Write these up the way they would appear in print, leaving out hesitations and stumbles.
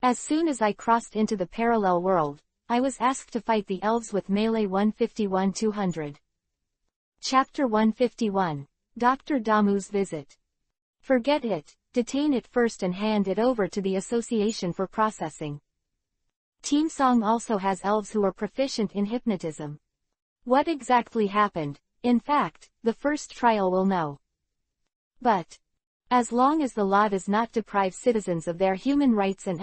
As soon as I crossed into the parallel world, I was asked to fight the elves with melee 151-200. Chapter 151. Dr. Damu's Visit. Forget it, detain it first and hand it over to the Association for Processing. Team Song also has elves who are proficient in hypnotism. What exactly happened? In fact, the first trial will know. But as long as the law does not deprive citizens of their human rights and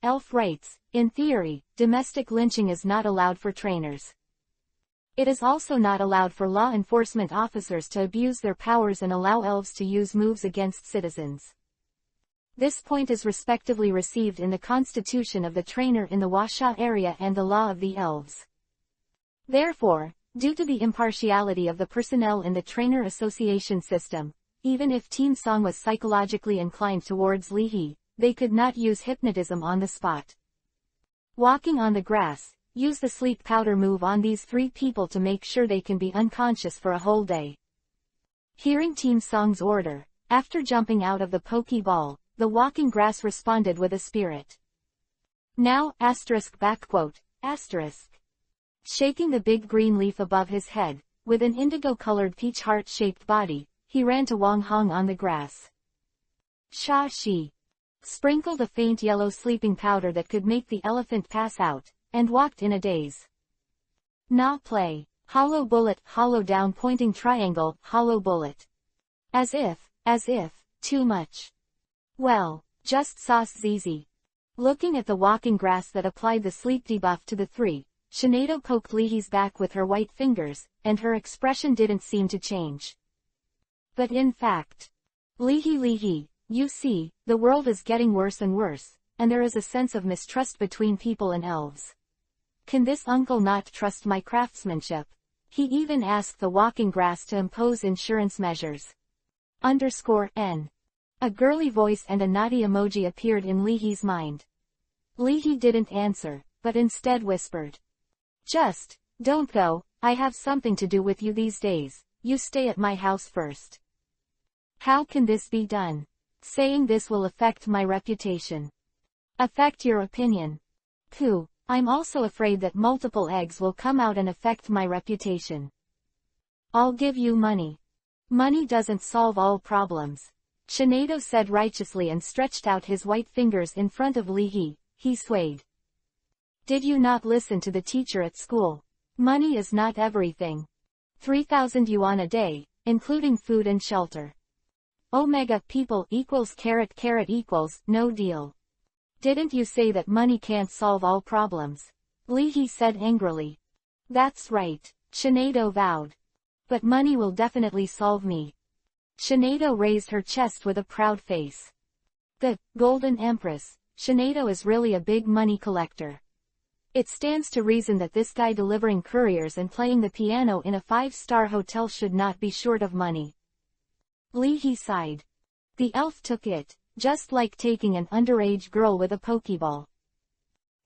elf rights, in theory, domestic lynching is not allowed for trainers. It is also not allowed for law enforcement officers to abuse their powers and allow elves to use moves against citizens. This point is respectively received in the constitution of the trainer in the Washa area and the law of the elves. Therefore, due to the impartiality of the personnel in the trainer association system, even if Team Song was psychologically inclined towards Lihi, they could not use hypnotism on the spot. Walking on the grass, use the sleep powder move on these three people to make sure they can be unconscious for a whole day. Hearing Team Song's order, after jumping out of the Pokeball, the walking grass responded with a spirit. Now, shaking the big green leaf above his head, with an indigo-colored peach heart-shaped body, he ran to Wang Hong on the grass. She sprinkled a faint yellow sleeping powder that could make the elephant pass out, and walked in a daze. Na play. Hollow bullet, hollow down pointing triangle, hollow bullet. As if, too much. Well, just sauce ZZ. Looking at the walking grass that applied the sleep debuff to the three, Shinado poked Lihi's back with her white fingers, and her expression didn't seem to change. But in fact, Lihi, you see, the world is getting worse and worse, and there is a sense of mistrust between people and elves. Can this uncle not trust my craftsmanship? He even asked the walking grass to impose insurance measures. _N. A girly voice and a naughty emoji appeared in Lihi's mind. Lihi didn't answer, but instead whispered. Just, don't go, I have something to do with you these days, you stay at my house first. How can this be done? Saying this will affect my reputation. Affect your opinion. Pooh, I'm also afraid that multiple eggs will come out and affect my reputation. I'll give you money. Money doesn't solve all problems. Shinado said righteously and stretched out his white fingers in front of Lihi. He swayed. Did you not listen to the teacher at school? Money is not everything. 3,000 yuan a day, including food and shelter. Omega people equals carrot equals, no deal. Didn't you say that money can't solve all problems? Lihi said angrily. That's right, Shinado vowed. But money will definitely solve me. Shinado raised her chest with a proud face. The Golden Empress, Shinado is really a big money collector. It stands to reason that this guy delivering couriers and playing the piano in a 5-star hotel should not be short of money. Lihi sighed. The elf took it, just like taking an underage girl with a Pokeball.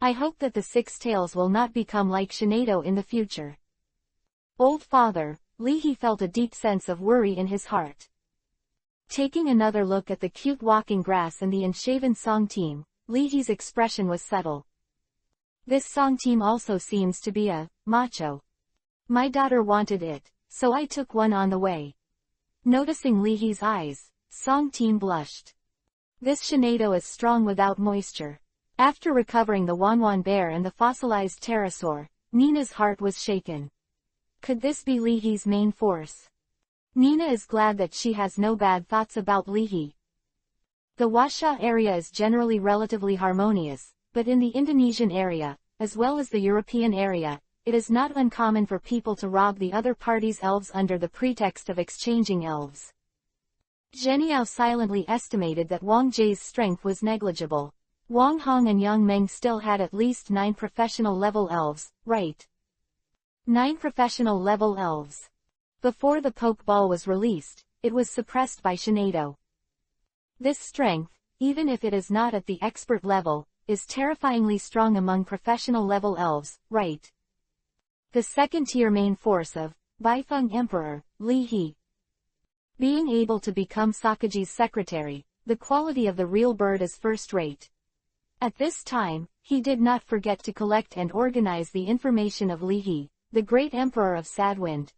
I hope that the Six Tails will not become like Shinado in the future. Old father, Lihi felt a deep sense of worry in his heart. Taking another look at the cute walking grass and the unshaven song team, Lihi's expression was subtle. This song team also seems to be a macho. My daughter wanted it, so I took one on the way. Noticing Lihi's eyes, song team blushed. This Shinado is strong without moisture. After recovering the Wanwan bear and the fossilized pterosaur, Nina's heart was shaken. Could this be Lihi's main force? Nina is glad that she has no bad thoughts about Lihi. The Washa area is generally relatively harmonious, but in the Indonesian area, as well as the European area, it is not uncommon for people to rob the other party's elves under the pretext of exchanging elves. Zheniao silently estimated that Wang Jie's strength was negligible. Wang Hong and Yang Meng still had at least 9 professional-level elves, right? 9 professional-level elves. Before the Pokeball was released, it was suppressed by Shinado. This strength, even if it is not at the expert level, is terrifyingly strong among professional-level elves, right? The second-tier main force of Baifeng Emperor, Lihi. Being able to become Sakaji's secretary, the quality of the real bird is first-rate. At this time, he did not forget to collect and organize the information of Li He, the great emperor of Sadwind.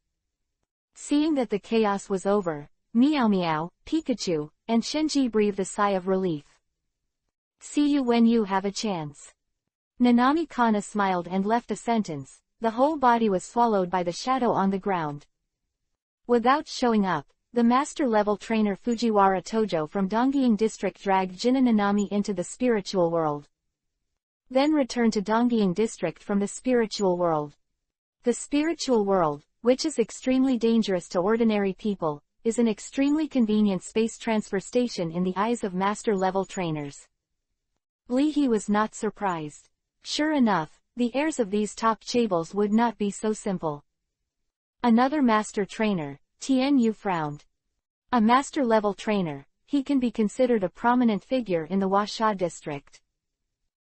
Seeing that the chaos was over, Meow Meow, Pikachu, and Shenji breathed a sigh of relief. See you when you have a chance. Nanami Kana smiled and left a sentence. The whole body was swallowed by the shadow on the ground. Without showing up, the master-level trainer Fujiwara Tojo from Dongying District dragged Jin and Nanami into the spiritual world. Then returned to Dongying District from the spiritual world. The spiritual world, which is extremely dangerous to ordinary people, is an extremely convenient space transfer station in the eyes of master-level trainers. Li He was not surprised. Sure enough, the heirs of these top chaebol would not be so simple. Another master trainer, Tian Yu, frowned. A master-level trainer, he can be considered a prominent figure in the Huaxia district.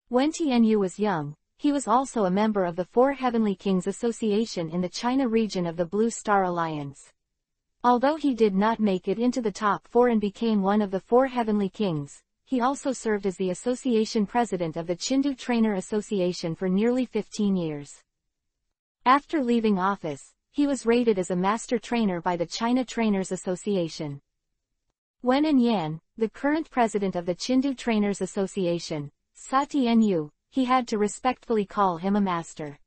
When Tian Yu was young, he was also a member of the Four Heavenly Kings Association in the China region of the Blue Star Alliance. Although he did not make it into the top 4 and became one of the 4 Heavenly Kings, he also served as the association president of the Chindu Trainer Association for nearly 15 years. After leaving office, he was rated as a master trainer by the China Trainers Association. Wen and Yan, the current president of the Chindu Trainers Association, saw Tian Yu, he had to respectfully call him a master.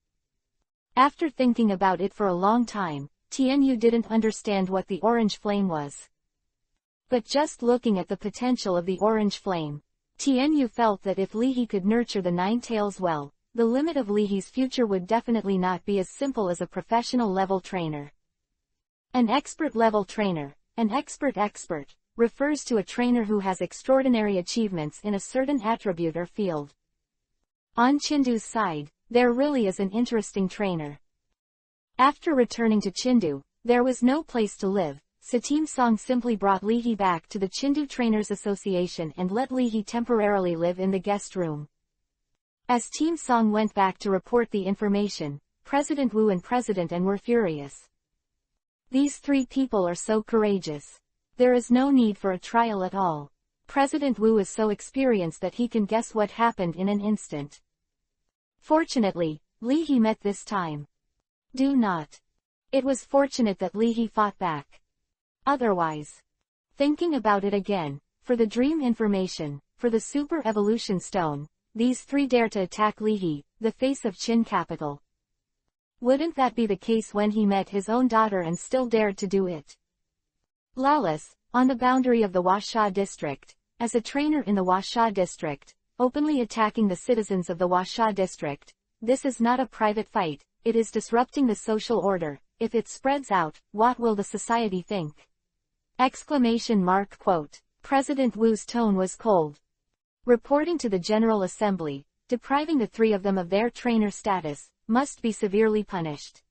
After thinking about it for a long time, Tian Yu didn't understand what the orange flame was. But just looking at the potential of the orange flame, Tian Yu felt that if Li He could nurture the 9 tails well, the limit of Li He's future would definitely not be as simple as a professional level trainer. An expert level trainer, an expert, refers to a trainer who has extraordinary achievements in a certain attribute or field. On Chindu's side, there really is an interesting trainer. After returning to Chindu, there was no place to live, so Team Song simply brought Li He back to the Chindu Trainers Association and let Li He temporarily live in the guest room. As Team Song went back to report the information, President Wu and President N were furious. These 3 people are so courageous. There is no need for a trial at all. President Wu is so experienced that he can guess what happened in an instant. Fortunately, Li He met this time. Do not. It was fortunate that Li He fought back. Otherwise. Thinking about it again, for the dream information, for the super evolution stone, these 3 dare to attack Li He, the face of Qin capital. Wouldn't that be the case when he met his own daughter and still dared to do it? Lawless, on the boundary of the Huaxia district, as a trainer in the Huaxia district, openly attacking the citizens of the Huaxia district, this is not a private fight, it is disrupting the social order. If it spreads out, what will the society think? Quote. President Wu's tone was cold. Reporting to the General Assembly, depriving the 3 of them of their trainer status, must be severely punished.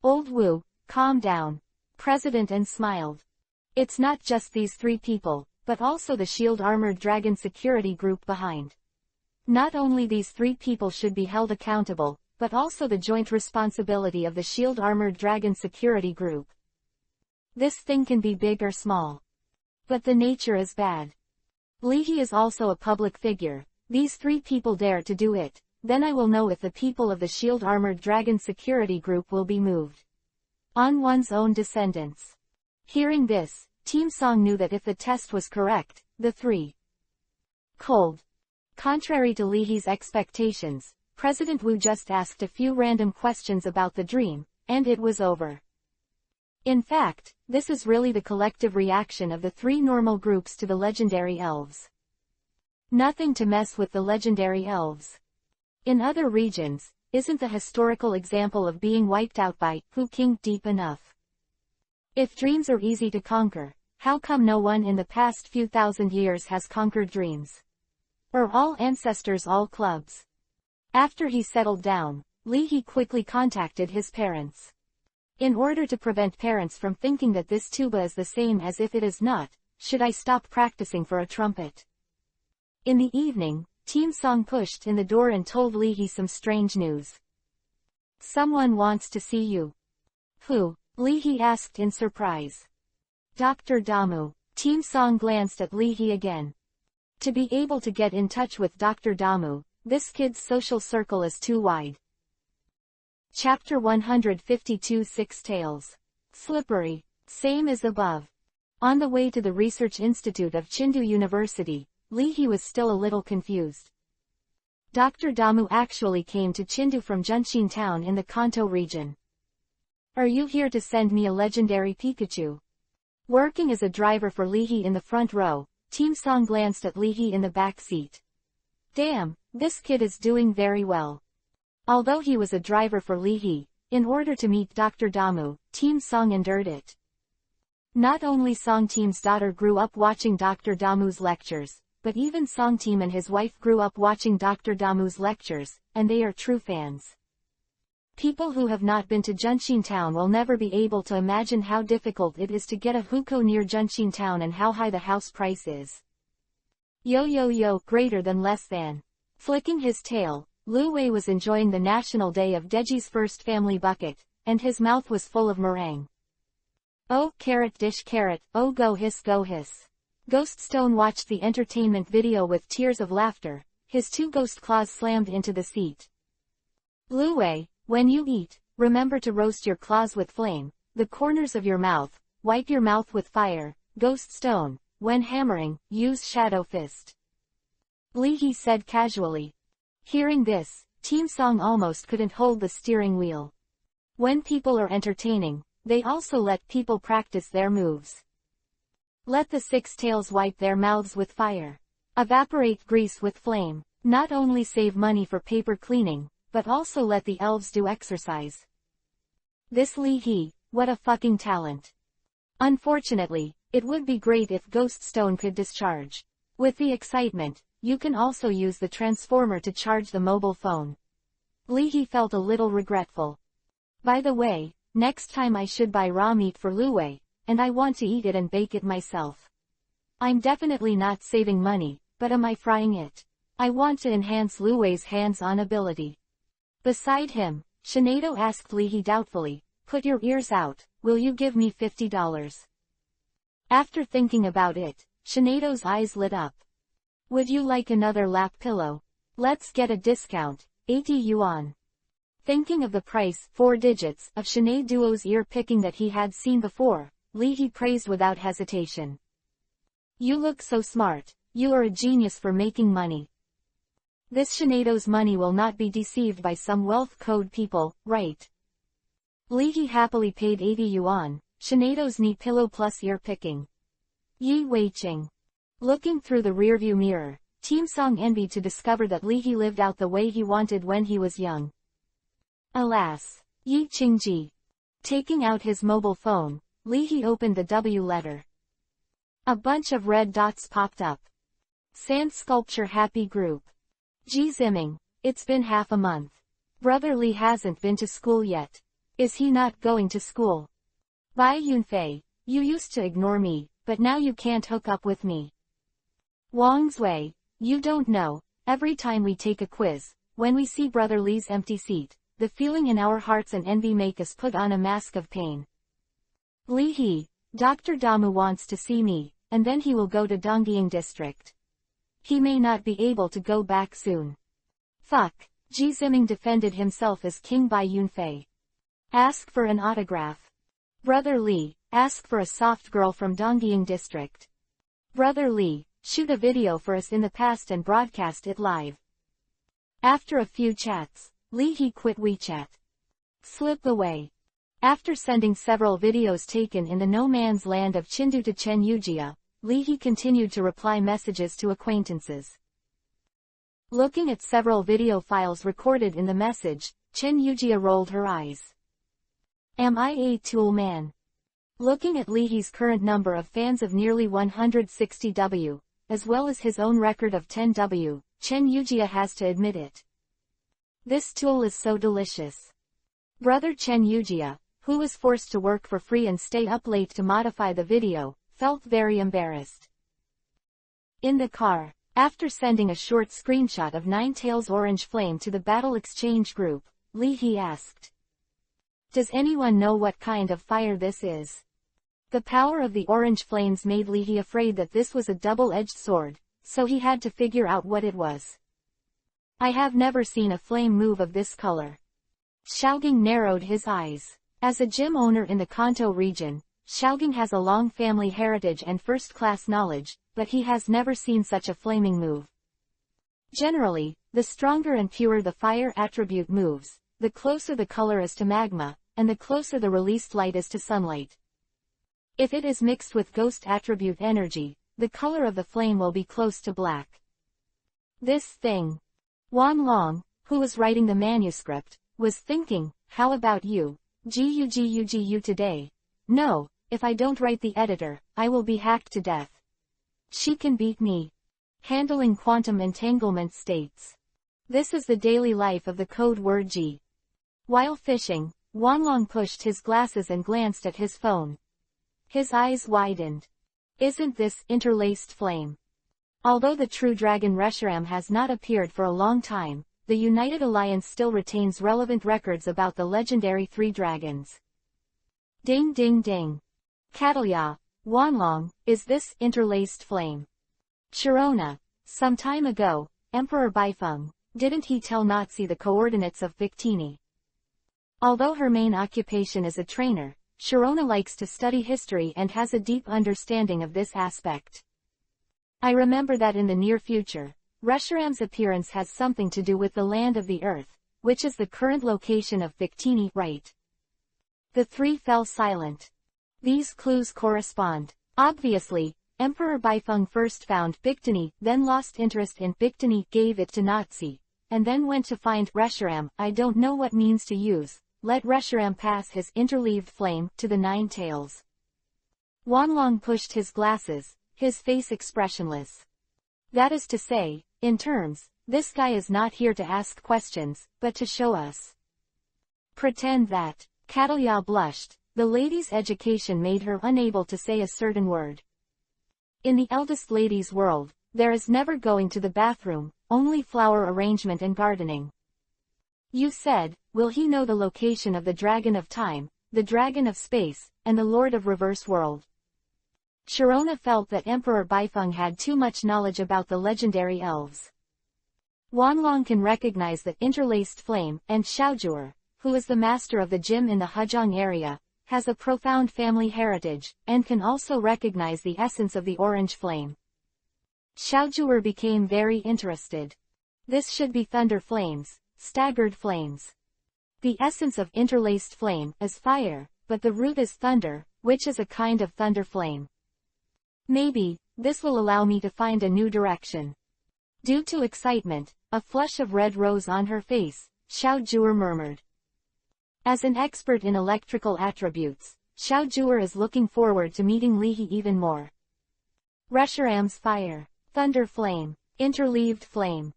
Old Wu, calm down. President N smiled. It's not just these 3 people, but also the Shield Armored Dragon security group behind. Not only these 3 people should be held accountable, but also the joint responsibility of the Shield Armored Dragon security group. This thing can be big or small. But the nature is bad. Li He is also a public figure. These 3 people dare to do it, then I will know if the people of the Shield Armored Dragon security group will be moved. On one's own descendants. Hearing this, Team Song knew that if the test was correct, the 3 cold. Contrary to Li He's expectations, President Wu just asked a few random questions about the dream, and it was over. In fact, this is really the collective reaction of the 3 normal groups to the legendary elves. Nothing to mess with the legendary elves. In other regions, isn't the historical example of being wiped out by Fu King deep enough? If dreams are easy to conquer, how come no one in the past few thousand years has conquered dreams? Or all ancestors, all clubs? After he settled down, Li He quickly contacted his parents. In order to prevent parents from thinking that this tuba is the same as if it is not, should I stop practicing for a trumpet? In the evening, Team Song pushed in the door and told Li He some strange news. Someone wants to see you. Who? Li He asked in surprise. Dr. Damu. Team Song glanced at Li He again. To be able to get in touch with Dr. Damu, this kid's social circle is too wide. Chapter 152 Six Tails. Slippery. Same as above. On the way to the Research Institute of Chindu University, Leahy was still a little confused. Dr. Damu actually came to Chindu from Junshin town in the Kanto region. Are you here to send me a legendary Pikachu? Working as a driver for Leahy in the front row, Team Song glanced at Leahy in the back seat. Damn, this kid is doing very well. Although he was a driver for Leahy, in order to meet Dr. Damu, Team Song endured it. Not only Song Team's daughter grew up watching Dr. Damu's lectures, but even Song Team and his wife grew up watching Dr. Damu's lectures, and they are true fans. People who have not been to Junshin town will never be able to imagine how difficult it is to get a hukou near Junshin town and how high the house price is. Yo, greater than less than. Flicking his tail, Lu Wei was enjoying the National Day of Deji's first family bucket, and his mouth was full of meringue. Oh carrot dish carrot, oh go hiss go hiss. Ghost Stone watched the entertainment video with tears of laughter, his two ghost claws slammed into the seat. Lu Wei, when you eat, remember to roast your claws with flame, the corners of your mouth, wipe your mouth with fire. Ghost Stone, when hammering, use shadow fist. Leahy said casually. Hearing this, Team Song almost couldn't hold the steering wheel. When people are entertaining, they also let people practice their moves. Let the six tails wipe their mouths with fire. Evaporate grease with flame. Not only save money for paper cleaning, but also let the elves do exercise. This Leahy, what a fucking talent. Unfortunately, it would be great if Ghost Stone could discharge. With the excitement, you can also use the transformer to charge the mobile phone. Leahy felt a little regretful. By the way, next time I should buy raw meat for Lu Wei, and I want to eat it and bake it myself. I'm definitely not saving money, but am I frying it? I want to enhance Lu Wei's hands-on ability. Beside him, Shinado asked Leahy doubtfully, put your ears out, will you give me $50? After thinking about it, Shinado's eyes lit up. Would you like another lap pillow? Let's get a discount, 80 yuan. Thinking of the price, 4 digits, of Shinado's ear-picking that he had seen before, Leahy praised without hesitation. You look so smart, you are a genius for making money. This Shinado's money will not be deceived by some wealth code people, right? Leahy happily paid 80 yuan, Shinado's knee pillow plus ear-picking. Yi Weiqing. Looking through the rearview mirror, Team Song envied to discover that Leahy lived out the way he wanted when he was young. Alas. Yi Qingji. Taking out his mobile phone, Leahy opened the W letter. A bunch of red dots popped up. Sand Sculpture Happy Group. Ji Zimming, it's been half a month. Brother Lee hasn't been to school yet. Is he not going to school? Bai Yunfei, you used to ignore me, but now you can't hook up with me. Wang Zui, you don't know, every time we take a quiz, when we see Brother Lee's empty seat, the feeling in our hearts and envy make us put on a mask of pain. Li He, Dr. Damu wants to see me, and then he will go to Dongying District. He may not be able to go back soon. Fuck, Ji Zimming defended himself as King Bai Yunfei. Ask for an autograph. Brother Lee, ask for a soft girl from Dongying District. Brother Lee, shoot a video for us in the past and broadcast it live. After a few chats, Lee He quit WeChat. Slip away. After sending several videos taken in the no man's land of Chindu to Chen Yujia, Lee He continued to reply messages to acquaintances. Looking at several video files recorded in the message, Chen Yujia rolled her eyes. Am I a tool man? Looking at Lee He's current number of fans of nearly 160W, as well as his own record of 10W, Chen Yujia has to admit it. This tool is so delicious. Brother Chen Yujia, who was forced to work for free and stay up late to modify the video, felt very embarrassed. In the car, after sending a short screenshot of Ninetales Orange Flame to the Battle Exchange group, Lee He asked. Does anyone know what kind of fire this is? The power of the orange flames made Lee He afraid that this was a double-edged sword, so he had to figure out what it was. I have never seen a flame move of this color. Xiaogang narrowed his eyes. As a gym owner in the Kanto region, Xiaogang has a long family heritage and first-class knowledge, but he has never seen such a flaming move. Generally, the stronger and purer the fire attribute moves, the closer the color is to magma, and the closer the released light is to sunlight. If it is mixed with ghost attribute energy, the color of the flame will be close to black. This thing. Wan Long, who was writing the manuscript, was thinking, how about you? Gu today. No, if I don't write the editor, I will be hacked to death. She can beat me. Handling quantum entanglement states. This is the daily life of the code word G. While fishing, Wanlong pushed his glasses and glanced at his phone. His eyes widened. Isn't this interlaced flame? Although the true dragon Reshiram has not appeared for a long time, the United Alliance still retains relevant records about the legendary three dragons. Ding ding ding. Catalya, Wanlong, is this interlaced flame? Sharona, some time ago, Emperor Baifeng, didn't he tell Nazi the coordinates of Victini? Although her main occupation is a trainer, Sharona likes to study history and has a deep understanding of this aspect. I remember that in the near future, Reshiram's appearance has something to do with the land of the earth, which is the current location of Victini, right? The three fell silent. These clues correspond. Obviously, Emperor Baifeng first found Victini, then lost interest in Victini, gave it to Nazi, and then went to find Reshiram. I don't know what means to use. Let Reshiram pass his interleaved flame to the nine tails. Wanlong pushed his glasses, his face expressionless. That is to say, in terms, this guy is not here to ask questions, but to show us. Pretend that. Catalya blushed. The lady's education made her unable to say a certain word. In the eldest lady's world, there is never going to the bathroom, only flower arrangement and gardening. You said, will he know the location of the Dragon of Time, the Dragon of Space, and the Lord of Reverse World? Sharona felt that Emperor Baifeng had too much knowledge about the legendary elves. Wanlong can recognize the interlaced flame, and Xiaojue, who is the master of the gym in the Hezhong area, has a profound family heritage, and can also recognize the essence of the orange flame. Xiaojue became very interested. This should be thunder flames, staggered flames. The essence of interlaced flame is fire, but the root is thunder, which is a kind of thunder flame. Maybe, this will allow me to find a new direction. Due to excitement, a flush of red rose on her face, Xiaojue murmured. As an expert in electrical attributes, Xiaojue is looking forward to meeting Lihi even more. Reshiram's fire, thunder flame, interleaved flame.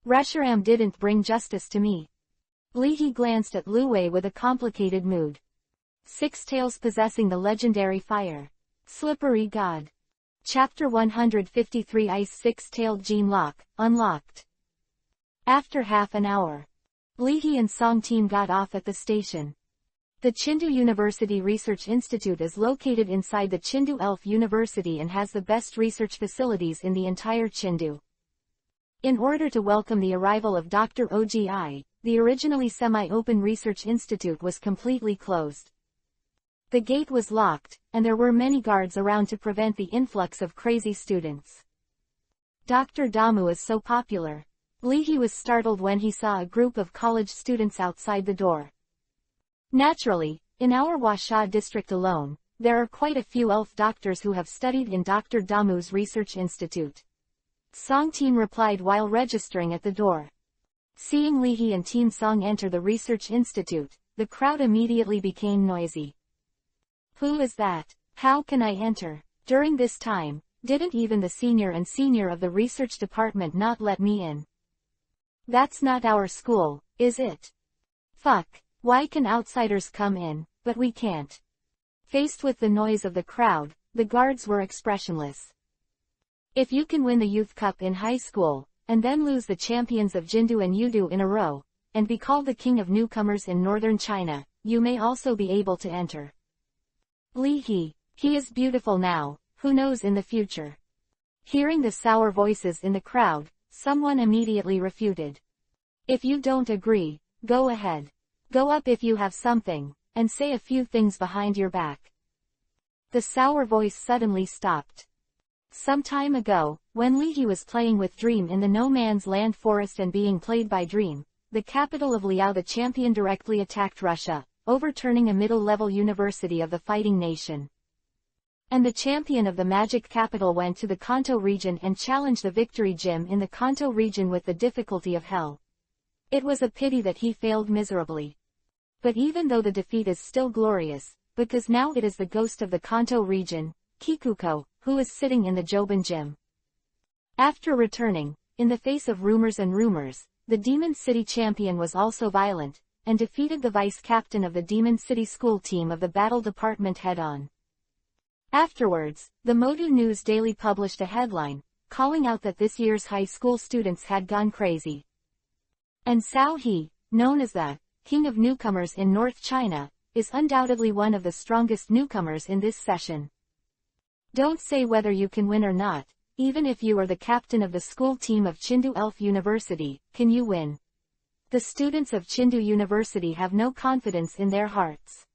Reshiram didn't bring justice to me. Lihi glanced at Lu Wei with a complicated mood. Six tails possessing the legendary fire. Slippery God. Chapter 153 Ice Six-Tailed Gene Lock, Unlocked. After half an hour, Lihi and Song team got off at the station. The Chindu University Research Institute is located inside the Chindu Elf University and has the best research facilities in the entire Chindu. In order to welcome the arrival of Dr. Ogi, the originally semi-open research institute was completely closed. The gate was locked, and there were many guards around to prevent the influx of crazy students. Dr. Damu is so popular. Lihi was startled when he saw a group of college students outside the door. Naturally, in our Huasha district alone, there are quite a few elf doctors who have studied in Dr. Damu's research institute. Song team replied while registering at the door. Seeing Lihi and Team Song enter the research institute, the crowd immediately became noisy. Who is that? How can I enter? During this time, didn't even the senior of the research department not let me in? That's not our school, is it? Fuck, why can outsiders come in, but we can't? Faced with the noise of the crowd, the guards were expressionless. If you can win the Youth Cup in high school, and then lose the champions of Jindu and Yudu in a row, and be called the king of newcomers in northern China, you may also be able to enter. Lihi, he is beautiful now, who knows in the future? Hearing the sour voices in the crowd, someone immediately refuted. If you don't agree, go ahead. Go up if you have something, and say a few things behind your back. The sour voice suddenly stopped. Some time ago, when Leahy was playing with Dream in the No Man's Land forest and being played by Dream, the capital of Liao the champion directly attacked Russia, overturning a middle-level university of the fighting nation. And the champion of the magic capital went to the Kanto region and challenged the victory gym in the Kanto region with the difficulty of hell. It was a pity that he failed miserably. But even though the defeat is still glorious, because now it is the ghost of the Kanto region, Kikuko, who is sitting in the Joban gym. After returning, in the face of rumors and rumors, the Demon City champion was also violent, and defeated the vice-captain of the Demon City school team of the battle department head-on. Afterwards, the Modu News Daily published a headline, calling out that this year's high school students had gone crazy. And Cao He, known as the King of Newcomers in North China, is undoubtedly one of the strongest newcomers in this session. Don't say whether you can win or not, even if you are the captain of the school team of Chindu Elf University, can you win? The students of Chindu University have no confidence in their hearts.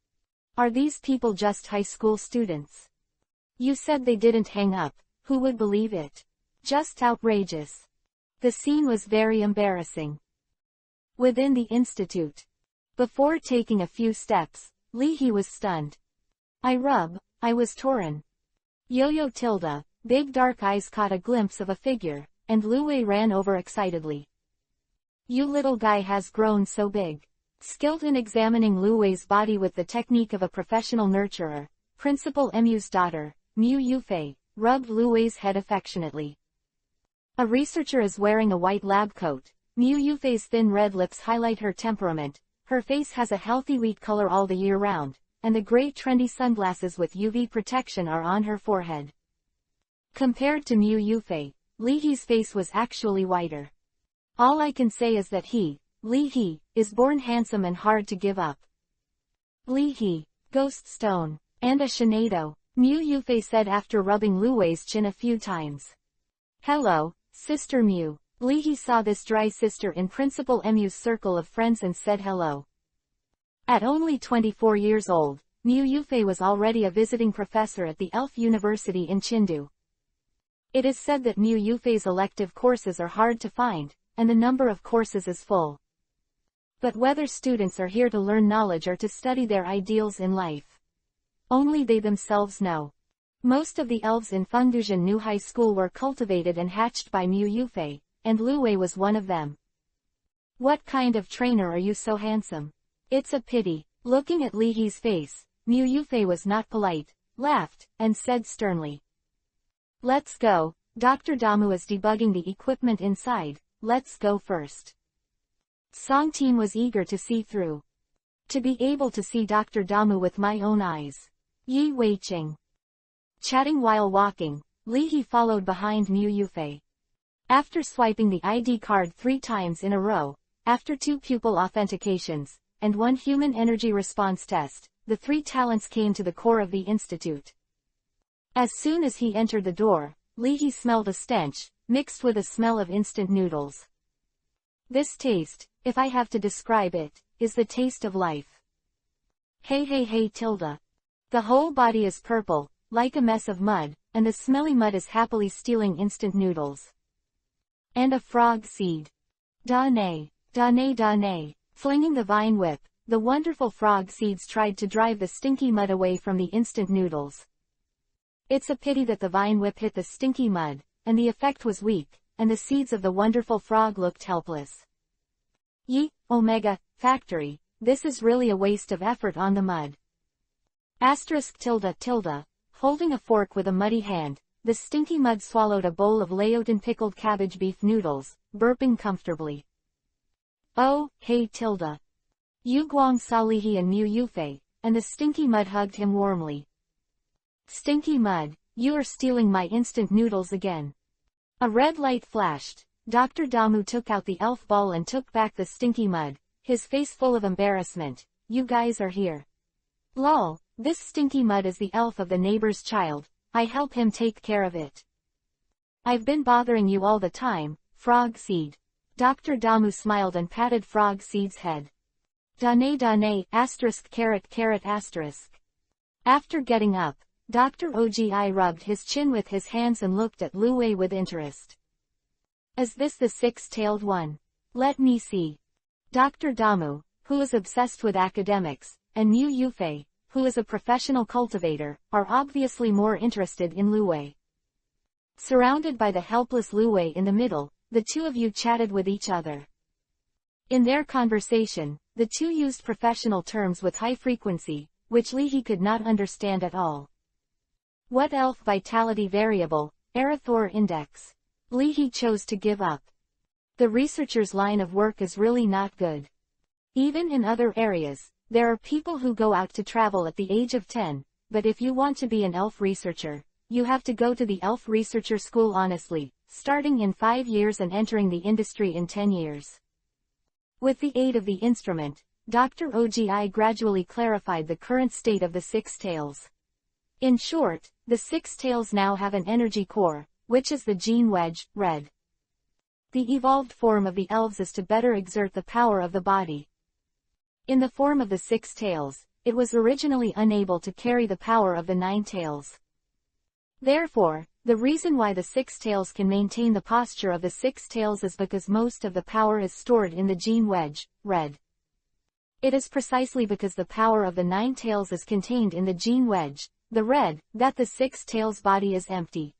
Are these people just high school students? You said they didn't hang up, who would believe it? Just outrageous. The scene was very embarrassing. Within the institute. Before taking a few steps, Leahy was stunned. I was torn. Yo-Yo Tilda, big dark eyes caught a glimpse of a figure, and Lu Wei ran over excitedly. You little guy has grown so big. Skilled in examining Lu Wei's body with the technique of a professional nurturer, Principal Mu's daughter, Mu Yufei, rubbed Lu Wei's head affectionately. A researcher is wearing a white lab coat. Mu Yufei's thin red lips highlight her temperament, her face has a healthy wheat color all the year round, and the gray trendy sunglasses with UV protection are on her forehead. Compared to Mu Yufei, Leahy's face was actually whiter. All I can say is that Leahy, is born handsome and hard to give up. Leahy, Ghost Stone, and a Shinado, Mu Yufei said after rubbing Lu Wei's chin a few times. Hello, Sister Mu. Leahy saw this dry sister in Principal Mu's circle of friends and said hello. At only 24 years old, Mu Yufei was already a visiting professor at the Elf University in Chindu. It is said that Mu Yufei's elective courses are hard to find, and the number of courses is full. But whether students are here to learn knowledge or to study their ideals in life, only they themselves know. Most of the elves in Fengdujian New High School were cultivated and hatched by Mu Yufei, and Lu Wei was one of them. What kind of trainer are you so handsome? It's a pity. Looking at Leahy's face, Mu Yufei was not polite, laughed, and said sternly. Let's go. Dr. Damu is debugging the equipment inside, let's go first. Song Team was eager to see through. To be able to see Dr. Damu with my own eyes. Yi Weiqing. Chatting while walking, Leahy followed behind Mu Yufei. After swiping the ID card 3 times in a row, after 2 pupil authentications, and 1 human energy response test, the 3 talents came to the core of the institute. As soon as he entered the door, Leahy smelled a stench, mixed with a smell of instant noodles. This taste, if I have to describe it, is the taste of life. Hey Tilda. The whole body is purple, like a mess of mud, and the smelly mud is happily stealing instant noodles. And a frog seed. Da-nay. Flinging the vine whip, the wonderful frog seeds tried to drive the stinky mud away from the instant noodles. It's a pity that the vine whip hit the stinky mud, and the effect was weak, and the seeds of the wonderful frog looked helpless. Yi, Omega, Factory, this is really a waste of effort on the mud. Tilda, holding a fork with a muddy hand, the stinky mud swallowed a bowl of Laotan pickled cabbage beef noodles, burping comfortably. Oh, hey Tilda. Yu Guang saw Leahy and Mu Yufei, and the stinky mud hugged him warmly. Stinky mud, you are stealing my instant noodles again. A red light flashed. Dr. Damu took out the elf ball and took back the stinky mud, his face full of embarrassment. You guys are here. Lol, this stinky mud is the elf of the neighbor's child, I help him take care of it. I've been bothering you all the time, Frog Seed. Dr. Damu smiled and patted Frog Seed's head. Dane, asterisk caret asterisk. After getting up, Dr. Ogi rubbed his chin with his hands and looked at Lu Wei with interest. Is this the six-tailed one? Let me see. Dr. Damu, who is obsessed with academics, and Mu Yufei, who is a professional cultivator, are obviously more interested in Lu Wei. Surrounded by the helpless Lu Wei in the middle, the two of you chatted with each other. In their conversation, the two used professional terms with high frequency, which Li He could not understand at all. What elf vitality variable, Arathor index? Li He chose to give up. The researcher's line of work is really not good. Even in other areas, there are people who go out to travel at the age of 10, but if you want to be an elf researcher, you have to go to the elf researcher school honestly, starting in 5 years and entering the industry in 10 years. With the aid of the instrument, Dr. Ogi gradually clarified the current state of the six tails. In short, the six tails now have an energy core, which is the gene wedge, red. The evolved form of the elves is to better exert the power of the body. In the form of the six tails, it was originally unable to carry the power of the 9 tails. Therefore, the reason why the six tails can maintain the posture of the six tails is because most of the power is stored in the gene wedge, red. It is precisely because the power of the 9 tails is contained in the gene wedge, the red, that the six tails body is empty.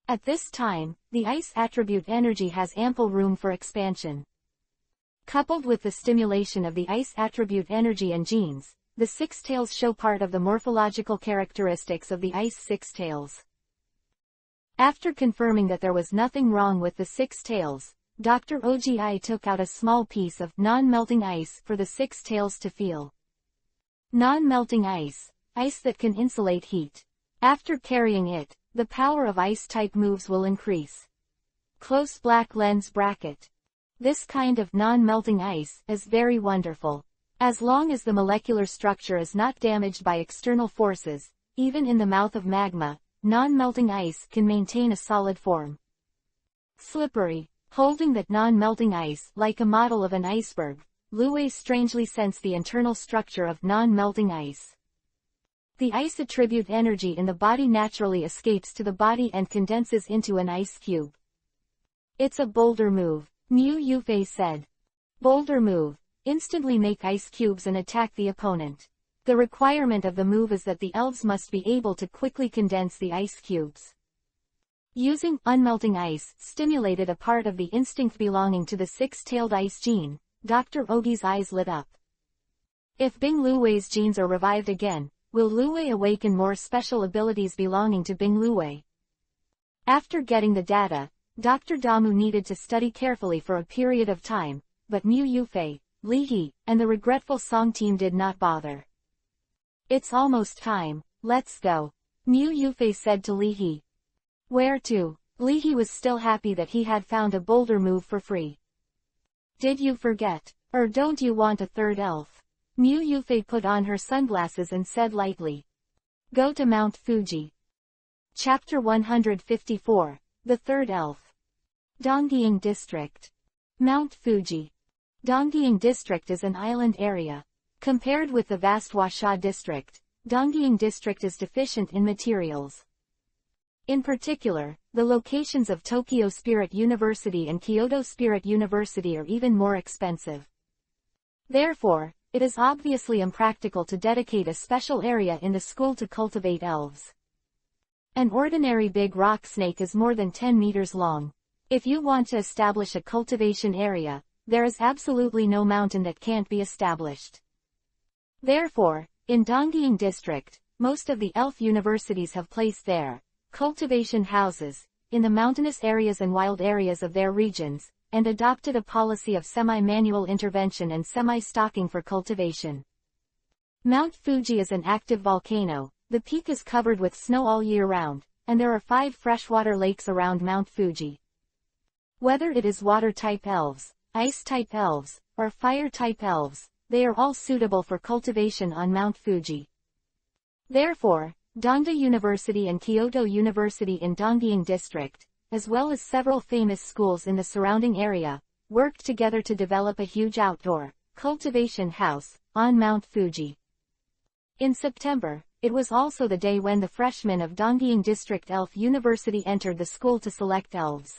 At this time, the ice attribute energy has ample room for expansion. Coupled with the stimulation of the ice attribute energy and genes, the six tails show part of the morphological characteristics of the ice six tails. After confirming that there was nothing wrong with the six tails, Dr. Ogi took out a small piece of non-melting ice for the six tails to feel. Non-melting ice, ice that can insulate heat. After carrying it, the power of ice-type moves will increase. Close black lens bracket. This kind of non-melting ice is very wonderful. As long as the molecular structure is not damaged by external forces, even in the mouth of magma, non-melting ice can maintain a solid form. Slippery. Holding that non-melting ice like a model of an iceberg, Lu Wei strangely sensed the internal structure of non-melting ice. The ice attribute energy in the body naturally escapes to the body and condenses into an ice cube. It's a boulder move, Mu Yufei said. Boulder move. Instantly make ice cubes and attack the opponent. The requirement of the move is that the elves must be able to quickly condense the ice cubes. Using unmelting ice stimulated a part of the instinct belonging to the six-tailed ice gene. Dr. Ogi's eyes lit up. If Bing Lu Wei's genes are revived again, will Lu Wei awaken more special abilities belonging to Bing Lu Wei? After getting the data, Dr. Damu needed to study carefully for a period of time, but Mu Yufei, Li He, and the regretful Song team did not bother. It's almost time, let's go. Mu Yufei said to Li He. Where to? Li He was still happy that he had found a boulder move for free. Did you forget? Or don't you want a third elf? Mu Yufei put on her sunglasses and said lightly. Go to Mount Fuji. Chapter 154, The Third Elf. Dongying District. Mount Fuji. Dongying District is an island area. Compared with the vast Huasha District, Dongying District is deficient in materials. In particular, the locations of Tokyo Spirit University and Kyoto Spirit University are even more expensive. Therefore, it is obviously impractical to dedicate a special area in the school to cultivate elves. An ordinary big rock snake is more than 10 meters long. If you want to establish a cultivation area, there is absolutely no mountain that can't be established. Therefore, in Dongying District, most of the elf universities have placed their cultivation houses in the mountainous areas and wild areas of their regions, and adopted a policy of semi-manual intervention and semi-stocking for cultivation. Mount Fuji is an active volcano. The peak is covered with snow all year round, and there are 5 freshwater lakes around Mount Fuji. Whether it is water-type elves, ice-type elves, or fire-type elves, they are all suitable for cultivation on Mount Fuji. Therefore, Dongda University and Kyoto University in Dongying District, as well as several famous schools in the surrounding area, worked together to develop a huge outdoor cultivation house on Mount Fuji. In September, it was also the day when the freshmen of Dongying District Elf University entered the school to select elves.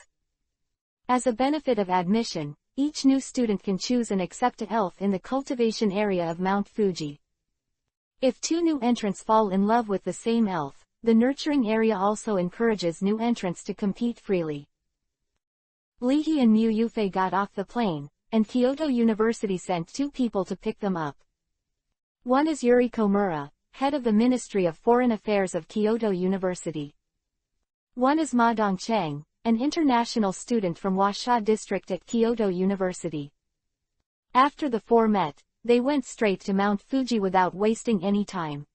As a benefit of admission, each new student can choose and accept an elf in the cultivation area of Mount Fuji. If two new entrants fall in love with the same elf, the nurturing area also encourages new entrants to compete freely. Lee and Mu Yufei got off the plane, and Kyoto University sent two people to pick them up. One is Yuri Komura, head of the Ministry of Foreign Affairs of Kyoto University. One is Ma Dongcheng, an international student from Washa District at Kyoto University. After the four met, they went straight to Mount Fuji without wasting any time.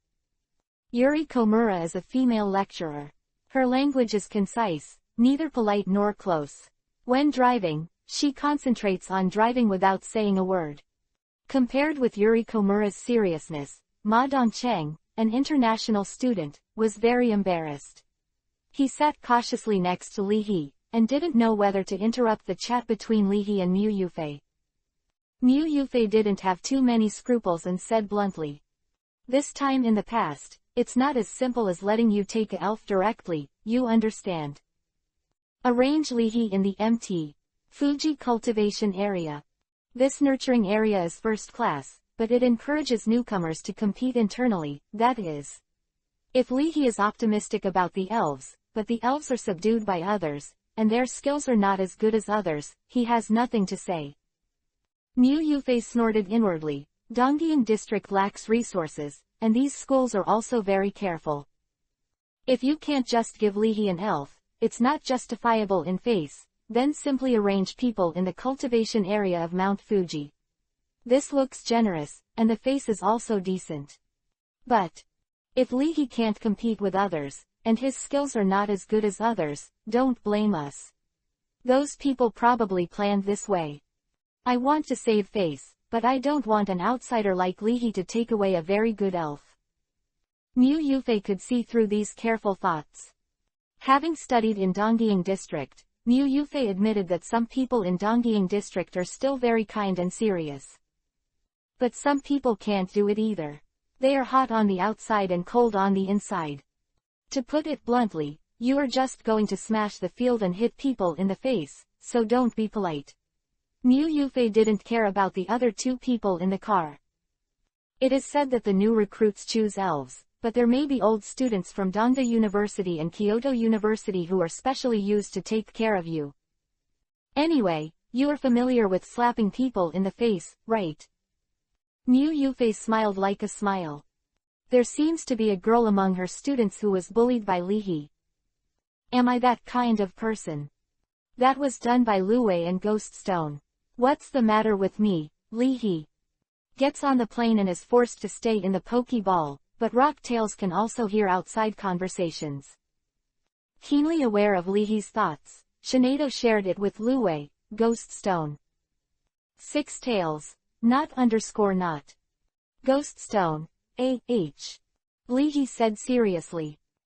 Yuri Komura is a female lecturer. Her language is concise, neither polite nor close. When driving, she concentrates on driving without saying a word. Compared with Yuri Komura's seriousness, Ma Dongcheng, an international student, was very embarrassed. He sat cautiously next to Li He, and didn't know whether to interrupt the chat between Li He and Mu Yufei. Mu Yufei didn't have too many scruples and said bluntly, "This time in the past, it's not as simple as letting you take a elf directly, you understand. Arrange Li He in the Mt. Fuji cultivation area. This nurturing area is first class, but it encourages newcomers to compete internally, that is. If Li He is optimistic about the elves, but the elves are subdued by others, and their skills are not as good as others, he has nothing to say." Mu Yufei snorted inwardly. Dongying District lacks resources, and these schools are also very careful. If you can't just give Li He an elf, it's not justifiable in face, then simply arrange people in the cultivation area of Mount Fuji. This looks generous, and the face is also decent. But if Li He can't compete with others, and his skills are not as good as others, don't blame us. Those people probably planned this way. I want to save face, but I don't want an outsider like Li He to take away a very good elf. Mu Yufei could see through these careful thoughts. Having studied in Dongying District, Mu Yufei admitted that some people in Dongying District are still very kind and serious. But some people can't do it either. They are hot on the outside and cold on the inside. To put it bluntly, you are just going to smash the field and hit people in the face, so don't be polite. Mu Yufei didn't care about the other two people in the car. It is said that the new recruits choose elves, but there may be old students from Dongda University and Kyoto University who are specially used to take care of you. Anyway, you are familiar with slapping people in the face, right? Mu Yufei smiled like a smile. There seems to be a girl among her students who was bullied by Li He. Am I that kind of person? That was done by Lu Wei and Ghost Stone. What's the matter with me? Li He gets on the plane and is forced to stay in the Pokeball, but Rock Tails can also hear outside conversations. Keenly aware of Li He's thoughts, Shinado shared it with Lu Wei, Ghost Stone. 6 Tails, not. Ghost Stone, A.H. Li He said seriously.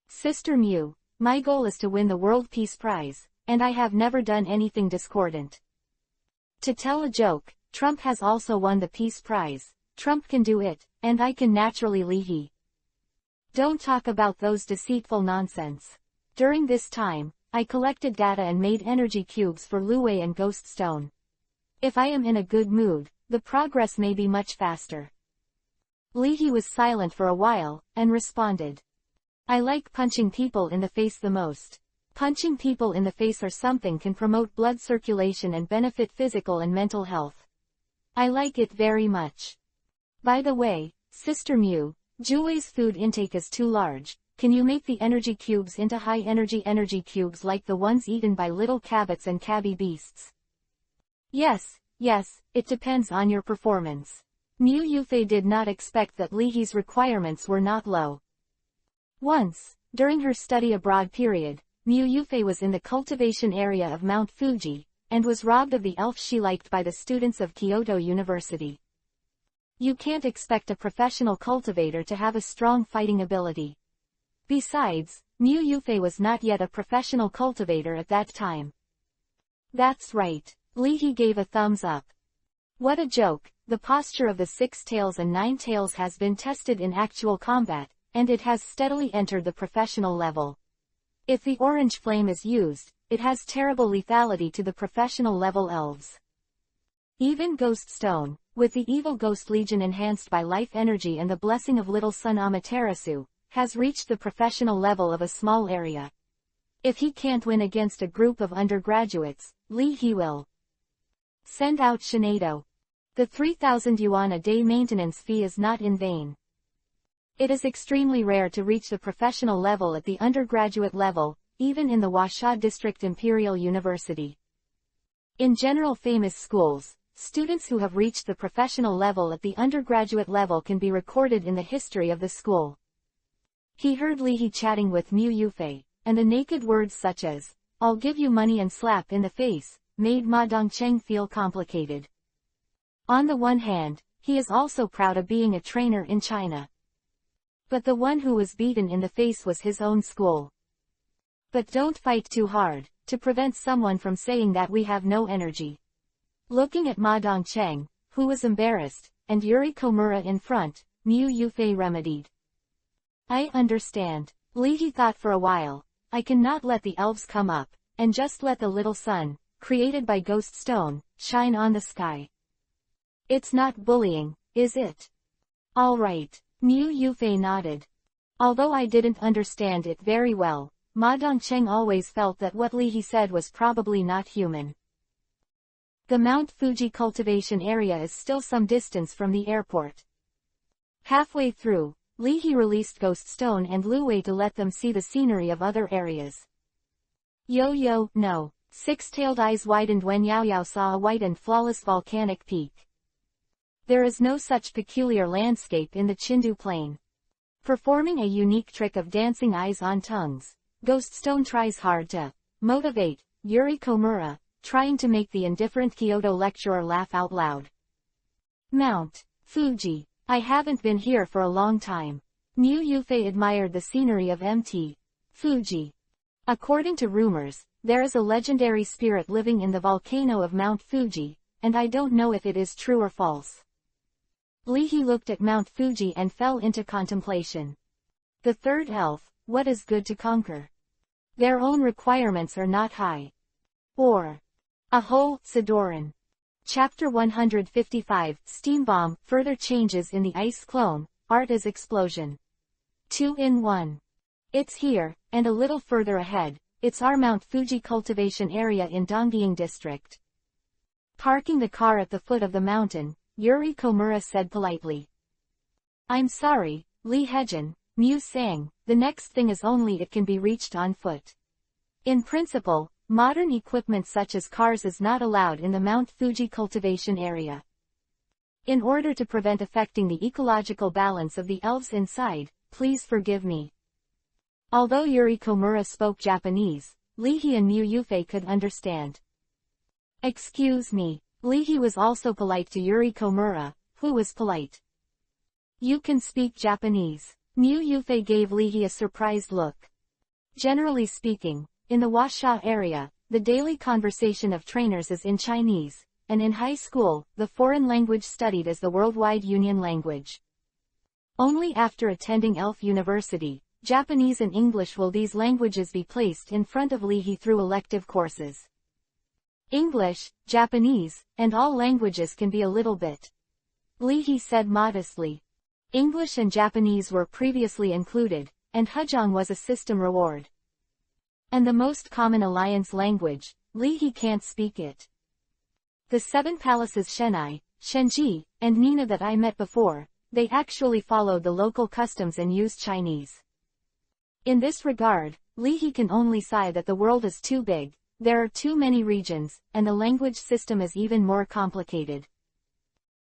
Sister Mew, my goal is to win the World Peace Prize, and I have never done anything discordant. To tell a joke, Trump has also won the Peace Prize. Trump can do it, and I can naturally. Li He. Don't talk about those deceitful nonsense. During this time, I collected data and made energy cubes for Lu Wei and Ghost Stone. If I am in a good mood, the progress may be much faster. Li He was silent for a while, and responded. I like punching people in the face the most. Punching people in the face or something can promote blood circulation and benefit physical and mental health. I like it very much. By the way, Sister Mew, Juwei's food intake is too large. Can you make the energy cubes into high energy cubes like the ones eaten by little cabots and cabby beasts? Yes, it depends on your performance. Mu Yufei did not expect that Li He's requirements were not low. Once, during her study abroad period, Mu Yufei was in the cultivation area of Mount Fuji, and was robbed of the elf she liked by the students of Kyoto University. You can't expect a professional cultivator to have a strong fighting ability. Besides, Mu Yufei was not yet a professional cultivator at that time. That's right. Li He gave a thumbs up. What a joke. The posture of the 6 tails and 9 tails has been tested in actual combat, and it has steadily entered the professional level. If the orange flame is used, it has terrible lethality to the professional level elves. Even Ghost Stone, with the Evil Ghost Legion enhanced by life energy and the blessing of Little Sun Amaterasu, has reached the professional level of a small area. If he can't win against a group of undergraduates, Li He will send out Shinado. The 3,000 yuan a day maintenance fee is not in vain. It is extremely rare to reach the professional level at the undergraduate level, even in the Huasha District Imperial University. In general famous schools, students who have reached the professional level at the undergraduate level can be recorded in the history of the school. He heard Li He chatting with Mu Yufei, and the naked words such as, "I'll give you money and slap in the face," made Ma Dongcheng feel complicated. On the one hand, he is also proud of being a trainer in China. But the one who was beaten in the face was his own school. But don't fight too hard, to prevent someone from saying that we have no energy. Looking at Ma Dongcheng, who was embarrassed, and Yuri Komura in front, Mu Yufei remedied. I understand. Li He thought for a while. I cannot let the elves come up, and just let the little sun, created by Ghost Stone, shine on the sky. It's not bullying, is it? All right. Mu Yufei nodded. Although I didn't understand it very well, Ma Dongcheng always felt that what Li He said was probably not human. The Mount Fuji cultivation area is still some distance from the airport. Halfway through, Li He released Ghost Stone and Lu Wei to let them see the scenery of other areas. Yo, no. 6-tailed eyes widened when Yao Yao saw a white and flawless volcanic peak. There is no such peculiar landscape in the Chindu Plain. Performing a unique trick of dancing eyes on tongues, Ghost Stone tries hard to motivate Yuri Komura, trying to make the indifferent Kyoto lecturer laugh out loud. Mount Fuji. I haven't been here for a long time. Mu Yufei admired the scenery of Mt. Fuji. According to rumors, there is a legendary spirit living in the volcano of Mount Fuji, and I don't know if it is true or false. Li He looked at Mount Fuji and fell into contemplation. The third elf, what is good to conquer? Their own requirements are not high. Or Aho, Sidoran. Chapter 155, Steam Bomb, Further Changes in the Ice Clone, Art as Explosion. 2 in 1. It's here, and a little further ahead, it's our Mount Fuji cultivation area in Donggying District. Parking the car at the foot of the mountain, Yuri Komura said politely. I'm sorry, Li Hejin, Mu sang, the next thing is only it can be reached on foot. In principle, modern equipment such as cars is not allowed in the Mount Fuji cultivation area. In order to prevent affecting the ecological balance of the elves inside, please forgive me. Although Yuri Komura spoke Japanese, Li He and Mu Yufei could understand. Excuse me. Li He was also polite to Yuri Komura, who was polite. You can speak Japanese. Mu Yufei gave Li He a surprised look. Generally speaking, in the Huasha area, the daily conversation of trainers is in Chinese, and in high school, the foreign language studied as the worldwide union language. Only after attending Elf University, Japanese and English will these languages be placed in front of Li He through elective courses. English, Japanese, and all languages can be a little bit. Li He said modestly. English and Japanese were previously included, and Hejong was a system reward. And the most common alliance language, Li He can't speak it. The 7 palaces Shenai, Shenji, and Nina that I met before, they actually followed the local customs and used Chinese. In this regard, Li He can only sigh that the world is too big. There are too many regions, and the language system is even more complicated.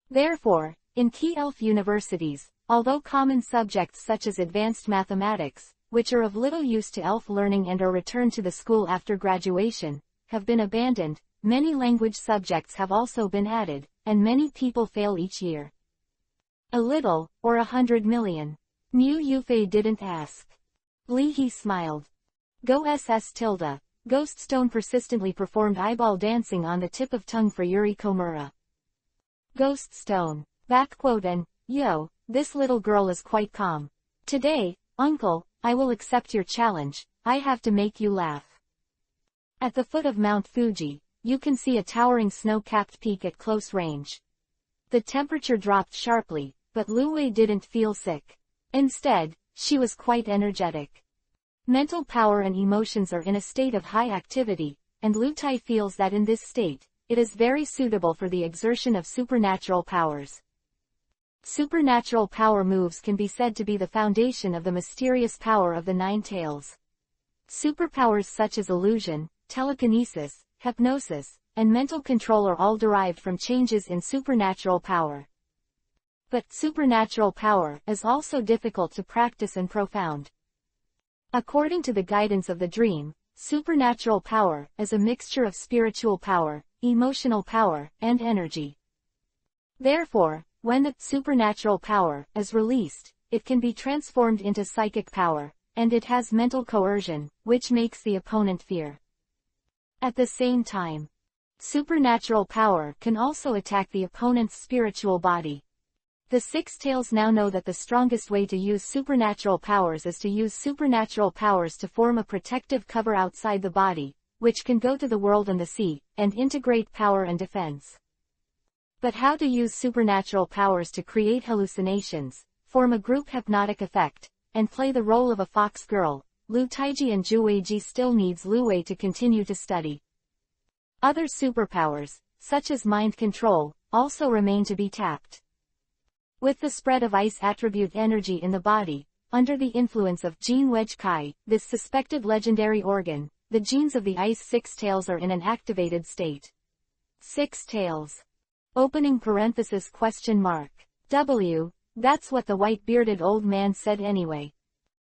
Therefore, in key elf universities, although common subjects such as advanced mathematics, which are of little use to elf learning and are returned to the school after graduation, have been abandoned, many language subjects have also been added, and many people fail each year. A little, or 100 million. Mu Yufei didn't ask. Li He smiled. Go SS tilde. Ghost Stone persistently performed eyeball dancing on the tip of tongue for Yuri Komura. Ghost Stone. Backquote and, yo, this little girl is quite calm. Today, uncle, I will accept your challenge, I have to make you laugh. At the foot of Mount Fuji, you can see a towering snow-capped peak at close range. The temperature dropped sharply, but Lu Wei didn't feel sick. Instead, she was quite energetic. Mental power and emotions are in a state of high activity, and Lu Tai feels that in this state, it is very suitable for the exertion of supernatural powers. Supernatural power moves can be said to be the foundation of the mysterious power of the Nine Tails. Superpowers such as illusion, telekinesis, hypnosis, and mental control are all derived from changes in supernatural power. But supernatural power is also difficult to practice and profound. According to the guidance of the dream, supernatural power is a mixture of spiritual power, emotional power, and energy. Therefore, when the supernatural power is released, it can be transformed into psychic power, and it has mental coercion, which makes the opponent fear. At the same time, supernatural power can also attack the opponent's spiritual body. The Six Tails now know that the strongest way to use supernatural powers is to use supernatural powers to form a protective cover outside the body, which can go to the world and the sea, and integrate power and defense. But how to use supernatural powers to create hallucinations, form a group hypnotic effect, and play the role of a fox girl, Lu Taiji and Zhu Weiji still needs Lu Wei to continue to study. Other superpowers, such as mind control, also remain to be tapped. With the spread of ice attribute energy in the body, under the influence of Gene Wedge Kai, this suspected legendary organ, the genes of the ice Six Tails are in an activated state. Six Tails. Opening parenthesis question mark. W, that's what the white-bearded old man said anyway.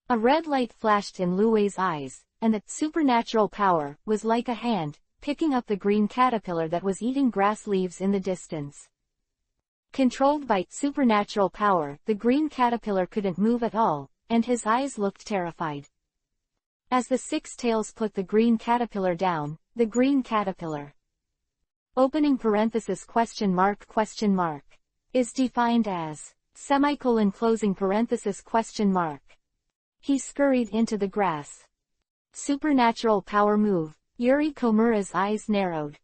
A red light flashed in Lu Wei's eyes, and that supernatural power was like a hand, picking up the green caterpillar that was eating grass leaves in the distance. Controlled by supernatural power, the green caterpillar couldn't move at all, and his eyes looked terrified. As the Six Tails put the green caterpillar down, the green caterpillar, opening parenthesis question mark, is defined as, semicolon closing parenthesis question mark. He scurried into the grass. Supernatural power move, Yuri Komura's eyes narrowed.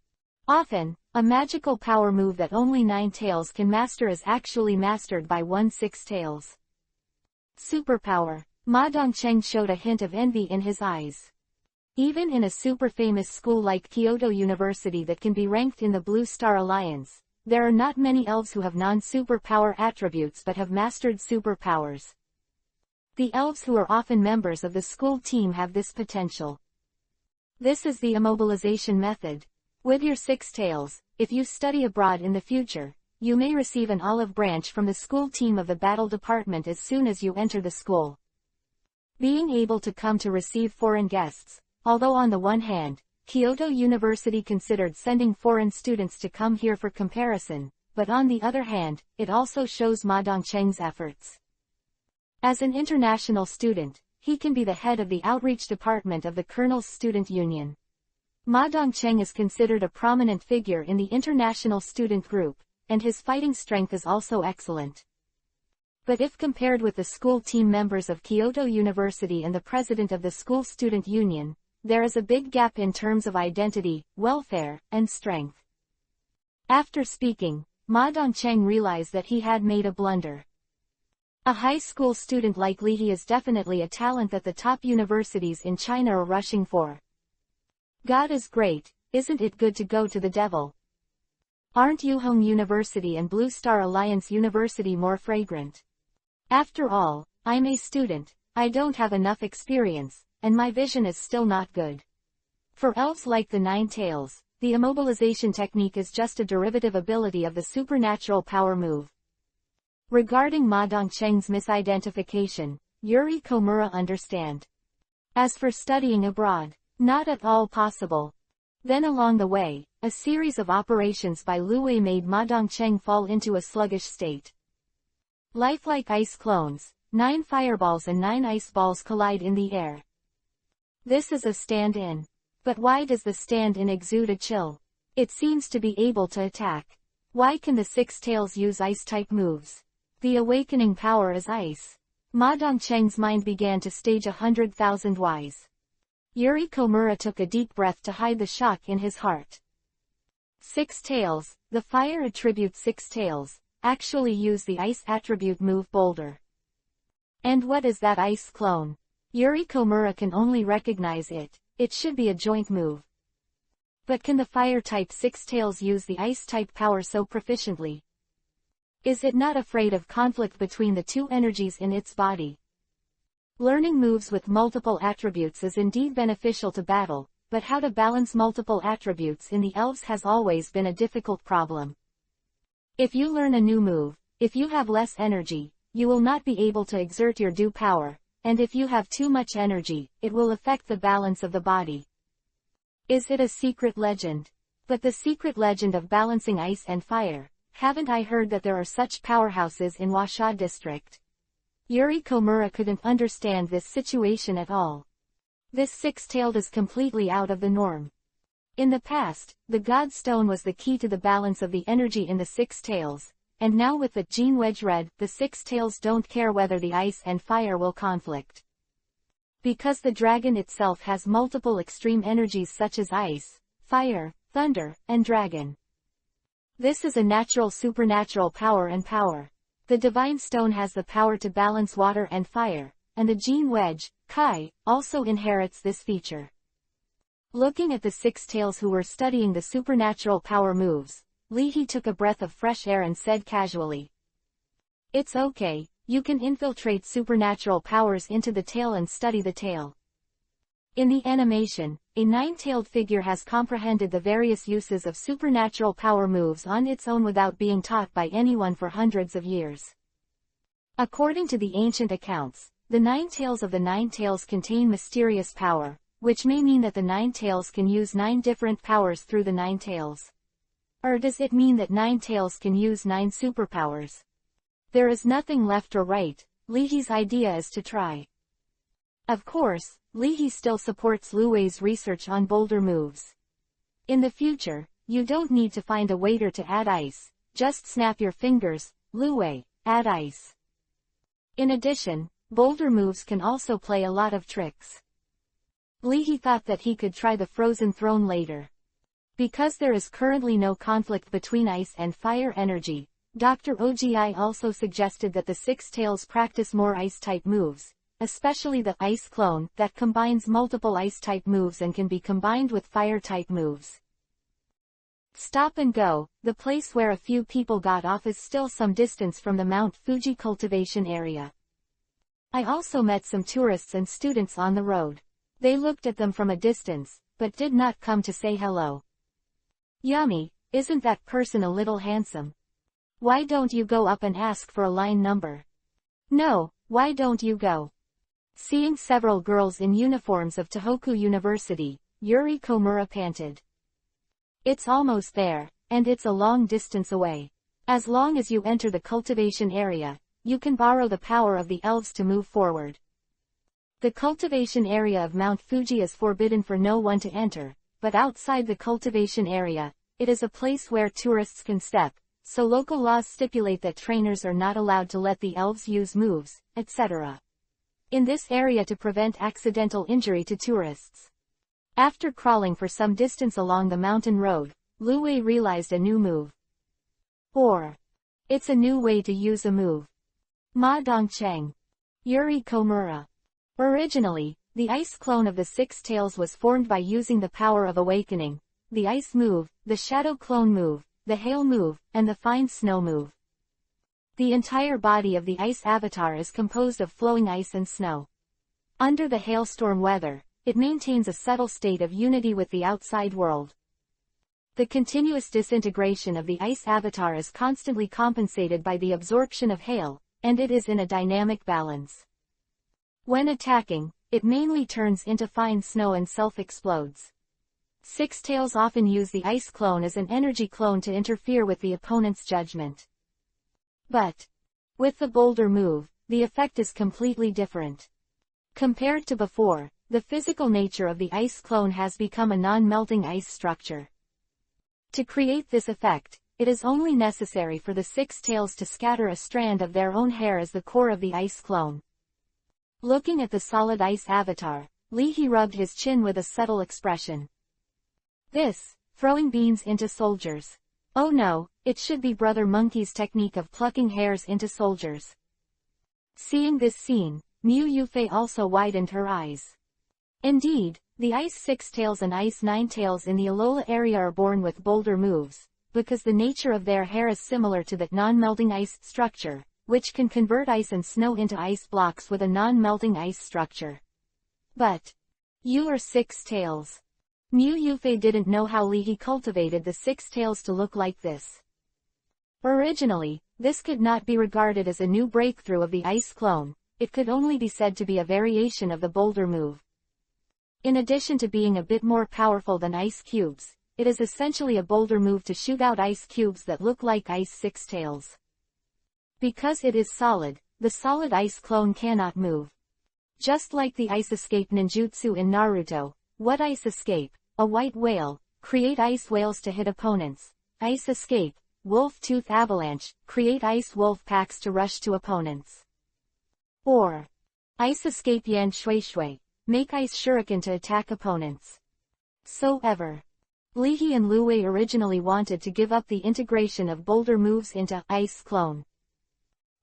Often, a magical power move that only Nine Tails can master is actually mastered by one Six Tails. Superpower. Ma Dongcheng showed a hint of envy in his eyes. Even in a super-famous school like Kyoto University that can be ranked in the Blue Star Alliance, there are not many elves who have non-superpower attributes but have mastered superpowers. The elves who are often members of the school team have this potential. This is the immobilization method. With your Six Tails, if you study abroad in the future, you may receive an olive branch from the school team of the battle department as soon as you enter the school. Being able to come to receive foreign guests, although on the one hand, Kyoto University considered sending foreign students to come here for comparison, but on the other hand, it also shows Ma Dongcheng's efforts. As an international student, he can be the head of the outreach department of the Colonel's Student Union. Ma Dongcheng is considered a prominent figure in the international student group, and his fighting strength is also excellent. But if compared with the school team members of Kyoto University and the president of the school student union, there is a big gap in terms of identity, welfare, and strength. After speaking, Ma Dongcheng realized that he had made a blunder. A high school student like Li He is definitely a talent that the top universities in China are rushing for. God is great, isn't it good to go to the devil? Aren't Yuhong University and Blue Star Alliance University more fragrant? After all, I'm a student, I don't have enough experience, and my vision is still not good. For elves like the Nine Tails, the immobilization technique is just a derivative ability of the supernatural power move. Regarding Ma Dongcheng's misidentification, Yuri Komura understand. As for studying abroad, not at all possible. Then along the way, a series of operations by Lu Wei made Ma Dongcheng fall into a sluggish state. Lifelike ice clones, 9 fireballs and 9 ice balls collide in the air. This is a stand-in. But why does the stand-in exude a chill? It seems to be able to attack. Why can the 6 tails use ice-type moves? The awakening power is ice. Ma Dongcheng's mind began to stage 100,000 whys. Yuri Komura took a deep breath to hide the shock in his heart. 6 tails, the fire attribute 6 tails, actually use the ice attribute move boulder. And what is that ice clone? Yuri Komura can only recognize it. It should be a joint move. But can the fire-type 6 tails use the ice-type power so proficiently? Is it not afraid of conflict between the two energies in its body? Learning moves with multiple attributes is indeed beneficial to battle, but how to balance multiple attributes in the elves has always been a difficult problem. If you learn a new move, if you have less energy, you will not be able to exert your due power, and if you have too much energy, it will affect the balance of the body. Is it a secret legend? But the secret legend of balancing ice and fire, haven't I heard that there are such powerhouses in Washa district? Yuri Komura couldn't understand this situation at all. This 6-tailed is completely out of the norm. In the past, the God Stone was the key to the balance of the energy in the 6 tails, and now with the Gene Wedge Red, the 6 tails don't care whether the ice and fire will conflict. Because the dragon itself has multiple extreme energies such as ice, fire, thunder, and dragon. This is a natural supernatural power and power. The Divine Stone has the power to balance water and fire, and the Gene Wedge, Kai, also inherits this feature. Looking at the 6 tails who were studying the supernatural power moves, Li He took a breath of fresh air and said casually. It's okay, you can infiltrate supernatural powers into the tail and study the tail. In the animation, a 9-tailed figure has comprehended the various uses of supernatural power moves on its own without being taught by anyone for hundreds of years. According to the ancient accounts, the 9 tails of the 9 tails contain mysterious power, which may mean that the 9 tails can use 9 different powers through the 9 tails. Or does it mean that 9 tails can use 9 superpowers? There is nothing left or right. Li He's idea is to try. Of course, Li He still supports Lu Wei's research on boulder moves. In the future, you don't need to find a waiter to add ice, just snap your fingers, Lu Wei, add ice. In addition, boulder moves can also play a lot of tricks. Li He thought that he could try the Frozen Throne later. Because there is currently no conflict between ice and fire energy, Dr. Ogi also suggested that the 6 tails practice more ice-type moves, especially the ice clone that combines multiple ice-type moves and can be combined with fire-type moves. Stop and Go, the place where a few people got off is still some distance from the Mount Fuji cultivation area. I also met some tourists and students on the road. They looked at them from a distance, but did not come to say hello. Yummy, isn't that person a little handsome? Why don't you go up and ask for a line number? No, why don't you go? Seeing several girls in uniforms of Tohoku University, Yuri Komura panted. It's almost there, and it's a long distance away. As long as you enter the cultivation area, you can borrow the power of the elves to move forward. The cultivation area of Mount Fuji is forbidden for no one to enter, but outside the cultivation area, it is a place where tourists can step, so local laws stipulate that trainers are not allowed to let the elves use moves, etc. in this area to prevent accidental injury to tourists. After crawling for some distance along the mountain road, Lu Wei realized a new move. Or, it's a new way to use a move. Ma Dongcheng. Yuri Komura. Originally, the ice clone of the 6 tails was formed by using the power of awakening, the ice move, the shadow clone move, the hail move, and the fine snow move. The entire body of the ice avatar is composed of flowing ice and snow. Under the hailstorm weather, it maintains a subtle state of unity with the outside world. The continuous disintegration of the ice avatar is constantly compensated by the absorption of hail, and it is in a dynamic balance. When attacking, it mainly turns into fine snow and self-explodes. 6 tails often use the ice clone as an energy clone to interfere with the opponent's judgment. But with the boulder move, the effect is completely different. Compared to before, the physical nature of the ice clone has become a non-melting ice structure. To create this effect, it is only necessary for the six tails to scatter a strand of their own hair as the core of the ice clone. Looking at the solid ice avatar, Lee rubbed his chin with a subtle expression. This, throwing beans into soldiers. Oh no, it should be Brother Monkey's technique of plucking hairs into soldiers. Seeing this scene, Miu Yufei also widened her eyes. Indeed, the Ice Six Tails and Ice Nine Tails in the Alola area are born with boulder moves, because the nature of their hair is similar to that non-melting ice structure, which can convert ice and snow into ice blocks with a non-melting ice structure. But you are Six Tails. Miu Yufei didn't know how Lee cultivated the six tails to look like this. Originally, this could not be regarded as a new breakthrough of the ice clone, it could only be said to be a variation of the boulder move. In addition to being a bit more powerful than ice cubes, it is essentially a boulder move to shoot out ice cubes that look like ice six tails. Because it is solid, the solid ice clone cannot move. Just like the ice escape ninjutsu in Naruto, what ice escape, a white whale, create ice whales to hit opponents. Ice escape, wolf tooth avalanche, create ice wolf packs to rush to opponents. Or ice escape yan shui shui, make ice shuriken to attack opponents. Lee and Lu Wei originally wanted to give up the integration of boulder moves into ice clone.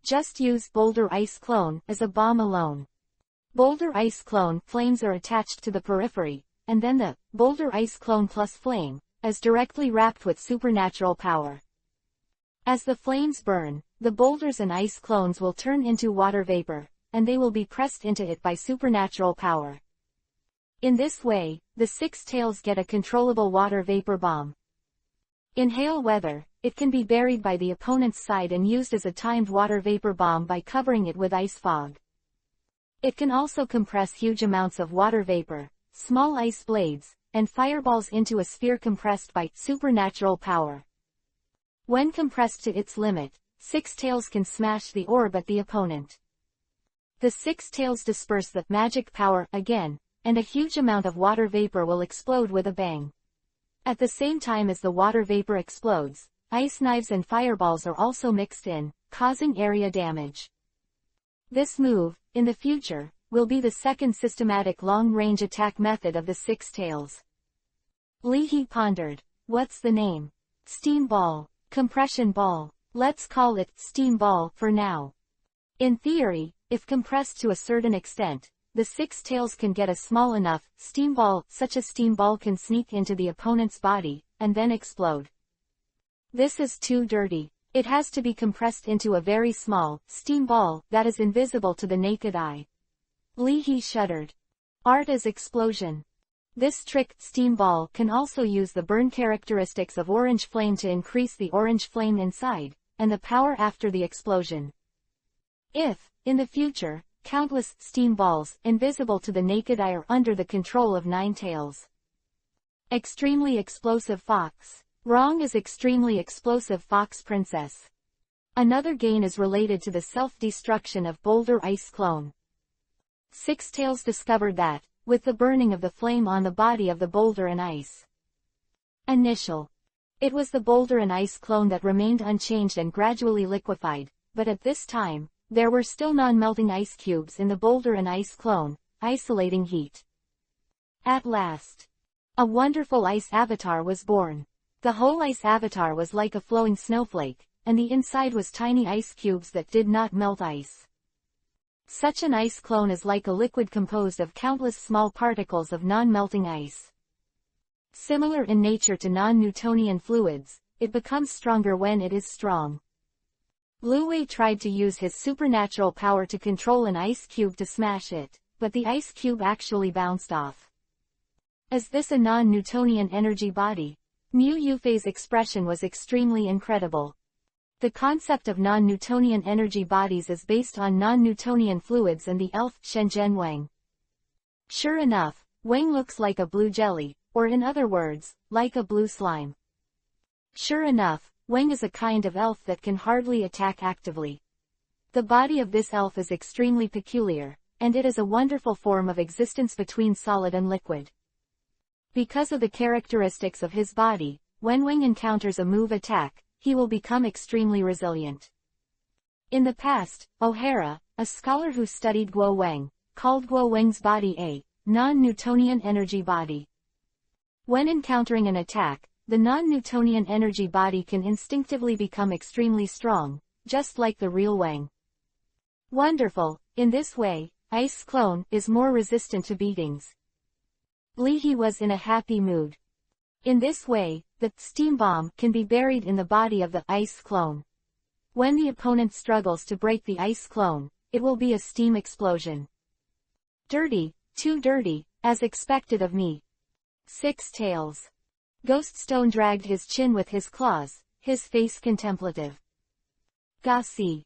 Just use boulder ice clone as a bomb alone. Boulder ice clone flames are attached to the periphery, and then the boulder ice clone plus flame is directly wrapped with supernatural power. As the flames burn, the boulders and ice clones will turn into water vapor, and they will be pressed into it by supernatural power. In this way, the six tails get a controllable water vapor bomb. In hail weather, it can be buried by the opponent's side and used as a timed water vapor bomb by covering it with ice fog. It can also compress huge amounts of water vapor, small ice blades, and fireballs into a sphere compressed by supernatural power. When compressed to its limit, six tails can smash the orb at the opponent. The six tails disperse the magic power again, and a huge amount of water vapor will explode with a bang. At the same time as the water vapor explodes, ice knives and fireballs are also mixed in, causing area damage. This move, in the future, will be the second systematic long-range attack method of the six tails. Lee pondered. What's the name? Steam ball, compression ball. Let's call it steam ball for now. In theory, if compressed to a certain extent, the six tails can get a small enough steam ball, such a steam ball can sneak into the opponent's body, and then explode. This is too dirty. It has to be compressed into a very small steam ball that is invisible to the naked eye. Lee shuddered. Art as explosion. This trick steam ball can also use the burn characteristics of orange flame to increase the orange flame inside, and the power after the explosion. If, in the future, countless steam balls, invisible to the naked eye, are under the control of nine tails. Extremely explosive fox. Wrong is extremely explosive fox princess. Another gain is related to the self-destruction of boulder ice clone. Six tails discovered that, with the burning of the flame on the body of the boulder and ice. It was the boulder and ice clone that remained unchanged and gradually liquefied, but at this time, there were still non-melting ice cubes in the boulder and ice clone, isolating heat. At last, a wonderful ice avatar was born. The whole ice avatar was like a flowing snowflake, and the inside was tiny ice cubes that did not melt ice. Such an ice clone is like a liquid composed of countless small particles of non-melting ice. Similar in nature to non-Newtonian fluids, it becomes stronger when it is strong. Lu Wei tried to use his supernatural power to control an ice cube to smash it, but the ice cube actually bounced off. Is this a non-Newtonian energy body? Miu Yufei's expression was extremely incredible. The concept of non-Newtonian energy bodies is based on non-Newtonian fluids and the elf Shenzhen Wang. Sure enough, Wang looks like a blue jelly, or in other words, like a blue slime. Sure enough, Wang is a kind of elf that can hardly attack actively. The body of this elf is extremely peculiar, and it is a wonderful form of existence between solid and liquid. Because of the characteristics of his body, when Wang encounters a move attack, he will become extremely resilient. In the past, O'Hara, a scholar who studied Guo Wang, called Guo Wang's body a non-Newtonian energy body. When encountering an attack, the non-Newtonian energy body can instinctively become extremely strong, just like the real Wang. Wonderful, in this way, Ice Clone is more resistant to beatings. Li He was in a happy mood. In this way, the steam bomb can be buried in the body of the ice clone. When the opponent struggles to break the ice clone, it will be a steam explosion. Dirty, too dirty, as expected of me. 6 Tails. Ghoststone dragged his chin with his claws, his face contemplative. Gassi.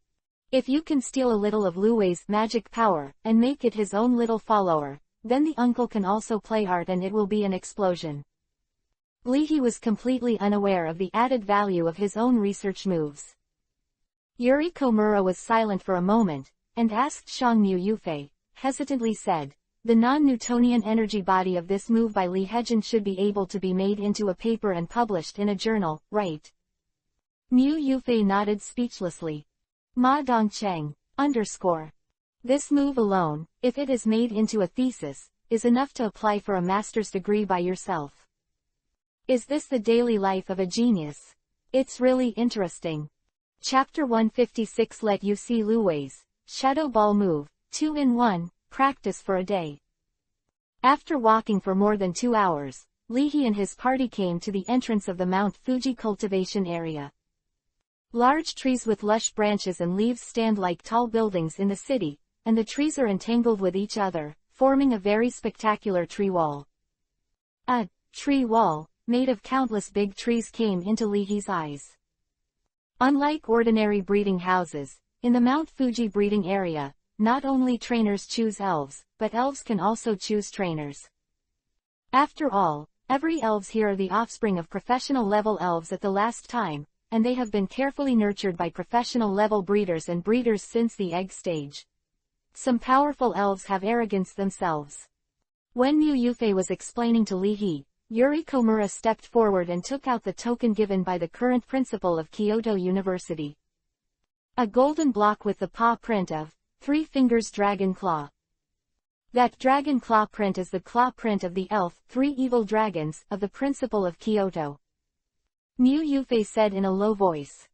If you can steal a little of Lu Wei's magic power, and make it his own little follower, then the uncle can also play art and it will be an explosion. Li He was completely unaware of the added value of his own research moves. Yuri Komura was silent for a moment, and asked Xiangmu Yufei, hesitantly said, the non-Newtonian energy body of this move by Li Hejin should be able to be made into a paper and published in a journal, right? Mu Yufei nodded speechlessly. Ma Dongcheng, _. This move alone, if it is made into a thesis, is enough to apply for a master's degree by yourself. Is this the daily life of a genius? It's really interesting. Chapter 156 Let you see Lu Wei's Shadow Ball move, 2-in-1, practice for a day. After walking for more than 2 hours, Li He and his party came to the entrance of the Mount Fuji cultivation area. Large trees with lush branches and leaves stand like tall buildings in the city, and the trees are entangled with each other, forming a very spectacular tree wall. A tree wall, made of countless big trees came into Li He's eyes. Unlike ordinary breeding houses, in the Mount Fuji breeding area, not only trainers choose elves, but elves can also choose trainers. After all, every elves here are the offspring of professional level elves at the last time, and they have been carefully nurtured by professional level breeders and breeders since the egg stage. Some powerful elves have arrogance themselves. When Mu Yufei was explaining to Li He, Yuri Komura stepped forward and took out the token given by the current principal of Kyoto University. A golden block with the paw print of 3 fingers dragon claw. That dragon claw print is the claw print of the elf 3 evil dragons of the principal of Kyoto. Mu Yufei said in a low voice.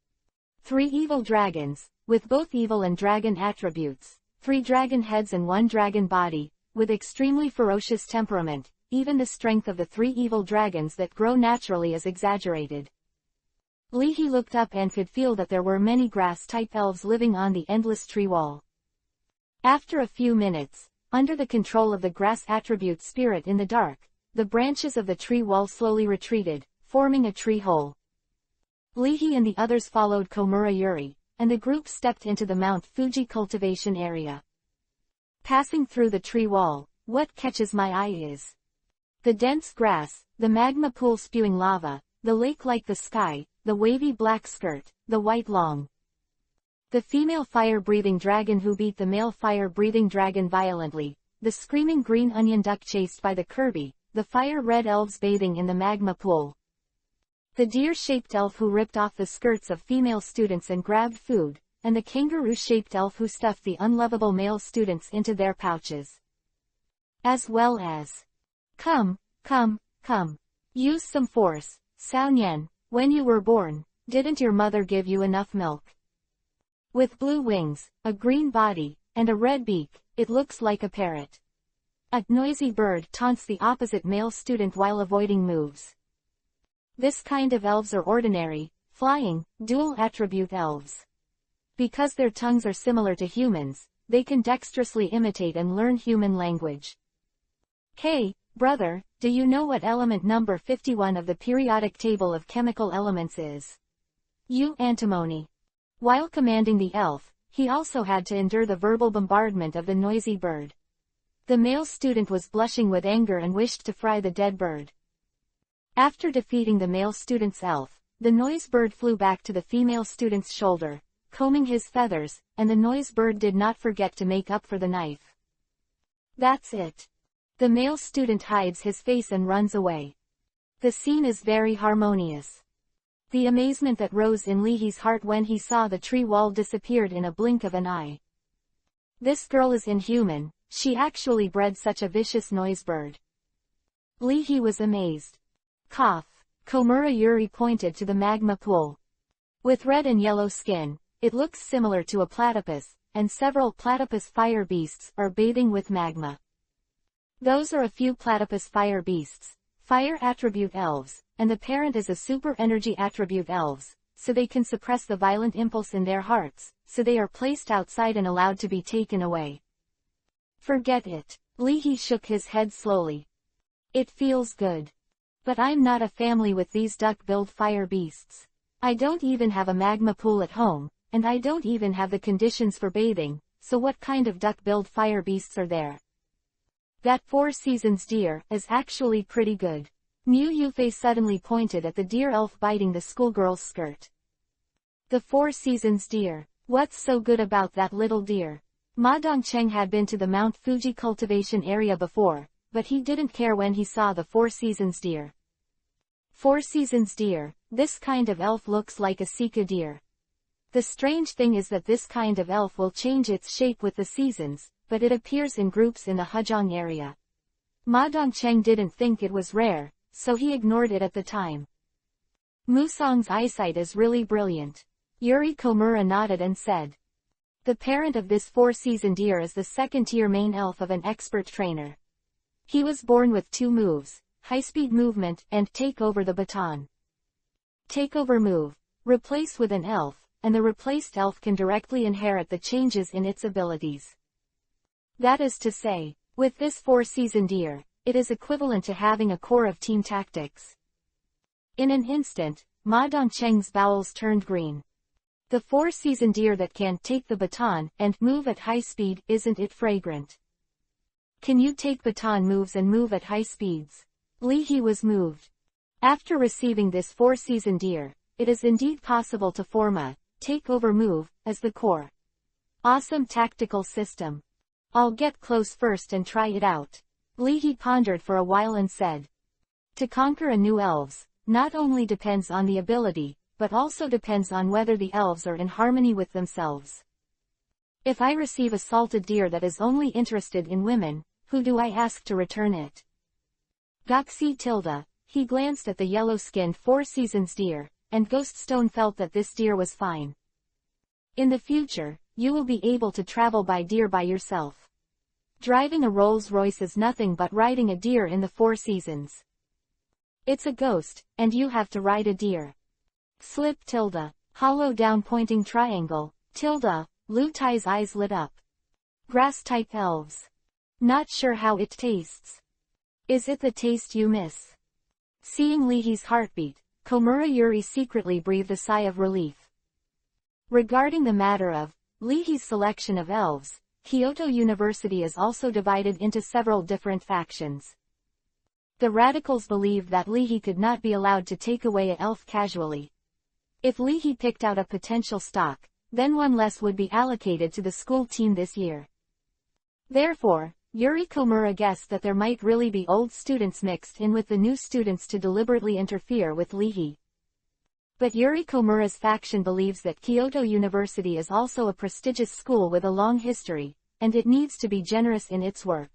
3 evil dragons, with both evil and dragon attributes, 3 dragon heads and 1 dragon body, with extremely ferocious temperament. Even the strength of the 3 evil dragons that grow naturally is exaggerated. Li He looked up and could feel that there were many grass-type elves living on the endless tree wall. After a few minutes, under the control of the grass attribute spirit in the dark, the branches of the tree wall slowly retreated, forming a tree hole. Li He and the others followed Komura Yuri, and the group stepped into the Mount Fuji cultivation area. Passing through the tree wall, what catches my eye is the dense grass, the magma pool spewing lava, the lake like the sky, the wavy black skirt, the white long. The female fire-breathing dragon who beat the male fire-breathing dragon violently, the screaming green onion duck chased by the Kirby, the fire-red elves bathing in the magma pool. The deer-shaped elf who ripped off the skirts of female students and grabbed food, and the kangaroo-shaped elf who stuffed the unlovable male students into their pouches. As well as Come. Use some force, Sao Nian, when you were born, didn't your mother give you enough milk? With blue wings, a green body, and a red beak, it looks like a parrot. A noisy bird taunts the opposite male student while avoiding moves. This kind of elves are ordinary, flying, dual attribute elves. Because their tongues are similar to humans, they can dexterously imitate and learn human language. Hey, brother, do you know what element number 51 of the periodic table of chemical elements is? Antimony. While commanding the elf, he also had to endure the verbal bombardment of the noisy bird. The male student was blushing with anger and wished to fry the dead bird. After defeating the male student's elf, the noise bird flew back to the female student's shoulder, combing his feathers, and the noise bird did not forget to make up for the knife. That's it. The male student hides his face and runs away. The scene is very harmonious. The amazement that rose in Lee's heart when he saw the tree wall disappeared in a blink of an eye. This girl is inhuman, she actually bred such a vicious noise bird. Lee was amazed. Cough. Komura Yuri pointed to the magma pool. With red and yellow skin, it looks similar to a platypus, and several platypus fire beasts are bathing with magma. Those are a few platypus fire beasts, fire attribute elves, and the parent is a super energy attribute elves, so they can suppress the violent impulse in their hearts, so they are placed outside and allowed to be taken away. Forget it. Lee shook his head slowly. It feels good. But I'm not a family with these duck-billed fire beasts. I don't even have a magma pool at home, and I don't even have the conditions for bathing, so what kind of duck-billed fire beasts are there? That Four Seasons deer is actually pretty good. Mu Yufei suddenly pointed at the deer elf biting the schoolgirl's skirt. The Four Seasons deer. What's so good about that little deer? Ma Dongcheng had been to the Mount Fuji cultivation area before, but he didn't care when he saw the Four Seasons deer. Four Seasons deer, this kind of elf looks like a Sika deer. The strange thing is that this kind of elf will change its shape with the seasons, but it appears in groups in the Hejong area. Ma Dongcheng didn't think it was rare, so he ignored it at the time. Musong's eyesight is really brilliant. Yuri Komura nodded and said. The parent of this four-season deer is the second-tier main elf of an expert trainer. He was born with two moves, high-speed movement and take over the baton. Takeover move, replace with an elf, and the replaced elf can directly inherit the changes in its abilities. That is to say, with this four-season deer, it is equivalent to having a core of team tactics. In an instant, Ma Dongcheng's bowels turned green. The four-season deer that can take the baton and move at high speed, isn't it fragrant? Can you take baton moves and move at high speeds? Lee was moved. After receiving this four-season deer, it is indeed possible to form a takeover move as the core. Awesome tactical system. I'll get close first and try it out. Lee pondered for a while and said. To conquer a new elves, not only depends on the ability, but also depends on whether the elves are in harmony with themselves. If I receive a salted deer that is only interested in women, who do I ask to return it? Goxi tilde, he glanced at the yellow-skinned Four Seasons deer, and Ghoststone felt that this deer was fine. In the future, you will be able to travel by deer by yourself. Driving a Rolls-Royce is nothing but riding a deer in the Four Seasons. It's a ghost, and you have to ride a deer. Slip tilde, hollow down pointing triangle, tilde, Lu Tai's eyes lit up. Grass-type elves. Not sure how it tastes. Is it the taste you miss? Seeing Lee's heartbeat, Komura Yuri secretly breathed a sigh of relief. Regarding the matter of Lee's selection of elves, Kyoto University is also divided into several different factions. The radicals believed that Lee could not be allowed to take away an elf casually. If Lee picked out a potential stock, then one less would be allocated to the school team this year. Therefore, Yuri Komura guessed that there might really be old students mixed in with the new students to deliberately interfere with Lee. But Yuri Komura's faction believes that Kyoto University is also a prestigious school with a long history, and it needs to be generous in its work.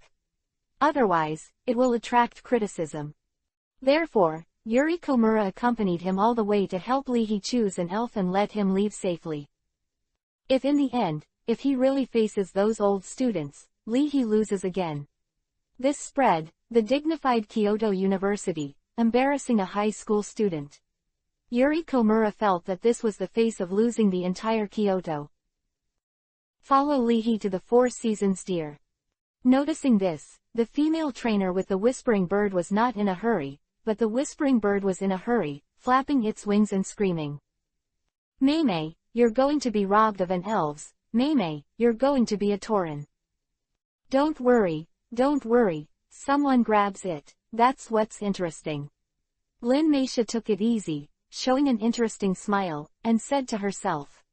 Otherwise, it will attract criticism. Therefore, Yuri Komura accompanied him all the way to help Lee choose an elf and let him leave safely. If in the end, if he really faces those old students, Lee loses again. This spread the dignified Kyoto University, embarrassing a high school student. Yuri Komura felt that this was the face of losing the entire Kyoto. Follow Lee to the Four Seasons deer. Noticing this, the female trainer with the whispering bird was not in a hurry, but the whispering bird was in a hurry, flapping its wings and screaming. Mei, you're going to be robbed of an elves. Mei, you're going to be a Tauren. Don't worry, someone grabs it, that's what's interesting. Lin Meisha took it easy, showing an interesting smile, and said to herself.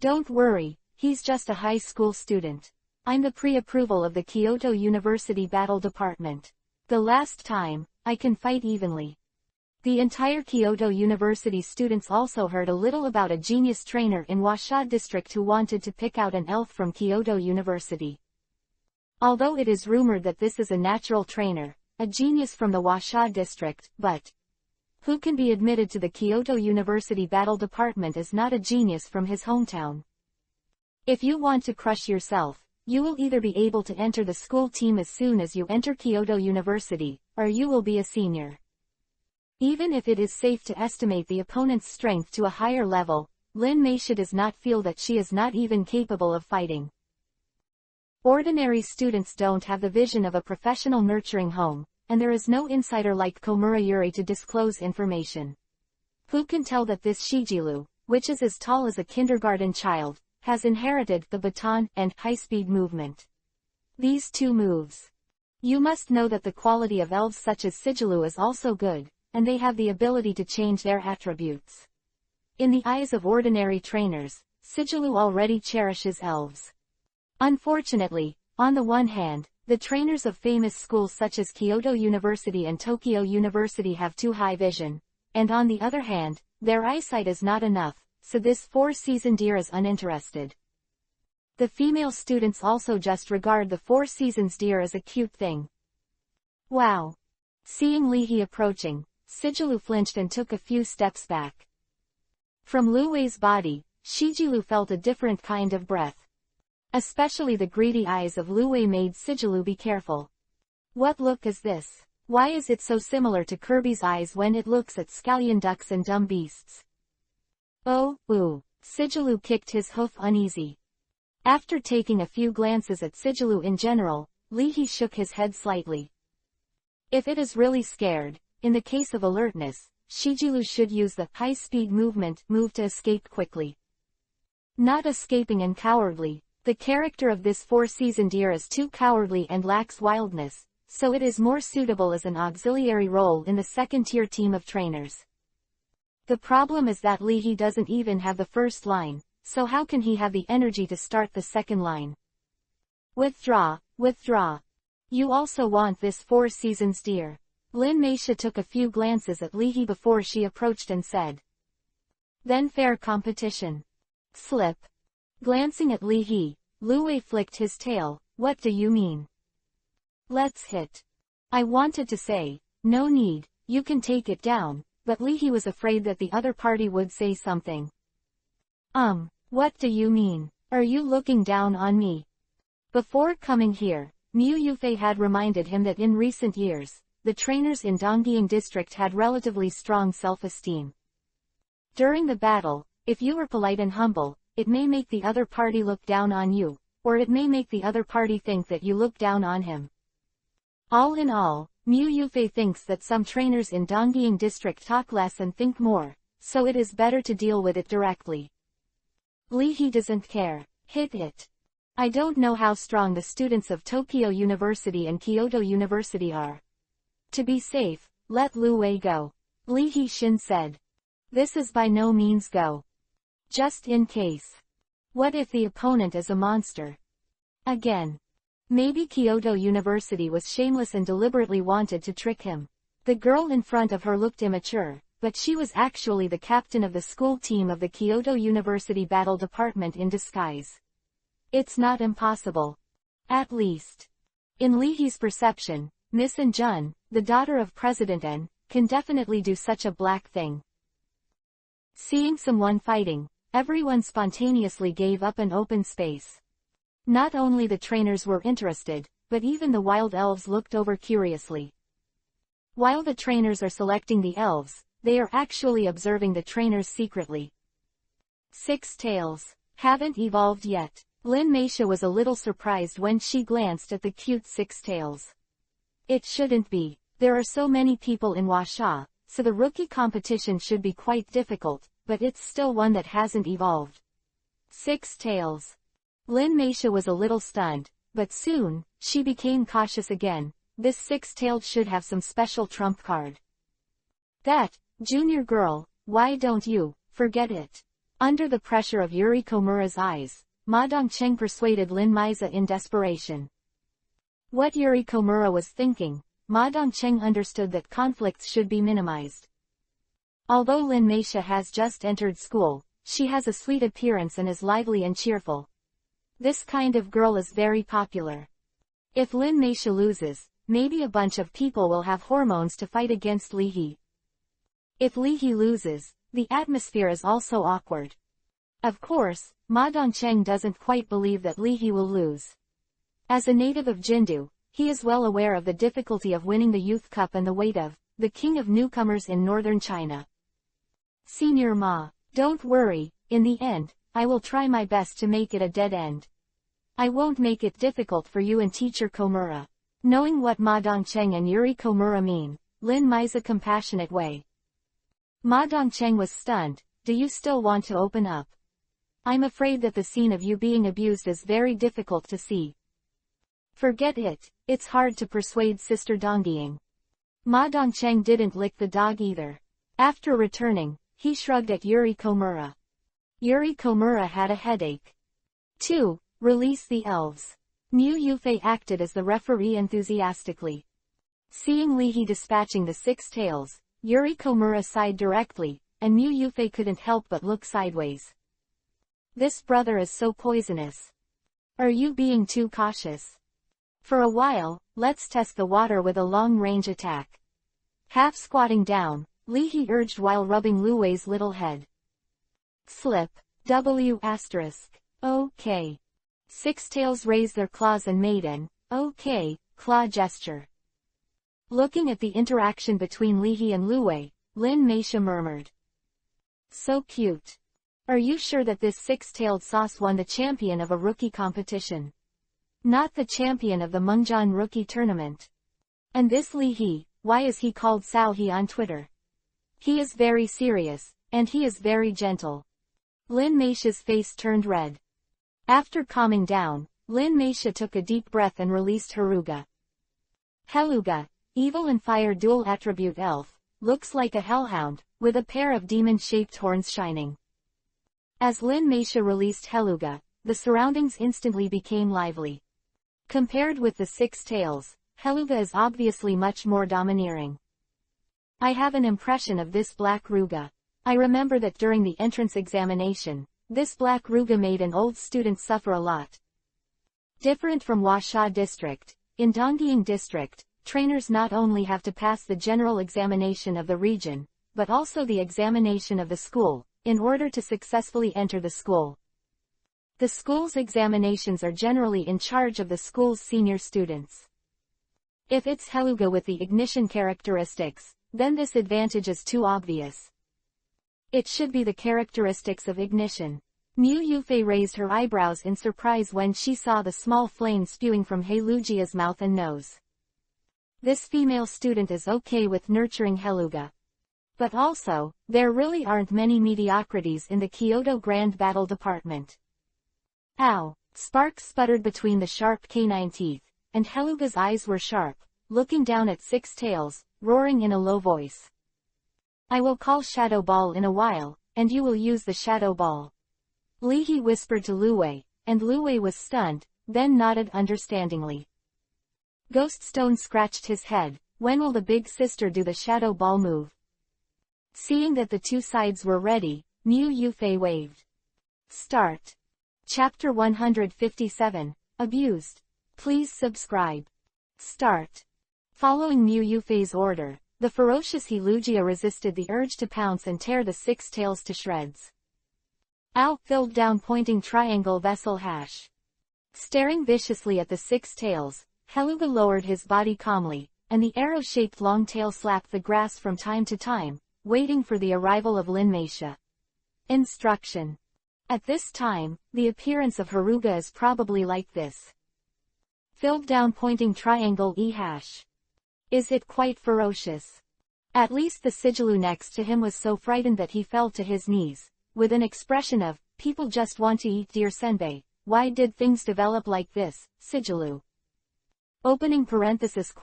Don't worry, he's just a high school student. I'm the pre-approval of the Kyoto University Battle Department. The last time, I can fight evenly. The entire Kyoto University students also heard a little about a genius trainer in Washa district who wanted to pick out an elf from Kyoto University. Although it is rumored that this is a natural trainer, a genius from the Washa district, but who can be admitted to the Kyoto University Battle Department is not a genius from his hometown. If you want to crush yourself, you will either be able to enter the school team as soon as you enter Kyoto University, or you will be a senior. Even if it is safe to estimate the opponent's strength to a higher level, Lin Meisha does not feel that she is not even capable of fighting. Ordinary students don't have the vision of a professional nurturing home, and there is no insider like Komura Yuri to disclose information. Who can tell that this Shijilu, which is as tall as a kindergarten child, has inherited the baton and high-speed movement? These two moves. You must know that the quality of elves such as Sigilu is also good, and they have the ability to change their attributes. In the eyes of ordinary trainers, Sigilu already cherishes elves. Unfortunately, on the one hand, the trainers of famous schools such as Kyoto University and Tokyo University have too high vision, and on the other hand, their eyesight is not enough, so this four-season deer is uninterested. The female students also just regard the Four Seasons deer as a cute thing. Wow! Seeing Li He approaching, Sigilu flinched and took a few steps back. From Lu Wei's body, Shijilu felt a different kind of breath. Especially the greedy eyes of Lu Wei made Sigilu be careful. What look is this? Why is it so similar to Kirby's eyes when it looks at scallion ducks and dumb beasts? Oh, ooh. Sigilu kicked his hoof uneasy. After taking a few glances at Sigilu in general, Li He shook his head slightly. If it is really scared, in the case of alertness, Shijilu should use the high-speed movement move to escape quickly. Not escaping and cowardly, the character of this four-season deer is too cowardly and lacks wildness, so it is more suitable as an auxiliary role in the second-tier team of trainers. The problem is that Li He doesn't even have the first line, so how can he have the energy to start the second line? Withdraw, withdraw. You also want this Four Seasons deer. Lin Meisha took a few glances at Li He before she approached and said. Then fair competition. Slip. Glancing at Li He, Lu Wei flicked his tail. What do you mean? Let's hit. I wanted to say, no need, you can take it down, but Li He was afraid that the other party would say something. What do you mean? Are you looking down on me? Before coming here, Mu Yufei had reminded him that in recent years, the trainers in Dongying district had relatively strong self-esteem. During the battle, if you were polite and humble, it may make the other party look down on you, or it may make the other party think that you look down on him. All in all, Mu Yufei thinks that some trainers in Dongying district talk less and think more, so it is better to deal with it directly. Li He doesn't care. Hit it. I don't know how strong the students of Tokyo University and Kyoto University are. To be safe, let Lu Wei go. Li He Shin said. This is by no means go. Just in case. What if the opponent is a monster? Again. Maybe Kyoto University was shameless and deliberately wanted to trick him. The girl in front of her looked immature, but she was actually the captain of the school team of the Kyoto University Battle Department in disguise. It's not impossible. At least. In Li He's perception, Miss An Jun, the daughter of President N, can definitely do such a black thing. Seeing someone fighting, everyone spontaneously gave up an open space. Not only the trainers were interested, but even the wild elves looked over curiously. While the trainers are selecting the elves, they are actually observing the trainers secretly. Six tails. Haven't evolved yet. Lin Meisha was a little surprised when she glanced at the cute six tails. It shouldn't be. There are so many people in Washa, so the rookie competition should be quite difficult, but it's still one that hasn't evolved. Six tails. Lin Meisha was a little stunned, but soon, she became cautious again. This six-tailed should have some special trump card. That, junior girl, why don't you, forget it. Under the pressure of Yuri Komura's eyes, Ma Dongcheng persuaded Lin Meisa in desperation. What Yuri Komura was thinking, Ma Dongcheng understood that conflicts should be minimized. Although Lin Meisha has just entered school, she has a sweet appearance and is lively and cheerful. This kind of girl is very popular. If Lin Meisha loses, maybe a bunch of people will have hormones to fight against Li He. If Li He loses, the atmosphere is also awkward. Of course, Ma Dongcheng doesn't quite believe that Li He will lose. As a native of Jindu, he is well aware of the difficulty of winning the Youth Cup and the weight of the king of newcomers in northern China. Senior Ma, don't worry, in the end, I will try my best to make it a dead end. I won't make it difficult for you and teacher Komura. Knowing what Ma Dongcheng and Yuri Komura mean, Lin Meisa compassionate way. Ma Dongcheng was stunned. Do you still want to open up? I'm afraid that the scene of you being abused is very difficult to see. Forget it, it's hard to persuade Sister Dongying. Ma Dongcheng didn't lick the dog either. After returning, he shrugged at Yuri Komura. Yuri Komura had a headache. 2. Release the elves. Mu Yufei acted as the referee enthusiastically. Seeing Li He dispatching the 6 tails, Yuri Komura sighed directly, and Mu Yufei couldn't help but look sideways. This brother is so poisonous. Are you being too cautious? For a while, let's test the water with a long-range attack. Half squatting down, Li He urged while rubbing Lu Wei's little head. Slip. W***. Okay. 6 tails raised their claws and made an okay claw gesture. Looking at the interaction between Li He and Lu Wei, Lin Meisha murmured. So cute. Are you sure that this 6-tailed sauce won the champion of a rookie competition? Not the champion of the Mengjian rookie tournament. And this Li He, why is he called Sao He on Twitter? He is very serious, and he is very gentle. Lin Meisha's face turned red. After calming down, Lin Meisha took a deep breath and released Haruga. Heluga, evil and fire dual attribute elf, looks like a hellhound, with a pair of demon-shaped horns shining. As Lin Meisha released Heluga, the surroundings instantly became lively. Compared with the 6 tails, Heluga is obviously much more domineering. I have an impression of this black Ruga. I remember that during the entrance examination, this black Ruga made an old student suffer a lot. Different from Huasha district, in Dongying district, trainers not only have to pass the general examination of the region, but also the examination of the school, in order to successfully enter the school. The school's examinations are generally in charge of the school's senior students. If it's Heluga with the ignition characteristics, then this advantage is too obvious. It should be the characteristics of ignition. Mu Yufei raised her eyebrows in surprise when she saw the small flame spewing from Helugia's mouth and nose. This female student is okay with nurturing Heluga. But also, there really aren't many mediocrities in the Kyoto Grand Battle Department. Ow! Sparks sputtered between the sharp canine teeth, and Heluga's eyes were sharp, looking down at 6 tails, roaring in a low voice. I will call Shadow Ball in a while, and you will use the Shadow Ball. Li He whispered to Lu Wei, and Lu Wei was stunned, then nodded understandingly. Ghost Stone scratched his head. When will the big sister do the Shadow Ball move? Seeing that the 2 sides were ready, Mu Yufei waved. Start. Chapter 157, Abused. Please subscribe. Start. Following Mu Yufei's order, the ferocious Helugia resisted the urge to pounce and tear the 6 tails to shreds. Ow! Filled down pointing triangle vessel hash. Staring viciously at the 6 tails, Heluga lowered his body calmly, and the arrow-shaped long tail slapped the grass from time to time, waiting for the arrival of Lin Meisha. Instruction. At this time, the appearance of Haruga is probably like this. Filled down pointing triangle E hash. Is it quite ferocious? At least the Sigilu next to him was so frightened that he fell to his knees, with an expression of, people just want to eat dear senbei, why did things develop like this, Sigilu? Opening parenthesis ?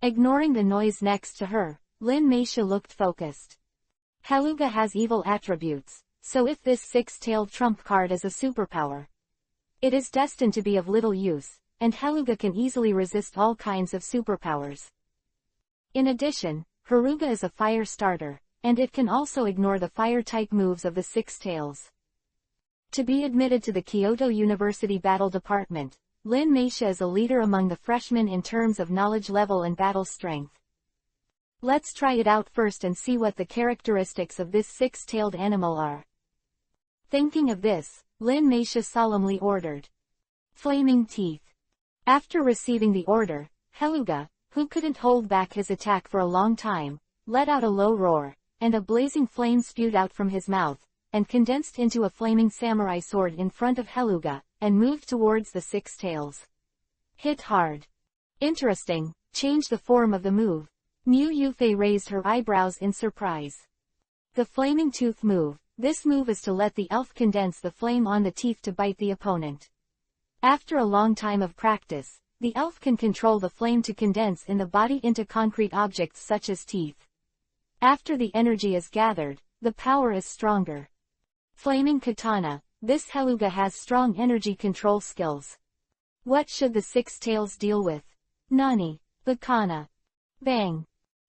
Ignoring the noise next to her, Lin Meisha looked focused. Helluga has evil attributes, so if this six-tailed trump card is a superpower, it is destined to be of little use, and Helluga can easily resist all kinds of superpowers. In addition, Heruga is a fire starter, and it can also ignore the fire-type moves of the six tails. To be admitted to the Kyoto University Battle Department, Lin Meisha is a leader among the freshmen in terms of knowledge level and battle strength. Let's try it out first and see what the characteristics of this six-tailed animal are. Thinking of this, Lin Meisha solemnly ordered. Flaming teeth. After receiving the order, Helluga, who couldn't hold back his attack for a long time, let out a low roar, and a blazing flame spewed out from his mouth, and condensed into a flaming samurai sword in front of Helluga, and moved towards the six tails. Hit hard. Interesting, change the form of the move. Mu Yufei raised her eyebrows in surprise. The flaming tooth move. This move is to let the elf condense the flame on the teeth to bite the opponent. After a long time of practice, the elf can control the flame to condense in the body into concrete objects such as teeth. After the energy is gathered, the power is stronger. Flaming katana. This Helluga has strong energy control skills. What should the six tails deal with? Nani. Bakana. Bang.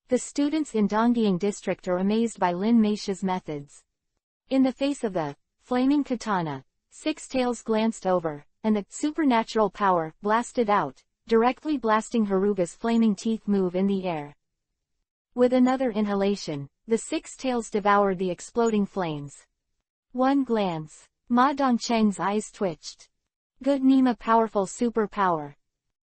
The students in Donggying district are amazed by Lin Meisha's methods. In the face of the flaming katana, six tails glanced over, and the supernatural power blasted out, directly blasting Heruga's flaming teeth move in the air. With another inhalation, the six tails devoured the exploding flames. One glance. Ma Dongcheng's eyes twitched. Good Nima powerful superpower.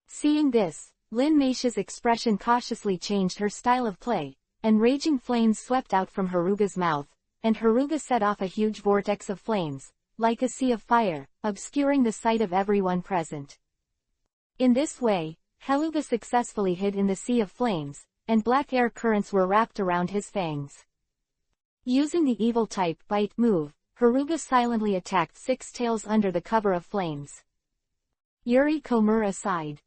Seeing this, Lin Meisha's expression cautiously changed her style of play, and raging flames swept out from Heruga's mouth, and Heruga set off a huge vortex of flames, like a sea of fire, obscuring the sight of everyone present. In this way, Helluga successfully hid in the sea of flames, and black air currents were wrapped around his fangs. Using the evil type bite move, Heruga silently attacked six tails under the cover of flames. Yuri Komura sighed.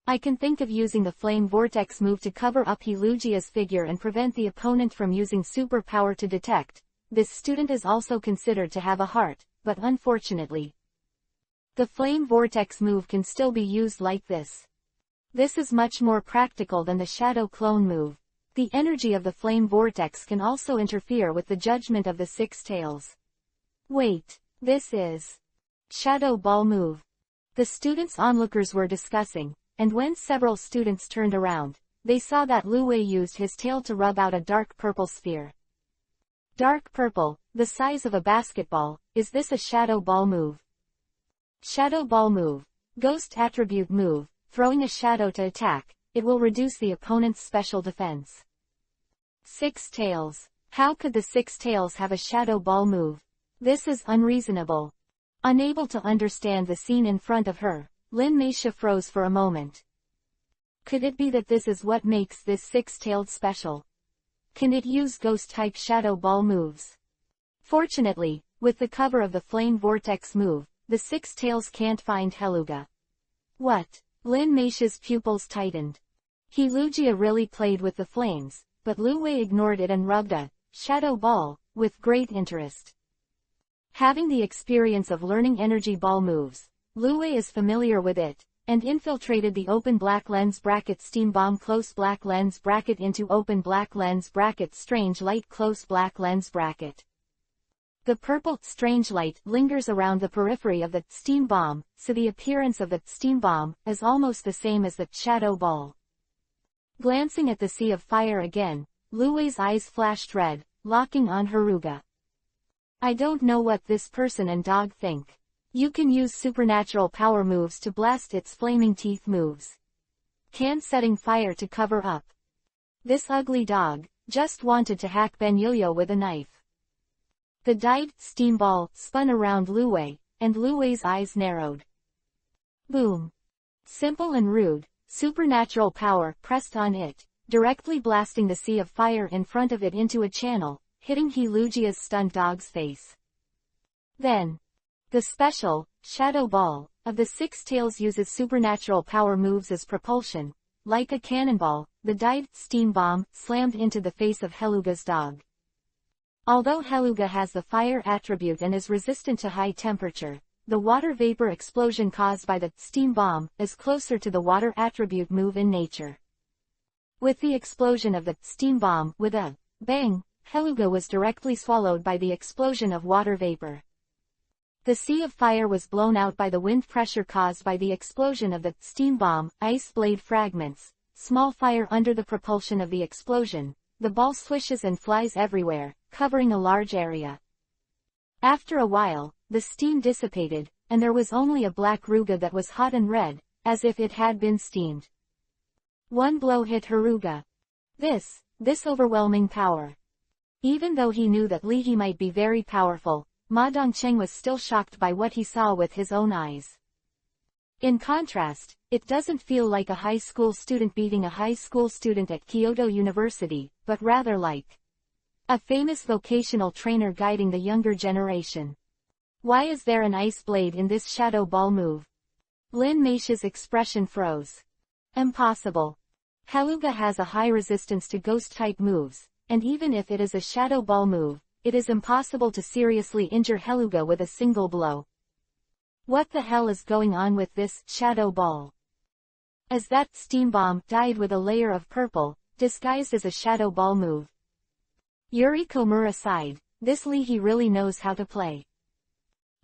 I can think of using the flame vortex move to cover up Helugia's figure and prevent the opponent from using superpower to detect. This student is also considered to have a heart, but unfortunately, the flame vortex move can still be used like this. This is much more practical than the shadow clone move. The energy of the flame vortex can also interfere with the judgment of the six tails. Wait, this is shadow ball move. The students' onlookers were discussing, and when several students turned around, they saw that Lu Wei used his tail to rub out a dark purple sphere. Dark purple, the size of a basketball. Is this a shadow ball move? Shadow ball move. Ghost attribute move. Throwing a shadow to attack, it will reduce the opponent's special defense. Six tails. How could the six tails have a shadow ball move? This is unreasonable. Unable to understand the scene in front of her, Lin Meisha froze for a moment. Could it be that this is what makes this six-tailed special? Can it use ghost-type shadow ball moves? Fortunately, with the cover of the flame vortex move, the six tails can't find Helluga. What? Lin Meisha's pupils tightened. Helugia really played with the flames, but Lu Wei ignored it and rubbed a shadow ball with great interest. Having the experience of learning energy ball moves, Lu Wei is familiar with it, and infiltrated the open black lens bracket steam bomb close black lens bracket into open black lens bracket strange light close black lens bracket. The purple strange light lingers around the periphery of the steam bomb, so the appearance of the steam bomb is almost the same as the shadow ball. Glancing at the sea of fire again, Lu Wei's eyes flashed red, locking on Heruga. I don't know what this person and dog think. You can use supernatural power moves to blast its flaming teeth moves. Can setting fire to cover up. This ugly dog just wanted to hack Ben Yo-Yo with a knife. The dyed steam ball spun around Lu Wei, and Lu Wei's eyes narrowed. Boom. Simple and rude, supernatural power pressed on it, directly blasting the sea of fire in front of it into a channel, hitting Helugia's stunned dog's face. Then, the special, shadow ball, of the six tails uses supernatural power moves as propulsion. Like a cannonball, the dyed steam bomb slammed into the face of Helluga's dog. Although Heluga has the fire attribute and is resistant to high temperature, the water vapor explosion caused by the steam bomb is closer to the water attribute move in nature. With the explosion of the steam bomb with a bang, Heluga was directly swallowed by the explosion of water vapor. The sea of fire was blown out by the wind pressure caused by the explosion of the steam bomb, ice blade fragments, small fire under the propulsion of the explosion. The ball swishes and flies everywhere, covering a large area. After a while, the steam dissipated, and there was only a black Ruga that was hot and red, as if it had been steamed. One blow hit Haruga. This overwhelming power. Even though he knew that Lihi might be very powerful, Ma Dongcheng was still shocked by what he saw with his own eyes. In contrast, it doesn't feel like a high school student beating a high school student at Kyoto University, but rather like a famous vocational trainer guiding the younger generation. Why is there an ice blade in this shadow ball move? Lin Meisha's expression froze. Impossible. Heluga has a high resistance to ghost-type moves, and even if it is a shadow ball move, it is impossible to seriously injure Heluga with a single blow. What the hell is going on with this shadow ball? As that steam bomb dyed with a layer of purple, disguised as a shadow ball move. Yuri Komura sighed, this Lihi really knows how to play.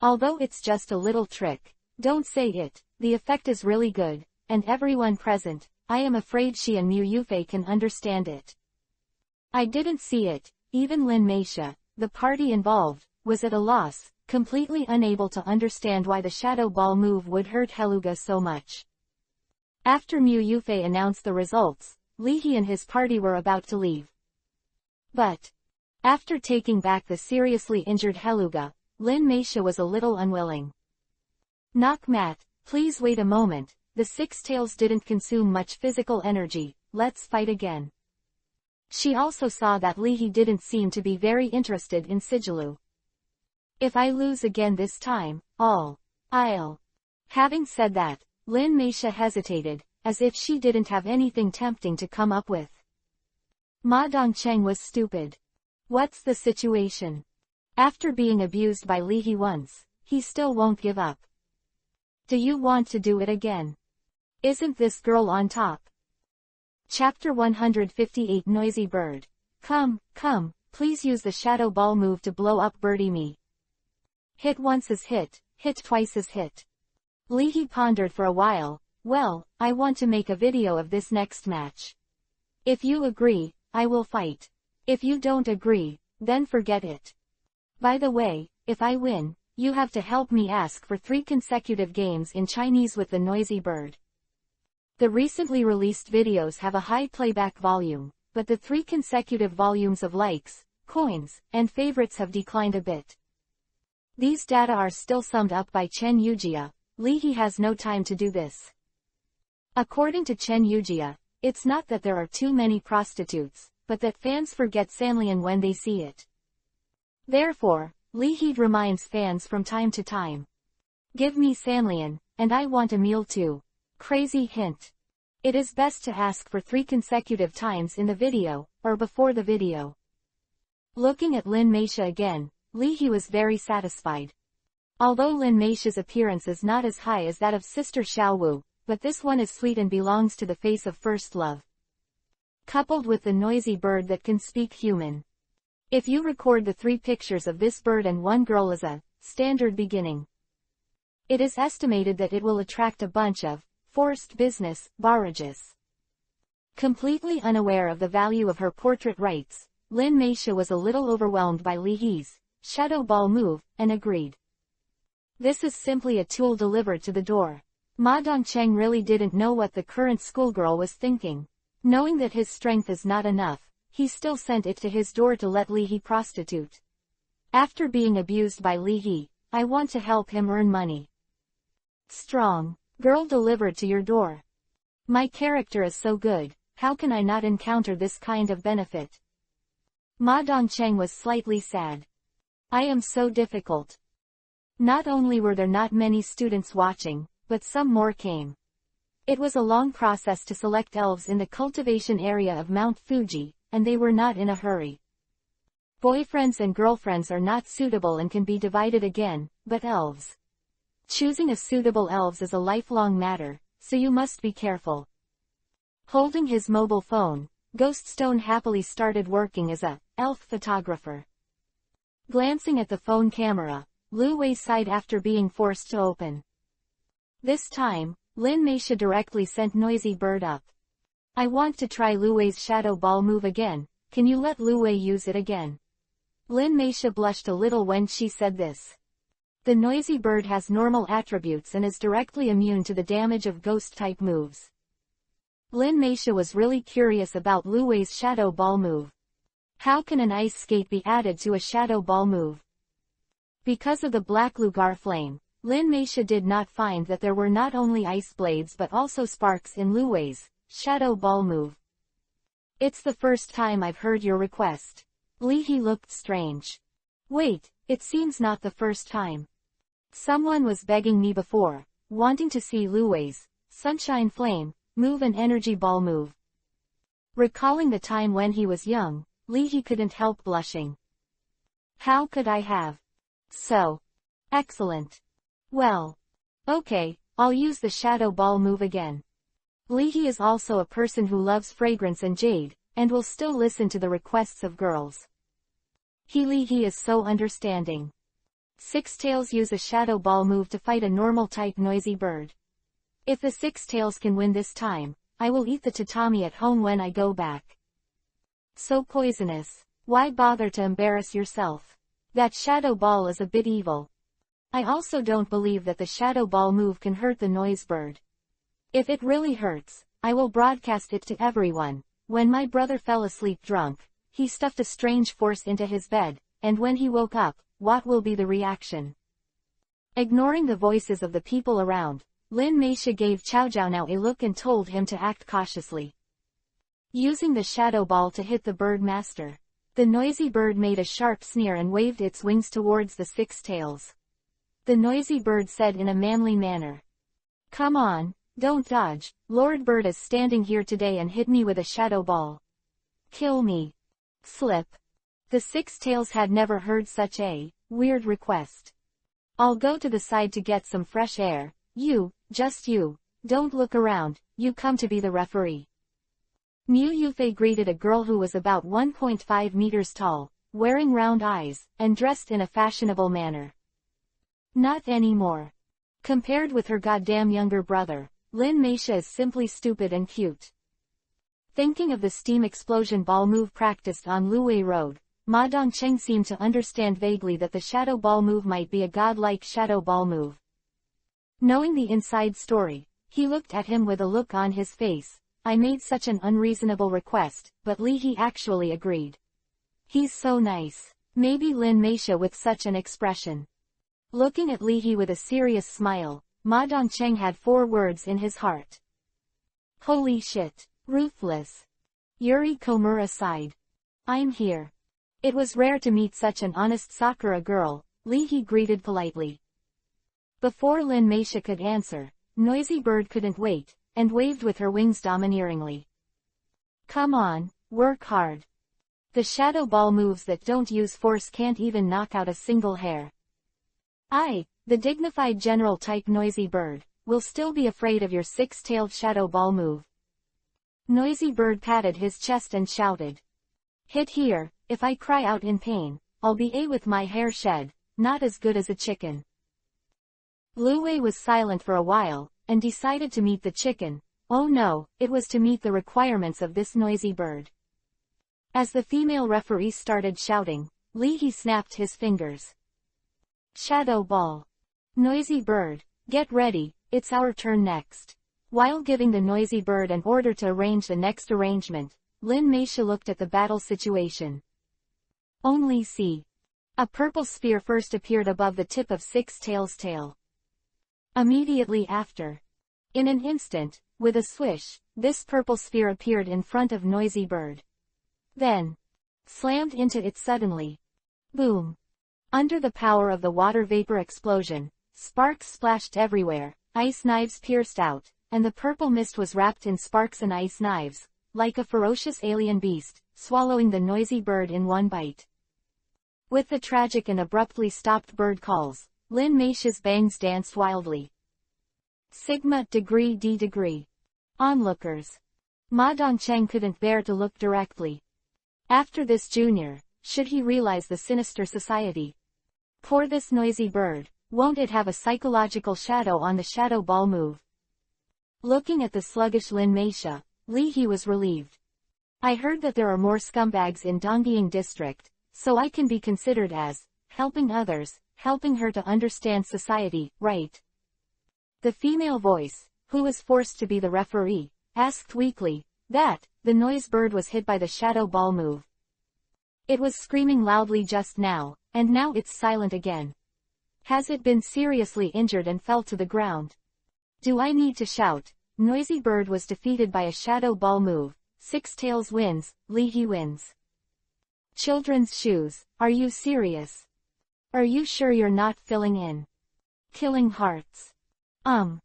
Although it's just a little trick, don't say it, the effect is really good, and everyone present, I am afraid she and Mu Yufei can understand it. I didn't see it, even Lin Meisha, the party involved, was at a loss, completely unable to understand why the shadow ball move would hurt Heluga so much. After Mu Yufei announced the results, Lihi and his party were about to leave. But after taking back the seriously injured Heluga, Lin Meisha was a little unwilling. Knockmat, please wait a moment, the six tails didn't consume much physical energy, let's fight again. She also saw that Lihi didn't seem to be very interested in Sigilu. If I lose again this time, I'll. Having said that, Lin Meisha hesitated, as if she didn't have anything tempting to come up with. Ma Dongcheng was stupid. What's the situation? After being abused by Lihi once, he still won't give up. Do you want to do it again? Isn't this girl on top? Chapter 158 Noisy Bird. Come, please use the shadow ball move to blow up Birdie Me. Hit once is hit twice is hit. Lihi pondered for a while. Well, I want to make a video of this next match. If you agree, I will fight. If you don't agree, then forget it. By the way, if I win, you have to help me ask for 3 consecutive games in Chinese with the Noisy Bird. The recently released videos have a high playback volume, but the 3 consecutive volumes of likes, coins, and favorites have declined a bit. These data are still summed up by Chen Yujia. Lihi has no time to do this. According to Chen Yujia, it's not that there are too many prostitutes, but that fans forget Sanlian when they see it. Therefore, Lihi reminds fans from time to time. Give me Sanlian, and I want a meal too. Crazy hint. It is best to ask for 3 consecutive times in the video, or before the video. Looking at Lin Meisha again, Lihi was very satisfied. Although Lin Meisha's appearance is not as high as that of Sister Xiaowu, but this one is sweet and belongs to the face of first love. Coupled with the noisy bird that can speak human. If you record the 3 pictures of this bird and 1 girl as a standard beginning, it is estimated that it will attract a bunch of forced business barrages. Completely unaware of the value of her portrait rights, Lin Meisha was a little overwhelmed by Lihi's shadow ball move, and agreed. This is simply a tool delivered to the door. Ma Dongcheng really didn't know what the current schoolgirl was thinking. Knowing that his strength is not enough, he still sent it to his door to let Lihi prostitute. After being abused by Lihi, I want to help him earn money. Strong girl delivered to your door. My character is so good, how can I not encounter this kind of benefit? Ma Dongcheng was slightly sad. I am so difficult. Not only were there not many students watching, but some more came. It was a long process to select elves in the cultivation area of Mount Fuji, and they were not in a hurry. Boyfriends and girlfriends are not suitable and can be divided again, but elves. Choosing a suitable elves is a lifelong matter, so you must be careful. Holding his mobile phone, Ghoststone happily started working as a elf photographer. Glancing at the phone camera, Lu Wei sighed after being forced to open. This time, Lin Meisha directly sent Noisy Bird up. I want to try Lu Wei's shadow ball move again, can you let Lu Wei use it again? Lin Meisha blushed a little when she said this. The Noisy Bird has normal attributes and is directly immune to the damage of ghost-type moves. Lin Meisha was really curious about Lu Wei's shadow ball move. How can an ice skate be added to a shadow ball move? Because of the black lugar flame, Lin Meisha did not find that there were not only ice blades but also sparks in Lu Wei's shadow ball move. It's the first time I've heard your request. Li He looked strange. Wait, it seems not the first time. Someone was begging me before, wanting to see Lu Wei's sunshine flame move an energy ball move. Recalling the time when he was young, Li He couldn't help blushing. How could I have? So. Excellent. Well. Okay, I'll use the shadow ball move again. Li He is also a person who loves fragrance and jade, and will still listen to the requests of girls. Li He is so understanding. Six Tails use a shadow ball move to fight a normal type Noisy Bird. If the Six Tails can win this time, I will eat the tatami at home when I go back. So poisonous. Why bother to embarrass yourself? That shadow ball is a bit evil. I also don't believe that the shadow ball move can hurt the Noise Bird. If it really hurts, I will broadcast it to everyone. When my brother fell asleep drunk, he stuffed a strange force into his bed, and when he woke up, what will be the reaction? Ignoring the voices of the people around, Lin Meisha gave Chao Jiao a look and told him to act cautiously. Using the shadow ball to hit the bird master, the Noisy Bird made a sharp sneer and waved its wings towards the Six Tails. The Noisy Bird said in a manly manner. Come on, don't dodge, Lord Bird is standing here today and hit me with a shadow ball. Kill me. Slip. The Six Tails had never heard such a weird request. I'll go to the side to get some fresh air. Just you, don't look around, you come to be the referee. Mu Yufei greeted a girl who was about 1.5 meters tall, wearing round eyes, and dressed in a fashionable manner. Not anymore. Compared with her goddamn younger brother, Lin Meisha is simply stupid and cute. Thinking of the steam explosion ball move practiced on Luwei Road, Ma Dongcheng seemed to understand vaguely that the shadow ball move might be a godlike shadow ball move. Knowing the inside story, he looked at him with a look on his face. I made such an unreasonable request, but Li He actually agreed. He's so nice. Maybe Lin Meisha with such an expression. Looking at Li He with a serious smile, Ma Dongcheng had 4 words in his heart. Holy shit. Ruthless. Yuri Komura sighed. I'm here. It was rare to meet such an honest Sakura girl, Li He greeted politely. Before Lin Meisha could answer, Noisy Bird couldn't wait, and waved with her wings domineeringly. Come on, work hard. The shadow ball moves that don't use force can't even knock out a single hair. The dignified general type Noisy Bird, will still be afraid of your six-tailed shadow ball move. Noisy Bird patted his chest and shouted. Hit here, if I cry out in pain, I'll be with my hair shed, not as good as a chicken. Lu Wei was silent for a while, and decided to meet the chicken. Oh no, it was to meet the requirements of this Noisy Bird. As the female referee started shouting, Li He snapped his fingers. Shadow Ball. Noisy Bird, get ready, it's our turn next. While giving the Noisy Bird an order to arrange the next arrangement, Lin Meisha looked at the battle situation. Only see. A purple sphere first appeared above the tip of Six Tails' tail. Immediately after. In an instant, with a swish, this purple sphere appeared in front of Noisy Bird. Then, slammed into it suddenly. Boom. Under the power of the water vapor explosion, sparks splashed everywhere, ice knives pierced out, and the purple mist was wrapped in sparks and ice knives, like a ferocious alien beast, swallowing the Noisy Bird in one bite. With the tragic and abruptly stopped bird calls, Lin Meisha's bangs danced wildly. Sigma degree D degree. Onlookers. Ma Dongcheng couldn't bear to look directly. After this junior, should he realize the sinister society? Poor this noisy bird, won't it have a psychological shadow on the shadow ball move? Looking at the sluggish Lin Meisha, Li He was relieved. I heard that there are more scumbags in Dongying district, so I can be considered as helping others, helping her to understand society, right? The female voice, who was forced to be the referee, asked weakly, that, the noise bird was hit by the shadow ball move. It was screaming loudly just now, and now it's silent again. Has it been seriously injured and fell to the ground? Do I need to shout? Noisy bird was defeated by a shadow ball move. Six tails wins, Li He wins. Children's shoes, are you serious? Are you sure you're not filling in? Killing hearts. All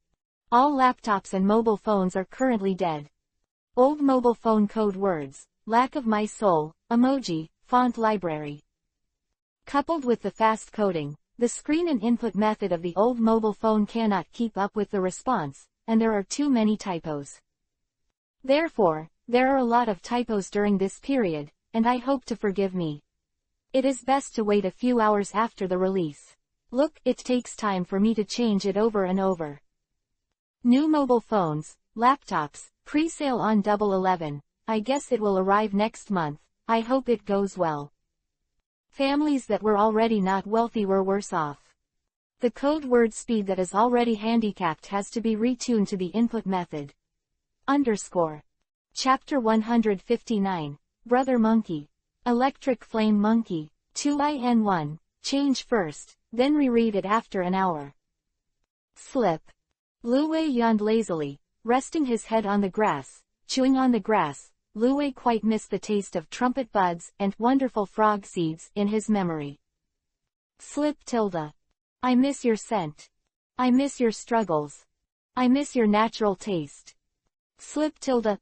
laptops and mobile phones are currently dead. Old mobile phone code words, lack of my soul, emoji, font library. Coupled with the fast coding, the screen and input method of the old mobile phone cannot keep up with the response, and there are too many typos. Therefore, there are a lot of typos during this period, and I hope to forgive me. It is best to wait a few hours after the release. Look, it takes time for me to change it over and over. New mobile phones, laptops, pre-sale on Double 11. I guess it will arrive next month. I hope it goes well. Families that were already not wealthy were worse off. The code word speed that is already handicapped has to be retuned to the input method. Chapter 159, Brother Monkey. Electric Flame Monkey. 2in1, change first, then reread it after an hour. Slip. Lu Wei yawned lazily, resting his head on the grass, chewing on the grass. Lu Wei quite missed the taste of trumpet buds and wonderful frog seeds in his memory. Slip tilde. I miss your scent. I miss your struggles. I miss your natural taste. Slip tilde.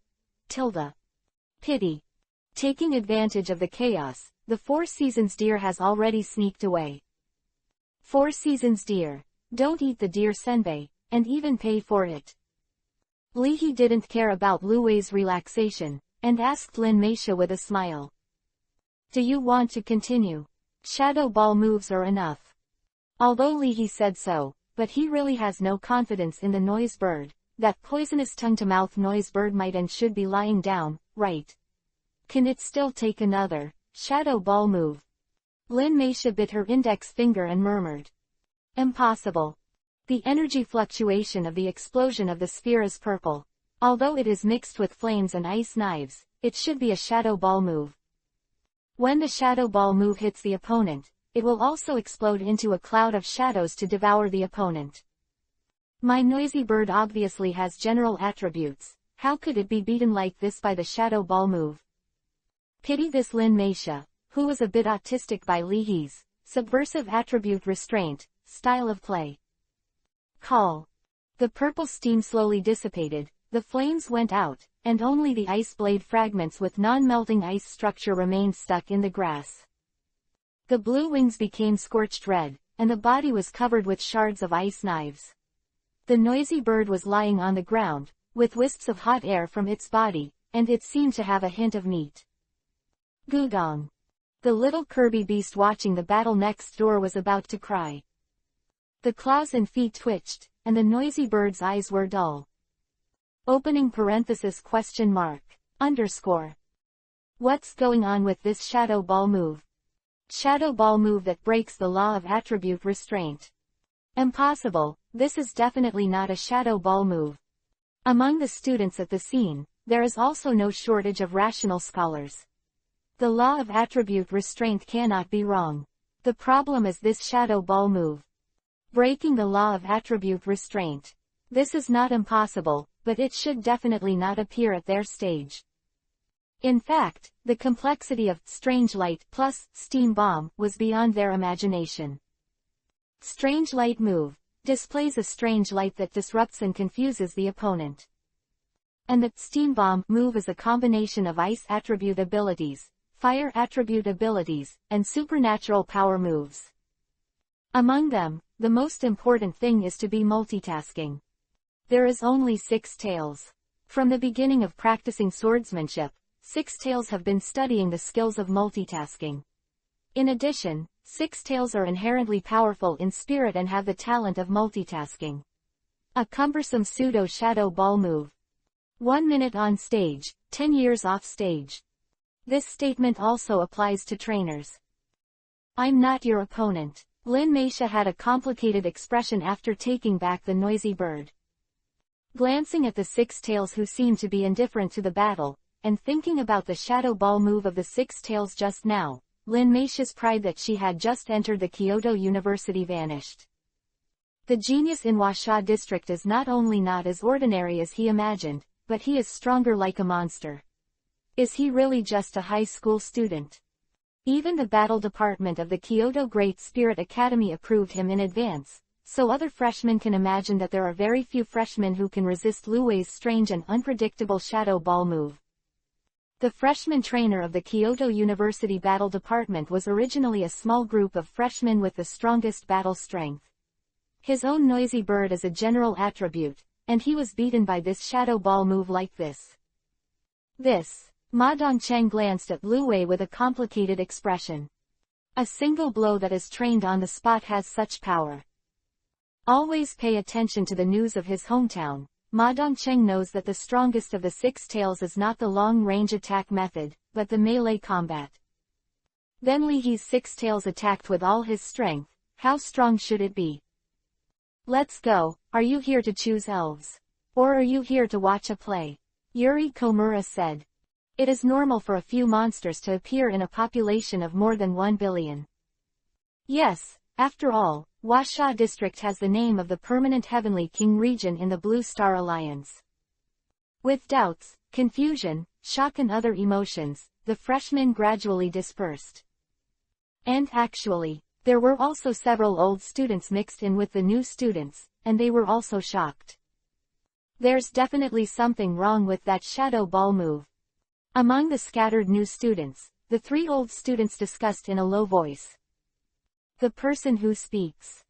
Pity. Taking advantage of the chaos, the Four Seasons deer has already sneaked away. Four Seasons deer. Don't eat the deer senbei, and even pay for it. Li He didn't care about Lu Wei's relaxation, and asked Lin Meisha with a smile. Do you want to continue? Shadow ball moves are enough. Although Li He said so, but he really has no confidence in the noise bird. That poisonous tongue-to-mouth noise bird might and should be lying down, right? Can it still take another shadow ball move? Lin Meisha bit her index finger and murmured. Impossible. The energy fluctuation of the explosion of the sphere is purple. Although it is mixed with flames and ice knives, it should be a shadow ball move. When the shadow ball move hits the opponent, it will also explode into a cloud of shadows to devour the opponent. My noisy bird obviously has general attributes. How could it be beaten like this by the shadow ball move? Pity this Lin Meisha, who was a bit autistic by Li He's subversive attribute restraint, style of play. Call. The purple steam slowly dissipated, the flames went out, and only the ice blade fragments with non-melting ice structure remained stuck in the grass. The blue wings became scorched red, and the body was covered with shards of ice knives. The noisy bird was lying on the ground, with wisps of hot air from its body, and it seemed to have a hint of meat. Gudong. The little Kirby beast watching the battle next door was about to cry. The claws and feet twitched, and the noisy bird's eyes were dull. Opening parenthesis question mark. Underscore. What's going on with this shadow ball move? Shadow ball move that breaks the law of attribute restraint. Impossible, this is definitely not a shadow ball move. Among the students at the scene, there is also no shortage of rational scholars. The law of attribute restraint cannot be wrong. The problem is this shadow ball move. Breaking the law of attribute restraint. This is not impossible, but it should definitely not appear at their stage. In fact, the complexity of strange light plus steam bomb was beyond their imagination. Strange light move displays a strange light that disrupts and confuses the opponent. And the steam bomb move is a combination of ice attribute abilities, fire attribute abilities, and supernatural power moves. Among them, the most important thing is to be multitasking. There is only Six Tails. From the beginning of practicing swordsmanship, Six Tails have been studying the skills of multitasking. In addition, Six Tails are inherently powerful in spirit and have the talent of multitasking. A cumbersome pseudo-shadow ball move. 1 minute on stage, 10 years off stage. This statement also applies to trainers. I'm not your opponent. Lin Meisha had a complicated expression after taking back the noisy bird. Glancing at the Six Tails who seemed to be indifferent to the battle, and thinking about the shadow ball move of the Six Tails just now, Lin Meisha's pride that she had just entered the Kyoto University vanished. The genius in Washa district is not only not as ordinary as he imagined, but he is stronger like a monster. Is he really just a high school student? Even the battle department of the Kyoto Great Spirit Academy approved him in advance, so other freshmen can imagine that there are very few freshmen who can resist Lu Wei's strange and unpredictable shadow ball move. The freshman trainer of the Kyoto University Battle Department was originally a small group of freshmen with the strongest battle strength. His own noisy bird is a general attribute, and he was beaten by this shadow ball move like this. Ma Dongcheng glanced at Lu Wei with a complicated expression. A single blow that is trained on the spot has such power. Always pay attention to the news of his hometown. Ma Dongcheng knows that the strongest of the Six Tails is not the long-range attack method, but the melee combat. Then Li He's Six Tails attacked with all his strength. How strong should it be? Let's go. Are you here to choose elves? Or are you here to watch a play? Yuri Komura said. It is normal for a few monsters to appear in a population of more than 1 billion. Yes, after all, Washa district has the name of the permanent Heavenly King region in the Blue Star Alliance. With doubts, confusion, shock and other emotions, the freshmen gradually dispersed. And actually, there were also several old students mixed in with the new students, and they were also shocked. There's definitely something wrong with that shadow ball move. Among the scattered new students, the 3 old students discussed in a low voice. The person who speaks.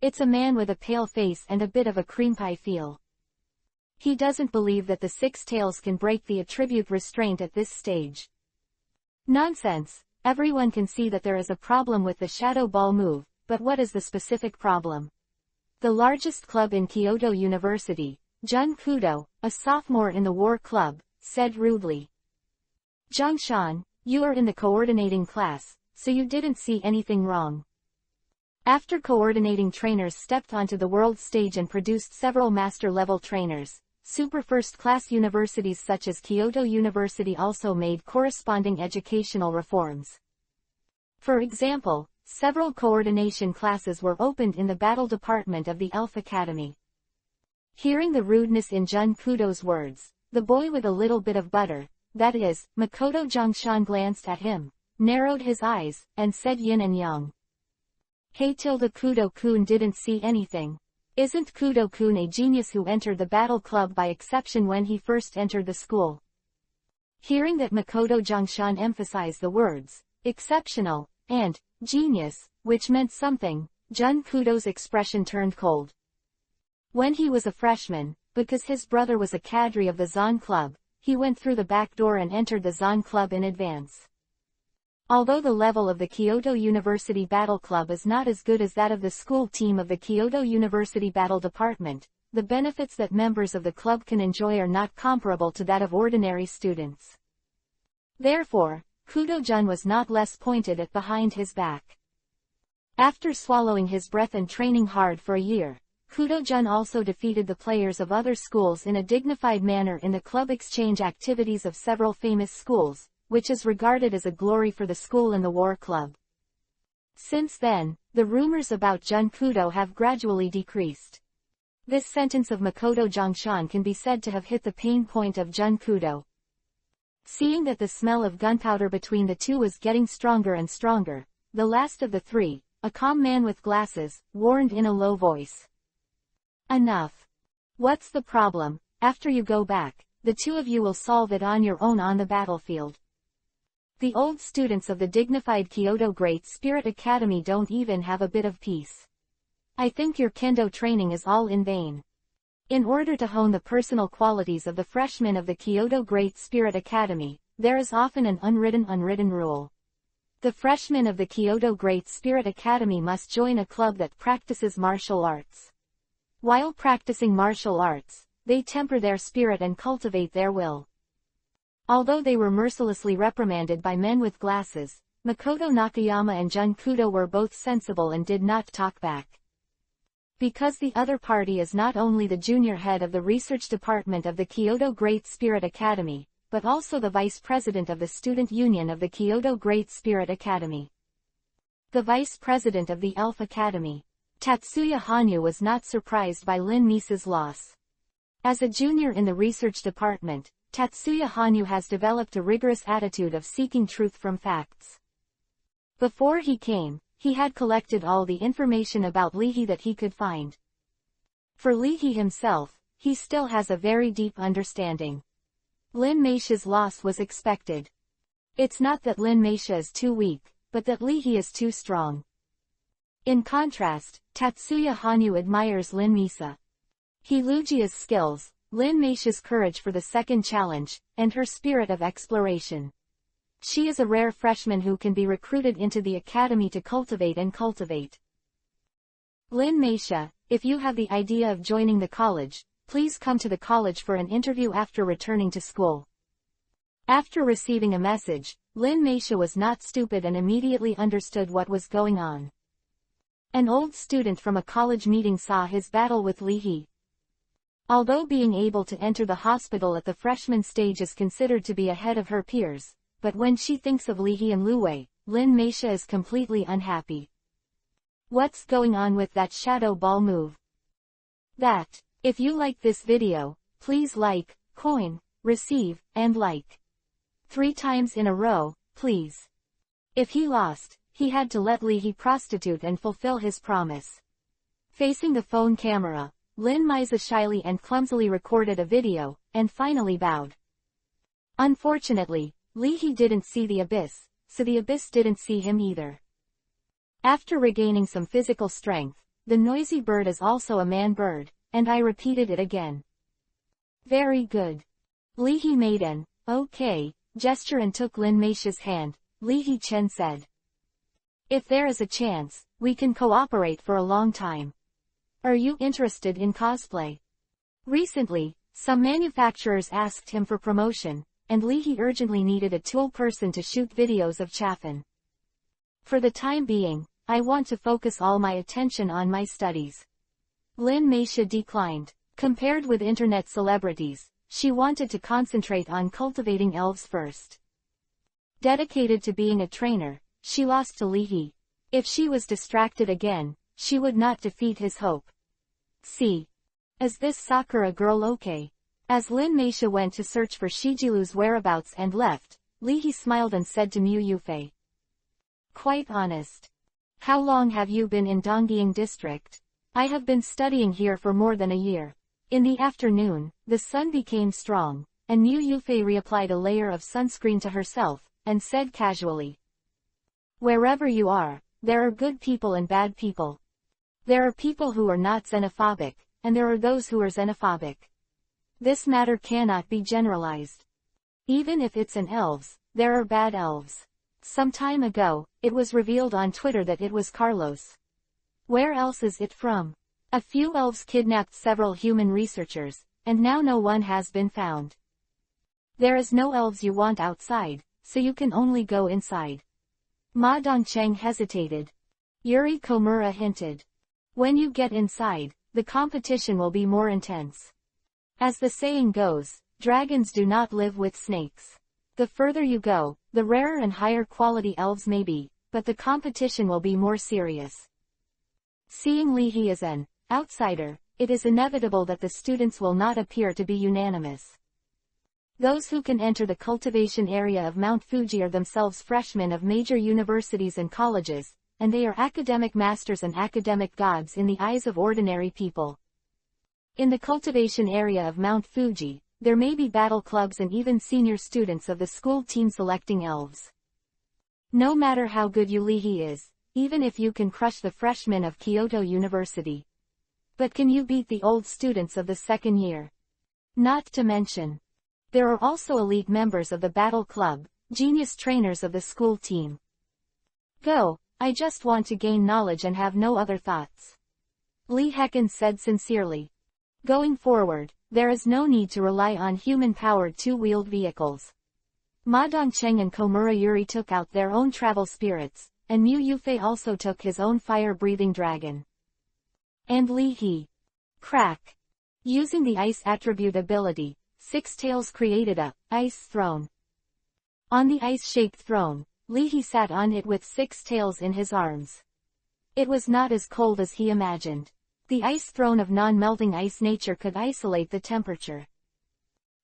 It's a man with a pale face and a bit of a cream pie feel. He doesn't believe that the Six Tails can break the attribute restraint at this stage. Nonsense, everyone can see that there is a problem with the shadow ball move, but what is the specific problem? The largest club in Kyoto University, Jun Kudo, a sophomore in the war club, said rudely. Zhongshan, you are in the coordinating class, so you didn't see anything wrong. After coordinating trainers stepped onto the world stage and produced several master-level trainers, super first-class universities such as Kyoto University also made corresponding educational reforms. For example, several coordination classes were opened in the battle department of the Elf Academy. Hearing the rudeness in Jun Kudo's words, the boy with a little bit of butter, that is, Makoto Zhongshan glanced at him, narrowed his eyes, and said yin and yang. Hey Kudo-kun didn't see anything. Isn't Kudo-kun a genius who entered the battle club by exception when he first entered the school? Hearing that Makoto Zhongshan emphasized the words, exceptional, and genius, which meant something, Jun Kudo's expression turned cold. When he was a freshman, because his brother was a cadre of the Zon Club, he went through the back door and entered the Zon Club in advance. Although the level of the Kyoto University Battle Club is not as good as that of the school team of the Kyoto University Battle Department, the benefits that members of the club can enjoy are not comparable to that of ordinary students. Therefore, Kudo-jun was not less pointed at behind his back. After swallowing his breath and training hard for a year, Kudo-jun also defeated the players of other schools in a dignified manner in the club exchange activities of several famous schools, which is regarded as a glory for the school and the war club. Since then, the rumors about Jun Kudo have gradually decreased. This sentence of Makoto Zhongshan can be said to have hit the pain point of Jun Kudo. Seeing that the smell of gunpowder between the two was getting stronger and stronger, the last of the 3, a calm man with glasses, warned in a low voice. Enough. What's the problem? After you go back, the 2 of you will solve it on your own on the battlefield. The old students of the dignified Kyoto Great Spirit Academy don't even have a bit of peace. I think your kendo training is all in vain. In order to hone the personal qualities of the freshmen of the Kyoto Great Spirit Academy, there is often an unwritten rule. The freshmen of the Kyoto Great Spirit Academy must join a club that practices martial arts. While practicing martial arts, they temper their spirit and cultivate their will. Although they were mercilessly reprimanded by men with glasses, Makoto Nakayama and Jun Kudo were both sensible and did not talk back. Because the other party is not only the junior head of the research department of the Kyoto Great Spirit Academy, but also the vice president of the student union of the Kyoto Great Spirit Academy. The vice president of the Elf Academy, Tatsuya Hanyu, was not surprised by Lin Misa's loss. As a junior in the research department, Tatsuya Hanyu has developed a rigorous attitude of seeking truth from facts. Before he came, he had collected all the information about Lihi that he could find. For Lihi himself, he still has a very deep understanding. Lin Meisha's loss was expected. It's not that Lin Meisha is too weak, but that Lihi is too strong. In contrast, Tatsuya Hanyu admires Lin Misa. Lujia's skills, Lin Meisha's courage for the second challenge, and her spirit of exploration. She is a rare freshman who can be recruited into the academy to cultivate. Lin Meisha, if you have the idea of joining the college, please come to the college for an interview after returning to school. After receiving a message, Lin Meisha was not stupid and immediately understood what was going on. An old student from a college meeting saw his battle with Lihi. Although being able to enter the hospital at the freshman stage is considered to be ahead of her peers, but when she thinks of Lihi and Luwei, Lin Meisha is completely unhappy. What's going on with that shadow ball move? That. If you like this video, please like, coin, receive, and like. 3 times in a row, please. If he lost, he had to let Lihi prostitute and fulfill his promise. Facing the phone camera, Lin Misa shyly and clumsily recorded a video, and finally bowed. Unfortunately, Lihi didn't see the abyss, so the abyss didn't see him either. After regaining some physical strength, the noisy bird is also a man bird, and I repeated it again. Very good. Lihi made an, okay, gesture and took Lin Meisha's hand. Lihi Chen said. If there is a chance, we can cooperate for a long time. Are you interested in cosplay? Recently, some manufacturers asked him for promotion, and Lihi urgently needed a tool person to shoot videos of Chaffin. For the time being, I want to focus all my attention on my studies. Lin Meisha declined. Compared with internet celebrities, she wanted to concentrate on cultivating elves first. Dedicated to being a trainer, she lost to Lihi. If she was distracted again, she would not defeat his hope. See. Is this Sakura girl okay? As Lin Meisha went to search for Shijilu's whereabouts and left, Lihi smiled and said to Mu Yufei. Quite honest. How long have you been in Dongying district? I have been studying here for more than a year. In the afternoon, the sun became strong, and Mu Yufei reapplied a layer of sunscreen to herself, and said casually. Wherever you are, there are good people and bad people. There are people who are not xenophobic, and there are those who are xenophobic. This matter cannot be generalized. Even if it's an elves, there are bad elves. Some time ago, it was revealed on Twitter that it was Carlos. Where else is it from? A few elves kidnapped several human researchers, and now no one has been found. There is no elves you want outside, so you can only go inside. Ma Dongcheng hesitated. Yuri Komura hinted. When you get inside, the competition will be more intense. As the saying goes, dragons do not live with snakes. The further you go, the rarer and higher quality elves may be, but the competition will be more serious. Seeing Lihi as an outsider, it is inevitable that the students will not appear to be unanimous. Those who can enter the cultivation area of Mount Fuji are themselves freshmen of major universities and colleges, and they are academic masters and academic gods in the eyes of ordinary people. In the cultivation area of Mount Fuji, there may be battle clubs and even senior students of the school team selecting elves. No matter how good Yulihi is, even if you can crush the freshmen of Kyoto University. But can you beat the old students of the second year? Not to mention, there are also elite members of the Battle Club, genius trainers of the school team. Go, I just want to gain knowledge and have no other thoughts. Lee Hecken said sincerely. Going forward, there is no need to rely on human-powered two-wheeled vehicles. Ma Dongcheng and Komura Yuri took out their own travel spirits, and Mu Yufei also took his own fire-breathing dragon. And Li He. Crack. Using the ice attribute ability, Six Tails created a ice throne. On the ice-shaped throne, Li He sat on it with Six Tails in his arms. It was not as cold as he imagined. The ice throne of non-melting ice nature could isolate the temperature.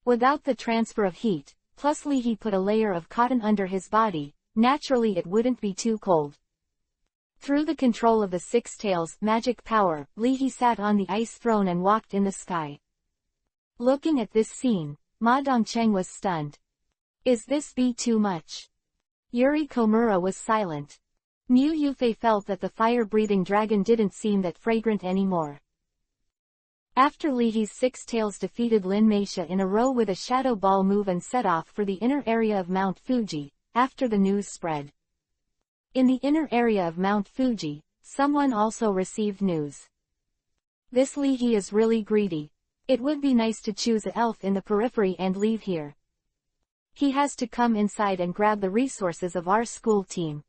Without the transfer of heat, plus Li He put a layer of cotton under his body, naturally it wouldn't be too cold. Through the control of the Six Tails' magic power, Li He sat on the ice throne and walked in the sky. Looking at this scene, Ma Dongcheng was stunned. Is this be too much? Yuri Komura was silent. Mu Yufei felt that the fire-breathing dragon didn't seem that fragrant anymore. After Li He's Six Tails defeated Lin Meisha in a row with a shadow ball move and set off for the inner area of Mount Fuji, after the news spread. In the inner area of Mount Fuji, someone also received news. This Li He is really greedy. It would be nice to choose an elf in the periphery and leave here. He has to come inside and grab the resources of our school team.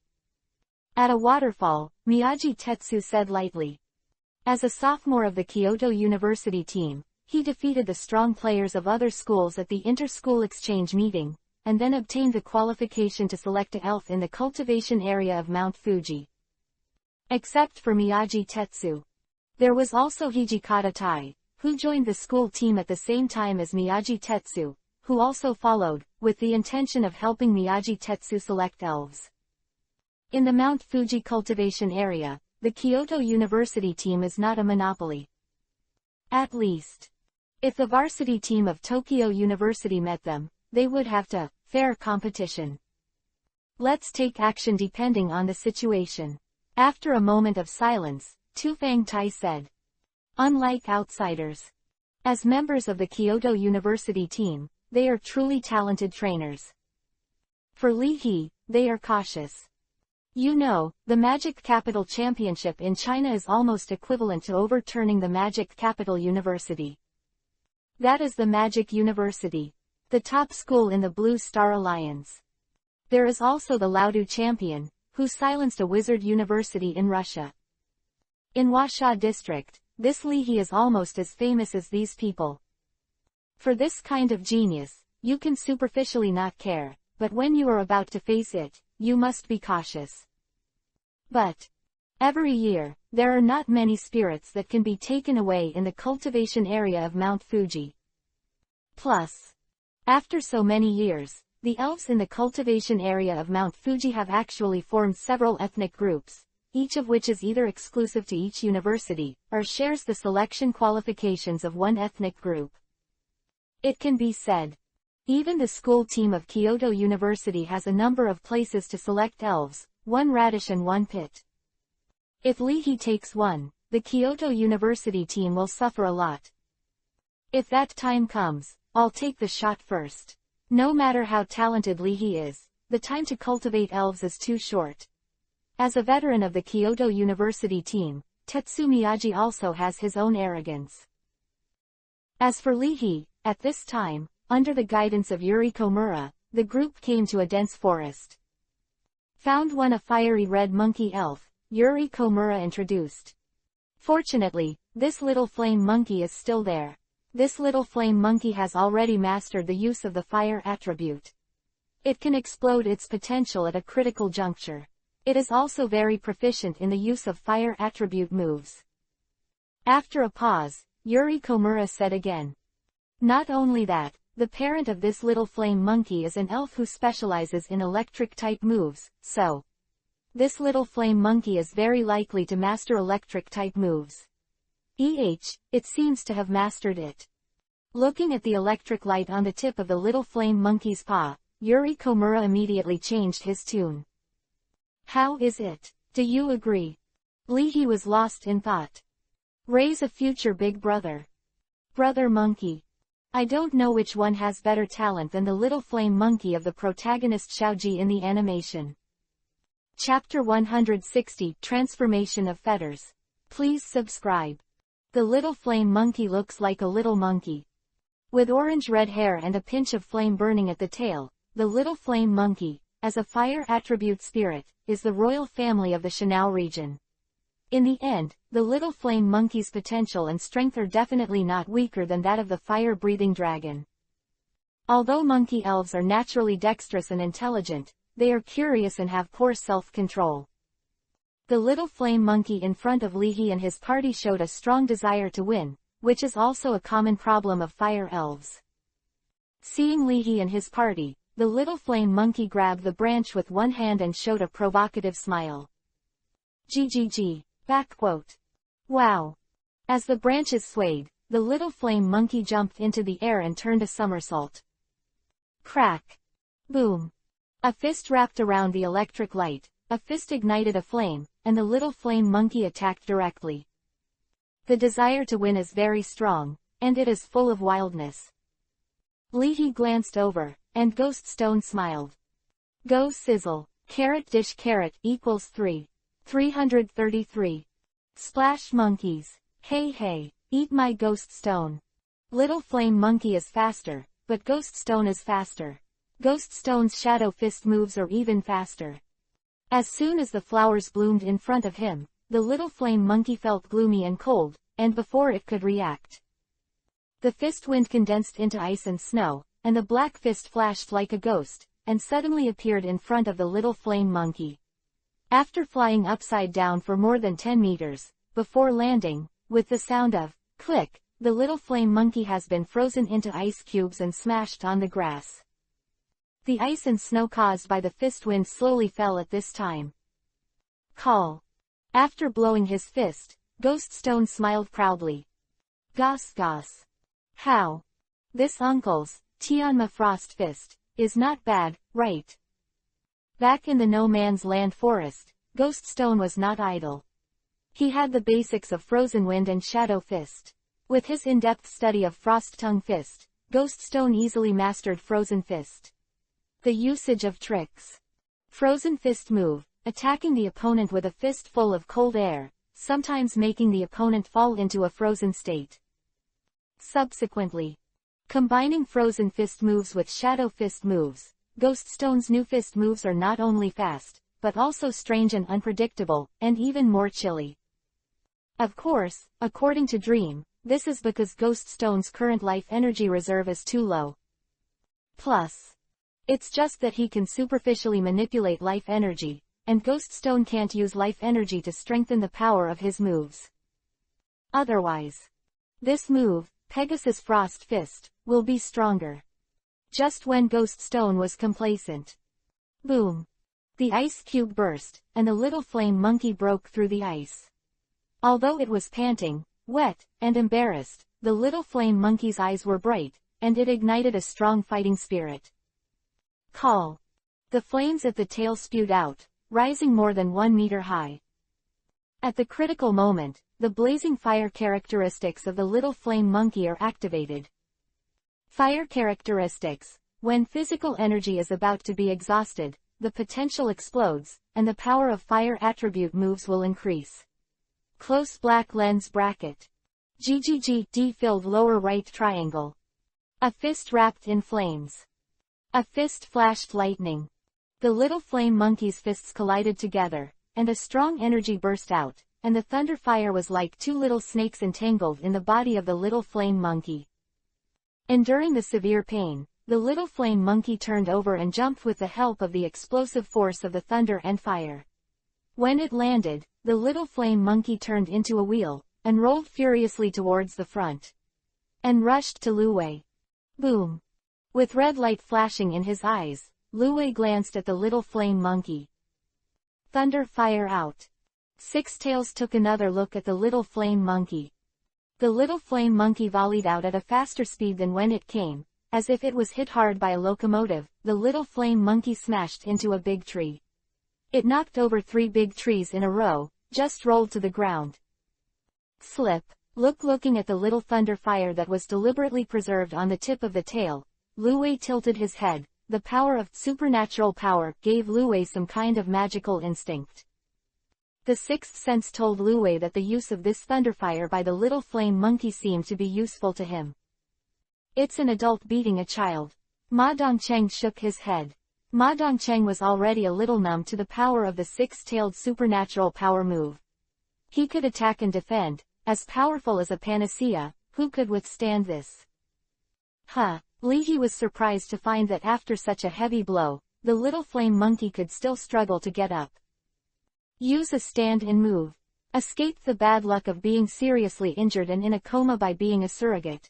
At a waterfall, Miyagi Tetsu said lightly. As a sophomore of the Kyoto University team, he defeated the strong players of other schools at the inter-school exchange meeting, and then obtained the qualification to select an elf in the cultivation area of Mount Fuji. Except for Miyagi Tetsu. There was also Hijikata Tai, who joined the school team at the same time as Miyagi Tetsu, who also followed, with the intention of helping Miyagi Tetsu select elves. In the Mount Fuji cultivation area, the Kyoto University team is not a monopoly. At least. If the varsity team of Tokyo University met them, they would have to, fair competition. Let's take action depending on the situation. After a moment of silence, Tu Fang Tai said. Unlike outsiders. As members of the Kyoto University team, they are truly talented trainers. For Li He, they are cautious. You know, the Magic Capital Championship in China is almost equivalent to overturning the Magic Capital University. That is the Magic University, the top school in the Blue Star Alliance. There is also the Laudu Champion, who silenced a wizard university in Russia. In Huasha district, this Li He is almost as famous as these people. For this kind of genius, you can superficially not care, but when you are about to face it, you must be cautious. But every year, there are not many spirits that can be taken away in the cultivation area of Mount Fuji. Plus, after so many years, the elves in the cultivation area of Mount Fuji have actually formed several ethnic groups, each of which is either exclusive to each university, or shares the selection qualifications of one ethnic group. It can be said. Even the school team of Kyoto University has a number of places to select elves, one radish and one pit. If Li He takes one, the Kyoto University team will suffer a lot. If that time comes, I'll take the shot first. No matter how talented Li He is, the time to cultivate elves is too short. As a veteran of the Kyoto University team, Tetsu Miyagi also has his own arrogance. As for Li He, at this time, under the guidance of Yuri Komura, the group came to a dense forest. Found one a fiery red monkey elf, Yuri Komura introduced. Fortunately, this little flame monkey is still there. This little flame monkey has already mastered the use of the fire attribute. It can explode its potential at a critical juncture. It is also very proficient in the use of fire attribute moves. After a pause, Yuri Komura said again. Not only that, the parent of this little flame monkey is an elf who specializes in electric-type moves, so this little flame monkey is very likely to master electric-type moves. It seems to have mastered it. Looking at the electric light on the tip of the little flame monkey's paw, Yuri Komura immediately changed his tune. How is it? Do you agree? Leahy was lost in thought. Raise a future big brother. Brother monkey. I don't know which one has better talent than the little flame monkey of the protagonist Xiaoji in the animation. Chapter 160, Transformation of Feathers. Please subscribe. The little flame monkey looks like a little monkey. With orange-red hair and a pinch of flame burning at the tail, the little flame monkey, as a fire attribute spirit, is the royal family of the Shanao region. In the end, the little flame monkey's potential and strength are definitely not weaker than that of the fire-breathing dragon. Although monkey elves are naturally dexterous and intelligent, they are curious and have poor self-control. The little flame monkey in front of Leahy and his party showed a strong desire to win, which is also a common problem of fire elves. Seeing Leahy and his party, the little flame monkey grabbed the branch with one hand and showed a provocative smile. GGG. Backquote. Wow. As the branches swayed, the little flame monkey jumped into the air and turned a somersault. Crack. Boom. A fist wrapped around the electric light, a fist ignited a flame, and the little flame monkey attacked directly. The desire to win is very strong, and it is full of wildness. Leahy glanced over, and Ghost Stone smiled. Go sizzle. Carrot dish carrot equals 3. 333. Splash monkeys. Hey hey, eat my Ghost Stone. Little flame monkey is faster, but Ghost Stone is faster. Ghost Stone's shadow fist moves are even faster. As soon as the flowers bloomed in front of him, the little flame monkey felt gloomy and cold, and before it could react, the fist wind condensed into ice and snow, and the black fist flashed like a ghost, and suddenly appeared in front of the little flame monkey. After flying upside down for more than 10 meters, before landing, with the sound of click, the little flame monkey has been frozen into ice cubes and smashed on the grass. The ice and snow caused by the fist wind slowly fell at this time. Call. After blowing his fist, Ghost Stone smiled proudly. Goss goss. How? This uncle's, Tianma Frost Fist, is not bad, right? Back in the No Man's Land forest, Ghost Stone was not idle. He had the basics of Frozen Wind and Shadow Fist. With his in-depth study of Frost Tongue Fist, Ghost Stone easily mastered Frozen Fist. The usage of tricks. Frozen Fist move, attacking the opponent with a fist full of cold air, sometimes making the opponent fall into a frozen state. Subsequently, combining Frozen Fist moves with Shadow Fist moves, Ghost Stone's new fist moves are not only fast, but also strange and unpredictable, and even more chilly. Of course, according to Dream, this is because Ghost Stone's current life energy reserve is too low. Plus, it's just that he can superficially manipulate life energy, and Ghost Stone can't use life energy to strengthen the power of his moves. Otherwise, this move, Pegasus Frost Fist, will be stronger. Just when Ghost Stone was complacent. Boom. The ice cube burst, and the little flame monkey broke through the ice. Although it was panting, wet, and embarrassed, the little flame monkey's eyes were bright, and it ignited a strong fighting spirit. Call. The flames at the tail spewed out, rising more than 1 meter high. At the critical moment, the blazing fire characteristics of the little flame monkey are activated. Fire characteristics. When physical energy is about to be exhausted, the potential explodes, and the power of fire attribute moves will increase. Close black lens bracket. GGG D-filled lower right triangle. A fist wrapped in flames. A fist flashed lightning. The little flame monkey's fists collided together, and a strong energy burst out, and the thunder fire was like 2 little snakes entangled in the body of the little flame monkey. Enduring the severe pain, the little flame monkey turned over and jumped with the help of the explosive force of the thunder and fire. When it landed, the little flame monkey turned into a wheel, and rolled furiously towards the front. And rushed to Lu Wei. Boom. With red light flashing in his eyes, Lu Wei glanced at the little flame monkey. Thunder fire out. Six Tails took another look at the little flame monkey. The little flame monkey volleyed out at a faster speed than when it came, as if it was hit hard by a locomotive. The little flame monkey smashed into a big tree. It knocked over 3 big trees in a row, just rolled to the ground. Slip. Looking at the little thunder fire that was deliberately preserved on the tip of the tail, Lu Wei tilted his head. The power of supernatural power gave Lu Wei some kind of magical instinct. The sixth sense told Lu Wei that the use of this thunderfire by the little flame monkey seemed to be useful to him. It's an adult beating a child. Ma Dongcheng shook his head. Ma Dongcheng was already a little numb to the power of the six-tailed supernatural power move. He could attack and defend, as powerful as a panacea. Who could withstand this? Li He was surprised to find that after such a heavy blow, the little flame monkey could still struggle to get up. Use a stand and move. Escape the bad luck of being seriously injured and in a coma by being a surrogate.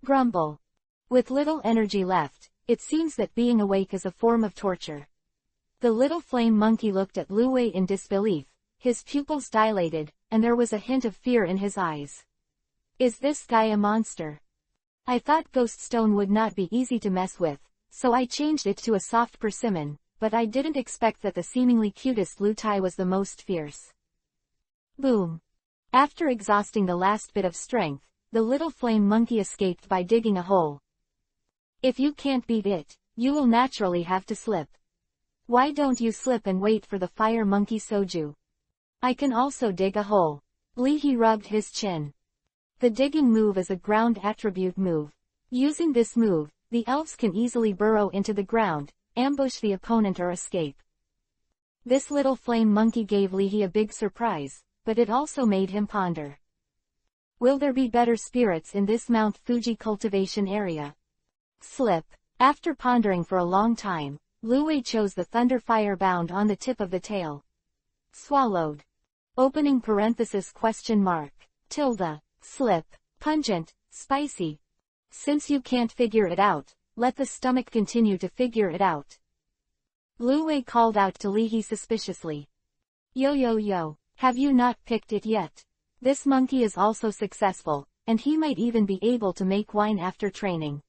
Grumble. With little energy left, it seems that being awake is a form of torture. The little flame monkey looked at Lu Wei in disbelief, his pupils dilated, and there was a hint of fear in his eyes. Is this guy a monster? I thought ghost stone would not be easy to mess with, so I changed it to a soft persimmon, but I didn't expect that the seemingly cutest Lu Tai was the most fierce. Boom. After exhausting the last bit of strength, the little flame monkey escaped by digging a hole. If you can't beat it, you will naturally have to slip. Why don't you slip and wait for the fire monkey Soju? I can also dig a hole. Li He rubbed his chin. The digging move is a ground attribute move. Using this move, the elves can easily burrow into the ground, ambush the opponent or escape. This little flame monkey gave Li He a big surprise, but it also made him ponder. Will there be better spirits in this Mount Fuji cultivation area? Slip. After pondering for a long time, Lu Wei chose the thunder fire bound on the tip of the tail. Swallowed. Opening parenthesis question mark. Tilde. Slip. Pungent, spicy. Since you can't figure it out, let the stomach continue to figure it out. Lu Wei called out to Li He suspiciously. Yo, have you not picked it yet? This monkey is also successful, and he might even be able to make wine after training.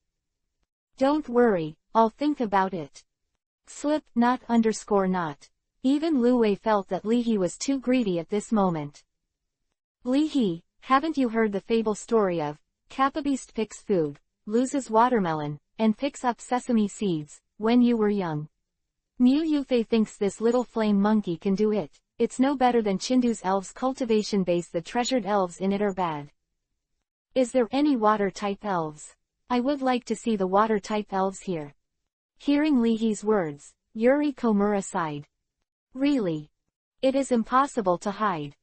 Don't worry, I'll think about it. Slip not. Even Lu Wei felt that Li He was too greedy at this moment. Li He, haven't you heard the fable story of, Capabist picks food, loses watermelon, and picks up sesame seeds, when you were young? Mu Yufei thinks this little flame monkey can do it. It's no better than Chindu's elves cultivation base. The treasured elves in it are bad. Is there any water-type elves? I would like to see the water-type elves here. Hearing Li He's words, Yuri Komura sighed. Really? It is impossible to hide.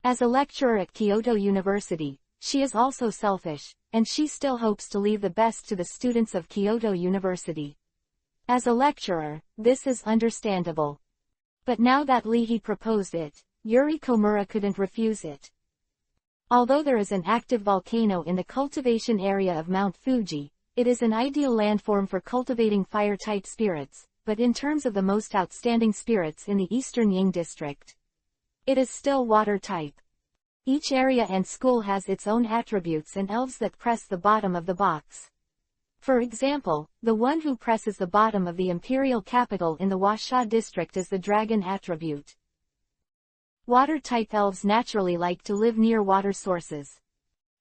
As a lecturer at Kyoto University, she is also selfish, and she still hopes to leave the best to the students of Kyoto University. As a lecturer, this is understandable. But now that Li He proposed it, Yuri Komura couldn't refuse it. Although there is an active volcano in the cultivation area of Mount Fuji, it is an ideal landform for cultivating fire-type spirits, but in terms of the most outstanding spirits in the Eastern Ying district, it is still water-type. Each area and school has its own attributes and elves that press the bottom of the box. For example, the one who presses the bottom of the imperial capital in the Huasha district is the dragon attribute. Water-type elves naturally like to live near water sources.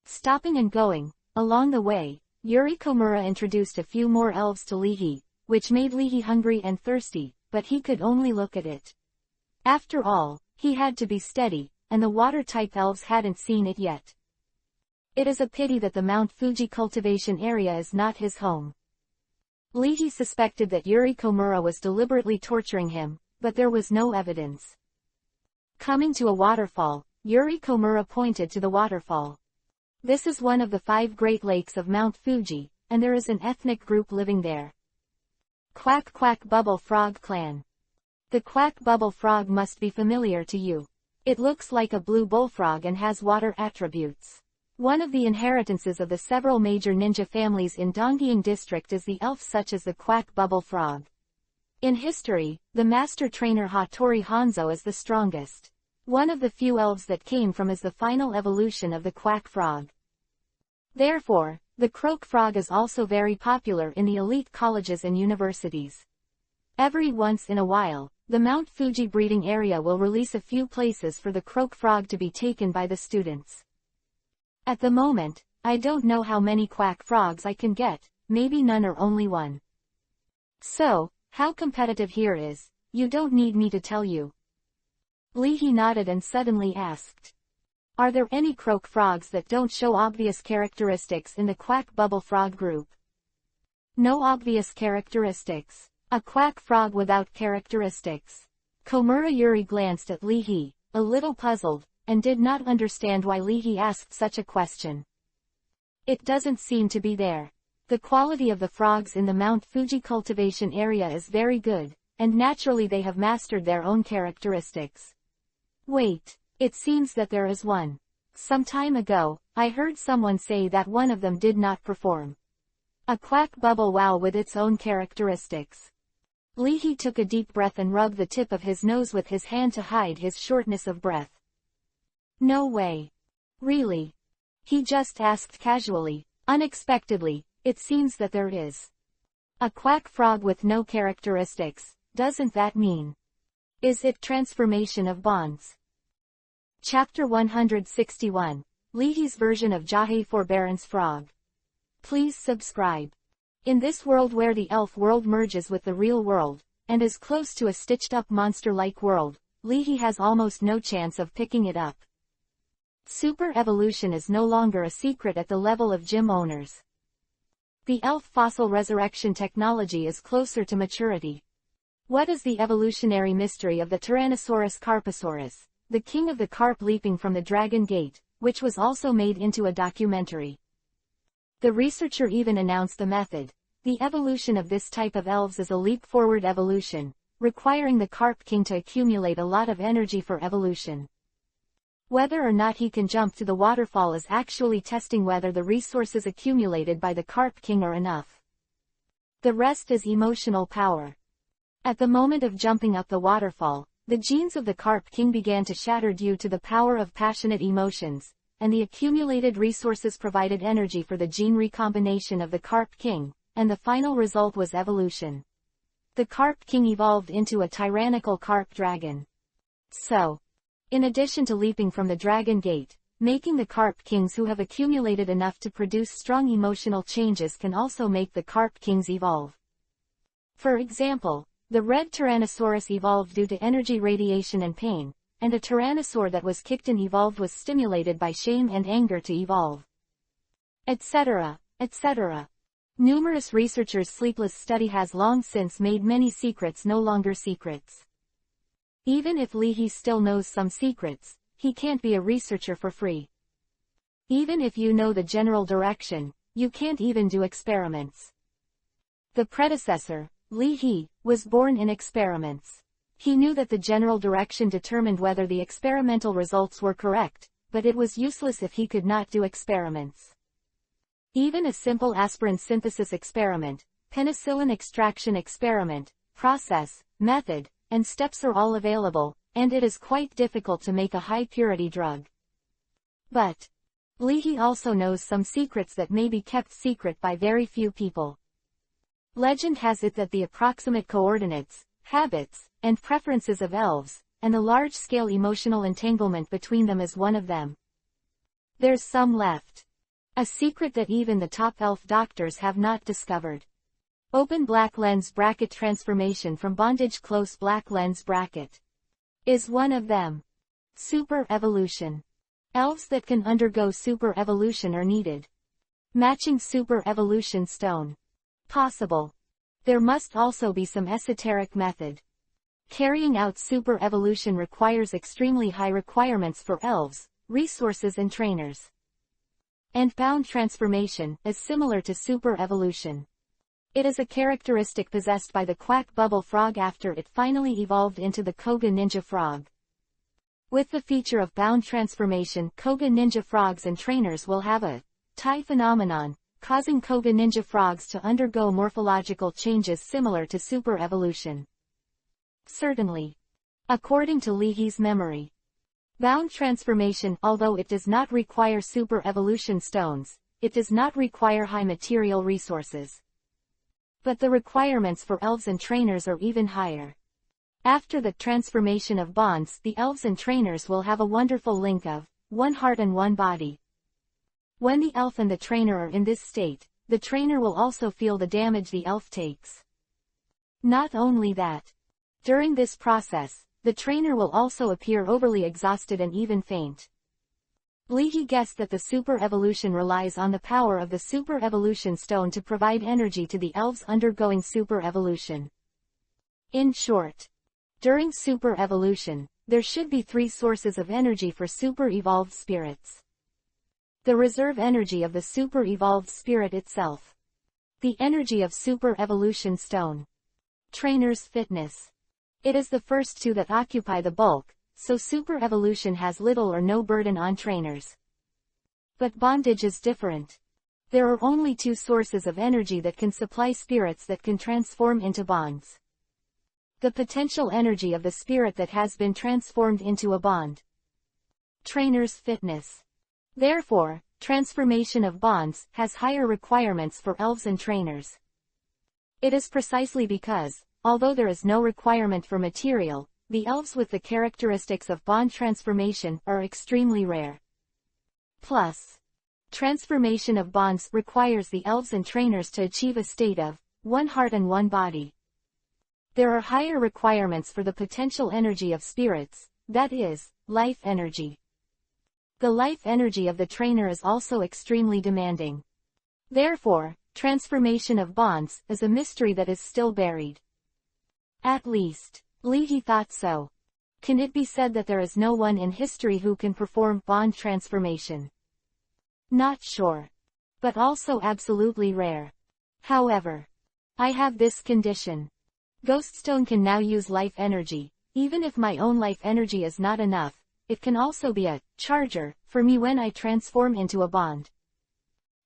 Stopping and going, along the way, Yuri Komura introduced a few more elves to Li He, which made Li He hungry and thirsty, but he could only look at it. After all, he had to be steady, and the water-type elves hadn't seen it yet. It is a pity that the Mount Fuji cultivation area is not his home. Li He suspected that Yuri Komura was deliberately torturing him, but there was no evidence. Coming to a waterfall, Yuri Komura pointed to the waterfall. This is one of the 5 Great Lakes of Mount Fuji, and there is an ethnic group living there. Quack Quack Bubble Frog Clan. The Quack Bubble Frog must be familiar to you. It looks like a blue bullfrog and has water attributes. One of the inheritances of the several major ninja families in Dongying district is the elf such as the Quack Bubble Frog. In history, the master trainer Hattori Hanzo is the strongest. One of the few elves that came from is the final evolution of the Quack Frog. Therefore, the Croak Frog is also very popular in the elite colleges and universities. Every once in a while, the Mount Fuji breeding area will release a few places for the croak frog to be taken by the students. At the moment, I don't know how many quack frogs I can get, maybe none or only one. So, how competitive here is, you don't need me to tell you. Leahy nodded and suddenly asked. Are there any croak frogs that don't show obvious characteristics in the quack bubble frog group? No obvious characteristics. A quack frog without characteristics. Komura Yuri glanced at Leahy, a little puzzled, and did not understand why Leahy asked such a question. It doesn't seem to be there. The quality of the frogs in the Mount Fuji cultivation area is very good, and naturally they have mastered their own characteristics. Wait, it seems that there is one. Some time ago, I heard someone say that one of them did not perform. A quack bubble wow with its own characteristics. Leahy took a deep breath and rubbed the tip of his nose with his hand to hide his shortness of breath. No way. Really? He just asked casually, unexpectedly. It seems that there is. A quack frog with no characteristics, doesn't that mean? Is it transformation of bonds? Chapter 161. Leahy's version of Jahe Forbearance Frog. Please subscribe. In this world where the elf world merges with the real world, and is close to a stitched-up monster-like world, Leahy has almost no chance of picking it up. Super evolution is no longer a secret at the level of gym owners. The elf fossil resurrection technology is closer to maturity. What is the evolutionary mystery of the Tyrannosaurus carposaurus, the king of the carp leaping from the Dragon Gate, which was also made into a documentary? The researcher even announced the method. The evolution of this type of elves is a leap-forward evolution, requiring the carp king to accumulate a lot of energy for evolution. Whether or not he can jump to the waterfall is actually testing whether the resources accumulated by the carp king are enough. The rest is emotional power. At the moment of jumping up the waterfall, the genes of the carp king began to shatter due to the power of passionate emotions, and the accumulated resources provided energy for the gene recombination of the carp king, and the final result was evolution. The carp king evolved into a tyrannical carp dragon. So, in addition to leaping from the Dragon Gate, making the carp kings who have accumulated enough to produce strong emotional changes can also make the carp kings evolve. For example, the red Tyrannosaurus evolved due to energy radiation and pain, and a Tyrannosaur that was kicked and evolved was stimulated by shame and anger to evolve. Etc., etc. Numerous researchers' sleepless study has long since made many secrets no longer secrets. Even if Leahy still knows some secrets, he can't be a researcher for free. Even if you know the general direction, you can't even do experiments. The predecessor, Leahy, was born in experiments. He knew that the general direction determined whether the experimental results were correct, but it was useless if he could not do experiments. Even a simple aspirin synthesis experiment, penicillin extraction experiment, process, method, and steps are all available, and it is quite difficult to make a high-purity drug. But Leahy also knows some secrets that may be kept secret by very few people. Legend has it that the approximate coordinates, habits, and preferences of elves, and the large-scale emotional entanglement between them is one of them. There's some left. A secret that even the top elf doctors have not discovered. Open black lens bracket transformation from bondage close black lens bracket is one of them. Super evolution. Elves that can undergo super evolution are needed. Matching super evolution stone. Possible. There must also be some esoteric method. Carrying out super evolution requires extremely high requirements for elves, resources and trainers. And bound transformation is similar to super evolution. It is a characteristic possessed by the quack bubble frog after it finally evolved into the Koga ninja frog. With the feature of bound transformation, Koga ninja frogs and trainers will have a tie phenomenon, causing Koga ninja frogs to undergo morphological changes similar to super evolution. Certainly. According to Leahy's memory. Bound transformation, although it does not require super evolution stones, it does not require high material resources. But the requirements for elves and trainers are even higher. After the transformation of bonds, the elves and trainers will have a wonderful link of one heart and one body. When the elf and the trainer are in this state, the trainer will also feel the damage the elf takes. Not only that. During this process, the trainer will also appear overly exhausted and even faint. Leahy guessed that the super evolution relies on the power of the super evolution stone to provide energy to the elves undergoing super evolution. In short, during super evolution, there should be 3 sources of energy for super evolved spirits. The reserve energy of the super evolved spirit itself. The energy of super evolution stone. Trainer's fitness. It is the first 2 that occupy the bulk, so super evolution has little or no burden on trainers. But bondage is different. There are only 2 sources of energy that can supply spirits that can transform into bonds. The potential energy of the spirit that has been transformed into a bond. Trainer's fitness. Therefore, transformation of bonds has higher requirements for elves and trainers. It is precisely because, although there is no requirement for material, the elves with the characteristics of bond transformation are extremely rare. Plus, transformation of bonds requires the elves and trainers to achieve a state of one heart and one body. There are higher requirements for the potential energy of spirits, that is, life energy. The life energy of the trainer is also extremely demanding. Therefore, transformation of bonds is a mystery that is still buried. At least, Leahy thought so. Can it be said that there is no one in history who can perform bond transformation? Not sure. But also absolutely rare. However, I have this condition. Ghoststone can now use life energy. Even if my own life energy is not enough, it can also be a charger for me when I transform into a bond.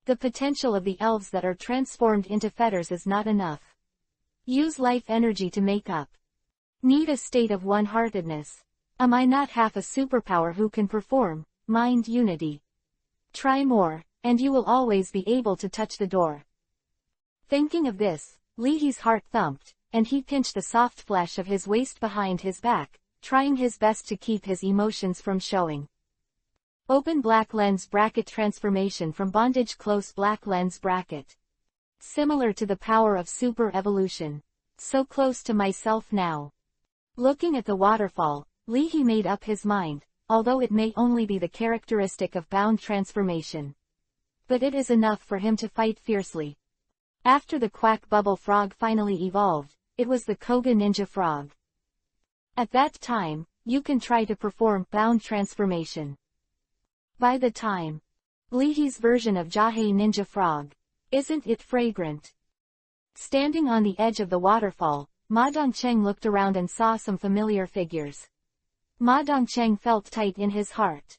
The potential of the elves that are transformed into fetters is not enough. Use life energy to make up. Need a state of one-heartedness. Am I not half a superpower who can perform mind unity? Try more, and you will always be able to touch the door. Thinking of this, Leahy's heart thumped, and he pinched the soft flesh of his waist behind his back, trying his best to keep his emotions from showing. Open black lens bracket transformation from bondage close black lens bracket. Similar to the power of super evolution. So close to myself now. Looking at the waterfall, Leahy made up his mind, although it may only be the characteristic of bound transformation. But it is enough for him to fight fiercely. After the quack bubble frog finally evolved, it was the Koga ninja frog. At that time, you can try to perform bound transformation. By the time, Leahy's version of Jahei ninja frog. Isn't it fragrant? Standing on the edge of the waterfall, Ma Dongcheng looked around and saw some familiar figures. Ma Dongcheng felt tight in his heart.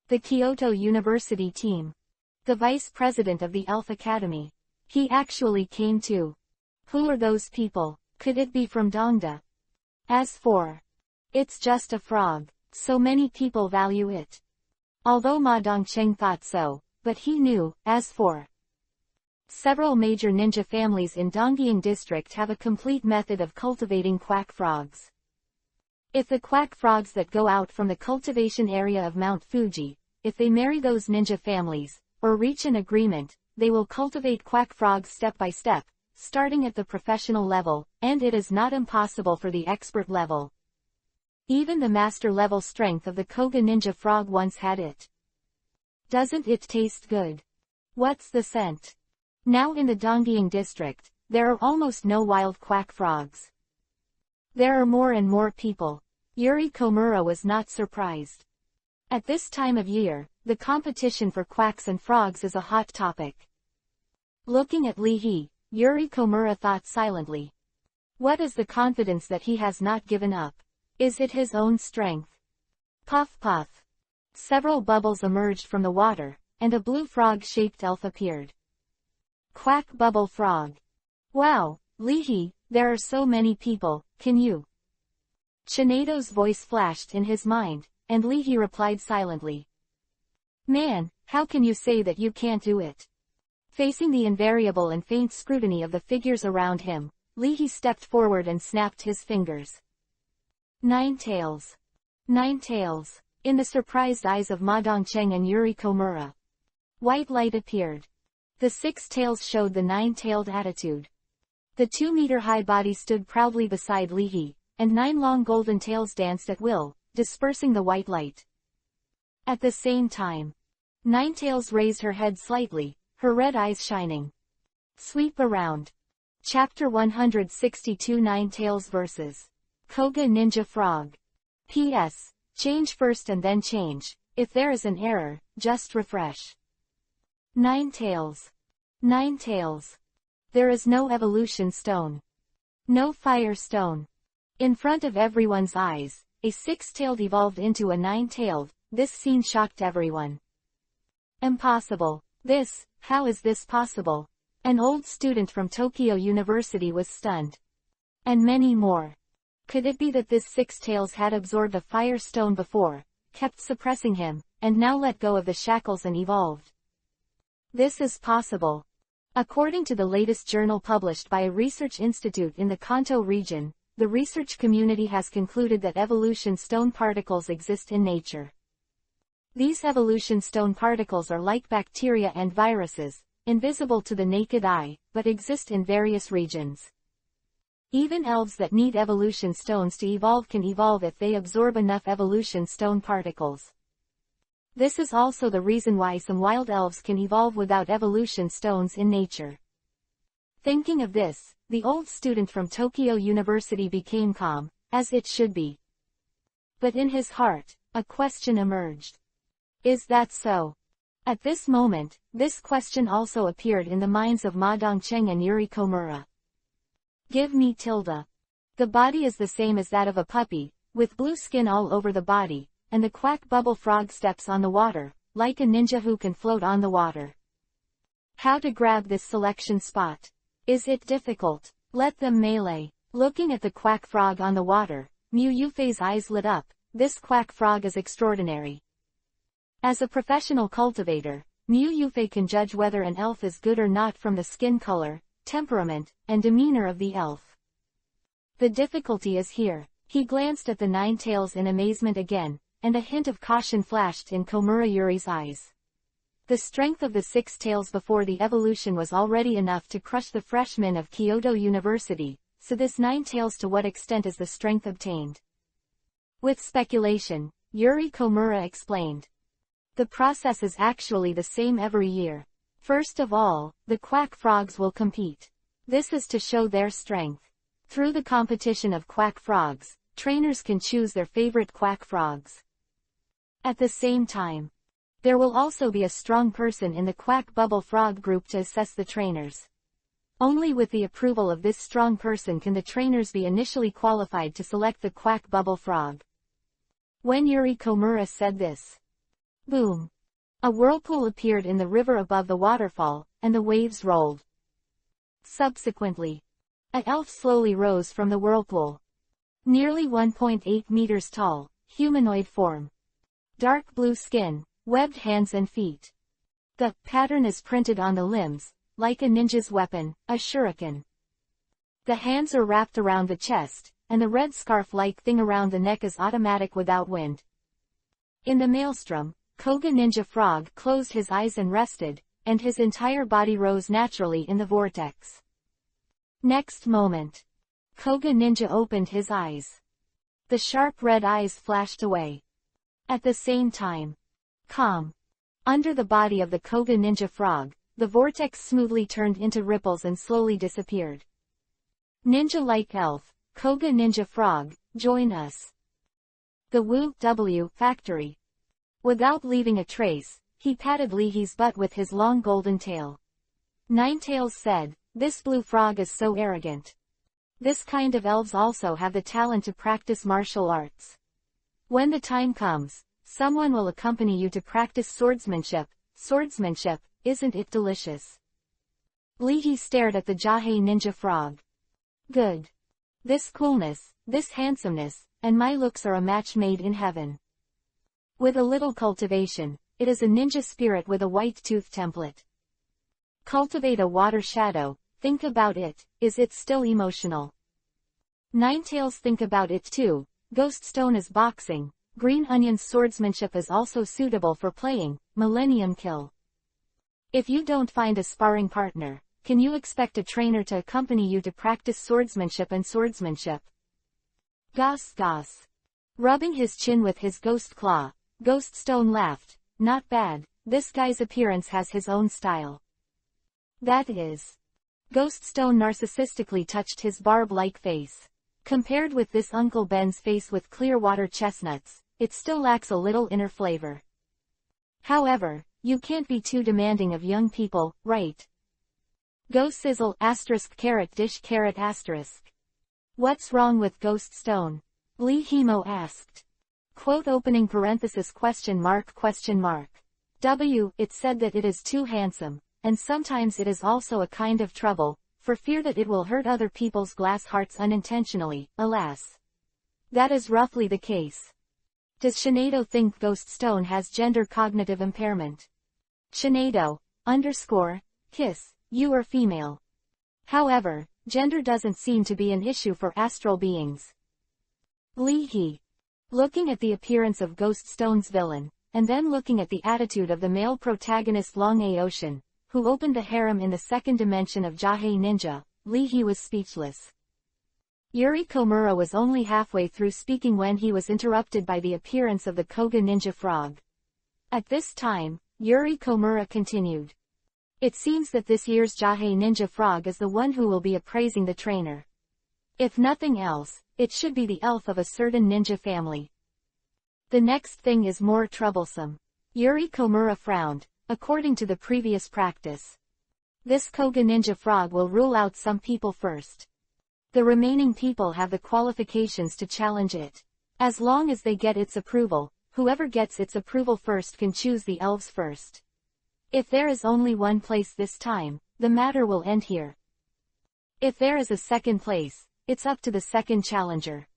The Kyoto University team. The vice president of the Elf Academy. He actually came too. Who are those people? Could it be from Dongda? As for, it's just a frog, so many people value it. Although Ma Dongcheng thought so, but he knew, as for, several major ninja families in Dongying district have a complete method of cultivating quack frogs. If the quack frogs that go out from the cultivation area of Mount Fuji, if they marry those ninja families, or reach an agreement, they will cultivate quack frogs step by step, starting at the professional level, and it is not impossible for the expert level. Even the master level strength of the Koga ninja frog once had it. Doesn't it taste good? What's the scent? Now in the Dongying district, there are almost no wild quack frogs. There are more and more people. Yuri Komura was not surprised. At this time of year, the competition for quacks and frogs is a hot topic. Looking at Leahy, Yuri Komura thought silently. What is the confidence that he has not given up? Is it his own strength? Puff puff. Several bubbles emerged from the water, and a blue frog-shaped elf appeared. Quack bubble frog. Wow, Leahy, there are so many people, can you? Chinedo's voice flashed in his mind, and Leahy replied silently. Man, how can you say that you can't do it? Facing the invariable and faint scrutiny of the figures around him, Leahy stepped forward and snapped his fingers. Nine tails. Nine tails. In the surprised eyes of Ma Dongcheng and Yuri Komura. White light appeared. The 6 tails showed the 9-tailed attitude. The 2-meter-high body stood proudly beside Li He, and 9 long golden tails danced at will, dispersing the white light. At the same time, 9 tails raised her head slightly, her red eyes shining. Sweep around. Chapter 162 Nine Tails vs. Koga Ninja Frog. P.S. Change first and then change. If there is an error, just refresh. 9 tails. 9 tails. There is no evolution stone. No fire stone. In front of everyone's eyes, a 6-tailed evolved into a 9-tailed. This scene shocked everyone. Impossible. How is this possible? An old student from Tokyo University was stunned. And many more. Could it be that this 6-tails had absorbed a fire stone before, kept suppressing him, and now let go of the shackles and evolved? This is possible. According to the latest journal published by a research institute in the Kanto region, the research community has concluded that evolution stone particles exist in nature. These evolution stone particles are like bacteria and viruses, invisible to the naked eye, but exist in various regions. Even elves that need evolution stones to evolve can evolve if they absorb enough evolution stone particles. This is also the reason why some wild elves can evolve without evolution stones in nature. Thinking of this, the old student from Tokyo University became calm, as it should be. But in his heart, a question emerged. Is that so? At this moment, this question also appeared in the minds of Ma Dongcheng and Yuri Komura. Give me tilde. The body is the same as that of a puppy, with blue skin all over the body, and the quack bubble frog steps on the water, like a ninja who can float on the water. How to grab this selection spot? Is it difficult? Let them melee. Looking at the quack frog on the water, Mu Yufei's eyes lit up. This quack frog is extraordinary. As a professional cultivator, Mu Yufei can judge whether an elf is good or not from the skin color, temperament, and demeanor of the elf. The difficulty is here. He glanced at the 9 tails in amazement again, and a hint of caution flashed in Komura Yuri's eyes. The strength of the 6 tails before the evolution was already enough to crush the freshmen of Kyoto University, so this 9 tails, to what extent is the strength obtained? With speculation, Yuri Komura explained. The process is actually the same every year. First of all, the quack frogs will compete. This is to show their strength. Through the competition of quack frogs, trainers can choose their favorite quack frogs. At the same time, there will also be a strong person in the quack bubble frog group to assess the trainers. Only with the approval of this strong person can the trainers be initially qualified to select the quack bubble frog. When Yuri Komura said this, boom! A whirlpool appeared in the river above the waterfall, and the waves rolled. Subsequently, an elf slowly rose from the whirlpool. Nearly 1.8 meters tall, humanoid form. Dark blue skin, webbed hands and feet. The pattern is printed on the limbs, like a ninja's weapon, a shuriken. The hands are wrapped around the chest, and the red scarf-like thing around the neck is automatic without wind. In the maelstrom, Koga Ninja Frog closed his eyes and rested, and his entire body rose naturally in the vortex. Next moment, Koga Ninja opened his eyes. The sharp red eyes flashed away. At the same time, calm. Under the body of the Koga Ninja Frog, the vortex smoothly turned into ripples and slowly disappeared. Ninja-like elf, Koga Ninja Frog, join us. The Wu W factory. Without leaving a trace, he patted Li He's butt with his long golden tail. 9 Tails said, this blue frog is so arrogant. This kind of elves also have the talent to practice martial arts. When the time comes, someone will accompany you to practice swordsmanship. Swordsmanship, isn't it delicious? Li He stared at the Jahei Ninja Frog. Good. This coolness, this handsomeness, and my looks are a match made in heaven. With a little cultivation, it is a ninja spirit with a white tooth template. Cultivate a water shadow, think about it, is it still emotional? 9 Tails think about it too, Ghost Stone is boxing. Green Onion's swordsmanship is also suitable for playing Millennium Kill. If you don't find a sparring partner, can you expect a trainer to accompany you to practice swordsmanship and swordsmanship? Goss goss. Rubbing his chin with his ghost claw, Ghost Stone laughed. Not bad, this guy's appearance has his own style. That is. Ghost Stone narcissistically touched his barb-like face. Compared with this Uncle Ben's face with clear water chestnuts, it still lacks a little inner flavor. However, you can't be too demanding of young people, right? Go sizzle *carrot dish carrot *. What's wrong with Ghost Stone? Lee Hemo asked. Quote opening parenthesis question mark. It said that it is too handsome, and sometimes it is also a kind of trouble, for fear that it will hurt other people's glass hearts unintentionally, alas. That is roughly the case. Does Sinead think Ghost Stone has gender cognitive impairment? Sinead, kiss, you are female. However, gender doesn't seem to be an issue for astral beings. Lee He. Looking at the appearance of Ghost Stone's villain, and then looking at the attitude of the male protagonist Long A Ocean, who opened the harem in the second dimension of Jahei Ninja, Lee He was speechless. Yuri Komura was only halfway through speaking when he was interrupted by the appearance of the Koga Ninja Frog. At this time, Yuri Komura continued. It seems that this year's Jahei Ninja Frog is the one who will be appraising the trainer. If nothing else, it should be the elf of a certain ninja family. The next thing is more troublesome. Yuri Komura frowned. According to the previous practice, this Koga Ninja Frog will rule out some people first. The remaining people have the qualifications to challenge it. As long as they get its approval, whoever gets its approval first can choose the elves first. If there is only one place this time, the matter will end here. If there is a second place, it's up to the second challenger.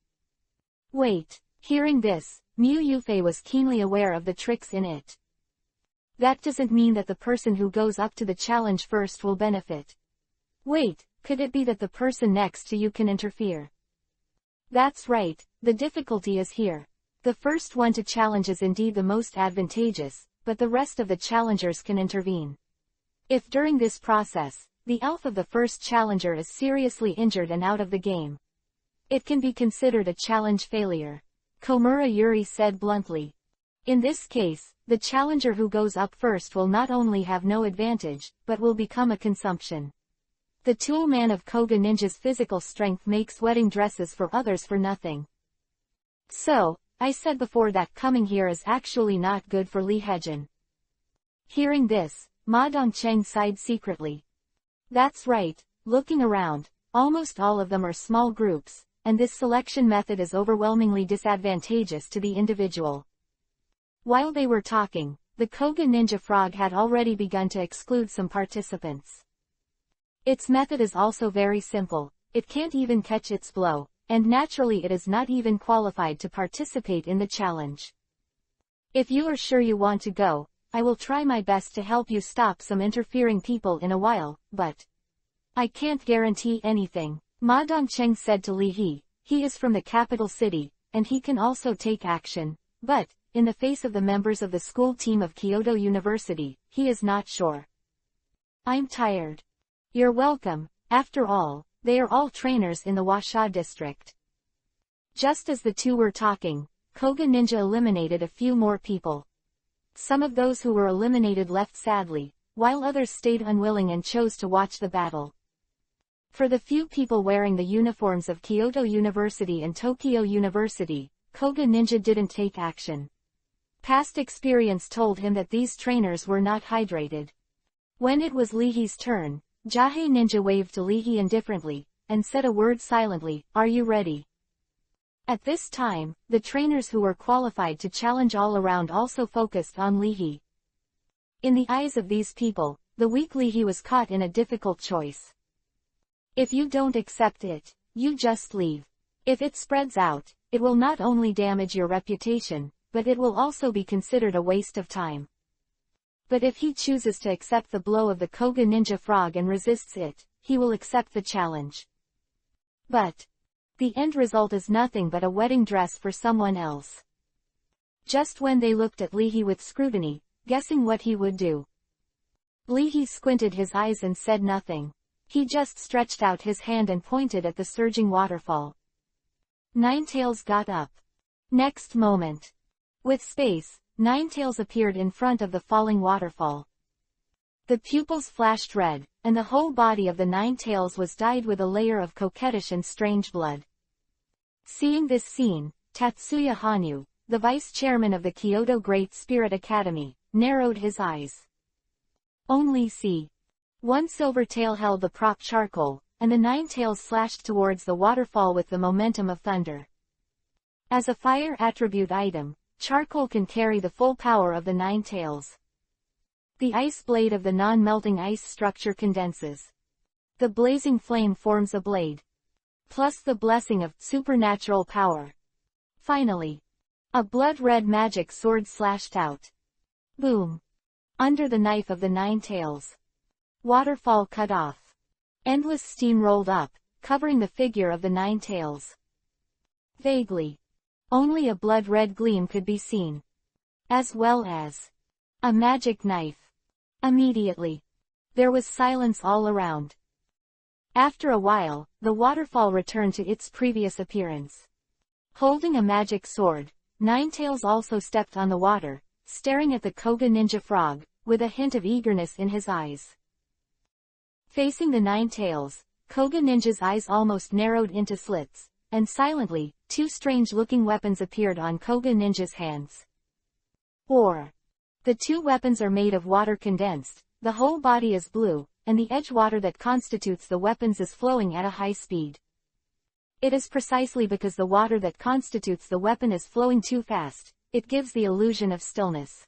Wait, hearing this, Mu Yufei was keenly aware of the tricks in it. That doesn't mean that the person who goes up to the challenge first will benefit. Wait, could it be that the person next to you can interfere? That's right, the difficulty is here. The first one to challenge is indeed the most advantageous, but the rest of the challengers can intervene. If during this process, the elf of the first challenger is seriously injured and out of the game, it can be considered a challenge failure. Komura Yuri said bluntly. In this case, the challenger who goes up first will not only have no advantage, but will become a consumption. The tool man of Koga Ninja's physical strength makes wedding dresses for others for nothing. So, I said before that coming here is actually not good for Lee Hejin. Hearing this, Ma Dongcheng sighed secretly. That's right, looking around, almost all of them are small groups, and this selection method is overwhelmingly disadvantageous to the individual. While they were talking, the Koga Ninja Frog had already begun to exclude some participants. Its method is also very simple, it can't even catch its blow, and naturally it is not even qualified to participate in the challenge. If you are sure you want to go, I will try my best to help you stop some interfering people in a while, but I can't guarantee anything. Ma Dongcheng said to Li he is from the capital city, and he can also take action, but, in the face of the members of the school team of Kyoto University, he is not sure. I'm tired. You're welcome, after all, they are all trainers in the Washa district. Just as the two were talking, Koga Ninja eliminated a few more people. Some of those who were eliminated left sadly, while others stayed unwilling and chose to watch the battle. For the few people wearing the uniforms of Kyoto University and Tokyo University, Koga Ninja didn't take action. Past experience told him that these trainers were not hydrated. When it was Lihi's turn, Jahei Ninja waved to Lihi indifferently, and said a word silently, "Are you ready?" At this time, the trainers who were qualified to challenge all around also focused on Lihi. In the eyes of these people, the weak Lihi was caught in a difficult choice. If you don't accept it, you just leave. If it spreads out, it will not only damage your reputation, but it will also be considered a waste of time. But if he chooses to accept the blow of the Koga Ninja Frog and resists it, he will accept the challenge. But The end result is nothing but a wedding dress for someone else. Just when they looked at Leahy with scrutiny, guessing what he would do, Leahy squinted his eyes and said nothing. He just stretched out his hand and pointed at the surging waterfall. Ninetails got up. Next moment, with space, Ninetails appeared in front of the falling waterfall. The pupils flashed red, and the whole body of the Ninetails was dyed with a layer of coquettish and strange blood. Seeing this scene, Tatsuya Hanyu, the vice-chairman of the Kyoto Great Spirit Academy, narrowed his eyes. Only see. One silver tail held the prop charcoal, and the Ninetails slashed towards the waterfall with the momentum of thunder. As a fire attribute item, charcoal can carry the full power of the Ninetails. The ice blade of the non-melting ice structure condenses. The blazing flame forms a blade, plus the blessing of supernatural power. Finally, a blood-red magic sword slashed out. Boom! Under the knife of the Ninetails. Waterfall cut off. Endless steam rolled up, covering the figure of the Ninetails. Vaguely, only a blood-red gleam could be seen, as well as a magic knife. Immediately, there was silence all around. After a while, the waterfall returned to its previous appearance. Holding a magic sword, Ninetails also stepped on the water, staring at the Koga ninja frog, with a hint of eagerness in his eyes. Facing the Ninetails, Koga ninja's eyes almost narrowed into slits, and silently, two strange-looking weapons appeared on Koga ninja's hands. The two weapons are made of water condensed, the whole body is blue, and the edge water that constitutes the weapons is flowing at a high speed. It is precisely because the water that constitutes the weapon is flowing too fast, it gives the illusion of stillness.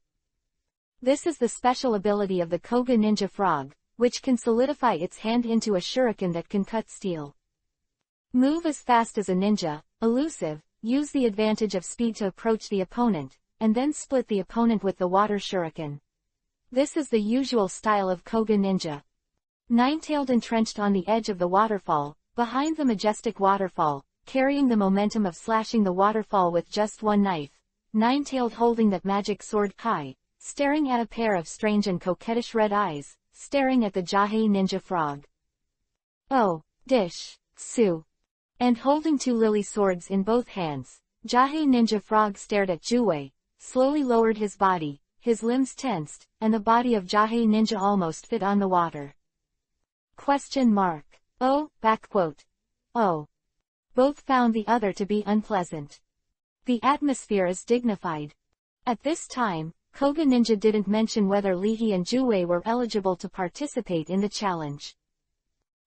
This is the special ability of the Koga ninja frog, which can solidify its hand into a shuriken that can cut steel. Move as fast as a ninja, elusive, use the advantage of speed to approach the opponent, and then split the opponent with the water shuriken. This is the usual style of Koga ninja. Ninetailed entrenched on the edge of the waterfall, behind the majestic waterfall, carrying the momentum of slashing the waterfall with just one knife, Ninetailed holding that magic sword high, staring at a pair of strange and coquettish red eyes, staring at the Jahei ninja frog. Oh, dish, Sue. And holding two lily swords in both hands, Jahei ninja frog stared at Juwei, slowly lowered his body, his limbs tensed, and the body of Jahei ninja almost fit on the water. Question mark. Oh, backquote. Oh. Both found the other to be unpleasant. The atmosphere is dignified. At this time, Koga ninja didn't mention whether Leahy and Juwei were eligible to participate in the challenge.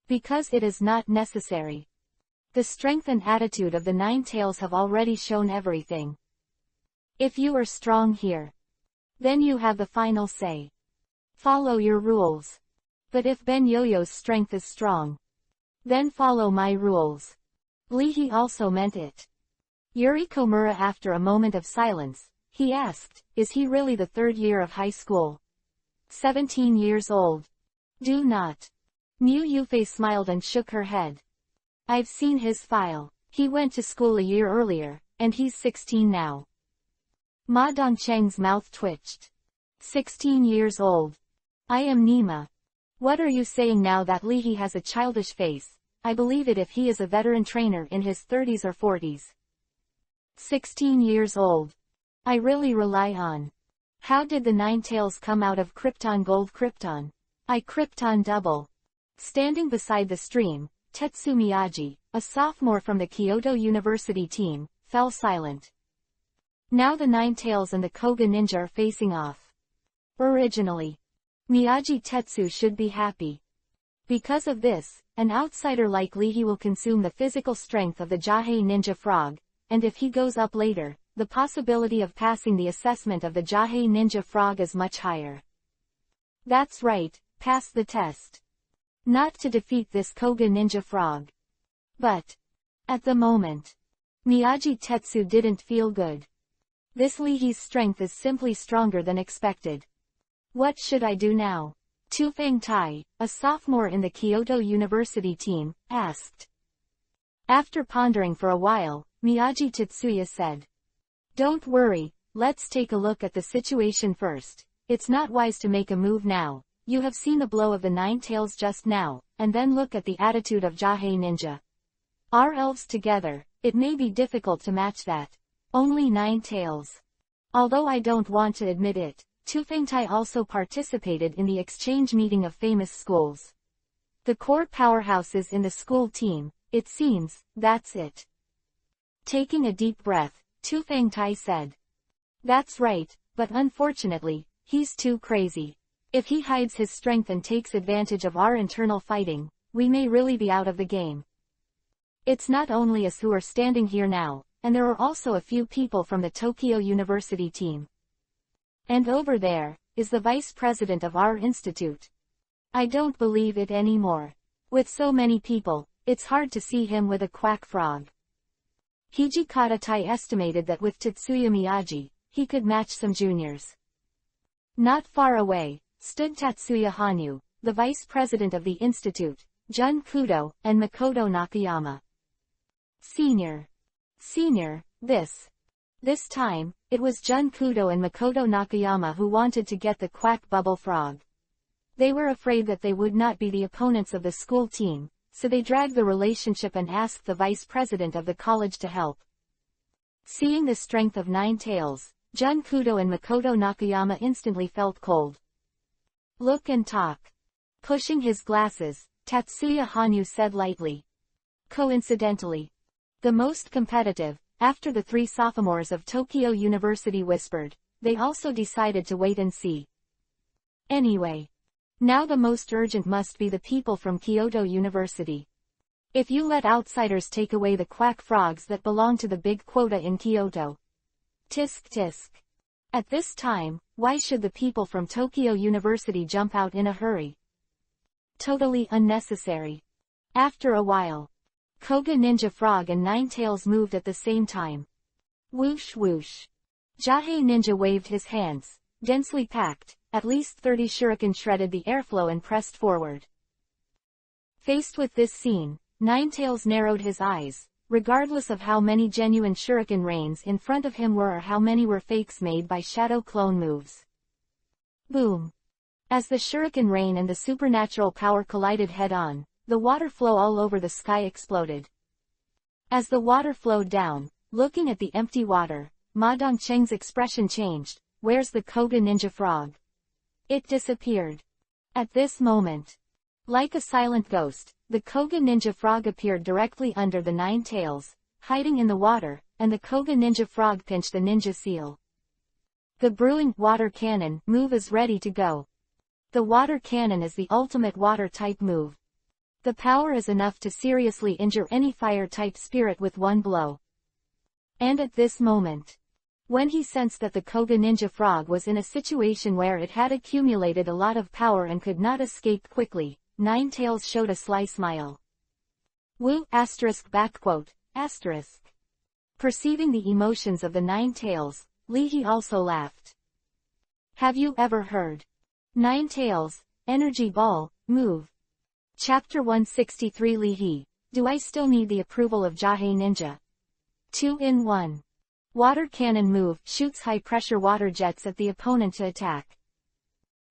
Because it is not necessary. The strength and attitude of the Ninetails have already shown everything. If you are strong here, then you have the final say. Follow your rules. But if Ben Yo-Yo's strength is strong, then follow my rules. Leahy also meant it. Yuri Komura, after a moment of silence, he asked, is he really the third year of high school? 17 years old. Do not. Mu Yufei smiled and shook her head. I've seen his file. He went to school a year earlier, and he's 16 now. Ma Dongcheng's mouth twitched. 16 years old. I am Nima. What are you saying now that Leahy has a childish face? I believe it if he is a veteran trainer in his 30s or 40s. 16 years old. I really rely on. How did the Ninetails come out of Krypton Gold Krypton? I Krypton Double. Standing beside the stream, Tetsu Miyagi, a sophomore from the Kyoto University team, fell silent. Now the Ninetails and the Koga ninja are facing off. Originally, Miyagi Tetsu should be happy. Because of this, an outsider like Leahy will consume the physical strength of the Jahei ninja frog, and if he goes up later, the possibility of passing the assessment of the Jahei ninja frog is much higher. That's right, pass the test. Not to defeat this Koga ninja frog. But, at the moment, Miyagi Tetsu didn't feel good. This Leahy's strength is simply stronger than expected. What should I do now? Tufeng Tai, a sophomore in the Kyoto University team, asked. After pondering for a while, Miyagi Tetsuya said. Don't worry, let's take a look at the situation first. It's not wise to make a move now. You have seen the blow of the nine tails just now, and then look at the attitude of Jahei Ninja. Our elves together, it may be difficult to match that. Only 9 tails. Although I don't want to admit it, Tufengtai also participated in the exchange meeting of famous schools. The core powerhouses in the school team, it seems, that's it. Taking a deep breath, Tufengtai said. That's right, but unfortunately, he's too crazy. If he hides his strength and takes advantage of our internal fighting, we may really be out of the game. It's not only us who are standing here now, and there are also a few people from the Tokyo University team. And over there, is the vice president of our institute. I don't believe it anymore. With so many people, it's hard to see him with a quack frog. Hijikata Tai estimated that with Tetsuya Miyagi, he could match some juniors. Not far away, stood Tatsuya Hanyu, the vice president of the institute, Jun Kudo, and Makoto Nakayama. Senior. This time, it was Jun Kudo and Makoto Nakayama who wanted to get the quack bubble frog. They were afraid that they would not be the opponents of the school team, so they dragged the relationship and asked the vice president of the college to help. Seeing the strength of 9 tails, Jun Kudo and Makoto Nakayama instantly felt cold. Look and talk. Pushing his glasses, Tatsuya Hanyu said lightly. Coincidentally, the most competitive, after the 3 sophomores of Tokyo University whispered, they also decided to wait and see. Anyway, now the most urgent must be the people from Kyoto University. If you let outsiders take away the quack frogs that belong to the big quota in Kyoto. Tisk tisk. At this time, why should the people from Tokyo University jump out in a hurry? Totally unnecessary. After a while, Koga Ninja Frog and 9 Tails moved at the same time. Whoosh whoosh. Jahei Ninja waved his hands, densely packed, at least 30 shuriken shredded the airflow and pressed forward. Faced with this scene, 9 Tails narrowed his eyes, regardless of how many genuine shuriken rains in front of him were or how many were fakes made by shadow clone moves. Boom. As the shuriken rain and the supernatural power collided head-on, the water flow all over the sky exploded. As the water flowed down, looking at the empty water, Ma Dongcheng's expression changed. Where's the Koga Ninja Frog? It disappeared. At this moment, like a silent ghost, the Koga Ninja Frog appeared directly under the 9 Tails, hiding in the water, and the Koga Ninja Frog pinched the ninja seal. The brewing water cannon move is ready to go. The water cannon is the ultimate water-type move. The power is enough to seriously injure any fire-type spirit with one blow. And at this moment, when he sensed that the Koga Ninja Frog was in a situation where it had accumulated a lot of power and could not escape quickly, 9 Tails showed a sly smile. Woo ****. Perceiving the emotions of the 9 Tails, Lihi also laughed. Have you ever heard 9 Tails, Energy Ball, move? Chapter 163 Lihi, do I still need the approval of Jahei Ninja? 2-in-1. Water cannon move shoots high-pressure water jets at the opponent to attack.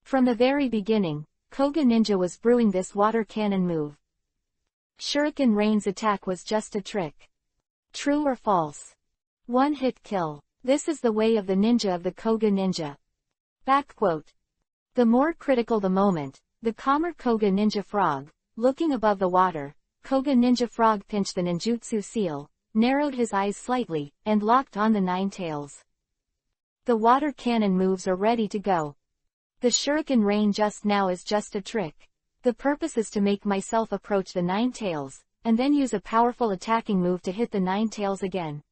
From the very beginning, Koga Ninja was brewing this water cannon move. Shuriken Rain's attack was just a trick. True or false? One-hit kill. This is the way of the ninja of the Koga Ninja. The more critical the moment, the calmer Koga Ninja Frog, looking above the water, Koga Ninja Frog pinched the ninjutsu seal, narrowed his eyes slightly, and locked on the 9 Tails. The water cannon moves are ready to go. The shuriken rain just now is just a trick. The purpose is to make myself approach the 9 Tails, and then use a powerful attacking move to hit the 9 Tails again.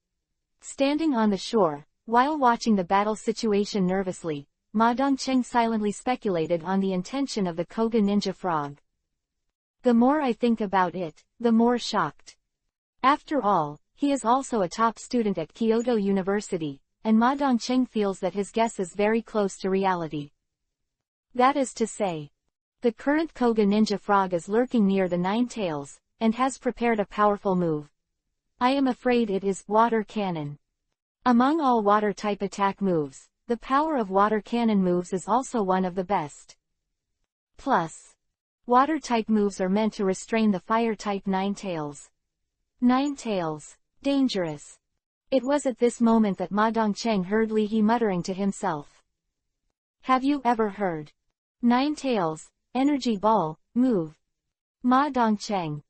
Standing on the shore, while watching the battle situation nervously, Ma Dongcheng silently speculated on the intention of the Koga Ninja Frog. The more I think about it, the more shocked. After all, he is also a top student at Kyoto University, and Ma Dongcheng feels that his guess is very close to reality. That is to say, the current Koga Ninja Frog is lurking near the 9 Tails, and has prepared a powerful move. I am afraid it is water cannon. Among all water-type attack moves, the power of water cannon moves is also one of the best. Plus, water-type moves are meant to restrain the fire-type Ninetales. Ninetales. Dangerous. It was at this moment that Ma Dongcheng heard Li He muttering to himself. Have you ever heard? Ninetales, energy ball, move. Ma Dongcheng.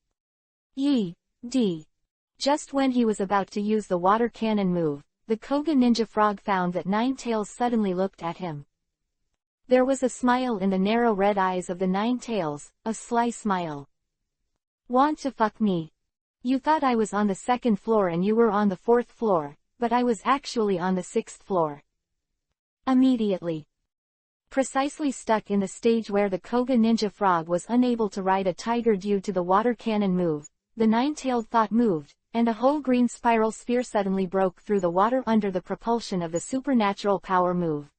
Yi, D. Just when he was about to use the water cannon move, the Koga Ninja Frog found that Ninetales suddenly looked at him. There was a smile in the narrow red eyes of the Ninetales, a sly smile. Want to fuck me? You thought I was on the 2nd floor and you were on the 4th floor, but I was actually on the 6th floor. Immediately. Precisely stuck in the stage where the Koga Ninja Frog was unable to ride a tiger due to the water cannon move, the nine-tailed thought moved, and a whole green spiral sphere suddenly broke through the water under the propulsion of the supernatural power move.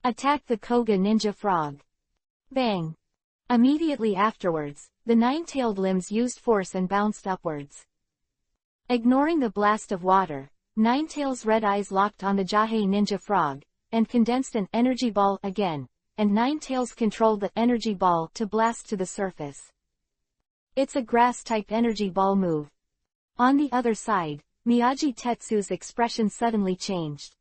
Attack the Koga Ninja Frog. Bang. Immediately afterwards, the nine-tailed limbs used force and bounced upwards. Ignoring the blast of water, Ninetail's red eyes locked on the Jahei Ninja Frog, and condensed an energy ball again, and Ninetails controlled the energy ball to blast to the surface. It's a grass-type energy ball move. On the other side, Miyagi Tetsu's expression suddenly changed.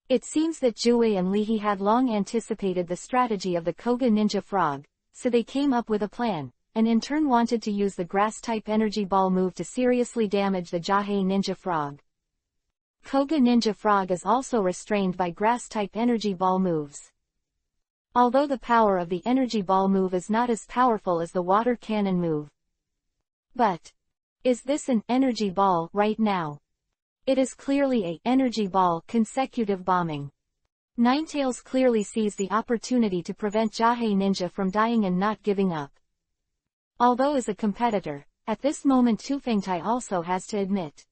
It seems that Jue and Lihi had long anticipated the strategy of the Koga Ninja Frog, so they came up with a plan, and in turn wanted to use the grass-type energy ball move to seriously damage the Jahei Ninja Frog. Koga Ninja Frog is also restrained by grass-type energy ball moves. Although the power of the energy ball move is not as powerful as the water cannon move. But, is this an energy ball right now? It is clearly a energy ball consecutive bombing. Ninetails clearly sees the opportunity to prevent Jahei Ninja from dying and not giving up. Although as a competitor, at this moment Tufengtai also has to admit.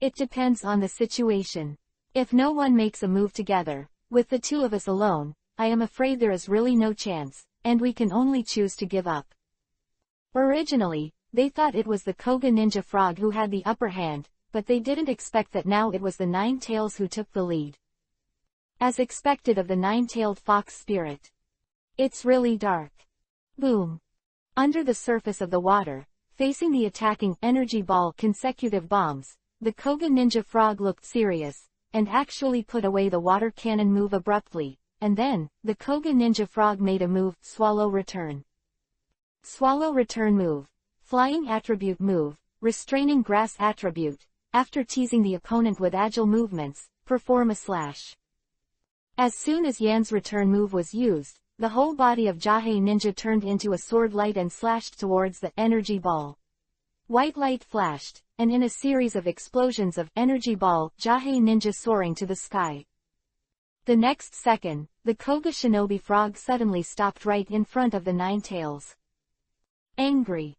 It depends on the situation. If no one makes a move together, with the two of us alone, I am afraid there is really no chance, and we can only choose to give up. Originally, they thought it was the Koga Ninja Frog who had the upper hand, but they didn't expect that now it was the Ninetails who took the lead. As expected of the nine-tailed fox spirit. It's really dark. Boom. Under the surface of the water, facing the attacking energy ball consecutive bombs, the Koga Ninja Frog looked serious, and actually put away the water cannon move abruptly, and then, the Koga Ninja Frog made a move, Swallow Return. Swallow Return move, Flying Attribute move, Restraining Grass Attribute, after teasing the opponent with agile movements, perform a slash. As soon as Yan's return move was used, the whole body of Jahei Ninja turned into a sword light and slashed towards the energy ball. White light flashed, and in a series of explosions of energy ball, Jahei Ninja soaring to the sky. The next second, the Koga Shinobi Frog suddenly stopped right in front of the Ninetails. Angry.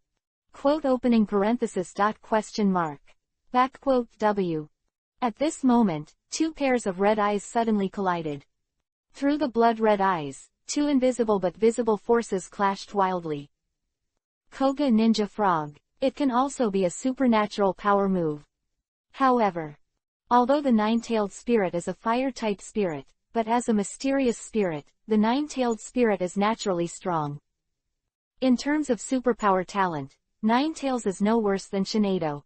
Quote opening parenthesis dot question mark. Back quote W. At this moment, two pairs of red eyes suddenly collided. Through the blood-red eyes, two invisible but visible forces clashed wildly. Koga Ninja Frog. It can also be a supernatural power move. However, although the nine-tailed spirit is a fire-type spirit, but as a mysterious spirit, the nine-tailed spirit is naturally strong. In terms of superpower talent, Ninetails is no worse than Shinado.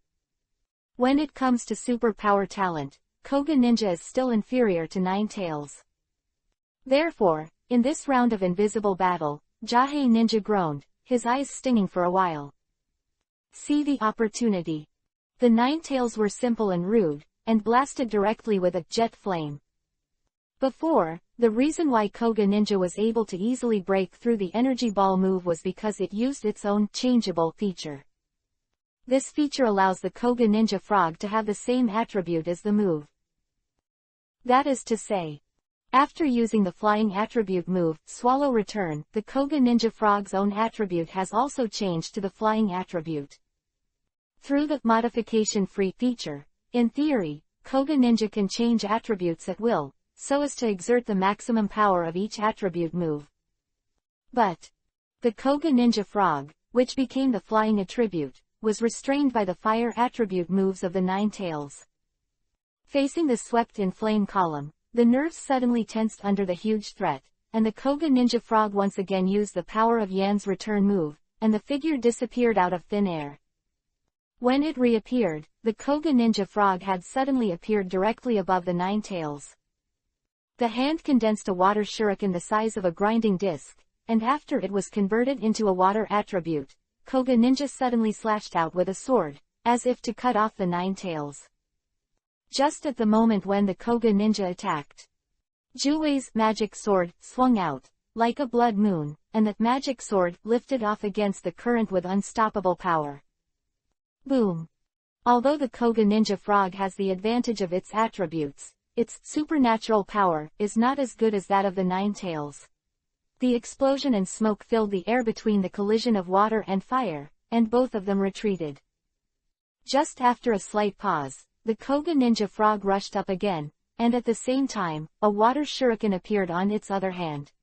When it comes to superpower talent, Koga Ninja is still inferior to Ninetails. Therefore, in this round of invisible battle, Jahei Ninja groaned, his eyes stinging for a while. See the opportunity. The Ninetails were simple and rude, and blasted directly with a jet flame. Before, the reason why Koga Ninja was able to easily break through the energy ball move was because it used its own changeable feature. This feature allows the Koga Ninja Frog to have the same attribute as the move. That is to say, after using the flying attribute move, Swallow Return, the Koga Ninja Frog's own attribute has also changed to the flying attribute. Through the modification-free feature, in theory, Koga Ninja can change attributes at will, so as to exert the maximum power of each attribute move. But the Koga Ninja Frog, which became the flying attribute, was restrained by the fire attribute moves of the Nine Tails. Facing the swept-in flame column, the nerves suddenly tensed under the huge threat, and the Koga Ninja Frog once again used the power of Yan's return move, and the figure disappeared out of thin air. When it reappeared, the Koga Ninja Frog had suddenly appeared directly above the Nine Tails. The hand condensed a water shuriken the size of a grinding disc, and after it was converted into a water attribute, Koga Ninja suddenly slashed out with a sword, as if to cut off the Nine Tails. Just at the moment when the Koga Ninja attacked, Juwei's magic sword swung out, like a blood moon, and that magic sword lifted off against the current with unstoppable power. Boom! Although the Koga Ninja Frog has the advantage of its attributes, its supernatural power is not as good as that of the Nine Tails. The explosion and smoke filled the air between the collision of water and fire, and both of them retreated. Just after a slight pause, the Koga Ninja Frog rushed up again, and at the same time, a water shuriken appeared on its other hand.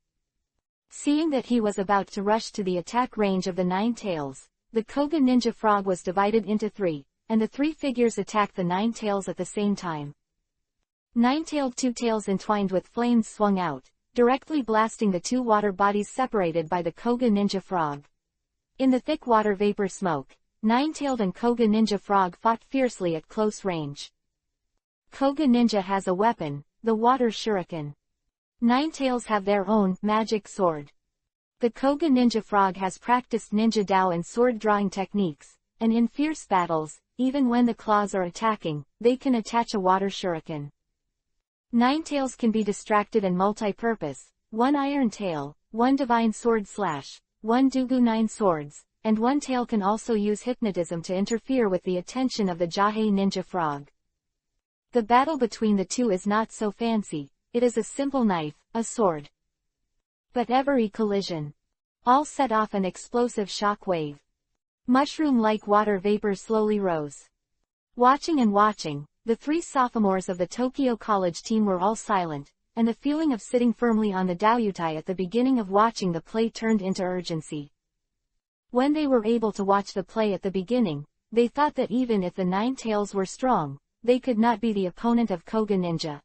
Seeing that he was about to rush to the attack range of the Nine Tails, the Koga Ninja Frog was divided into three, and the three figures attacked the Nine Tails at the same time. Nine-tailed two tails entwined with flames swung out, directly blasting the two water bodies separated by the Koga Ninja Frog. In the thick water vapor smoke, Nine-tailed and Koga Ninja Frog fought fiercely at close range. Koga Ninja has a weapon, the water shuriken. Nine Tails have their own magic sword. The Koga Ninja Frog has practiced ninja dao and sword drawing techniques, and in fierce battles, even when the claws are attacking, they can attach a water shuriken. Nine Tails can be distracted and multi-purpose, one iron tail, one divine sword slash, one Dugu Nine Swords, and one tail can also use hypnotism to interfere with the attention of the Jahei Ninja Frog. The battle between the two is not so fancy, it is a simple knife, a sword. But every collision all set off an explosive shock wave. Mushroom-like water vapor slowly rose. Watching and watching, the three sophomores of the Tokyo College team were all silent, and the feeling of sitting firmly on the daiyutai at the beginning of watching the play turned into urgency. When they were able to watch the play at the beginning, they thought that even if the Nine Tails were strong, they could not be the opponent of Koga Ninja.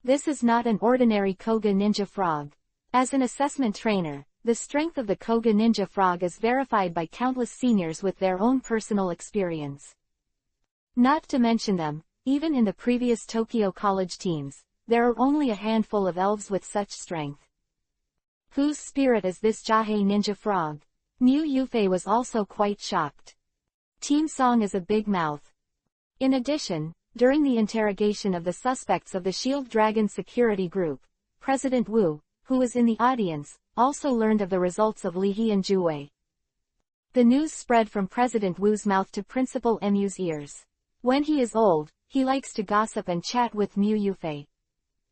This is not an ordinary Koga Ninja Frog. As an assessment trainer, the strength of the Koga Ninja Frog is verified by countless seniors with their own personal experience. Not to mention them, even in the previous Tokyo College teams, there are only a handful of elves with such strength. Whose spirit is this Jahei Ninja Frog? Mu Yufei was also quite shocked. Team Song is a big mouth. In addition, during the interrogation of the suspects of the Shield Dragon security group, President Wu, who was in the audience, also learned of the results of Li He and Juwei. The news spread from President Wu's mouth to Principal Mu's ears. When he is old, he likes to gossip and chat with Mu Yufei.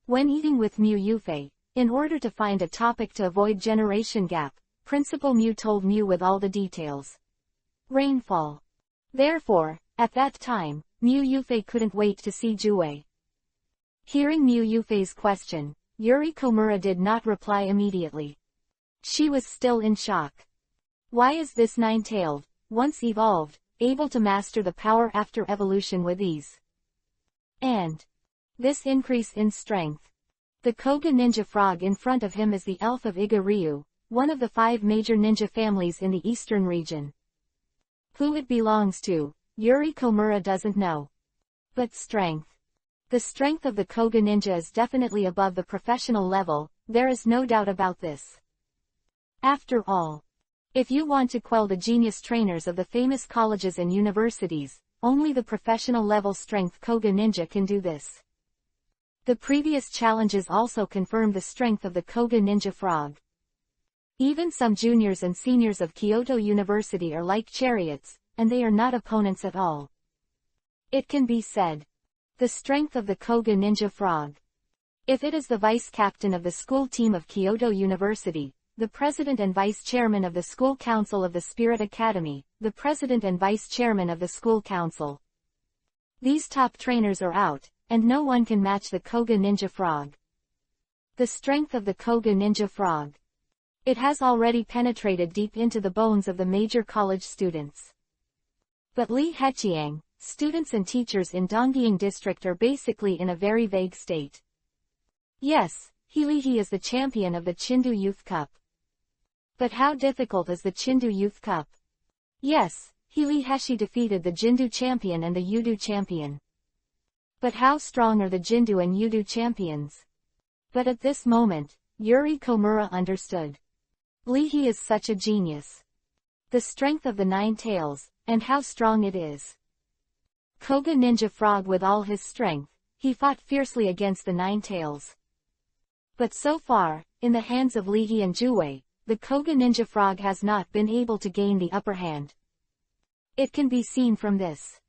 When eating with Mu Yufei, in order to find a topic to avoid generation gap, Principal Mu told Mu with all the details. Rainfall. Therefore, at that time, Mu Yufei couldn't wait to see Juwei. Hearing Mu Yufei's question, Yuri Komura did not reply immediately. She was still in shock. Why is this nine-tailed, once evolved, able to master the power after evolution with ease? And this increase in strength. The Koga Ninja Frog in front of him is the elf of Iga Ryu, one of the 5 major ninja families in the eastern region. Who it belongs to, Yuri Komura doesn't know. But strength. The strength of the Koga Ninja is definitely above the professional level, there is no doubt about this. After all, if you want to quell the genius trainers of the famous colleges and universities, only the professional level strength Koga Ninja can do this. The previous challenges also confirm the strength of the Koga Ninja Frog. Even some juniors and seniors of Kyoto University are like chariots, and they are not opponents at all. It can be said. The strength of the Koga Ninja Frog. If it is the vice captain of the school team of Kyoto University, the president and vice chairman of the school council of the Spirit Academy, the president and vice chairman of the school council. These top trainers are out, and no one can match the Koga Ninja Frog. The strength of the Koga Ninja Frog. It has already penetrated deep into the bones of the major college students. But Li Heqiang, students and teachers in Dongying district are basically in a very vague state. Yes, He is the champion of the Chindu Youth Cup. But how difficult is the Chindu Youth Cup? Yes, Li Heshi defeated the Jindu champion and the Yudu champion. But how strong are the Jindu and Yudu champions? But at this moment, Yuri Komura understood. Li He is such a genius. The strength of the Nine Tails, and how strong it is. Koga Ninja Frog with all his strength, he fought fiercely against the Nine Tails. But so far, in the hands of Li He and Juwei, the Koga Ninja Frog has not been able to gain the upper hand. It can be seen from this.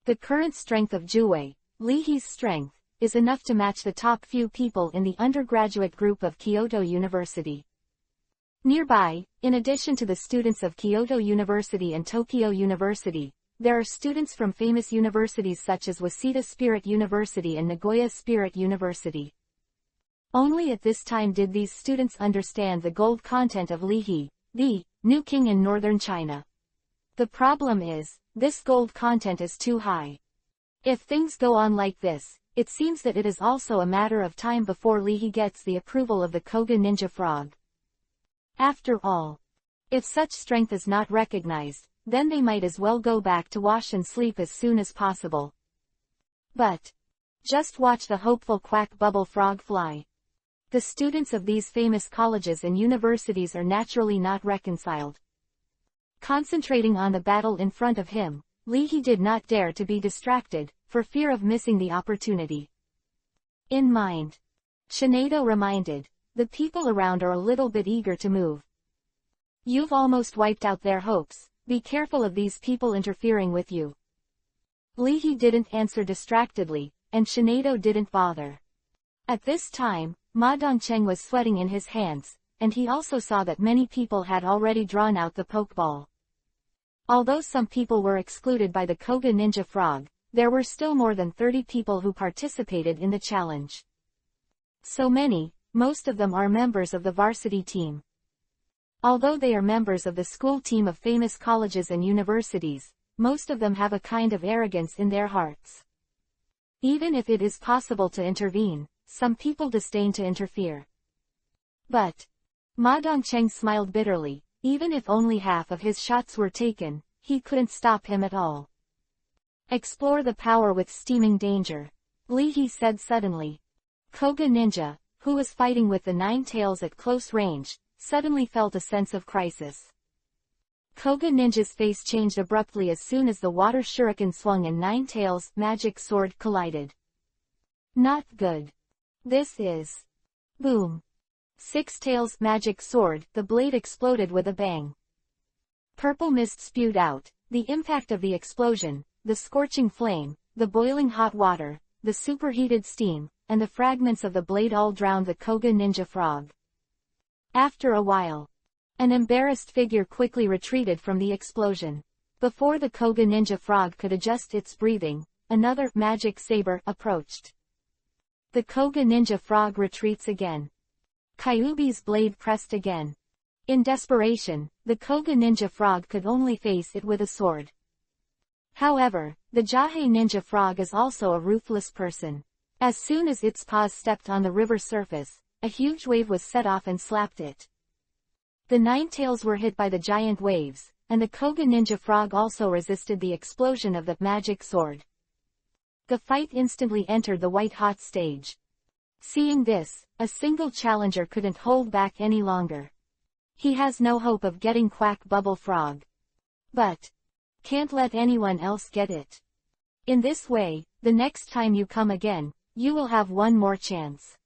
The current strength of Juwei, Li He's strength, is enough to match the top few people in the undergraduate group of Kyoto University. Nearby, in addition to the students of Kyoto University and Tokyo University, there are students from famous universities such as Waseda Spirit University and Nagoya Spirit University. Only at this time did these students understand the gold content of Li He, the new king in northern China. The problem is, this gold content is too high. If things go on like this, it seems that it is also a matter of time before Li He gets the approval of the Koga Ninja Frog. After all, if such strength is not recognized, then they might as well go back to wash and sleep as soon as possible. But just watch the hopeful quack bubble frog fly. The students of these famous colleges and universities are naturally not reconciled. Concentrating on the battle in front of him, Li He did not dare to be distracted, for fear of missing the opportunity. In mind, Shinado reminded, the people around are a little bit eager to move. You've almost wiped out their hopes, be careful of these people interfering with you. Li He didn't answer distractedly, and Shinado didn't bother. At this time, Ma Dongcheng was sweating in his hands, and he also saw that many people had already drawn out the pokeball. Although some people were excluded by the Koga Ninja Frog, there were still more than 30 people who participated in the challenge. So many, most of them are members of the varsity team. Although they are members of the school team of famous colleges and universities, most of them have a kind of arrogance in their hearts. Even if it is possible to intervene, some people disdain to interfere. But Ma Dongcheng smiled bitterly. Even if only half of his shots were taken, he couldn't stop him at all. Explore the power with steaming danger, Li He said suddenly. Koga Ninja, who was fighting with the Nine Tails at close range, suddenly felt a sense of crisis. Koga Ninja's face changed abruptly as soon as the water shuriken swung and Nine Tails' magic sword collided. Not good. This is... Boom. Six Tails' magic sword, the blade exploded with a bang. Purple mist spewed out, the impact of the explosion, the scorching flame, the boiling hot water, the superheated steam, and the fragments of the blade all drowned the Koga Ninja Frog. After a while, an embarrassed figure quickly retreated from the explosion. Before the Koga Ninja Frog could adjust its breathing, another magic saber approached. The Koga Ninja Frog retreats again. Kyuubi's blade pressed again. In desperation, the Koga Ninja Frog could only face it with a sword. However, the Jahei Ninja Frog is also a ruthless person. As soon as its paws stepped on the river surface, a huge wave was set off and slapped it. The Nine Tails were hit by the giant waves, and the Koga Ninja Frog also resisted the explosion of the magic sword. The fight instantly entered the white-hot stage. Seeing this, a single challenger couldn't hold back any longer. He has no hope of getting Quack Bubble Frog. But can't let anyone else get it. In this way, the next time you come again, you will have one more chance.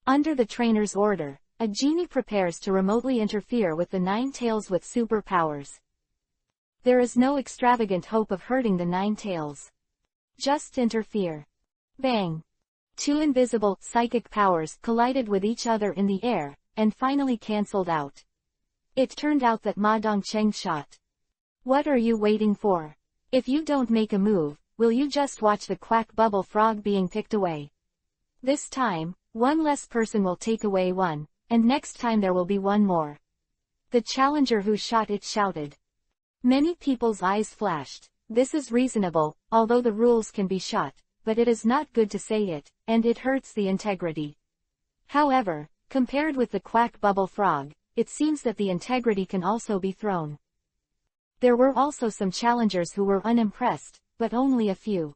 Under the trainer's order, a genie prepares to remotely interfere with the Nine Tails with superpowers. There is no extravagant hope of hurting the Nine Tails. Just interfere. Bang! Two invisible, psychic powers collided with each other in the air, and finally cancelled out. It turned out that Ma Dongcheng shot. What are you waiting for? If you don't make a move, will you just watch the Quack Bubble Frog being picked away? This time, one less person will take away one, and next time there will be one more. The challenger who shot it shouted. Many people's eyes flashed. this is reasonable, although the rules can be shot, but it is not good to say it, and it hurts the integrity. However, compared with the quack bubble frog, it seems that the integrity can also be thrown. There were also some challengers who were unimpressed, but only a few.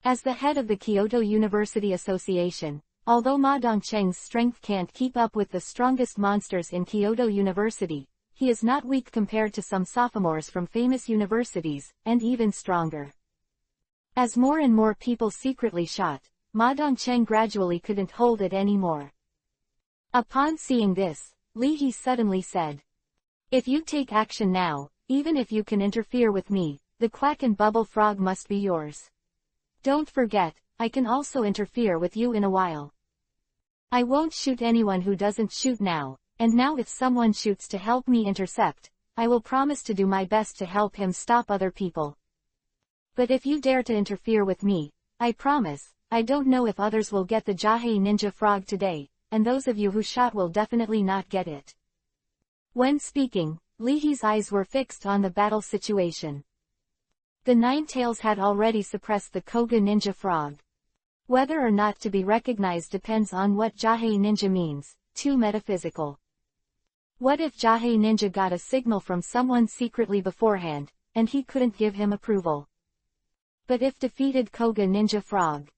As the head of the Kyoto University Association, although Ma Dongcheng's strength can't keep up with the strongest monsters in Kyoto University, he is not weak compared to some sophomores from famous universities, and even stronger. As more and more people secretly shot, Ma Dongcheng gradually couldn't hold it anymore. Upon seeing this, Li He suddenly said, "If you take action now, even if you can interfere with me, the quack and bubble frog must be yours. Don't forget, I can also interfere with you in a while. I won't shoot anyone who doesn't shoot now, and now if someone shoots to help me intercept, I will promise to do my best to help him stop other people. But if you dare to interfere with me, I promise, I don't know if others will get the Jahei Ninja Frog today, and those of you who shot will definitely not get it." When speaking, Li He's eyes were fixed on the battle situation. The Nine Tails had already suppressed the Koga Ninja Frog. Whether or not to be recognized depends on what Jahei Ninja means, too metaphysical. What if Jahei Ninja got a signal from someone secretly beforehand, and he couldn't give him approval? But if defeated Koga Ninja Frog?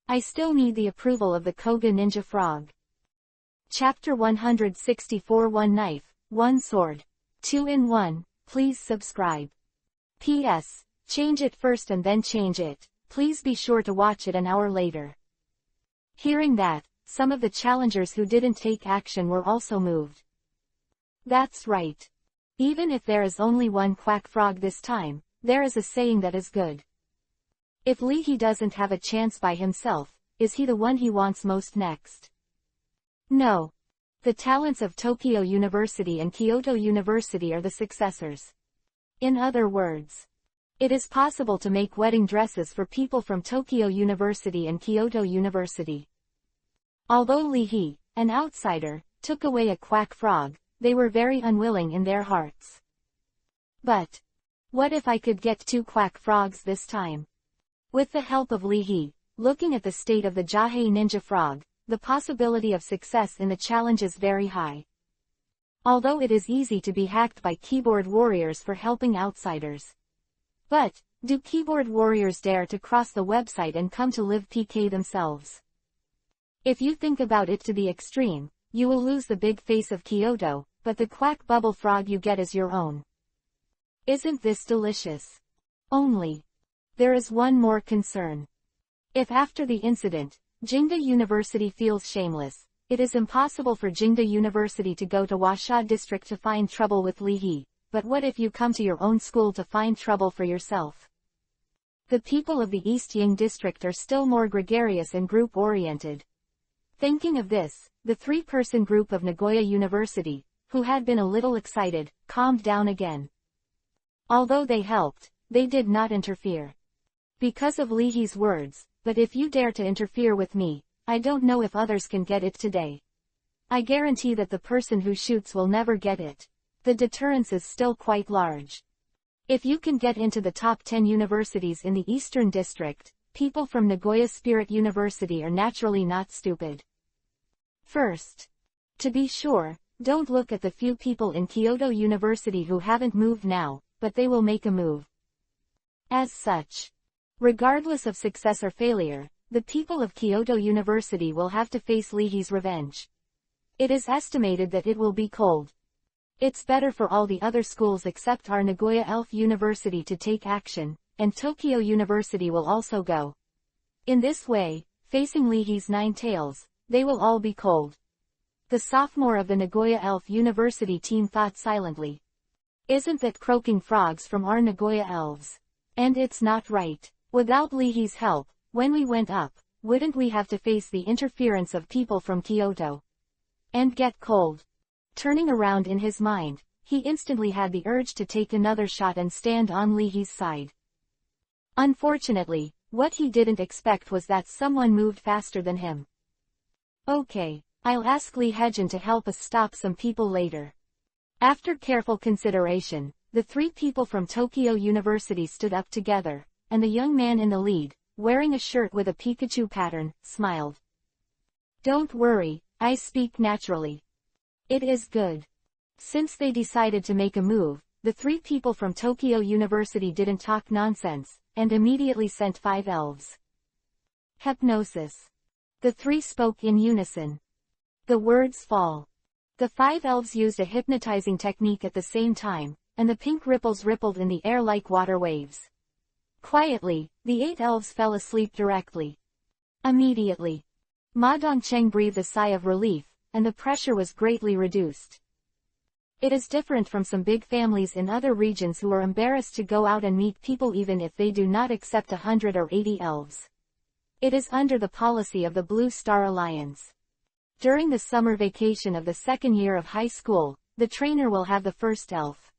I still need the approval of the Koga Ninja Frog. Chapter 164 One Knife, One Sword. 2 in 1, please subscribe. P.S. Change it first and then change it, please be sure to watch it an hour later. Hearing that, some of the challengers who didn't take action were also moved. That's right. Even if there is only one quack frog this time, there is a saying that is good. If Li He doesn't have a chance by himself, is he the one he wants most next? No. The talents of Tokyo University and Kyoto University are the successors. In other words, it is possible to make wedding dresses for people from Tokyo University and Kyoto University. Although Li He, an outsider, took away a quack frog, they were very unwilling in their hearts. But what if I could get 2 quack frogs this time? With the help of Li He, looking at the state of the Jahei Ninja Frog, the possibility of success in the challenge is very high. Although it is easy to be hacked by keyboard warriors for helping outsiders. But, do keyboard warriors dare to cross the website and come to live PK themselves? If you think about it to the extreme, you will lose the big face of Kyoto, but the quack bubble frog you get is your own. Isn't this delicious? Only, there is one more concern. If after the incident, Jingda University feels shameless, it is impossible for Jingda University to go to Huasha District to find trouble with Li He. But what if you come to your own school to find trouble for yourself? The people of the East Ying district are still more gregarious and group-oriented. Thinking of this, the 3-person group of Nagoya University, who had been a little excited, calmed down again. Although they helped, they did not interfere. Because of Li He's words, "But if you dare to interfere with me, I don't know if others can get it today. I guarantee that the person who shoots will never get it." The deterrence is still quite large. If you can get into the top 10 universities in the Eastern District, people from Nagoya Spirit University are naturally not stupid. First, to be sure, don't look at the few people in Kyoto University who haven't moved now, but they will make a move. As such, regardless of success or failure, the people of Kyoto University will have to face Li He's revenge. It is estimated that it will be cold. It's better for all the other schools except our Nagoya Elf University to take action, and Tokyo University will also go. In this way, facing Li He's 9 tails, they will all be cold. The sophomore of the Nagoya Elf University team thought silently. Isn't that croaking frogs from our Nagoya elves? And it's not right. Without Li He's help, when we went up, wouldn't we have to face the interference of people from Kyoto? And get cold? Turning around in his mind, he instantly had the urge to take another shot and stand on Li He's side. Unfortunately, what he didn't expect was that someone moved faster than him. Okay, I'll ask Li Hejin to help us stop some people later. After careful consideration, the three people from Tokyo University stood up together, and the young man in the lead, wearing a shirt with a Pikachu pattern, smiled. "Don't worry, I speak naturally. It is good." Since they decided to make a move, the three people from Tokyo University didn't talk nonsense, and immediately sent 5 elves. Hypnosis. The three spoke in unison. The words fall. The 5 elves used a hypnotizing technique at the same time, and the pink ripples rippled in the air like water waves. Quietly, the 8 elves fell asleep directly. Immediately, Ma Dongcheng breathed a sigh of relief, and the pressure was greatly reduced. It is different from some big families in other regions who are embarrassed to go out and meet people even if they do not accept 100 or 80 elves. It is under the policy of the Blue Star Alliance. During the summer vacation of the second year of high school, the trainer will have the first elf.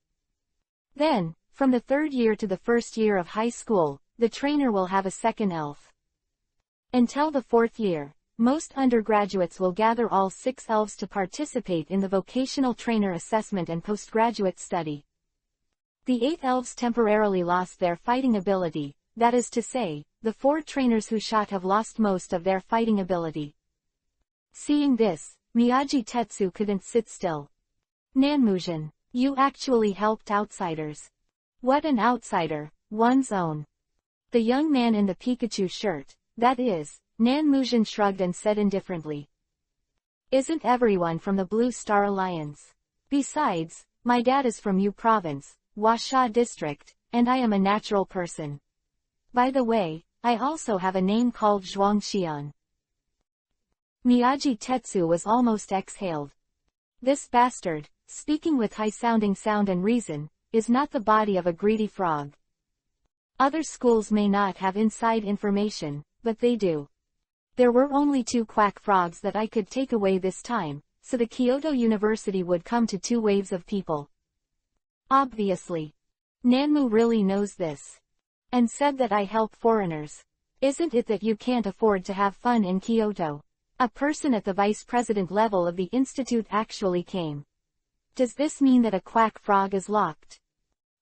Then, from the third year to the first year of high school, the trainer will have a second elf. Until the fourth year, most undergraduates will gather all 6 elves to participate in the vocational trainer assessment and postgraduate study. The 8 elves temporarily lost their fighting ability, that is to say, the 4 trainers who shot have lost most of their fighting ability. Seeing this, Miyagi Tetsu couldn't sit still. "Nanmujin, you actually helped outsiders. What an outsider, one's own." The young man in the Pikachu shirt, that is, Nanmujin, shrugged and said indifferently. "Isn't everyone from the Blue Star Alliance? Besides, my dad is from Yu Province, Huasha District, and I am a natural person. By the way, I also have a name called Zhuangxian." Miyagi Tetsu was almost exhaled. This bastard, speaking with high-sounding sound and reason, is not the body of a greedy frog. Other schools may not have inside information, but they do. There were only 2 quack frogs that I could take away this time, so the Kyoto University would come to 2 waves of people. Obviously. Nanmu really knows this. And said that I help foreigners. Isn't it that you can't afford to have fun in Kyoto? A person at the vice president level of the institute actually came. Does this mean that a quack frog is locked?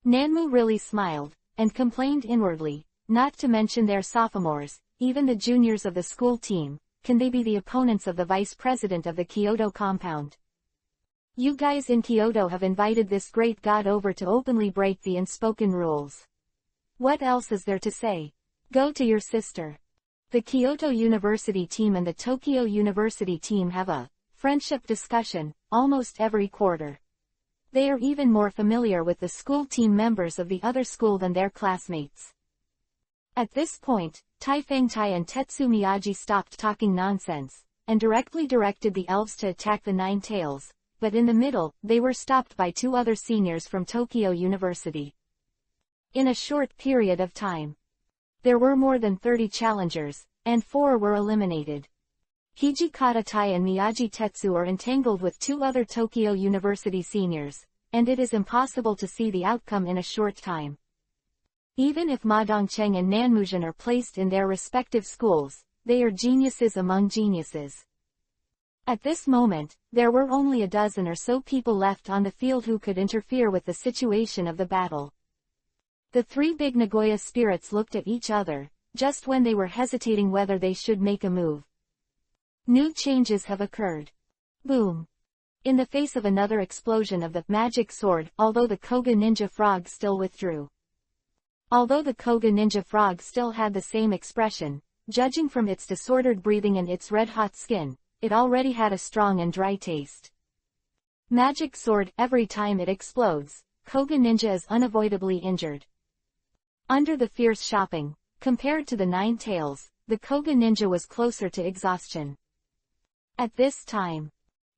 Nanmu really smiled, and complained inwardly, not to mention their sophomores, even the juniors of the school team, can they be the opponents of the vice president of the Kyoto compound? You guys in Kyoto have invited this great god over to openly break the unspoken rules. What else is there to say? Go to your sister. The Kyoto University team and the Tokyo University team have a friendship discussion almost every quarter. They are even more familiar with the school team members of the other school than their classmates. At this point, Tai Fangtai and Tetsu Miyagi stopped talking nonsense, and directly directed the elves to attack the 9 tails, but in the middle, they were stopped by 2 other seniors from Tokyo University. In a short period of time, there were more than 30 challengers, and 4 were eliminated. Hijikata Tai and Miyagi Tetsu are entangled with 2 other Tokyo University seniors, and it is impossible to see the outcome in a short time. Even if Ma Dongcheng and Nanmujin are placed in their respective schools, they are geniuses among geniuses. At this moment, there were only a dozen or so people left on the field who could interfere with the situation of the battle. The 3 big Nagoya spirits looked at each other, just when they were hesitating whether they should make a move. New changes have occurred. Boom! In the face of another explosion of the magic sword, although the Koga ninja frog still withdrew. Although the Koga ninja frog still had the same expression, judging from its disordered breathing and its red-hot skin, it already had a strong and dry taste. Magic sword, every time it explodes, Koga ninja is unavoidably injured. Under the fierce shopping, compared to the 9 tails, the Koga ninja was closer to exhaustion. At this time,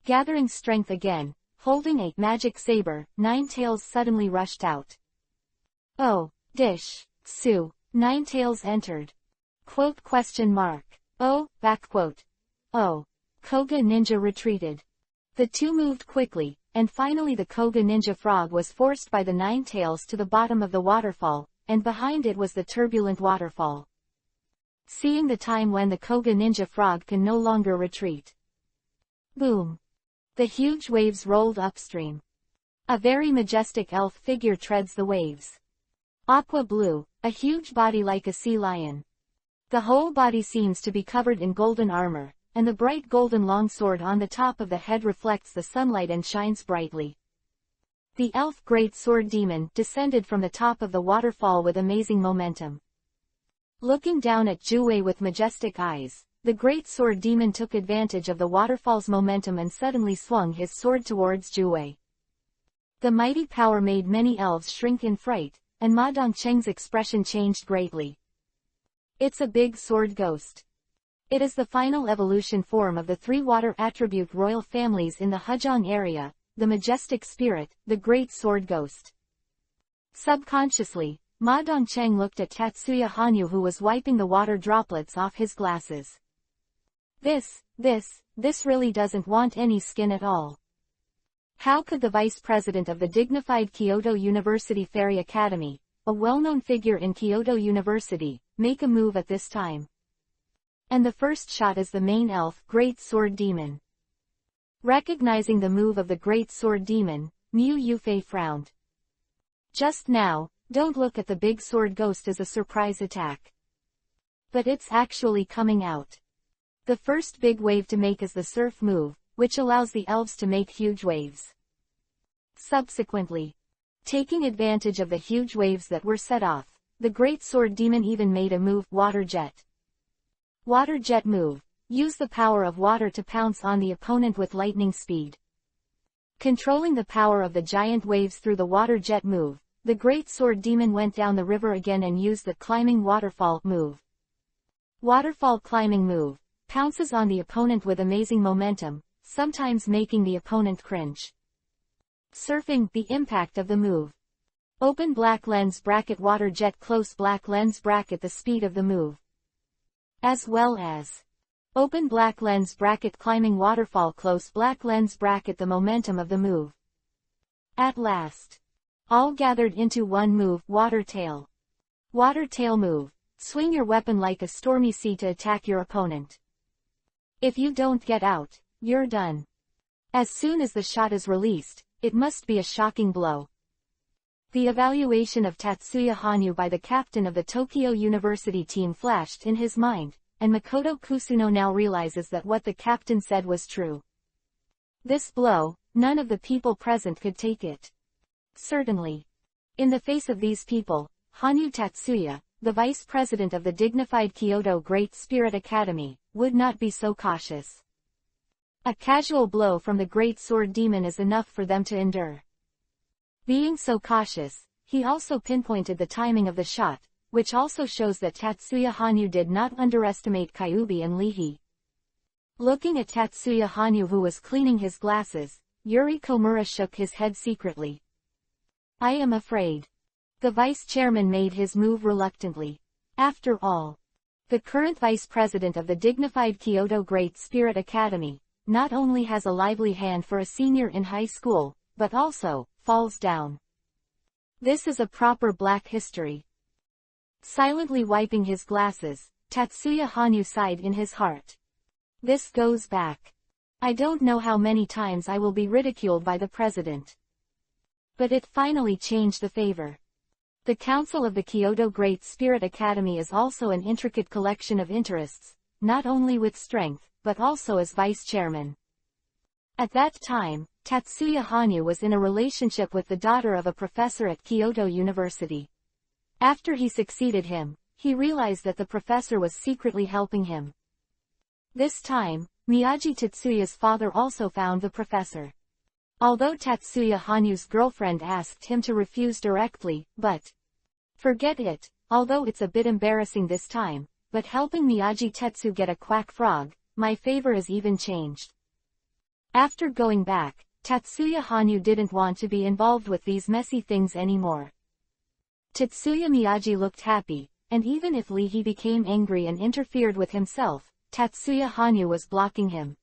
gathering strength again, holding a magic saber, 9 tails suddenly rushed out. "Oh, dish, Sue," 9 tails entered. Quote question mark. "Oh, backquote. Oh." Koga ninja retreated. The 2 moved quickly, and finally the Koga ninja frog was forced by the 9 tails to the bottom of the waterfall, and behind it was the turbulent waterfall. Seeing the time when the Koga ninja frog can no longer retreat. Boom! The huge waves rolled upstream. A very majestic elf figure treads the waves. Aqua blue, a huge body like a sea lion. The whole body seems to be covered in golden armor, and the bright golden longsword on the top of the head reflects the sunlight and shines brightly. The elf great sword demon descended from the top of the waterfall with amazing momentum. Looking down at Jue with majestic eyes, the great sword demon took advantage of the waterfall's momentum and suddenly swung his sword towards Jue. The mighty power made many elves shrink in fright, and Ma Dongcheng's expression changed greatly. It's a big sword ghost. It is the final evolution form of the three water attribute royal families in the Hejong area, the majestic spirit, the great sword ghost. Subconsciously, Ma Dongcheng looked at Tatsuya Hanyu, who was wiping the water droplets off his glasses. This really doesn't want any skin at all. How could the vice president of the dignified Kyoto University Fairy Academy, a well-known figure in Kyoto University, make a move at this time? And the first shot is the main elf, Great Sword Demon. Recognizing the move of the Great Sword Demon, Mu Yufei frowned. Just now, don't look at the big sword ghost as a surprise attack. But it's actually coming out. The first big wave to make is the surf move, which allows the elves to make huge waves. Subsequently, taking advantage of the huge waves that were set off, the Great Sword Demon even made a move, Water Jet. Water Jet move. Use the power of water to pounce on the opponent with lightning speed. Controlling the power of the giant waves through the Water Jet move, the Great Sword Demon went down the river again and used the Climbing Waterfall move. Waterfall climbing move. Pounces on the opponent with amazing momentum, sometimes making the opponent cringe. Surfing, the impact of the move. Open black lens bracket Water Jet close black lens bracket the speed of the move. As well as open black lens bracket climbing waterfall close black lens bracket the momentum of the move. At last, all gathered into one move, Water Tail. Water Tail move. Swing your weapon like a stormy sea to attack your opponent. If you don't get out, you're done. As soon as the shot is released, it must be a shocking blow. The evaluation of Tatsuya Hanyu by the captain of the Tokyo University team flashed in his mind, and Makoto Kusuno now realizes that what the captain said was true. This blow, none of the people present could take it. Certainly. In the face of these people, Hanyu Tatsuya, the vice president of the dignified Kyoto Great Spirit Academy, would not be so cautious. A casual blow from the Great Sword Demon is enough for them to endure. Being so cautious, he also pinpointed the timing of the shot, which also shows that Tatsuya Hanyu did not underestimate Kyubi and Lihi. Looking at Tatsuya Hanyu, who was cleaning his glasses, Yuri Komura shook his head secretly. I am afraid. The vice chairman made his move reluctantly. After all, the current vice president of the dignified Kyoto Great Spirit Academy, not only has a lively hand for a senior in high school, but also falls down. This is a proper black history. Silently wiping his glasses, Tatsuya Hanyu sighed in his heart. This goes back. I don't know how many times I will be ridiculed by the president. But it finally changed the favor. The Council of the Kyoto Great Spirit Academy is also an intricate collection of interests, not only with strength, but also as vice chairman. At that time, Tatsuya Hanyu was in a relationship with the daughter of a professor at Kyoto University. After he succeeded him, he realized that the professor was secretly helping him. This time, Miyagi Tatsuya's father also found the professor. Although Tatsuya Hanyu's girlfriend asked him to refuse directly, but forget it, although it's a bit embarrassing this time, but helping Miyagi Tetsu get a quack frog, my favor is even changed. After going back, Tatsuya Hanyu didn't want to be involved with these messy things anymore. Tatsuya Miyagi looked happy, and even if Lihi became angry and interfered with himself, Tatsuya Hanyu was blocking him.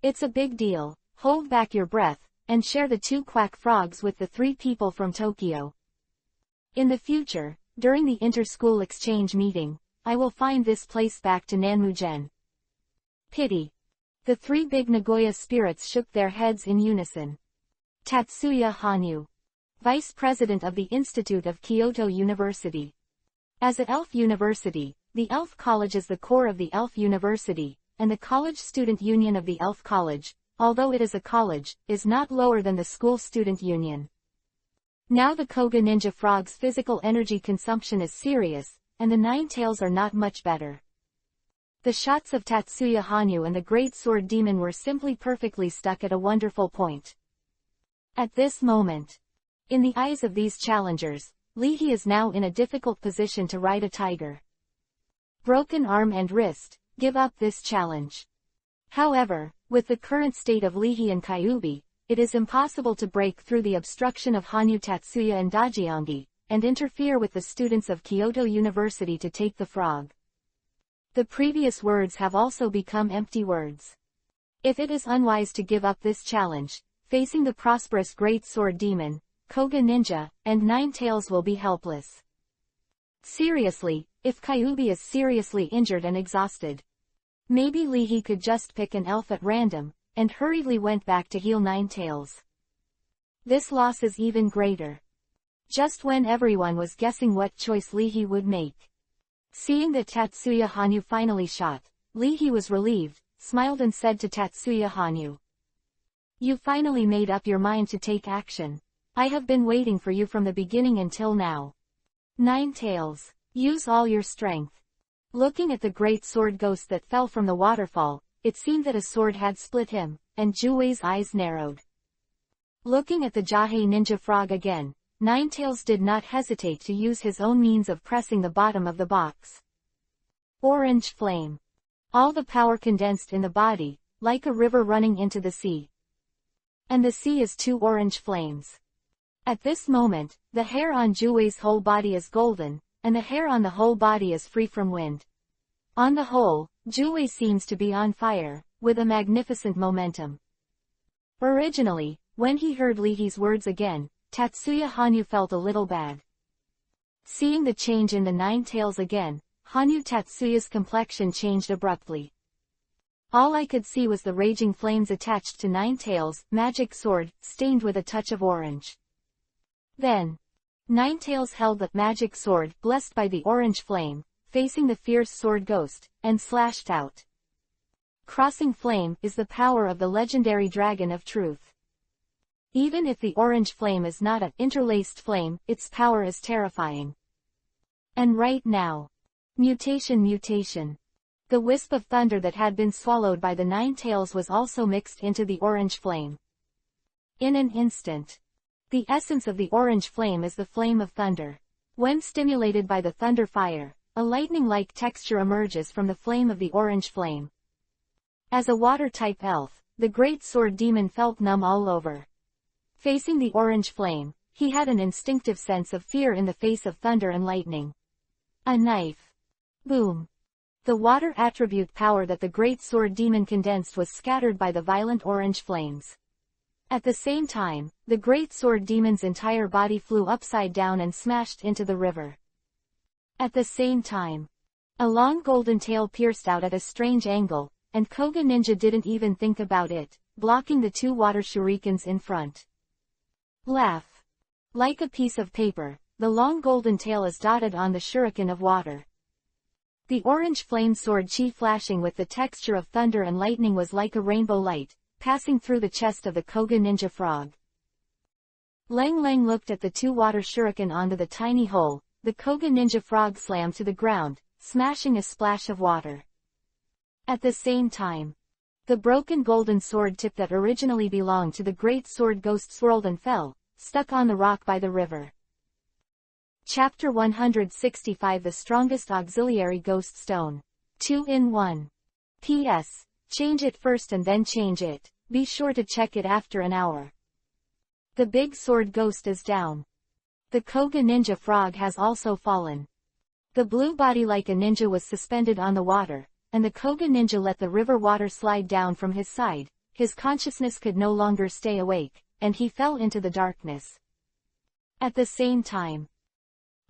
It's a big deal, hold back your breath, and share the 2 quack frogs with the 3 people from Tokyo. In the future, during the inter-school exchange meeting, I will find this place back to Nanmugen. Pity. The 3 big Nagoya spirits shook their heads in unison. Tatsuya Hanyu, Vice President of the Institute of Kyoto University. As an elf university, the Elf College is the core of the Elf University, and the College Student Union of the Elf College, although it is a college, is not lower than the School Student Union. Now the Koga Ninja Frog's physical energy consumption is serious, and the Nine Tails are not much better. The shots of Tatsuya Hanyu and the Great Sword Demon were simply perfectly stuck at a wonderful point. At this moment, in the eyes of these challengers, Lee is now in a difficult position to ride a tiger. Broken arm and wrist, give up this challenge. However, with the current state of Lee and Kyubi, it is impossible to break through the obstruction of Hanyu, Tatsuya and Dajiongi, and interfere with the students of Kyoto University to take the frog. The previous words have also become empty words. If it is unwise to give up this challenge, facing the prosperous Great Sword Demon, Koga Ninja, and Nine Tails will be helpless. Seriously, if Kyubi is seriously injured and exhausted, maybe Lee could just pick an elf at random, and hurriedly went back to heal Nine Tails. This loss is even greater. Just when everyone was guessing what choice Lee would make. Seeing that Tatsuya Hanyu finally shot, Lee was relieved, smiled and said to Tatsuya Hanyu, "You finally made up your mind to take action. I have been waiting for you from the beginning until now. Nine Tails, use all your strength." Looking at the great sword ghost that fell from the waterfall, it seemed that a sword had split him, and Juwei's eyes narrowed. Looking at the Jahei Ninja Frog again, Nine Tails did not hesitate to use his own means of pressing the bottom of the box. Orange flame. All the power condensed in the body, like a river running into the sea. And the sea is two orange flames. At this moment, the hair on Juwei's whole body is golden, and the hair on the whole body is free from wind. On the whole, Juwei seems to be on fire, with a magnificent momentum. Originally, when he heard Lee's words again, Tatsuya Hanyu felt a little bad. Seeing the change in the Nine Tails again, Hanyu Tatsuya's complexion changed abruptly. All I could see was the raging flames attached to Nine Tails' magic sword, stained with a touch of orange. Then, Nine Tails held the magic sword, blessed by the orange flame, facing the fierce sword ghost, and slashed out. Crossing flame is the power of the legendary Dragon of Truth. Even if the orange flame is not an interlaced flame, its power is terrifying. And right now, mutation. The wisp of thunder that had been swallowed by the Nine Tails was also mixed into the orange flame. In an instant, the essence of the orange flame is the flame of thunder. When stimulated by the thunder fire, a lightning-like texture emerges from the flame of the orange flame. As a water-type elf, the Great Sword Demon felt numb all over. Facing the orange flame, he had an instinctive sense of fear in the face of thunder and lightning. A knife. Boom. The water attribute power that the Great Sword Demon condensed was scattered by the violent orange flames. At the same time, the Great Sword Demon's entire body flew upside down and smashed into the river. At the same time, a long golden tail pierced out at a strange angle, and Koga Ninja didn't even think about it, blocking the two water shurikens in front. Laugh. Like a piece of paper, the long golden tail is dotted on the shuriken of water. The orange flame sword chi flashing with the texture of thunder and lightning was like a rainbow light, passing through the chest of the Koga Ninja Frog. Lang looked at the two water shuriken onto the tiny hole. The Koga Ninja Frog slammed to the ground, smashing a splash of water. At the same time, the broken golden sword tip that originally belonged to the Great Sword Ghost swirled and fell, stuck on the rock by the river. Chapter 165 The Strongest Auxiliary Ghost Stone. 2-in-1. P.S. Change it first and then change it. Be sure to check it after an hour. The big sword ghost is down. The Koga Ninja Frog has also fallen. The blue body like a ninja was suspended on the water, and the Koga Ninja let the river water slide down from his side. His consciousness could no longer stay awake, and he fell into the darkness. At the same time,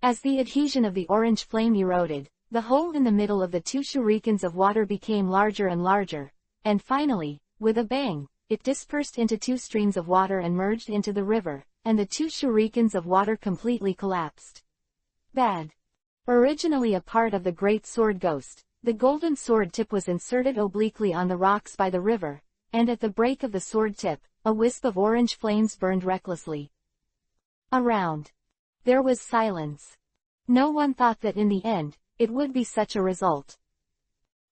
as the adhesion of the orange flame eroded, the hole in the middle of the two shurikens of water became larger and larger, and finally, with a bang, it dispersed into two streams of water and merged into the river, and the two shurikens of water completely collapsed. Bad. Originally a part of the Great Sword Ghost, the golden sword tip was inserted obliquely on the rocks by the river, and at the break of the sword tip, a wisp of orange flames burned recklessly. Around. There was silence. No one thought that in the end, it would be such a result.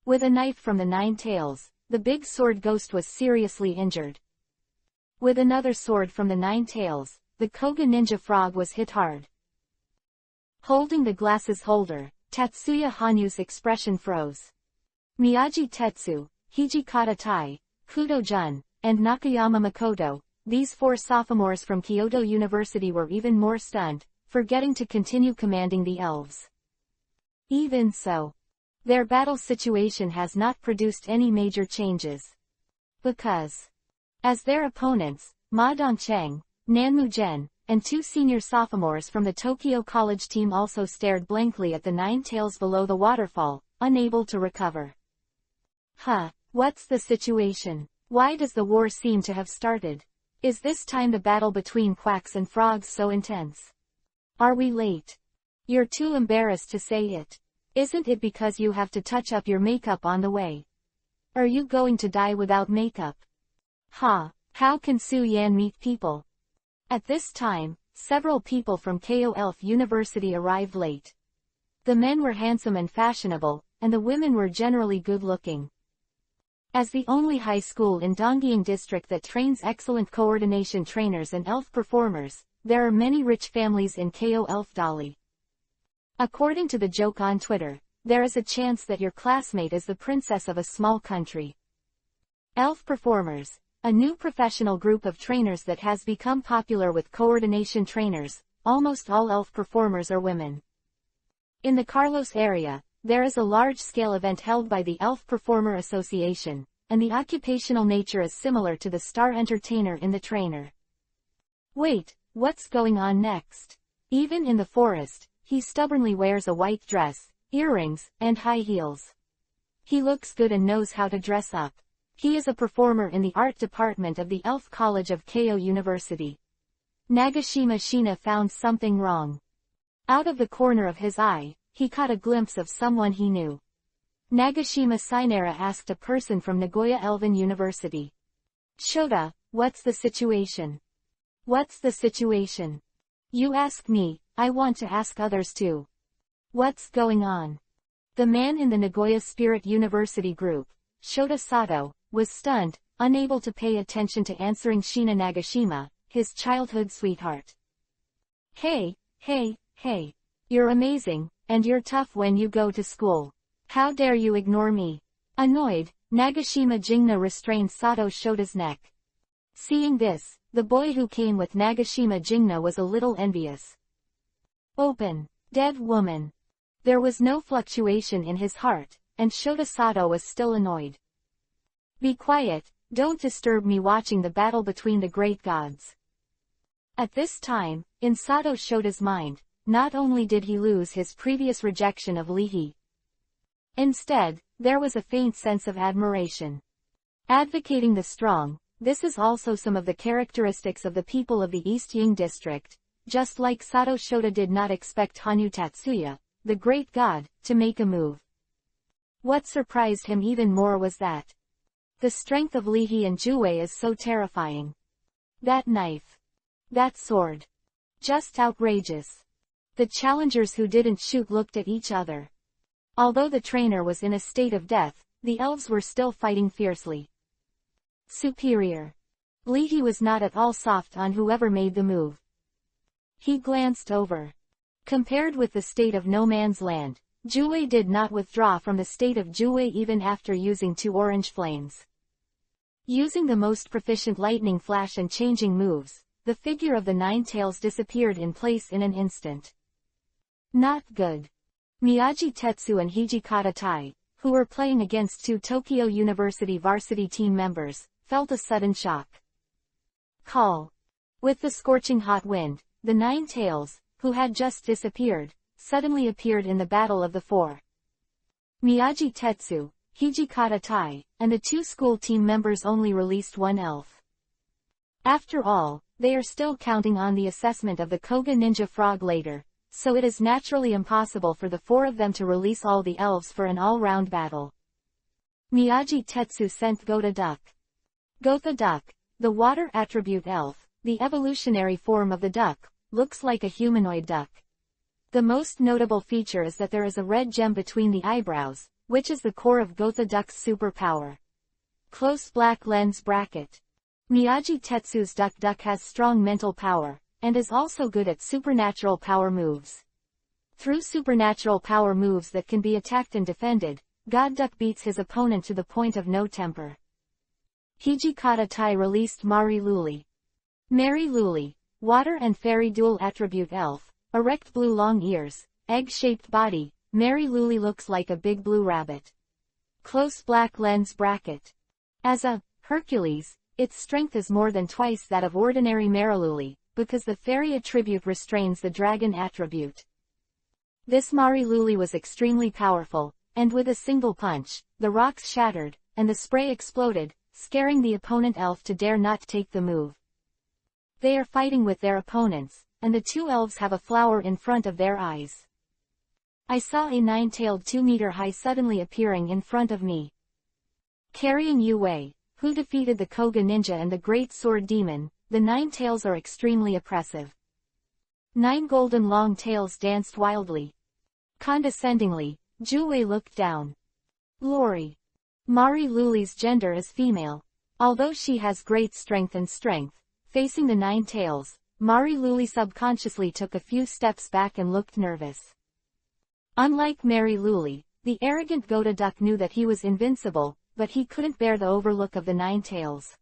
With a knife from the Nine Tails, the big sword ghost was seriously injured. With another sword from the Nine Tails, the Koga ninja frog was hit hard. Holding the glasses holder, Tatsuya Hanyu's expression froze. Miyagi Tetsu, Hijikata Tai, Kudo Jun, and Nakayama Makoto, these four sophomores from Kyoto University were even more stunned, forgetting to continue commanding the elves. Even so, their battle situation has not produced any major changes. Because, as their opponents, Ma Dongcheng, Nanmu Gen, and two senior sophomores from the Tokyo College team also stared blankly at the Nine Tails below the waterfall, unable to recover. What's the situation? Why does the war seem to have started? Is this time the battle between quacks and frogs so intense? Are we late? You're too embarrassed to say it. Isn't it because you have to touch up your makeup on the way? Are you going to die without makeup? How can Su Yan meet people? At this time, several people from Ko Elf University arrived late. The men were handsome and fashionable, and the women were generally good-looking. As the only high school in Donggying District that trains excellent coordination trainers and elf performers, there are many rich families in Ko Elf Dali. According to the joke on Twitter, there is a chance that your classmate is the princess of a small country. Elf Performers, a new professional group of trainers that has become popular with coordination trainers. Almost all elf performers are women. In the Carlos area, there is a large-scale event held by the Elf Performer Association, and the occupational nature is similar to the star entertainer in the trainer. Wait, what's going on next? Even in the forest, he stubbornly wears a white dress, earrings, and high heels. He looks good and knows how to dress up. He is a performer in the art department of the Elf College of Keio University. Nagashima Shina found something wrong. Out of the corner of his eye, he caught a glimpse of someone he knew. Nagashima Sinara asked a person from Nagoya Elven University. Shota, what's the situation? What's the situation? You ask me, I want to ask others too. What's going on? The man in the Nagoya Spirit University group, Shota Sato, was stunned, unable to pay attention to answering Shina Nagashima, his childhood sweetheart. Hey, you're amazing, and you're tough when you go to school. How dare you ignore me? Annoyed, Nagashima Jingna restrained Sato Shota's neck. Seeing this, the boy who came with Nagashima Jingna was a little envious. Open, dead woman. There was no fluctuation in his heart, and Shota Sato was still annoyed. Be quiet, don't disturb me watching the battle between the great gods. At this time, in Sato Shota's mind, not only did he lose his previous rejection of Lihi. Instead, there was a faint sense of admiration. Advocating the strong, this is also some of the characteristics of the people of the East Ying district, just like Sato Shota did not expect Hanyu Tatsuya, the great god, to make a move. What surprised him even more was that the strength of Lihi and Juwei is so terrifying. That knife. That sword. Just outrageous. The challengers who didn't shoot looked at each other. Although the trainer was in a state of death, the elves were still fighting fiercely. Superior. Lihi was not at all soft on whoever made the move. He glanced over. Compared with the state of no man's land, Juwei did not withdraw from the state of Juwei even after using two orange flames. Using the most proficient lightning flash and changing moves, the figure of the Nine Tails disappeared in place in an instant. Not good. Miyagi Tetsu and Hijikata Tai, who were playing against two Tokyo University varsity team members, felt a sudden shock. Call. With the scorching hot wind, the Nine Tails, who had just disappeared, suddenly appeared in the Battle of the Four. Miyagi Tetsu, Hijikata Tai, and the two school team members only released one elf. After all, they are still counting on the assessment of the Koga Ninja Frog later, so it is naturally impossible for the four of them to release all the elves for an all-round battle. Miyagi Tetsu sent Gotha Duck. Gotha Duck, the water attribute elf, the evolutionary form of the duck, looks like a humanoid duck. The most notable feature is that there is a red gem between the eyebrows, which is the core of Gotha Duck's superpower. Close black lens bracket. Miyagi Tetsu's Duck has strong mental power, and is also good at supernatural power moves. Through supernatural power moves that can be attacked and defended, God Duck beats his opponent to the point of no temper. Hijikata Tai released Mari Luli. Mary Luli, water and fairy dual attribute elf, erect blue long ears, egg-shaped body, Mary Luli looks like a big blue rabbit. Close black lens bracket. As a Hercules, its strength is more than twice that of ordinary Mariluli, because the fairy attribute restrains the dragon attribute. This Mari Luli was extremely powerful, and with a single punch, the rocks shattered, and the spray exploded, scaring the opponent elf to dare not take the move. They are fighting with their opponents, and the two elves have a flower in front of their eyes. I saw a nine-tailed 2-meter-high suddenly appearing in front of me. Carrying Yue Wei, who defeated the Koga Ninja and the Great Sword Demon, the nine tails are extremely oppressive. 9 golden long tails danced wildly. Condescendingly, Yue Wei looked down. Lori. Mari Luli's gender is female. Although she has great strength, facing the 9 tails, Mari Luli subconsciously took a few steps back and looked nervous. Unlike Mary Luli, the arrogant Gotha Duck knew that he was invincible, but he couldn't bear the overlook of the 9 tails.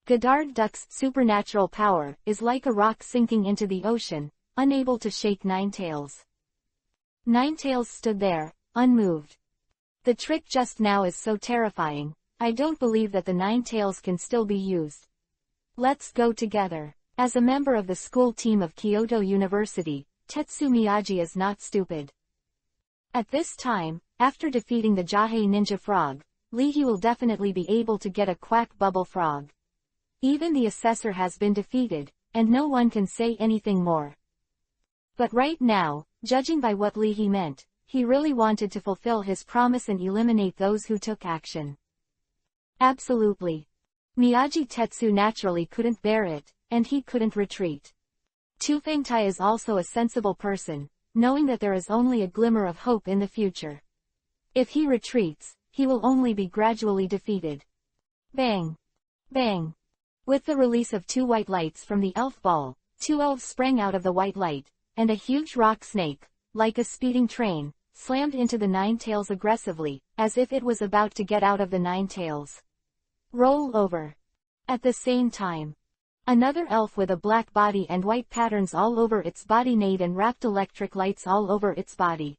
Godard Duck's supernatural power is like a rock sinking into the ocean, unable to shake 9 tails. 9 tails stood there, unmoved. The trick just now is so terrifying, I don't believe that the 9 tails can still be used. Let's go together. As a member of the school team of Kyoto University, Tetsu Miyagi is not stupid. At this time, after defeating the Jahei Ninja Frog, Lee will definitely be able to get a Quack Bubble Frog. Even the assessor has been defeated, and no one can say anything more. But right now, judging by what Lee meant, he really wanted to fulfill his promise and eliminate those who took action. Absolutely. Miyagi Tetsu naturally couldn't bear it, and he couldn't retreat. Tufengtai is also a sensible person, knowing that there is only a glimmer of hope in the future. If he retreats, he will only be gradually defeated. Bang! Bang! With the release of 2 white lights from the elf ball, 2 elves sprang out of the white light, and a huge rock snake, like a speeding train, slammed into the 9 tails aggressively, as if it was about to get out of the 9 tails. Roll over. At the same time, another elf with a black body and white patterns all over its body neighed and wrapped electric lights all over its body.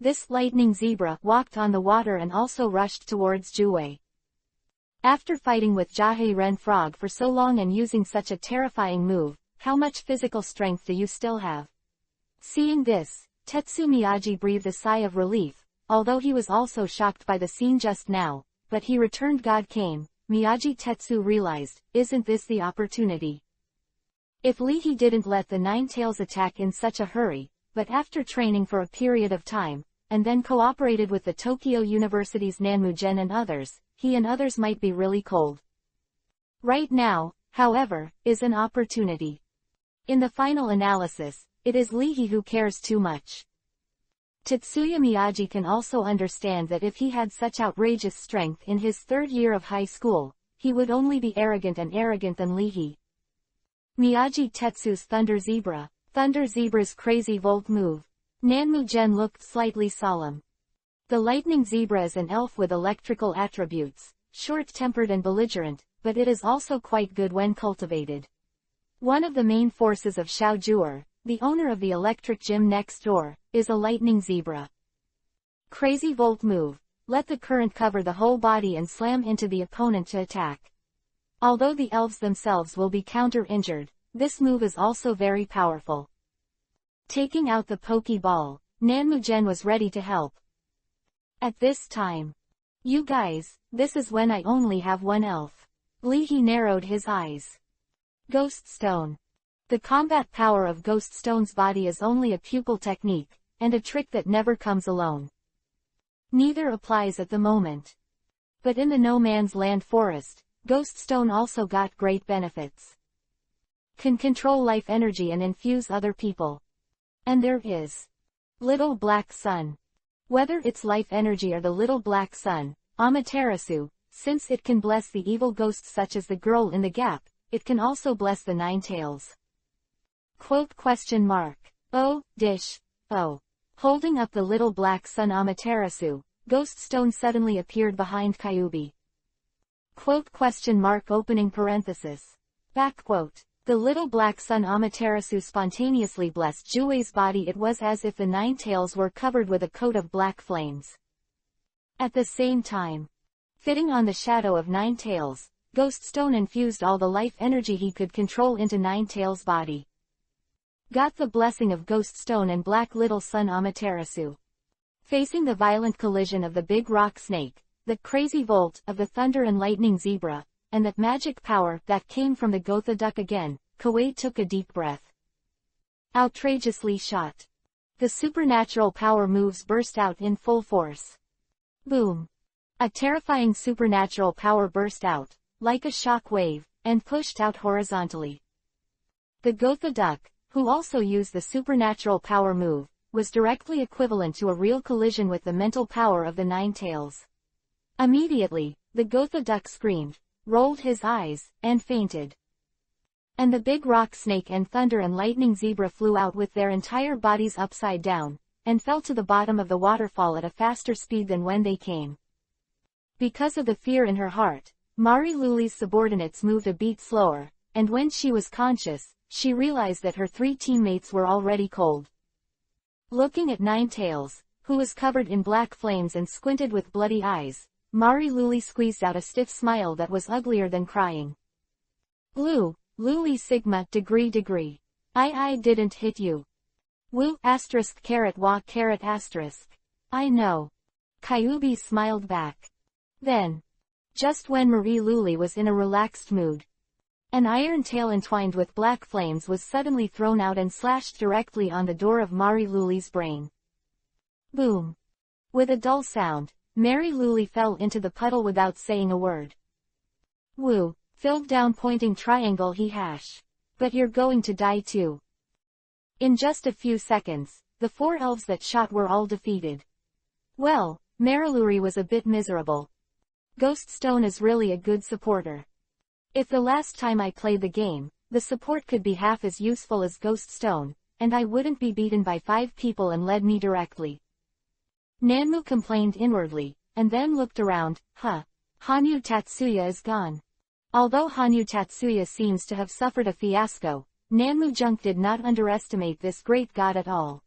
This lightning zebra walked on the water and also rushed towards Yue Wei. After fighting with Jahei Ren Frog for so long and using such a terrifying move, how much physical strength do you still have? Seeing this, Tetsu Miyagi breathed a sigh of relief, although he was also shocked by the scene just now, but he returned. God came. Miyagi Tetsu realized, isn't this the opportunity? If Lee didn't let the 9 tails attack in such a hurry, but after training for a period of time, and then cooperated with the Tokyo University's Nanmugen and others, he and others might be really cold. Right now, however, is an opportunity. In the final analysis, it is Lee who cares too much. Tetsuya Miyagi can also understand that if he had such outrageous strength in his 3rd year of high school, he would only be arrogant than Lee. Miyagi Tetsu's Thunder Zebra. Thunder Zebra's crazy volt move. Nanmugen looked slightly solemn. The Lightning Zebra is an elf with electrical attributes, short-tempered and belligerent, but it is also quite good when cultivated. One of the main forces of Xiao Juer, the owner of the electric gym next door, is a lightning zebra. Crazy volt move. Let the current cover the whole body and slam into the opponent to attack. Although the elves themselves will be counter-injured, this move is also very powerful. Taking out the Pokeball, Nanmugen was ready to help. At this time, You guys, this is when I only have one elf. He narrowed his eyes. Ghost Stone. The combat power of Ghost Stone's body is only a pupil technique, and a trick that never comes alone. Neither applies at the moment. But in the No Man's Land forest, Ghost Stone also got great benefits. Can control life energy and infuse other people. And there is Little Black Sun. Whether it's life energy or the Little Black Sun, Amaterasu, since it can bless the evil ghosts such as the girl in the gap, it can also bless the Nine Tails. Quote question mark. Oh, dish. Oh. Holding up the Little Black Sun Amaterasu, Ghost Stone suddenly appeared behind Kyubi. Quote question mark opening parenthesis. Back quote. The Little Black Sun Amaterasu spontaneously blessed Jue's body. It was as if the Nine Tails were covered with a coat of black flames. At the same time, fitting on the shadow of Nine Tails, Ghost Stone infused all the life energy he could control into Nine Tails' body. Got the blessing of Ghost Stone and Black Little Sun Amaterasu. Facing the violent collision of the big rock snake, the crazy volt of the thunder and lightning zebra, and that magic power that came from the Gotha duck again, Koei took a deep breath. Outrageously shot. The supernatural power moves burst out in full force. Boom. A terrifying supernatural power burst out, like a shock wave, and pushed out horizontally. The Gotha duck, who also used the supernatural power move, was directly equivalent to a real collision with the mental power of the Nine Tails. Immediately, the Gotha duck screamed, rolled his eyes, and fainted. And the big rock snake and thunder and lightning zebra flew out with their entire bodies upside down, and fell to the bottom of the waterfall at a faster speed than when they came. Because of the fear in her heart, Mari Luli's subordinates moved a beat slower, and when she was conscious, she realized that her three teammates were already cold. Looking at Nine Tails, who was covered in black flames and squinted with bloody eyes, Mari Luli squeezed out a stiff smile that was uglier than crying. Luli Sigma degree. I didn't hit you. Woo asterisk caret wa caret asterisk. I know. Kyubi smiled back. Then, just when Marie Luli was in a relaxed mood, an iron tail entwined with black flames was suddenly thrown out and slashed directly on the door of Mari Luli's brain. Boom. With a dull sound, Mari Luli fell into the puddle without saying a word. Woo, filled down pointing triangle he hash. But you're going to die too. In just a few seconds, the four elves that shot were all defeated. Well, Mariluri was a bit miserable. Ghost Stone is really a good supporter. If the last time I played the game, the support could be half as useful as Ghost Stone, and I wouldn't be beaten by 5 people and led me directly. Nanmu complained inwardly, and then looked around. Hanyu Tatsuya is gone. Although Hanyu Tatsuya seems to have suffered a fiasco, Nanmu Junk did not underestimate this great god at all.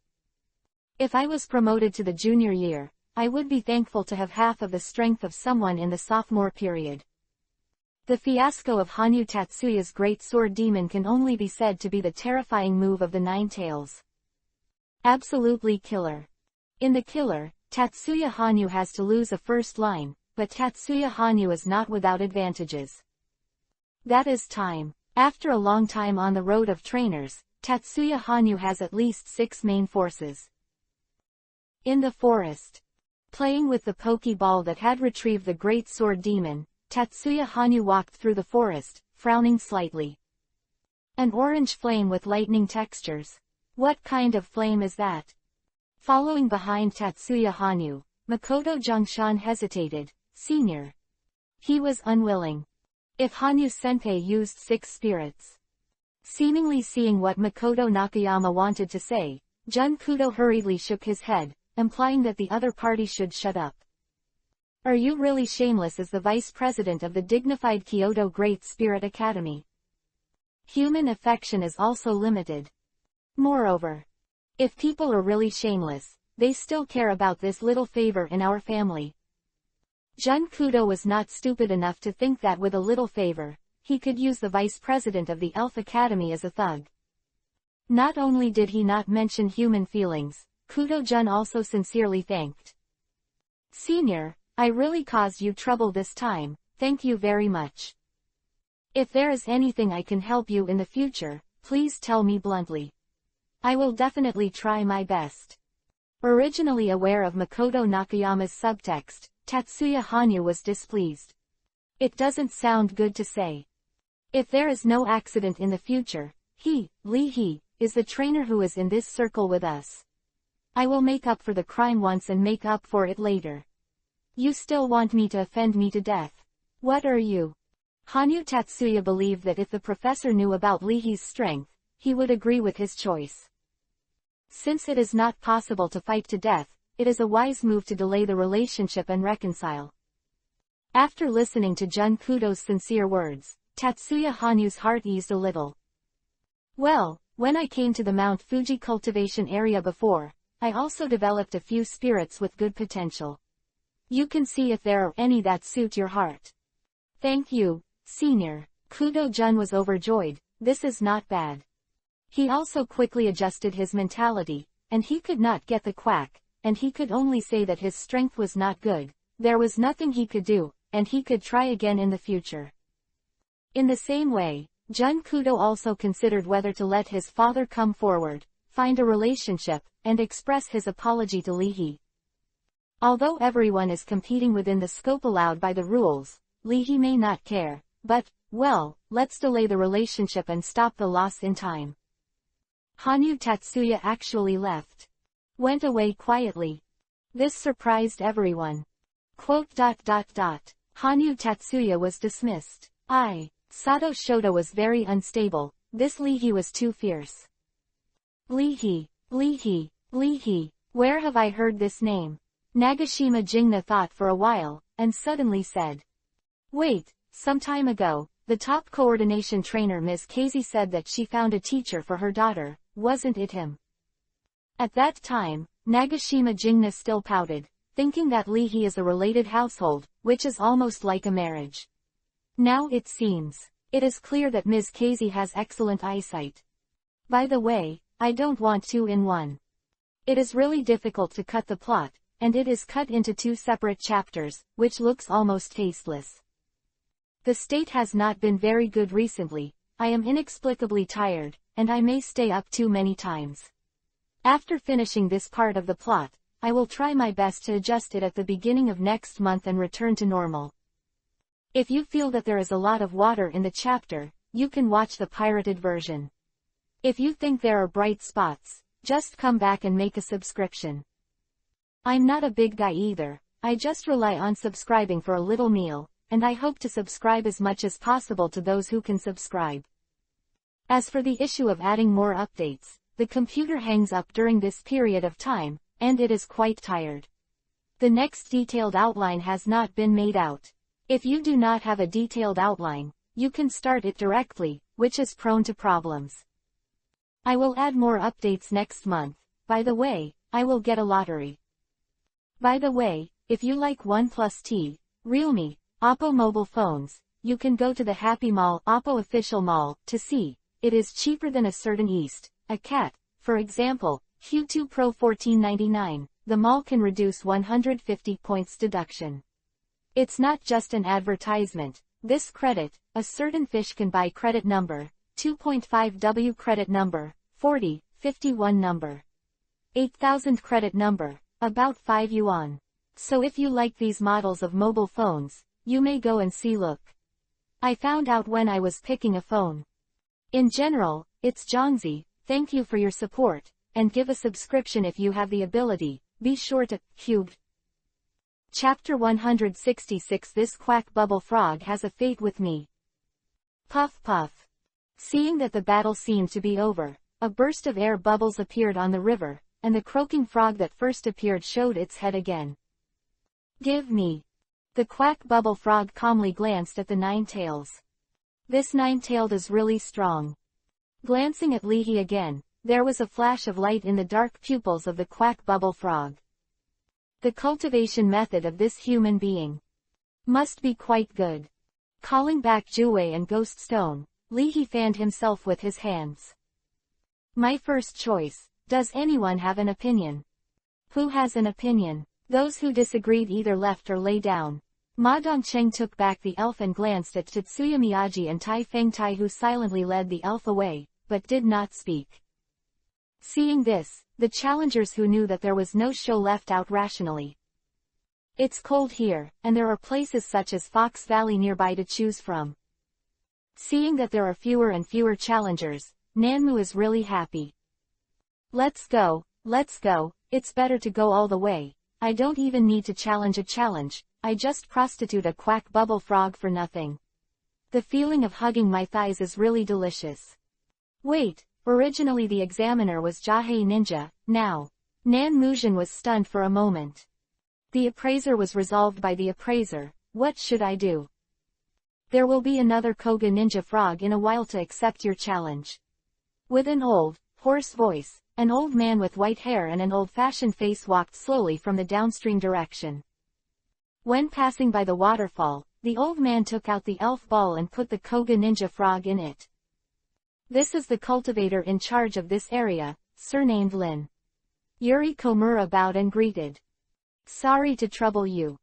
If I was promoted to the junior year, I would be thankful to have half of the strength of someone in the sophomore period. The fiasco of Hanyu Tatsuya's Great Sword Demon can only be said to be the terrifying move of the Nine Tails. Absolutely killer. In the killer, Tatsuya Hanyu has to lose a first line, but Tatsuya Hanyu is not without advantages. That is time. After a long time on the road of trainers, Tatsuya Hanyu has at least 6 main forces. In the forest. Playing with the Pokeball that had retrieved the Great Sword Demon, Tatsuya Hanyu walked through the forest, frowning slightly. An orange flame with lightning textures. What kind of flame is that? Following behind Tatsuya Hanyu, Makoto Jongshan hesitated. Senior. He was unwilling. If Hanyu-senpai used 6 spirits. Seemingly seeing what Makoto Nakayama wanted to say, Jun Kudo hurriedly shook his head, implying that the other party should shut up. Are you really shameless as the vice president of the dignified Kyoto Great Spirit Academy? Human affection is also limited. Moreover, if people are really shameless, they still care about this little favor in our family. Jun Kudo was not stupid enough to think that with a little favor, he could use the vice president of the Elf Academy as a thug. Not only did he not mention human feelings, Kudo-jun also sincerely thanked. Senior, I really caused you trouble this time, thank you very much. If there is anything I can help you in the future, please tell me bluntly. I will definitely try my best. Originally aware of Makoto Nakayama's subtext, Tatsuya Hanyu was displeased. It doesn't sound good to say. If there is no accident in the future, Lee, is the trainer who is in this circle with us. I will make up for the crime once and make up for it later. You still want me to offend me to death? What are you? Hanyu Tatsuya believed that if the professor knew about Lee's strength, he would agree with his choice. Since it is not possible to fight to death, it is a wise move to delay the relationship and reconcile. After listening to Jun Kudo's sincere words, Tatsuya Hanyu's heart eased a little. Well, when I came to the Mount Fuji cultivation area before, I also developed a few spirits with good potential. You can see if there are any that suit your heart. Thank you, Senior. Kudo Jun was overjoyed, this is not bad. He also quickly adjusted his mentality, and he could not get the quack, and he could only say that his strength was not good, there was nothing he could do, and he could try again in the future. In the same way, Jun Kudo also considered whether to let his father come forward, find a relationship, and express his apology to Lee. Although everyone is competing within the scope allowed by the rules, Lee may not care, but, well, let's delay the relationship and stop the loss in time. Hanyu Tatsuya actually left. Went away quietly. This surprised everyone. Hanyu Tatsuya was dismissed. Sato Shota was very unstable, this Lee was too fierce. Lee, where have I heard this name? Nagashima Jingna thought for a while, and suddenly said. Wait, some time ago, the top coordination trainer Ms. Casey said that she found a teacher for her daughter, wasn't it him? At that time, Nagashima Jingna still pouted, thinking that Lee is a related household, which is almost like a marriage. Now it seems. It is clear that Ms. Casey has excellent eyesight. By the way, I don't want 2 in 1. It is really difficult to cut the plot, and it is cut into 2 separate chapters, which looks almost tasteless. The state has not been very good recently, I am inexplicably tired, and I may stay up too many times. After finishing this part of the plot, I will try my best to adjust it at the beginning of next month and return to normal. If you feel that there is a lot of water in the chapter, you can watch the pirated version. If you think there are bright spots, just come back and make a subscription. I'm not a big guy either, I just rely on subscribing for a little meal, and I hope to subscribe as much as possible to those who can subscribe. As for the issue of adding more updates, the computer hangs up during this period of time, and it is quite tired. The next detailed outline has not been made out. If you do not have a detailed outline, you can start it directly, which is prone to problems. I will add more updates next month. By the way, I will get a lottery. By the way, if you like OnePlus T, Realme, Oppo mobile phones, you can go to the Happy Mall Oppo official mall to see. It is cheaper than a certain a cat, for example, Q2 Pro $14.99. The mall can reduce 150 points deduction. It's not just an advertisement. This credit, a certain fish can buy credit number, 2.5W credit number, 51 number. 8,000 credit number, about 5 yuan. So if you like these models of mobile phones, you may go and see look. I found out when I was picking a phone. In general, it's Jongsy, thank you for your support, and give a subscription if you have the ability, be sure to, cubed. Chapter 166 This quack bubble frog has a fate with me. Puff puff. Seeing that the battle seemed to be over, a burst of air bubbles appeared on the river, and the croaking frog that first appeared showed its head again. Give me. The quack bubble frog calmly glanced at the 9 tails. This 9-tailed is really strong. Glancing at Lee again, there was a flash of light in the dark pupils of the quack bubble frog. The cultivation method of this human being must be quite good. Calling back Jue and Ghost Stone, Lee fanned himself with his hands. My first choice. Does anyone have an opinion? Who has an opinion? Those who disagreed either left or lay down. Ma Dongcheng took back the elf and glanced at Tetsuya Miyagi and Tai Fengtai, who silently led the elf away, but did not speak. Seeing this, the challengers who knew that there was no show left out rationally. It's cold here, and there are places such as Fox Valley nearby to choose from. Seeing that there are fewer and fewer challengers, Nanmu is really happy. Let's go, it's better to go all the way. I don't even need to challenge a challenge, I just prostitute a quack bubble frog for nothing. The feeling of hugging my thighs is really delicious. Wait, originally the examiner was Jahei Ninja, now. Nan Mujin was stunned for a moment. The appraiser was resolved by the appraiser. What should I do? There will be another Koga Ninja Frog in a while to accept your challenge. With an old, hoarse voice, an old man with white hair and an old-fashioned face walked slowly from the downstream direction. When passing by the waterfall, the old man took out the elf ball and put the Koga Ninja Frog in it. This is the cultivator in charge of this area, surnamed Lin. Yuri Komura bowed and greeted. Sorry to trouble you.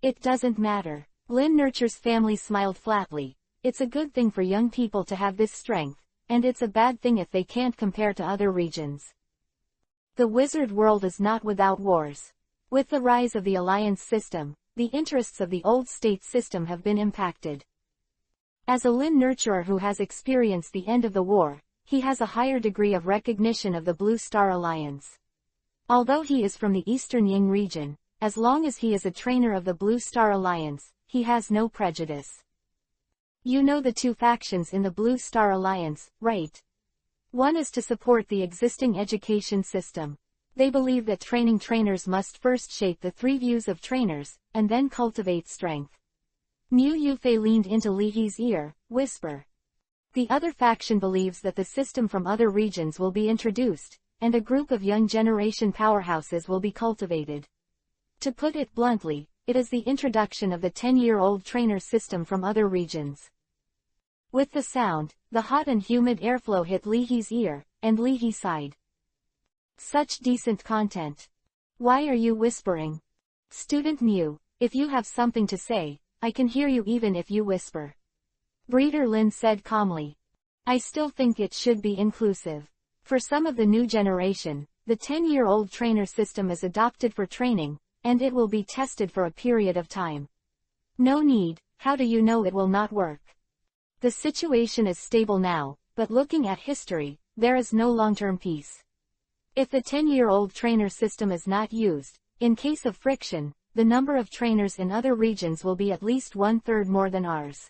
It doesn't matter. Lin Nurture's family smiled flatly. It's a good thing for young people to have this strength, and it's a bad thing if they can't compare to other regions. The wizard world is not without wars. With the rise of the alliance system, the interests of the old state system have been impacted. As a Lin Nurturer who has experienced the end of the war, he has a higher degree of recognition of the Blue Star Alliance. Although he is from the Eastern Ying region, as long as he is a trainer of the Blue Star Alliance, he has no prejudice. You know the two factions in the Blue Star Alliance, right? One is to support the existing education system. They believe that training trainers must first shape the three views of trainers, and then cultivate strength. Mu Yufei leaned into Li He's ear, whisper. The other faction believes that the system from other regions will be introduced, and a group of young generation powerhouses will be cultivated. To put it bluntly, it is the introduction of the 10-year-old trainer system from other regions. With the sound, the hot and humid airflow hit Li He's ear, and Li He sighed. Such decent content. Why are you whispering? Student Mu, if you have something to say, I can hear you even if you whisper. Breeder Lin said calmly. I still think it should be inclusive. For some of the new generation, the 10-year-old trainer system is adopted for training, and it will be tested for a period of time. No need, how do you know it will not work? The situation is stable now, but looking at history, there is no long-term peace. If the 10-year-old trainer system is not used, in case of friction, the number of trainers in other regions will be at least 1/3 more than ours.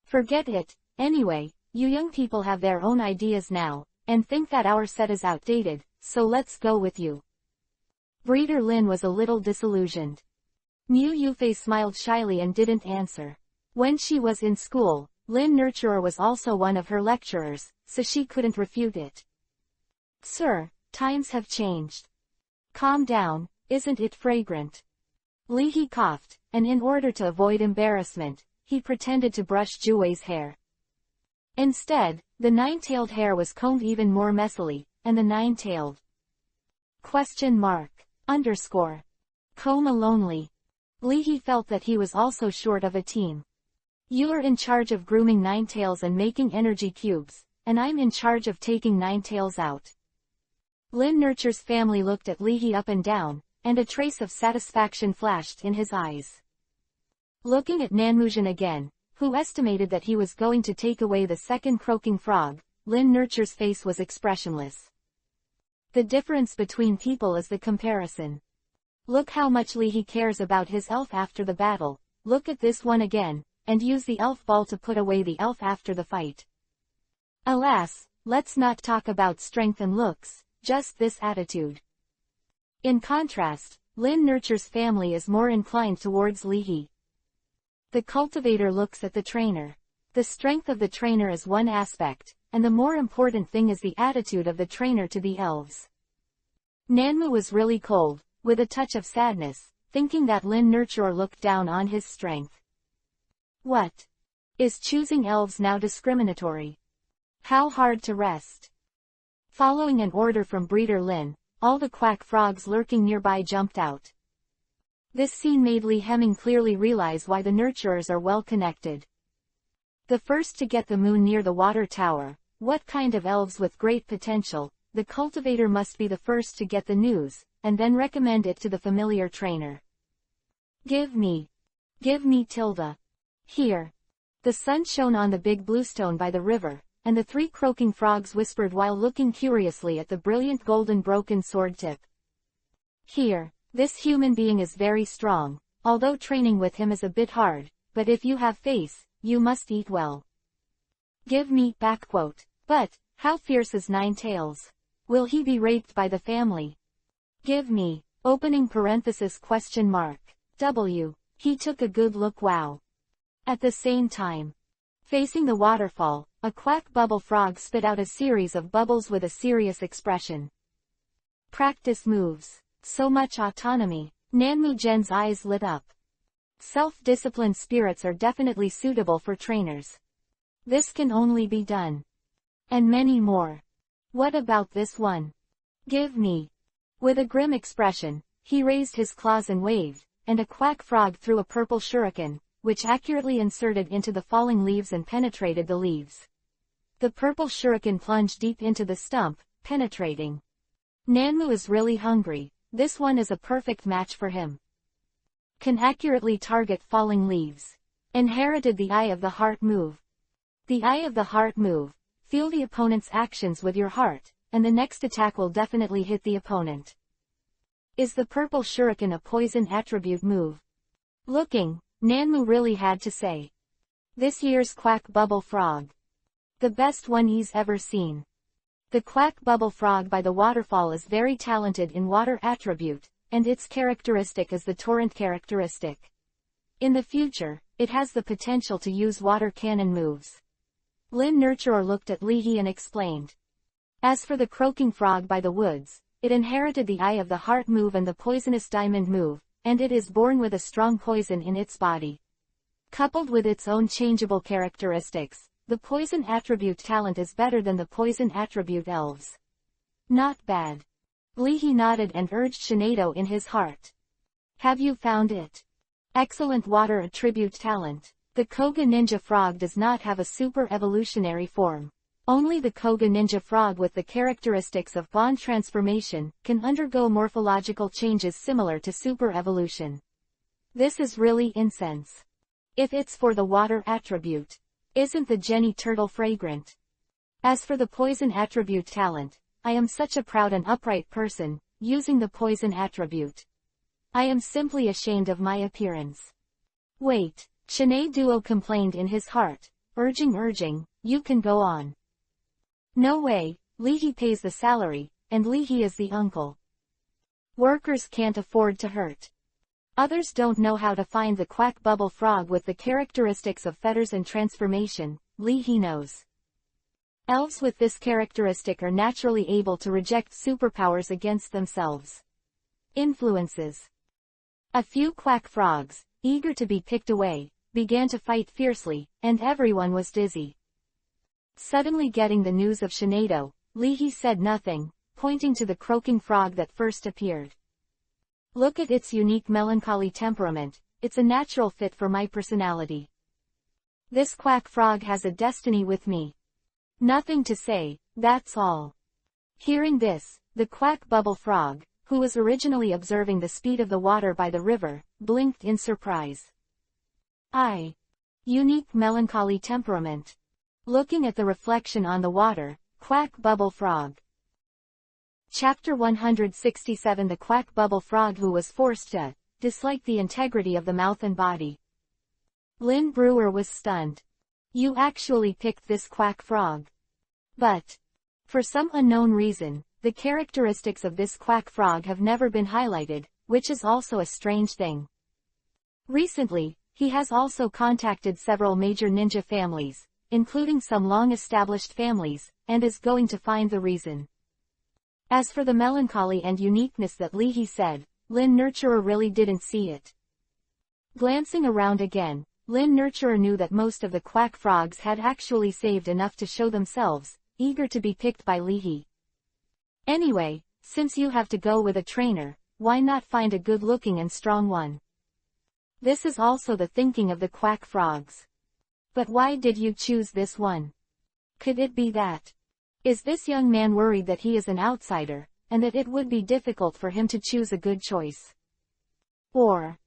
Forget it, anyway, you young people have their own ideas now, and think that our set is outdated, so let's go with you. Breeder Lin was a little disillusioned. Mu Yufei smiled shyly and didn't answer. When she was in school, Lin Nurturer was also one of her lecturers, so she couldn't refute it. Sir, times have changed. Calm down, isn't it fragrant? Li He coughed, and in order to avoid embarrassment, he pretended to brush Juwei's hair. Instead, the nine-tailed hair was combed even more messily, and the nine-tailed comb lonely. Li He felt that he was also short of a team. You are in charge of grooming nine-tails and making energy cubes, and I'm in charge of taking nine-tails out. Lin Nurture's family looked at Li He up and down, and a trace of satisfaction flashed in his eyes. Looking at Nanmujin again, who estimated that he was going to take away the second croaking frog, Lin Nurture's face was expressionless. The difference between people is the comparison. Look how much Li He cares about his elf after the battle, look at this one again, and use the elf ball to put away the elf after the fight. Alas, let's not talk about strength and looks, just this attitude. In contrast, Lin Nurture's family is more inclined towards Li He. The cultivator looks at the trainer. The strength of the trainer is one aspect, and the more important thing is the attitude of the trainer to the elves. Nanmu was really cold, with a touch of sadness, thinking that Lin Nurturer looked down on his strength. What? Is choosing elves now discriminatory? How hard to rest? Following an order from Breeder Lin, all the quack frogs lurking nearby jumped out. This scene made Lee Hemming clearly realize why the nurturers are well connected. The first to get the moon near the water tower. What kind of elves with great potential? The cultivator must be the first to get the news, and then recommend it to the familiar trainer. Give me Tilda. Here. The sun shone on the big bluestone by the river, and the three croaking frogs whispered while looking curiously at the brilliant golden broken sword tip. Here. This human being is very strong, although training with him is a bit hard, but if you have face, you must eat well. Give me, backquote. But, how fierce is Nine Tails? Will he be raped by the family? Give me, opening parenthesis question mark. W. He took a good look. Wow. At the same time, facing the waterfall, a quack bubble frog spit out a series of bubbles with a serious expression. Practice moves. So much autonomy. Nanmu Jen's eyes lit up. Self-disciplined spirits are definitely suitable for trainers. This can only be done. And many more. What about this one? Give me. With a grim expression, he raised his claws and waved, and a quack frog threw a purple shuriken, which accurately inserted into the falling leaves and penetrated the leaves. The purple shuriken plunged deep into the stump, penetrating. Nanmu is really hungry. This one is a perfect match for him. Can accurately target falling leaves. Inherited the Eye of the Heart move. The Eye of the Heart move. Feel the opponent's actions with your heart, and the next attack will definitely hit the opponent. Is the purple shuriken a poison attribute move? Looking, Nanmu really had to say. This year's quack bubble frog. The best one he's ever seen. The quack bubble frog by the waterfall is very talented in water attribute, and its characteristic is the torrent characteristic. In the future, it has the potential to use water cannon moves. Lin Nurturer looked at Leahy and explained. As for the croaking frog by the woods, it inherited the Eye of the Heart move and the poisonous diamond move, and it is born with a strong poison in its body. Coupled with its own changeable characteristics, the poison attribute talent is better than the poison attribute elves. Not bad. Leahy nodded and urged Shinado in his heart. Have you found it? Excellent water attribute talent. The Koga ninja frog does not have a super evolutionary form. Only the Koga ninja frog with the characteristics of bond transformation can undergo morphological changes similar to super evolution. This is really incense. If it's for the water attribute. Isn't the Jenny turtle fragrant? As for the poison attribute talent, I am such a proud and upright person, using the poison attribute. I am simply ashamed of my appearance. Wait, Shinei complained in his heart, urging, you can go on. No way, Leahy pays the salary, and Leahy is the uncle. Workers can't afford to hurt. Others don't know how to find the quack bubble frog with the characteristics of feathers and transformation. Leahy knows. Elves with this characteristic are naturally able to reject superpowers against themselves. Influences. A few quack frogs, eager to be picked away, began to fight fiercely, and everyone was dizzy. Suddenly getting the news of Shinado, Leahy said nothing, pointing to the croaking frog that first appeared. Look at its unique melancholy temperament, it's a natural fit for my personality. This quack frog has a destiny with me. Nothing to say, that's all. Hearing this, the quack bubble frog, who was originally observing the speed of the water by the river, blinked in surprise. Unique melancholy temperament. Looking at the reflection on the water, quack bubble frog. Chapter 167 The quack bubble frog who was forced to dislike the integrity of the mouth and body. Lin Brewer was stunned. You actually picked this quack frog. But, for some unknown reason, the characteristics of this quack frog have never been highlighted, which is also a strange thing. Recently, he has also contacted several major ninja families, including some long-established families, and is going to find the reason. As for the melancholy and uniqueness that Leahy said, Lin Nurturer really didn't see it. Glancing around again, Lin Nurturer knew that most of the quack frogs had actually saved enough to show themselves, eager to be picked by Leahy. Anyway, since you have to go with a trainer, why not find a good-looking and strong one? This is also the thinking of the quack frogs. But why did you choose this one? Could it be that? Is this young man worried that he is an outsider, and that it would be difficult for him to choose a good choice? Or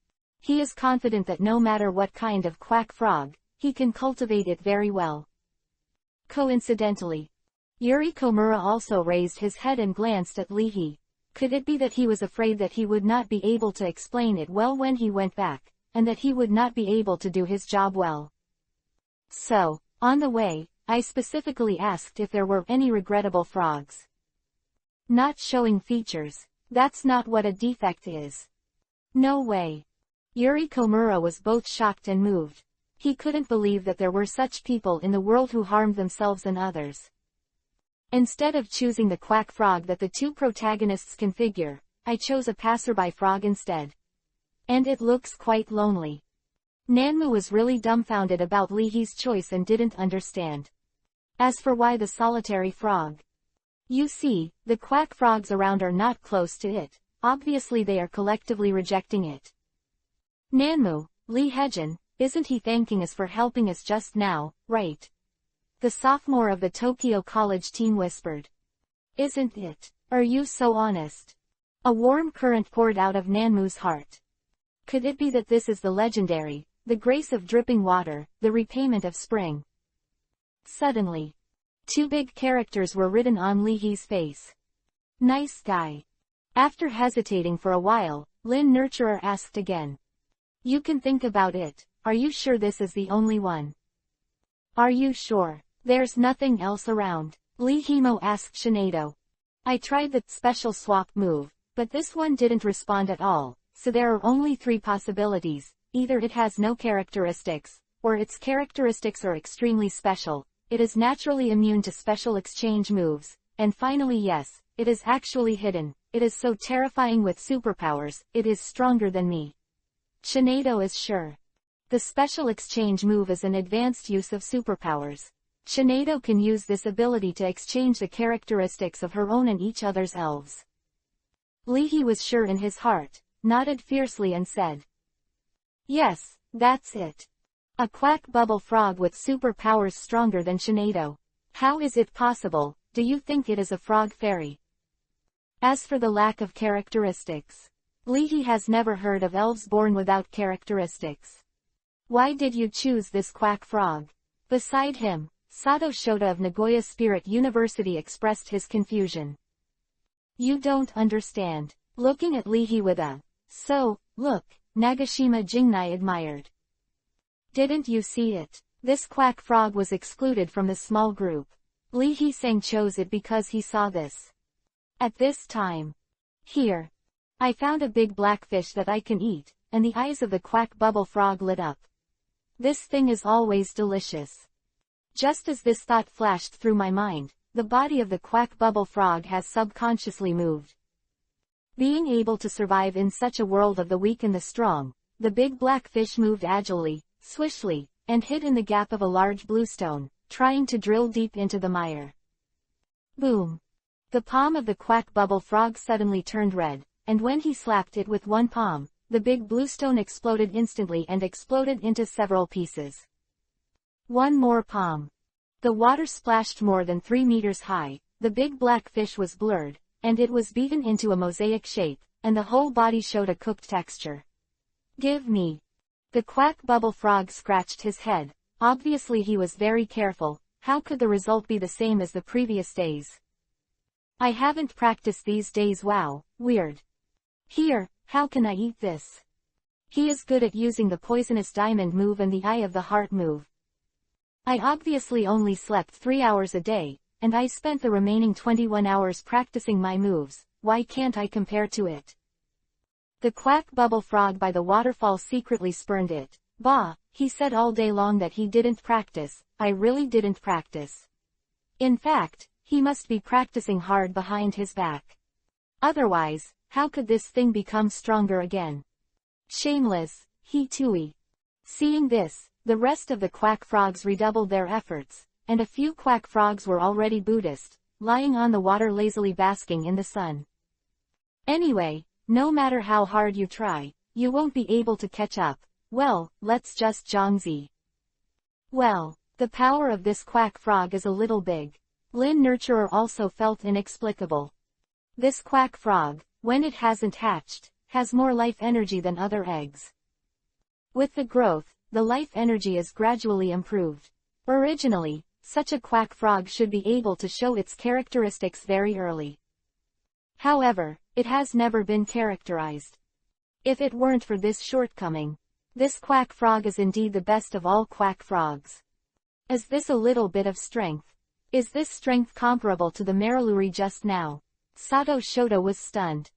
he is confident that no matter what kind of quack frog, he can cultivate it very well. Coincidentally, Yuri Komura also raised his head and glanced at Leahy. Could it be that he was afraid that he would not be able to explain it well when he went back, and that he would not be able to do his job well? So, on the way, I specifically asked if there were any regrettable frogs. Not showing features. That's not what a defect is. No way. Yuri Komura was both shocked and moved. He couldn't believe that there were such people in the world who harmed themselves and others. Instead of choosing the quack frog that the two protagonists configure, I chose a passerby frog instead. And it looks quite lonely. Nanmu was really dumbfounded about Leahy's choice and didn't understand. As for why the solitary frog? You see, the quack frogs around are not close to it. Obviously they are collectively rejecting it. Nanmu, Lee Hejin, isn't he thanking us for helping us just now, right? The sophomore of the Tokyo College team whispered. Isn't it? Are you so honest? A warm current poured out of Nanmu's heart. Could it be that this is the legendary, the grace of dripping water, the repayment of spring? Suddenly, two big characters were written on Leahy's face. Nice guy. After hesitating for a while, Lin Nurturer asked again. You can think about it. Are you sure this is the only one? Are you sure? There's nothing else around? Lee Himo asked Shinado. I tried the special swap move, but this one didn't respond at all, so there are only three possibilities. Either it has no characteristics, or its characteristics are extremely special, it is naturally immune to special exchange moves, and finally yes, it is actually hidden, it is so terrifying with superpowers, it is stronger than me. Shinado is sure. The special exchange move is an advanced use of superpowers. Shinado can use this ability to exchange the characteristics of her own and each other's elves. Leahy was sure in his heart, nodded fiercely and said. Yes, that's it. A quack bubble frog with superpowers stronger than Shinado. How is it possible? Do you think it is a frog fairy? As for the lack of characteristics, Leahy has never heard of elves born without characteristics. Why did you choose this quack frog? Beside him, Sato Shota of Nagoya Spirit University expressed his confusion. You don't understand. Looking at Leahy with a, so, look, Nagashima Jingnai admired. Didn't you see it? This quack frog was excluded from the small group. Leahy Sang chose it because he saw this. At this time. Here. I found a big black fish that I can eat, and the eyes of the quack bubble frog lit up. This thing is always delicious. Just as this thought flashed through my mind, the body of the quack bubble frog has subconsciously moved. Being able to survive in such a world of the weak and the strong, the big black fish moved agilely, swishly, and hid in the gap of a large bluestone, trying to drill deep into the mire. Boom! The palm of the quack bubble frog suddenly turned red, and when he slapped it with one palm, the big bluestone exploded instantly and exploded into several pieces. One more palm. The water splashed more than 3 meters high, the big black fish was blurred, and it was beaten into a mosaic shape, and the whole body showed a cooked texture. Give me. The quack bubble frog scratched his head. Obviously he was very careful. How could the result be the same as the previous days? I haven't practiced these days. Wow, weird. Here, how can I eat this? He is good at using the poisonous diamond move and the eye of the heart move. I obviously only slept 3 hours a day, and I spent the remaining 21 hours practicing my moves. Why can't I compare to it? The quack bubble frog by the waterfall secretly spurned it. Bah, he said all day long that he didn't practice. I really didn't practice. In fact, he must be practicing hard behind his back. Otherwise, how could this thing become stronger again? Shameless, he tooey. Seeing this, the rest of the quack frogs redoubled their efforts, and a few quack frogs were already Buddhist, lying on the water lazily basking in the sun. Anyway, no matter how hard you try, you won't be able to catch up. Well, let's just Zhangzi. Well, the power of this quack frog is a little big. Lin Nurturer also felt inexplicable. This quack frog, when it hasn't hatched, has more life energy than other eggs. With the growth, the life energy is gradually improved. Originally, such a quack frog should be able to show its characteristics very early. However, it has never been characterized. If it weren't for this shortcoming, this quack frog is indeed the best of all quack frogs. Is this a little bit of strength? Is this strength comparable to the Maraluri just now? Sato Shota was stunned.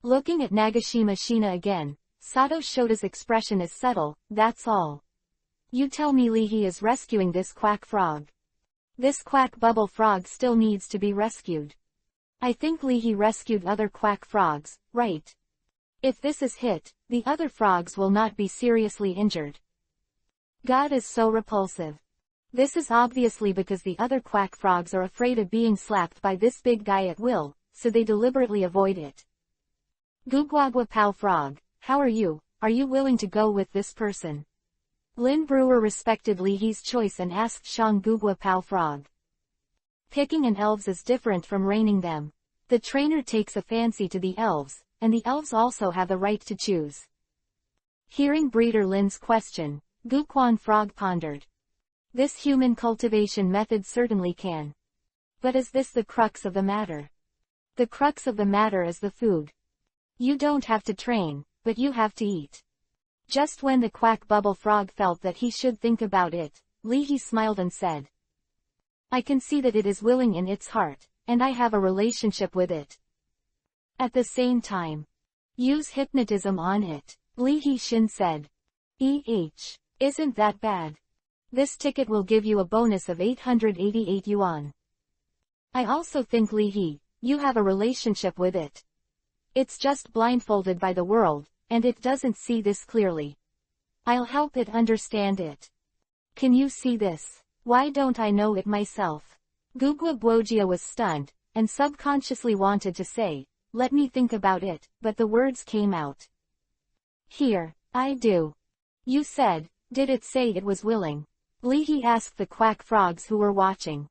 Looking at Nagashima Shina again, Sato Shota's expression is subtle, that's all. You tell me Lihi is rescuing this quack frog. This quack bubble frog still needs to be rescued. I think Lihi rescued other quack frogs, right? If this is hit, the other frogs will not be seriously injured. God is so repulsive. This is obviously because the other quack frogs are afraid of being slapped by this big guy at will, so they deliberately avoid it. Gugwagwa Pao Frog, how are you? Are you willing to go with this person? Lin Brewer respected Lihi's choice and asked Shang Gugwa Pao Frog. Picking an elves is different from reigning them. The trainer takes a fancy to the elves, and the elves also have the right to choose. Hearing Breeder Lin's question, Guquan Frog pondered. This human cultivation method certainly can. But is this the crux of the matter? The crux of the matter is the food. You don't have to train, but you have to eat. Just when the quack bubble frog felt that he should think about it, Lihi smiled and said. I can see that it is willing in its heart, and I have a relationship with it. At the same time, use hypnotism on it, Lihi Shin said. Isn't that bad? This ticket will give you a bonus of 888 yuan. I also think Lihi, you have a relationship with it. It's just blindfolded by the world, and it doesn't see this clearly. I'll help it understand it. Can you see this? Why don't I know it myself? Gugwa Bwojia was stunned, and subconsciously wanted to say, let me think about it, but the words came out. Here, I do. You said, did it say it was willing? Lihi asked the quack frogs who were watching.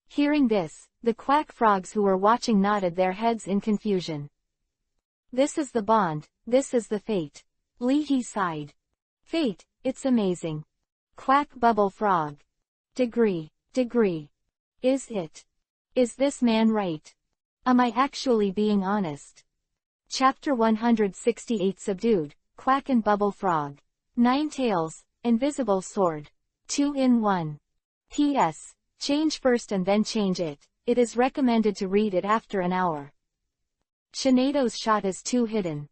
Hearing this, the quack frogs who were watching nodded their heads in confusion. This is the bond, this is the fate. Lihi sighed. Fate, it's amazing. Quack bubble frog. Degree. Is it? Is this man right? Am I actually being honest? Chapter 168 Subdued, Quack and Bubble Frog. 9 Tails, Invisible Sword. 2 in 1. P.S. Change first and then change it. It is recommended to read it after an hour. Shinado's shot is too hidden.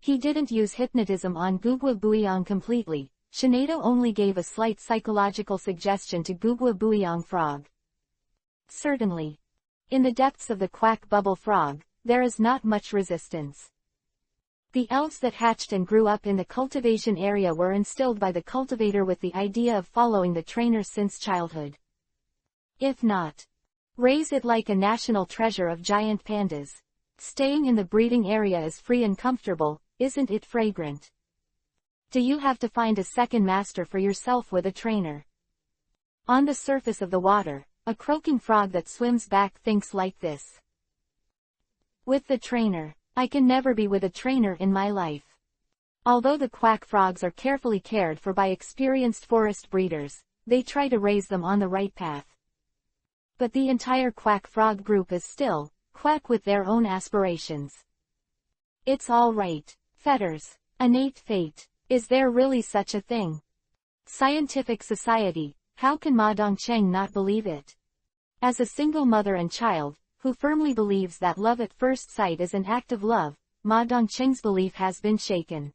He didn't use hypnotism on Gugwa Buyong completely. Shinado only gave a slight psychological suggestion to Gugwa Buyong Frog. Certainly. In the depths of the quack bubble frog, there is not much resistance. The elves that hatched and grew up in the cultivation area were instilled by the cultivator with the idea of following the trainer since childhood. If not, raise it like a national treasure of giant pandas. Staying in the breeding area is free and comfortable, isn't it fragrant? Do you have to find a second master for yourself with a trainer? On the surface of the water, a croaking frog that swims back thinks like this. With the trainer, I can never be with a trainer in my life. Although the quack frogs are carefully cared for by experienced forest breeders, they try to raise them on the right path. But the entire quack frog group is still, quack with their own aspirations. It's all right. Fetters. Innate fate. Is there really such a thing? Scientific society, how can Ma Dongcheng not believe it? As a single mother and child, who firmly believes that love at first sight is an act of love, Ma Dongcheng's belief has been shaken.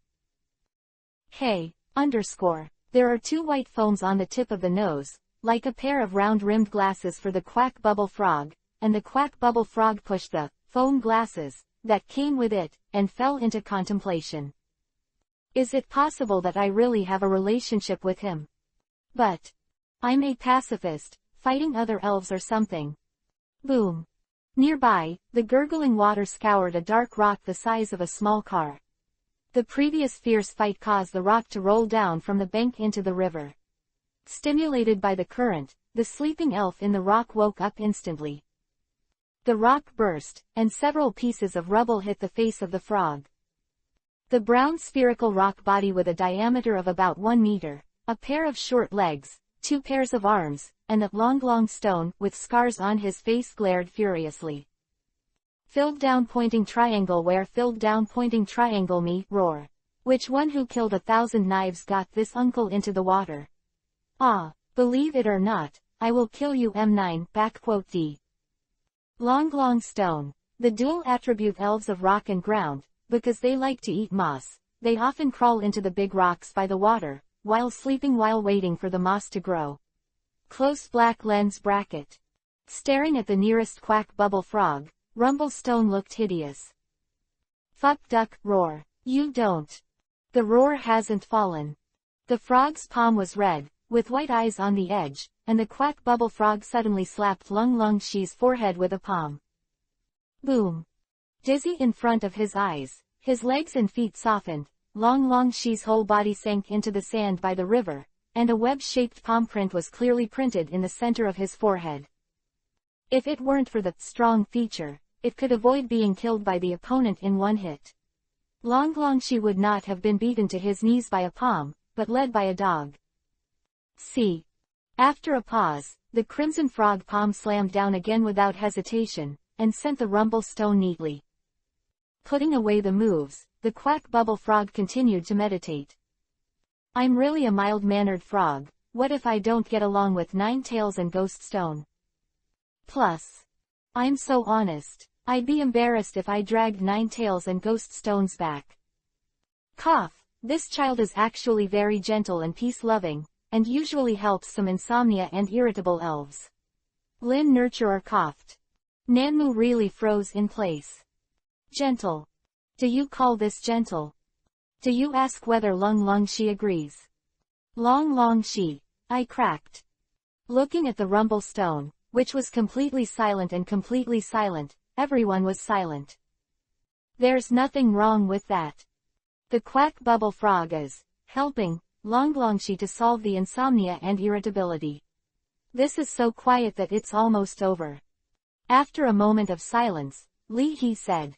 Hey, there are 2 white foams on the tip of the nose, like a pair of round-rimmed glasses for the quack bubble frog, and the quack bubble frog pushed the foam glasses that came with it, and fell into contemplation. Is it possible that I really have a relationship with him? But I'm a pacifist, fighting other elves or something. Boom. Nearby, the gurgling water scoured a dark rock the size of a small car. The previous fierce fight caused the rock to roll down from the bank into the river. Stimulated by the current, the sleeping elf in the rock woke up instantly. The rock burst, and several pieces of rubble hit the face of the frog. The brown spherical rock body with a diameter of about 1 meter, a pair of short legs, 2 pairs of arms, and a long stone with scars on his face glared furiously. Filled down pointing triangle where filled down pointing triangle me, roar. Which one who killed 1,000 knives got this uncle into the water? Ah, believe it or not, I will kill you M9, backquote D. Long stone. The dual attribute elves of rock and ground, because they like to eat moss, they often crawl into the big rocks by the water, while sleeping while waiting for the moss to grow. Close black lens bracket. Staring at the nearest quack bubble frog, Rumblestone looked hideous. Fuck duck, roar. You don't. The roar hasn't fallen. The frog's palm was red, with white eyes on the edge, and the quack bubble frog suddenly slapped Lung Shi's forehead with a palm. Boom. Dizzy in front of his eyes, his legs and feet softened, Lung Shi's whole body sank into the sand by the river, and a web-shaped palm print was clearly printed in the center of his forehead. If it weren't for the strong feature, it could avoid being killed by the opponent in one hit. Lung Shi would not have been beaten to his knees by a palm, but led by a dog. See. After a pause, the crimson frog palm slammed down again without hesitation, and sent the Rumblestone neatly. Putting away the moves, the quack bubble frog continued to meditate. I'm really a mild-mannered frog, what if I don't get along with Ninetails and Ghoststone? Plus. I'm so honest, I'd be embarrassed if I dragged Ninetails and Ghoststones back. Cough, this child is actually very gentle and peace-loving, and usually helps some insomnia and irritable elves. Lin Nurturer coughed. Nanmu really froze in place. Gentle. Do you call this gentle? Do you ask whether Lung Shi agrees? Lung Shi, I cracked. Looking at the Rumblestone, which was completely silent, everyone was silent. There's nothing wrong with that. The quack bubble frog is helping Lung Shi to solve the insomnia and irritability. This is so quiet that it's almost over. After a moment of silence, Li He said.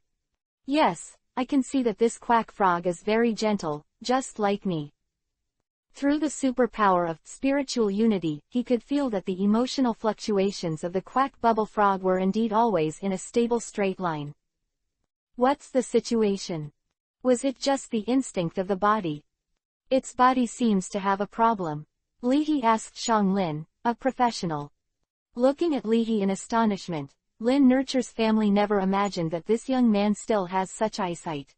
Yes, I can see that this quack frog is very gentle, just like me. Through the superpower of spiritual unity, he could feel that the emotional fluctuations of the quack bubble frog were indeed always in a stable straight line. What's the situation? Was it just the instinct of the body? Its body seems to have a problem. Li He asked Shang Lin, a professional. Looking at Li He in astonishment, Lin Nurture's family never imagined that this young man still has such eyesight.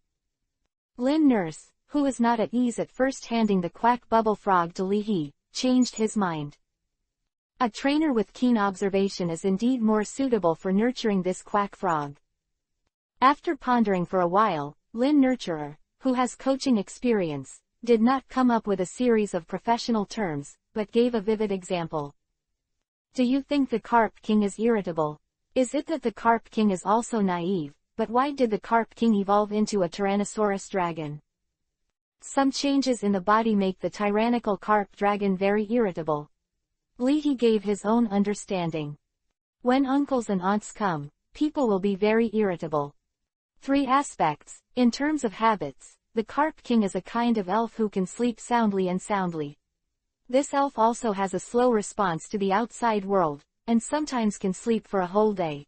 Lin Nurse, who was not at ease at first handing the quack bubble frog to Li He, changed his mind. A trainer with keen observation is indeed more suitable for nurturing this quack frog. After pondering for a while, Lin Nurturer, who has coaching experience, did not come up with a series of professional terms, but gave a vivid example. Do you think the Carp King is irritable? Is it that the Carp King is also naive, but why did the Carp King evolve into a Tyrannosaurus dragon? Some changes in the body make the tyrannical carp dragon very irritable. Li He gave his own understanding. When uncles and aunts come, people will be very irritable. 3 aspects. In terms of habits, the Carp King is a kind of elf who can sleep soundly and soundly. This elf also has a slow response to the outside world, and sometimes can sleep for a whole day.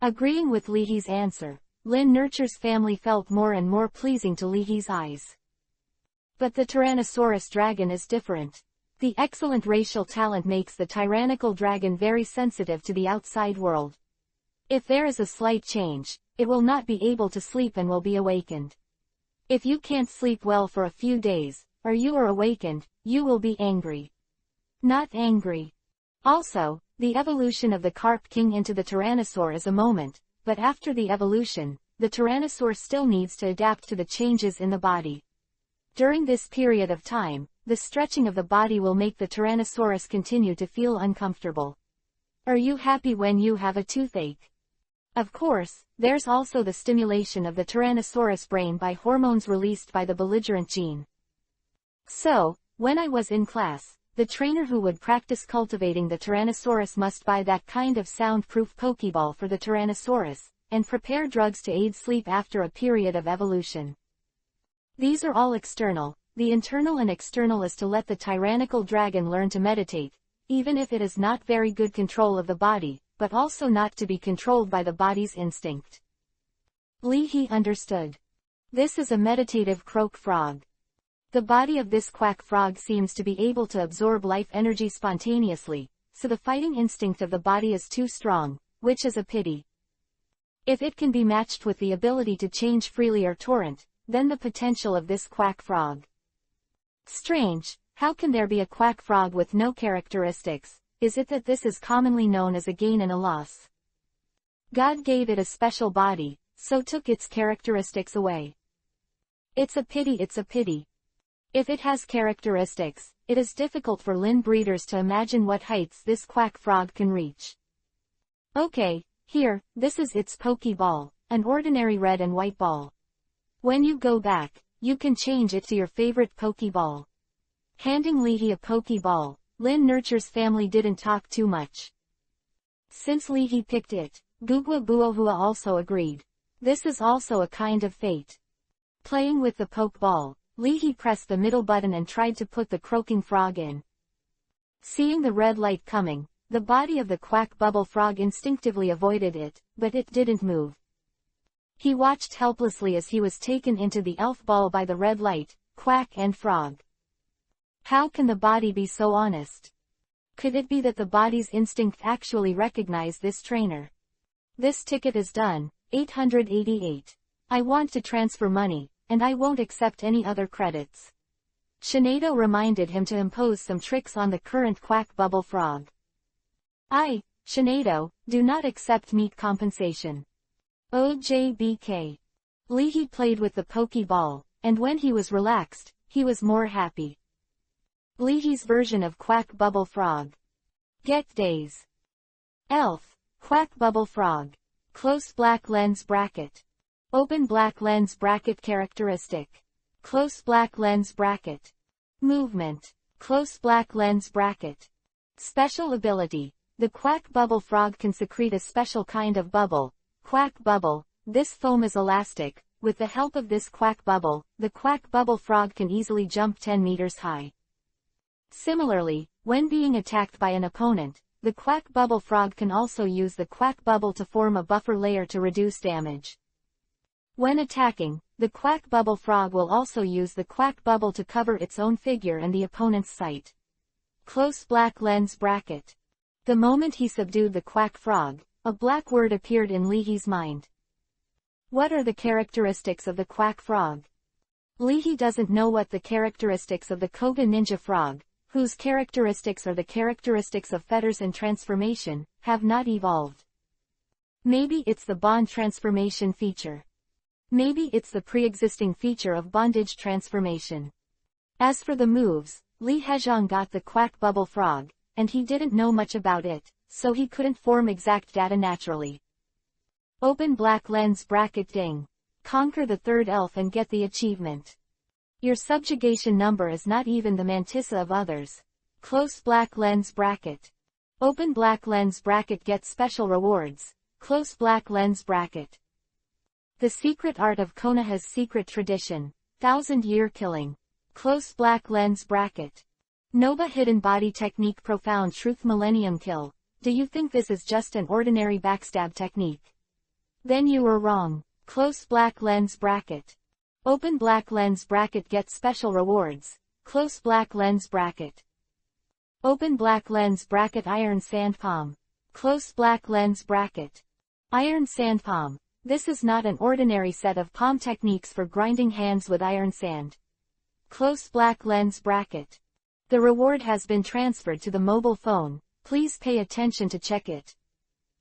Agreeing with Li He's answer, Lin Nurture's family felt more and more pleasing to Li He's eyes. But the Tyrannosaurus dragon is different. The excellent racial talent makes the tyrannical dragon very sensitive to the outside world. If there is a slight change, it will not be able to sleep and will be awakened. If you can't sleep well for a few days, or you are awakened, you will be angry. Not angry. Also, the evolution of the Carp King into the Tyrannosaur is a moment, but after the evolution, the Tyrannosaur still needs to adapt to the changes in the body. During this period of time, the stretching of the body will make the Tyrannosaurus continue to feel uncomfortable. Are you happy when you have a toothache? Of course, there's also the stimulation of the Tyrannosaurus brain by hormones released by the belligerent gene. So, when I was in class, the trainer who would practice cultivating the Tyrannosaurus must buy that kind of soundproof Pokeball for the Tyrannosaurus, and prepare drugs to aid sleep after a period of evolution. These are all external. The internal and external is to let the tyrannical dragon learn to meditate, even if it is not very good control of the body, but also not to be controlled by the body's instinct. He understood. This is a meditative croak frog. The body of this quack frog seems to be able to absorb life energy spontaneously, so the fighting instinct of the body is too strong, which is a pity. If it can be matched with the ability to change freely or torrent, then the potential of this quack frog. Strange, how can there be a quack frog with no characteristics? Is it that this is commonly known as a gain and a loss? God gave it a special body, so took its characteristics away. It's a pity, it's a pity. If it has characteristics, it is difficult for Lin breeders to imagine what heights this quack frog can reach. Okay, here, this is its Pokeball, an ordinary red and white ball. When you go back, you can change it to your favorite Pokeball. Handing Leahy a Pokeball, Lin Nurture's family didn't talk too much. Since Leahy picked it, Gugwa Buohua also agreed. This is also a kind of fate. Playing with the Pokeball, Leahy pressed the middle button and tried to put the croaking frog in. Seeing the red light coming, the body of the quack bubble frog instinctively avoided it, but it didn't move. He watched helplessly as he was taken into the elf ball by the red light, quack and frog. How can the body be so honest? Could it be that the body's instinct actually recognized this trainer? This ticket is done, 888. I want to transfer money, and I won't accept any other credits. Shinado reminded him to impose some tricks on the current quack bubble frog. Shinado, do not accept meat compensation. OJBK. Leahy played with the Pokeball, and when he was relaxed, he was more happy. Leahy's version of quack bubble frog. Get days. Elf, quack bubble frog. Close black lens bracket. Open black lens bracket characteristic. Close black lens bracket. Movement. Close black lens bracket. Special ability. The quack bubble frog can secrete a special kind of bubble. Quack bubble. This foam is elastic. With the help of this quack bubble, the quack bubble frog can easily jump 10 meters high. Similarly, when being attacked by an opponent, the quack bubble frog can also use the quack bubble to form a buffer layer to reduce damage. When attacking, the quack bubble frog will also use the quack bubble to cover its own figure and the opponent's sight. Close black lens bracket. The moment he subdued the quack frog, a black word appeared in Leahy's mind. What are the characteristics of the quack frog? Leahy doesn't know what the characteristics of the Koga ninja frog, whose characteristics are the characteristics of feathers and transformation, have not evolved. Maybe it's the bond transformation feature. Maybe it's the pre-existing feature of bondage transformation. As for the moves, Li Hezhong got the quack bubble frog, and he didn't know much about it, so he couldn't form exact data naturally. Open black lens bracket ding. Conquer the third elf and get the achievement. Your subjugation number is not even the mantissa of others. Close black lens bracket. Open black lens bracket get special rewards. Close black lens bracket. The secret art of Konoha's secret tradition. 1000-year killing. Close black lens bracket. Noba hidden body technique profound truth millennium kill. Do you think this is just an ordinary backstab technique? Then you were wrong. Close black lens bracket. Open black lens bracket get special rewards. Close black lens bracket. Open black lens bracket iron sand palm. Close black lens bracket. Iron sand palm. This is not an ordinary set of palm techniques for grinding hands with iron sand. Close black lens bracket. The reward has been transferred to the mobile phone. Please pay attention to check it.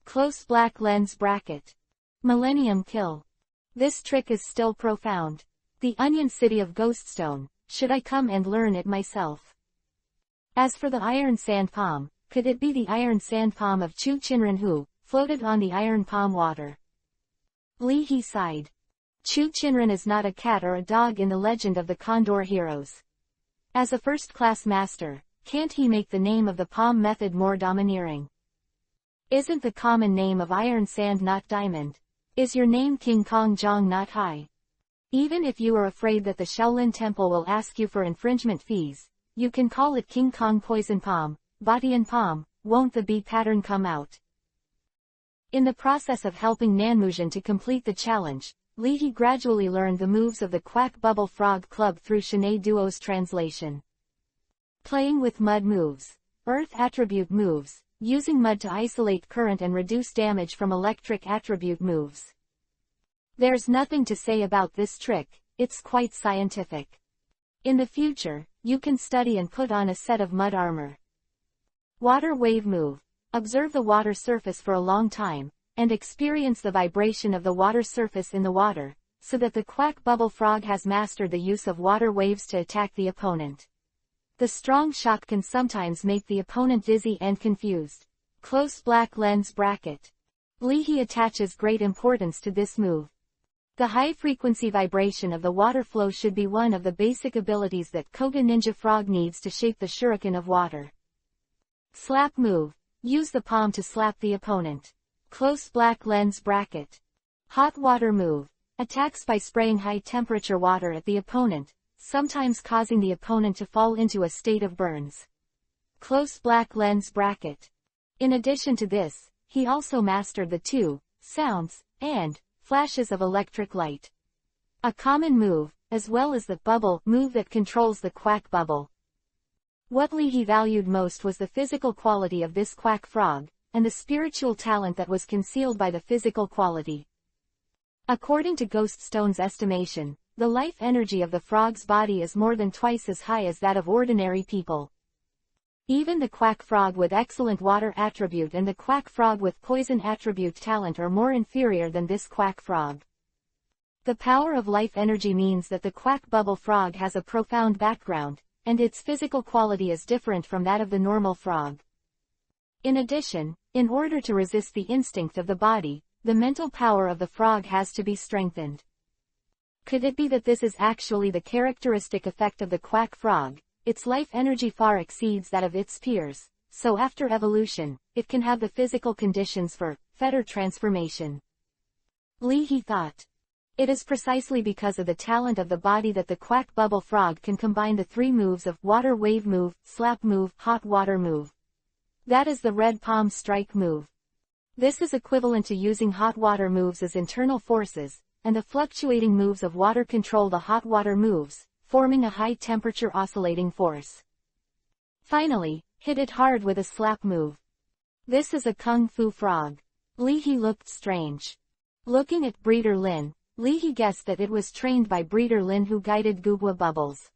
Close black lens bracket. Millennium kill. This trick is still profound. The onion city of Ghoststone. Should I come and learn it myself? As for the iron sand palm, could it be the iron sand palm of Chu Chinran who floated on the iron palm water? Li He sighed. Chu Chinran is not a cat or a dog in the legend of the Condor heroes. As a first-class master, can't he make the name of the palm method more domineering? Isn't the common name of iron sand not diamond? Is your name King Kong Jong not high? Even if you are afraid that the Shaolin Temple will ask you for infringement fees, you can call it King Kong Poison Palm, Batian Palm, won't the B pattern come out? In the process of helping Nanmujin to complete the challenge, Li He gradually learned the moves of the Quack Bubble Frog Club through Shanae Duo's translation. Playing with mud moves. Earth attribute moves, using mud to isolate current and reduce damage from electric attribute moves. There's nothing to say about this trick, it's quite scientific. In the future, you can study and put on a set of mud armor. Water wave move. Observe the water surface for a long time, and experience the vibration of the water surface in the water, so that the Quack Bubble Frog has mastered the use of water waves to attack the opponent. The strong shock can sometimes make the opponent dizzy and confused. Close black lens bracket. Li He attaches great importance to this move. The high-frequency vibration of the water flow should be one of the basic abilities that Koga Ninja Frog needs to shape the shuriken of water. Slap move. Use the palm to slap the opponent. Close black lens bracket. Hot water move. Attacks by spraying high-temperature water at the opponent, sometimes causing the opponent to fall into a state of burns. Close black lens bracket. In addition to this, he also mastered the two sounds and flashes of electric light. A common move, as well as the bubble move that controls the quack bubble. What Li He valued most was the physical quality of this quack frog, and the spiritual talent that was concealed by the physical quality. According to Ghoststone's estimation, the life energy of the frog's body is more than twice as high as that of ordinary people. Even the quack frog with excellent water attribute and the quack frog with poison attribute talent are more inferior than this quack frog. The power of life energy means that the quack bubble frog has a profound background, and its physical quality is different from that of the normal frog. In addition, in order to resist the instinct of the body, the mental power of the frog has to be strengthened. Could it be that this is actually the characteristic effect of the quack frog? Its life energy far exceeds that of its peers, so after evolution, it can have the physical conditions for fetter transformation. Li He thought. It is precisely because of the talent of the body that the quack bubble frog can combine the three moves of water wave move, slap move, hot water move. That is the red palm strike move. This is equivalent to using hot water moves as internal forces, and the fluctuating moves of water control the hot water moves, forming a high-temperature oscillating force. Finally, hit it hard with a slap move. This is a kung fu frog. Li He looked strange. Looking at Breeder Lin, Li He guessed that it was trained by Breeder Lin who guided Gugwa Bubbles.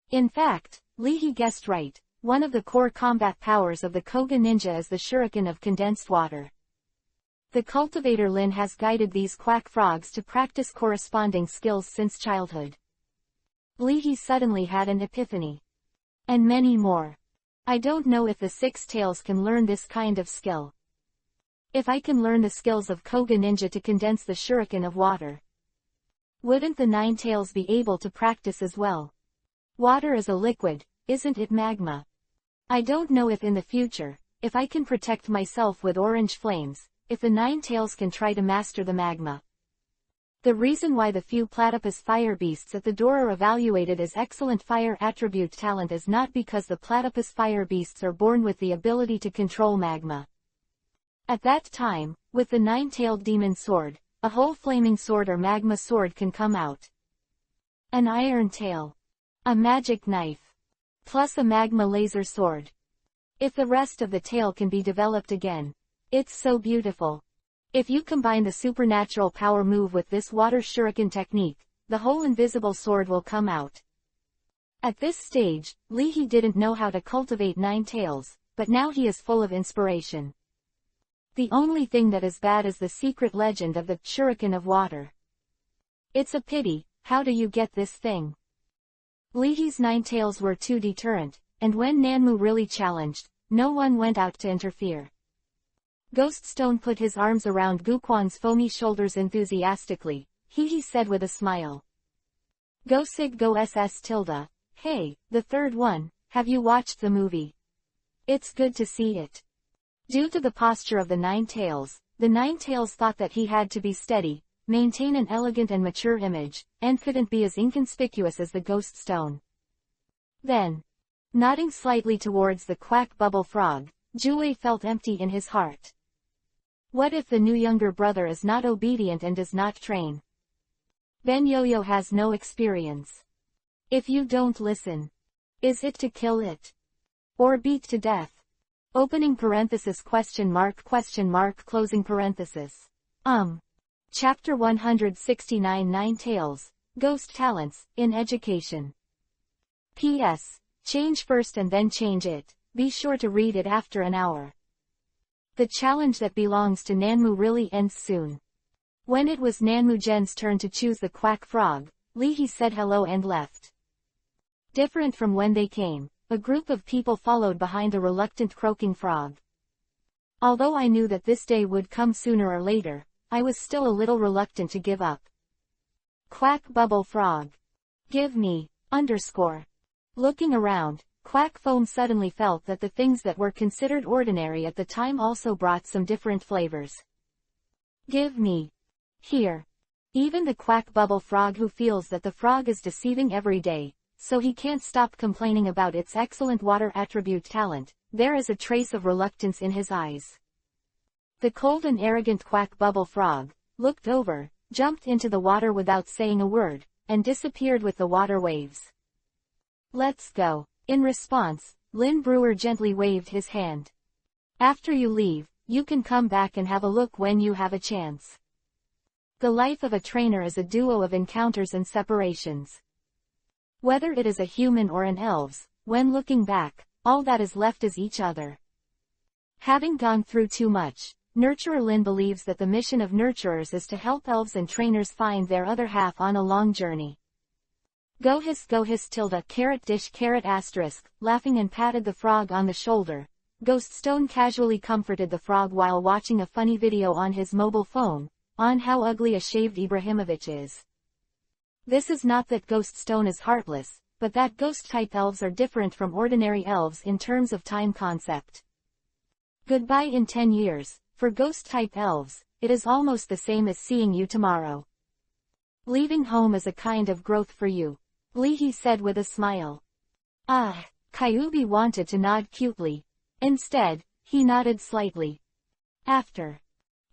In fact, Li He guessed right. One of the core combat powers of the Koga Ninja is the shuriken of condensed water. The cultivator Lin has guided these quack frogs to practice corresponding skills since childhood. Li He suddenly had an epiphany. And many more. I don't know if the Six Tails can learn this kind of skill. If I can learn the skills of Koga Ninja to condense the shuriken of water, wouldn't the Nine Tails be able to practice as well? Water is a liquid, isn't it magma? I don't know if in the future, if I can protect myself with orange flames, if the Nine Tails can try to master the magma. The reason why the few platypus fire beasts at the door are evaluated as excellent fire attribute talent is not because the platypus fire beasts are born with the ability to control magma. At that time, with the nine-tailed demon sword, a whole flaming sword or magma sword can come out. An iron tail. A magic knife. Plus a magma laser sword. If the rest of the tail can be developed again. It's so beautiful. If you combine the supernatural power move with this water shuriken technique, the whole invisible sword will come out. At this stage, Li He didn't know how to cultivate nine tails, but now he is full of inspiration. The only thing that is bad is the secret legend of the shuriken of water. It's a pity, how do you get this thing? Li He's nine tails were too deterrent, and when Nanmu really challenged, no one went out to interfere. Ghoststone put his arms around Guquan's foamy shoulders enthusiastically. He said with a smile. Go sig go ss tilde. Hey, the third one, have you watched the movie? It's good to see it. Due to the posture of the Nine Tails thought that he had to be steady, maintain an elegant and mature image, and couldn't be as inconspicuous as the Ghoststone. Then, nodding slightly towards the quack bubble frog, Jue felt empty in his heart. What if the new younger brother is not obedient and does not train? Ben Yo-Yo has no experience. If you don't listen, is it to kill it? Or beat to death? Opening parenthesis question mark closing parenthesis. Chapter 169 Nine Tails, Ghost Talents, in Education. P.S. Change first and then change it. Be sure to read it after an hour. The challenge that belongs to Nanmu really ends soon. When it was Nanmu Gen's turn to choose the quack frog, Lee said hello and left. Different from when they came, a group of people followed behind the reluctant croaking frog. Although I knew that this day would come sooner or later, I was still a little reluctant to give up. Quack bubble frog. Give me, _. Looking around, Quack Foam suddenly felt that the things that were considered ordinary at the time also brought some different flavors. Give me. Here. Even the quack bubble frog who feels that the frog is deceiving every day, so he can't stop complaining about its excellent water attribute talent, there is a trace of reluctance in his eyes. The cold and arrogant quack bubble frog looked over, jumped into the water without saying a word, and disappeared with the water waves. Let's go. In response, Lin Brewer gently waved his hand. After you leave, you can come back and have a look when you have a chance. The life of a trainer is a duo of encounters and separations. Whether it is a human or an elves, when looking back, all that is left is each other. Having gone through too much, Nurturer Lin believes that the mission of nurturers is to help elves and trainers find their other half on a long journey. Go hiss tilde carrot dish carrot asterisk, laughing and patted the frog on the shoulder. Ghoststone casually comforted the frog while watching a funny video on his mobile phone, on how ugly a shaved Ibrahimovic is. This is not that Ghoststone is heartless, but that ghost-type elves are different from ordinary elves in terms of time concept. Goodbye in 10 years, for ghost-type elves, it is almost the same as seeing you tomorrow. Leaving home is a kind of growth for you, Lee said with a smile. Kyubi wanted to nod cutely. Instead, he nodded slightly. After.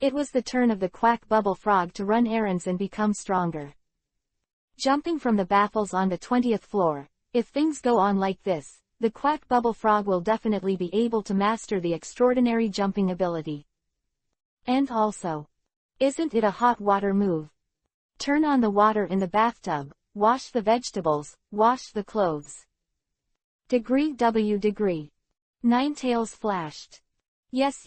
It was the turn of the quack bubble frog to run errands and become stronger. Jumping from the baffles on the 20th floor, if things go on like this, the quack bubble frog will definitely be able to master the extraordinary jumping ability. And also, isn't it a hot water move? Turn on the water in the bathtub, wash the vegetables, wash the clothes. Degree. Nine Tails flashed. Yes.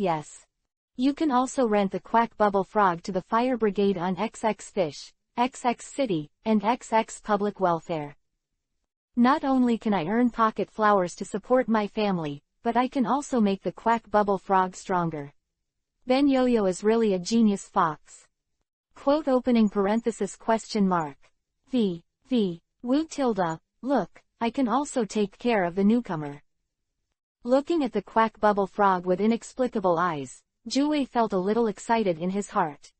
You can also rent the quack bubble frog to the fire brigade on XX Fish, XX City, and XX Public Welfare. Not only can I earn pocket flowers to support my family, but I can also make the quack bubble frog stronger. Ben Yo-Yo is really a genius fox. Quote opening parenthesis question mark. Woo tilde, look, I can also take care of the newcomer. Looking at the quack bubble frog with inexplicable eyes, Jue felt a little excited in his heart.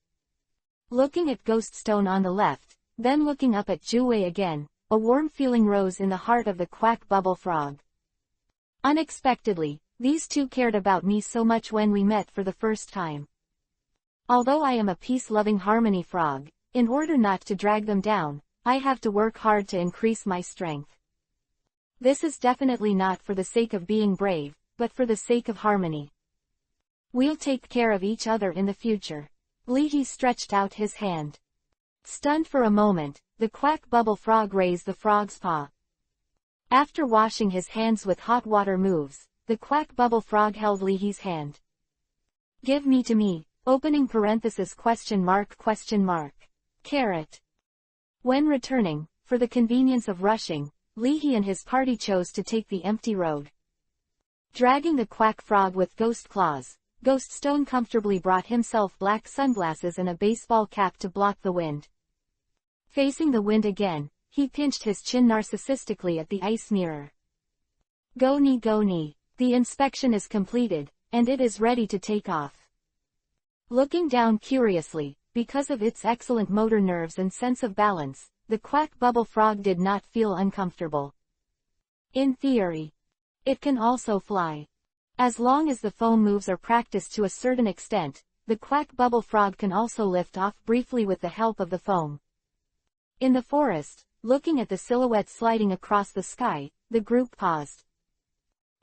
Looking at Ghoststone on the left, then looking up at Jue again, a warm feeling rose in the heart of the quack bubble frog. Unexpectedly, these two cared about me so much when we met for the first time. Although I am a peace-loving harmony frog, in order not to drag them down, I have to work hard to increase my strength. This is definitely not for the sake of being brave, but for the sake of harmony. We'll take care of each other in the future. Lee stretched out his hand. Stunned for a moment, the quack bubble frog raised the frog's paw. After washing his hands with hot water moves, the quack bubble frog held Lee's hand. Give me to me, opening parenthesis question mark. Carrot. When returning, for the convenience of rushing, Lee and his party chose to take the empty road. Dragging the quack frog with ghost claws, Ghost Stone comfortably brought himself black sunglasses and a baseball cap to block the wind. Facing the wind again, he pinched his chin narcissistically at the ice mirror. Go ni. The inspection is completed, and it is ready to take off. Looking down curiously, because of its excellent motor nerves and sense of balance, the quack bubble frog did not feel uncomfortable. In theory, it can also fly. As long as the foam moves are practiced to a certain extent, the quack bubble frog can also lift off briefly with the help of the foam. In the forest, looking at the silhouette sliding across the sky, the group paused.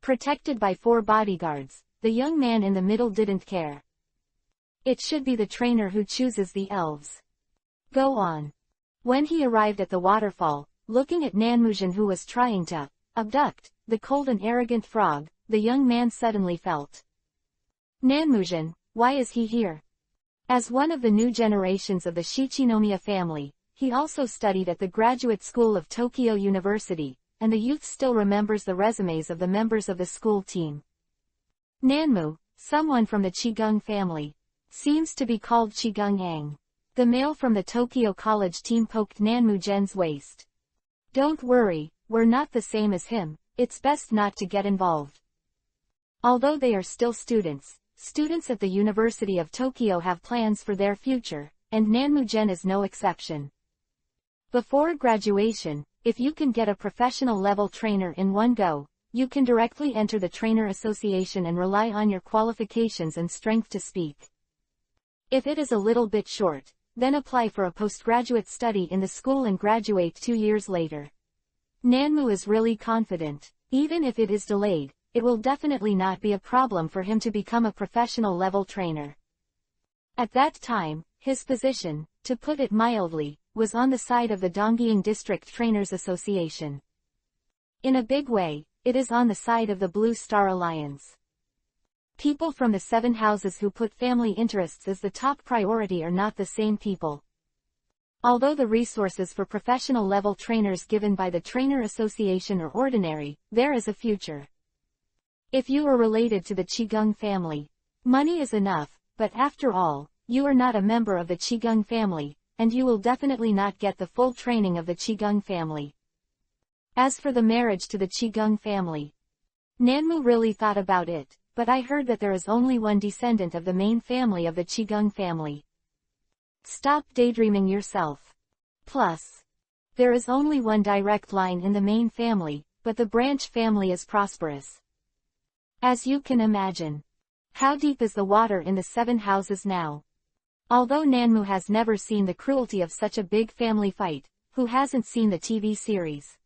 Protected by 4 bodyguards, the young man in the middle didn't care. It should be the trainer who chooses the elves. Go on. When he arrived at the waterfall, looking at Nanmujin who was trying to abduct the cold and arrogant frog, the young man suddenly felt. Nanmujin, why is he here? As one of the new generations of the Shichinomiya family, he also studied at the graduate school of Tokyo University, and the youth still remembers the resumes of the members of the school team. Nanmu, someone from the Chigung family, seems to be called Chigung Ang. The male from the Tokyo College team poked Nanmu-jen's waist. Don't worry, we're not the same as him, it's best not to get involved. Although they are still students at the University of Tokyo have plans for their future, and Nanmu-jen is no exception. Before graduation, if you can get a professional level trainer in one go, you can directly enter the trainer association and rely on your qualifications and strength to speak. If it is a little bit short, then apply for a postgraduate study in the school and graduate 2 years later. Nanmu is really confident. Even if it is delayed, it will definitely not be a problem for him to become a professional level trainer. At that time, his position, to put it mildly, was on the side of the Donggying District Trainers Association. In a big way, it is on the side of the Blue Star Alliance. People from the 7 houses who put family interests as the top priority are not the same people. Although the resources for professional level trainers given by the Trainer Association are ordinary, there is a future. If you are related to the Chigung family, money is enough, but after all, you are not a member of the Chigung family, and you will definitely not get the full training of the Chigung family. As for the marriage to the Chigung family, Nanmu really thought about it, but I heard that there is only one descendant of the main family of the Chigung family. Stop daydreaming yourself. Plus, there is only one direct line in the main family, but the branch family is prosperous. As you can imagine. How deep is the water in the 7 houses now? Although Nanmu has never seen the cruelty of such a big family fight, who hasn't seen the TV series?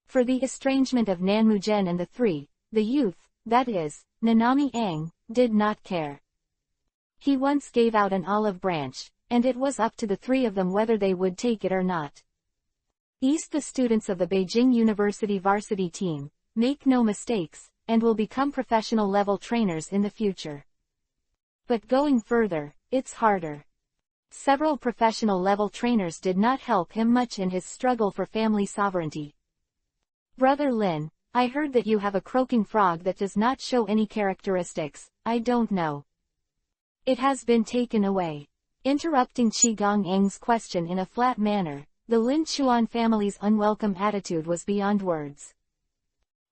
For the estrangement of Nanmu-jen and the 3, the youth, that is, Nanami Ang, did not care. He once gave out an olive branch, and it was up to the 3 of them whether they would take it or not. The students of the Beijing University varsity team, make no mistakes, and will become professional level trainers in the future. But going further, it's harder. Several professional level trainers did not help him much in his struggle for family sovereignty. Brother Lin, I heard that you have a croaking frog that does not show any characteristics. I don't know. It has been taken away. Interrupting Qigong Ang's question in a flat manner, the Lin Chuan family's unwelcome attitude was beyond words.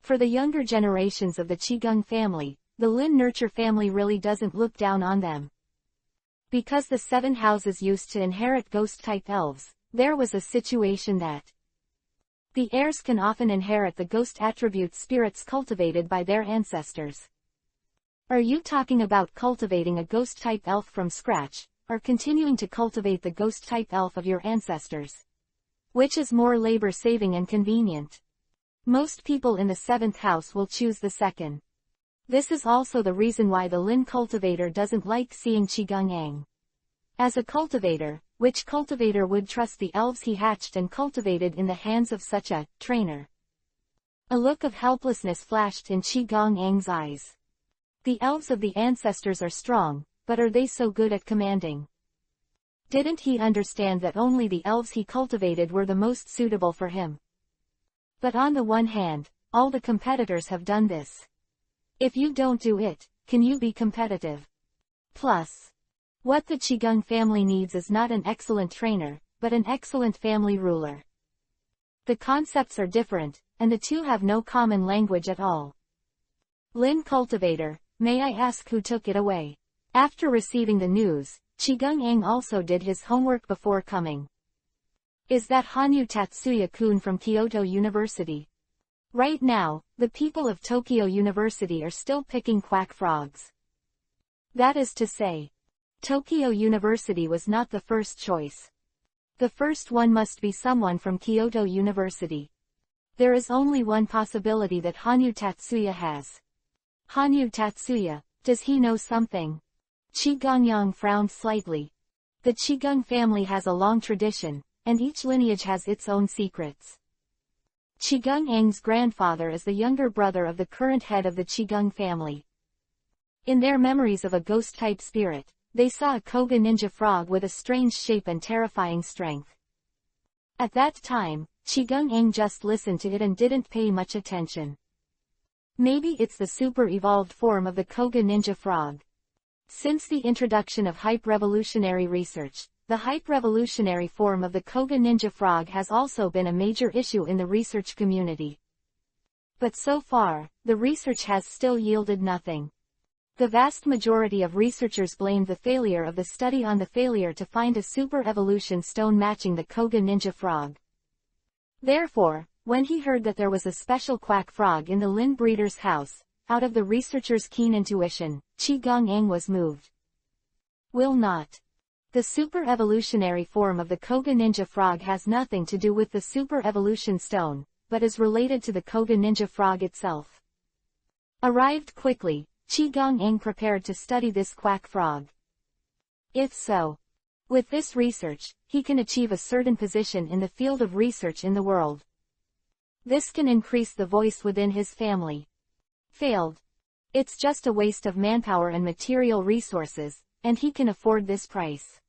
For the younger generations of the Qigong family, the Lin Nurture family really doesn't look down on them. Because the 7 houses used to inherit ghost-type elves, there was a situation that the heirs can often inherit the ghost attribute spirits cultivated by their ancestors. Are you talking about cultivating a ghost-type elf from scratch, or continuing to cultivate the ghost-type elf of your ancestors? Which is more labor-saving and convenient? Most people in the 7th house will choose the second. This is also the reason why the Lin cultivator doesn't like seeing Qigong Ang. As a cultivator, which cultivator would trust the elves he hatched and cultivated in the hands of such a trainer? A look of helplessness flashed in Qigong Ang's eyes. The elves of the ancestors are strong, but are they so good at commanding? Didn't he understand that only the elves he cultivated were the most suitable for him? But on the one hand, all the competitors have done this. If you don't do it, can you be competitive? Plus, what the Qigong family needs is not an excellent trainer, but an excellent family ruler. The concepts are different, and the two have no common language at all. Lin Cultivator, may I ask who took it away? After receiving the news, Qigong Ang also did his homework before coming. Is that Hanyu Tatsuya-kun from Kyoto University? Right now, the people of Tokyo University are still picking quack frogs. That is to say, Tokyo University was not the first choice. The first one must be someone from Kyoto University. There is only one possibility that Hanyu Tatsuya has. Hanyu Tatsuya, does he know something? Qigong Yang frowned slightly. The Qigong family has a long tradition, and each lineage has its own secrets. Qigong Ang's grandfather is the younger brother of the current head of the Qigong family. In their memories of a ghost-type spirit, they saw a Koga ninja frog with a strange shape and terrifying strength. At that time, Qigong Ang just listened to it and didn't pay much attention. Maybe it's the super-evolved form of the Koga ninja frog. Since the introduction of hype-revolutionary research, the hype-revolutionary form of the Koga ninja frog has also been a major issue in the research community. But so far, the research has still yielded nothing. The vast majority of researchers blamed the failure of the study on the failure to find a super-evolution stone matching the Koga ninja frog. Therefore, when he heard that there was a special quack frog in the Lin breeder's house, out of the researcher's keen intuition, Qigong Ang was moved. Will not. The super-evolutionary form of the Koga ninja frog has nothing to do with the super-evolution stone, but is related to the Koga ninja frog itself. Arrived quickly, Qigong Ang prepared to study this quack frog. If so, with this research, he can achieve a certain position in the field of research in the world. This can increase the voice within his family. Failed. It's just a waste of manpower and material resources, and he can afford this price.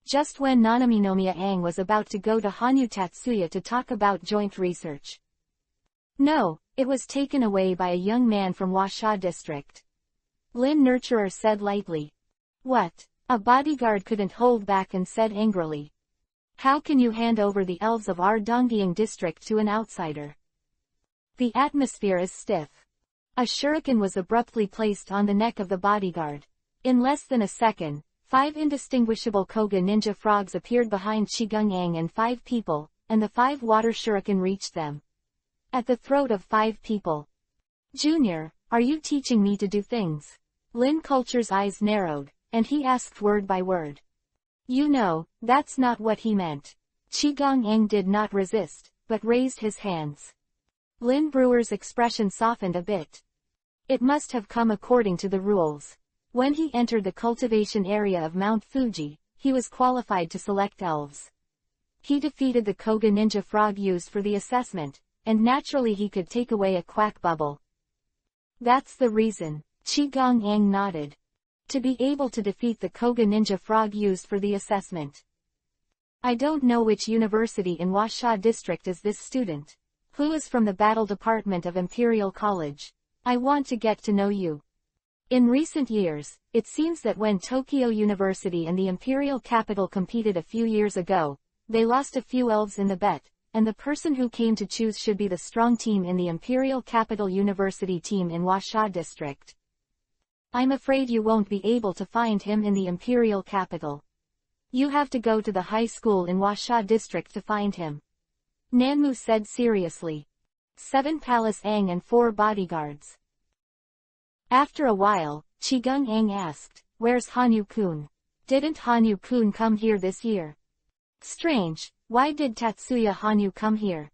Just when Nanaminomiya Ang was about to go to Hanyu Tatsuya to talk about joint research. No, it was taken away by a young man from Washa district. Lin Nurturer said lightly. What? A bodyguard couldn't hold back and said angrily. How can you hand over the elves of our Donggying district to an outsider? The atmosphere is stiff. A shuriken was abruptly placed on the neck of the bodyguard. In less than a second, 5 indistinguishable Koga ninja frogs appeared behind Qigong Ang and 5 people, and the 5 water shuriken reached them. At the throat of 5 people. Junior, are you teaching me to do things? Lin Culture's eyes narrowed, and he asked word by word. You know, that's not what he meant. Qigong Ang did not resist, but raised his hands. Lin Brewer's expression softened a bit. It must have come according to the rules. When he entered the cultivation area of Mount Fuji, he was qualified to select elves. He defeated the Koga ninja frog used for the assessment, and naturally he could take away a quack bubble. That's the reason. Qigong Ang nodded. To be able to defeat the Koga ninja frog used for the assessment. I don't know which university in Washa district is this student. Who is from the battle department of Imperial College? I want to get to know you. In recent years, it seems that when Tokyo University and the imperial capital competed a few years ago, they lost a few elves in the bet, and the person who came to choose should be the strong team in the imperial capital university team in Washa district. I'm afraid you won't be able to find him in the imperial capital. You have to go to the high school in Washa district to find him. Nanmu said seriously. 7 Palace Ang and 4 bodyguards. After a while, Qigong Ang asked, where's Hanyu-kun? Didn't Hanyu-kun come here this year? Strange, why did Tatsuya Hanyu come here?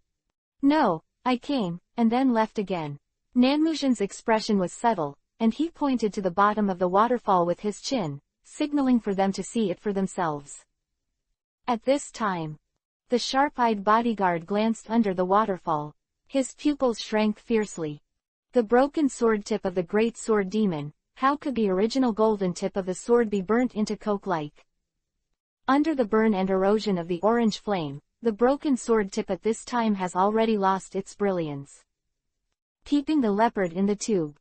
No, I came, and then left again. Nanmujin's expression was subtle, and he pointed to the bottom of the waterfall with his chin, signaling for them to see it for themselves. At this time, the sharp-eyed bodyguard glanced under the waterfall. His pupils shrank fiercely. The broken sword tip of the great sword demon, how could the original golden tip of the sword be burnt into coke-like? Under the burn and erosion of the orange flame, the broken sword tip at this time has already lost its brilliance. Peeping the leopard in the tube.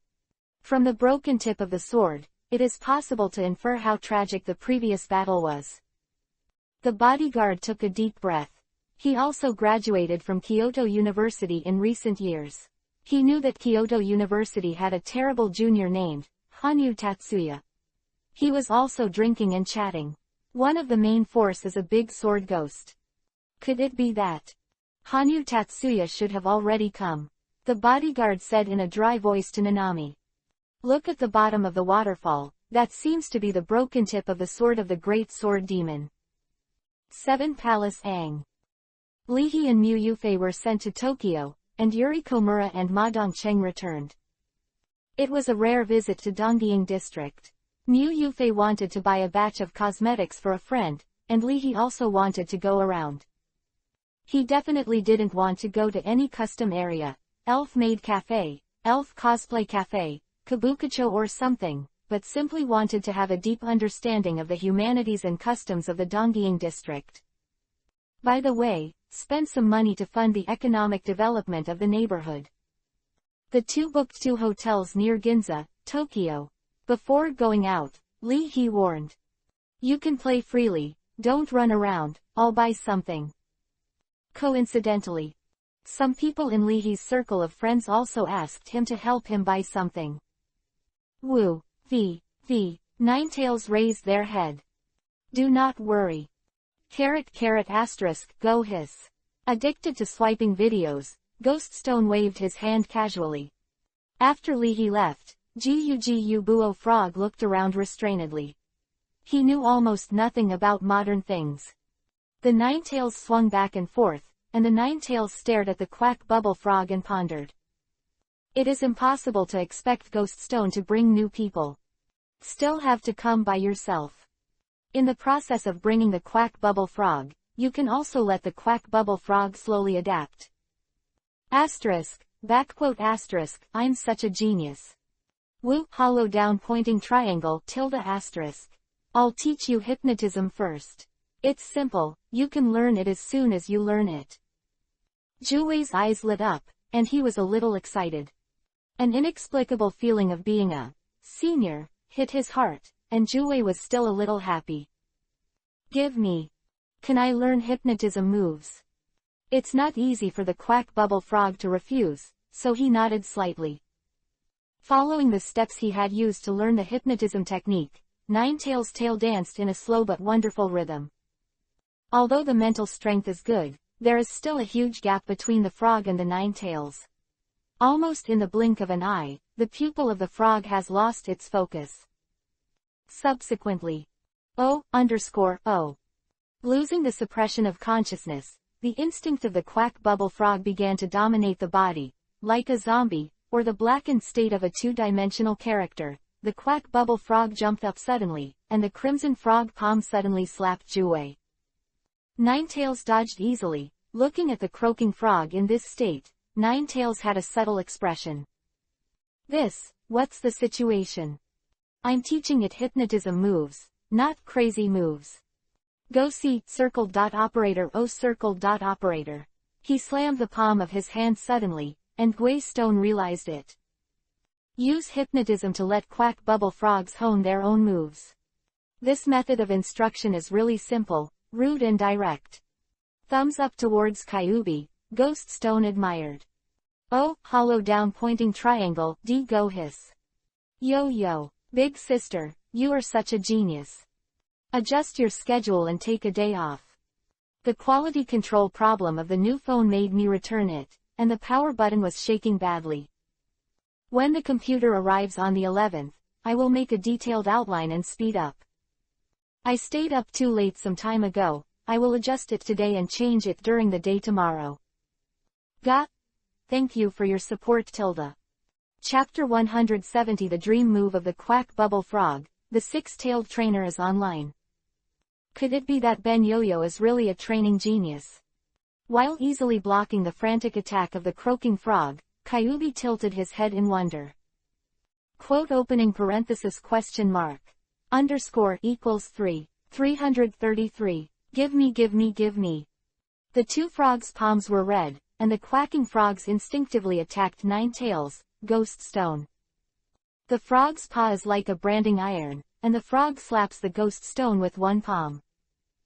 From the broken tip of the sword, it is possible to infer how tragic the previous battle was. The bodyguard took a deep breath. He also graduated from Kyoto University in recent years. He knew that Kyoto University had a terrible junior named Hanyu Tatsuya. He was also drinking and chatting. One of the main force is a big sword ghost. Could it be that Hanyu Tatsuya should have already come? The bodyguard said in a dry voice to Nanami. Look at the bottom of the waterfall, that seems to be the broken tip of the sword of the great sword demon. 7 Palace Ang. Lihi and Mu Yufei were sent to Tokyo, and Yuri Komura and Ma Dongcheng returned. It was a rare visit to Dongying district. Mu Yufei wanted to buy a batch of cosmetics for a friend, and Lihi also wanted to go around. He definitely didn't want to go to any custom area, elf maid cafe, elf cosplay cafe, kabukicho or something, but simply wanted to have a deep understanding of the humanities and customs of the Dongying district. By the way, spend some money to fund the economic development of the neighborhood. The two booked 2 hotels near Ginza, Tokyo. Before going out, Lihi warned. You can play freely, don't run around, I'll buy something. Coincidentally, some people in Lihi's circle of friends also asked him to help him buy something. Woo, the Ninetales raised their head. Do not worry. *****, go hiss. Addicted to swiping videos, Ghoststone waved his hand casually. After Lihi left, Gu Buo Frog looked around restrainedly. He knew almost nothing about modern things. The Ninetales swung back and forth, and the Ninetales stared at the quack bubble frog and pondered. It is impossible to expect Ghoststone to bring new people. Still have to come by yourself. In the process of bringing the quack bubble frog, you can also let the quack bubble frog slowly adapt. ****, I'm such a genius. Woo, hollow down pointing triangle ***. I'll teach you hypnotism first. It's simple, you can learn it as soon as you learn it. Juwei's eyes lit up, and he was a little excited. An inexplicable feeling of being a senior hit his heart, and Juwei was still a little happy. Give me. Can I learn hypnotism moves? It's not easy for the quack bubble frog to refuse, so he nodded slightly. Following the steps he had used to learn the hypnotism technique, Ninetales' tail danced in a slow but wonderful rhythm. Although the mental strength is good, there is still a huge gap between the frog and the Ninetales. Almost in the blink of an eye, the pupil of the frog has lost its focus. Subsequently, losing the suppression of consciousness, the instinct of the quack bubble frog began to dominate the body, like a zombie, or the blackened state of a two-dimensional character. The quack bubble frog jumped up suddenly, and the crimson frog palm suddenly slapped Juwei. Ninetales dodged easily, looking at the croaking frog in this state. Ninetales had a subtle expression. What's the situation? I'm teaching it hypnotism moves, not crazy moves. Go see circle.operator. He slammed the palm of his hand suddenly, and Ghoststone realized it. Use hypnotism to let quack bubble frogs hone their own moves. This method of instruction is really simple, rude and direct. Thumbs up towards Kyubi, Ghoststone admired. Hollow down pointing triangle go hiss. Yo, big sister, you are such a genius. Adjust your schedule and take a day off. The quality control problem of the new phone made me return it, and the power button was shaking badly. When the computer arrives on the 11th, I will make a detailed outline and speed up. I stayed up too late some time ago, I will adjust it today and change it during the day tomorrow. Thank you for your support Tilda. Chapter 170 The Dream Move of the Quack Bubble Frog, the six-tailed trainer is online. Could it be that Ben Yo-Yo is really a training genius? While easily blocking the frantic attack of the croaking frog, Kyubi tilted his head in wonder. Quote opening parenthesis question mark. Underscore equals 333. Give me. The two frogs' palms were red, and the quacking frogs instinctively attacked Ninetales, Ghoststone. The frog's paw is like a branding iron, and the frog slaps the ghost stone with one palm.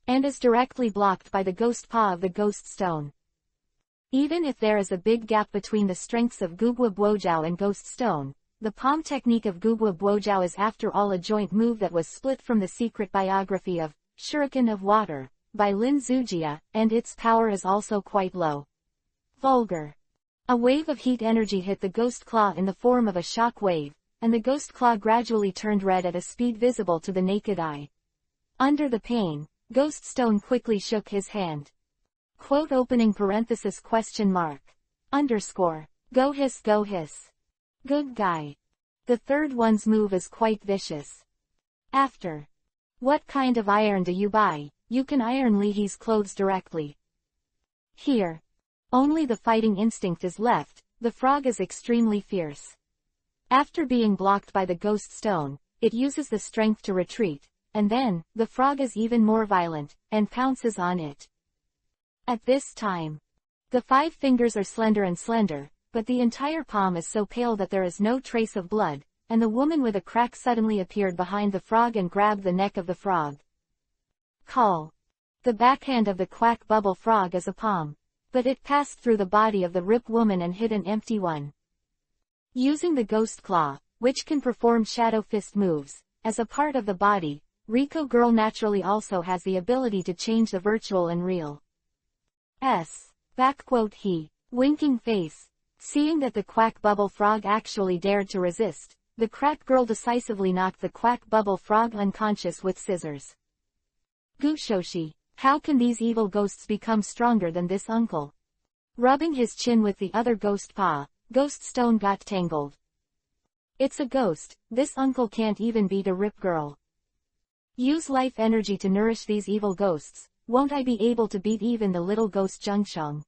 And is directly blocked by the ghost paw of the ghost stone. Even if there is a big gap between the strengths of Gugwa Bwojao and ghost stone, the palm technique of Gugwa Bwojao is after all a joint move that was split from the secret biography of Shuriken of Water, by Lin Zujia, and its power is also quite low. Vulgar. A wave of heat energy hit the ghost claw in the form of a shock wave, and the ghost claw gradually turned red at a speed visible to the naked eye. Under the pain, Ghost Stone quickly shook his hand. Quote opening parenthesis question mark. Underscore. Go hiss go hiss. Good guy. The third one's move is quite vicious. After. What kind of iron do you buy? You can iron Leahy's clothes directly. Here. Only the fighting instinct is left, the frog is extremely fierce. After being blocked by the ghost stone, it uses the strength to retreat, and then, the frog is even more violent, and pounces on it. At this time, the 5 fingers are slender, but the entire palm is so pale that there is no trace of blood, and the woman with a crack suddenly appeared behind the frog and grabbed the neck of the frog. Call. The backhand of the quack bubble frog is a palm, but it passed through the body of the rip woman and hit an empty one. Using the ghost claw, which can perform shadow fist moves, as a part of the body, Rico Girl naturally also has the ability to change the virtual and real. He, winking face. Seeing that the quack bubble frog actually dared to resist, the crack girl decisively knocked the quack bubble frog unconscious with scissors. Gushoshi, how can these evil ghosts become stronger than this uncle? Rubbing his chin with the other ghost paw, Ghost Stone got tangled. It's a ghost, this uncle can't even beat a rip girl. Use life energy to nourish these evil ghosts, won't I be able to beat even the little ghost Jungsheng?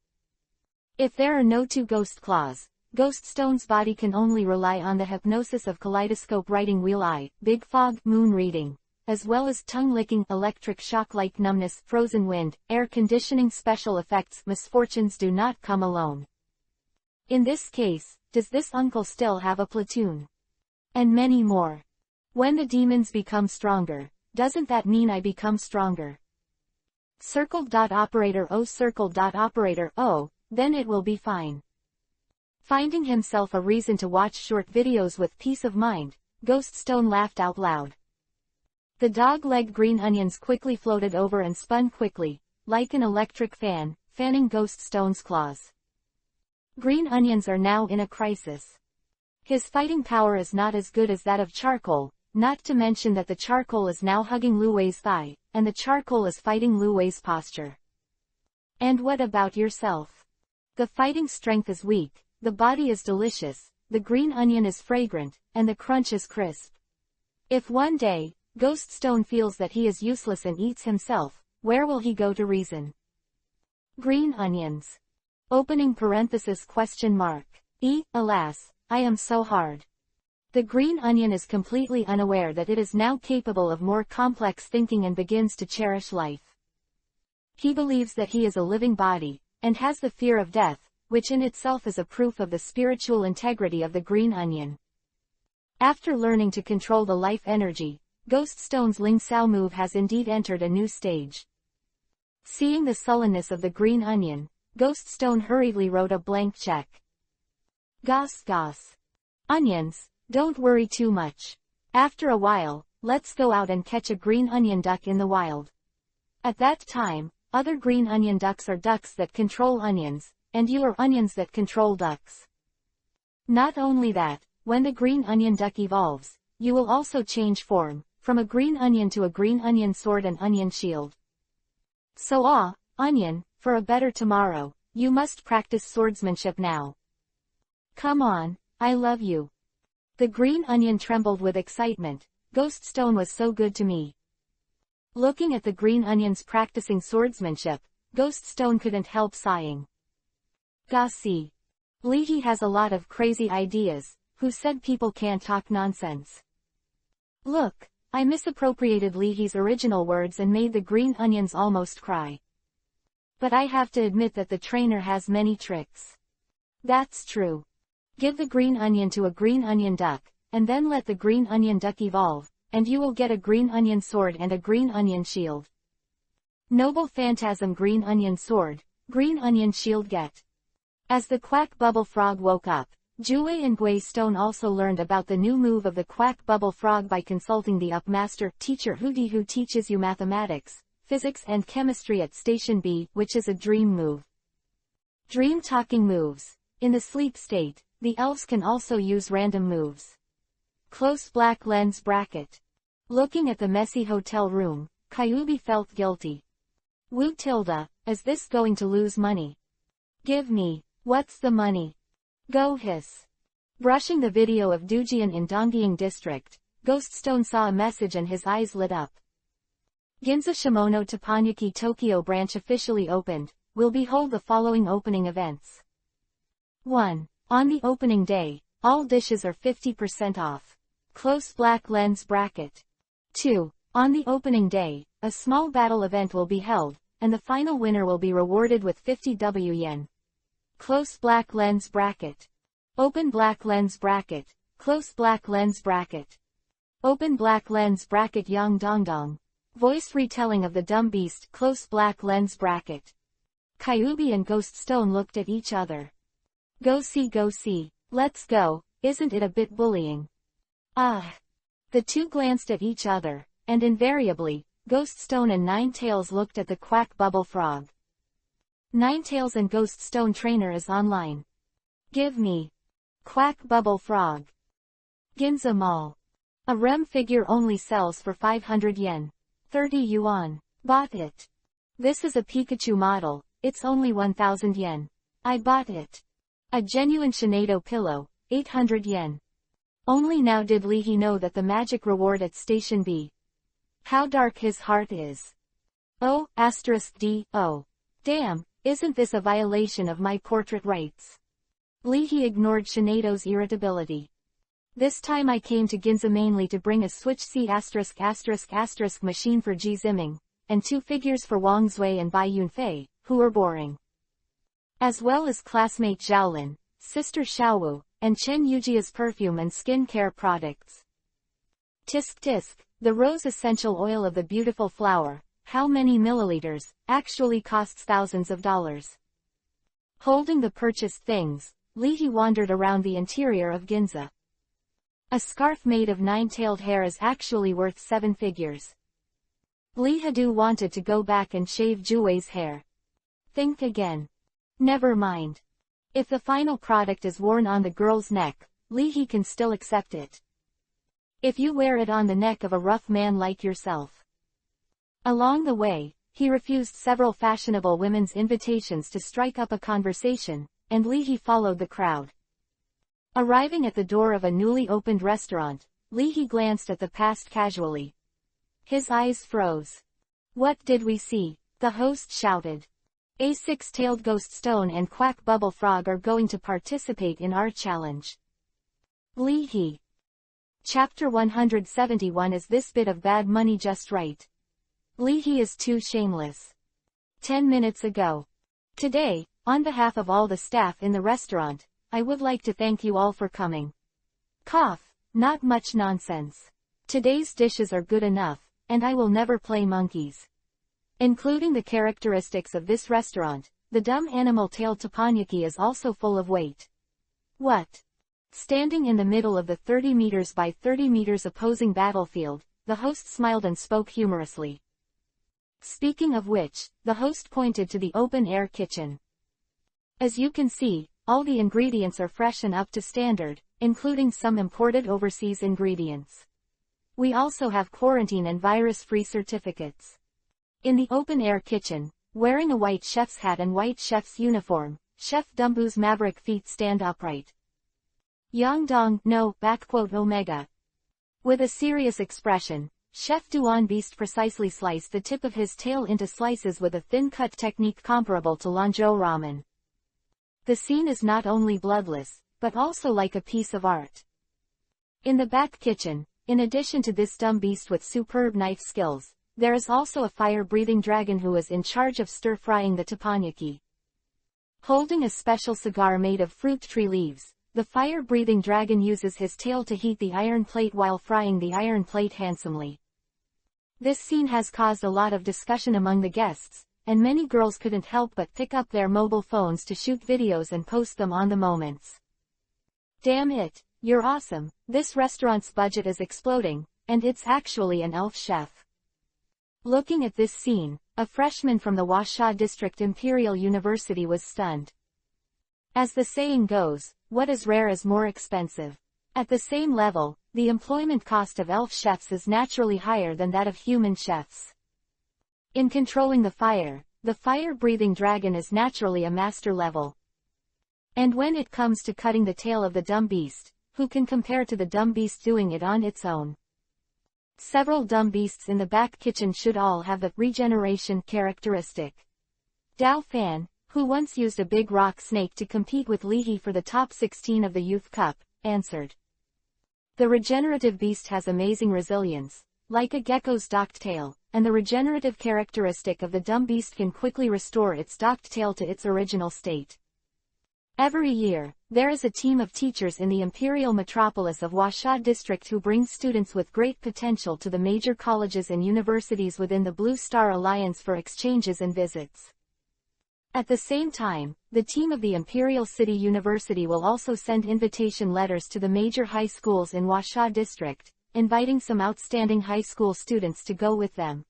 If there are no 2 ghost claws, Ghost Stone's body can only rely on the hypnosis of kaleidoscope writing wheel eye, big fog, moon reading, as well as tongue-licking, electric shock-like numbness, frozen wind, air conditioning special effects. Misfortunes do not come alone. In this case, does this uncle still have a platoon? And many more. When the demons become stronger, doesn't that mean I become stronger? Circled.operator O, then it will be fine. Finding himself a reason to watch short videos with peace of mind, Ghost Stone laughed out loud. The dog-legged green onions quickly floated over and spun quickly, like an electric fan, fanning Ghost Stone's claws. Green onions are now in a crisis. His fighting power is not as good as that of charcoal, not to mention that the charcoal is now hugging Lu Wei's thigh, and the charcoal is fighting Lu Wei's posture. And what about yourself? The fighting strength is weak, the body is delicious, the green onion is fragrant, and the crunch is crisp. If one day, Ghost Stone feels that he is useless and eats himself, where will he go to reason? Green onions. Opening parenthesis question mark. Alas, I am so hard. The green onion is completely unaware that it is now capable of more complex thinking and begins to cherish life. He believes that he is a living body, and has the fear of death, which in itself is a proof of the spiritual integrity of the green onion. After learning to control the life energy, Ghost Stone's Ling Sao move has indeed entered a new stage. Seeing the sullenness of the green onion, Ghost Stone hurriedly wrote a blank check. Goss. Onions, don't worry too much. After a while, let's go out and catch a green onion duck in the wild. At that time, other green onion ducks are ducks that control onions, and you are onions that control ducks. Not only that, when the green onion duck evolves, you will also change form, from a green onion to a green onion sword and onion shield. So onion, for a better tomorrow, you must practice swordsmanship now. Come on, I love you. The green onion trembled with excitement, Ghost Stone was so good to me. Looking at the green onions practicing swordsmanship, Ghost Stone couldn't help sighing. Gossi. Leahy has a lot of crazy ideas, who said people can't talk nonsense. Look, I misappropriated Leahy's original words and made the green onions almost cry. But I have to admit that the trainer has many tricks. That's true. Give the green onion to a green onion duck, and then let the green onion duck evolve, and you will get a green onion sword and a green onion shield. Noble Phantasm Green Onion Sword, Green Onion Shield get. As the Quack Bubble Frog woke up, Jue and Gui Stone also learned about the new move of the Quack Bubble Frog by consulting the Upmaster teacher Hootie, who teaches you mathematics, physics and chemistry at Station B, which is a dream move. Dream talking moves. In the sleep state, the elves can also use random moves. Close black lens bracket. Looking at the messy hotel room, Kyuubi felt guilty. Woo tilde, is this going to lose money? Give me. What's the money? Go hiss. Brushing the video of Dujian in Donggying District, Ghoststone saw a message and his eyes lit up. Ginza Shimono Teppanyaki Tokyo branch officially opened. Will behold the following opening events. 1. On the opening day, all dishes are 50% off. Close black lens bracket. 2. On the opening day, a small battle event will be held, and the final winner will be rewarded with 50 yen. Close black lens bracket. Open black lens bracket. Close black lens bracket. Open black lens bracket. Yang Dongdong. Voiced retelling of the Dumb Beast. Close black lens bracket. Kyuubi and Ghoststone looked at each other. Go see. Let's go, isn't it a bit bullying? Ah. The two glanced at each other, and invariably, Ghoststone and Ninetails looked at the Quack Bubble Frog. Ninetails and Ghoststone trainer is online. Give me. Quack Bubble Frog. Ginza Mall. A REM figure only sells for 500 yen. 30 yuan. Bought it. This is a Pikachu model, it's only 1000 yen. I bought it. A genuine Shinado pillow, 800 yen. Only now did Leahy know that the magic reward at Station B. How dark his heart is. Oh, *D, damn, isn't this a violation of my portrait rights? Leahy ignored Shinado's irritability. This time I came to Ginza mainly to bring a Switch C **** machine for Ji Ziming, and 2 figures for Wang Zui and Bai Yunfei, who were boring. As well as classmate Zhaolin, sister Xiaowu, and Chen Yujia's perfume and skin care products. Tisk tisk, the rose essential oil of the beautiful flower, how many milliliters, actually costs thousands of dollars. Holding the purchased things, Leahy wandered around the interior of Ginza. A scarf made of 9-tailed hair is actually worth 7 figures. Lee Hadu wanted to go back and shave Juwei's hair. Think again. Never mind. If the final product is worn on the girl's neck, Leahy can still accept it. If you wear it on the neck of a rough man like yourself. Along the way, he refused several fashionable women's invitations to strike up a conversation, and Leahy followed the crowd. Arriving at the door of a newly opened restaurant, Leahy glanced at the past casually. His eyes froze. What did we see? The host shouted. A 6-tailed Ghoststone and Quack Bubble Frog are going to participate in our challenge. Leahy. Chapter 171. Is this bit of bad money just right? Leahy is too shameless. 10 minutes ago. Today, on behalf of all the staff in the restaurant, I would like to thank you all for coming. Cough, not much nonsense. Today's dishes are good enough, and I will never play monkeys. Including the characteristics of this restaurant, the dumb animal-tailed teppanyaki is also full of weight. What? Standing in the middle of the 30 meters by 30 meters opposing battlefield, the host smiled and spoke humorously. Speaking of which, the host pointed to the open-air kitchen. As you can see, all the ingredients are fresh and up to standard, including some imported overseas ingredients. We also have quarantine and virus-free certificates. In the open-air kitchen, wearing a white chef's hat and white chef's uniform, Chef Dumbu's maverick feet stand upright. Yangdong, no, !Omega. With a serious expression, Chef Duan Beast precisely sliced the tip of his tail into slices with a thin-cut technique comparable to Lanzhou ramen. The scene is not only bloodless, but also like a piece of art. In the back kitchen, in addition to this dumb beast with superb knife skills, there is also a fire-breathing dragon who is in charge of stir-frying the teppanyaki. Holding a special cigar made of fruit tree leaves, the fire-breathing dragon uses his tail to heat the iron plate while frying the iron plate handsomely. This scene has caused a lot of discussion among the guests, and many girls couldn't help but pick up their mobile phones to shoot videos and post them on the moments. Damn it, you're awesome, this restaurant's budget is exploding, and it's actually an elf chef. Looking at this scene, a freshman from the Washaw District Imperial University was stunned. As the saying goes, what is rare is more expensive. At the same level, the employment cost of elf chefs is naturally higher than that of human chefs. In controlling the fire-breathing dragon is naturally a master level. And when it comes to cutting the tail of the dumb beast, who can compare to the dumb beast doing it on its own? Several dumb beasts in the back kitchen should all have the regeneration characteristic. Dao Fan, who once used a big rock snake to compete with Leahy for the top 16 of the Youth Cup, answered. The regenerative beast has amazing resilience, like a gecko's docked tail, and the regenerative characteristic of the dumb beast can quickly restore its docked tail to its original state. Every year, there is a team of teachers in the imperial metropolis of Washaw District who brings students with great potential to the major colleges and universities within the Blue Star Alliance for exchanges and visits. At the same time, the team of the Imperial City University will also send invitation letters to the major high schools in Washaw District, inviting some outstanding high school students to go with them.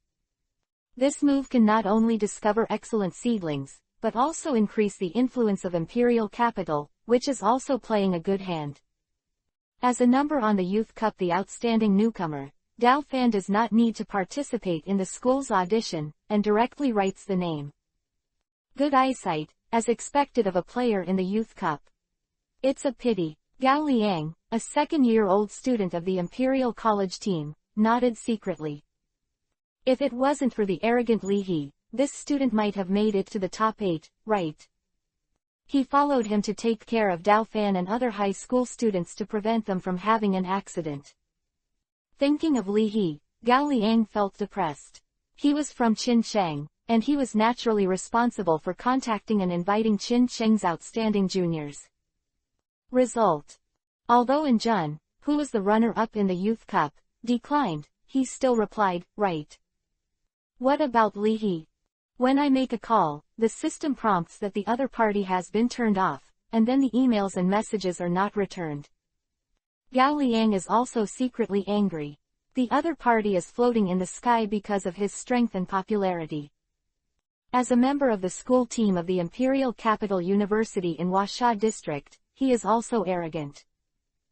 This move can not only discover excellent seedlings, but also increase the influence of imperial capital, which is also playing a good hand. As a number on the Youth Cup, the outstanding newcomer, Dao Fan does not need to participate in the school's audition, and directly writes the name. Good eyesight, as expected of a player in the Youth Cup. It's a pity. Gao Liang, a second-year-old student of the Imperial College team, nodded secretly. If it wasn't for the arrogant Li He, this student might have made it to the top 8, right? He followed him to take care of Dao Fan and other high school students to prevent them from having an accident. Thinking of Li He, Gao Liang felt depressed. He was from Qinsheng, and he was naturally responsible for contacting and inviting Qinsheng's outstanding juniors. Result. Although Jun, who was the runner-up in the Youth Cup, declined, he still replied, right. What about Li He? When I make a call, the system prompts that the other party has been turned off, and then the emails and messages are not returned. Gao Liang is also secretly angry. The other party is floating in the sky because of his strength and popularity. As a member of the school team of the Imperial Capital University in Washaw District, he is also arrogant.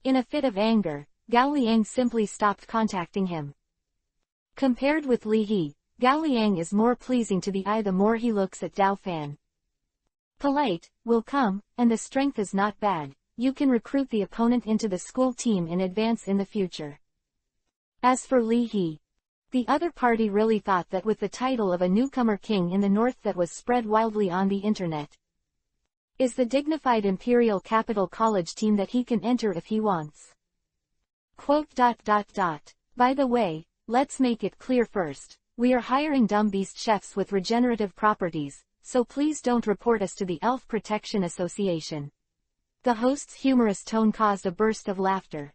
In a fit of anger, Gao Liang simply stopped contacting him. Compared with Li He, Gao Liang is more pleasing to the eye the more he looks at Dao Fan. Polite, will come, and the strength is not bad. You can recruit the opponent into the school team in advance in the future. As for Li He, the other party really thought that with the title of a newcomer king in the north that was spread wildly on the internet, is the dignified Imperial Capital College team that he can enter if he wants. Quote. By the way, let's make it clear first. We are hiring dumb beast chefs with regenerative properties, so please don't report us to the Elf Protection Association. The host's humorous tone caused a burst of laughter.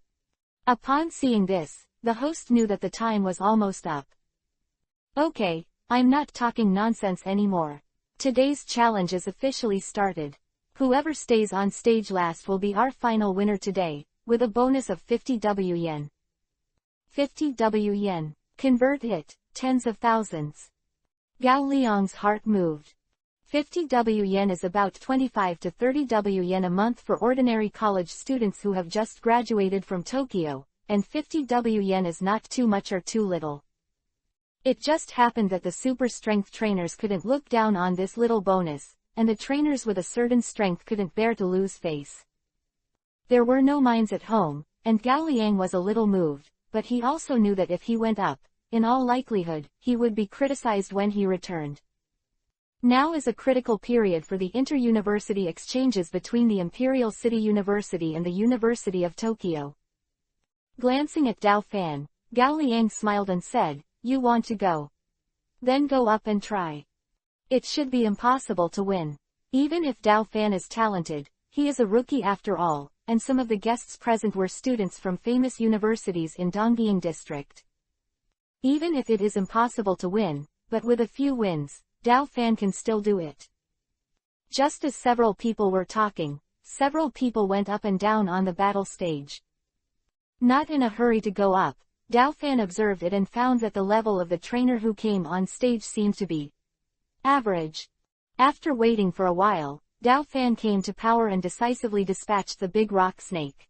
Upon seeing this, the host knew that the time was almost up. Okay, I'm not talking nonsense anymore. Today's challenge is officially started. Whoever stays on stage last will be our final winner today, with a bonus of 50 W yen. 50 W yen. Convert it. Tens of thousands. Gao Liang's heart moved. 50 W yen is about 25 to 30 W yen a month for ordinary college students who have just graduated from Tokyo, and 50 W yen is not too much or too little. It just happened that the super strength trainers couldn't look down on this little bonus, and the trainers with a certain strength couldn't bear to lose face. There were no minds at home, and Gao Liang was a little moved, but he also knew that if he went up, in all likelihood, he would be criticized when he returned. Now is a critical period for the inter-university exchanges between the Imperial City University and the University of Tokyo. Glancing at Dao Fan, Gao Liang smiled and said, "You want to go? Then go up and try. It should be impossible to win. Even if Dao Fan is talented, he is a rookie after all, and some of the guests present were students from famous universities in Donggying district. Even if it is impossible to win, but with a few wins, Dao Fan can still do it. Just as several people were talking, several people went up and down on the battle stage. Not in a hurry to go up, Dao Fan observed it and found that the level of the trainer who came on stage seemed to be average. After waiting for a while, Dao Fan came to power and decisively dispatched the big rock snake.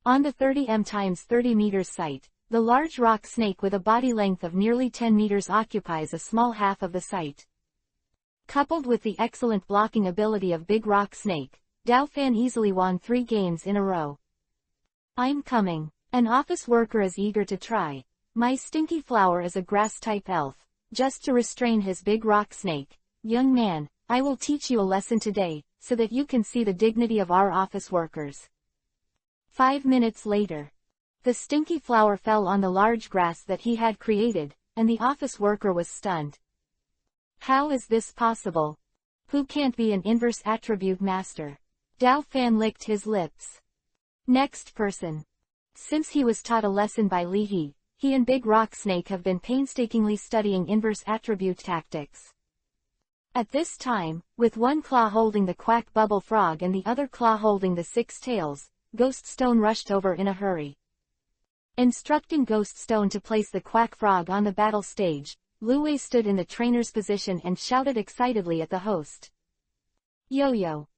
On the 30 x 30 meters site, the large rock snake with a body length of nearly 10 meters occupies a small half of the site. Coupled with the excellent blocking ability of big rock snake, Dao Fan easily won 3 games in a row. I'm coming. An office worker is eager to try. My stinky flower is a grass-type elf. Just to restrain his big rock snake. Young man, I will teach you a lesson today, so that you can see the dignity of our office workers. 5 minutes later. The stinky flower fell on the large grass that he had created, and the office worker was stunned. How is this possible? Who can't be an inverse attribute master? Dao Fan licked his lips. Next person. Since he was taught a lesson by Li He, he and Big Rock Snake have been painstakingly studying inverse attribute tactics. At this time, with one claw holding the quack bubble frog and the other claw holding the 6 tails, Ghost Stone rushed over in a hurry. Instructing Ghost Stone to place the quack frog on the battle stage, Lu Wei stood in the trainer's position and shouted excitedly at the host. Yo-yo.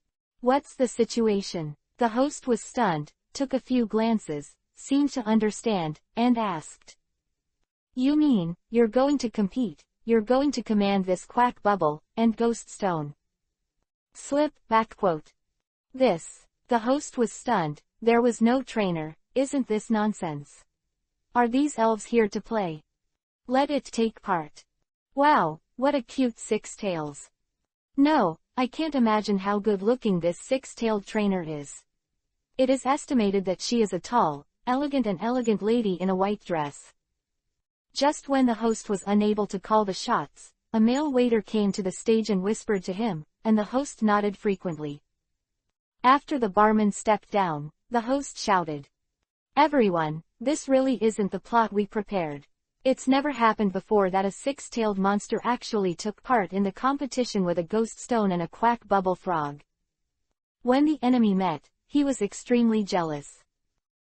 What's the situation? The host was stunned, took a few glances, seemed to understand, and asked. You mean, you're going to compete, you're going to command this quack bubble, and Ghost Stone. Slip, backquote. This. The host was stunned, there was no trainer, isn't this nonsense? Are these elves here to play? Let it take part. Wow, what a cute 6 tails. No, I can't imagine how good-looking this 6-tailed trainer is. It is estimated that she is a tall, elegant lady in a white dress. Just when the host was unable to call the shots, a male waiter came to the stage and whispered to him, and the host nodded frequently. After the barman stepped down, the host shouted. Everyone, this really isn't the plot we prepared. It's never happened before that a 6-tailed monster actually took part in the competition with a ghost stone and a quack bubble frog. When the enemy met, he was extremely jealous.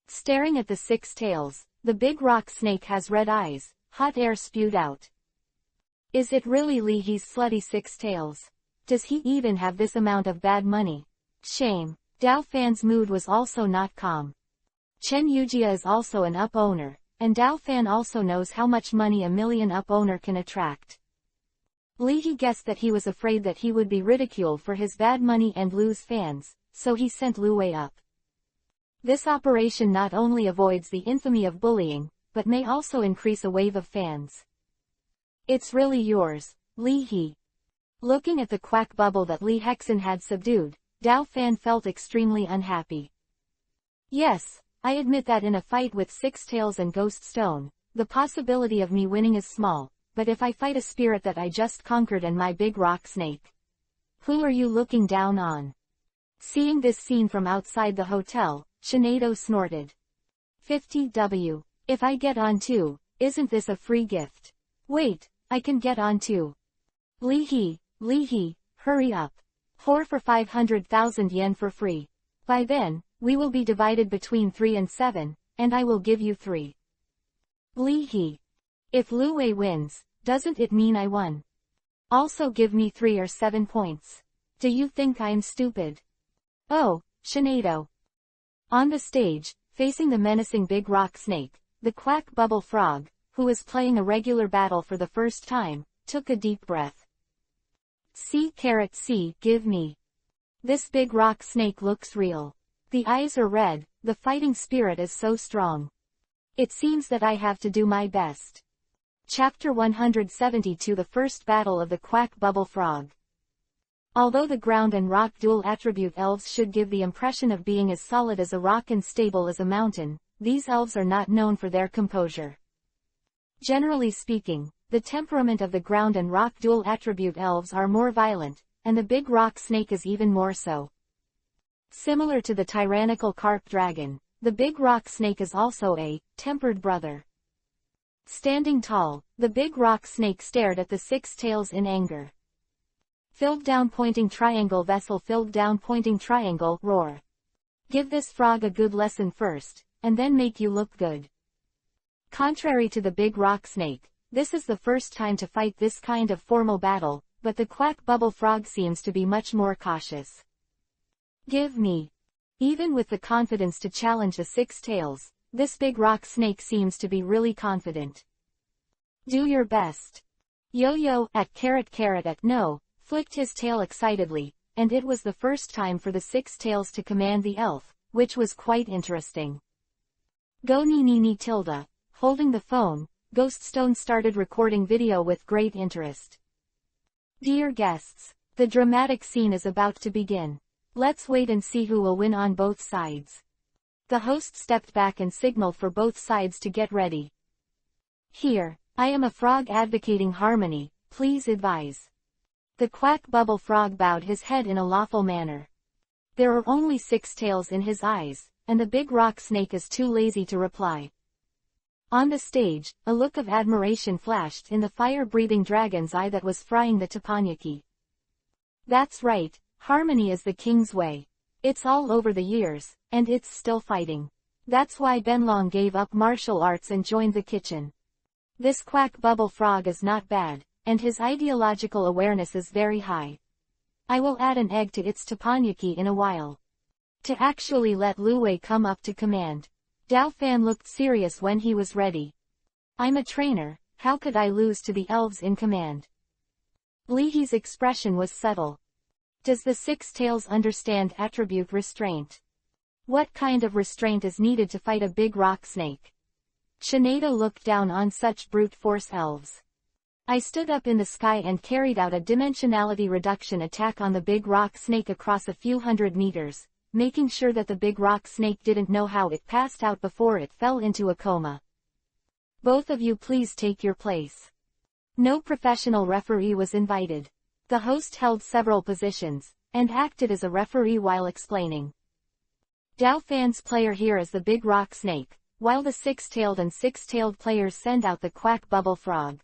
Staring at the 6 tails, the big rock snake has red eyes, hot air spewed out. Is it really Li He's slutty 6 tails? Does he even have this amount of bad money? Shame. Dao Fan's mood was also not calm. Chen Yujia is also an UP owner, and Dao Fan also knows how much money a million UP owner can attract. Li He guessed that he was afraid that he would be ridiculed for his bad money and lose fans, so he sent Lu Wei up. This operation not only avoids the infamy of bullying, but may also increase a wave of fans. It's really yours, Li He. Looking at the quack bubble that Li Hexen had subdued, Dao Fan felt extremely unhappy. Yes, I admit that in a fight with 6 tails and Ghost Stone, the possibility of me winning is small, but if I fight a spirit that I just conquered and my big rock snake. Who are you looking down on? Seeing this scene from outside the hotel, Shinado snorted. 50W. If I get on too, isn't this a free gift? Wait, I can get on too. Li He, hurry up. 4 for 500,000 yen for free. By then, we will be divided between 3 and 7, and I will give you 3. Li He. If Lu Wei wins, doesn't it mean I won? Also give me 3 or 7 points. Do you think I'm stupid? Oh, Shinado. On the stage, facing the menacing big rock snake, the quack bubble frog, who was playing a regular battle for the first time, took a deep breath. C, give me. This big rock snake looks real. The eyes are red, the fighting spirit is so strong. It seems that I have to do my best. Chapter 172 The First Battle of the Quack Bubble Frog. Although the ground and rock dual attribute elves should give the impression of being as solid as a rock and stable as a mountain, these elves are not known for their composure. Generally speaking, the temperament of the ground and rock dual attribute elves are more violent, and the big rock snake is even more so. Similar to the tyrannical carp dragon, the big rock snake is also a tempered brother. Standing tall, the big rock snake stared at the six tails in anger. Filled down pointing triangle vessel filled down pointing triangle roar. Give this frog a good lesson first, and then make you look good. Contrary to the big rock snake, this is the first time to fight this kind of formal battle, but the quack bubble frog seems to be much more cautious. Give me. Even with the confidence to challenge the six tails, this big rock snake seems to be really confident. Do your best. Yo-yo at no, flicked his tail excitedly, and it was the first time for the six tails to command the elf, which was quite interesting. Go ni tilde. Holding the phone, Ghoststone started recording video with great interest. Dear guests, the dramatic scene is about to begin. Let's wait and see who will win on both sides. The host stepped back and signaled for both sides to get ready. Here, I am a frog advocating harmony, please advise. The quack bubble frog bowed his head in a lawful manner. There are only six tails in his eyes, and the big rock snake is too lazy to reply. On the stage, a look of admiration flashed in the fire-breathing dragon's eye that was frying the teppanyaki. That's right, harmony is the king's way. It's all over the years, and it's still fighting. That's why Benlong gave up martial arts and joined the kitchen. This quack bubble frog is not bad, and his ideological awareness is very high. I will add an egg to its teppanyaki in a while. To actually let Lu Wei come up to command. Dao Fan looked serious when he was ready. I'm a trainer, how could I lose to the elves in command? Li He's expression was subtle. Does the six tails understand attribute restraint? What kind of restraint is needed to fight a big rock snake? Shinado looked down on such brute force elves. I stood up in the sky and carried out a dimensionality reduction attack on the big rock snake across a few hundred meters, making sure that the big rock snake didn't know how it passed out before it fell into a coma. Both of you please take your place. No professional referee was invited. The host held several positions, and acted as a referee while explaining. Dao Fan's player here is the big rock snake, while the six-tailed and six-tailed players send out the quack bubble frog.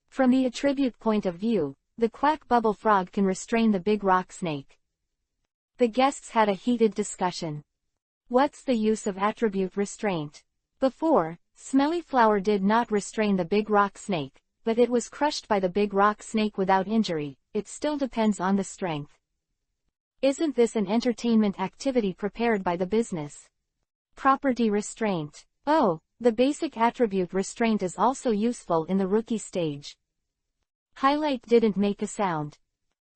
From the attribute point of view, the quack bubble frog can restrain the big rock snake. The guests had a heated discussion. What's the use of attribute restraint? Before, Smelly Flower did not restrain the big rock snake, but it was crushed by the big rock snake without injury. It still depends on the strength. Isn't this an entertainment activity prepared by the business? Property restraint. Oh, the basic attribute restraint is also useful in the rookie stage. Highlight didn't make a sound.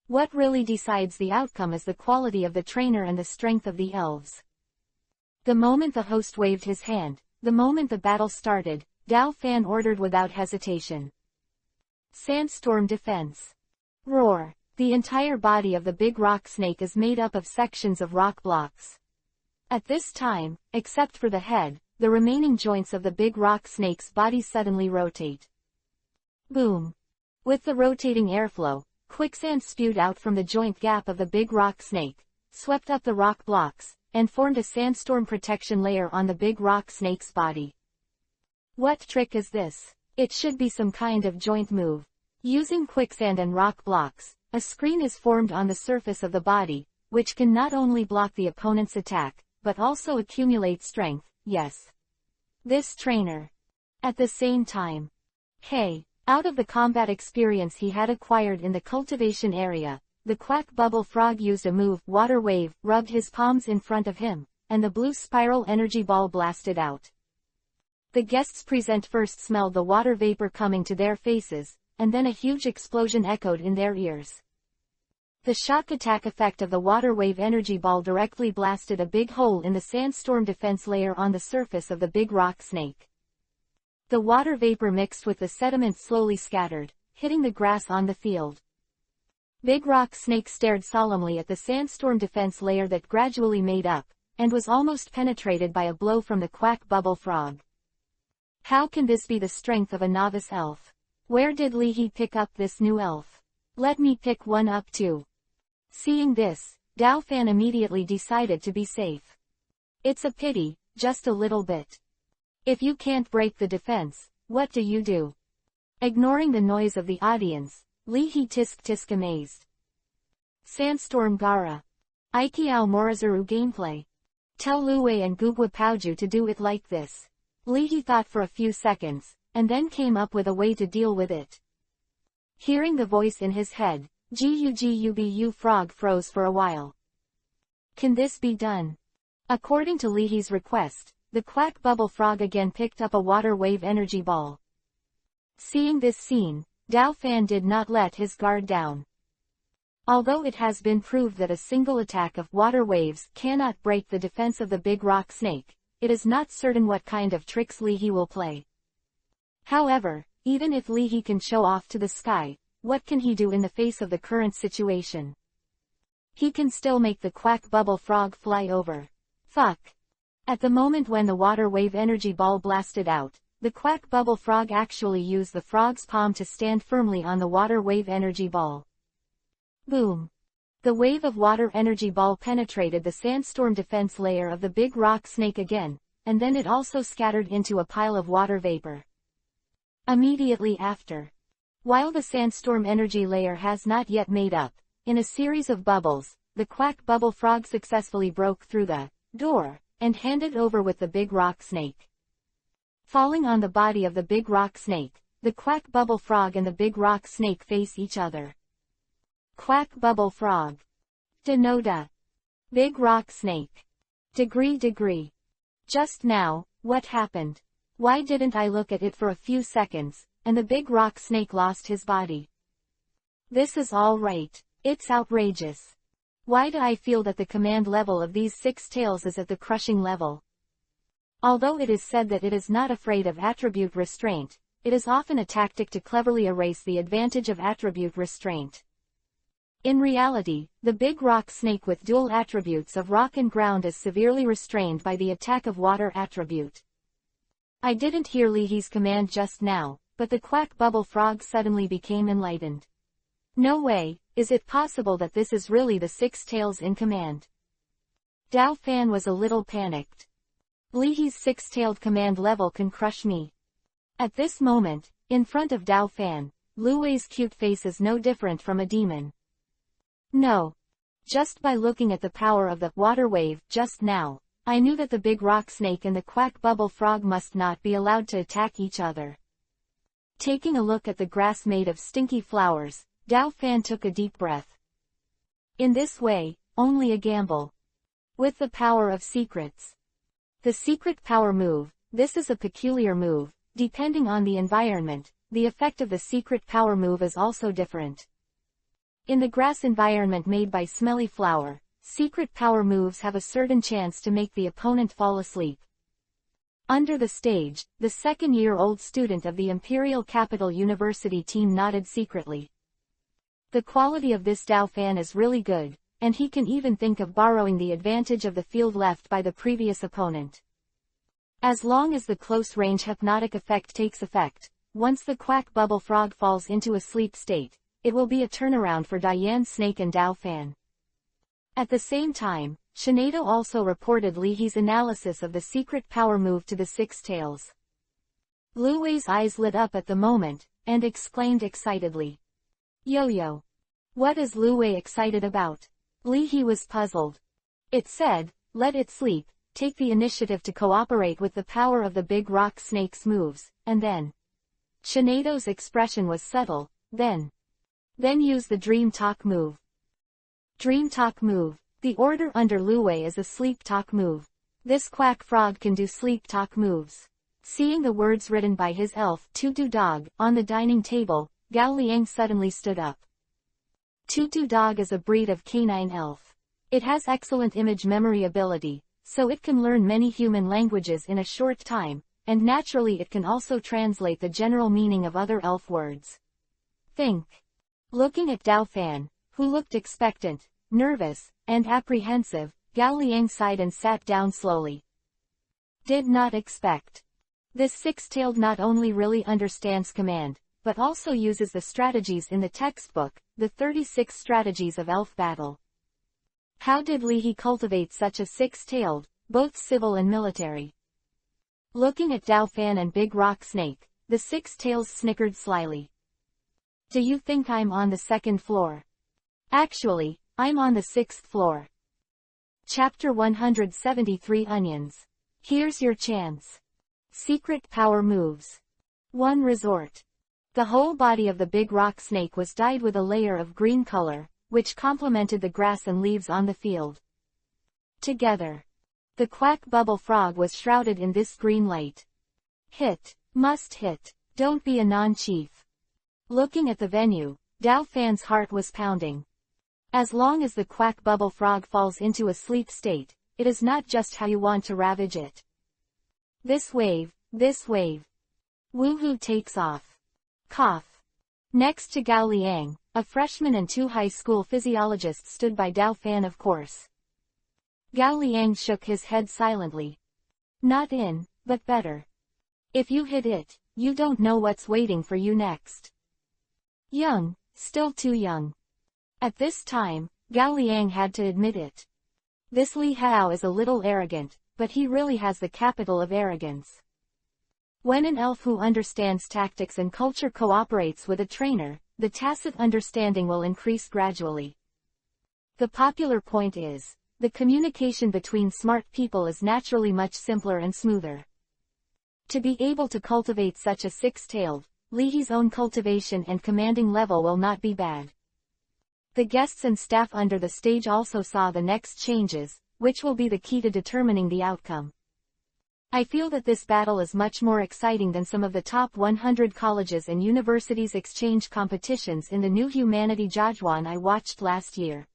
What really decides the outcome is the quality of the trainer and the strength of the elves. The moment the host waved his hand, the moment the battle started, Dao Fan ordered without hesitation. Sandstorm defense. Roar. The entire body of the big rock snake is made up of sections of rock blocks. At this time, except for the head, the remaining joints of the big rock snake's body suddenly rotate. Boom. With the rotating airflow, quicksand spewed out from the joint gap of the big rock snake, swept up the rock blocks, and formed a sandstorm protection layer on the big rock snake's body. What trick is this? It should be some kind of joint move. Using quicksand and rock blocks, a screen is formed on the surface of the body, which can not only block the opponent's attack, but also accumulate strength, yes. This trainer. At the same time. Hey. Out of the combat experience he had acquired in the cultivation area, the quack bubble frog used a move, water wave, rubbed his palms in front of him, and the blue spiral energy ball blasted out. The guests present first smelled the water vapor coming to their faces, and then a huge explosion echoed in their ears. The shock attack effect of the water wave energy ball directly blasted a big hole in the sandstorm defense layer on the surface of the big rock snake. The water vapor mixed with the sediment slowly scattered, hitting the grass on the field. Big rock snake stared solemnly at the sandstorm defense layer that gradually made up, and was almost penetrated by a blow from the quack bubble frog. How can this be the strength of a novice elf? Where did Li He pick up this new elf? Let me pick one up too. Seeing this, Dao Fan immediately decided to be safe. It's a pity, just a little bit. If you can't break the defense, what do you do? Ignoring the noise of the audience, Li He tisk amazed. Sandstorm Gara. Ikiao Morizuru gameplay. Tell Lu Wei and Gugwa Paoju to do it like this. Li He thought for a few seconds, and then came up with a way to deal with it. Hearing the voice in his head, Gugubu Frog froze for a while. Can this be done? According to Li He's request, the Quack Bubble Frog again picked up a water wave energy ball. Seeing this scene, Dao Fan did not let his guard down. Although it has been proved that a single attack of water waves cannot break the defense of the big rock snake, it is not certain what kind of tricks Li He will play. However, even if Li He can show off to the sky, what can he do in the face of the current situation? He can still make the Quack Bubble Frog fly over. Fuck. At the moment when the water wave energy ball blasted out, the Quack Bubble Frog actually used the frog's palm to stand firmly on the water wave energy ball. Boom. The wave of water energy ball penetrated the sandstorm defense layer of the big rock snake again, and then it also scattered into a pile of water vapor. Immediately after. While the sandstorm energy layer has not yet made up, in a series of bubbles, the Quack Bubble Frog successfully broke through the door, and handed over with the big rock snake. Falling on the body of the big rock snake, the Quack Bubble Frog and the big rock snake face each other. Quack Bubble Frog. Denoda. Big rock snake. Degree. Just now, what happened? Why didn't I look at it for a few seconds, and the big rock snake lost his body? This is all right. It's outrageous. Why do I feel that the command level of these 6 tails is at the crushing level? Although it is said that it is not afraid of attribute restraint, it is often a tactic to cleverly erase the advantage of attribute restraint. In reality, the big rock snake with dual attributes of rock and ground is severely restrained by the attack of water attribute. I didn't hear Li He's command just now, but the Quack Bubble Frog suddenly became enlightened. No way, is it possible that this is really the 6 tails in command? Dao Fan was a little panicked. Li He's 6-tailed command level can crush me. At this moment, in front of Dao Fan, Lu Wei's cute face is no different from a demon. No. Just by looking at the power of the water wave just now, I knew that the big rock snake and the Quack Bubble Frog must not be allowed to attack each other. Taking a look at the grass made of stinky flowers, Dao Fan took a deep breath. In this way, only a gamble. With the power of secrets. The secret power move, this is a peculiar move, depending on the environment, the effect of the secret power move is also different. In the grass environment made by smelly flower, secret power moves have a certain chance to make the opponent fall asleep. Under the stage, the 2nd-year-old student of the Imperial Capital University team nodded secretly. The quality of this Dao Fan is really good, and he can even think of borrowing the advantage of the field left by the previous opponent. As long as the close-range hypnotic effect takes effect, once the Quack Bubble Frog falls into a sleep state, it will be a turnaround for Diane Snake and Dao Fan. At the same time, Shinado also reported Li He's analysis of the secret power move to the 6 tails. Lu Wei's eyes lit up at the moment, and exclaimed excitedly. Yo-yo. What is Lu Wei excited about? Li He was puzzled. It said, let it sleep, take the initiative to cooperate with the power of the big rock snake's moves, and then. Shinado's expression was subtle, then use the Dream Talk move. Dream Talk move. The order under Lu Wei is a Sleep Talk move. This Quack Frog can do Sleep Talk moves. Seeing the words written by his elf, Tutu Dog, on the dining table, Gao Liang suddenly stood up. Tutu Dog is a breed of canine elf. It has excellent image memory ability, so it can learn many human languages in a short time, and naturally it can also translate the general meaning of other elf words. Think. Looking at Dao Fan, who looked expectant, nervous, and apprehensive, Gao Liang sighed and sat down slowly. Did not expect. This 6-tailed not only really understands command, but also uses the strategies in the textbook, the 36 Strategies of Elf Battle. How did Li cultivate such a six-tailed, both civil and military? Looking at Dao Fan and Big Rock Snake, the six tails snickered slyly. Do you think I'm on the second floor? Actually, I'm on the sixth floor. Chapter 173 Onions. Here's your chance. Secret power moves. 1. Resort. The whole body of the big rock snake was dyed with a layer of green color, which complemented the grass and leaves on the field. Together. The quack bubble frog was shrouded in this green light. Hit. Must hit. Don't be a non-chief. Looking at the venue, Dao Fan's heart was pounding. As long as the quack bubble frog falls into a sleep state, it is not just how you want to ravage it. This wave, this wave. Woohoo takes off. Cough. Next to Gao Liang, a freshman and 2 high school physiologists stood by Dao Fan of course. Gao Liang shook his head silently. Not in, but better. If you hit it, you don't know what's waiting for you next. Young, still too young. At this time, Gao Liang had to admit it. This Li Hao is a little arrogant, but he really has the capital of arrogance. When an elf who understands tactics and culture cooperates with a trainer, the tacit understanding will increase gradually. The popular point is, the communication between smart people is naturally much simpler and smoother. To be able to cultivate such a six-tailed, Li's own cultivation and commanding level will not be bad. The guests and staff under the stage also saw the next changes, which will be the key to determining the outcome. I feel that this battle is much more exciting than some of the top 100 colleges and universities exchange competitions in the New Humanity Jiajuan I watched last year.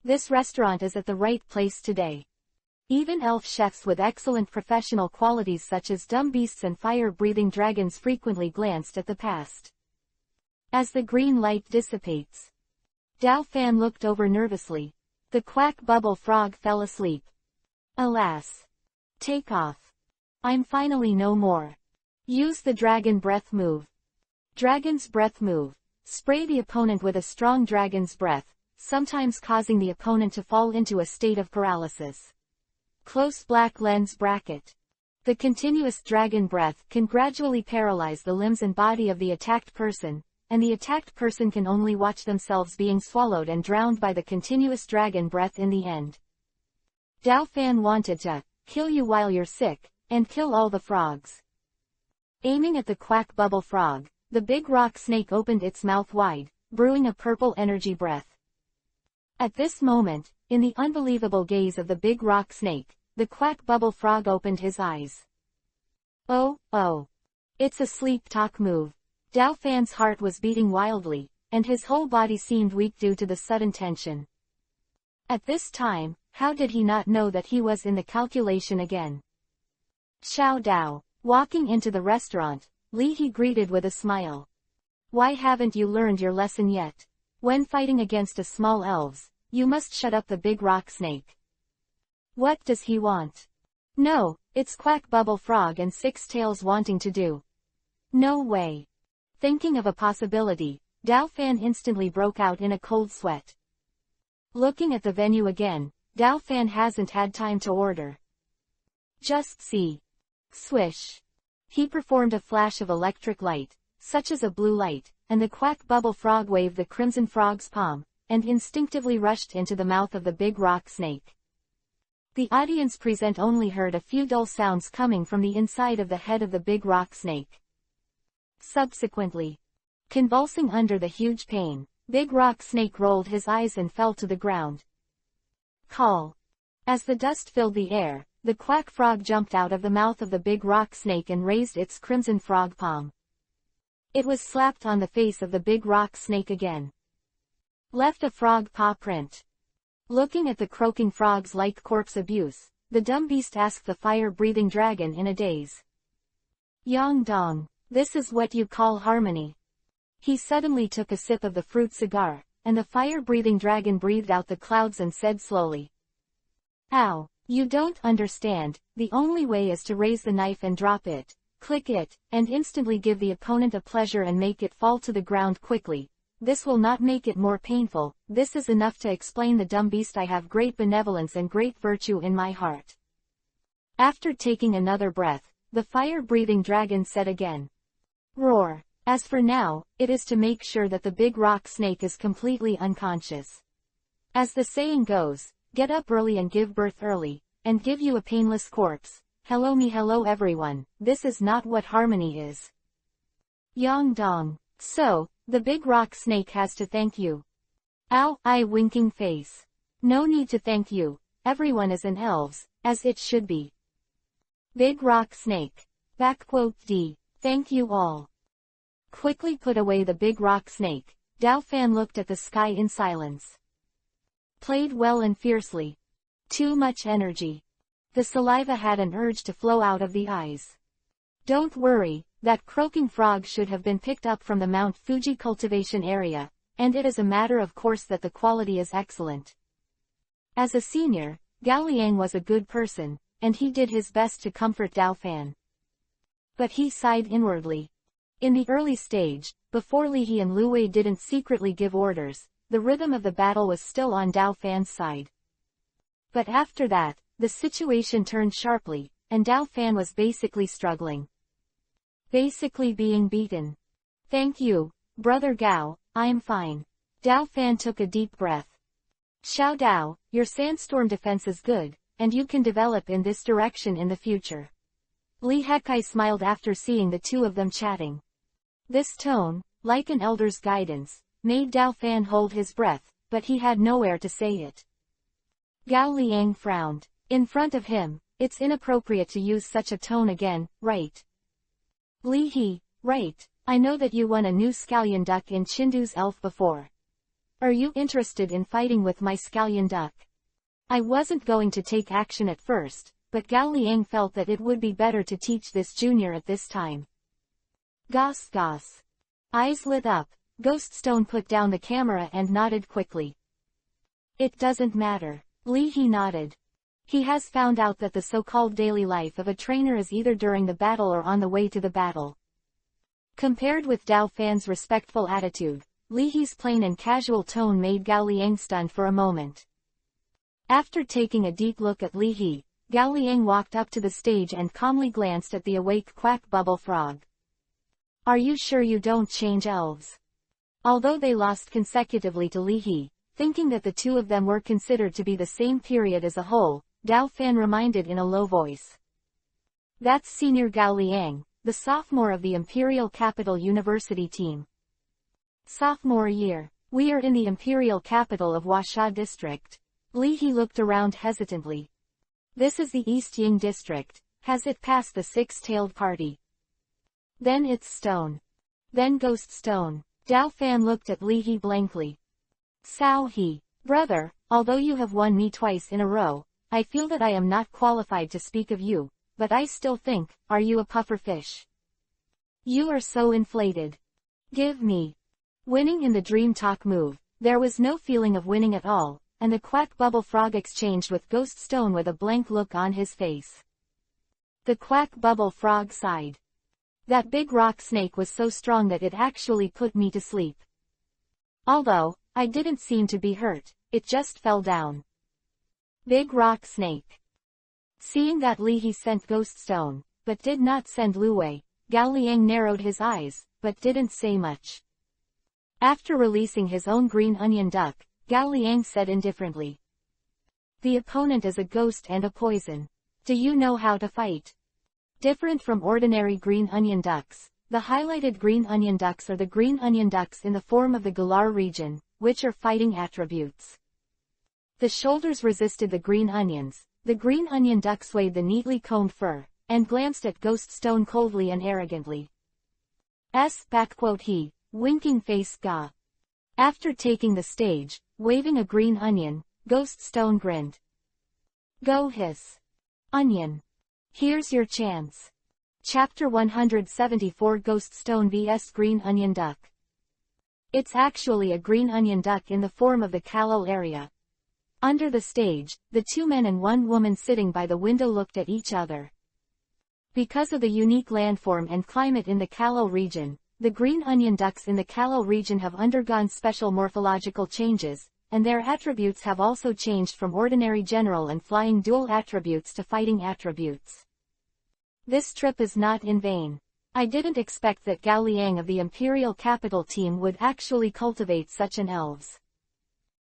This restaurant is at the right place today. Even elf chefs with excellent professional qualities such as dumb beasts and fire-breathing dragons frequently glanced at the past. As the green light dissipates, Dao Fan looked over nervously. The quack bubble frog fell asleep. Alas. Take off. I'm finally no more. Use the dragon breath move. Dragon's breath move. Spray the opponent with a strong dragon's breath, sometimes causing the opponent to fall into a state of paralysis. Close black lens bracket. The continuous dragon breath can gradually paralyze the limbs and body of the attacked person, and the attacked person can only watch themselves being swallowed and drowned by the continuous dragon breath in the end. Dao Fan wanted to kill you while you're sick, and kill all the frogs. Aiming at the quack bubble frog, the big rock snake opened its mouth wide, brewing a purple energy breath. At this moment, in the unbelievable gaze of the big rock snake, the quack bubble frog opened his eyes. Oh, oh. It's a sleep talk move. Dao Fan's heart was beating wildly, and his whole body seemed weak due to the sudden tension. At this time, how did he not know that he was in the calculation again? Xiao Dao. Walking into the restaurant, Li he greeted with a smile. Why haven't you learned your lesson yet? When fighting against a small elves, you must shut up the big rock snake. What does he want? No, it's quack bubble frog and six tails wanting to do. No way. Thinking of a possibility, Dao Fan instantly broke out in a cold sweat. Looking at the venue again, Dao Fan hasn't had time to order. Just see. Swish. He performed a flash of electric light, such as a blue light, and the quack bubble frog waved the crimson frog's palm, and instinctively rushed into the mouth of the big rock snake. The audience present only heard a few dull sounds coming from the inside of the head of the big rock snake. Subsequently, convulsing under the huge pain, Big Rock Snake rolled his eyes and fell to the ground. Call. As the dust filled the air, the quack frog jumped out of the mouth of the Big Rock Snake and raised its crimson frog palm. It was slapped on the face of the Big Rock Snake again. Left a frog paw print. Looking at the croaking frog's like corpse abuse, the dumb beast asked the fire-breathing dragon in a daze. Yang Dong, this is what you call harmony. He suddenly took a sip of the fruit cigar, and the fire-breathing dragon breathed out the clouds and said slowly. Ow, you don't understand, the only way is to raise the knife and drop it, click it, and instantly give the opponent a pleasure and make it fall to the ground quickly, this will not make it more painful, this is enough to explain the dumb beast. I have great benevolence and great virtue in my heart. After taking another breath, the fire-breathing dragon said again. Roar. As for now, it is to make sure that the big rock snake is completely unconscious. As the saying goes, get up early and give birth early, and give you a painless corpse. Hello me, hello everyone, this is not what harmony is. Yang dong. So, the big rock snake has to thank you. Ow, I winking face. No need to thank you, everyone is an elves, as it should be. Big rock snake. D. Thank you all. Quickly put away the big rock snake, Dao Fan looked at the sky in silence. Played well and fiercely. Too much energy. The saliva had an urge to flow out of the eyes. Don't worry, that croaking frog should have been picked up from the Mount Fuji cultivation area, and it is a matter of course that the quality is excellent. As a senior, Gao Liang was a good person, and he did his best to comfort Dao Fan. But he sighed inwardly. In the early stage, before Li He and Lu Wei didn't secretly give orders, the rhythm of the battle was still on Dao Fan's side. But after that, the situation turned sharply, and Dao Fan was basically struggling. Basically being beaten. Thank you, Brother Gao, I am fine. Dao Fan took a deep breath. Xiao Dao, your sandstorm defense is good, and you can develop in this direction in the future. Li Hekai smiled after seeing the two of them chatting. This tone, like an elder's guidance, made Dao Fan hold his breath, but he had nowhere to say it. Gao Liang frowned. In front of him, it's inappropriate to use such a tone again, right? Li He, right, I know that you won a new scallion duck in Chindu's elf before. Are you interested in fighting with my scallion duck? I wasn't going to take action at first, but Gao Liang felt that it would be better to teach this junior at this time. Goss goss. Eyes lit up, Ghost Stone put down the camera and nodded quickly. It doesn't matter. Li He nodded. He has found out that the so-called daily life of a trainer is either during the battle or on the way to the battle. Compared with Dao Fan's respectful attitude, Li He's plain and casual tone made Gao Liang stunned for a moment. After taking a deep look at Li He, Gao Liang walked up to the stage and calmly glanced at the awake quack bubble frog. Are you sure you don't change elves? Although they lost consecutively to Li He, thinking that the two of them were considered to be the same period as a whole, Dao Fan reminded in a low voice. That's Senior Gao Liang, the sophomore of the Imperial Capital University team. Sophomore year. We are in the Imperial Capital of Huasha District. Li He looked around hesitantly. This is the East Ying District. Has it passed the six-tailed party? Then it's stone. Then Ghost Stone. Dao Fan looked at Li He blankly. Sao He. Brother, although you have won me twice in a row, I feel that I am not qualified to speak of you, but I still think, are you a puffer fish? You are so inflated. Give me. Winning in the Dream Talk move, there was no feeling of winning at all, and the Quack Bubble Frog exchanged with Ghost Stone with a blank look on his face. The Quack Bubble Frog sighed. That big rock snake was so strong that it actually put me to sleep. Although, I didn't seem to be hurt, it just fell down. Big rock snake. Seeing that Li He sent Ghost Stone, but did not send Lu Wei, Gao Liang narrowed his eyes, but didn't say much. After releasing his own green onion duck, Gao Liang said indifferently. The opponent is a ghost and a poison. Do you know how to fight? Different from ordinary green onion ducks, the highlighted green onion ducks are the green onion ducks in the form of the Galar region, which are fighting attributes. The shoulders resisted the green onions, the green onion duck swayed the neatly combed fur, and glanced at Ghost Stone coldly and arrogantly. He, winking face Ga. After taking the stage, waving a green onion, Ghost Stone grinned. Go hiss. Onion. Here's your chance. Chapter 174 Ghost Stone vs Green Onion Duck. It's actually a green onion duck in the form of the Kallal area. Under the stage, the two men and one woman sitting by the window looked at each other. Because of the unique landform and climate in the Kallal region, the green onion ducks in the Kallo region have undergone special morphological changes, and their attributes have also changed from ordinary general and flying dual attributes to fighting attributes. This trip is not in vain. I didn't expect that Gao Liang of the Imperial Capital team would actually cultivate such an elves.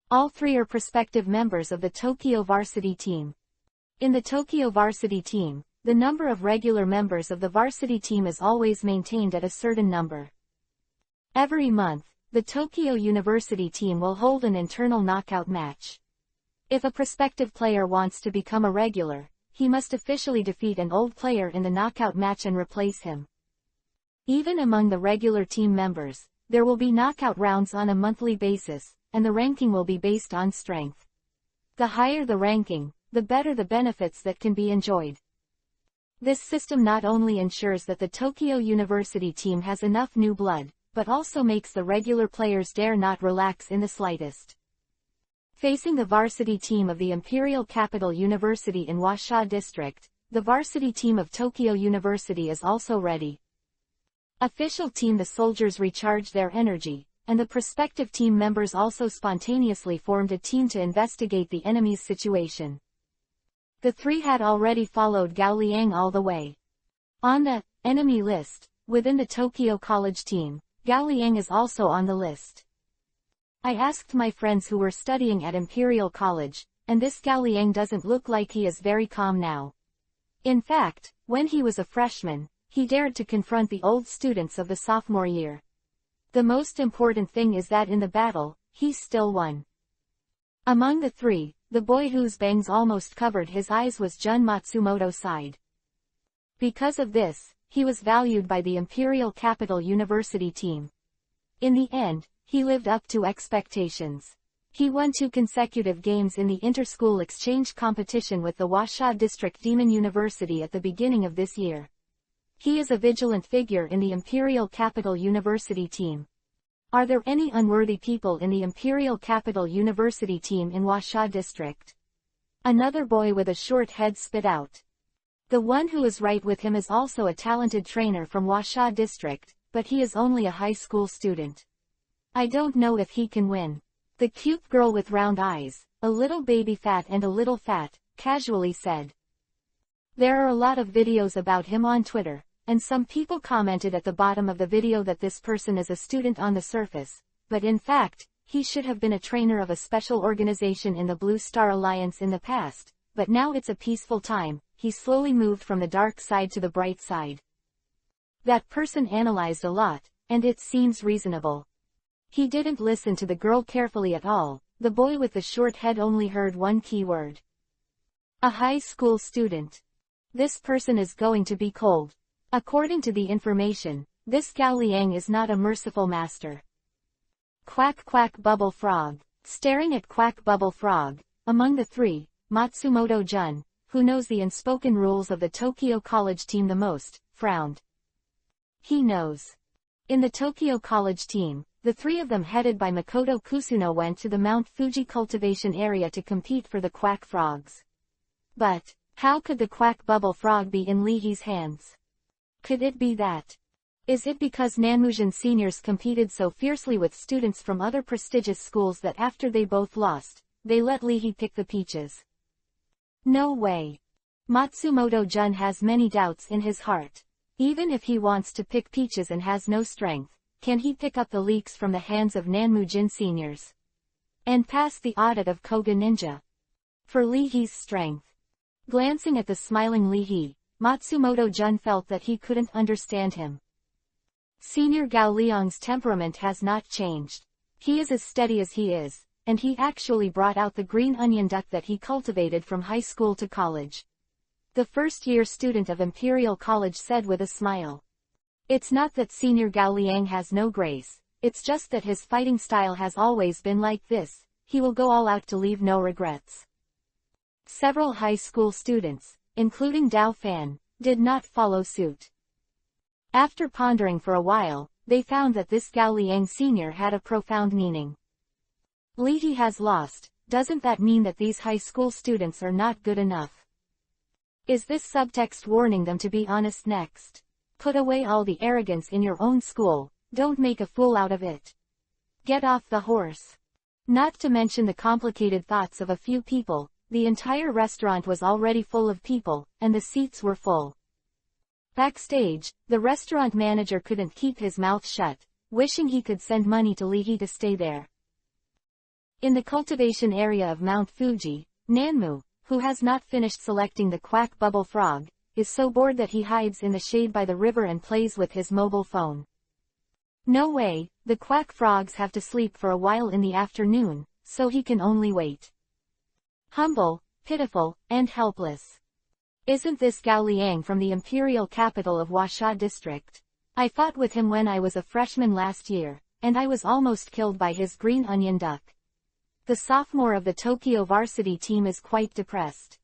All three are prospective members of the Tokyo varsity team. In the Tokyo varsity team, the number of regular members of the varsity team is always maintained at a certain number. Every month, the Tokyo University team will hold an internal knockout match. If a prospective player wants to become a regular, he must officially defeat an old player in the knockout match and replace him. Even among the regular team members, there will be knockout rounds on a monthly basis, and the ranking will be based on strength. The higher the ranking, the better the benefits that can be enjoyed. This system not only ensures that the Tokyo University team has enough new blood, but also makes the regular players dare not relax in the slightest. Facing the varsity team of the Imperial Capital University in Washa District, the varsity team of Tokyo University is also ready. Official team: the soldiers recharge their energy, and the prospective team members also spontaneously formed a team to investigate the enemy's situation. The three had already followed Gao Liang all the way. On the enemy list, within the Tokyo College team, Gao Liang is also on the list. I asked my friends who were studying at Imperial College, and this Gao Liang doesn't look like he is very calm now. In fact, when he was a freshman, he dared to confront the old students of the sophomore year. The most important thing is that in the battle, he still won. Among the three, the boy whose bangs almost covered his eyes was Jun Matsumoto's side. Because of this, he was valued by the Imperial Capital University team. In the end, he lived up to expectations. He won 2 consecutive games in the inter-school exchange competition with the Washa District Demon University at the beginning of this year. He is a vigilant figure in the Imperial Capital University team. Are there any unworthy people in the Imperial Capital University team in Washa District? Another boy with a short head spit out. The one who is right with him is also a talented trainer from Washa District, but he is only a high school student. I don't know if he can win. The cute girl with round eyes, a little baby fat and a little fat, casually said. There are a lot of videos about him on Twitter, and some people commented at the bottom of the video that this person is a student on the surface, but in fact, he should have been a trainer of a special organization in the Blue Star Alliance in the past, but now it's a peaceful time. He slowly moved from the dark side to the bright side. That person analyzed a lot, and it seems reasonable. He didn't listen to the girl carefully at all. The boy with the short head only heard one key word. A high school student. This person is going to be cold. According to the information, this Gao Liang is not a merciful master. Quack quack bubble frog. Staring at quack bubble frog, among the three, Matsumoto Jun, who knows the unspoken rules of the Tokyo College team the most, frowned. He knows. In the Tokyo College team, the three of them headed by Makoto Kusuno went to the Mount Fuji cultivation area to compete for the quack frogs. But, how could the quack bubble frog be in Lee Hee's hands? Could it be that? Is it because Nanmujin seniors competed so fiercely with students from other prestigious schools that after they both lost, they let Lee Hee pick the peaches? No way. Matsumoto Jun has many doubts in his heart. Even if he wants to pick peaches and has no strength, can he pick up the leeks from the hands of Nanmujin seniors? And pass the audit of Koga Ninja? For Lee Hee's strength. Glancing at the smiling Lee Hee, Matsumoto Jun felt that he couldn't understand him. Senior Gao Liang's temperament has not changed. He is as steady as he is, and he actually brought out the green onion duck that he cultivated from high school to college. The first-year student of Imperial College said with a smile. It's not that Senior Gao Liang has no grace, it's just that his fighting style has always been like this. He will go all out to leave no regrets. Several high school students, including Dao Fan, did not follow suit. After pondering for a while, they found that this Gao Liang Sr. had a profound meaning. Lee Hee has lost. Doesn't that mean that these high school students are not good enough? Is this subtext warning them to be honest next? Put away all the arrogance in your own school, don't make a fool out of it. Get off the horse. Not to mention the complicated thoughts of a few people, the entire restaurant was already full of people, and the seats were full. Backstage, the restaurant manager couldn't keep his mouth shut, wishing he could send money to Leahy to stay there. In the cultivation area of Mount Fuji, Nanmu, who has not finished selecting the quack bubble frog, is so bored that he hides in the shade by the river and plays with his mobile phone. No way, the quack frogs have to sleep for a while in the afternoon, so he can only wait. Humble, pitiful, and helpless. Isn't this Gao Liang from the imperial capital of Huasha district? I fought with him when I was a freshman last year, and I was almost killed by his green onion duck. The sophomore of the Tokyo varsity team is quite depressed.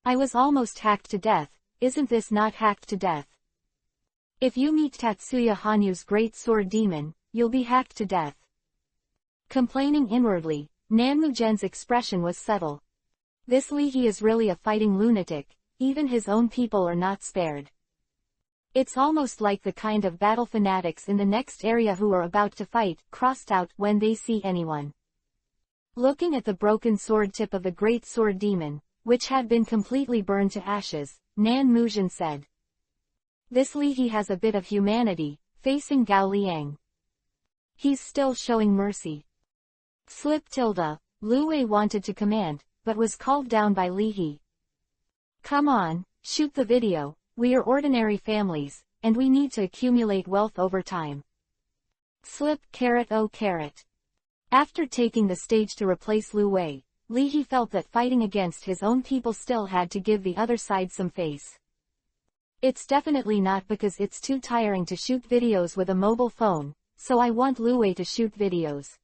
I was almost hacked to death, isn't this not hacked to death? If you meet Tatsuya Hanyu's great sword demon, you'll be hacked to death. Complaining inwardly, Nanmu-gen's expression was subtle. This Leahy is really a fighting lunatic, even his own people are not spared. It's almost like the kind of battle fanatics in the next area who are about to fight, crossed out when they see anyone. Looking at the broken sword tip of the great sword demon, which had been completely burned to ashes, Nanmu-gen said. This Leahy has a bit of humanity, facing Gao Liang. He's still showing mercy. Slip tilde, Lu Wei wanted to command, but was called down by Leahy. Come on, shoot the video, we are ordinary families, and we need to accumulate wealth over time. Slip carrot oh carrot. After taking the stage to replace Lu Wei, Leahy felt that fighting against his own people still had to give the other side some face. It's definitely not because it's too tiring to shoot videos with a mobile phone, so I want Lu Wei to shoot videos.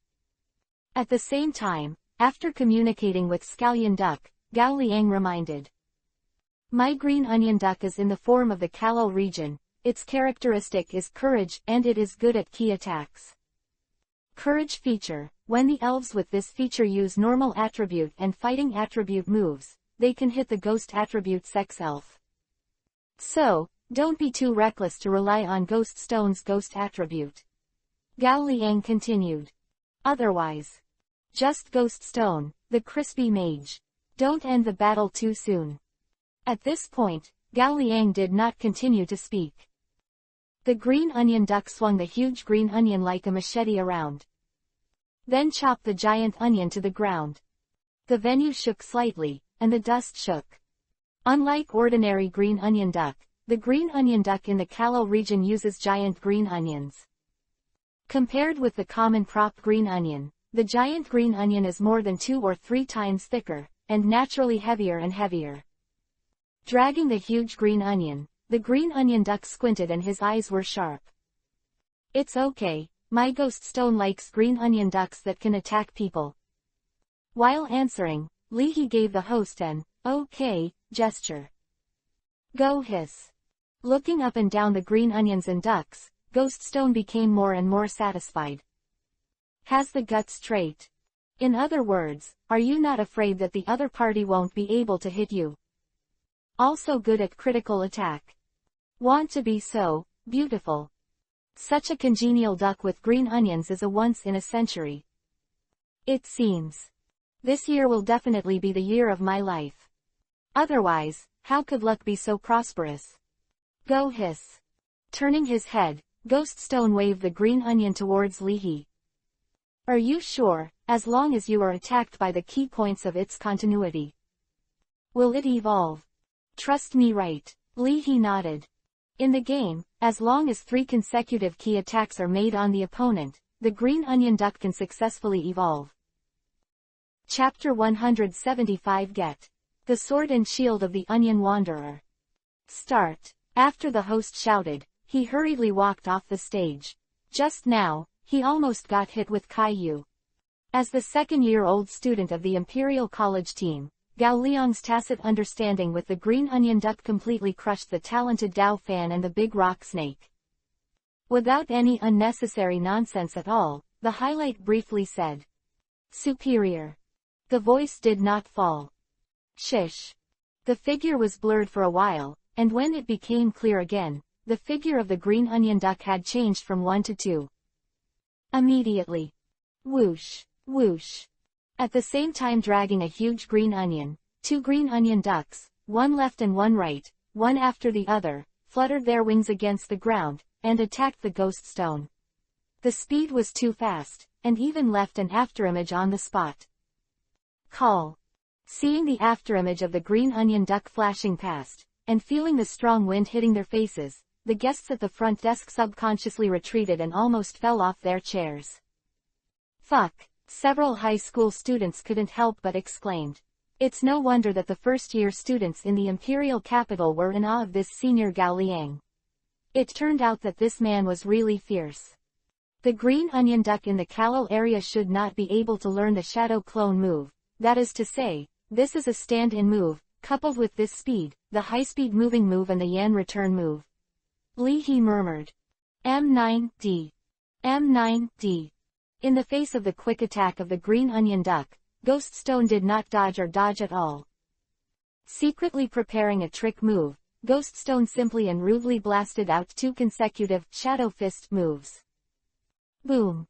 At the same time, after communicating with Scallion Duck, Gao Liang reminded. My green onion duck is in the form of the Kalal region, its characteristic is courage and it is good at key attacks. Courage feature, when the elves with this feature use normal attribute and fighting attribute moves, they can hit the ghost attribute sex elf. So, don't be too reckless to rely on Ghost Stone's ghost attribute. Gao Liang continued. Otherwise, just Ghost Stone, the crispy mage. Don't end the battle too soon. At this point, Gao Liang did not continue to speak. The green onion duck swung the huge green onion like a machete around. Then chopped the giant onion to the ground. The venue shook slightly, and the dust shook. Unlike ordinary green onion duck, the green onion duck in the Kalal region uses giant green onions. Compared with the common prop green onion, the giant green onion is more than 2 or 3 times thicker, and naturally heavier and heavier. Dragging the huge green onion, the green onion duck squinted and his eyes were sharp. It's okay, my ghost stone likes green onion ducks that can attack people. While answering, Leahy gave the host an, okay, gesture. Go hiss. Looking up and down the green onions and ducks, Ghost Stone became more and more satisfied. Has the guts straight. In other words, are you not afraid that the other party won't be able to hit you? Also good at critical attack. Want to be so beautiful. Such a congenial duck with green onions is a once in a century. It seems. This year will definitely be the year of my life. Otherwise, how could luck be so prosperous? Go hiss. Turning his head, Ghost Stone waved the green onion towards Leahy. Are you sure, as long as you are attacked by the key points of its continuity? Will it evolve? Trust me, right? Leahy nodded. In the game, as long as 3 consecutive key attacks are made on the opponent, the green onion duck can successfully evolve. Chapter 175 Get. The Sword and Shield of the Onion Wanderer. Start. After the host shouted, he hurriedly walked off the stage. Just now, he almost got hit with Caillou. As the second-year-old student of the Imperial College team, Gao Liang's tacit understanding with the green onion duck completely crushed the talented Dao Fan and the big rock snake. Without any unnecessary nonsense at all, the highlight briefly said. Superior. The voice did not fall. Shish. The figure was blurred for a while, and when it became clear again, the figure of the green onion duck had changed from 1 to 2. Immediately. Whoosh, whoosh. At the same time dragging a huge green onion, 2 green onion ducks, one left and one right, one after the other, fluttered their wings against the ground, and attacked the ghost stone. The speed was too fast, and even left an afterimage on the spot. Call. Seeing the afterimage of the green onion duck flashing past, and feeling the strong wind hitting their faces, the guests at the front desk subconsciously retreated and almost fell off their chairs. Fuck, several high school students couldn't help but exclaimed. It's no wonder that the first-year students in the imperial capital were in awe of this senior Gao Liang. It turned out that this man was really fierce. The green onion duck in the Kallel area should not be able to learn the shadow clone move, that is to say, this is a stand-in move, coupled with this speed, the high-speed moving move and the yan return move. Li He murmured. M9D. M9D. In the face of the quick attack of the green onion duck, Ghost Stone did not dodge or dodge at all. Secretly preparing a trick move, Ghost Stone simply and rudely blasted out 2 consecutive shadow fist moves. Boom.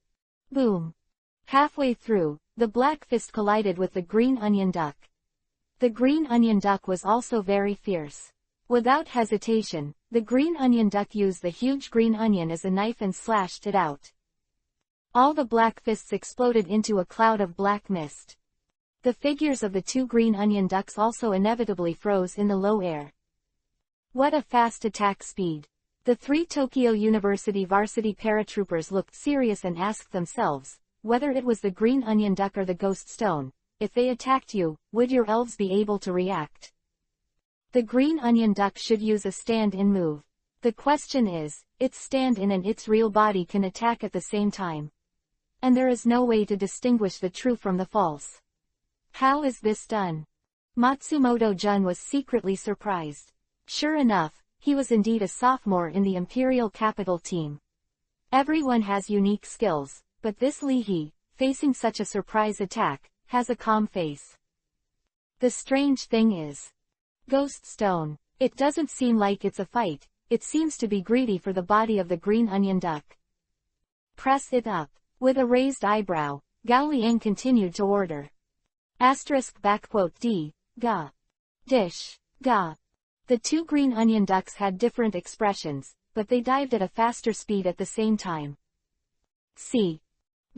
Boom. Halfway through, the black fist collided with the green onion duck. The green onion duck was also very fierce. Without hesitation, the green onion duck used the huge green onion as a knife and slashed it out. All the black fists exploded into a cloud of black mist. The figures of the 2 green onion ducks also inevitably froze in the low air. What a fast attack speed! The 3 Tokyo University varsity paratroopers looked serious and asked themselves, whether it was the green onion duck or the ghost stone, if they attacked you, would your elves be able to react? The green onion duck should use a stand-in move. The question is, its stand-in and its real body can attack at the same time. And there is no way to distinguish the true from the false. How is this done? Matsumoto Jun was secretly surprised. Sure enough, he was indeed a sophomore in the Imperial Capital team. Everyone has unique skills, but this Li He, facing such a surprise attack, has a calm face. The strange thing is, Ghost Stone, it doesn't seem like it's a fight, it seems to be greedy for the body of the green onion duck. Press it up. With a raised eyebrow, Gao Liang continued to order. *D, ga. Dish, ga. The 2 green onion ducks had different expressions, but they dived at a faster speed at the same time. See.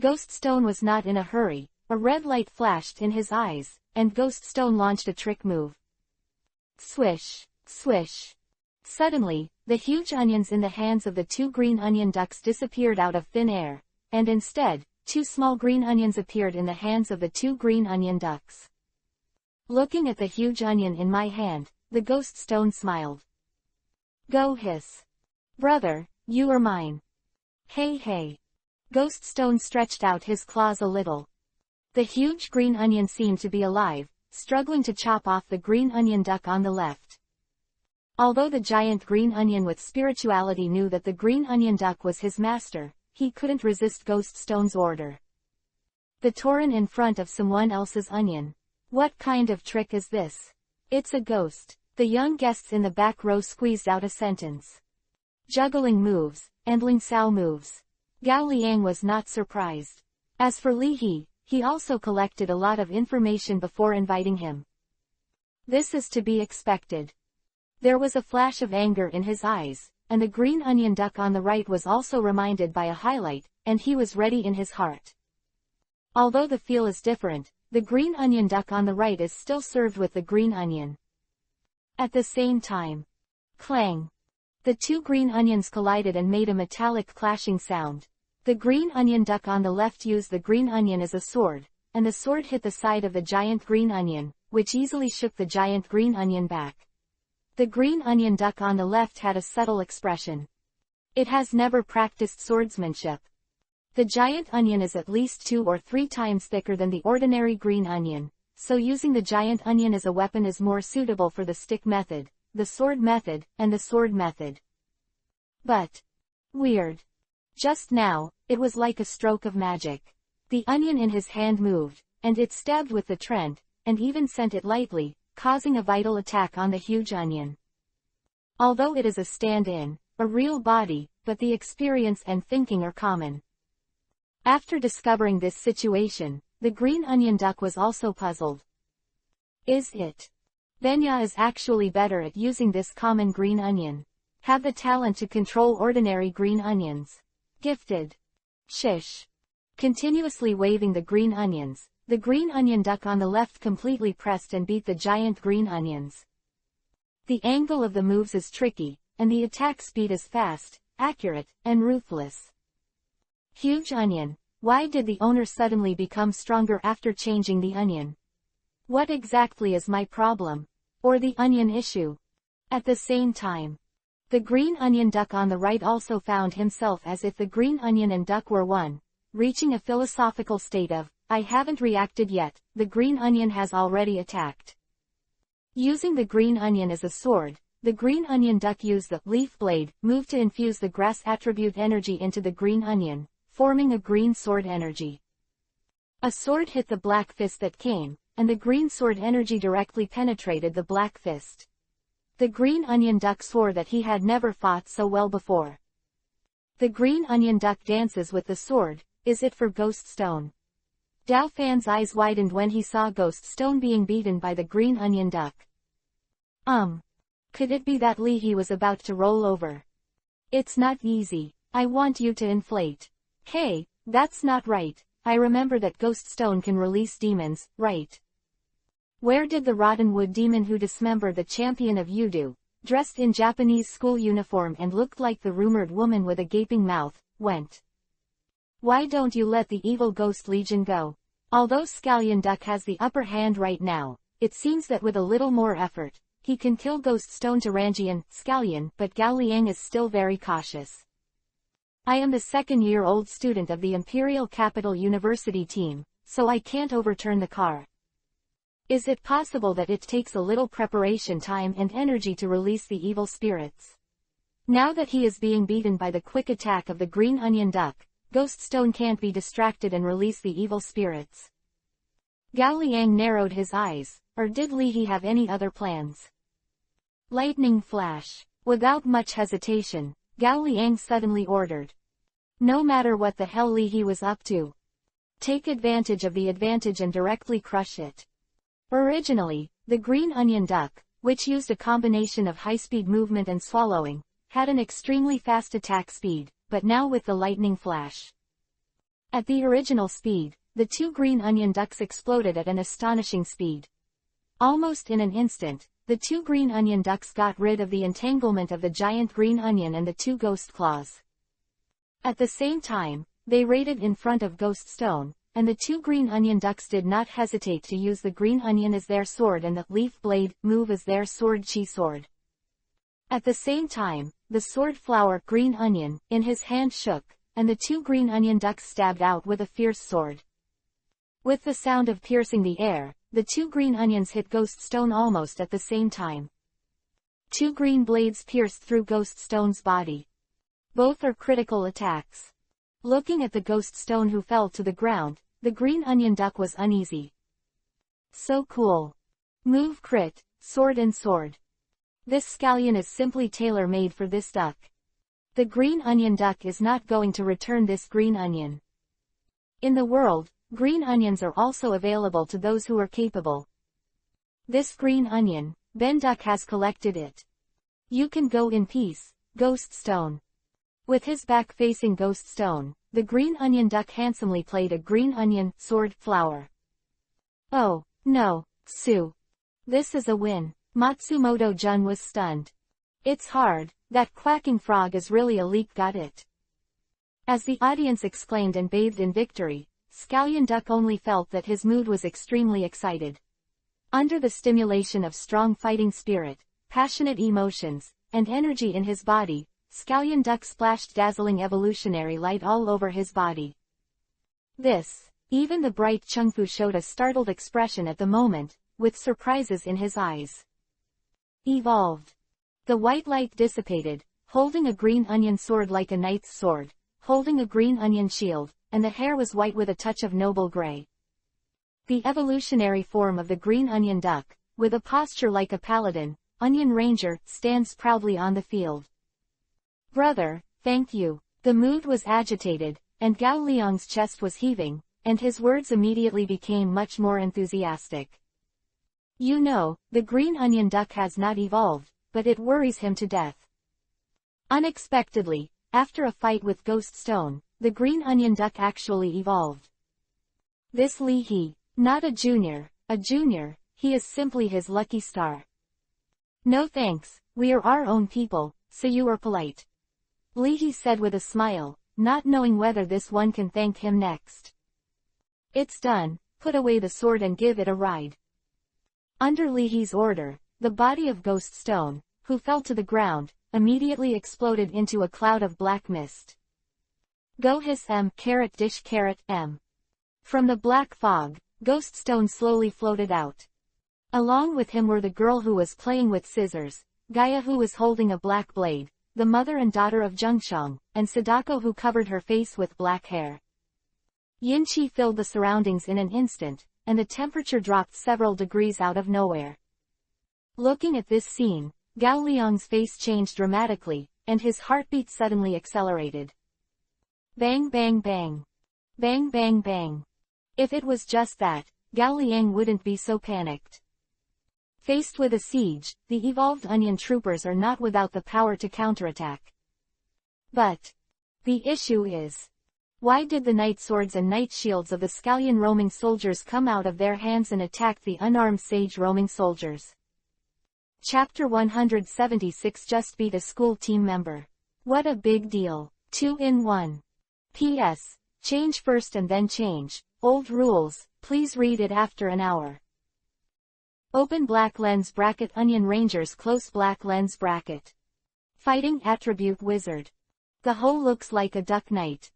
Ghost Stone was not in a hurry, a red light flashed in his eyes, and Ghost Stone launched a trick move. Swish, swish. Suddenly, the huge onions in the hands of the 2 green onion ducks disappeared out of thin air, and instead, 2 small green onions appeared in the hands of the 2 green onion ducks. Looking at the huge onion in my hand, the ghost stone smiled. Go hiss. Brother, you are mine. Hey hey. Ghost Stone stretched out his claws a little. The huge green onion seemed to be alive, struggling to chop off the green onion duck on the left. Although the giant green onion with spirituality knew that the green onion duck was his master, he couldn't resist Ghost Stone's order. The Tauren in front of someone else's onion. What kind of trick is this? It's a ghost. The young guests in the back row squeezed out a sentence. Juggling moves, and Ling Sao moves. Gao Liang was not surprised. As for Li He, he also collected a lot of information before inviting him. This is to be expected. There was a flash of anger in his eyes, and the green onion duck on the right was also reminded by a highlight, and he was ready in his heart. Although the feel is different, the green onion duck on the right is still served with the green onion. At the same time. Clang. The 2 green onions collided and made a metallic clashing sound. The green onion duck on the left used the green onion as a sword, and the sword hit the side of the giant green onion, which easily shook the giant green onion back. The green onion duck on the left had a subtle expression. It has never practiced swordsmanship. The giant onion is at least 2 or 3 times thicker than the ordinary green onion, so using the giant onion as a weapon is more suitable for the stick method, the sword method, and the sword method. But weird. Just now, it was like a stroke of magic. The onion in his hand moved, and it stabbed with the trend, and even sent it lightly, causing a vital attack on the huge onion. Although it is a stand-in, a real body, but the experience and thinking are common. After discovering this situation, the green onion duck was also puzzled. Is it? Benya is actually better at using this common green onion. Have the talent to control ordinary green onions. Gifted. Shish. Continuously waving the green onions, the green onion duck on the left completely pressed and beat the giant green onions. The angle of the moves is tricky, and the attack speed is fast, accurate, and ruthless. Huge onion. Why did the owner suddenly become stronger after changing the onion? What exactly is my problem? Or the onion issue? At the same time, the green onion duck on the right also found himself as if the green onion and duck were one, reaching a philosophical state of, I haven't reacted yet, the green onion has already attacked. Using the green onion as a sword, the green onion duck used the leaf blade move to infuse the grass attribute energy into the green onion, forming a green sword energy. A sword hit the black fist that came, and the green sword energy directly penetrated the black fist. The green onion duck swore that he had never fought so well before. The green onion duck dances with the sword. Is it for Ghost Stone? Dao Fan's eyes widened when he saw Ghost Stone being beaten by the green onion duck. Could it be that Lee he was about to roll over? It's not easy. I want you to inflate. Hey, that's not right. I remember that Ghost Stone can release demons, right? Where did the rotten wood demon who dismembered the champion of Yudu, dressed in Japanese school uniform and looked like the rumored woman with a gaping mouth, went? Why don't you let the evil Ghost Legion go? Although Scallion Duck has the upper hand right now, it seems that with a little more effort, he can kill Ghost Stone Tarangian, Scallion, but Gao Liang is still very cautious. I am the second-year-old student of the Imperial Capital University team, so I can't overturn the car. Is it possible that it takes a little preparation time and energy to release the evil spirits? Now that he is being beaten by the quick attack of the green onion duck, Ghost Stone can't be distracted and release the evil spirits. Gao Liang narrowed his eyes, or did Li He have any other plans? Lightning flash. Without much hesitation, Gao Liang suddenly ordered. No matter what the hell Li He was up to, take advantage of the advantage and directly crush it. Originally, the green onion duck, which used a combination of high-speed movement and swallowing, had an extremely fast attack speed, but now with the lightning flash. At the original speed, the two green onion ducks exploded at an astonishing speed. Almost in an instant, the two green onion ducks got rid of the entanglement of the giant green onion and the two ghost claws. At the same time, they raided in front of Ghost Stone, and the two green onion ducks did not hesitate to use the green onion as their sword and the leaf blade move as their sword chi sword. At the same time, the sword flower green onion in his hand shook, and the two green onion ducks stabbed out with a fierce sword. With the sound of piercing the air, the two green onions hit Ghost Stone almost at the same time. Two green blades pierced through Ghost Stone's body. Both are critical attacks. Looking at the Ghost Stone who fell to the ground, the green onion duck was uneasy. So cool. Move crit, sword and sword. This scallion is simply tailor-made for this duck. The green onion duck is not going to return this green onion. In the world, green onions are also available to those who are capable. This green onion, Ben Duck has collected it. You can go in peace, Ghost Stone. With his back facing Ghost Stone, the green onion duck handsomely played a green onion sword flower. Oh, no, Sue. This is a win. Matsumoto-jun was stunned. It's hard, that quacking frog is really a leak, got it. As the audience exclaimed and bathed in victory, Scallion Duck only felt that his mood was extremely excited. Under the stimulation of strong fighting spirit, passionate emotions, and energy in his body, Scallion Duck splashed dazzling evolutionary light all over his body. Even the bright Chungfu showed a startled expression at the moment, with surprises in his eyes. Evolved. The white light dissipated, holding a green onion sword like a knight's sword, holding a green onion shield, and the hair was white with a touch of noble gray. The evolutionary form of the green onion duck, with a posture like a paladin, onion ranger, stands proudly on the field. Brother, thank you. The mood was agitated, and Gao Liang's chest was heaving, and his words immediately became much more enthusiastic. You know, the green onion duck has not evolved, but it worries him to death. Unexpectedly, after a fight with Ghost Stone, the green onion duck actually evolved. This Li He, not a junior, he is simply his lucky star. No thanks, we are our own people, so you are polite. Li He said with a smile, not knowing whether this one can thank him next. It's done, put away the sword and give it a ride. Under Li He's order, the body of Ghost Stone, who fell to the ground, immediately exploded into a cloud of black mist. Go hiss dish m. From the black fog, Ghost Stone slowly floated out. Along with him were the girl who was playing with scissors, Gaia who was holding a black blade, the mother and daughter of Zhengsheng, and Sadako who covered her face with black hair. Yinqi filled the surroundings in an instant, and the temperature dropped several degrees out of nowhere. Looking at this scene, Gao Liang's face changed dramatically, and his heartbeat suddenly accelerated. Bang bang bang. Bang bang bang. If it was just that, Gao Liang wouldn't be so panicked. Faced with a siege, the evolved onion troopers are not without the power to counterattack. But the issue is, why did the night swords and night shields of the scallion roaming soldiers come out of their hands and attack the unarmed sage roaming soldiers? Chapter 176 Just beat a school team member. What a big deal. 2 in 1. P.S. Change first and then change. Old rules, please read it after an hour. Open black lens bracket Onion Rangers close black lens bracket. Fighting attribute wizard. The whole looks like a duck knight.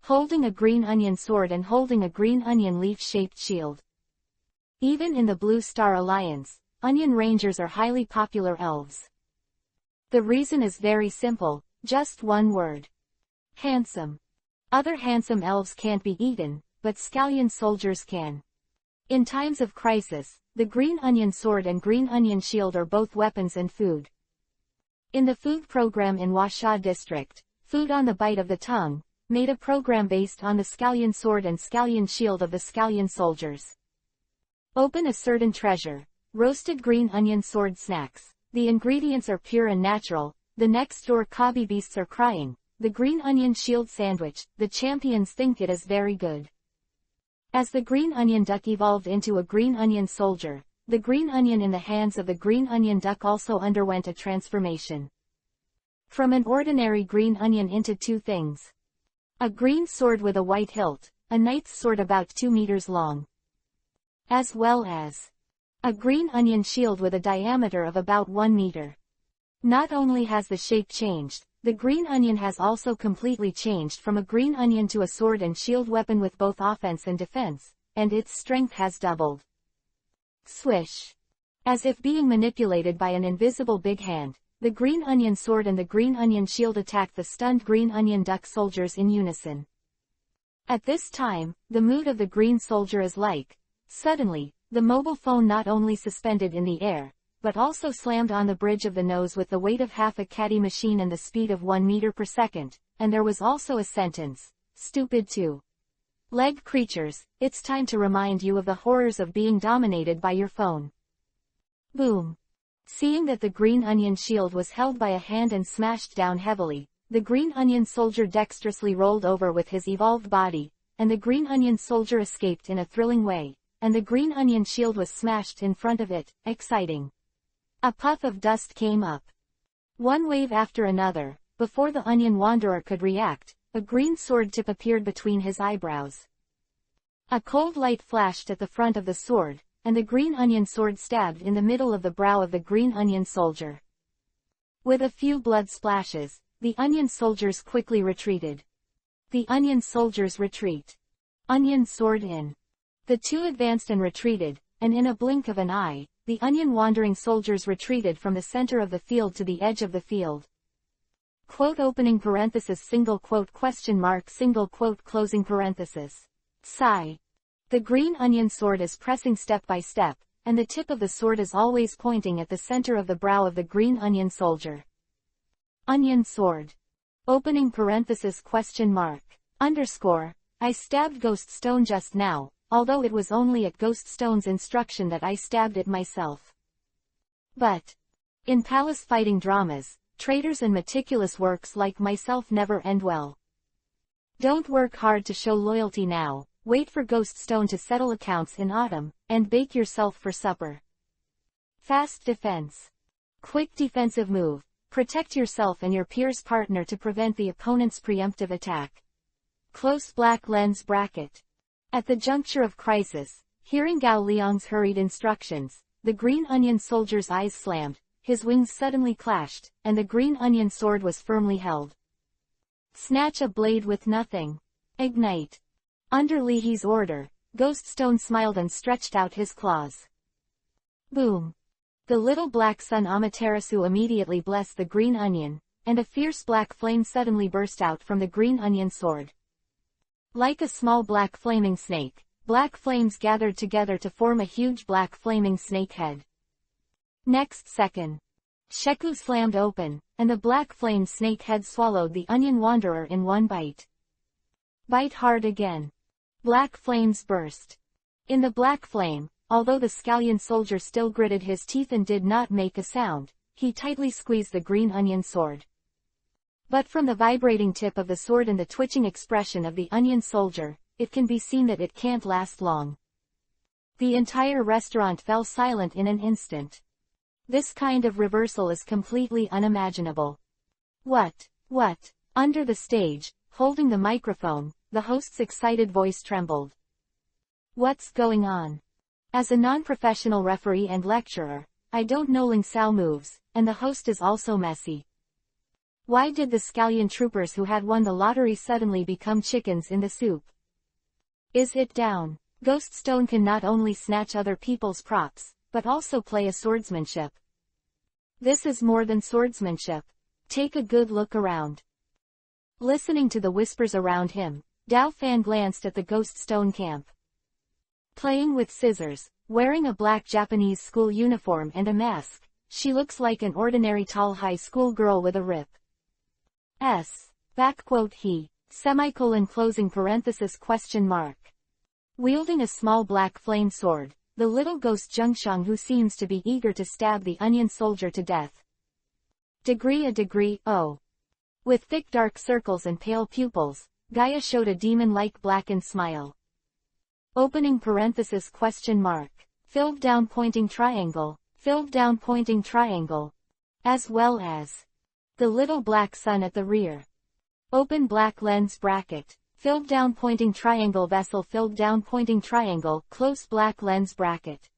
Holding a green onion sword and holding a green onion leaf-shaped shield. Even in the Blue Star Alliance, Onion Rangers are highly popular elves. The reason is very simple, just one word. Handsome. Other handsome elves can't be eaten, but scallion soldiers can. In times of crisis, the green onion sword and green onion shield are both weapons and food. In the food program in Huasha district, Food on the Bite of the Tongue made a program based on the scallion sword and scallion shield of the scallion soldiers. Open a certain treasure. Roasted green onion sword snacks. The ingredients are pure and natural. The next door cobby beasts are crying. The green onion shield sandwich. The champions think it is very good. As the green onion duck evolved into a green onion soldier, the green onion in the hands of the green onion duck also underwent a transformation. From an ordinary green onion into two things. A green sword with a white hilt, a knight's sword about 2 meters long. As well as a green onion shield with a diameter of about 1 meter. Not only has the shape changed, the green onion has also completely changed from a green onion to a sword and shield weapon with both offense and defense, and its strength has doubled. Swish. As if being manipulated by an invisible big hand, the green onion sword and the green onion shield attacked the stunned green onion duck soldiers in unison. At this time, the mood of the green soldier is like, suddenly, the mobile phone not only suspended in the air, but also slammed on the bridge of the nose with the weight of half a caddy machine and the speed of 1 meter per second, and there was also a sentence, stupid two-leg creatures, it's time to remind you of the horrors of being dominated by your phone. Boom. Seeing that the green onion shield was held by a hand and smashed down heavily, the green onion soldier dexterously rolled over with his evolved body, and the green onion soldier escaped in a thrilling way, and the green onion shield was smashed in front of it, exciting. A puff of dust came up. One wave after another, before the onion wanderer could react, a green sword tip appeared between his eyebrows. A cold light flashed at the front of the sword, and the green onion sword stabbed in the middle of the brow of the green onion soldier. With a few blood splashes, the onion soldiers quickly retreated. The onion soldiers retreat. Onion sword in. The two advanced and retreated, and in a blink of an eye, the onion wandering soldiers retreated from the center of the field to the edge of the field. Quote opening parenthesis single quote question mark single quote closing parenthesis. Sigh. The green onion sword is pressing step by step, and the tip of the sword is always pointing at the center of the brow of the green onion soldier. Onion sword. Opening parenthesis question mark. I stabbed Ghost Stone just now, although it was only at Ghost Stone's instruction that I stabbed it myself. But in palace fighting dramas, traitors and meticulous works like myself never end well. Don't work hard to show loyalty now, wait for Ghost Stone to settle accounts in autumn, and bake yourself for supper. Fast defense. Quick defensive move, protect yourself and your peer's partner to prevent the opponent's preemptive attack. Close black lens bracket. At the juncture of crisis, hearing Gao Liang's hurried instructions, the green onion soldier's eyes slammed, his wings suddenly clashed, and the green onion sword was firmly held. Snatch a blade with nothing. Ignite. Under Li He's order, Ghost Stone smiled and stretched out his claws. Boom. The little black sun Amaterasu immediately blessed the green onion, and a fierce black flame suddenly burst out from the green onion sword. Like a small black flaming snake, black flames gathered together to form a huge black flaming snake head. Next second, Sheku slammed open, and the black flame snake head swallowed the onion wanderer in one bite. Bite hard again. Black flames burst. In the black flame, although the scallion soldier still gritted his teeth and did not make a sound, he tightly squeezed the green onion sword. But from the vibrating tip of the sword and the twitching expression of the onion soldier, it can be seen that it can't last long. The entire restaurant fell silent in an instant. This kind of reversal is completely unimaginable. What? Under the stage, holding the microphone, the host's excited voice trembled. What's going on? As a non-professional referee and lecturer, I don't know Ling Sao moves, and the host is also messy. Why did the scallion troopers who had won the lottery suddenly become chickens in the soup? Is it down? Ghost Stone can not only snatch other people's props, but also play a swordsmanship. This is more than swordsmanship. Take a good look around. Listening to the whispers around him, Dao Fan glanced at the Ghost Stone camp. Playing with scissors, wearing a black Japanese school uniform and a mask, she looks like an ordinary tall high school girl with a rip. He, semicolon closing parenthesis question mark. Wielding a small black flame sword, the little ghost Zhengshang who seems to be eager to stab the onion soldier to death. Degree, oh. With thick dark circles and pale pupils, Gaia showed a demon-like blackened smile. Opening parenthesis question mark. Filled down pointing triangle, as well as the little black sun at the rear. Open black lens bracket. Filled down pointing triangle vessel filled down pointing triangle close black lens bracket.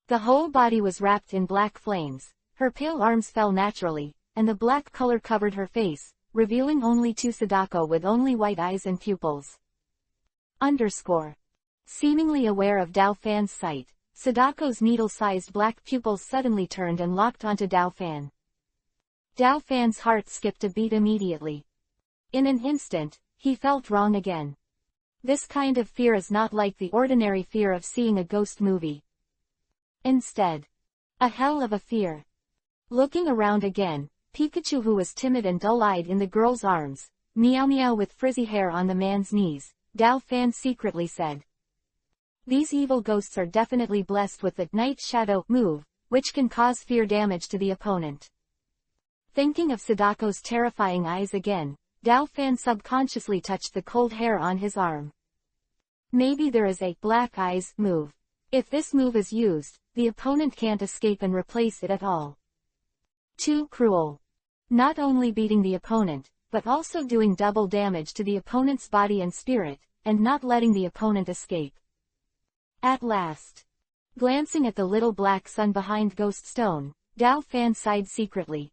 The whole body was wrapped in black flames, her pale arms fell naturally, and the black color covered her face, revealing only two Sadako with only white eyes and pupils. Seemingly aware of Dao Fan's sight, Sadako's needle-sized black pupils suddenly turned and locked onto Dao Fan. Dao Fan's heart skipped a beat immediately. In an instant, he felt wrong again. This kind of fear is not like the ordinary fear of seeing a ghost movie. Instead, a hell of a fear. Looking around again, Pikachu, who was timid and dull-eyed in the girl's arms, Meow Meow with frizzy hair on the man's knees, Dao Fan secretly said. These evil ghosts are definitely blessed with the Night Shadow move, which can cause fear damage to the opponent. Thinking of Sadako's terrifying eyes again, Dao Fan subconsciously touched the cold hair on his arm. Maybe there is a black eyes move. If this move is used, the opponent can't escape and replace it at all. Too cruel. Not only beating the opponent, but also doing double damage to the opponent's body and spirit, and not letting the opponent escape. At last, glancing at the little black sun behind Ghost Stone, Dao Fan sighed secretly.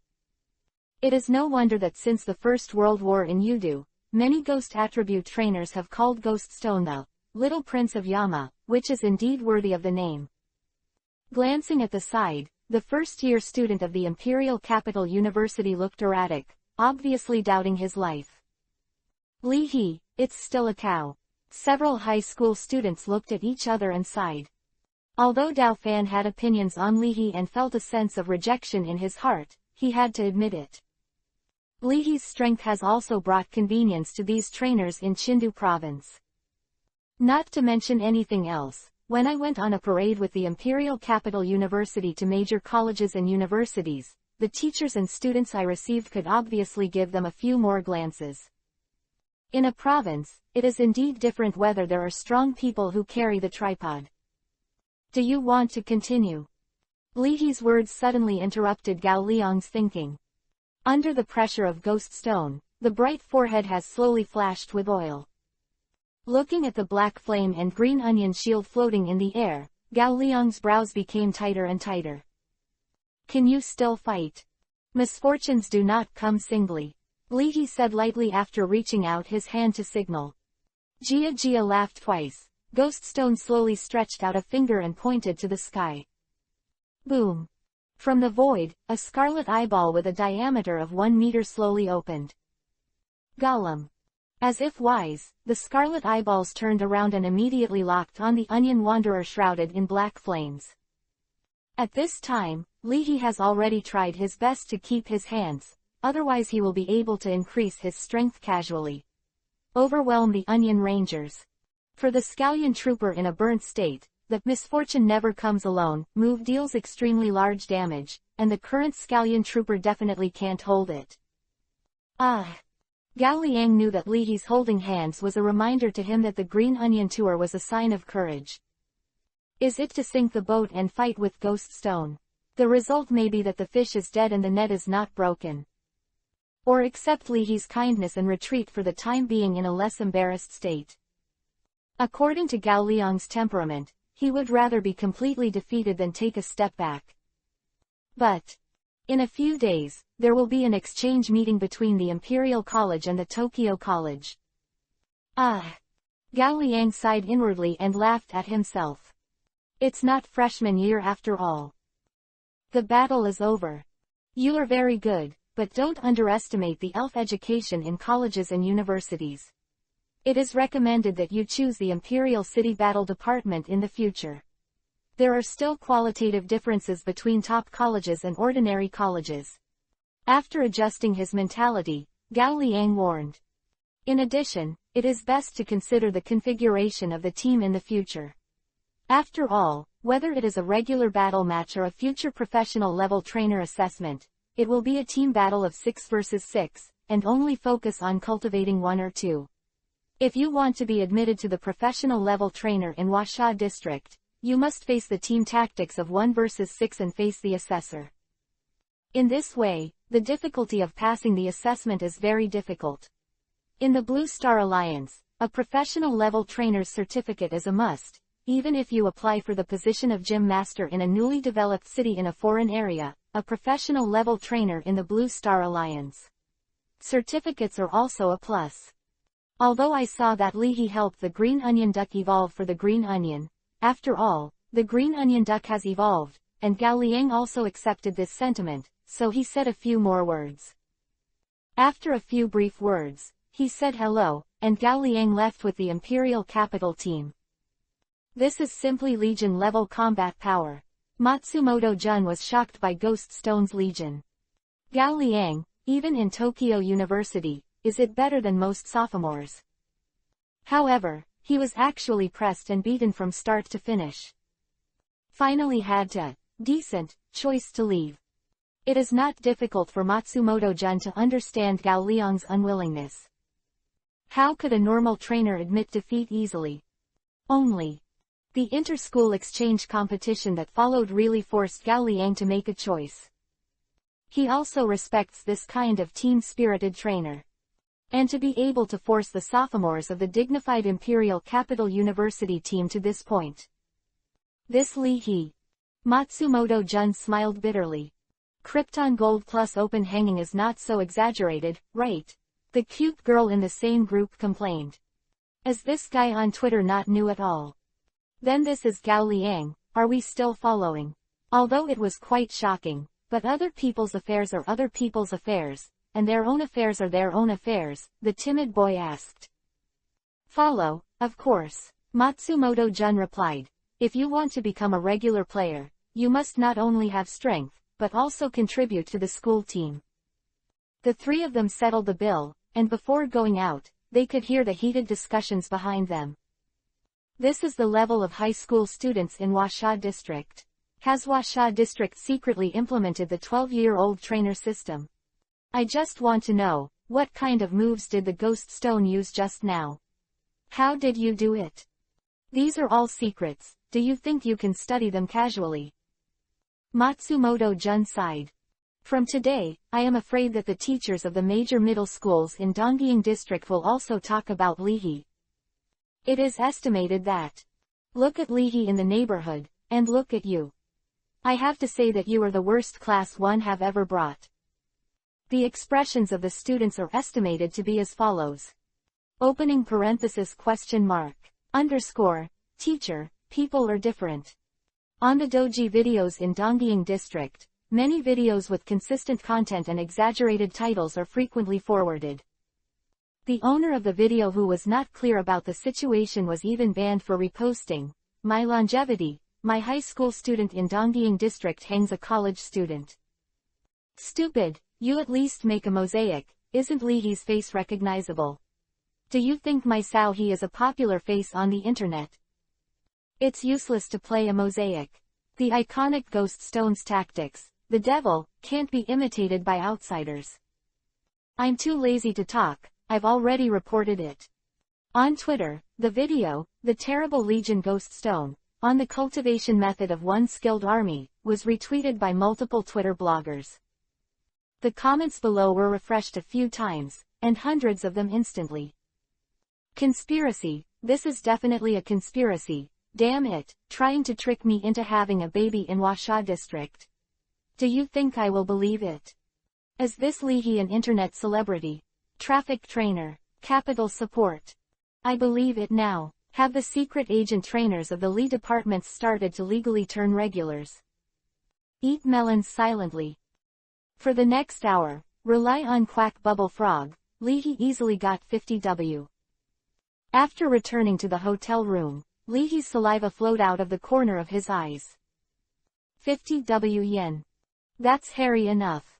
It is no wonder that since the First World War in Yudu, many ghost attribute trainers have called Ghost Stone the Little Prince of Yama, which is indeed worthy of the name. Glancing at the side, the first-year student of the Imperial Capital University looked erratic, obviously doubting his life. Li He, it's still a cow. Several high school students looked at each other and sighed. Although Dao Fan had opinions on Li He and felt a sense of rejection in his heart, he had to admit it. Li He's strength has also brought convenience to these trainers in Chindu province. Not to mention anything else, when I went on a parade with the Imperial Capital University to major colleges and universities, the teachers and students I received could obviously give them a few more glances. In a province, it is indeed different whether there are strong people who carry the tripod. Do you want to continue? Li He's words suddenly interrupted Gao Liang's thinking. Under the pressure of ghost stone, the bright forehead has slowly flashed with oil. Looking at the black flame and green onion shield floating in the air, Gao Liang's brows became tighter and tighter. Can you still fight? Misfortunes do not come singly. Li He said lightly after reaching out his hand to signal. Jia Jia laughed twice. Ghost stone slowly stretched out a finger and pointed to the sky. Boom! From the void, a scarlet eyeball with a diameter of 1 meter slowly opened. Gollum! As if wise, the scarlet eyeballs turned around and immediately locked on the onion wanderer shrouded in black flames. At this time, Li He has already tried his best to keep his hands, otherwise he will be able to increase his strength casually. Overwhelm the onion rangers. For the scallion trooper in a burnt state, the misfortune never comes alone, move deals extremely large damage, and the current scallion trooper definitely can't hold it. Ah! Gao Liang knew that Li He's holding hands was a reminder to him that the green onion tour was a sign of courage. Is it to sink the boat and fight with ghost stone? The result may be that the fish is dead and the net is not broken. Or accept Li He's kindness and retreat for the time being in a less embarrassed state. According to Gao Liang's temperament, he would rather be completely defeated than take a step back. But in a few days, there will be an exchange meeting between the Imperial College and the Tokyo College. Ah! Gao Liang sighed inwardly and laughed at himself. It's not freshman year after all. The battle is over. You are very good, but don't underestimate the elf education in colleges and universities. It is recommended that you choose the Imperial City Battle Department in the future. There are still qualitative differences between top colleges and ordinary colleges. After adjusting his mentality, Gao Liang warned. In addition, it is best to consider the configuration of the team in the future. After all, whether it is a regular battle match or a future professional level trainer assessment, it will be a team battle of 6 versus 6, and only focus on cultivating 1 or 2. If you want to be admitted to the professional level trainer in Huasha district, you must face the team tactics of 1 versus 6 and face the assessor. In this way, the difficulty of passing the assessment is very difficult. In the Blue Star Alliance, a professional level trainer's certificate is a must, even if you apply for the position of gym master in a newly developed city in a foreign area, a professional level trainer in the Blue Star Alliance. Certificates are also a plus. Although I saw that Li He helped the green onion duck evolve for the green onion, after all, the green onion duck has evolved, and Gao Liang also accepted this sentiment, so he said a few more words. After a few brief words, he said hello, and Gao Liang left with the Imperial Capital team. This is simply Legion-level combat power. Matsumoto Jun was shocked by Ghost Stone's Legion. Gao Liang, even in Tokyo University, is it better than most sophomores? However, he was actually pressed and beaten from start to finish. Finally had a decent choice to leave. It is not difficult for Matsumoto Jun to understand Gao Liang's unwillingness. How could a normal trainer admit defeat easily? Only the inter-school exchange competition that followed really forced Gao Liang to make a choice. He also respects this kind of team-spirited trainer. And to be able to force the sophomores of the dignified Imperial Capital University team to this point. This Li He. Matsumoto Jun smiled bitterly. Krypton Gold plus open hanging is not so exaggerated, right? The cute girl in the same group complained. Is this guy on Twitter not new at all? Then this is Gao Liang, are we still following? Although it was quite shocking, but other people's affairs are other people's affairs, and their own affairs are their own affairs, the timid boy asked. Follow, of course, Matsumoto Jun replied. If you want to become a regular player, you must not only have strength, but also contribute to the school team. The three of them settled the bill, and before going out, they could hear the heated discussions behind them. This is the level of high school students in Washa district. Has Washa district secretly implemented the 12-year-old trainer system? I just want to know, what kind of moves did the ghost stone use just now? How did you do it? These are all secrets, do you think you can study them casually? Matsumoto Jun sighed. From today, I am afraid that the teachers of the major middle schools in Donggying district will also talk about Lihi. It is estimated that. Look at Lihi in the neighborhood, and look at you. I have to say that you are the worst class one have ever brought. The expressions of the students are estimated to be as follows. Opening parenthesis question mark. Underscore, teacher, people are different. On the doji videos in Donggying district, many videos with consistent content and exaggerated titles are frequently forwarded. The owner of the video who was not clear about the situation was even banned for reposting. My longevity, my high school student in Donggying district hangs a college student. Stupid, you at least make a mosaic, isn't Lihi's face recognizable? Do you think my Sao-he is a popular face on the internet? It's useless to play a mosaic. The iconic ghost stones tactics, the devil, can't be imitated by outsiders. I'm too lazy to talk, I've already reported it. On Twitter, the video, The Terrible Legion Ghost Stone, on the cultivation method of one skilled army, was retweeted by multiple Twitter bloggers. The comments below were refreshed a few times, and hundreds of them instantly. Conspiracy, this is definitely a conspiracy, damn it, trying to trick me into having a baby in Washa district. Do you think I will believe it? Is this Lihi an internet celebrity? Traffic trainer, capital support. I believe it now. Have the secret agent trainers of the Li departments started to legally turn regulars? Eat melons silently. For the next hour, rely on Quack Bubble Frog, Lihi easily got 50W. After returning to the hotel room, Lihi's saliva flowed out of the corner of his eyes. 50W yen. That's hairy enough.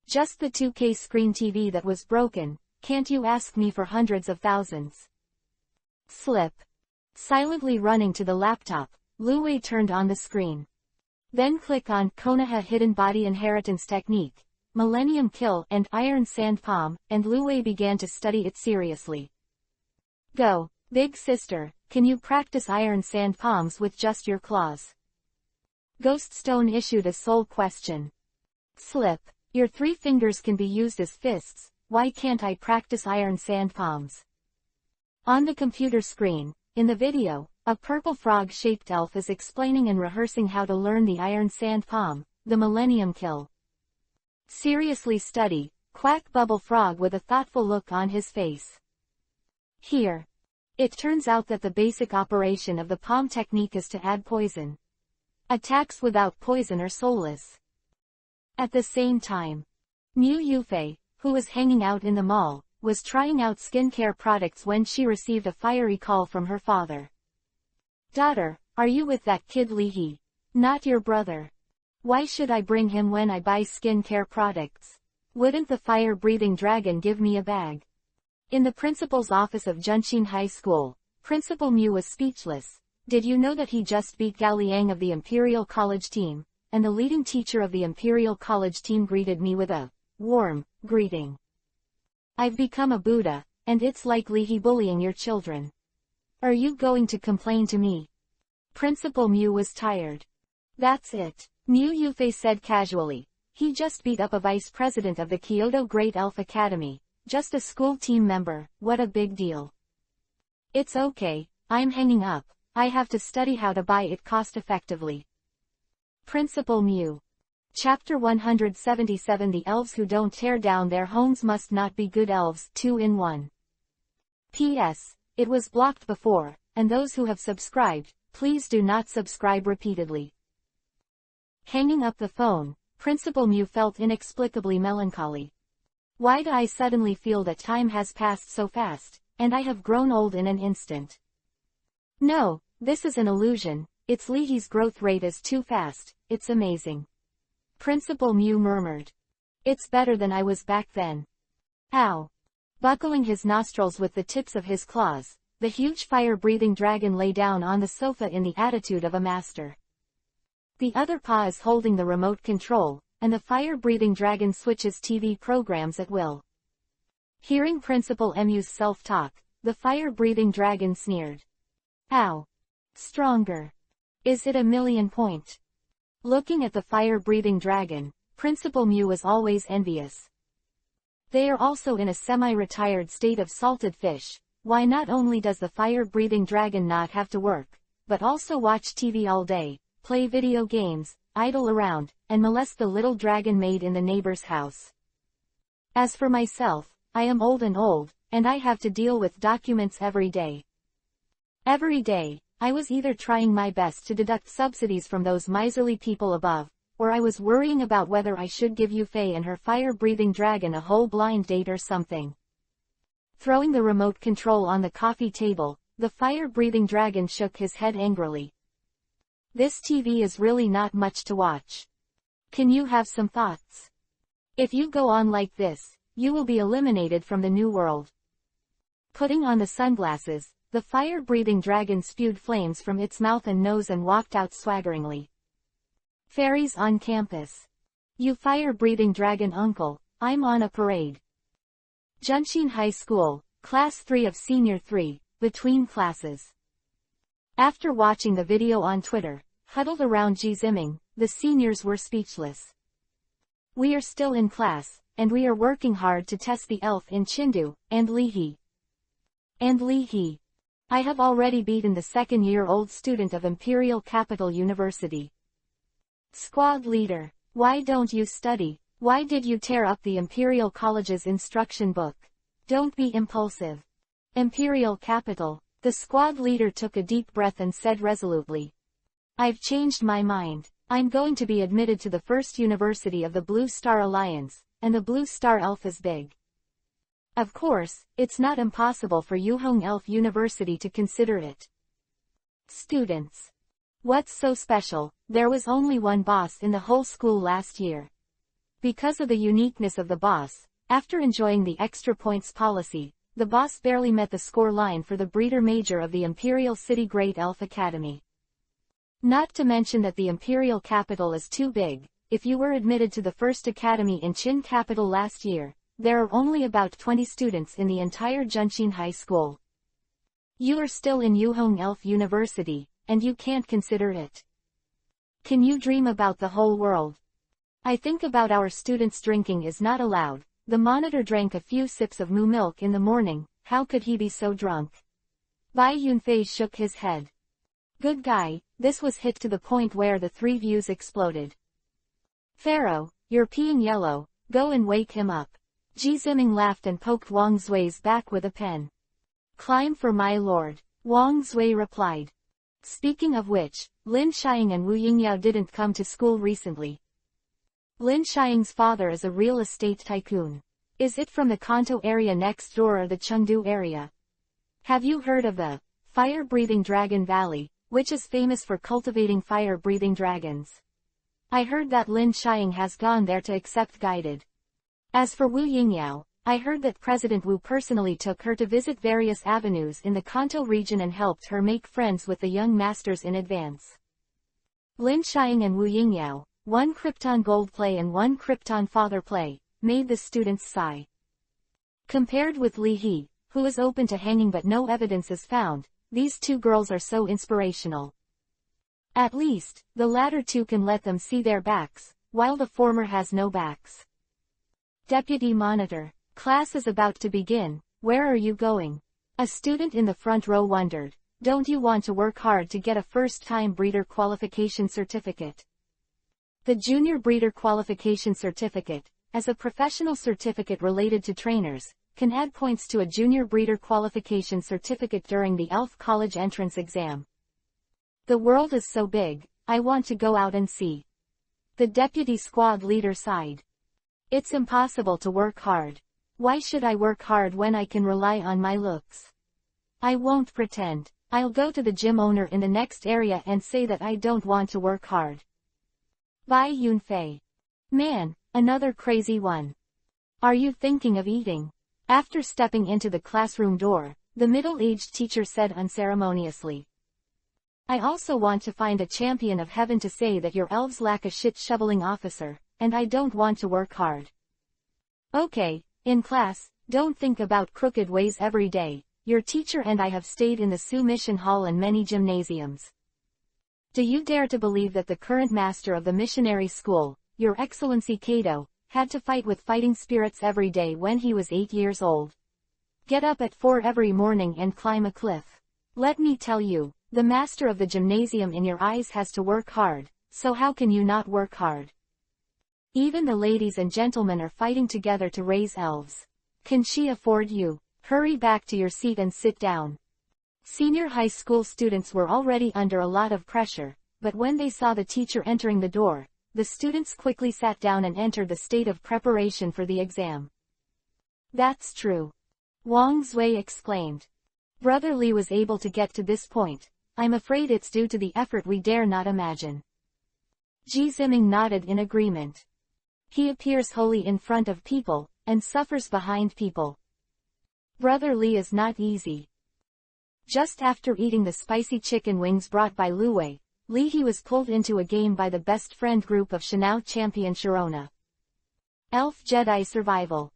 Just the 2K screen TV that was broken, can't you ask me for hundreds of thousands? Slip. Silently running to the laptop, Lu Wei turned on the screen. Then click on Konoha Hidden Body Inheritance Technique, Millennium Kill and Iron Sand Palm, and Lu Wei began to study it seriously. Go, big sister, can you practice Iron Sand Palms with just your claws? Ghost Stone issued a sole question. Slip, your 3 fingers can be used as fists, why can't I practice Iron Sand Palms? On the computer screen, in the video, a purple frog-shaped elf is explaining and rehearsing how to learn the Iron Sand Palm, the Millennium Kill. Seriously study, Quack Bubble Frog with a thoughtful look on his face. Here. It turns out that the basic operation of the palm technique is to add poison. Attacks without poison are soulless. At the same time, Miu Yufei, who was hanging out in the mall, was trying out skincare products when she received a fiery call from her father. Daughter, are you with that kid Lihi? Not your brother. Why should I bring him when I buy skincare products? Wouldn't the fire-breathing dragon give me a bag? In the principal's office of Junshin High School, Principal Miu was speechless. Did you know that he just beat Gao Liang of the Imperial College team, and the leading teacher of the Imperial College team greeted me with a warm greeting. I've become a Buddha, and it's like Lihi bullying your children. Are you going to complain to me? Principal Miu was tired. That's it, Miu Yufei said casually. He just beat up a vice president of the Kyoto Great Elf Academy. Just a school team member, what a big deal. It's okay, I'm hanging up, I have to study how to buy it cost-effectively. Principal Miu. Chapter 177 The Elves Who Don't Tear Down Their Homes Must Not Be Good Elves 2 in 1. P.S. It was blocked before, and those who have subscribed, please do not subscribe repeatedly. Hanging up the phone, Principal Miu felt inexplicably melancholy. Why do I suddenly feel that time has passed so fast, and I have grown old in an instant? No, this is an illusion, it's Lihi's growth rate is too fast, it's amazing. Principal Miu murmured. It's better than I was back then. Ow. Buckling his nostrils with the tips of his claws, the huge fire-breathing dragon lay down on the sofa in the attitude of a master. The other paw is holding the remote control, and the fire-breathing dragon switches TV programs at will. Hearing Principal Emu's self-talk, the fire-breathing dragon sneered. Ow. Stronger. Is it 1,000,000 point? Looking at the fire-breathing dragon, Principal Mew was always envious. They are also in a semi-retired state of salted fish. Why not only does the fire-breathing dragon not have to work, but also watch TV all day, play video games, idle around, and molest the little dragon maid in the neighbor's house. As for myself, I am old, and I have to deal with documents every day. Every day, I was either trying my best to deduct subsidies from those miserly people above, or I was worrying about whether I should give Yufei and her fire-breathing dragon a whole blind date or something. Throwing the remote control on the coffee table, the fire-breathing dragon shook his head angrily. This TV is really not much to watch. Can you have some thoughts? If you go on like this, you will be eliminated from the new world. Putting on the sunglasses, the fire-breathing dragon spewed flames from its mouth and nose and walked out swaggeringly. Fairies on campus. You fire-breathing dragon uncle, I'm on a parade. Junshin High School, Class 3 of Senior 3, between classes. After watching the video on Twitter, huddled around Ji Ziming, the seniors were speechless. We are still in class, and we are working hard to test the elf in Chindu, and Lihi. I have already beaten the second-year-old student of Imperial Capital University. Squad leader, why don't you study? Why did you tear up the Imperial College's instruction book? Don't be impulsive. Imperial Capital. The squad leader took a deep breath and said resolutely. I've changed my mind. I'm going to be admitted to the first university of the Blue Star Alliance, and the Blue Star Elf is big. Of course, it's not impossible for Yuhong Elf University to consider it. Students. What's so special? There was only one boss in the whole school last year. Because of the uniqueness of the boss, after enjoying the extra points policy, the boss barely met the score line for the breeder major of the Imperial City Great Elf Academy. Not to mention that the Imperial Capital is too big. If you were admitted to the first academy in Qin Capital last year, there are only about 20 students in the entire Junshin High School. You are still in Yuhong Elf University, and you can't consider it. Can you dream about the whole world? I think about our students drinking is not allowed. The monitor drank a few sips of moo milk in the morning. How could he be so drunk? Bai Yunfei shook his head. Good guy, this was hit to the point where the 3 views exploded. Pharaoh, you're peeing yellow, go and wake him up. Ji Ziming laughed and poked Wang Zui's back with a pen. Climb for my lord, Wang Zui replied. Speaking of which, Lin Xiang and Wu Yingyao didn't come to school recently. Lin Xiang's father is a real estate tycoon. Is it from the Kanto area next door or the Chengdu area? Have you heard of the fire-breathing dragon valley, which is famous for cultivating fire-breathing dragons? I heard that Lin Xiang has gone there to accept guided. As for Wu Yingyao, I heard that President Wu personally took her to visit various avenues in the Kanto region and helped her make friends with the young masters in advance. Lin Xiang and Wu Yingyao, one Krypton Gold play and one Krypton Father play, made the students sigh. Compared with Li He, who is open to hanging but no evidence is found, these 2 girls are so inspirational. At least, the latter 2 can let them see their backs, while the former has no backs. Deputy Monitor, class is about to begin, where are you going? A student in the front row wondered. Don't you want to work hard to get a first-time breeder qualification certificate? The Junior Breeder Qualification Certificate, as a professional certificate related to trainers, can add points to a Junior Breeder Qualification Certificate during the Elf College entrance exam. The world is so big, I want to go out and see. The deputy squad leader sighed. It's impossible to work hard. Why should I work hard when I can rely on my looks? I won't pretend. I'll go to the gym owner in the next area and say that I don't want to work hard. Bai Yunfei. Man, Another crazy one. Are you thinking of eating? After stepping into the classroom door, the middle-aged teacher said unceremoniously. I also want to find a champion of heaven to say that your elves lack a shit-shoveling officer, and I don't want to work hard. Okay, in class, don't think about crooked ways every day. Your teacher and I have stayed in the Sioux Mission Hall and many gymnasiums. Do you dare to believe that the current master of the missionary school, Your Excellency Cato, had to fight with fighting spirits every day when he was 8 years old? Get up at 4 every morning and climb a cliff. Let me tell you, the master of the gymnasium in your eyes has to work hard, so how can you not work hard? Even the ladies and gentlemen are fighting together to raise elves. Can she afford you? Hurry back to your seat and sit down. Senior high school students were already under a lot of pressure, but when they saw the teacher entering the door, the students quickly sat down and entered the state of preparation for the exam. That's true. Wang Zui exclaimed. Brother Li was able to get to this point. I'm afraid it's due to the effort we dare not imagine. Ji Ziming nodded in agreement. He appears holy in front of people, and suffers behind people. Brother Li is not easy. Just after eating the spicy chicken wings brought by Lu Wei, Li He was pulled into a game by the best friend group of Shanao champion Sharona. Elf Jedi Survival.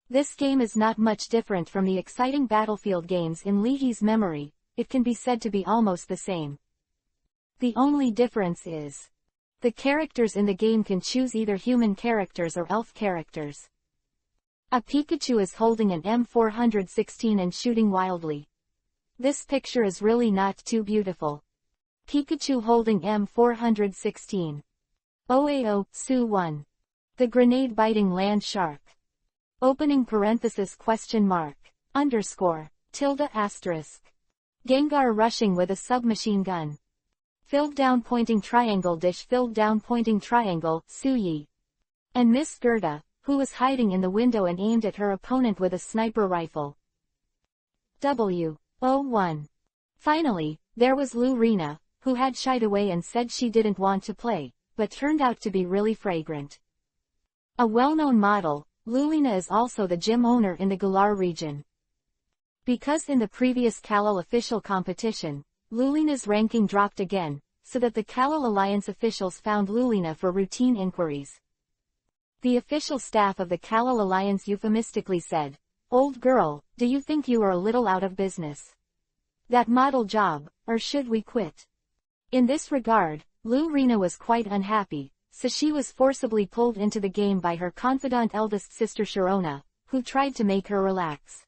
This game is not much different from the exciting battlefield games in Li He's memory. It can be said to be almost the same. The only difference is the characters in the game can choose either human characters or elf characters. A Pikachu is holding an M416 and shooting wildly. This picture is really not too beautiful. Pikachu holding M416. OAO, Su 1. The grenade-biting land shark. Opening parenthesis question mark. Underscore. Tilde asterisk. Gengar rushing with a submachine gun. Filled down pointing triangle dish filled down pointing triangle, Suyi. And Miss Gerda, who was hiding in the window and aimed at her opponent with a sniper rifle. W01. Finally, there was Lu Rena, who had shied away and said she didn't want to play, but turned out to be really fragrant. A well-known model, Lu Rena is also the gym owner in the Galar region. Because in the previous Kalal official competition, Lulina's ranking dropped again, so that the Kalal Alliance officials found Lulina for routine inquiries. The official staff of the Kalal Alliance euphemistically said, "Old girl, do you think you are a little out of business? That model job, or should we quit?" In this regard, Lu Rena was quite unhappy, so she was forcibly pulled into the game by her confidant eldest sister Sharona, who tried to make her relax.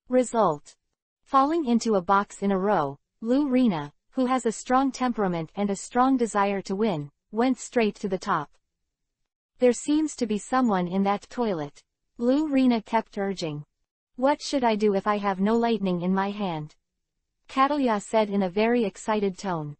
Result. Falling into a box in a row, Lu Rena, who has a strong temperament and a strong desire to win, went straight to the top. There seems to be someone in that toilet. Lu Rena kept urging. What should I do if I have no lightning in my hand? Catalya said in a very excited tone.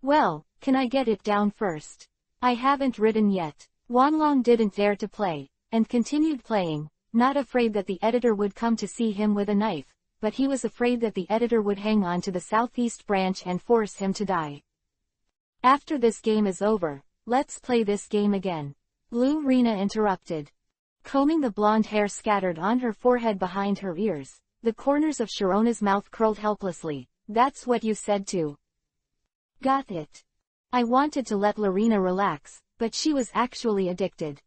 Well, can I get it down first? I haven't written yet. Wanlong didn't dare to play, and continued playing, not afraid that the editor would come to see him with a knife, but he was afraid that the editor would hang on to the southeast branch and force him to die. After this game is over, let's play this game again. Lu Rena interrupted. Combing the blonde hair scattered on her forehead behind her ears, the corners of Sharona's mouth curled helplessly. That's what you said too. Got it. I wanted to let Lorena relax, but she was actually addicted.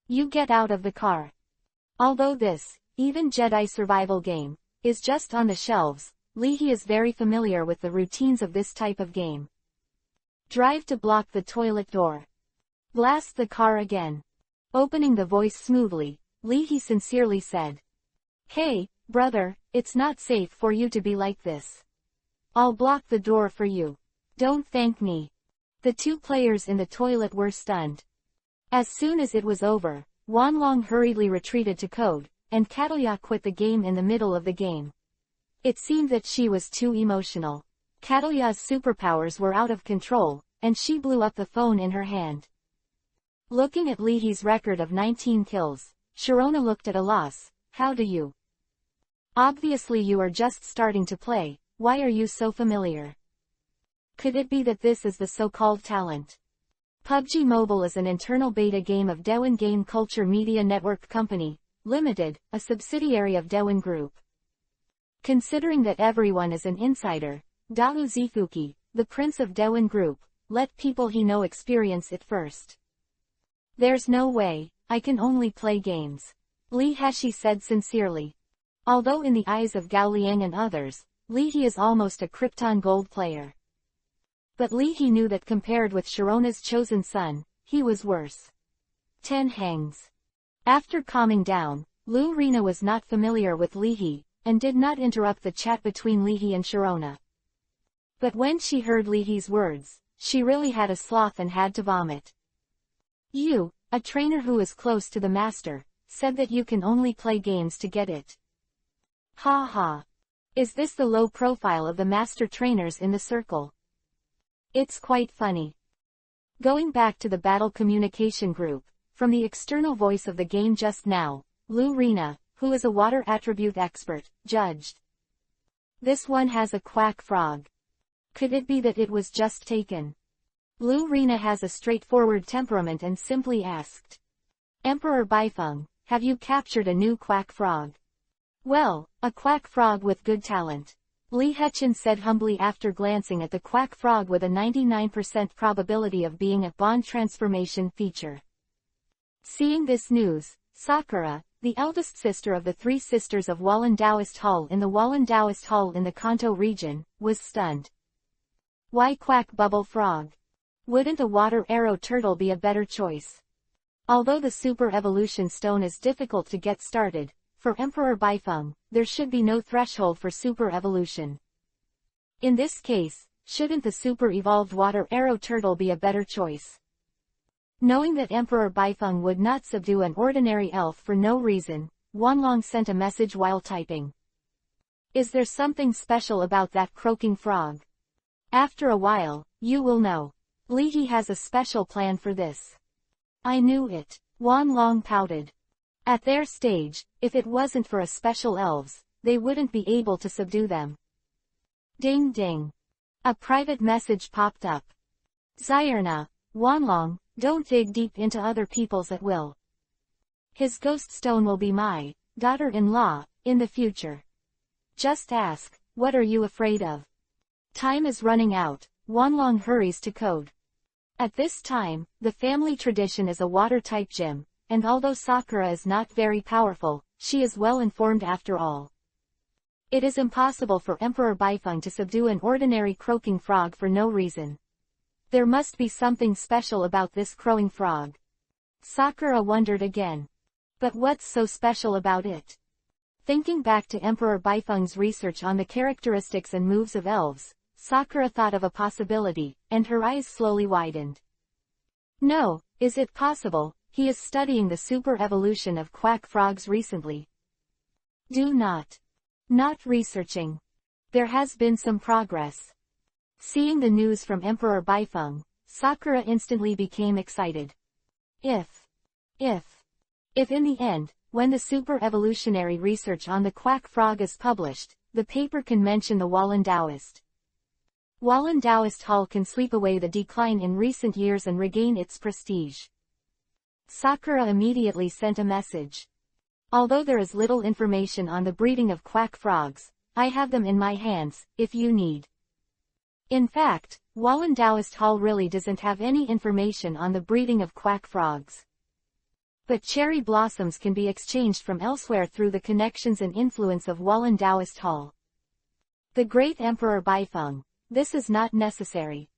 You get out of the car. Although this, even Jedi survival game, is just on the shelves, Li He is very familiar with the routines of this type of game. Drive to block the toilet door. Blast the car again. Opening the voice smoothly, Li He sincerely said. Hey, brother, it's not safe for you to be like this. I'll block the door for you. Don't thank me. The two players in the toilet were stunned. As soon as it was over, Wanlong hurriedly retreated to code, and Catalya quit the game in the middle of the game. It seemed that she was too emotional. Catalya's superpowers were out of control, and she blew up the phone in her hand. Looking at Li He's record of 19 kills, Sharona looked at a loss. How do you? Obviously you are just starting to play, why are you so familiar? Could it be that this is the so-called talent? PUBG Mobile is an internal beta game of Dewin Game Culture Media Network Company, Limited, a subsidiary of Dewin Group. Considering that everyone is an insider, Dao Zifuki, the prince of Dewin Group, let people he know experience it first. There's no way, I can only play games. Li Heshi said sincerely. Although in the eyes of Gao Liang and others, Li He is almost a Krypton Gold player. But Li He knew that compared with Sharona's chosen son, he was worse. 10 hangs. After calming down, Lu Rina was not familiar with Li He, and did not interrupt the chat between Li He and Sharona. But when she heard Li He's words, she really had a sloth and had to vomit. You, a trainer who is close to the master, said that you can only play games to get it. Ha ha. Is this the low profile of the master trainers in the circle? It's quite funny. Going back to the battle communication group, from the external voice of the game just now, Lu Rina, who is a water attribute expert, judged. This one has a quack frog. Could it be that it was just taken? Lu Rina has a straightforward temperament and simply asked. Emperor Baifeng, have you captured a new quack frog? Well, a quack frog with good talent. Li Hechin said humbly after glancing at the quack frog with a 99% probability of being a bond transformation feature. Seeing this news, Sakura, the eldest sister of the 3 sisters of Wallen Taoist Hall in the Kanto region, was stunned. Why quack bubble frog? Wouldn't a water arrow turtle be a better choice? Although the super evolution stone is difficult to get started, for Emperor Baifeng, there should be no threshold for super evolution. In this case, shouldn't the super evolved water arrow turtle be a better choice? Knowing that Emperor Baifeng would not subdue an ordinary elf for no reason, Wanlong sent a message while typing. Is there something special about that croaking frog? After a while, you will know. Li He has a special plan for this. I knew it. Wanlong pouted. At their stage, if it wasn't for a special elves, they wouldn't be able to subdue them. Ding ding. A private message popped up. Zyrna, Wanlong, don't dig deep into other people's at will. His ghost stone will be my daughter-in-law in the future. Just ask, what are you afraid of? Time is running out. Wanlong hurries to code. At this time, the family tradition is a water-type gym, and although Sakura is not very powerful, she is well informed after all. It is impossible for Emperor Baifeng to subdue an ordinary croaking frog for no reason. There must be something special about this crowing frog. Sakura wondered again. But what's so special about it? Thinking back to Emperor Baifeng's research on the characteristics and moves of elves, Sakura thought of a possibility, and her eyes slowly widened. No, is it possible, he is studying the super evolution of quack frogs recently? Do not. Not researching. There has been some progress. Seeing the news from Emperor Baifeng, Sakura instantly became excited. If in the end, when the super evolutionary research on the quack frog is published, the paper can mention the Wallen Taoist. Wallen Taoist Hall can sweep away the decline in recent years and regain its prestige. Sakura immediately sent a message. Although there is little information on the breeding of quack frogs, I have them in my hands, if you need. In fact, Wallen Taoist Hall really doesn't have any information on the breeding of quack frogs. But cherry blossoms can be exchanged from elsewhere through the connections and influence of Wallen Taoist Hall. The great Emperor Baifeng. This is not necessary.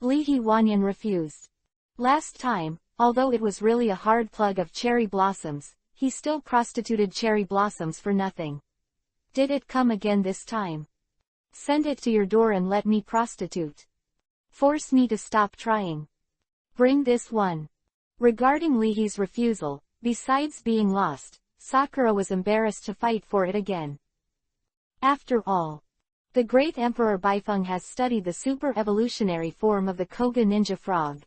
Li He Wanyan refused. Last time, although it was really a hard plug of cherry blossoms, he still prostituted cherry blossoms for nothing. Did it come again this time? Send it to your door and let me prostitute. Force me to stop trying. Bring this one. Regarding Li He's refusal, besides being lost, Sakura was embarrassed to fight for it again. After all, the great Emperor Baifeng has studied the super-evolutionary form of the Koga ninja frog.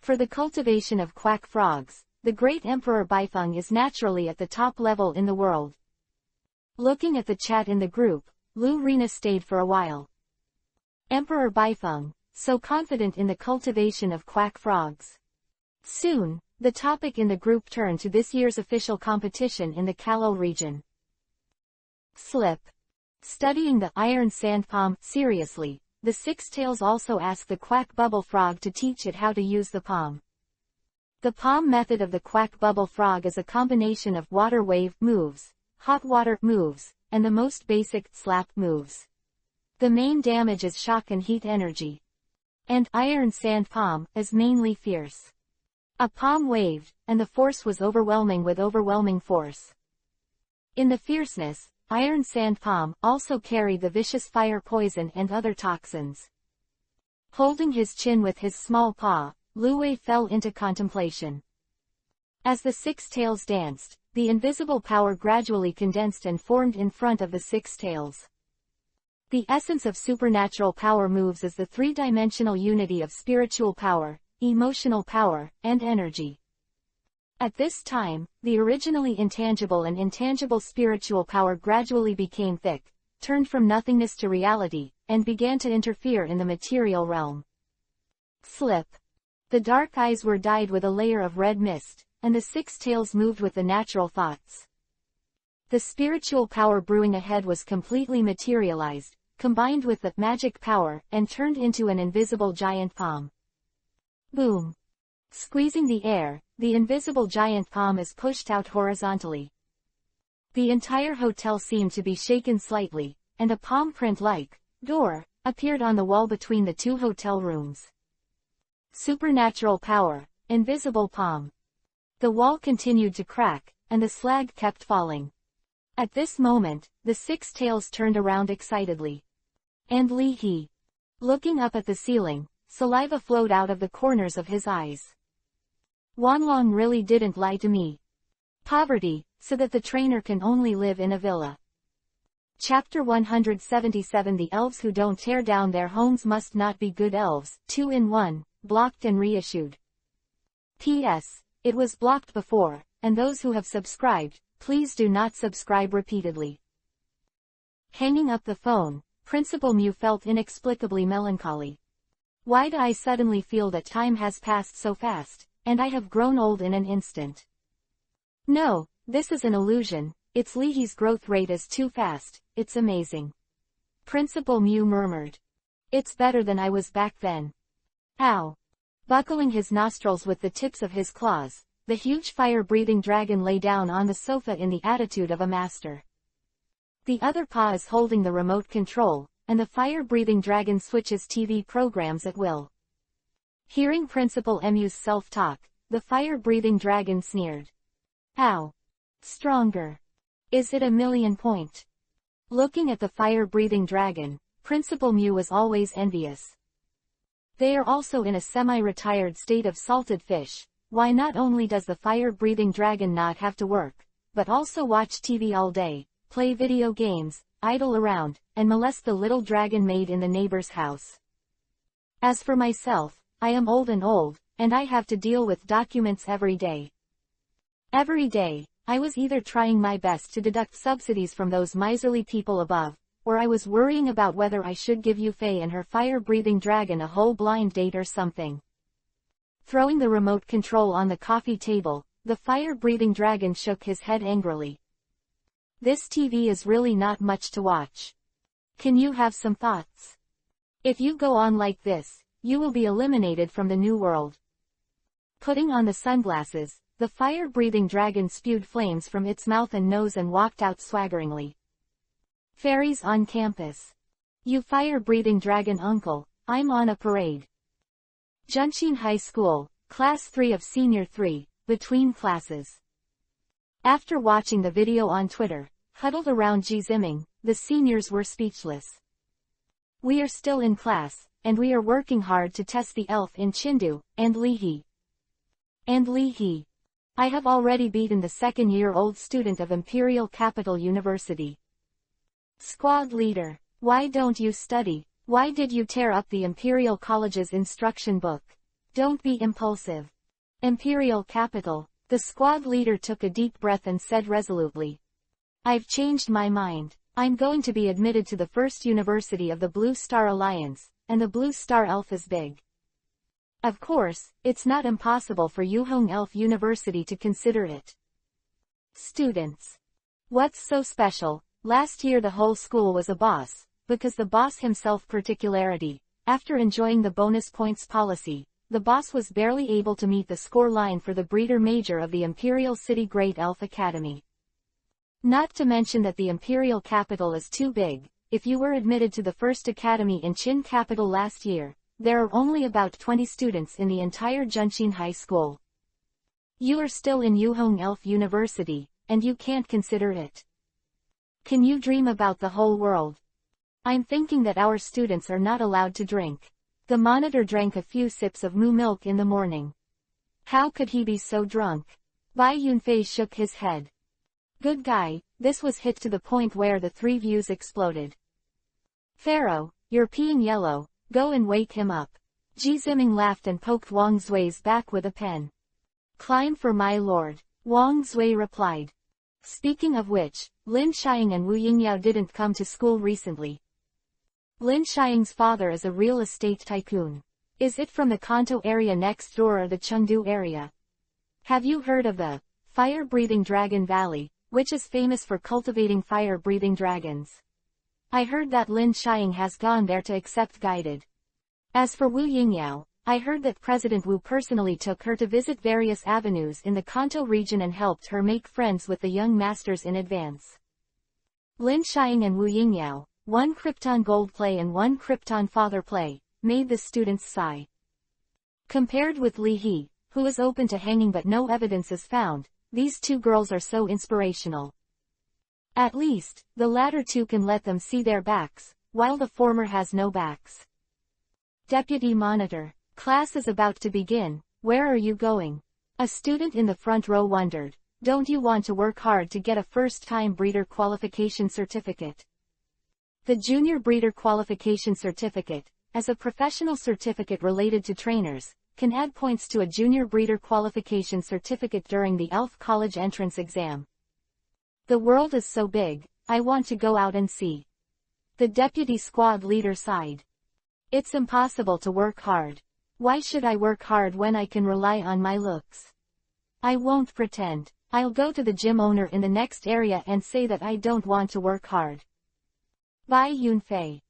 For the cultivation of quack frogs, the great Emperor Baifeng is naturally at the top level in the world. Looking at the chat in the group, Lu Rina stayed for a while. Emperor Baifeng, so confident in the cultivation of quack frogs. Soon, the topic in the group turned to this year's official competition in the Kalal region. Slip. Studying the iron sand palm seriously, the Six Tails also asked the quack bubble frog to teach it how to use the palm. The palm method of the quack bubble frog is a combination of water wave moves, hot water moves, and the most basic slap moves. The main damage is shock and heat energy. And iron sand palm is mainly fierce. A palm waved, and the force was overwhelming with overwhelming force. In the fierceness, iron sand palm also carried the vicious fire poison and other toxins. Holding his chin with his small paw, Lu Wei fell into contemplation. As the Six Tails danced, the invisible power gradually condensed and formed in front of the Six Tails. The essence of supernatural power moves is the three-dimensional unity of spiritual power, emotional power, and energy. At this time, the originally intangible and intangible spiritual power gradually became thick, turned from nothingness to reality, and began to interfere in the material realm. Slip. The dark eyes were dyed with a layer of red mist, and the Six Tails moved with the natural thoughts. The spiritual power brewing ahead was completely materialized, combined with the magic power, and turned into an invisible giant palm. Boom. Squeezing the air, the invisible giant palm is pushed out horizontally. The entire hotel seemed to be shaken slightly, and a palm print-like door appeared on the wall between the two hotel rooms. Supernatural power, invisible palm. The wall continued to crack, and the slag kept falling. At this moment, the Six Tails turned around excitedly. And Li He. Looking up at the ceiling, saliva flowed out of the corners of his eyes. Wanlong really didn't lie to me. Poverty, so that the trainer can only live in a villa. Chapter 177 The elves who don't tear down their homes must not be good elves, 2-in-1, blocked and reissued. P.S. It was blocked before, and those who have subscribed, please do not subscribe repeatedly. Hanging up the phone, Principal Mew felt inexplicably melancholy. Why do I suddenly feel that time has passed so fast, and I have grown old in an instant? No, this is an illusion, it's Li He's growth rate is too fast, it's amazing. Principal Mew murmured. It's better than I was back then. Ow. Buckling his nostrils with the tips of his claws, the huge fire-breathing dragon lay down on the sofa in the attitude of a master. The other paw is holding the remote control, and the fire-breathing dragon switches TV programs at will. Hearing Principal Mew's self-talk, the fire-breathing dragon sneered. Ow. Stronger. Is it a 1,000,000 point? Looking at the fire-breathing dragon, Principal Mew was always envious. They are also in a semi-retired state of salted fish. Why not only does the fire-breathing dragon not have to work, but also watch TV all day, play video games, idle around, and molest the little dragon maid in the neighbor's house? As for myself, I am old, and I have to deal with documents every day. Every day, I was either trying my best to deduct subsidies from those miserly people above, or I was worrying about whether I should give Yufei and her fire-breathing dragon a whole blind date or something. Throwing the remote control on the coffee table, the fire-breathing dragon shook his head angrily. This TV is really not much to watch. Can you have some thoughts? If you go on like this, you will be eliminated from the new world. Putting on the sunglasses, the fire-breathing dragon spewed flames from its mouth and nose and walked out swaggeringly. Fairies on campus. You fire-breathing dragon uncle, I'm on a parade. Junshin High School, Class 3 of Senior 3, between classes. After watching the video on Twitter, huddled around Ji Ziming, the seniors were speechless. We are still in class, and we are working hard to test the elf in Chindu, and Li He. And Li He. I have already beaten the second-year-old student of Imperial Capital University. Squad leader, why don't you study? Why did you tear up the Imperial College's instruction book? Don't be impulsive. Imperial Capital. The squad leader took a deep breath and said resolutely. I've changed my mind. I'm going to be admitted to the first university of the Blue Star Alliance, and the blue star elf is big. Of course, it's not impossible for Yuhong Elf University to consider it. Students. What's so special? Last year the whole school was a boss, because the boss himself particularity, after enjoying the bonus points policy, the boss was barely able to meet the score line for the breeder major of the Imperial City Great Elf Academy. Not to mention that the Imperial capital is too big. If you were admitted to the first academy in Qin capital last year, there are only about 20 students in the entire Junshin High School. You are still in Yuhong Elf University, and you can't consider it. Can you dream about the whole world? I'm thinking that our students are not allowed to drink. The monitor drank a few sips of moo milk in the morning. How could he be so drunk? Bai Yunfei shook his head. Good guy, this was hit to the point where the 3 views exploded. Pharaoh, you're peeing yellow, go and wake him up. Ji Ziming laughed and poked Wang Zui's back with a pen. Climb for my lord, Wang Zui replied. Speaking of which, Lin Xiang and Wu Yingyao didn't come to school recently. Lin Xiang's father is a real estate tycoon. Is it from the Kanto area next door or the Chengdu area? Have you heard of the fire-breathing Dragon Valley, which is famous for cultivating fire-breathing dragons? I heard that Lin Xiang has gone there to accept guided. As for Wu Yingyao, I heard that President Wu personally took her to visit various avenues in the Kanto region and helped her make friends with the young masters in advance. Lin Xiang and Wu Yingyao, one Krypton Gold play and one Krypton Father play, made the students sigh. Compared with Li He, who is open to hanging but no evidence is found, these 2 girls are so inspirational. At least, the latter 2 can let them see their backs, while the former has no backs. Deputy Monitor, class is about to begin, where are you going? A student in the front row wondered, don't you want to work hard to get a first-time breeder qualification certificate? The Junior Breeder Qualification Certificate, as a professional certificate related to trainers, can add points to a Junior Breeder Qualification Certificate during the Elf College entrance exam. The world is so big, I want to go out and see. The deputy squad leader sighed. It's impossible to work hard. Why should I work hard when I can rely on my looks? I won't pretend. I'll go to the gym owner in the next area and say that I don't want to work hard. Bai Yunfei.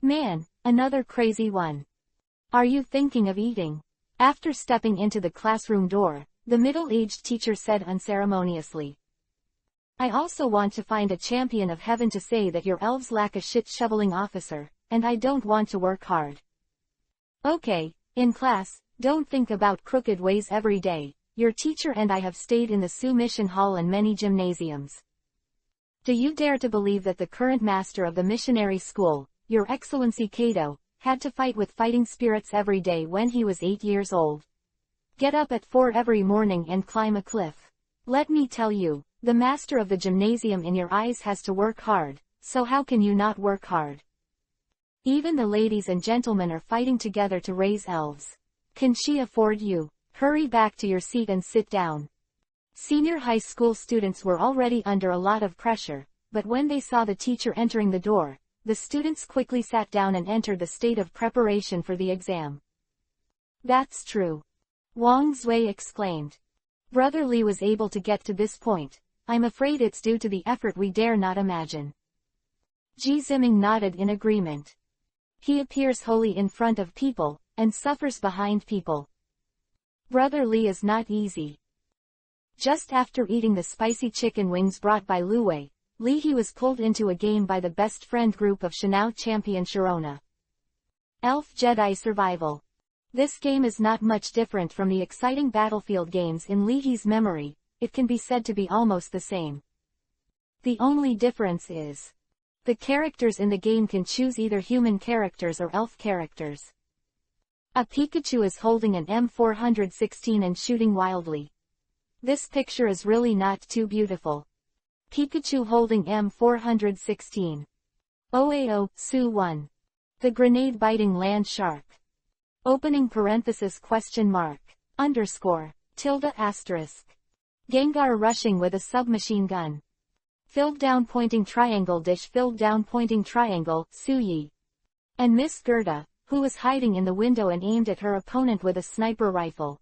Man, another crazy one. Are you thinking of eating? After stepping into the classroom door, the middle-aged teacher said unceremoniously. I also want to find a champion of heaven to say that your elves lack a shit-shoveling officer, and I don't want to work hard. Okay, in class, don't think about crooked ways every day. Your teacher and I have stayed in the Su Mission Hall and many gymnasiums. Do you dare to believe that the current master of the missionary school, Your Excellency Kato, had to fight with fighting spirits every day when he was 8 years old? Get up at 4 every morning and climb a cliff. Let me tell you, the master of the gymnasium in your eyes has to work hard, so how can you not work hard? Even the ladies and gentlemen are fighting together to raise elves. Can she afford you? Hurry back to your seat and sit down. Senior high school students were already under a lot of pressure, but when they saw the teacher entering the door, the students quickly sat down and entered the state of preparation for the exam. That's true. Wang Zui exclaimed. Brother Li was able to get to this point. I'm afraid it's due to the effort we dare not imagine. Ji Ziming nodded in agreement. He appears holy in front of people, and suffers behind people. Brother Li is not easy. Just after eating the spicy chicken wings brought by Lu Wei, Li He was pulled into a game by the best friend group of Shanao champion Sharona. Elf Jedi Survival. This game is not much different from the exciting battlefield games in Li He's memory. It can be said to be almost the same. The only difference is, the characters in the game can choose either human characters or elf characters. A Pikachu is holding an M416 and shooting wildly. This picture is really not too beautiful. Pikachu holding M416. OAO, Su 1. The grenade-biting land shark. Opening parenthesis question mark. Underscore. Tilde asterisk. Gengar rushing with a submachine gun. Filled down pointing triangle dish filled down pointing triangle, Suyi. And Miss Gerda, who was hiding in the window and aimed at her opponent with a sniper rifle.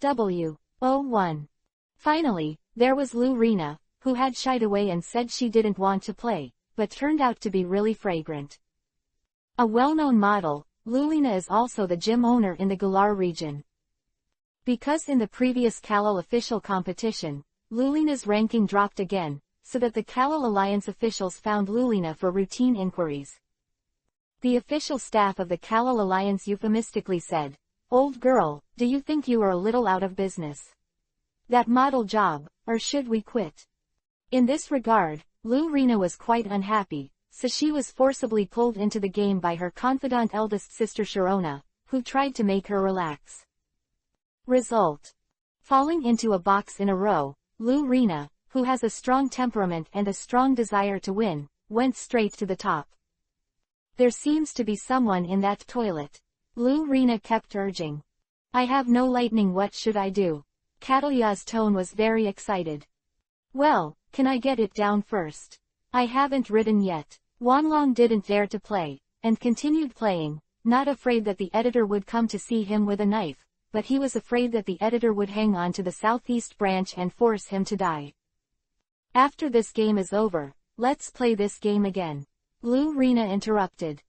W01. Finally, there was Lu Rena, who had shied away and said she didn't want to play, but turned out to be really fragrant. A well-known model, Lu Rena is also the gym owner in the Galar region. Because in the previous Khalil official competition, Lu Rena's ranking dropped again, so that the Khalil Alliance officials found Lu Rena for routine inquiries. The official staff of the Khalil Alliance euphemistically said, "Old girl, do you think you are a little out of business? That model job, or should we quit?" In this regard, Lu Rena was quite unhappy, so she was forcibly pulled into the game by her confidant eldest sister Sharona, who tried to make her relax. Result: falling into a box in a row, Lu Rena, who has a strong temperament and a strong desire to win, went straight to the top. "There seems to be someone in that toilet," Lu Rena kept urging. "I have no lightning, what should I do?" Catalya's tone was very excited. "Well, can I get it down first? I haven't written yet." Wanlong didn't dare to play, and continued playing, not afraid that the editor would come to see him with a knife, but he was afraid that the editor would hang on to the southeast branch and force him to die. "After this game is over, let's play this game again," Lu Rena interrupted.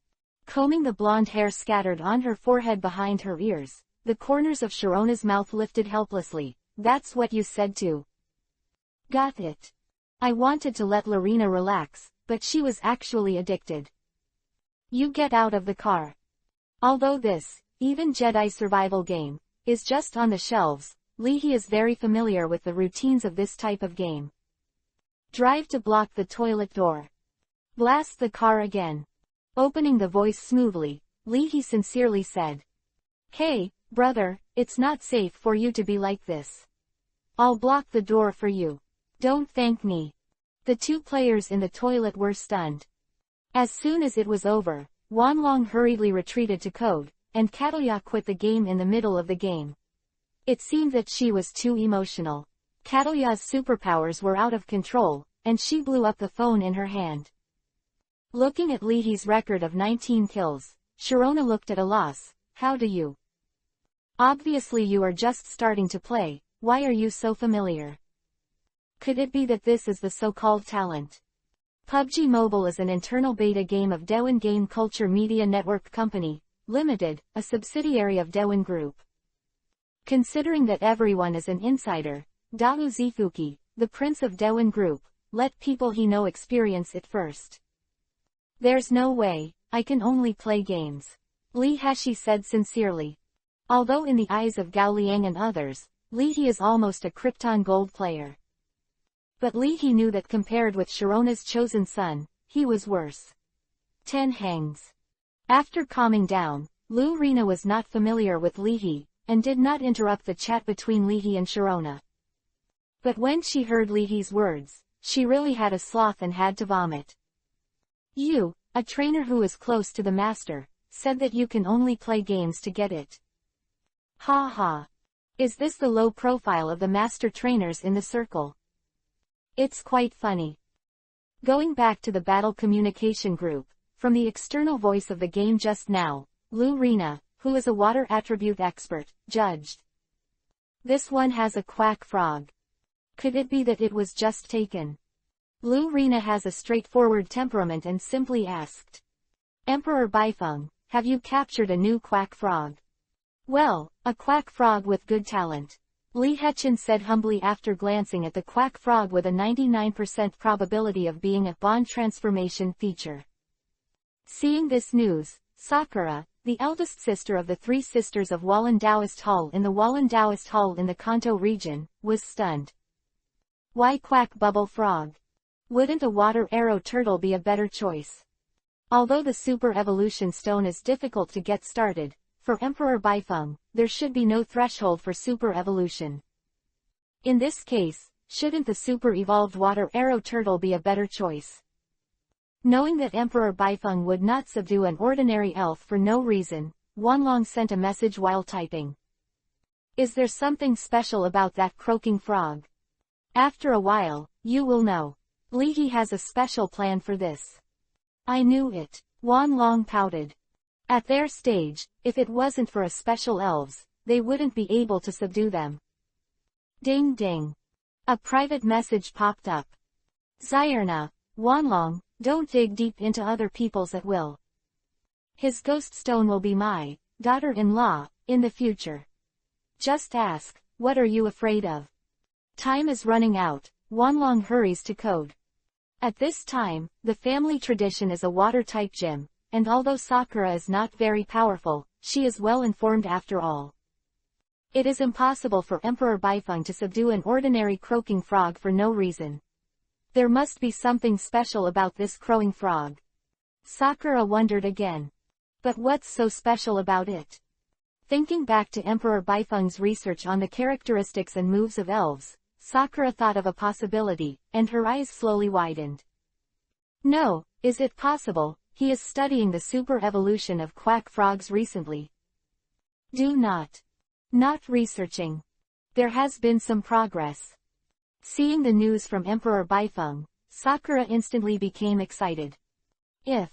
Combing the blonde hair scattered on her forehead behind her ears, the corners of Sharona's mouth lifted helplessly. "That's what you said too." "Got it." I wanted to let Lorena relax, but she was actually addicted. "You get out of the car." Although this, even Jedi survival game, is just on the shelves, Leahy is very familiar with the routines of this type of game. Drive to block the toilet door. Blast the car again. Opening the voice smoothly, Leahy sincerely said, "Hey, brother, it's not safe for you to be like this. I'll block the door for you. Don't thank me." The two players in the toilet were stunned. As soon as it was over, Wanlong hurriedly retreated to code, and Catalya quit the game in the middle of the game. It seemed that she was too emotional. Catalya's superpowers were out of control, and she blew up the phone in her hand. Looking at Leahy's record of 19 kills, Sharona looked at a loss. "How do you? Obviously you are just starting to play, why are you so familiar? Could it be that this is the so-called talent?" PUBG Mobile is an internal beta game of Dewin Game Culture Media Network Company, Limited, a subsidiary of Dewin Group. Considering that everyone is an insider, Dao Zifuki, the prince of Dewin Group, let people he know experience it first. "There's no way, I can only play games," Li Hashi said sincerely. Although in the eyes of Gao Liang and others, Li He is almost a Krypton Gold player. But Li He knew that compared with Sharona's chosen son, he was worse. 10 hangs. After calming down, Lu Rena was not familiar with Li He, and did not interrupt the chat between Li He and Sharona. But when she heard Li He's words, she really had a sloth and had to vomit. "You, a trainer who is close to the master, said that you can only play games to get it. Ha ha. Is this the low profile of the master trainers in the circle? It's quite funny." Going back to the battle communication group, from the external voice of the game just now, Lu Rena, who is a water attribute expert, judged. "This one has a quack frog. Could it be that it was just taken?" Lu Rena has a straightforward temperament and simply asked, "Emperor Baifeng, have you captured a new quack frog?" "Well, a quack frog with good talent," Li Hechin said humbly after glancing at the quack frog with a 99% probability of being a bond transformation feature. Seeing this news, Sakura, the eldest sister of the three sisters of Wallen Taoist Hall in the Kanto region, was stunned. "Why quack bubble frog? Wouldn't a water arrow turtle be a better choice?" Although the super evolution stone is difficult to get started, for Emperor Baifeng, there should be no threshold for super evolution. In this case, shouldn't the super evolved water arrow turtle be a better choice? Knowing that Emperor Baifeng would not subdue an ordinary elf for no reason, Wanlong sent a message while typing. "Is there something special about that croaking frog? After a while, you will know. Li He has a special plan for this." "I knew it," Wanlong pouted. At their stage, if it wasn't for a special elves, they wouldn't be able to subdue them. Ding ding. A private message popped up. Zyrna, Wanlong, don't dig deep into other people's at will. His ghost stone will be my daughter-in-law in the future. Just ask, what are you afraid of? Time is running out. Wanlong hurries to code. At this time, the family tradition is a water-type gym, and although Sakura is not very powerful, she is well informed after all. It is impossible for Emperor Baifeng to subdue an ordinary croaking frog for no reason. There must be something special about this crowing frog. Sakura wondered again. But what's so special about it? Thinking back to Emperor Baifeng's research on the characteristics and moves of elves, Sakura thought of a possibility, and her eyes slowly widened. No, is it possible, he is studying the super evolution of quack frogs recently? Do not. Not researching. There has been some progress. Seeing the news from Emperor Baifeng, Sakura instantly became excited. If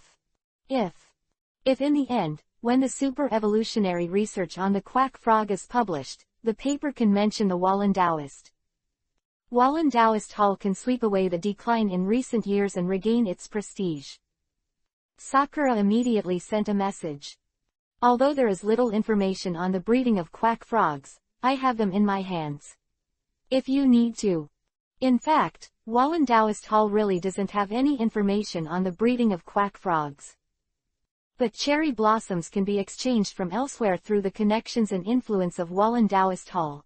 in the end, when the super evolutionary research on the quack frog is published, the paper can mention the Wallen Taoist. Wallen Taoist Hall can sweep away the decline in recent years and regain its prestige. Sakura immediately sent a message. Although there is little information on the breeding of quack frogs, I have them in my hands. If you need to. In fact, Wallen Taoist Hall really doesn't have any information on the breeding of quack frogs. But cherry blossoms can be exchanged from elsewhere through the connections and influence of Wallen Taoist Hall.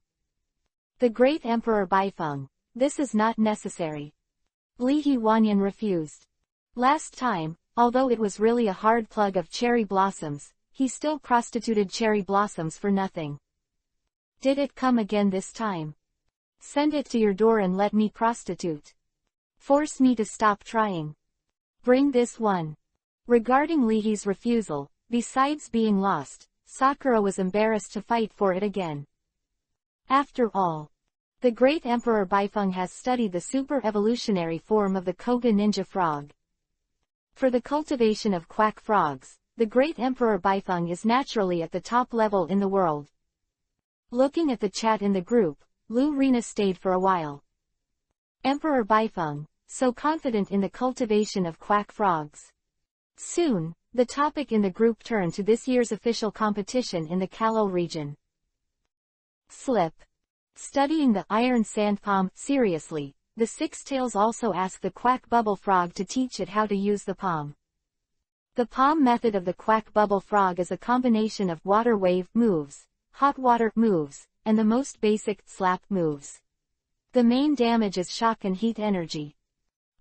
The great Emperor Baifeng, this is not necessary. Li Huanyan refused. Last time, although it was really a hard plug of cherry blossoms, he still prostituted cherry blossoms for nothing. Did it come again this time? Send it to your door and let me prostitute. Force me to stop trying. Bring this one. Regarding Li He's refusal, besides being lost, Sakura was embarrassed to fight for it again. After all, the great Emperor Baifeng has studied the super evolutionary form of the Koga ninja frog. For the cultivation of quack frogs, the great Emperor Baifeng is naturally at the top level in the world. Looking at the chat in the group, Lu Rina stayed for a while. Emperor Baifeng, so confident in the cultivation of quack frogs. Soon, the topic in the group turned to this year's official competition in the Kalol region. Slip. Studying the iron sand palm seriously, the Six Tails also asked the quack bubble frog to teach it how to use the palm. The palm method of the quack bubble frog is a combination of water wave moves, hot water moves, and the most basic slap moves. The main damage is shock and heat energy.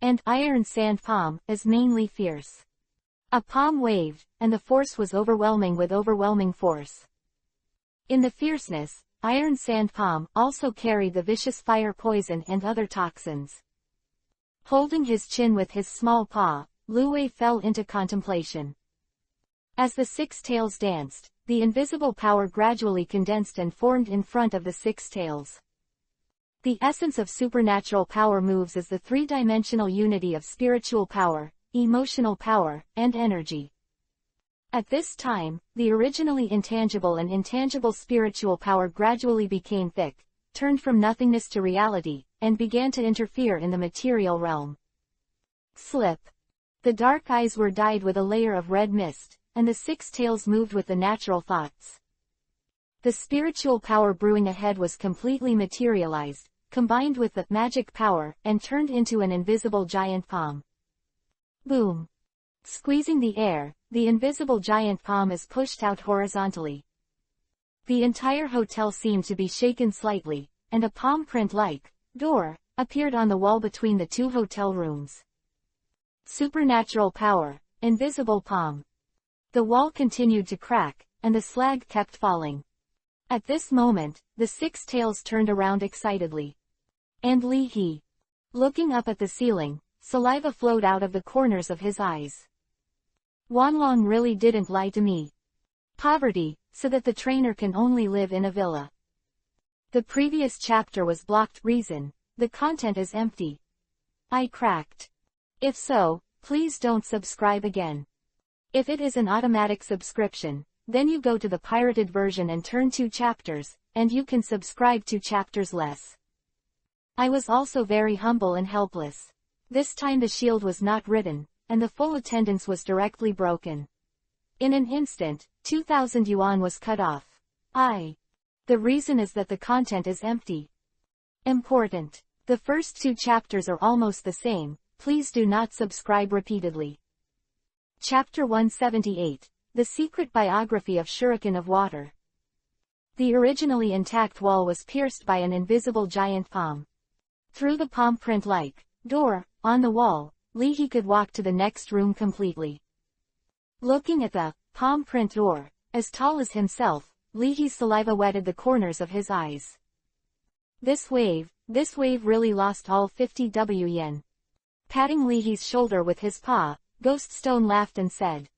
And iron sand palm is mainly fierce. A palm waved, and the force was overwhelming with overwhelming force. In the fierceness, iron sand palm also carried the vicious fire poison and other toxins. Holding his chin with his small paw, Lu Wei fell into contemplation. As the Six Tails danced, the invisible power gradually condensed and formed in front of the Six Tails. The essence of supernatural power moves is the three-dimensional unity of spiritual power, emotional power, and energy. At this time, the originally intangible and intangible spiritual power gradually became thick, turned from nothingness to reality, and began to interfere in the material realm. Slip. The dark eyes were dyed with a layer of red mist, and the Six Tails moved with the natural thoughts. The spiritual power brewing ahead was completely materialized, combined with the magic power, and turned into an invisible giant palm. Boom. Squeezing the air, the invisible giant palm is pushed out horizontally. The entire hotel seemed to be shaken slightly, and a palm print-like door appeared on the wall between the two hotel rooms. Supernatural power, invisible palm. The wall continued to crack, and the slag kept falling. At this moment, the Six Tails turned around excitedly. And Li He. Looking up at the ceiling, saliva flowed out of the corners of his eyes. Wanlong really didn't lie to me. Poverty, so that the trainer can only live in a villa. The previous chapter was blocked. Reason, the content is empty. I cracked. If so, please don't subscribe again. If it is an automatic subscription, then you go to the pirated version and turn 2 chapters, and you can subscribe 2 chapters less. I was also very humble and helpless. This time the shield was not written, and the full attendance was directly broken. In an instant, 2,000 yuan was cut off. The reason is that the content is empty. Important. The first 2 chapters are almost the same, please do not subscribe repeatedly. Chapter 178. The Secret Biography of Shuriken of Water. The originally intact wall was pierced by an invisible giant palm. Through the palm print-like door on the wall, Li He could walk to the next room completely. Looking at the palm print door, as tall as himself, Li He's saliva wetted the corners of his eyes. This wave really lost all 50 W yen. Patting Li He's shoulder with his paw, Ghost Stone laughed and said,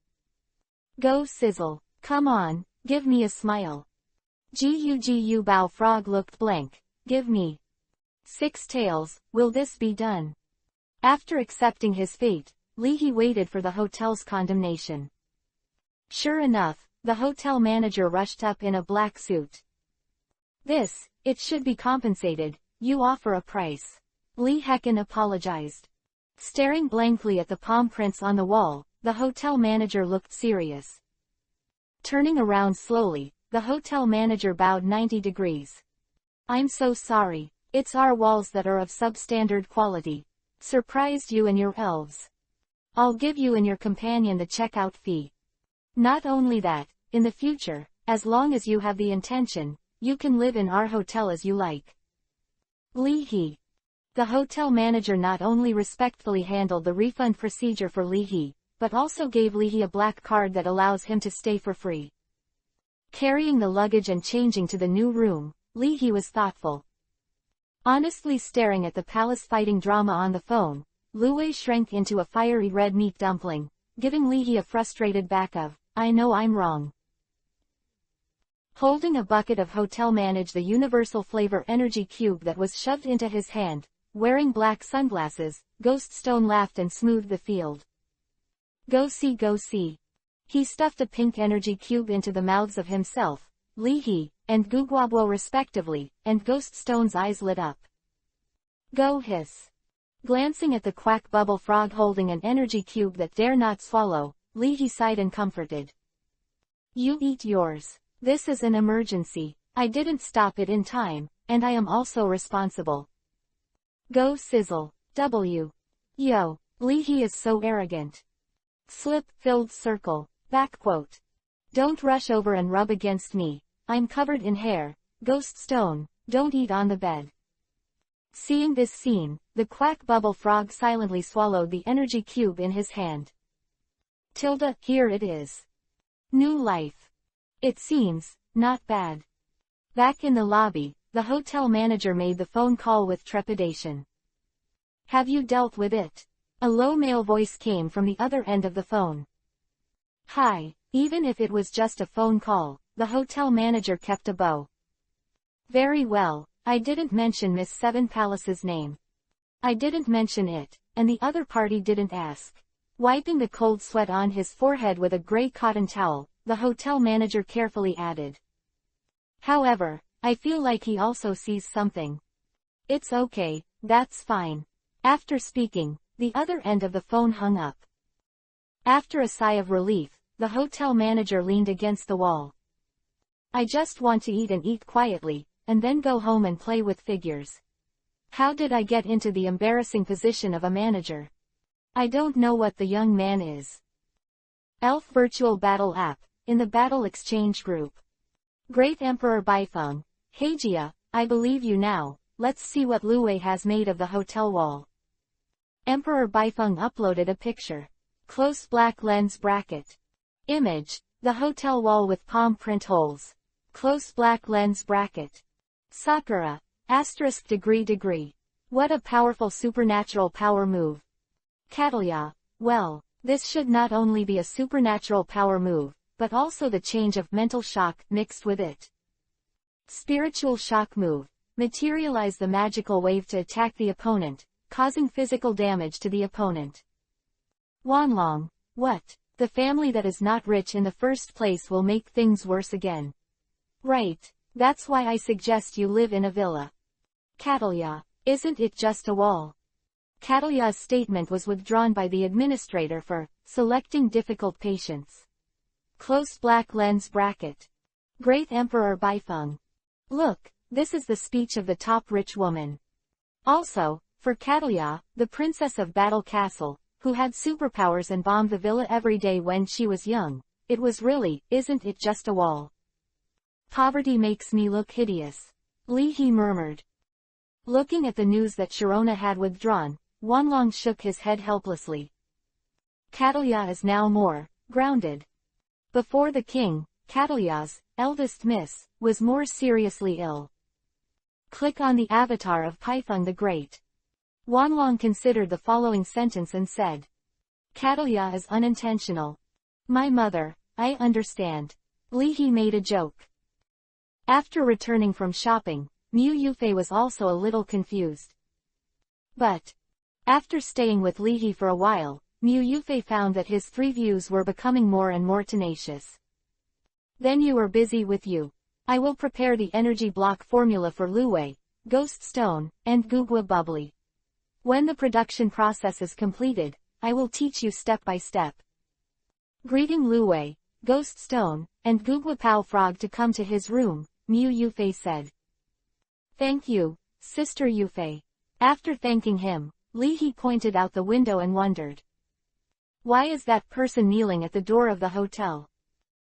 "Go sizzle, come on, give me a smile." Gu Bao Frog looked blank. "Give me 6 tails, will this be done?" After accepting his fate, Li He waited for the hotel's condemnation. Sure enough, the hotel manager rushed up in a black suit. It should be compensated, you offer a price." Li Hecken apologized. Staring blankly at the palm prints on the wall, the hotel manager looked serious. Turning around slowly, the hotel manager bowed 90 degrees. "I'm so sorry, it's our walls that are of substandard quality. Surprised you and your elves. I'll give you and your companion the checkout fee. Not only that, in the future, as long as you have the intention, you can live in our hotel as you like." Li He. The hotel manager not only respectfully handled the refund procedure for Li He, but also gave Li He a black card that allows him to stay for free. Carrying the luggage and changing to the new room, Li He was thoughtful. Honestly staring at the palace fighting drama on the phone, Lu Wei shrank into a fiery red meat dumpling, giving Li He a frustrated back of, "I know I'm wrong." Holding a bucket of hotel manage the universal flavor energy cube that was shoved into his hand, wearing black sunglasses, Ghost Stone laughed and smoothed the field. Go see. He stuffed a pink energy cube into the mouths of himself, Li He, and Guguabo respectively, and Ghost Stone's eyes lit up. Go hiss. Glancing at the quack bubble frog holding an energy cube that dare not swallow, Li He sighed and comforted. You eat yours. This is an emergency. I didn't stop it in time, and I am also responsible. Go sizzle. W. Yo, Li He is so arrogant. Slip-filled circle. Back quote. Don't rush over and rub against me. I'm covered in hair. Ghost Stone, don't eat on the bed. Seeing this scene, the quack bubble frog silently swallowed the energy cube in his hand. Here it is. New life. It seems, not bad. Back in the lobby, the hotel manager made the phone call with trepidation. Have you dealt with it? A low male voice came from the other end of the phone. Hi, even if it was just a phone call, the hotel manager kept a bow. Very well, I didn't mention Miss Seven Palace's name. I didn't mention it, and the other party didn't ask. Wiping the cold sweat on his forehead with a gray cotton towel, the hotel manager carefully added. However, I feel like he also sees something. It's okay, that's fine. After speaking, the other end of the phone hung up. After a sigh of relief, the hotel manager leaned against the wall. I just want to eat and eat quietly, and then go home and play with figures. How did I get into the embarrassing position of a manager? I don't know what the young man is. Elf Virtual Battle App, in the Battle Exchange Group. Great Emperor Baifeng, Heijia, I believe you now, let's see what Lu Wei has made of the hotel wall. Emperor Baifeng uploaded a picture. Close black lens bracket. Image, the hotel wall with palm print holes. Close black lens bracket. Sakura, asterisk degree. What a powerful supernatural power move. Catalya, well, this should not only be a supernatural power move, but also the change of mental shock mixed with it. Spiritual shock move. Materialize the magical wave to attack the opponent, causing physical damage to the opponent. Wanlong, what? The family that is not rich in the first place will make things worse again. Right. That's why I suggest you live in a villa. Catalya, isn't it just a wall? Catalya's statement was withdrawn by the administrator for selecting difficult patients. Close black lens bracket. Great Emperor Baifeng. Look, this is the speech of the top rich woman. Also, for Catalya, the princess of Battle Castle, who had superpowers and bombed the villa every day when she was young, it was really, isn't it just a wall? Poverty makes me look hideous. Li He murmured. Looking at the news that Sharona had withdrawn, Wanlong shook his head helplessly. Catalya is now more grounded. Before the king, Catalya's eldest miss was more seriously ill. Click on the avatar of Python the Great. Wanlong considered the following sentence and said. Catalya is unintentional. My mother, I understand. Li He made a joke. After returning from shopping, Mu Yufei was also a little confused. But, after staying with Li He for a while, Mu Yufei found that his three views were becoming more and more tenacious. Then you are busy with you. I will prepare the energy block formula for Luwei, Ghost Stone, and Gugwa Bubbly. When the production process is completed, I will teach you step by step. Greeting Luwei, Ghost Stone, and Gugwa Pao Frog to come to his room, Mu Yufei said. Thank you, Sister Yufei. After thanking him, Li He pointed out the window and wondered. Why is that person kneeling at the door of the hotel?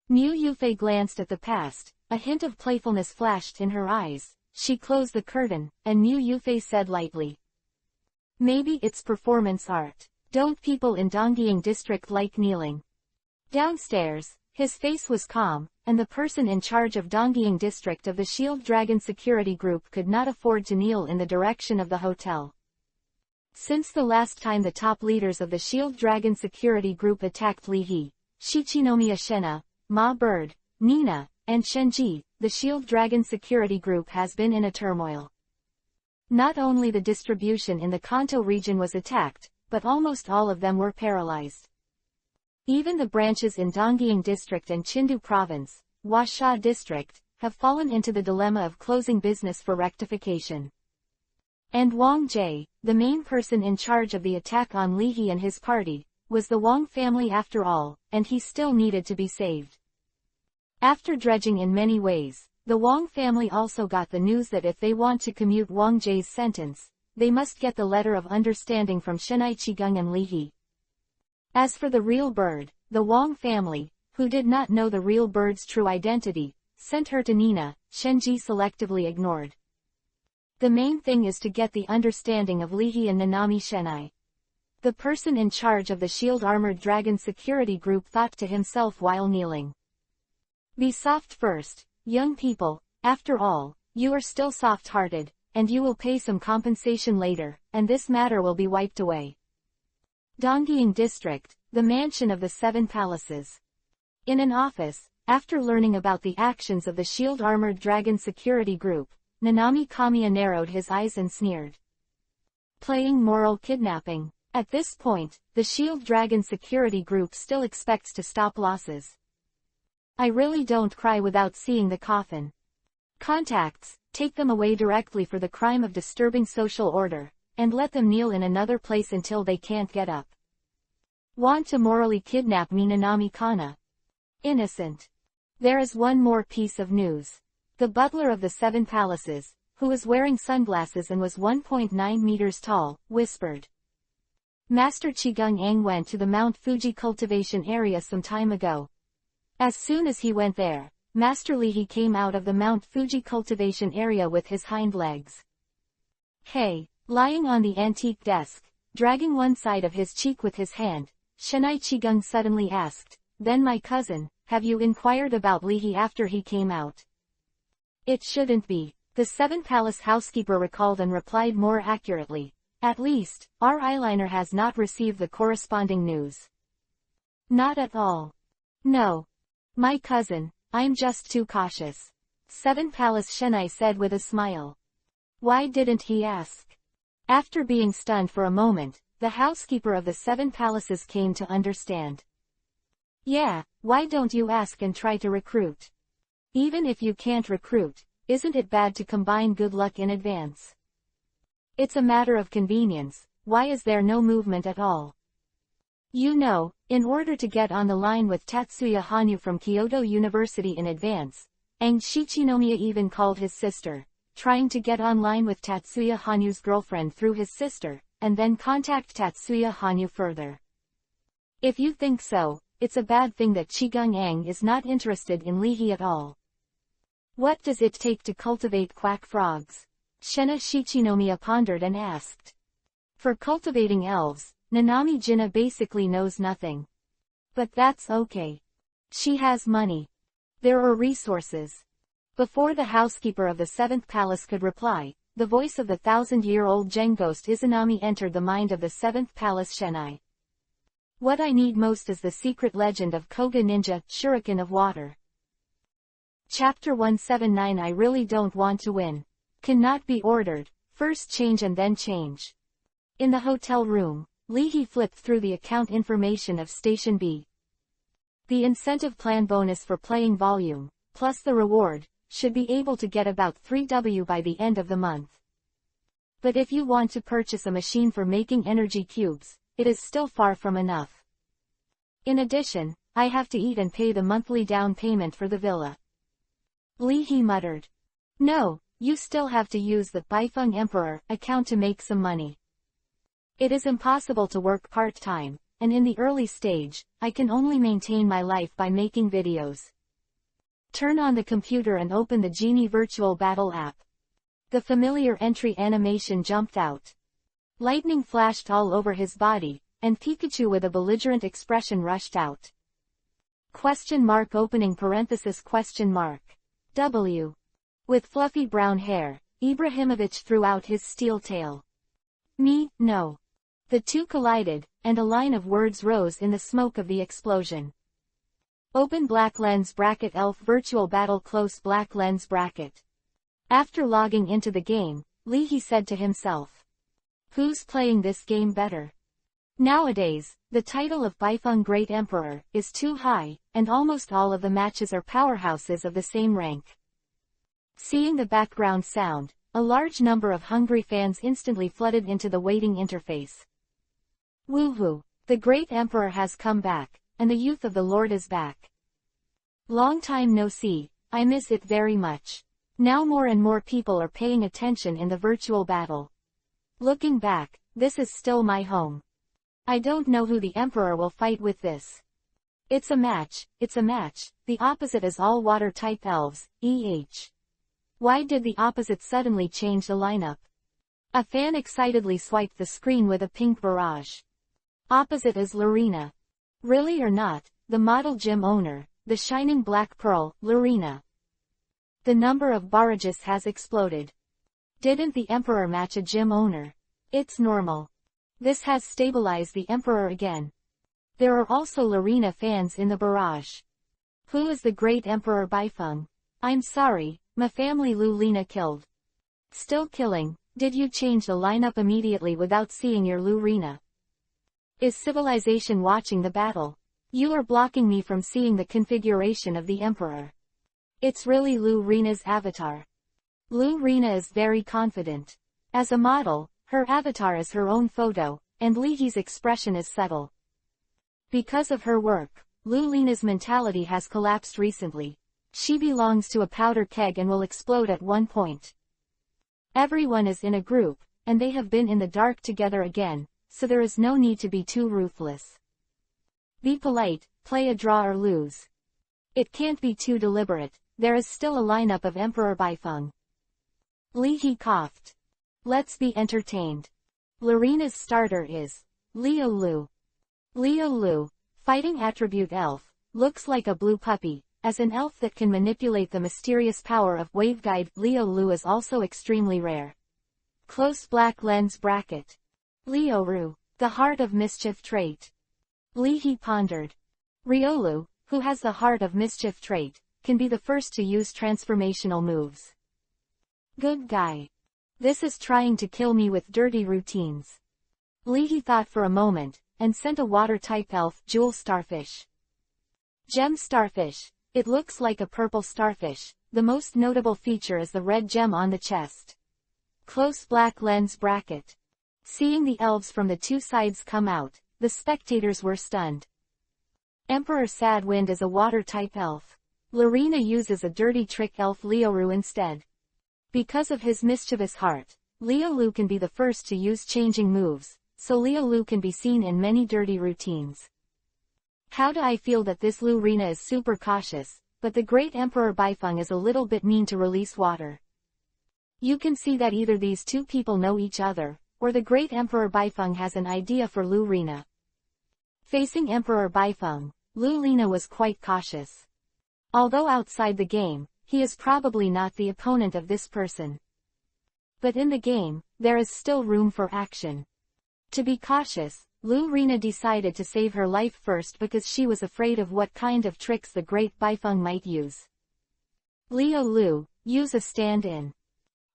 Mu Yufei glanced at the past, a hint of playfulness flashed in her eyes. She closed the curtain, and Mu Yufei said lightly. Maybe it's performance art. Don't people in Dongying district like kneeling? Downstairs, his face was calm, and the person in charge of Dongying district of the Shield Dragon Security Group could not afford to kneel in the direction of the hotel. Since the last time the top leaders of the Shield Dragon Security Group attacked Li He, Shichinomiya Shena, Ma Bird, Nina, and Shenji, the Shield Dragon Security Group has been in a turmoil. Not only the distribution in the Kanto region was attacked, but almost all of them were paralyzed. Even the branches in Dongying District and Chindu Province, Huasha District, have fallen into the dilemma of closing business for rectification. And Wang Jie, the main person in charge of the attack on Li He and his party, was the Wang family after all, and he still needed to be saved. After dredging in many ways, the Wang family also got the news that if they want to commute Wang Jie's sentence, they must get the letter of understanding from Shenai Chigung and Li He. As for the real bird, the Wang family, who did not know the real bird's true identity, sent her to Nina. Shenji selectively ignored. The main thing is to get the understanding of Li He and Nanami Shenai. The person in charge of the Shield Armored Dragon Security Group thought to himself while kneeling. Be soft first, young people, after all, you are still soft-hearted, and you will pay some compensation later, and this matter will be wiped away. Dongying District, the mansion of the Seven Palaces. In an office, after learning about the actions of the Shield Armored Dragon Security Group, Nanami Kamiya narrowed his eyes and sneered. Playing moral kidnapping. At this point, the Shield Dragon Security Group still expects to stop losses. I really don't cry without seeing the coffin. Contacts, take them away directly for the crime of disturbing social order, and let them kneel in another place until they can't get up. Want to morally kidnap me, Nanami Kana? Innocent. There is one more piece of news. The butler of the Seven Palaces, who was wearing sunglasses and was 1.9 meters tall, whispered. Master Chigung Ang went to the Mount Fuji cultivation area some time ago. As soon as he went there, Master Li He came out of the Mount Fuji cultivation area with his hind legs. Hey, lying on the antique desk, dragging one side of his cheek with his hand, Shenai Chigung suddenly asked, then my cousin, have you inquired about Li He after he came out? It shouldn't be, the Seven Palace housekeeper recalled and replied more accurately. At least, our eyeliner has not received the corresponding news. Not at all. No. My cousin, I'm just too cautious. Seven Palace Shenai said with a smile. Why didn't he ask? After being stunned for a moment, the housekeeper of the Seven Palaces came to understand. Yeah, why don't you ask and try to recruit? Even if you can't recruit, isn't it bad to combine good luck in advance? It's a matter of convenience. Why is there no movement at all? You know, in order to get on the line with Tatsuya Hanyu from Kyoto University in advance, and Shichinomiya even called his sister, trying to get online with Tatsuya Hanyu's girlfriend through his sister, and then contact Tatsuya Hanyu further. If you think so, it's a bad thing that Chigung-ang is not interested in Lihi at all. What does it take to cultivate quack frogs? Shena Shichinomiya pondered and asked. For cultivating elves, Nanami Jinna basically knows nothing. But that's okay. She has money. There are resources. Before the housekeeper of the 7th palace could reply, the voice of the 1,000-year-old Gen ghost Izanami entered the mind of the 7th palace Shenai. What I need most is the secret legend of Koga Ninja, Shuriken of Water. Chapter 179. I really don't want to win. Cannot be ordered. First change and then change. In the hotel room, Lihi flipped through the account information of Station B. The incentive plan bonus for playing volume, plus the reward, should be able to get about 3W by the end of the month. But if you want to purchase a machine for making energy cubes, it is still far from enough. In addition, I have to eat and pay the monthly down payment for the villa. Lihi muttered. No, you still have to use the Baifeng Emperor account to make some money. It is impossible to work part-time, and in the early stage, I can only maintain my life by making videos. Turn on the computer and open the Genie Virtual Battle app. The familiar entry animation jumped out. Lightning flashed all over his body, and Pikachu with a belligerent expression rushed out. Question mark opening parenthesis question mark. W. With fluffy brown hair, Ibrahimovic threw out his steel tail. Me, no. The two collided, and a line of words rose in the smoke of the explosion. Open black lens bracket elf virtual battle close black lens bracket. After logging into the game, Lihi said to himself. Who's playing this game better? Nowadays, the title of Baifeng Great Emperor is too high, and almost all of the matches are powerhouses of the same rank. Seeing the background sound, a large number of hungry fans instantly flooded into the waiting interface. Woohoo! The Great Emperor has come back, and the youth of the Lord is back. Long time no see, I miss it very much. Now more and more people are paying attention in the virtual battle. Looking back, this is still my home. I don't know who the Emperor will fight with this. It's a match, the opposite is all water-type elves, Why did the opposite suddenly change the lineup? A fan excitedly swiped the screen with a pink barrage. Opposite is Lorena. Really or not, the model gym owner, the shining black pearl, Lorena. The number of barrages has exploded. Didn't the Emperor match a gym owner? It's normal. This has stabilized the Emperor again. There are also Lorena fans in the barrage. Who is the Great Emperor Baifeng? I'm sorry, my family Lu Lina killed. Still killing, did you change the lineup immediately without seeing your Lu Rena? Is civilization watching the battle? You are blocking me from seeing the configuration of the Emperor. It's really Lu Rena's avatar. Lu Rena is very confident. As a model, her avatar is her own photo, and Lihi's expression is subtle. Because of her work, Lu Lina's mentality has collapsed recently. She belongs to a powder keg and will explode at one point. Everyone is in a group, and they have been in the dark together again, so there is no need to be too ruthless. Be polite, play a draw or lose. It can't be too deliberate, there is still a lineup of Emperor Baifeng. Lihi coughed. Let's be entertained. Lorena's starter is Leo Lu. Leo Lu, fighting attribute elf, looks like a blue puppy. As an elf that can manipulate the mysterious power of waveguide, Leo Lu is also extremely rare. Close black lens bracket. Leo Ru, the heart of mischief trait. Lihi pondered. Riolu, who has the heart of mischief trait, can be the first to use transformational moves. Good guy. This is trying to kill me with dirty routines. Lihi thought for a moment, and sent a water-type elf, Jewel Starfish. Gem starfish. It looks like a purple starfish. The most notable feature is the red gem on the chest. Close black lens bracket. Seeing the elves from the two sides come out, the spectators were stunned. Emperor Sadwind is a water-type elf. Lorena uses a dirty trick elf Leoru instead. Because of his mischievous heart, Leolu can be the first to use changing moves, so Leolu can be seen in many dirty routines. How do I feel that this Lorena is super cautious, but the Great Emperor Bifeng is a little bit mean to release water. You can see that either these two people know each other, or the Great Emperor Bifeng has an idea for Lorena. Facing Emperor Bifeng, Lorena was quite cautious. Although outside the game, he is probably not the opponent of this person. But in the game, there is still room for action. To be cautious, Lorena decided to save her life first because she was afraid of what kind of tricks the Great Bifeng might use. Leolu, use a stand-in.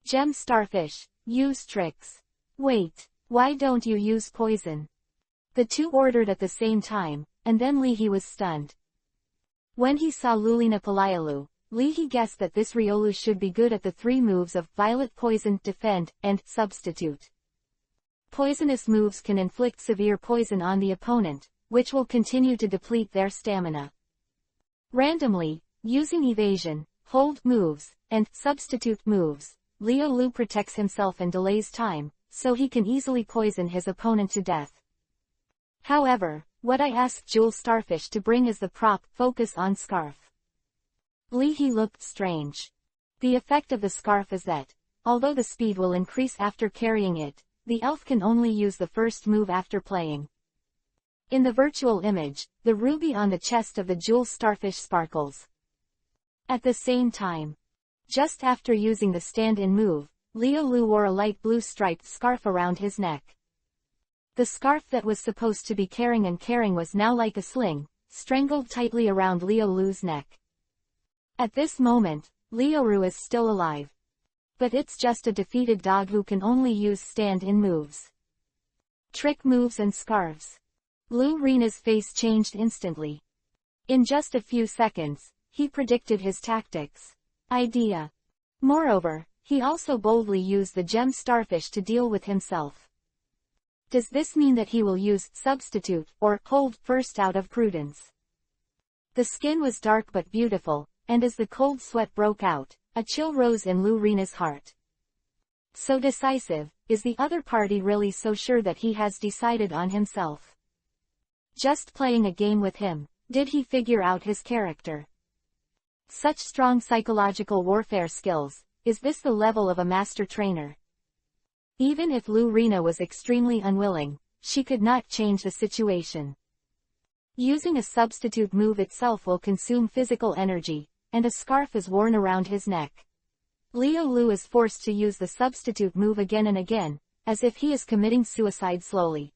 Gem starfish, use tricks. Wait, why don't you use poison? The two ordered at the same time, and then Lehi was stunned. When he saw Lulina Palayalu, Lehi guessed that this Riolu should be good at the three moves of Violet Poison, Defend, and Substitute. Poisonous moves can inflict severe poison on the opponent, which will continue to deplete their stamina. Randomly, using Evasion, Hold moves, and Substitute moves, Leolu protects himself and delays time, so he can easily poison his opponent to death. However, what I asked Jewel Starfish to bring is the prop, Focus on Scarf. Lehi looked strange. The effect of the scarf is that, although the speed will increase after carrying it, the elf can only use the first move after playing. In the virtual image, the ruby on the chest of the Jewel Starfish sparkles. At the same time, just after using the stand-in move, Leolu wore a light blue striped scarf around his neck. The scarf that was supposed to be carrying was now like a sling, strangled tightly around Leolu's neck. At this moment, Leoru is still alive. But it's just a defeated dog who can only use stand-in moves. Trick moves and scarves. Lorena's face changed instantly. In just a few seconds, he predicted his tactics. Idea. Moreover, he also boldly used the gem starfish to deal with himself. Does this mean that he will use Substitute or Hold first out of prudence? The skin was dark but beautiful, and as the cold sweat broke out, a chill rose in Lorena's heart. So decisive, is the other party really so sure that he has decided on himself? Just playing a game with him, did he figure out his character? Such strong psychological warfare skills, is this the level of a master trainer? Even if Lorena was extremely unwilling, she could not change the situation. Using a substitute move itself will consume physical energy, and a scarf is worn around his neck. Leolu is forced to use the substitute move again and again, as if he is committing suicide slowly.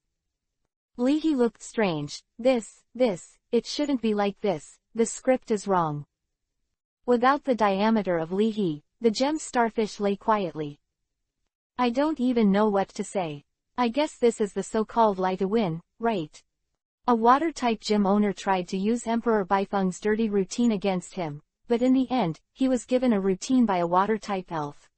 Lehi looked strange. It shouldn't be like this, the script is wrong. Without the diameter of Lehi, the gem starfish lay quietly. I don't even know what to say. I guess this is the so-called lie to win, right? A water-type gym owner tried to use Emperor Bifeng's dirty routine against him, but in the end, he was given a routine by a water-type elf.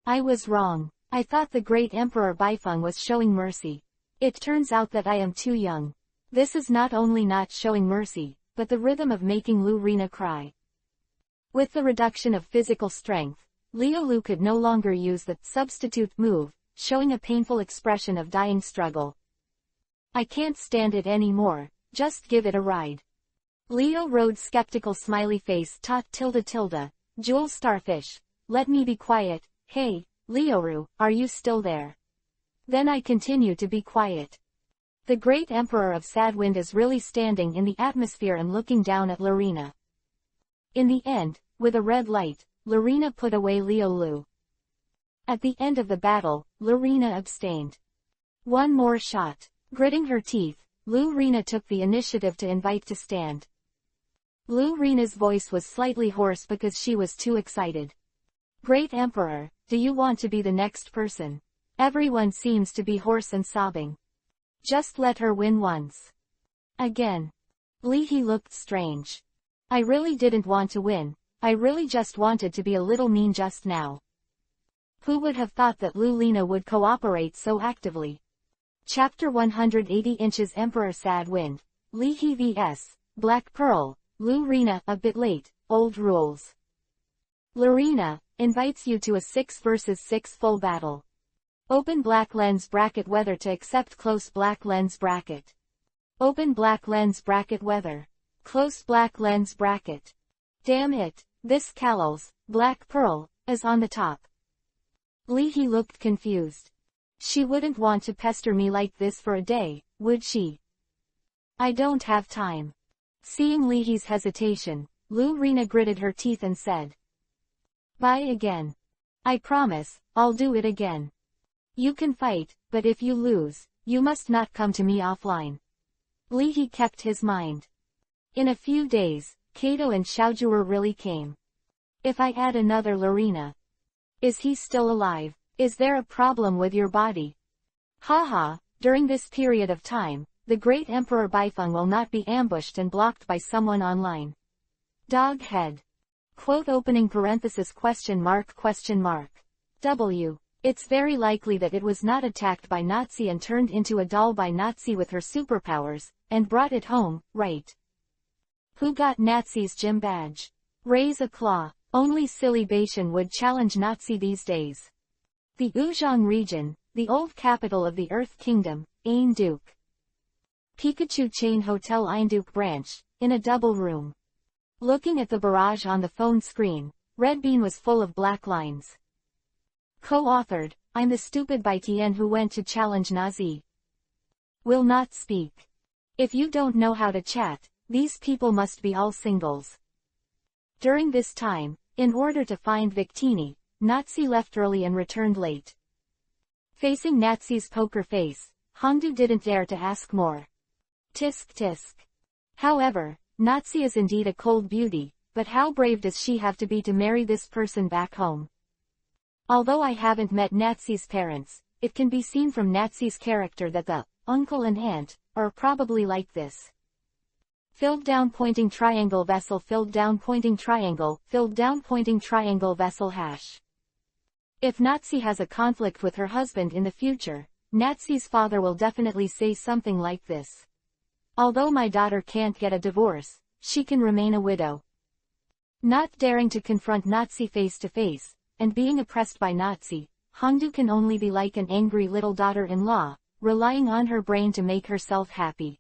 I was wrong. I thought the great Emperor Bifeng was showing mercy. It turns out that I am too young. This is not only not showing mercy, but the rhythm of making Lorena cry. With the reduction of physical strength, Leolu could no longer use the substitute move, showing a painful expression of dying struggle. I can't stand it anymore, just give it a ride. Leo rode skeptical smiley face tilde. Jewel Starfish, let me be quiet. Hey, Leoru, are you still there? Then I continue to be quiet. The great Emperor of Sadwind is really standing in the atmosphere and looking down at Lorena. In the end, with a red light, Lorena put away Leolu. At the end of the battle, Lorena abstained. One more shot. Gritting her teeth, Lorena took the initiative to invite to stand. Lorena's voice was slightly hoarse because she was too excited. Great Emperor, do you want to be the next person? Everyone seems to be hoarse and sobbing. Just let her win once. Again. Lee He looked strange. I really didn't want to win, I really just wanted to be a little mean just now. Who would have thought that Lu Lina would cooperate so actively? Chapter 180 Inches Emperor Sad Wind, Lee He vs. Black Pearl, Lu Rina, a bit late, old rules. Lorena invites you to a 6 vs 6 full battle. Open black lens bracket whether to accept close black lens bracket. Open black lens bracket whether. Close black lens bracket. Damn it, this Callow's, Black Pearl, is on the top. Lee He looked confused. She wouldn't want to pester me like this for a day, would she? I don't have time. Seeing Lee He's hesitation, Lu Rina gritted her teeth and said. Bye again. I promise, I'll do it again. You can fight, but if you lose, you must not come to me offline. Lee He kept his mind. In a few days, Kato and Xiaojue really came. If I add another Lorena. Is he still alive? Is there a problem with your body? Haha, during this period of time, the great Emperor Baifeng will not be ambushed and blocked by someone online. Dog head. Quote opening parenthesis question mark. W. It's very likely that it was not attacked by Nazi and turned into a doll by Nazi with her superpowers, and brought it home, right? Who got Nazi's gym badge? Raise a claw. Only silly Bashan would challenge Nazi these days. The Uzhong region, the old capital of the Earth Kingdom, Ainduk. Pikachu Chain Hotel Ainduk branch, in a double room. Looking at the barrage on the phone screen, Red Bean was full of black lines. Co-authored, I'm the stupid by Tien who went to challenge Nazi. Will not speak. If you don't know how to chat, these people must be all singles. During this time, in order to find Victini, Nazi left early and returned late. Facing Nazi's poker face, Hongdu didn't dare to ask more. Tisk tisk. However, Nazi is indeed a cold beauty, but how brave does she have to be to marry this person back home? Although I haven't met Nazi's parents, it can be seen from Nazi's character that the uncle and aunt are probably like this. Filled down pointing triangle vessel filled down pointing triangle vessel hash. If Nazi has a conflict with her husband in the future, Nazi's father will definitely say something like this. Although my daughter can't get a divorce, she can remain a widow. Not daring to confront Nazi face to face, and being oppressed by Nazi, Hongdu can only be like an angry little daughter-in-law, relying on her brain to make herself happy.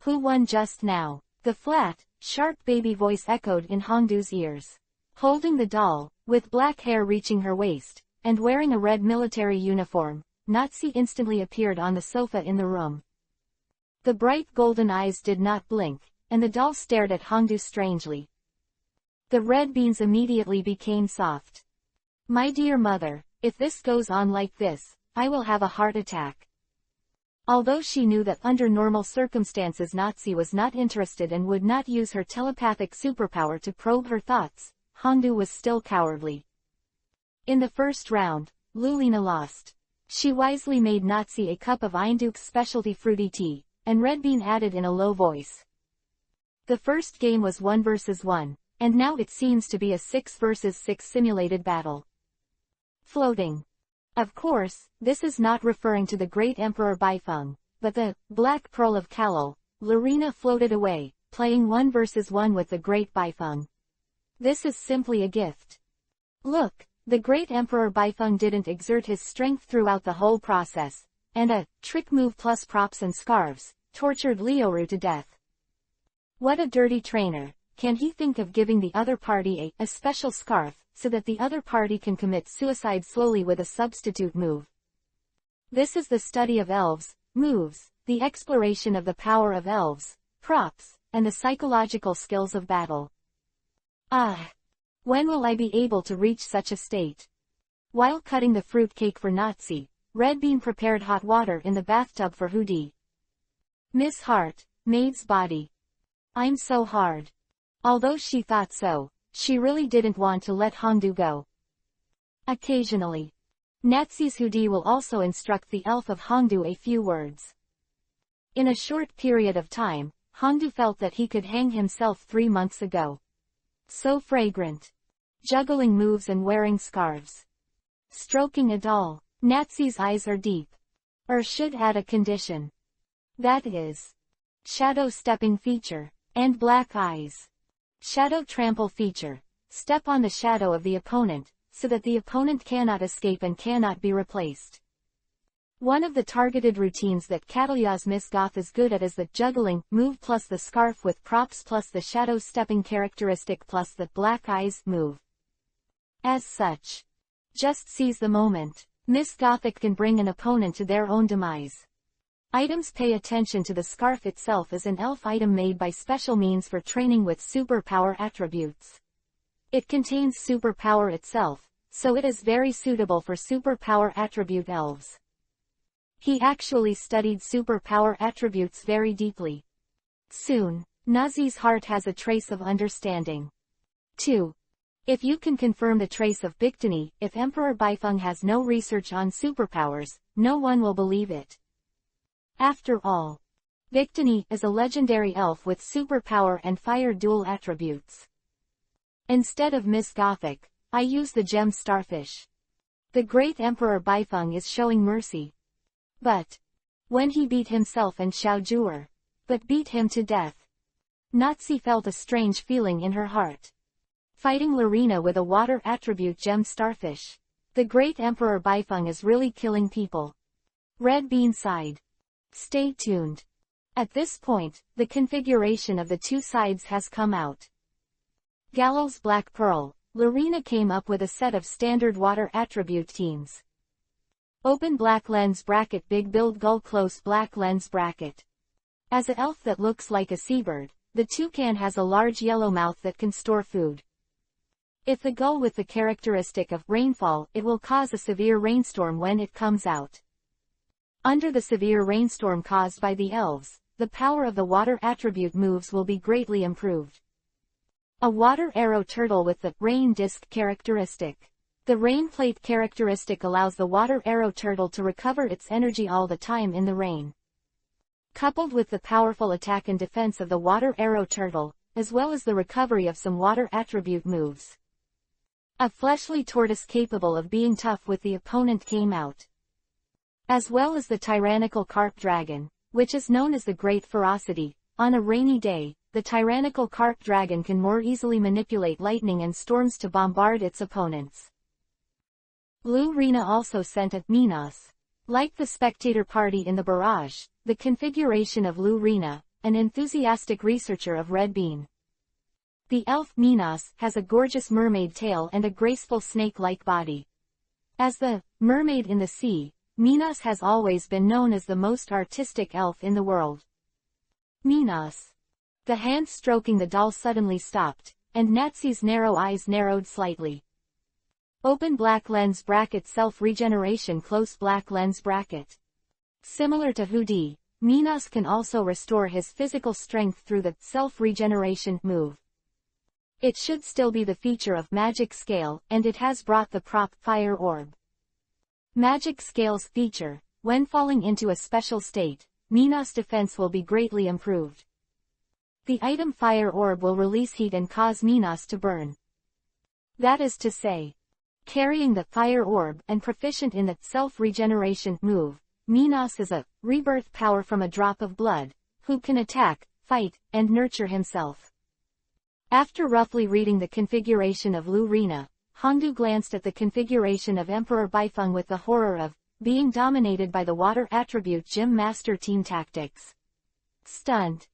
Who won just now? The flat, sharp baby voice echoed in Hongdu's ears. Holding the doll, with black hair reaching her waist, and wearing a red military uniform, Nazi instantly appeared on the sofa in the room. The bright golden eyes did not blink, and the doll stared at Hongdu strangely. The red beans immediately became soft. My dear mother, if this goes on like this, I will have a heart attack. Although she knew that under normal circumstances Nazi was not interested and would not use her telepathic superpower to probe her thoughts, Hongdu was still cowardly. In the first round, Lulina lost. She wisely made Nazi a cup of Ainduk's specialty fruity tea, and Red Bean added in a low voice. The first game was 1 versus 1, and now it seems to be a 6 versus 6 simulated battle. Floating. Of course, this is not referring to the great Emperor Baifeng, but the Black Pearl of Kalil. Lorena floated away, playing 1 versus 1 with the great Baifeng. This is simply a gift. Look, the great Emperor Baifeng didn't exert his strength throughout the whole process, and a trick move plus props and scarves tortured Liuru to death. What a dirty trainer. Can he think of giving the other party a special scarf, so that the other party can commit suicide slowly with a substitute move? This is the study of elves, moves, the exploration of the power of elves, props, and the psychological skills of battle. Ah! When will I be able to reach such a state? While cutting the fruit cake for Nazi, Red Bean prepared hot water in the bathtub for Hudi. Miss Hart, maid's body. I'm so hard. Although she thought so, she really didn't want to let Hongdu go. Occasionally, Nazi's Hudi will also instruct the elf of Hongdu a few words. In a short period of time, Hongdu felt that he could hang himself 3 months ago. So fragrant. Juggling moves and wearing scarves. Stroking a doll. Natsy's eyes are deep. Or should add a condition. That is. Shadow stepping feature. And black eyes. Shadow trample feature. Step on the shadow of the opponent, so that the opponent cannot escape and cannot be replaced. One of the targeted routines that Catalyaz Miss Goth is good at is the juggling move plus the scarf with props plus the shadow stepping characteristic plus the black eyes move. As such. Just seize the moment. Miss Gothic can bring an opponent to their own demise. Items. Pay attention to the scarf itself as an elf item made by special means for training with superpower attributes. It contains superpower itself, so it is very suitable for superpower attribute elves. He actually studied superpower attributes very deeply. Soon, Nazi's heart has a trace of understanding. 2. If you can confirm the trace of Bictony, if Emperor Baifeng has no research on superpowers, no one will believe it. After all, Bictony is a legendary elf with superpower and fire dual attributes. Instead of Miss Gothic, I use the gem starfish. The great Emperor Baifeng is showing mercy. But when he beat himself and Xiao Zhuer, but beat him to death, Nazi felt a strange feeling in her heart. Fighting Larina with a water attribute gem starfish. The great Emperor Baifeng is really killing people. Red Bean sighed. Stay tuned. At this point, the configuration of the two sides has come out. Gallows Black Pearl, Larina came up with a set of standard water attribute teams. Open black lens bracket big build gull close black lens bracket. As an elf that looks like a seabird, the toucan has a large yellow mouth that can store food. If the gull with the characteristic of rainfall, it will cause a severe rainstorm when it comes out. Under the severe rainstorm caused by the elves, the power of the water attribute moves will be greatly improved. A water arrow turtle with the rain disc characteristic. The rain plate characteristic allows the water arrow turtle to recover its energy all the time in the rain. Coupled with the powerful attack and defense of the water arrow turtle, as well as the recovery of some water attribute moves. A fleshly tortoise capable of being tough with the opponent came out. As well as the tyrannical carp dragon, which is known as the Great Ferocity. On a rainy day, the tyrannical carp dragon can more easily manipulate lightning and storms to bombard its opponents. Lu Rina also sent a Minos. Like the spectator party in the barrage, the configuration of Lu Rina, an enthusiastic researcher of Red Bean. The elf Minos has a gorgeous mermaid tail and a graceful snake-like body. As the mermaid in the sea, Minos has always been known as the most artistic elf in the world. Minos. The hand stroking the doll suddenly stopped, and Natsi's narrow eyes narrowed slightly. Open black lens bracket self-regeneration close black lens bracket. Similar to Hudi, Minos can also restore his physical strength through the self-regeneration move. It should still be the feature of Magic Scale, and it has brought the prop Fire Orb. Magic Scale's feature, when falling into a special state, Minos' defense will be greatly improved. The item Fire Orb will release heat and cause Minos to burn. That is to say, carrying the Fire Orb and proficient in the self-regeneration move, Minos is a rebirth power from a drop of blood, who can attack, fight, and nurture himself. After roughly reading the configuration of Lu Rina, Hongdu glanced at the configuration of Emperor Baifeng with the horror of being dominated by the water attribute Gym Master Team Tactics. Stunned.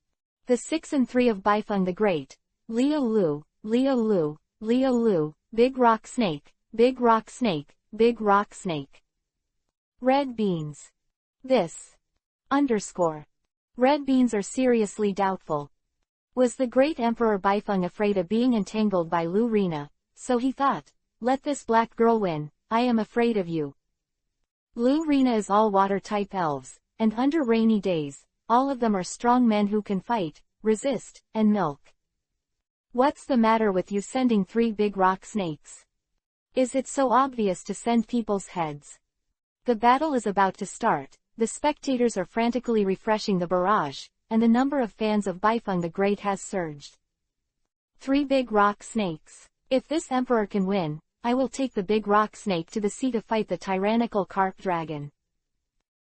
The 6 and 3 of Baifeng the Great, Leo Lu, Leo Lu, Leo Lu, Big Rock Snake, Big Rock Snake, Big Rock Snake. Red beans. This. Red beans are seriously doubtful. Was the great Emperor Baifeng afraid of being entangled by Lu Rina, so he thought, let this black girl win, I am afraid of you. Lu Rina is all water-type elves, and under rainy days, all of them are strong men who can fight, resist, and milk. What's the matter with you sending 3 big rock snakes? Is it so obvious to send people's heads? The battle is about to start, the spectators are frantically refreshing the barrage, and the number of fans of Bifeng the Great has surged. 3 big rock snakes. If this emperor can win, I will take the big rock snake to the sea to fight the tyrannical carp dragon.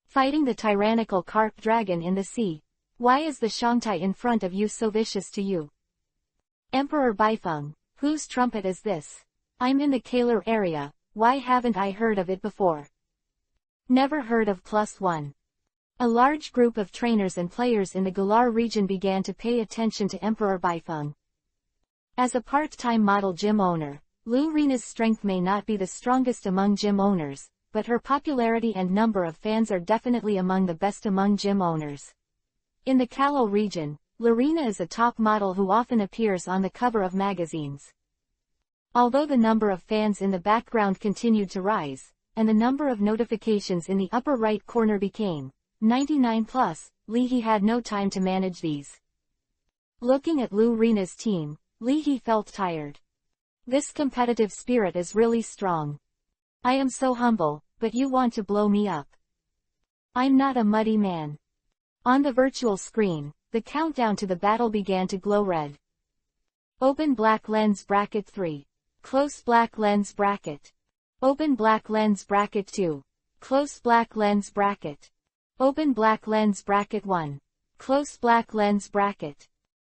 Fighting the tyrannical carp dragon in the sea. Why is the Shangtai in front of you so vicious to you? Emperor Bifeng, whose trumpet is this? I'm in the Kalar area, why haven't I heard of it before? Never heard of +1. A large group of trainers and players in the Galar region began to pay attention to Emperor Bifeng. As a part-time model gym owner, Lu Rena's strength may not be the strongest among gym owners, but her popularity and number of fans are definitely among the best among gym owners. In the Kalol region, Lorena is a top model who often appears on the cover of magazines. Although the number of fans in the background continued to rise, and the number of notifications in the upper right corner became 99+, Li He had no time to manage these. Looking at Lu Rena's team, Li He felt tired. This competitive spirit is really strong. I am so humble, but you want to blow me up. I'm not a muddy man. On the virtual screen, the countdown to the battle began to glow red. Open black lens bracket 3. Close black lens bracket. Open black lens bracket 2. Close black lens bracket. Open black lens bracket 1. Close black lens bracket.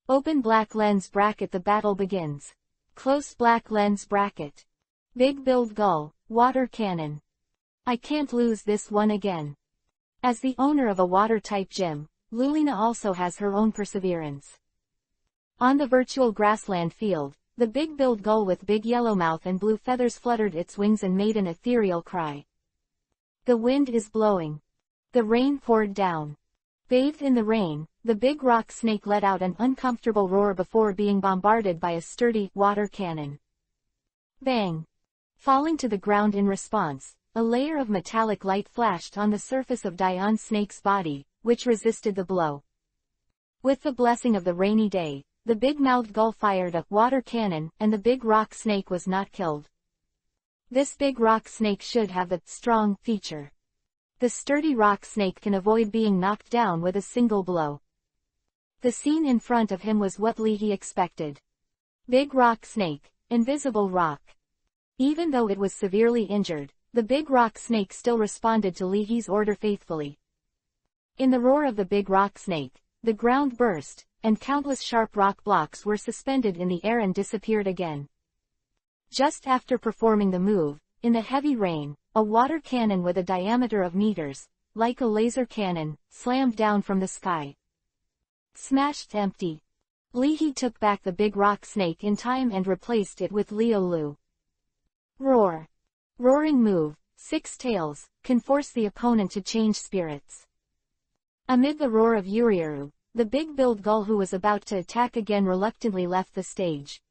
Open black lens bracket. The battle begins. Close black lens bracket. Big build gull, water cannon. I can't lose this one again. As the owner of a water-type gym, Lulina also has her own perseverance. On the virtual grassland field, the big build gull with big yellow mouth and blue feathers fluttered its wings and made an ethereal cry. The wind is blowing. The rain poured down. Bathed in the rain, the big rock snake let out an uncomfortable roar before being bombarded by a sturdy water cannon. Bang! Falling to the ground in response, a layer of metallic light flashed on the surface of Dion Snake's body, which resisted the blow. With the blessing of the rainy day, the big-mouthed gull fired a water cannon, and the big rock snake was not killed. This big rock snake should have the strong feature. The sturdy rock snake can avoid being knocked down with a single blow. The scene in front of him was what Li He expected. Big rock snake, invisible rock. Even though it was severely injured, the big rock snake still responded to Li He's order faithfully. In the roar of the big rock snake, the ground burst, and countless sharp rock blocks were suspended in the air and disappeared again. Just after performing the move, in the heavy rain, a water cannon with a diameter of meters, like a laser cannon, slammed down from the sky. Smashed empty. Li He took back the big rock snake in time and replaced it with Liu Lu. Roar. Roaring move, 6 tails, can force the opponent to change spirits. Amid the roar of Uriuru, the big build gull who was about to attack again reluctantly left the stage.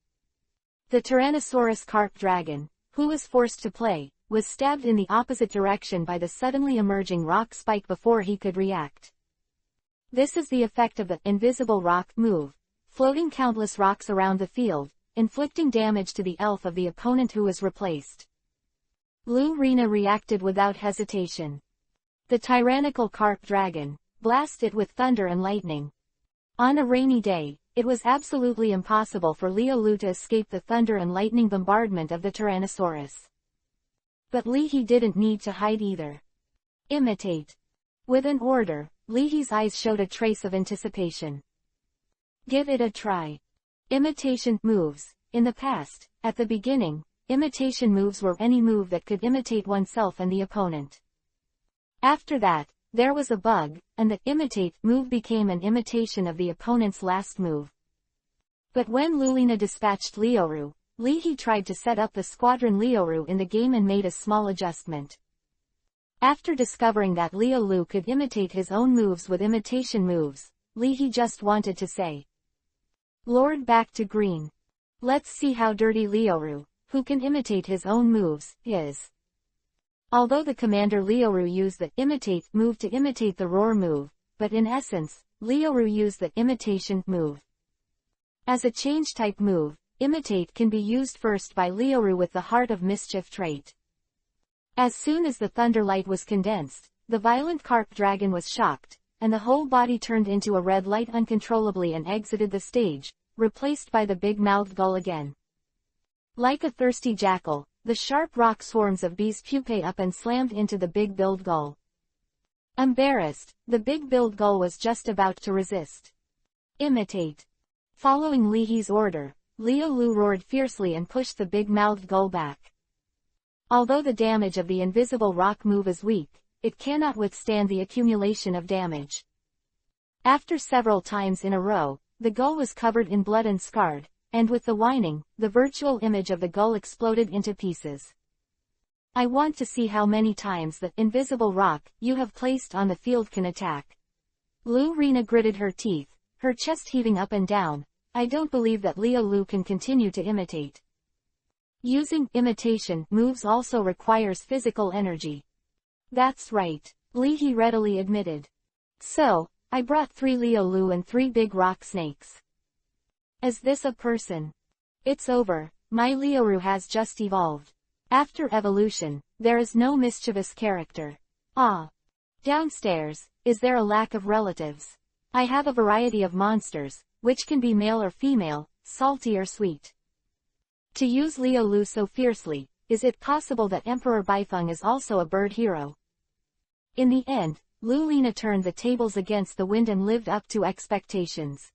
The Tyrannosaurus carp dragon, who was forced to play, was stabbed in the opposite direction by the suddenly emerging rock spike before he could react. This is the effect of the invisible rock move, floating countless rocks around the field, inflicting damage to the elf of the opponent who was replaced. Lu Rena reacted without hesitation. The tyrannical carp dragon, blast it with thunder and lightning. On a rainy day, it was absolutely impossible for Liu Lu to escape the thunder and lightning bombardment of the Tyrannosaurus. But Li He didn't need to hide either. Imitate. With an order, Li He's eyes showed a trace of anticipation. Give it a try. Imitation moves. In the past, at the beginning, imitation moves were any move that could imitate oneself and the opponent. After that, there was a bug, and the imitate move became an imitation of the opponent's last move. But when Lulina dispatched Liuru, Li He tried to set up the squadron Liuru in the game and made a small adjustment. After discovering that Liu Lu could imitate his own moves with imitation moves, Li He just wanted to say, "Lord back to green. Let's see how dirty Liuru, who can imitate his own moves, is." Although the commander Liuru used the imitate move to imitate the roar move, but in essence, Liuru used the imitation move. As a change-type move, imitate can be used first by Liuru with the Heart of Mischief trait. As soon as the thunder light was condensed, the violent carp dragon was shocked, and the whole body turned into a red light uncontrollably and exited the stage, replaced by the big-mouthed gull again. Like a thirsty jackal, the sharp rock swarms of bees pupae up and slammed into the big-billed gull. Embarrassed, the big-billed gull was just about to resist. Imitate. Following Leahy's order, Leo Lu roared fiercely and pushed the big-mouthed gull back. Although the damage of the invisible rock move is weak, it cannot withstand the accumulation of damage. After several times in a row, the gull was covered in blood and scarred, and with the whining, the virtual image of the gull exploded into pieces. I want to see how many times the invisible rock you have placed on the field can attack. Lu Rena gritted her teeth, her chest heaving up and down. I don't believe that Leo Lu can continue to imitate. Using imitation moves also requires physical energy. That's right, Leahy readily admitted. So, I brought 3 Leo Lu and 3 big rock snakes. Is this a person? It's over, my Leoru has just evolved. After evolution, there is no mischievous character. Ah. Downstairs, is there a lack of relatives? I have a variety of monsters, which can be male or female, salty or sweet. To use Leo Lu so fiercely, is it possible that Emperor Baifeng is also a bird hero? In the end, Lu Lina turned the tables against the wind and lived up to expectations.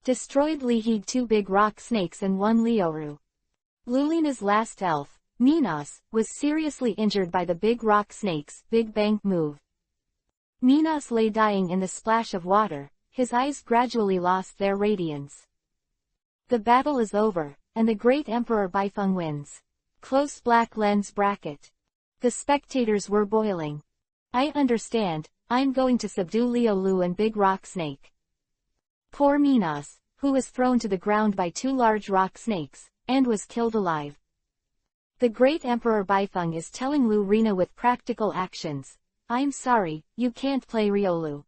Destroyed Leahy 2 big rock snakes and 1 Leoru. Lulina's last elf, Minos, was seriously injured by the big rock snake's Big Bang move. Minos lay dying in the splash of water, his eyes gradually lost their radiance. The battle is over, and the great Emperor Baifeng wins. Close black lens bracket. The spectators were boiling. I understand, I'm going to subdue Leo Lu and Big Rock Snake. Poor Minos, who was thrown to the ground by 2 large rock snakes, and was killed alive. The great Emperor Baifeng is telling Lu Rena with practical actions, I'm sorry, you can't play Riolu.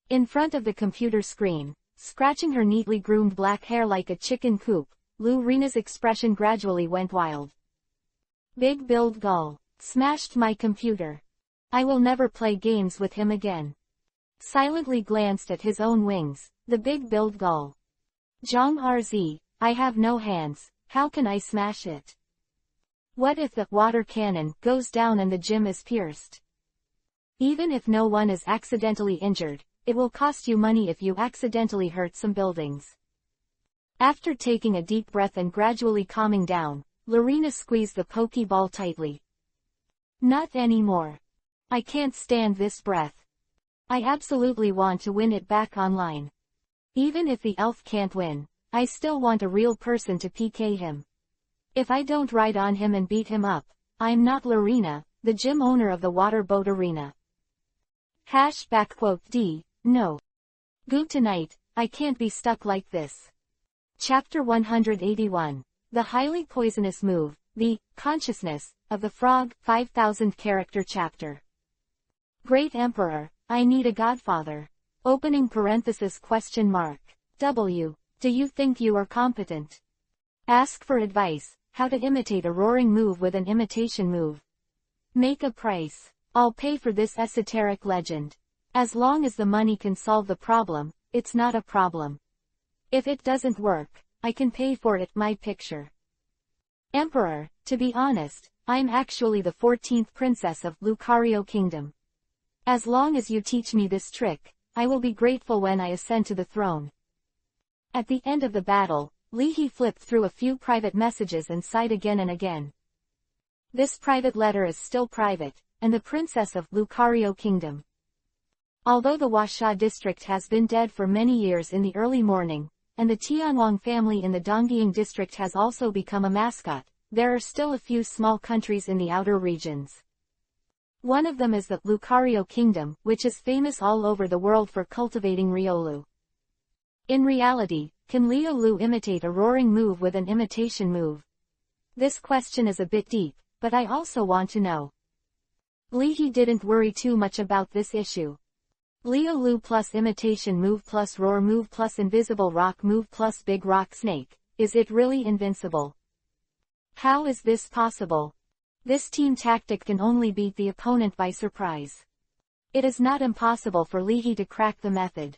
In front of the computer screen, scratching her neatly groomed black hair like a chicken coop, Lu Rena's expression gradually went wild. Big Build Gull, smashed my computer. I will never play games with him again. Silently glanced at his own wings, the Big Build Gull. Zhang RZ, I have no hands, how can I smash it? What if the water cannon goes down and the gym is pierced? Even if no one is accidentally injured, it will cost you money if you accidentally hurt some buildings. After taking a deep breath and gradually calming down, Lorena squeezed the Pokeball tightly. Not anymore. I can't stand this breath. I absolutely want to win it back online. Even if the elf can't win, I still want a real person to PK him. If I don't ride on him and beat him up, I'm not Lorena, the gym owner of the water boat arena. #D, no. Goo tonight, I can't be stuck like this. Chapter 181. The highly poisonous move, the consciousness of the frog, 5,000 character chapter. Great Emperor, I need a godfather. Opening parenthesis question mark. W. Do you think you are competent? Ask for advice, how to imitate a roaring move with an imitation move. Make a price. I'll pay for this esoteric legend. As long as the money can solve the problem, it's not a problem. If it doesn't work, I can pay for it. My picture. Emperor, to be honest, I'm actually the 14th princess of Lucario Kingdom. As long as you teach me this trick, I will be grateful when I ascend to the throne. At the end of the battle, Leahy flipped through a few private messages and sighed again and again. This private letter is still private, and the princess of Lucario Kingdom. Although the Huasha district has been dead for many years in the early morning, and the Tianwang family in the Dongying district has also become a mascot, there are still a few small countries in the outer regions. One of them is the Lucario Kingdom, which is famous all over the world for cultivating Riolu. In reality, can Leo Lu imitate a roaring move with an imitation move? This question is a bit deep, but I also want to know. Leahy didn't worry too much about this issue. Leo Lu plus imitation move plus roar move plus invisible rock move plus big rock snake, is it really invincible? How is this possible? This team tactic can only beat the opponent by surprise. It is not impossible for Leahy to crack the method.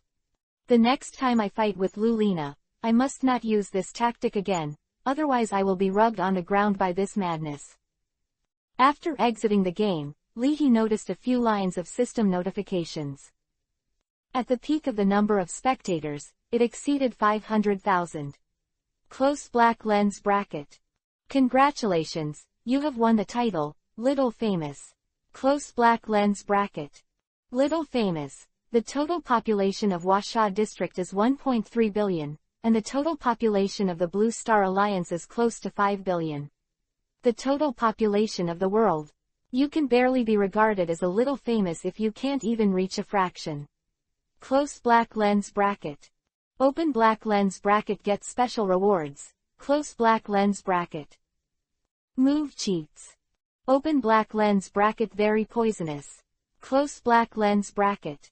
The next time I fight with Lulina, I must not use this tactic again, otherwise I will be rubbed on the ground by this madness. After exiting the game, Leahy noticed a few lines of system notifications. At the peak of the number of spectators, it exceeded 500,000. Close black lens bracket. Congratulations, you have won the title, Little Famous. Close black lens bracket. Little Famous. The total population of Washaw District is 1.3 billion, and the total population of the Blue Star Alliance is close to 5 billion. The total population of the world. You can barely be regarded as a little famous if you can't even reach a fraction. Close black lens bracket. Open black lens bracket gets special rewards. Close black lens bracket. Move cheats. Open black lens bracket very poisonous. Close black lens bracket.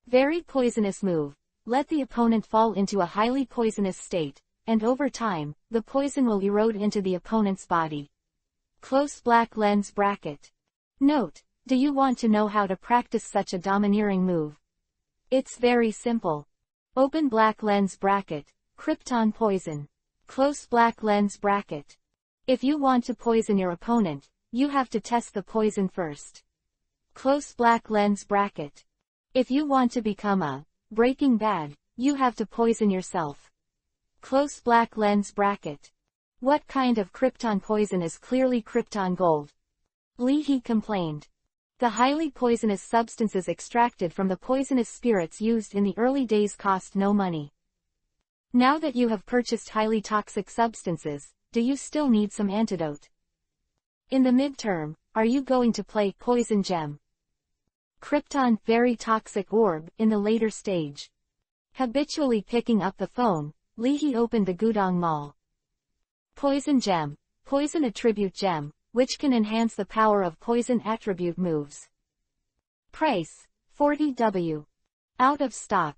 Very poisonous move. Let the opponent fall into a highly poisonous state, and over time, the poison will erode into the opponent's body. Close black lens bracket. Note, do you want to know how to practice such a domineering move? It's very simple. Open black lens bracket, Krypton poison. Close black lens bracket. If you want to poison your opponent, you have to test the poison first. Close black lens bracket. If you want to become a Breaking Bad, you have to poison yourself. Close black lens bracket. What kind of Krypton poison is clearly Krypton gold? Leahy complained. The highly poisonous substances extracted from the poisonous spirits used in the early days cost no money. Now that you have purchased highly toxic substances, do you still need some antidote? In the midterm, are you going to play Poison Gem? Krypton very toxic orb in the later stage. Habitually picking up the phone, Leahy opened the Gudong Mall. Poison Gem, Poison Attribute Gem, which can enhance the power of poison attribute moves. Price, 40W. Out of stock.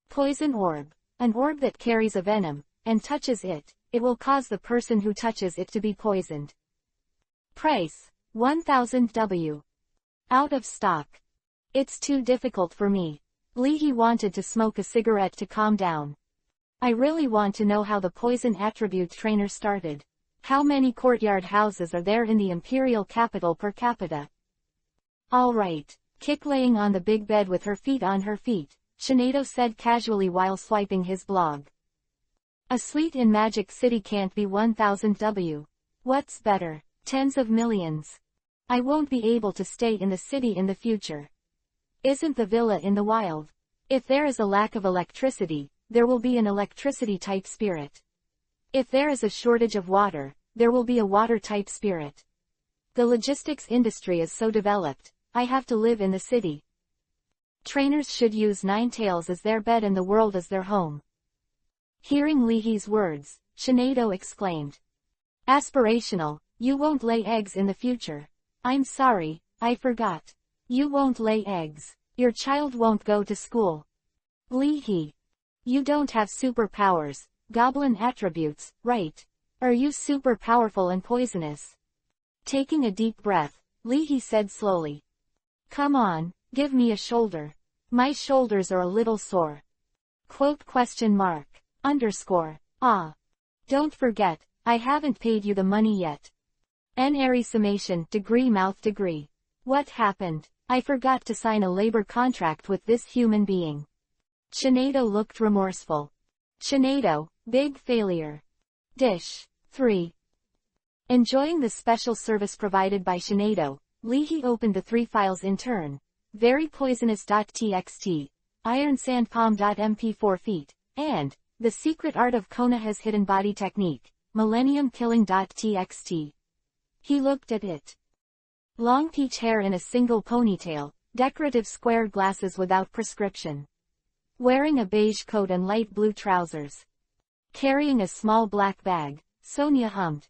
Poison Orb, an orb that carries a venom, and touches it, it will cause the person who touches it to be poisoned. Price, 1000W. Out of stock. It's too difficult for me. Leahy wanted to smoke a cigarette to calm down. I really want to know how the poison attribute trainer started. How many courtyard houses are there in the imperial capital per capita? Alright. Kick-laying on the big bed with her feet on her feet, Shinado said casually while swiping his blog. A suite in Magic City can't be 1000W. What's better? Tens of millions. I won't be able to stay in the city in the future. Isn't the villa in the wild? If there is a lack of electricity, there will be an electricity-type spirit. If there is a shortage of water, there will be a water-type spirit. The logistics industry is so developed, I have to live in the city. Trainers should use Ninetales as their bed and the world as their home. Hearing Leahy's words, Shinado exclaimed. Aspirational, you won't lay eggs in the future. I'm sorry, I forgot. You won't lay eggs. Your child won't go to school. Leahy. You don't have superpowers, goblin attributes, right? Are you super powerful and poisonous? Taking a deep breath, Leahy said slowly. Come on, give me a shoulder. My shoulders are a little sore. Quote question mark. Underscore. Ah. Don't forget, I haven't paid you the money yet. N-airy summation, degree mouth degree. What happened? I forgot to sign a labor contract with this human being. Shinado looked remorseful. Shinado, big failure. Dish. 3. Enjoying the special service provided by Shinado, Leahy opened the 3 files in turn. Very poisonous.txt, ironsandpalm.mp4 feet, and The Secret Art of Konoha's Hidden Body Technique, Millennium Killing.txt. He looked at it. Long peach hair in a single ponytail, decorative square glasses without prescription. Wearing a beige coat and light blue trousers. Carrying a small black bag, Sonia hummed.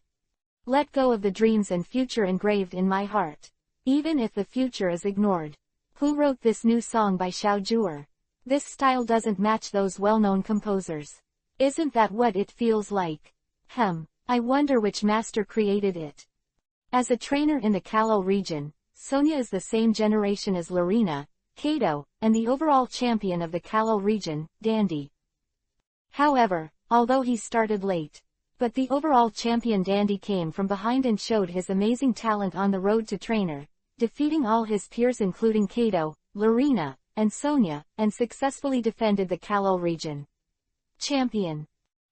Let go of the dreams and future engraved in my heart. Even if the future is ignored. Who wrote this new song by Xiao Zhuer? This style doesn't match those well-known composers. Isn't that what it feels like? I wonder which master created it. As a trainer in the Kalo region, Sonia is the same generation as Lorena, Kobo, and the overall champion of the Kalal region, Dandy. However, although he started late, but the overall champion Dandy came from behind and showed his amazing talent on the road to trainer, defeating all his peers including Kobo, Lorena, and Sonia, and successfully defended the Kalal region champion.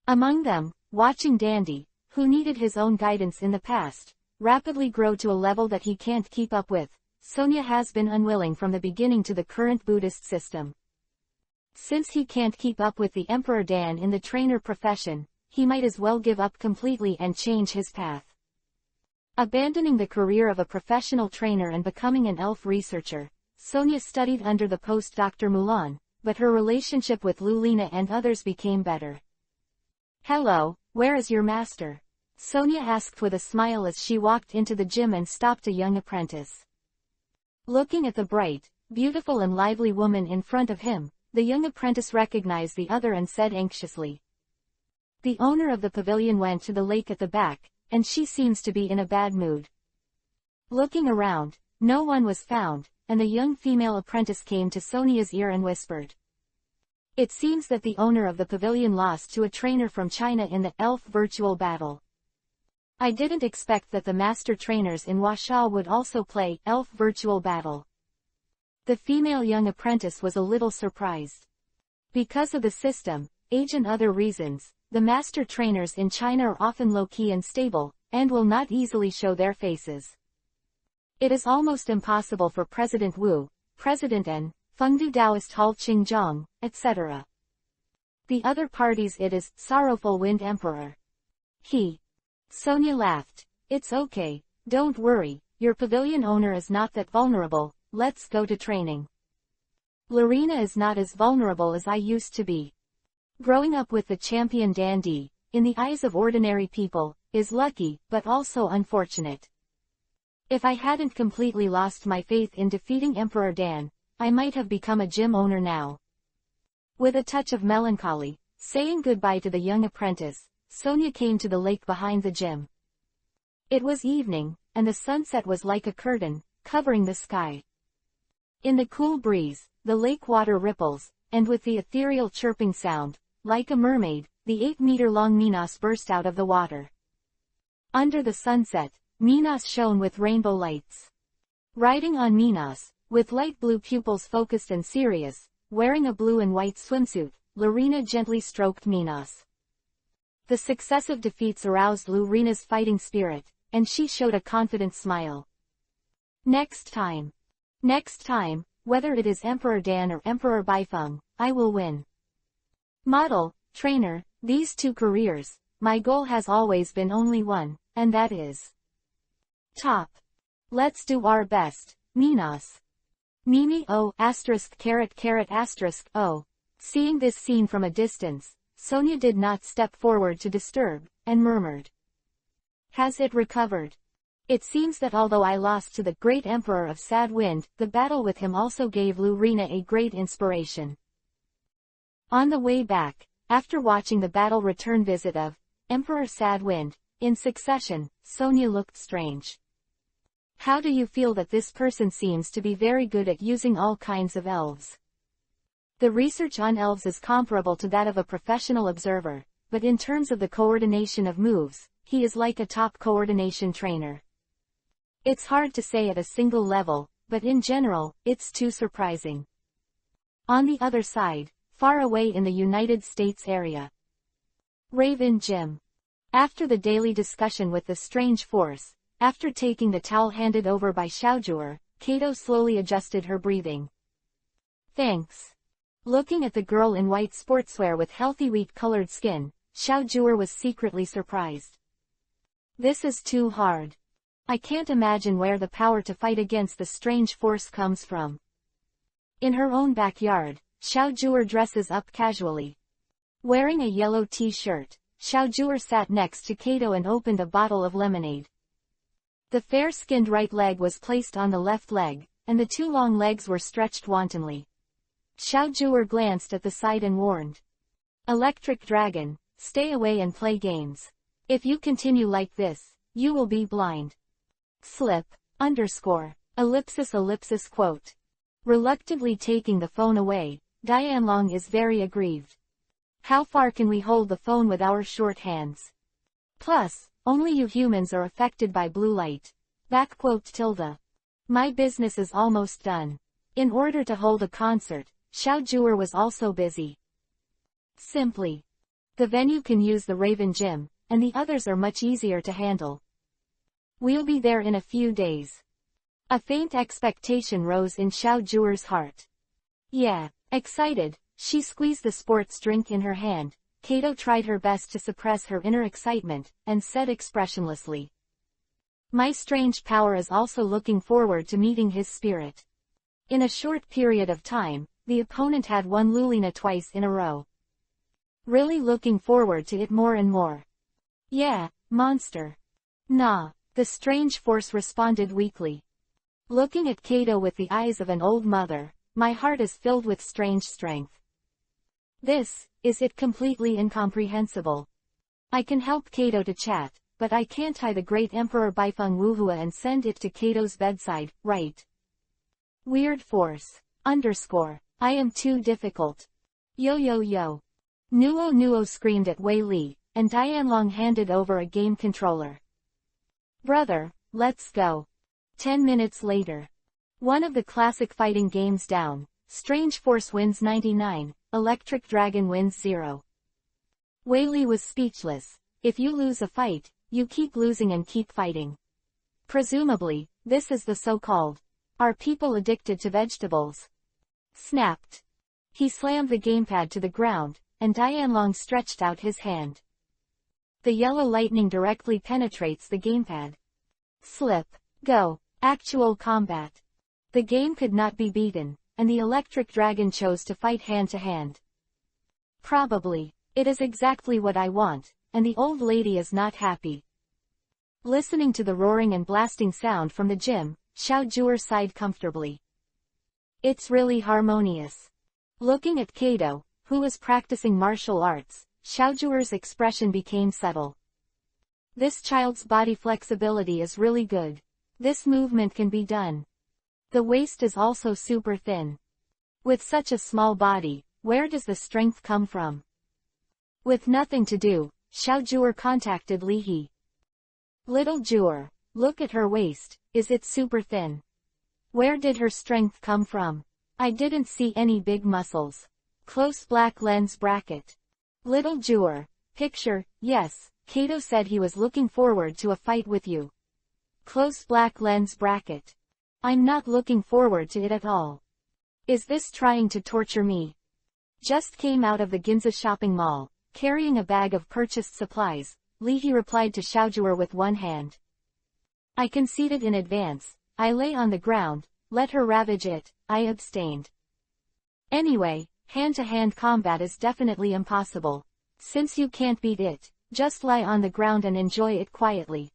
Among them, watching Dandy, who needed his own guidance in the past, rapidly grow to a level that he can't keep up with, Sonia has been unwilling from the beginning to the current Buddhist system. Since he can't keep up with the Emperor Dan in the trainer profession, he might as well give up completely and change his path. Abandoning the career of a professional trainer and becoming an elf researcher, Sonia studied under the post-Dr. Mulan, but her relationship with Lulina and others became better. "Hello, where is your master?" Sonia asked with a smile as she walked into the gym and stopped a young apprentice. Looking at the bright, beautiful and lively woman in front of him, the young apprentice recognized the other and said anxiously. The owner of the pavilion went to the lake at the back, and she seems to be in a bad mood. Looking around, no one was found, and the young female apprentice came to Sonia's ear and whispered. "It seems that the owner of the pavilion lost to a trainer from China in the elf virtual battle. I didn't expect that the master trainers in Washa would also play elf virtual battle." The female young apprentice was a little surprised. Because of the system, age and other reasons, the master trainers in China are often low-key and stable, and will not easily show their faces. It is almost impossible for President Wu, President N, Fengdu Taoist Hall Qingzhong, etc. The other parties it is Sorrowful Wind Emperor. Sonia laughed. "It's okay, don't worry, your pavilion owner is not that vulnerable, let's go to training. Lorena is not as vulnerable as I used to be." Growing up with the champion Dandy, in the eyes of ordinary people, is lucky, but also unfortunate. If I hadn't completely lost my faith in defeating Emperor Dan, I might have become a gym owner now. With a touch of melancholy, saying goodbye to the young apprentice, Sonia came to the lake behind the gym. It was evening, and the sunset was like a curtain, covering the sky. In the cool breeze, the lake water ripples, and with the ethereal chirping sound, like a mermaid, the 8-meter-long Minos burst out of the water. Under the sunset, Minos shone with rainbow lights. Riding on Minos, with light blue pupils focused and serious, wearing a blue and white swimsuit, Lorena gently stroked Minos. The successive defeats aroused Lorena's fighting spirit, and she showed a confident smile. Next time, whether it is Emperor Dan or Emperor Baifeng, I will win. Model, trainer, these two careers, my goal has always been only one, and that is top. Let's do our best, Minos. Mimi O *****. Seeing this scene from a distance, Sonia did not step forward to disturb, and murmured. "Has it recovered? It seems that although I lost to the great Emperor of Sad Wind, the battle with him also gave Lorena a great inspiration." On the way back, after watching the battle return visit of Emperor Sad Wind, in succession, Sonia looked strange. "How do you feel that this person seems to be very good at using all kinds of elves?" The research on elves is comparable to that of a professional observer, but in terms of the coordination of moves, he is like a top coordination trainer. It's hard to say at a single level, but in general, it's too surprising. On the other side, far away in the United States area. Raven Gym. After the daily discussion with the strange force, after taking the towel handed over by Xiaojue, Kato slowly adjusted her breathing. "Thanks." Looking at the girl in white sportswear with healthy wheat-colored skin, Xiaojue was secretly surprised. "This is too hard. I can't imagine where the power to fight against the strange force comes from." In her own backyard, Xiaojue dresses up casually. Wearing a yellow t-shirt, Xiaojue sat next to Kato and opened a bottle of lemonade. The fair-skinned right leg was placed on the left leg, and the two long legs were stretched wantonly. Xiaojue glanced at the side and warned. "Electric Dragon, stay away and play games. If you continue like this, you will be blind." Slip, _, quote. Reluctantly taking the phone away, Dianlong is very aggrieved. How far can we hold the phone with our short hands? Plus, only you humans are affected by blue light. My business is almost done. In order to hold a concert, Xiao Zhuer was also busy. Simply. The venue can use the Raven Gym, and the others are much easier to handle. We'll be there in a few days. A faint expectation rose in Xiao Zhuer's heart. Yeah, excited, she squeezed the sports drink in her hand. Kato tried her best to suppress her inner excitement, and said expressionlessly. My strange power is also looking forward to meeting his spirit. In a short period of time, the opponent had won Lulina twice in a row. Really looking forward to it more and more. Yeah, monster. Nah, the strange force responded weakly. Looking at Kato with the eyes of an old mother, my heart is filled with strange strength. Is it completely incomprehensible? I can help Kato to chat, but I can't tie the great Emperor Baifeng Wuhua and send it to Kato's bedside, right? Weird force. I am too difficult. Yo yo yo. Nuo screamed at Wei Li, and Dianlong handed over a game controller. Brother, let's go. 10 minutes later. One of the classic fighting games down. Strange Force wins 99, Electric Dragon wins 0. Wei Li was speechless. If you lose a fight, you keep losing and keep fighting. Presumably, this is the so-called. Are people addicted to vegetables? Snapped. He slammed the gamepad to the ground, and Dianlong stretched out his hand. The yellow lightning directly penetrates the gamepad. Slip. Go. Actual combat. The game could not be beaten, and the electric dragon chose to fight hand-to-hand. Probably. It is exactly what I want, and the old lady is not happy. Listening to the roaring and blasting sound from the gym, Xiao Zhuer sighed comfortably. It's really harmonious. Looking at Kato, who was practicing martial arts, Xiao Zhuer's expression became subtle. This child's body flexibility is really good. This movement can be done. The waist is also super thin. With such a small body, where does the strength come from? With nothing to do, Xiao Zhuer contacted Li He. Little Zhuer, look at her waist, is it super thin? Where did her strength come from? I didn't see any big muscles. Close black lens bracket. Little Zhuer, picture, yes, Kato said he was looking forward to a fight with you. Close black lens bracket. I'm not looking forward to it at all. Is this trying to torture me? Just came out of the Ginza shopping mall, carrying a bag of purchased supplies, Li He replied to Xiao Zhuer with one hand. I conceded in advance, I lay on the ground, let her ravage it, I abstained. Anyway, hand-to-hand combat is definitely impossible. Since you can't beat it, just lie on the ground and enjoy it quietly.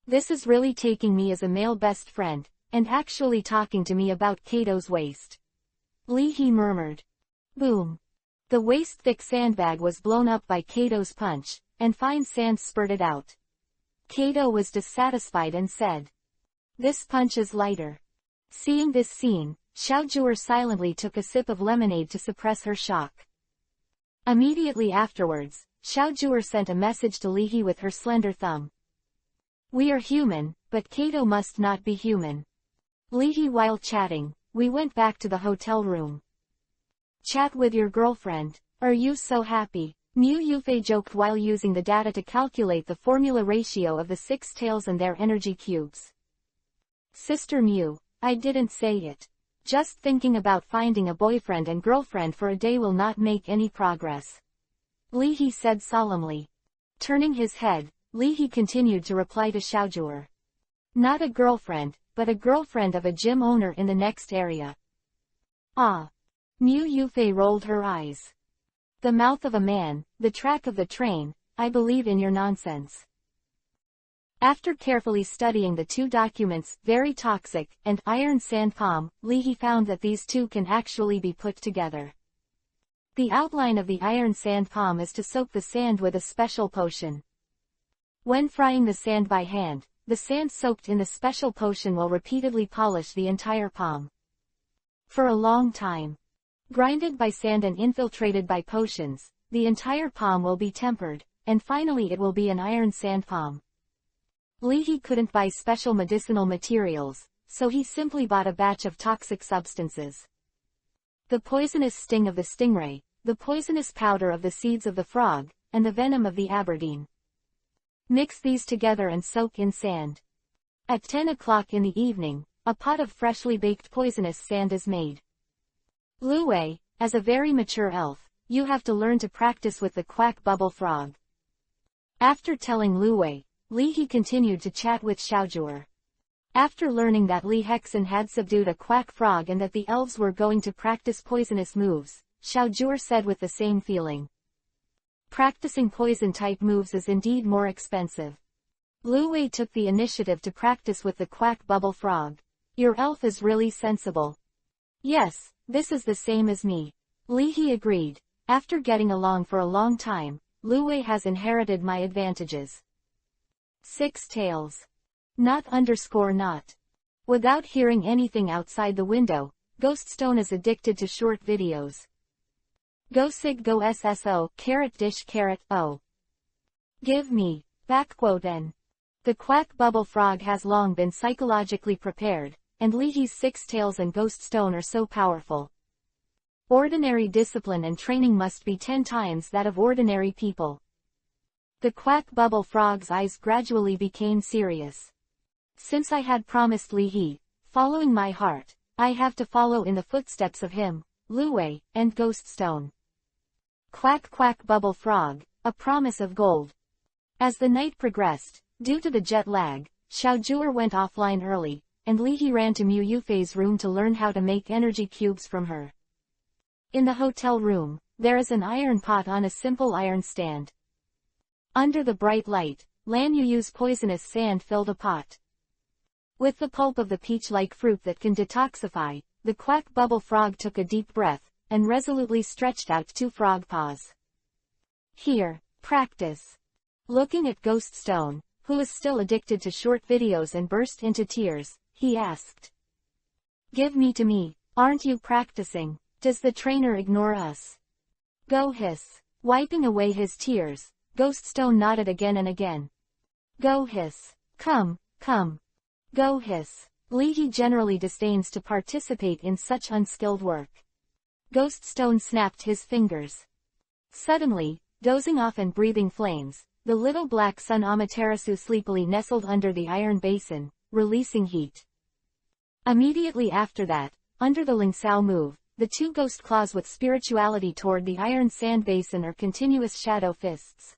This is really taking me as a male best friend, and actually talking to me about Kato's waist. Li He murmured. Boom. The waist-thick sandbag was blown up by Kato's punch, and fine sand spurted out. Kato was dissatisfied and said. This punch is lighter. Seeing this scene, Xiao Zhuer silently took a sip of lemonade to suppress her shock. Immediately afterwards, Xiao Zhuer sent a message to Li He with her slender thumb. We are human, but Kato must not be human. Li He while chatting, we went back to the hotel room. Chat with your girlfriend, are you so happy? Mu Yufei joked while using the data to calculate the formula ratio of the 6 tails and their energy cubes. Sister Mu, I didn't say it. Just thinking about finding a boyfriend and girlfriend for a day will not make any progress. Li He said solemnly. Turning his head, Li He continued to reply to Xiao Zhuer. Not a girlfriend, but a girlfriend of a gym owner in the next area. Ah. Mu Yufei rolled her eyes. The mouth of a man, the track of the train, I believe in your nonsense. After carefully studying the two documents, Very Toxic, and Iron Sand Palm, Li He found that these two can actually be put together. The outline of the Iron Sand Palm is to soak the sand with a special potion. When frying the sand by hand, the sand soaked in the special potion will repeatedly polish the entire palm. For a long time. Grinded by sand and infiltrated by potions, the entire palm will be tempered, and finally it will be an iron sand palm. Leahy couldn't buy special medicinal materials, so he simply bought a batch of toxic substances. The poisonous sting of the stingray, the poisonous powder of the seeds of the frog, and the venom of the Aberdeen. Mix these together and soak in sand. At 10 o'clock in the evening, a pot of freshly baked poisonous sand is made. Luwei, as a very mature elf, you have to learn to practice with the quack bubble frog. After telling Luwei, Leahy continued to chat with Xiaojur. After learning that Li Hexen had subdued a quack frog and that the elves were going to practice poisonous moves, Xiaojur said with the same feeling. Practicing poison-type moves is indeed more expensive. Luwei took the initiative to practice with the quack bubble frog. Your elf is really sensible. Yes, this is the same as me. Leahy agreed. After getting along for a long time, Luwei has inherited my advantages. 6 Tales. Not. Without hearing anything outside the window, Ghoststone is addicted to short videos. Go sig go sso, *o. Give me, *n. The quack bubble frog has long been psychologically prepared, and Leahy's 6 Tales and Ghoststone are so powerful. Ordinary discipline and training must be 10 times that of ordinary people. The quack bubble frog's eyes gradually became serious. Since I had promised Leahy, following my heart, I have to follow in the footsteps of him, Luwei, and Ghoststone. Quack quack bubble frog, a promise of gold. As the night progressed, due to the jet lag, Xiaojur went offline early, and Leahy ran to Mu Yufei's room to learn how to make energy cubes from her. In the hotel room, there is an iron pot on a simple iron stand. Under the bright light, Lan Yuyu's poisonous sand filled a pot. With the pulp of the peach-like fruit that can detoxify, the quack bubble frog took a deep breath, and resolutely stretched out 2 frog paws. Here, practice. Looking at Ghoststone, who is still addicted to short videos and burst into tears, he asked. Give me to me, aren't you practicing? Does the trainer ignore us? Go hiss. Wiping away his tears, Ghoststone nodded again and again. Go hiss. Come. Go hiss. Leahy generally disdains to participate in such unskilled work. Ghoststone snapped his fingers. Suddenly, dozing off and breathing flames, the little black sun Amaterasu sleepily nestled under the iron basin, releasing heat. Immediately after that, under the Lingsao move, the 2 ghost claws with spirituality toward the iron sand basin are continuous shadow fists.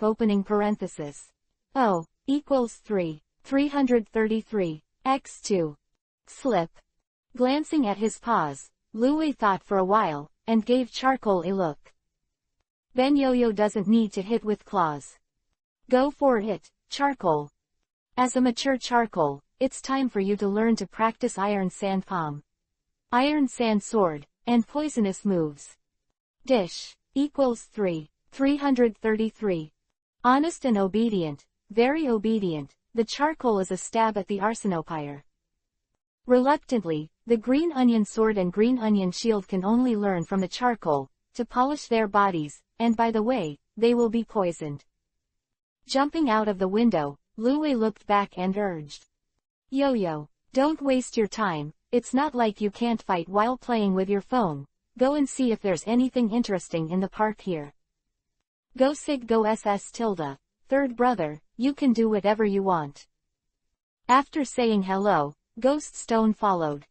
Opening parenthesis. O equals 3. 333. x2. Slip. Glancing at his paws, Luwei thought for a while, and gave charcoal a look. Ben Yo-Yo doesn't need to hit with claws. Go for it, charcoal. As a mature charcoal, it's time for you to learn to practice iron sand palm, iron sand sword, and poisonous moves. Dish. Equals 3. 333. Honest and obedient, very obedient, the charcoal is a stab at the arsenopire. Reluctantly, the green onion sword and green onion shield can only learn from the charcoal, to polish their bodies, and by the way, they will be poisoned. Jumping out of the window, Luwei looked back and urged. Yo-Yo, don't waste your time, it's not like you can't fight while playing with your phone, go and see if there's anything interesting in the park here. Go sig go ss tilde, third brother, you can do whatever you want. After saying hello, Ghoststone followed.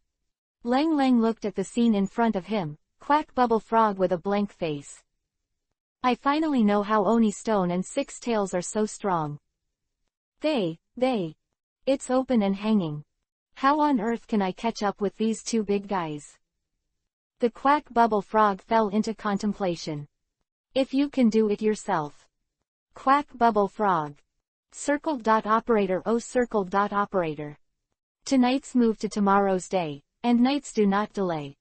Lang Lang looked at the scene in front of him, quack bubble frog with a blank face. I finally know how Oni Stone and 6 Tails are so strong. It's open and hanging. How on earth can I catch up with these 2 big guys? The quack bubble frog fell into contemplation. If you can do it yourself. Quack bubble frog. Operator. Operator. Tonight's move to tomorrow's day, and nights do not delay.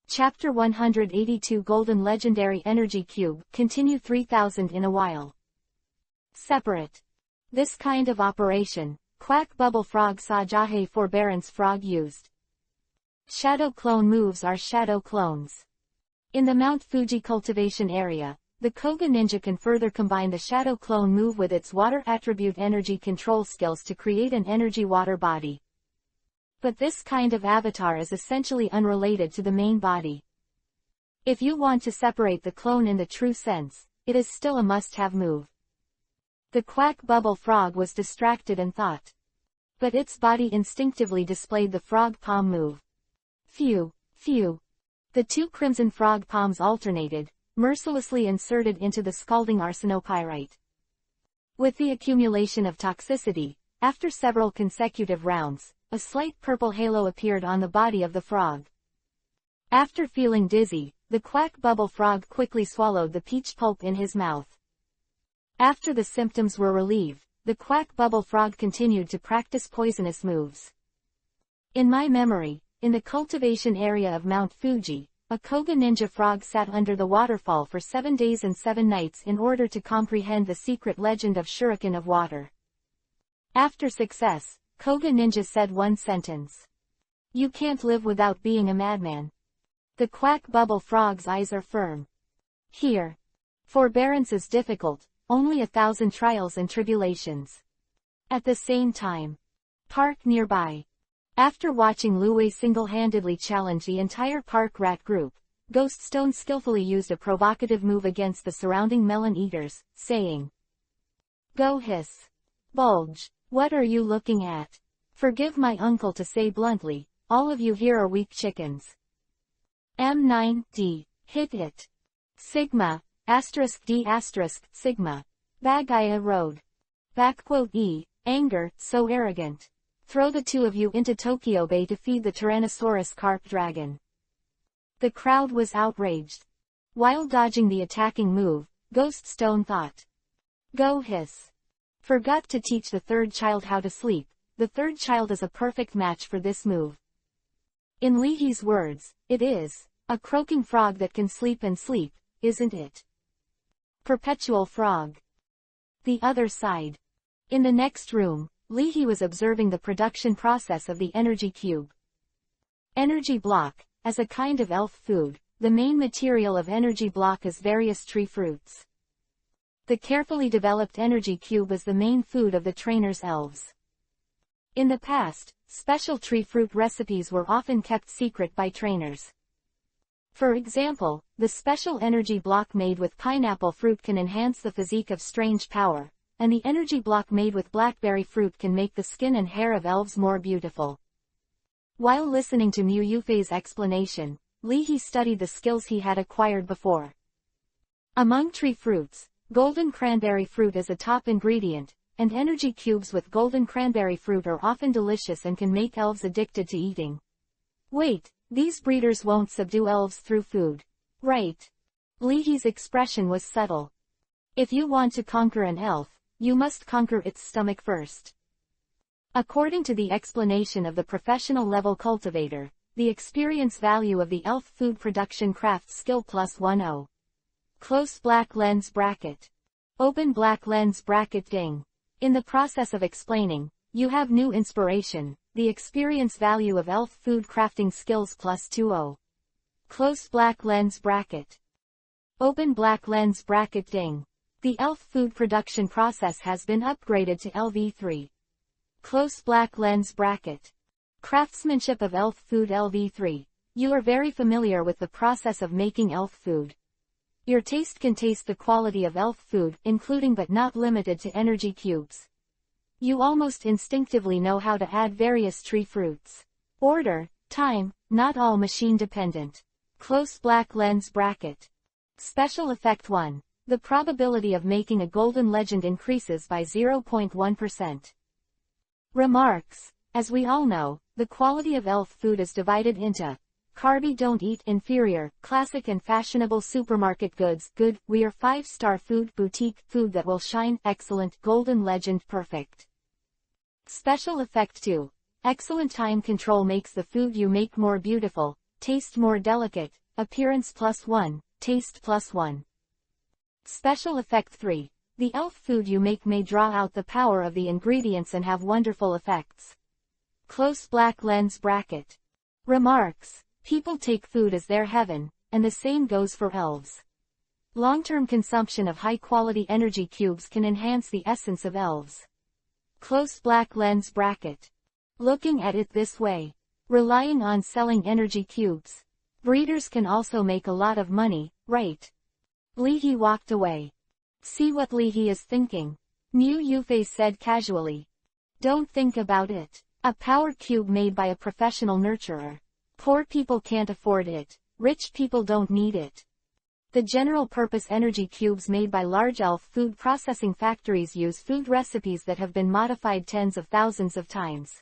Chapter 182 Golden Legendary Energy Cube, continue 3000 in a while. Separate. This kind of operation, quack bubble frog saw Jahe forbearance frog used. Shadow clone moves are shadow clones. In the Mount Fuji cultivation area, the Koga ninja can further combine the shadow clone move with its water attribute energy control skills to create an energy water body. But this kind of avatar is essentially unrelated to the main body. If you want to separate the clone in the true sense, it is still a must-have move. The quack bubble frog was distracted and thought. But its body instinctively displayed the frog palm move. Phew, phew. The two crimson frog palms alternated, mercilessly inserted into the scalding arsenopyrite. With the accumulation of toxicity, after several consecutive rounds, a slight purple halo appeared on the body of the frog. After feeling dizzy, the quack bubble frog quickly swallowed the peach pulp in his mouth. After the symptoms were relieved, the quack bubble frog continued to practice poisonous moves. In my memory, in the cultivation area of Mount Fuji, a Koga ninja frog sat under the waterfall for 7 days and 7 nights in order to comprehend the secret legend of Shuriken of Water. After success, Koga ninja said one sentence. "You can't live without being a madman." The quack bubble frog's eyes are firm. Here. Forbearance is difficult, only 1,000 trials and tribulations. At the same time. Park nearby. After watching Luwei single-handedly challenge the entire park rat group, Ghoststone skillfully used a provocative move against the surrounding melon eaters, saying, "Go hiss. Bulge, what are you looking at? Forgive my uncle to say bluntly, all of you here are weak chickens. M9D, hit it. Sigma, *D*, Sigma. Bagaya Road. *E, anger, so arrogant. Throw the two of you into Tokyo Bay to feed the Tyrannosaurus carp dragon." The crowd was outraged. While dodging the attacking move, Ghoststone thought. Go hiss. Forgot to teach the third child how to sleep. The third child is a perfect match for this move. In Leahy's words, it is a croaking frog that can sleep and sleep, isn't it? Perpetual frog. The other side. In the next room, Leahy was observing the production process of the energy cube. Energy block, as a kind of elf food, the main material of energy block is various tree fruits. The carefully developed energy cube is the main food of the trainer's elves. In the past, special tree fruit recipes were often kept secret by trainers. For example, the special energy block made with pineapple fruit can enhance the physique of strange power, and the energy block made with blackberry fruit can make the skin and hair of elves more beautiful. While listening to Mu Yufei's explanation, Leahy studied the skills he had acquired before. Among tree fruits, golden cranberry fruit is a top ingredient, and energy cubes with golden cranberry fruit are often delicious and can make elves addicted to eating. Wait, these breeders won't subdue elves through food. Right. Leahy's expression was subtle. If you want to conquer an elf, you must conquer its stomach first. According to the explanation of the professional level cultivator, the experience value of the elf food production craft skill +10. Close black lens bracket. Open black lens bracket ding. In the process of explaining, you have new inspiration, the experience value of elf food crafting skills +20. Close black lens bracket. Open black lens bracket ding. The elf food production process has been upgraded to LV3. Close black lens bracket. Craftsmanship of elf food LV3. You are very familiar with the process of making elf food. Your taste can taste the quality of elf food, including but not limited to energy cubes. You almost instinctively know how to add various tree fruits. Order, time, not all machine dependent. Close black lens bracket. Special effect 1. The probability of making a golden legend increases by 0.1%. Remarks. As we all know, the quality of elf food is divided into carby don't eat, inferior, classic and fashionable supermarket goods, good, we are 5-star food, boutique, food that will shine, excellent, golden legend, perfect. Special effect 2. Excellent time control makes the food you make more beautiful, taste more delicate, appearance +1, taste +1. Special effect 3. The elf food you make may draw out the power of the ingredients and have wonderful effects. Close black lens bracket. Remarks. People take food as their heaven, and the same goes for elves. Long-term consumption of high-quality energy cubes can enhance the essence of elves. Close black lens bracket. Looking at it this way. Relying on selling energy cubes. Breeders can also make a lot of money, right? Leahy walked away. See what Leahy is thinking. Mu Yufei said casually. Don't think about it. A power cube made by a professional nurturer. Poor people can't afford it. Rich people don't need it. The general-purpose energy cubes made by large elf food processing factories use food recipes that have been modified tens of thousands of times.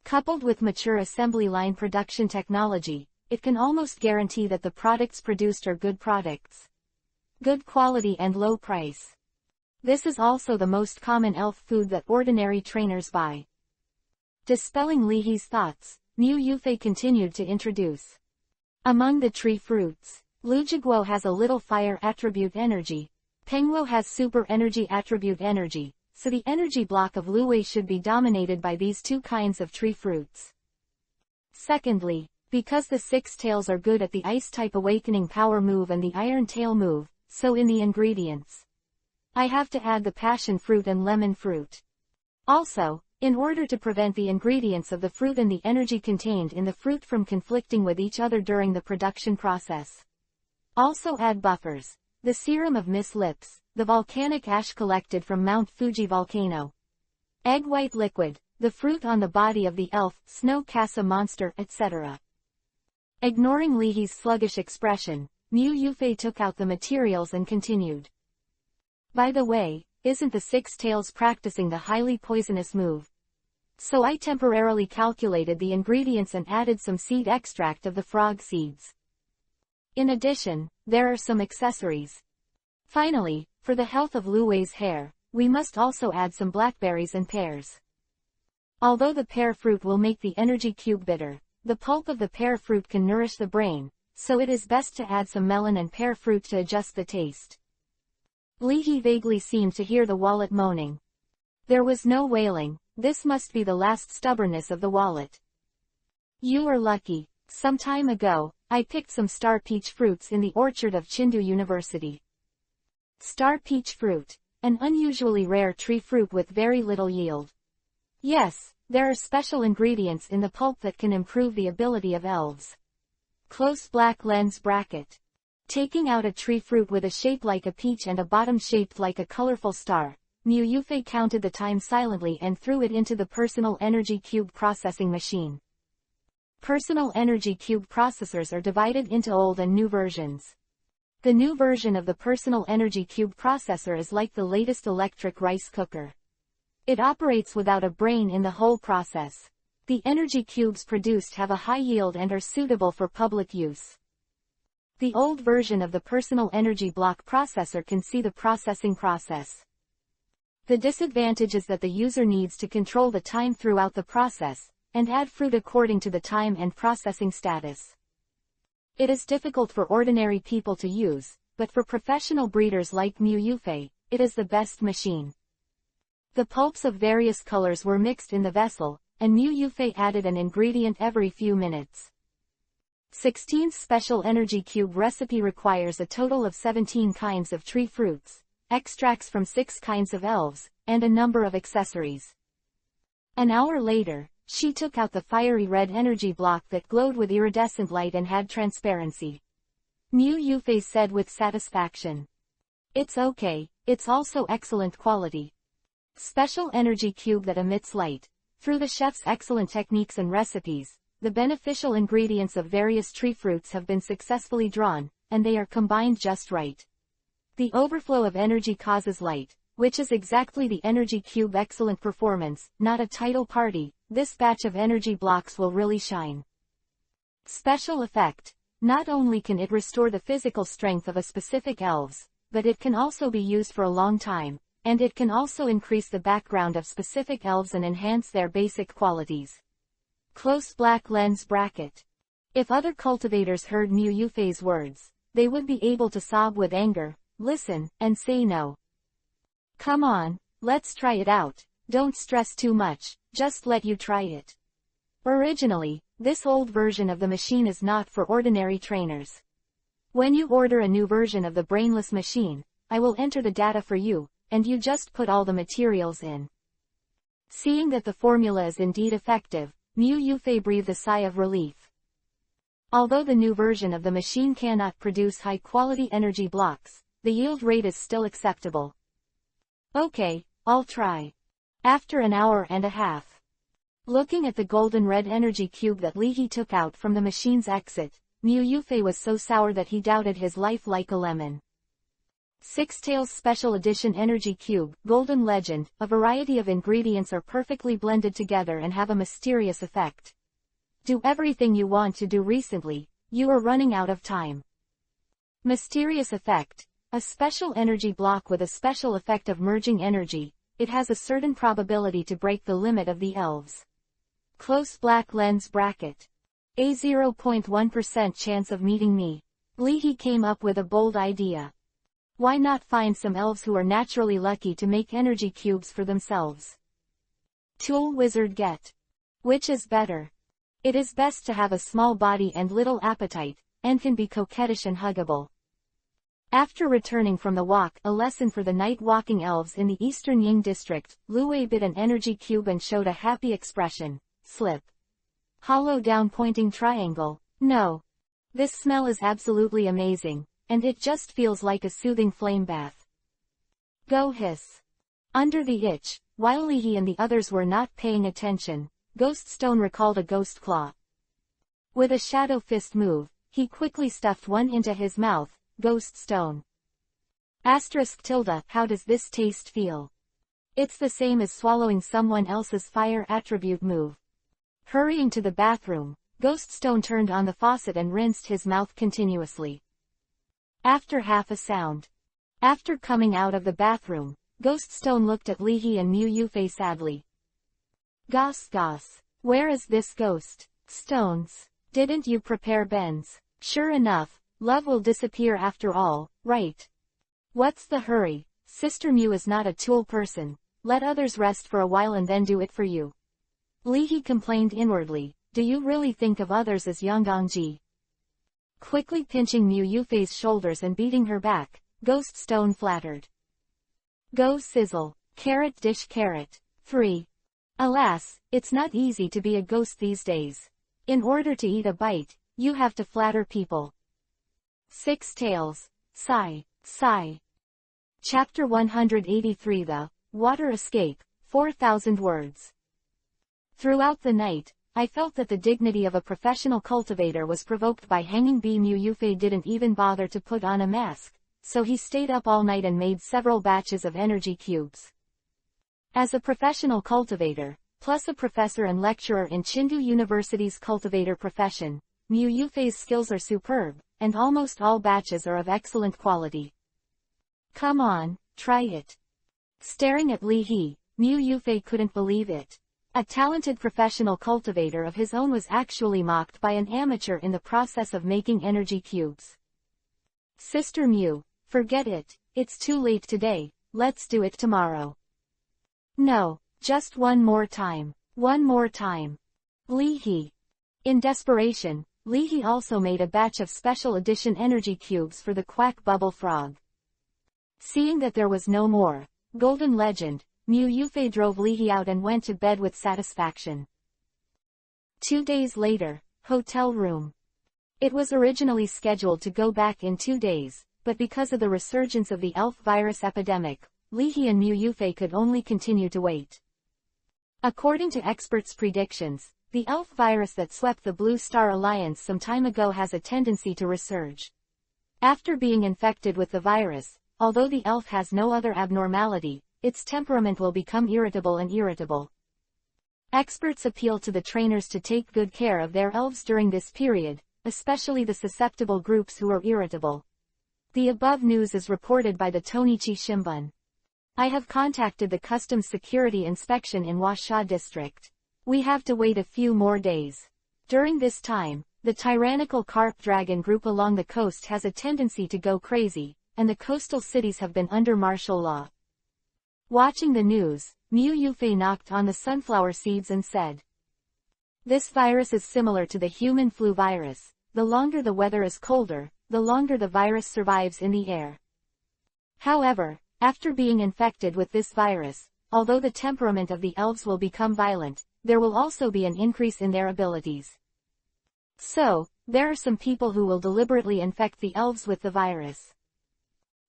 Coupled with mature assembly line production technology, it can almost guarantee that the products produced are good products. Good quality and low price. This is also the most common elf food that ordinary trainers buy. Dispelling Leahy's thoughts, Mu Yufei continued to introduce. Among the tree fruits, Lujiguo has a little fire attribute energy. Pengwo has super energy attribute energy, so the energy block of Luwei should be dominated by these two kinds of tree fruits. Secondly, because the six tails are good at the ice-type awakening power move and the iron tail move, so in the ingredients, I have to add the passion fruit and lemon fruit. Also, in order to prevent the ingredients of the fruit and the energy contained in the fruit from conflicting with each other during the production process. Also add buffers. The serum of Miss Lips, the volcanic ash collected from Mount Fuji volcano. Egg white liquid, the fruit on the body of the elf, snow casa monster, etc. Ignoring Leahy's sluggish expression, Mu Yufei took out the materials and continued. By the way, isn't the Six Tails practicing the highly poisonous move? So I temporarily calculated the ingredients and added some seed extract of the frog seeds. In addition, there are some accessories. Finally, for the health of Luwei's hair, we must also add some blackberries and pears. Although the pear fruit will make the energy cube bitter, the pulp of the pear fruit can nourish the brain, so it is best to add some melon and pear fruit to adjust the taste. Leahy vaguely seemed to hear the wallet moaning. There was no wailing. This must be the last stubbornness of the wallet. You are lucky. Some time ago, I picked some star peach fruits in the orchard of Chindu University. Star peach fruit, an unusually rare tree fruit with very little yield. Yes, there are special ingredients in the pulp that can improve the ability of elves. Close black lens bracket. Taking out a tree fruit with a shape like a peach and a bottom shaped like a colorful star, Mu Yufei counted the time silently and threw it into the personal energy cube processing machine. Personal energy cube processors are divided into old and new versions. The new version of the personal energy cube processor is like the latest electric rice cooker. It operates without a brain in the whole process. The energy cubes produced have a high yield and are suitable for public use. The old version of the personal energy block processor can see the processing process. The disadvantage is that the user needs to control the time throughout the process, and add fruit according to the time and processing status. It is difficult for ordinary people to use, but for professional breeders like Mu Yufei, it is the best machine. The pulps of various colors were mixed in the vessel, and Mu Yufei added an ingredient every few minutes. 16th Special Energy Cube recipe requires a total of 17 kinds of tree fruits, extracts from 6 kinds of elves, and a number of accessories. An hour later, she took out the fiery red energy block that glowed with iridescent light and had transparency. Mu Yufei said with satisfaction. It's okay, it's also excellent quality. Special energy cube that emits light. Through the chef's excellent techniques and recipes, the beneficial ingredients of various tree fruits have been successfully drawn, and they are combined just right. The overflow of energy causes light, which is exactly the energy cube excellent performance, not a title party. This batch of energy blocks will really shine. Special effect. Not only can it restore the physical strength of a specific elves, but it can also be used for a long time, and it can also increase the background of specific elves and enhance their basic qualities. Close black lens bracket. If other cultivators heard Mu Yufei's words, they would be able to sob with anger, listen, and say no. Come on, let's try it out. Don't stress too much, just let you try it. Originally, this old version of the machine is not for ordinary trainers. When you order a new version of the brainless machine, I will enter the data for you, and you just put all the materials in. Seeing that the formula is indeed effective, Mu Yufei breathed a sigh of relief. Although the new version of the machine cannot produce high-quality energy blocks, the yield rate is still acceptable. Okay, I'll try. After an hour and a half. Looking at the golden red energy cube that Li He took out from the machine's exit, Mu Yufei was so sour that he doubted his life like a lemon. Six Tails Special Edition Energy Cube, Golden Legend, a variety of ingredients are perfectly blended together and have a mysterious effect. Do everything you want to do recently, you are running out of time. Mysterious effect, a special energy block with a special effect of merging energy, it has a certain probability to break the limit of the elves. Close black lens bracket. A 0.1% chance of meeting me. Li He came up with a bold idea. Why not find some elves who are naturally lucky to make energy cubes for themselves? Tool Wizard Get. Which is better? It is best to have a small body and little appetite, and can be coquettish and huggable. After returning from the walk, a lesson for the night walking elves in the Eastern Ying district, Lu Wei bit an energy cube and showed a happy expression. Slip. Hollow down pointing triangle. No. This smell is absolutely amazing, and it just feels like a soothing flame bath. Go hiss. Under the itch, while Li He and the others were not paying attention, Ghost Stone recalled a ghost claw. With a shadow fist move, he quickly stuffed one into his mouth. Ghost Stone. *tilde, how does this taste feel? It's the same as swallowing someone else's fire attribute move. Hurrying to the bathroom, Ghost Stone turned on the faucet and rinsed his mouth continuously. After half a sound. After coming out of the bathroom, Ghost Stone looked at Li He and Mu Yufei sadly. Goss goss. Where is this ghost? Stones. Didn't you prepare Ben's? Sure enough, love will disappear after all, right? What's the hurry? Sister Mu is not a tool person. Let others rest for a while and then do it for you. Li He complained inwardly, do you really think of others as Yanggangji? Quickly pinching Mu Yufei's shoulders and beating her back, Ghost Stone flattered. Go sizzle. Carrot dish carrot. 3. Alas, it's not easy to be a ghost these days. In order to eat a bite, you have to flatter people. Six Tails. Sigh. Sigh. Chapter 183 The Water Escape, 4,000 words. Throughout the night, I felt that the dignity of a professional cultivator was provoked by hanging bee. Mu Yufei didn't even bother to put on a mask, so he stayed up all night and made several batches of energy cubes. As a professional cultivator, plus a professor and lecturer in Chengdu University's cultivator profession, Mu Yufei's skills are superb, and almost all batches are of excellent quality. Come on, try it. Staring at Li He, Mu Yufei couldn't believe it. A talented professional cultivator of his own was actually mocked by an amateur in the process of making energy cubes. Sister Mu, forget it, it's too late today, let's do it tomorrow. No, just one more time. One more time. Li He. In desperation, Li He also made a batch of special edition energy cubes for the quack bubble frog. Seeing that there was no more golden legend, Mu Yufei drove Li He out and went to bed with satisfaction. 2 days later, hotel room. It was originally scheduled to go back in 2 days, but because of the resurgence of the elf virus epidemic, Li He and Mu Yufei could only continue to wait. According to experts' predictions, the elf virus that swept the Blue Star Alliance some time ago has a tendency to resurge. After being infected with the virus, although the elf has no other abnormality, its temperament will become irritable and irritable. Experts appeal to the trainers to take good care of their elves during this period, especially the susceptible groups who are irritable. The above news is reported by the Tonichi Shimbun. I have contacted the Customs Security Inspection in Huasha District. We have to wait a few more days. During this time, the tyrannical carp dragon group along the coast has a tendency to go crazy, and the coastal cities have been under martial law. Watching the news, Mu Yufei knocked on the sunflower seeds and said, This virus is similar to the human flu virus. The longer the weather is colder, the longer the virus survives in the air. However, after being infected with this virus, although the temperament of the elves will become violent, there will also be an increase in their abilities. So, there are some people who will deliberately infect the elves with the virus.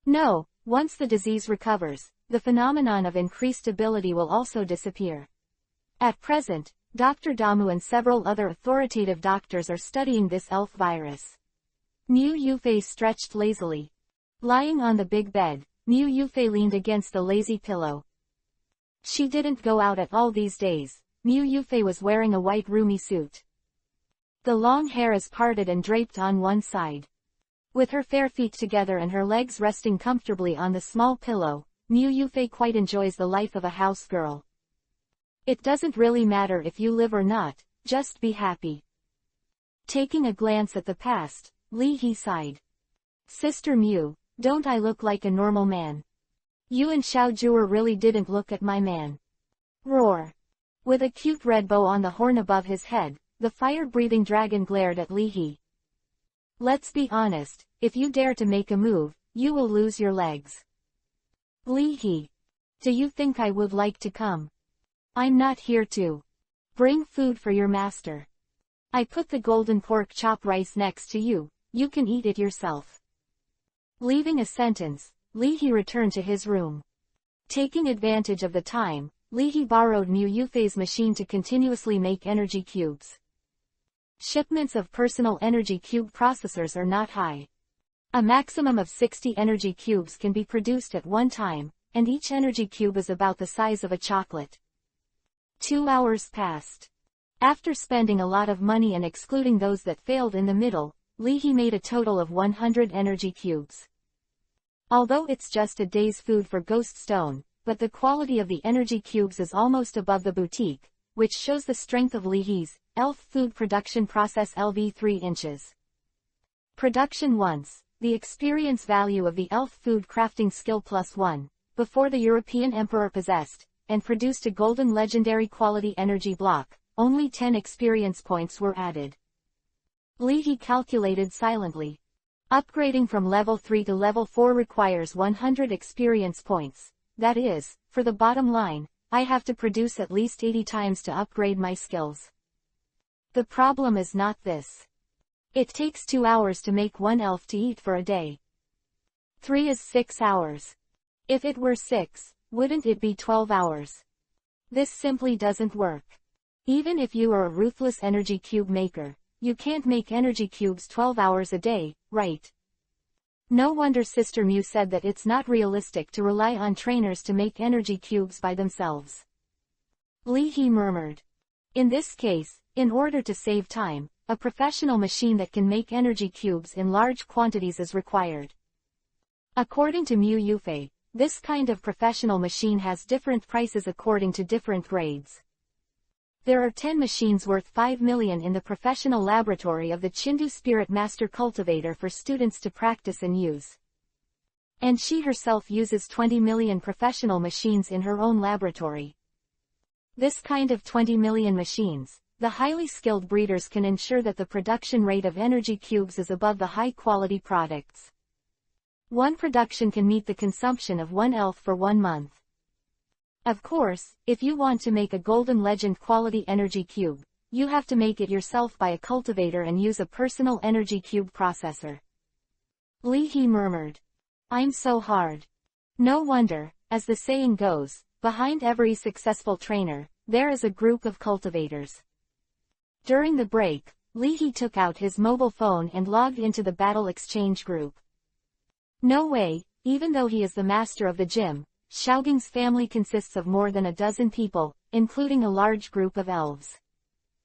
No, once the disease recovers, the phenomenon of increased ability will also disappear. At present, Dr. Damu and several other authoritative doctors are studying this elf virus. Mu Yufei stretched lazily. Lying on the big bed, Mu Yufei leaned against the lazy pillow. She didn't go out at all these days. Mu Yufei was wearing a white roomy suit. The long hair is parted and draped on one side. With her fair feet together and her legs resting comfortably on the small pillow, Mu Yufei quite enjoys the life of a house girl. It doesn't really matter if you live or not, just be happy. Taking a glance at the past, Li He sighed. Sister Mu, don't I look like a normal man? You and Xiao Zhuer really didn't look at my man. Roar. With a cute red bow on the horn above his head, the fire-breathing dragon glared at Li He. Let's be honest, if you dare to make a move, you will lose your legs. Li He. Do you think I would like to come? I'm not here to bring food for your master. I put the golden pork chop rice next to you, you can eat it yourself. Leaving a sentence, Li He returned to his room. Taking advantage of the time, Li He borrowed Mu Yufei's machine to continuously make energy cubes. Shipments of personal energy cube processors are not high. A maximum of 60 energy cubes can be produced at one time, and each energy cube is about the size of a chocolate. 2 hours passed. After spending a lot of money and excluding those that failed in the middle, Li He made a total of 100 energy cubes. Although it's just a day's food for Ghost Stone, but the quality of the energy cubes is almost above the boutique, which shows the strength of Li He's elf food production process LV 3 inches. Production once, the experience value of the elf food crafting skill +1, before the European Emperor possessed, and produced a golden legendary quality energy block, only 10 experience points were added. Li He calculated silently. Upgrading from level 3 to level 4 requires 100 experience points. That is, for the bottom line, I have to produce at least 80 times to upgrade my skills. The problem is not this. It takes 2 hours to make one elf to eat for a day. 3 is 6 hours. If it were 6, wouldn't it be 12 hours? This simply doesn't work. Even if you are a ruthless energy cube maker, you can't make energy cubes 12 hours a day, right? No wonder Sister Mu said that it's not realistic to rely on trainers to make energy cubes by themselves. Li He murmured. In this case, in order to save time, a professional machine that can make energy cubes in large quantities is required. According to Mu Yufei, this kind of professional machine has different prices according to different grades. There are 10 machines worth 5 million in the professional laboratory of the Chindu Spirit Master Cultivator for students to practice and use. And she herself uses 20 million professional machines in her own laboratory. This kind of 20 million machines, the highly skilled breeders can ensure that the production rate of energy cubes is above the high-quality products. One production can meet the consumption of one elf for 1 month. Of course, if you want to make a Golden Legend quality energy cube, you have to make it yourself by a cultivator and use a personal energy cube processor. Li He murmured. I'm so hard. No wonder, as the saying goes, behind every successful trainer, there is a group of cultivators. During the break, Li He took out his mobile phone and logged into the Battle Exchange group. No way, even though he is the master of the gym, Xiaoging's family consists of more than a dozen people, including a large group of elves.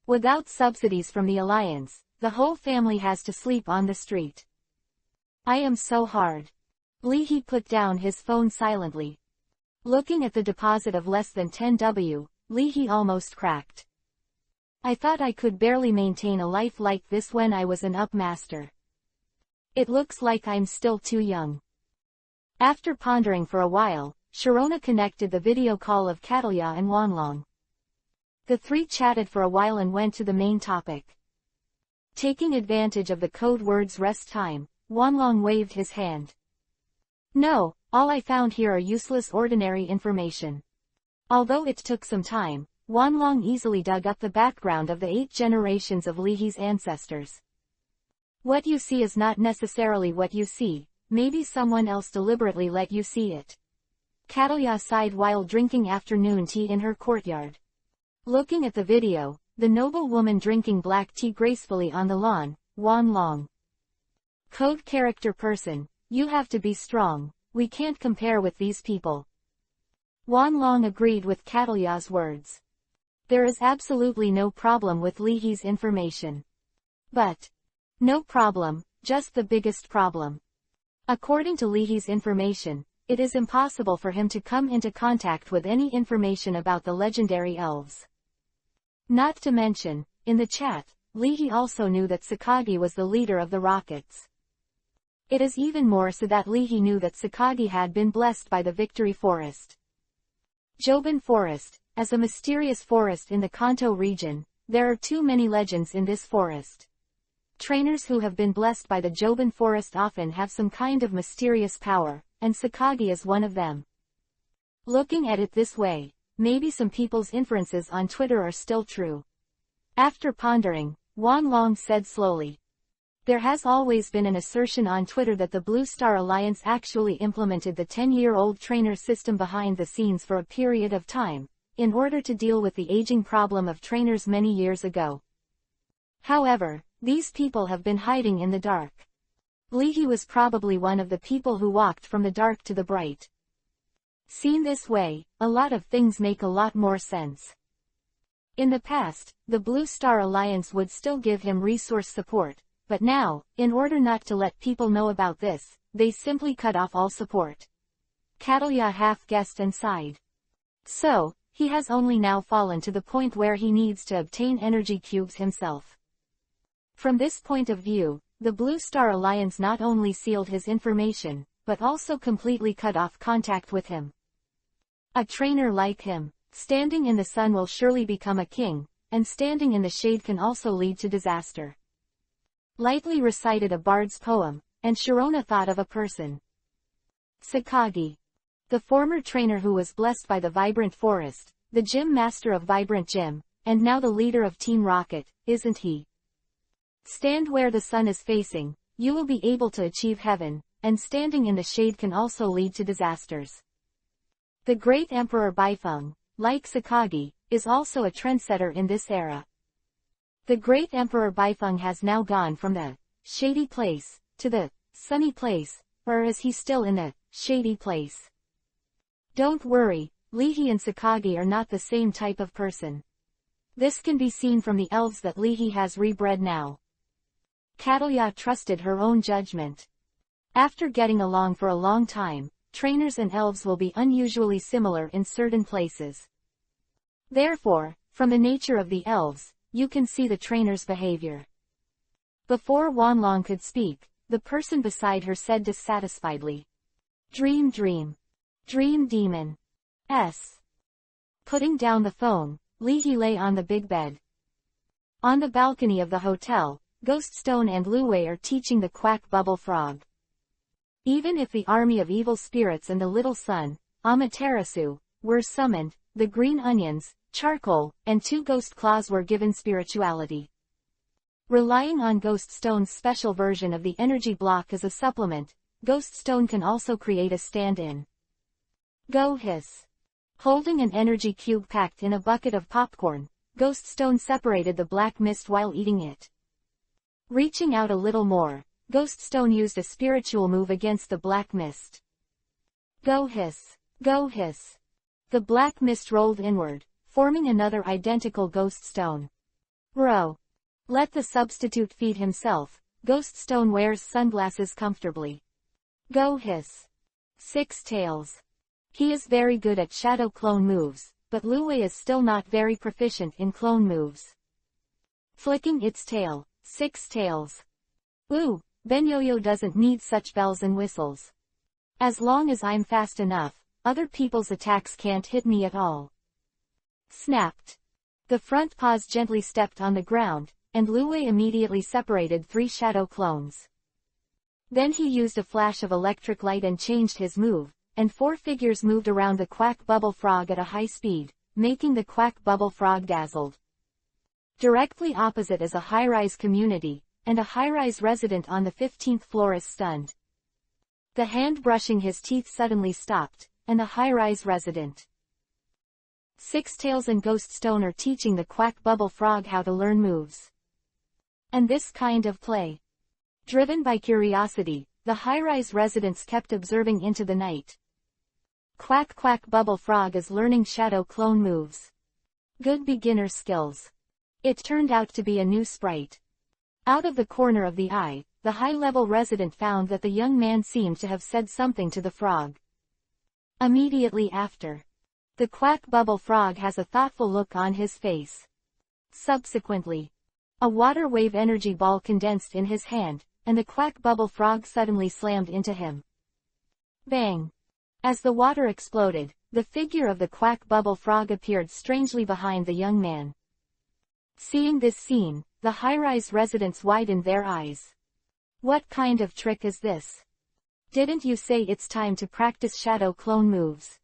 Without subsidies from the Alliance, the whole family has to sleep on the street. I am so hard. Li He put down his phone silently. Looking at the deposit of less than 10W, Li He almost cracked. I thought I could barely maintain a life like this when I was an up master. It looks like I'm still too young. After pondering for a while, Sharona connected the video call of Catalya and Wanlong. The three chatted for a while and went to the main topic. Taking advantage of the code word's rest time, Wanlong waved his hand. No, all I found here are useless ordinary information. Although it took some time, Wanlong easily dug up the background of the 8 generations of Lihi's ancestors. What you see is not necessarily what you see, maybe someone else deliberately let you see it. Catalya sighed while drinking afternoon tea in her courtyard. Looking at the video, the noble woman drinking black tea gracefully on the lawn, Wanlong. Code character person, you have to be strong, we can't compare with these people. Wanlong agreed with Catalya's words. There is absolutely no problem with Lihi's information. But no problem, just the biggest problem. According to Lihi's information, it is impossible for him to come into contact with any information about the legendary elves. Not to mention, in the chat, Lihi also knew that Sakagi was the leader of the Rockets. It is even more so that Lihi knew that Sakagi had been blessed by the Victory Forest. Joban Forest, as a mysterious forest in the Kanto region, there are too many legends in this forest. Trainers who have been blessed by the Joban Forest often have some kind of mysterious power, and Sakagi is one of them. Looking at it this way, maybe some people's inferences on Twitter are still true. After pondering, Wanlong said slowly. There has always been an assertion on Twitter that the Blue Star Alliance actually implemented the 10-year-old trainer system behind the scenes for a period of time, in order to deal with the aging problem of trainers many years ago. However, these people have been hiding in the dark. Lihi was probably one of the people who walked from the dark to the bright. Seen this way, a lot of things make a lot more sense. In the past, the Blue Star Alliance would still give him resource support, but now, in order not to let people know about this, they simply cut off all support. Catalya half-guessed and sighed. So, he has only now fallen to the point where he needs to obtain energy cubes himself. From this point of view, the Blue Star Alliance not only sealed his information, but also completely cut off contact with him. A trainer like him, standing in the sun will surely become a king, and standing in the shade can also lead to disaster. Lightly recited a bard's poem, and Sharona thought of a person. Sakagi. The former trainer who was blessed by the Vibrant Forest, the gym master of Vibrant Gym, and now the leader of Team Rocket, isn't he? Stand where the sun is facing, you will be able to achieve heaven, and standing in the shade can also lead to disasters. The great Emperor Baifeng, like Sakagi, is also a trendsetter in this era. The great Emperor Baifeng has now gone from the shady place to the sunny place, or is he still in the shady place? Don't worry, Lihi and Sakagi are not the same type of person. This can be seen from the elves that Lihi has rebred now. Catalya trusted her own judgment. After getting along for a long time, trainers and elves will be unusually similar in certain places. Therefore, from the nature of the elves, you can see the trainer's behavior. Before Wanlong could speak, the person beside her said dissatisfiedly. Dream dream. Dream demon. S. Putting down the phone, Lihi lay on the big bed. On the balcony of the hotel, Ghoststone and Luwei are teaching the quack bubble frog. Even if the army of evil spirits and the little sun, Amaterasu, were summoned, the green onions, charcoal, and 2 ghost claws were given spirituality. Relying on Ghoststone's special version of the energy block as a supplement, Ghoststone can also create a stand-in. Go hiss. Holding an energy cube packed in a bucket of popcorn, Ghoststone separated the black mist while eating it. Reaching out a little more, Ghoststone used a spiritual move against the black mist. Go hiss. Go hiss. The black mist rolled inward, forming another identical Ghoststone. Row. Let the substitute feed himself. Ghoststone wears sunglasses comfortably. Go hiss. 6 tails. He is very good at shadow clone moves, but Luwei is still not very proficient in clone moves. Flicking its tail. 6 tails. Ooh, Benyoyo doesn't need such bells and whistles. As long as I'm fast enough, other people's attacks can't hit me at all. Snapped. The front paws gently stepped on the ground, and Lue immediately separated 3 shadow clones. Then he used a flash of electric light and changed his move, and 4 figures moved around the quack bubble frog at a high speed, making the quack bubble frog dazzled. Directly opposite is a high-rise community, and a high-rise resident on the 15th floor is stunned. The hand brushing his teeth suddenly stopped, and the high-rise resident. Six-Tails and Ghost Stone are teaching the quack bubble frog how to learn moves. And this kind of play. Driven by curiosity, the high-rise residents kept observing into the night. Quack quack bubble frog is learning shadow clone moves. Good beginner skills. It turned out to be a new sprite. Out of the corner of the eye, the high-level resident found that the young man seemed to have said something to the frog. Immediately after, the quack bubble frog has a thoughtful look on his face. Subsequently, a water wave energy ball condensed in his hand, and the quack bubble frog suddenly slammed into him. Bang! As the water exploded, the figure of the quack bubble frog appeared strangely behind the young man. Seeing this scene, the high-rise residents widened their eyes. What kind of trick is this? Didn't you say it's time to practice shadow clone moves?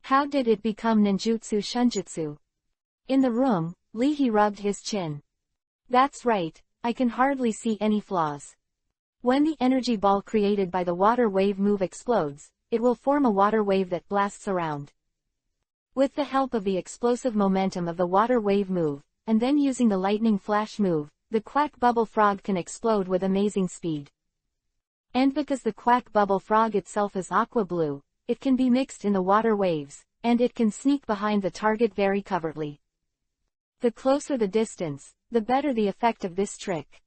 How did it become ninjutsu shunjutsu? In the room, Lee rubbed his chin. That's right, I can hardly see any flaws. When the energy ball created by the water wave move explodes, it will form a water wave that blasts around. With the help of the explosive momentum of the water wave move, and then using the lightning flash move, the quack bubble frog can explode with amazing speed. And because the quack bubble frog itself is aqua blue, it can be mixed in the water waves, and it can sneak behind the target very covertly. The closer the distance, the better the effect of this trick.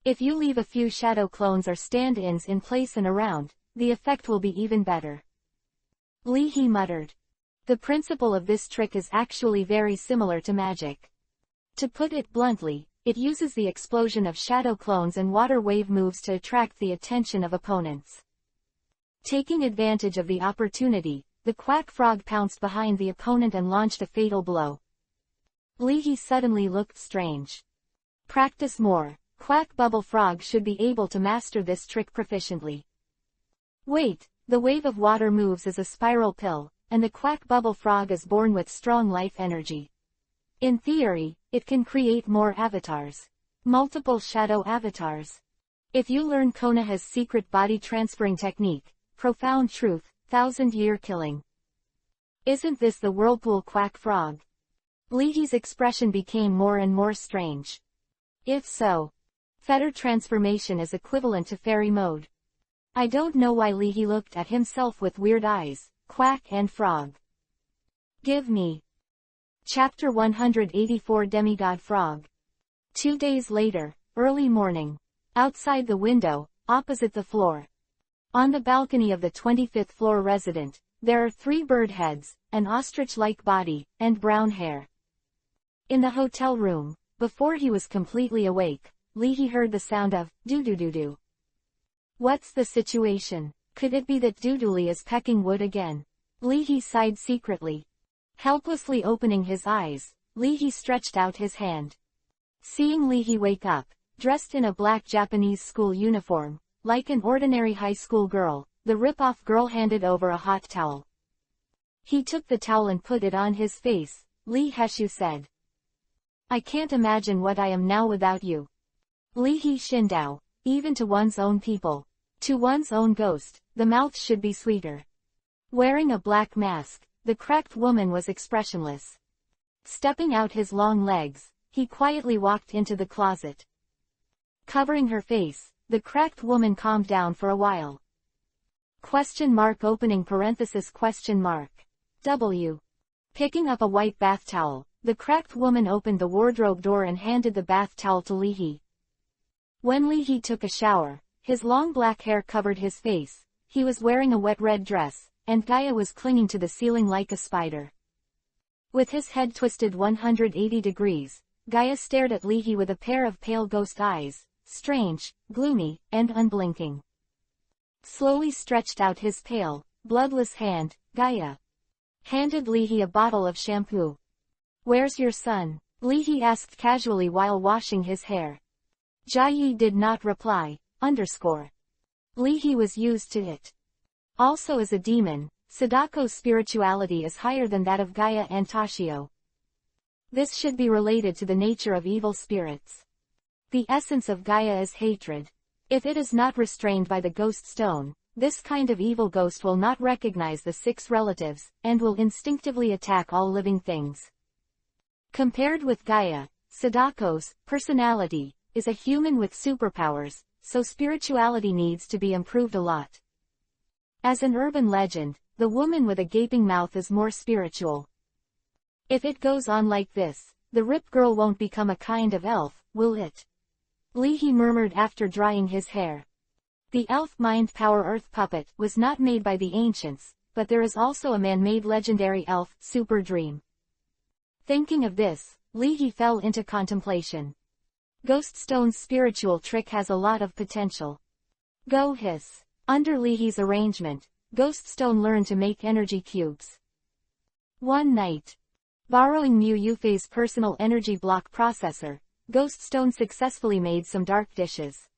If you leave a few shadow clones or stand-ins in place and around, the effect will be even better. Lee muttered. The principle of this trick is actually very similar to magic. To put it bluntly, it uses the explosion of shadow clones and water wave moves to attract the attention of opponents. Taking advantage of the opportunity, the quack frog pounced behind the opponent and launched a fatal blow. Lee suddenly looked strange. Practice more. Quack bubble frog should be able to master this trick proficiently. Wait, the wave of water moves as a spiral pill, and the quack bubble frog is born with strong life energy. In theory, it can create more avatars. Multiple shadow avatars. If you learn Konoha's secret body transferring technique, profound truth, 1,000-year killing. Isn't this the whirlpool quack frog? Lee's expression became more and more strange. If so, feather transformation is equivalent to fairy mode. I don't know why Lee looked at himself with weird eyes, quack and frog. Give me. Chapter 184 Demigod Frog. 2 days later, early morning. Outside the window, opposite the floor. On the balcony of the 25th floor resident, there are 3 bird heads, an ostrich-like body, and brown hair. In the hotel room, before he was completely awake, Lee heard the sound of doo-doo-doo-doo. What's the situation? Could it be that Doodooly is pecking wood again? Lee sighed secretly. Helplessly opening his eyes, Lee stretched out his hand. Seeing Lee wake up, dressed in a black Japanese school uniform, like an ordinary high school girl, the rip-off girl handed over a hot towel. He took the towel and put it on his face. Lee Heshu said. I can't imagine what I am now without you. Lee Shindao, even to one's own people. To one's own ghost, the mouth should be sweeter. Wearing a black mask, the cracked woman was expressionless. Stepping out his long legs, he quietly walked into the closet. Covering her face, the cracked woman calmed down for a while. Opening parenthesis ? W. Picking up a white bath towel, the cracked woman opened the wardrobe door and handed the bath towel to Lee. When Lee took a shower, his long black hair covered his face, he was wearing a wet red dress, and Gaia was clinging to the ceiling like a spider. With his head twisted 180 degrees, Gaia stared at Lee with a pair of pale ghost eyes, strange, gloomy, and unblinking. Slowly stretched out his pale, bloodless hand, Gaia handed Lee a bottle of shampoo. Where's your son? Li He asked casually while washing his hair. Jia Yi did not reply. Li He was used to it. Also as a demon, Sadako's spirituality is higher than that of Gaia and Toshio. This should be related to the nature of evil spirits. The essence of Gaia is hatred. If it is not restrained by the ghost stone, this kind of evil ghost will not recognize the 6 relatives, and will instinctively attack all living things. Compared with Gaia, Sadako's personality is a human with superpowers, so spirituality needs to be improved a lot. As an urban legend, the woman with a gaping mouth is more spiritual. If it goes on like this, the Rip Girl won't become a kind of elf, will it? Li He murmured after drying his hair. The elf mind power earth puppet was not made by the ancients, but there is also a man-made legendary elf, Super Dream. Thinking of this, Li He fell into contemplation. Ghost Stone's spiritual trick has a lot of potential. Go hiss. Under Li He's arrangement, Ghost Stone learned to make energy cubes. One night, borrowing Mu Yufei's personal energy block processor, Ghost Stone successfully made some dark dishes.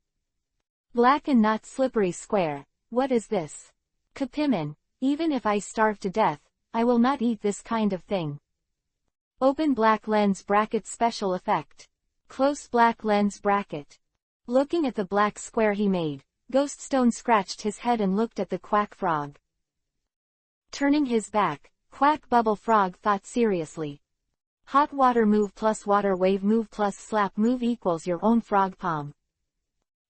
Black and not slippery square. What is this? Kapimin, even if I starve to death, I will not eat this kind of thing. Open black lens bracket special effect. Close black lens bracket. Looking at the black square he made, Ghost Stone scratched his head and looked at the quack frog. Turning his back, Quack Bubble Frog thought seriously. Hot water move plus water wave move plus slap move equals your own frog palm.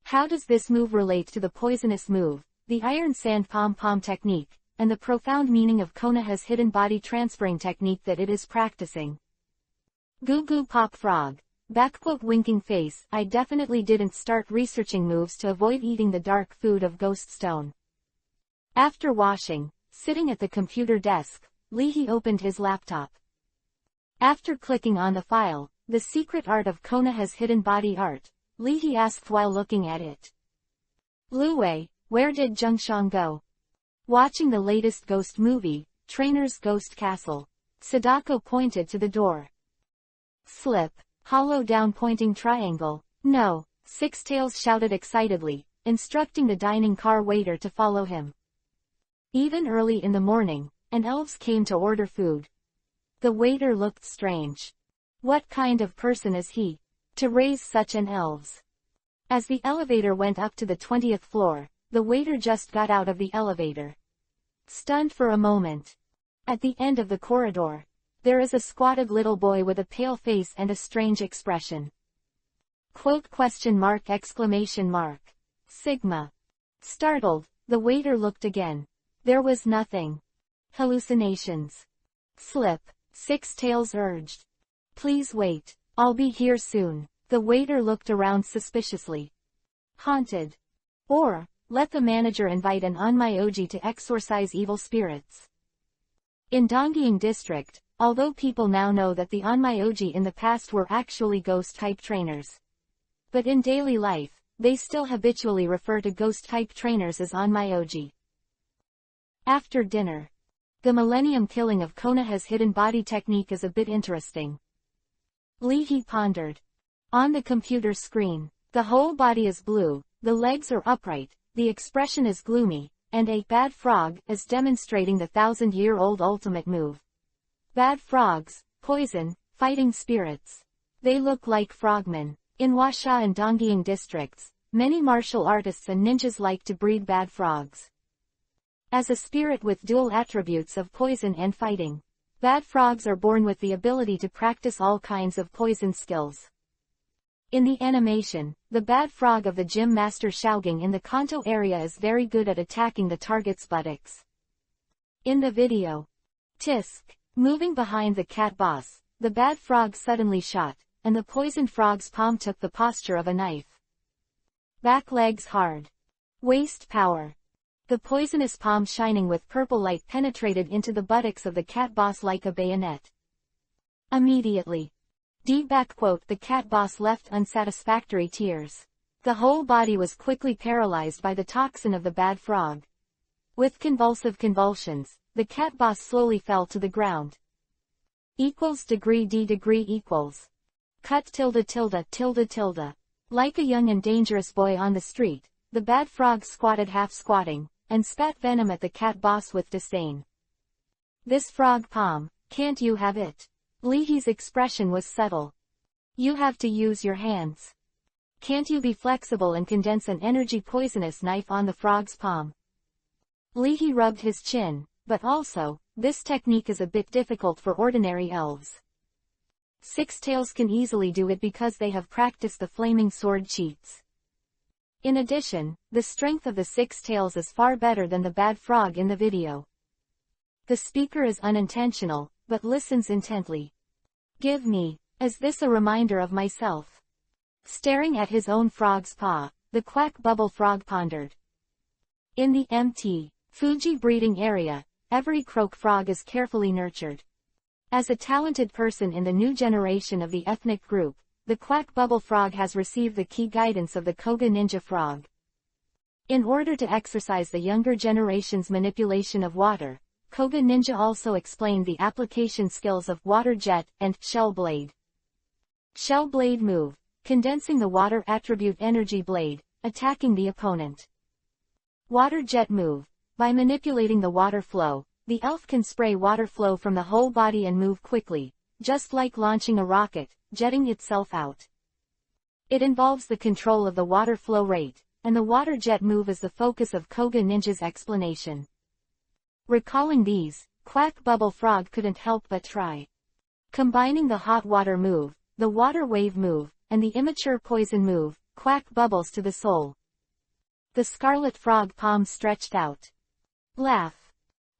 How does this move relate to the poisonous move, the iron sand pom-pom technique, and the profound meaning of Konoha's hidden body transferring technique that it is practicing? Goo Goo Pop Frog. Winking face. I definitely didn't start researching moves to avoid eating the dark food of Ghost Stone. After washing, sitting at the computer desk, Li He opened his laptop. After clicking on the file, The Secret Art of Konoha's Hidden Body Art, Li He asked while looking at it. Lu Wei, where did Zhengshang go? Watching the latest ghost movie, Trainer's Ghost Castle. Sadako pointed to the door. Slip. Hollow down pointing triangle. No, Six Tails shouted excitedly, instructing the dining car waiter to follow him. Even early in the morning, an elves came to order food. The waiter looked strange. What kind of person is he, to raise such an elves? As the elevator went up to the 20th floor, the waiter just got out of the elevator. Stunned for a moment. At the end of the corridor, there is a squatted little boy with a pale face and a strange expression. Quote question mark exclamation mark. Sigma. Startled, the waiter looked again. There was nothing. Hallucinations. Slip. Six Tails urged. Please wait. I'll be here soon. The waiter looked around suspiciously. Haunted. Or, let the manager invite an Onmyoji to exorcise evil spirits. In Donggying District, although people now know that the Onmyoji in the past were actually ghost-type trainers. But in daily life, they still habitually refer to ghost-type trainers as Onmyoji. After dinner. The millennium killing of Konoha's hidden body technique is a bit interesting. Li He pondered. On the computer screen, the whole body is blue, the legs are upright, the expression is gloomy, and a bad frog is demonstrating the 1,000-year-old ultimate move. Bad frogs, poison, fighting spirits. They look like frogmen. In Huasha and Donggying districts, many martial artists and ninjas like to breed bad frogs. As a spirit with dual attributes of poison and fighting, bad frogs are born with the ability to practice all kinds of poison skills. In the animation, the bad frog of the gym master Shaogang in the Kanto area is very good at attacking the target's buttocks. In the video, Tisk. Moving behind the cat boss, the bad frog suddenly shot, and the poisoned frog's palm took the posture of a knife. Back legs hard. Waist power. The poisonous palm shining with purple light penetrated into the buttocks of the cat boss like a bayonet. Immediately. The cat boss left unsatisfactory tears. The whole body was quickly paralyzed by the toxin of the bad frog. With convulsive convulsions, the cat boss slowly fell to the ground. equals degree d degree equals. Cut tilde tilde tilde tilde. Like a young and dangerous boy on the street, the bad frog squatted half squatting, and spat venom at the cat boss with disdain. This frog palm, can't you have it? Leahy's expression was subtle. You have to use your hands. Can't you be flexible and condense an energy poisonous knife on the frog's palm? Leahy rubbed his chin, but also, this technique is a bit difficult for ordinary elves. Six Tails can easily do it because they have practiced the flaming sword cheats. In addition, the strength of the Six Tails is far better than the bad frog in the video. The speaker is unintentional, but listens intently. Give me, is this a reminder of myself? Staring at his own frog's paw, the quack bubble frog pondered. In the Mt. Fuji breeding area, every croak frog is carefully nurtured. As a talented person in the new generation of the ethnic group, the quack bubble frog has received the key guidance of the Koga ninja frog. In order to exercise the younger generation's manipulation of water, Koga ninja also explained the application skills of water jet and shell blade. Shell blade move, condensing the water attribute energy blade, attacking the opponent. Water jet move, by manipulating the water flow, the elf can spray water flow from the whole body and move quickly, just like launching a rocket, jetting itself out. It involves the control of the water flow rate, and the water jet move is the focus of Koga ninja's explanation. Recalling these, quack bubble frog couldn't help but try. Combining the hot water move, the water wave move, and the immature poison move, quack bubbles to the soul. The scarlet frog palm stretched out. Laugh.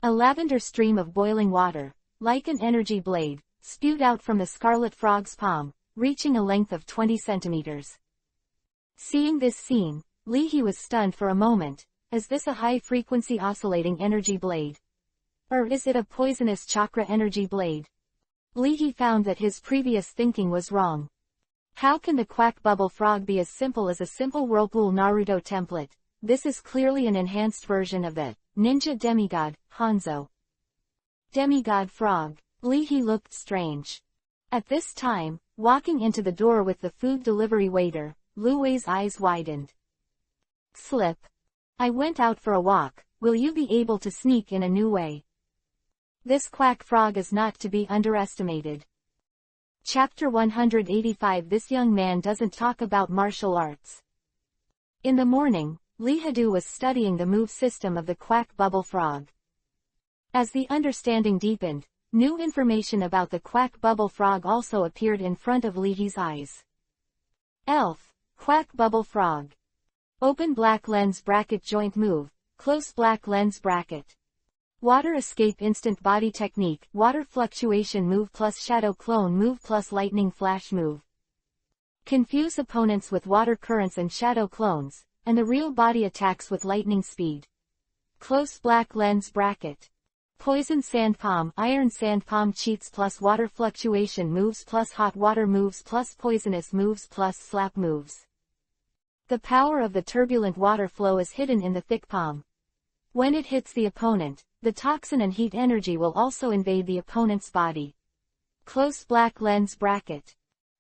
A lavender stream of boiling water, like an energy blade, spewed out from the scarlet frog's palm, reaching a length of 20 centimeters. Seeing this scene, Leahy was stunned for a moment. Is this a high-frequency oscillating energy blade? Or is it a poisonous chakra energy blade? Leahy found that his previous thinking was wrong. How can the quack bubble frog be as simple as a simple Whirlpool Naruto template? This is clearly an enhanced version of the ninja demigod, Hanzo. Demigod frog. Leahy looked strange. At this time, walking into the door with the food delivery waiter, Lu Wei's eyes widened. Slip. I went out for a walk, will you be able to sneak in a new way? This quack frog is not to be underestimated. Chapter 185. This young man doesn't talk about martial arts. In the morning, Lee Hadu was studying the move system of the quack bubble frog. As the understanding deepened, new information about the quack bubble frog also appeared in front of Lee's eyes. Elf, quack bubble frog. Open black lens bracket joint move, close black lens bracket. Water escape instant body technique, water fluctuation move plus shadow clone move plus lightning flash move. Confuse opponents with water currents and shadow clones, and the real body attacks with lightning speed. Close black lens bracket. Poison sand palm, iron sand palm cheats plus water fluctuation moves plus hot water moves plus poisonous moves plus slap moves. The power of the turbulent water flow is hidden in the thick palm. When it hits the opponent, the toxin and heat energy will also invade the opponent's body. Close black lens bracket.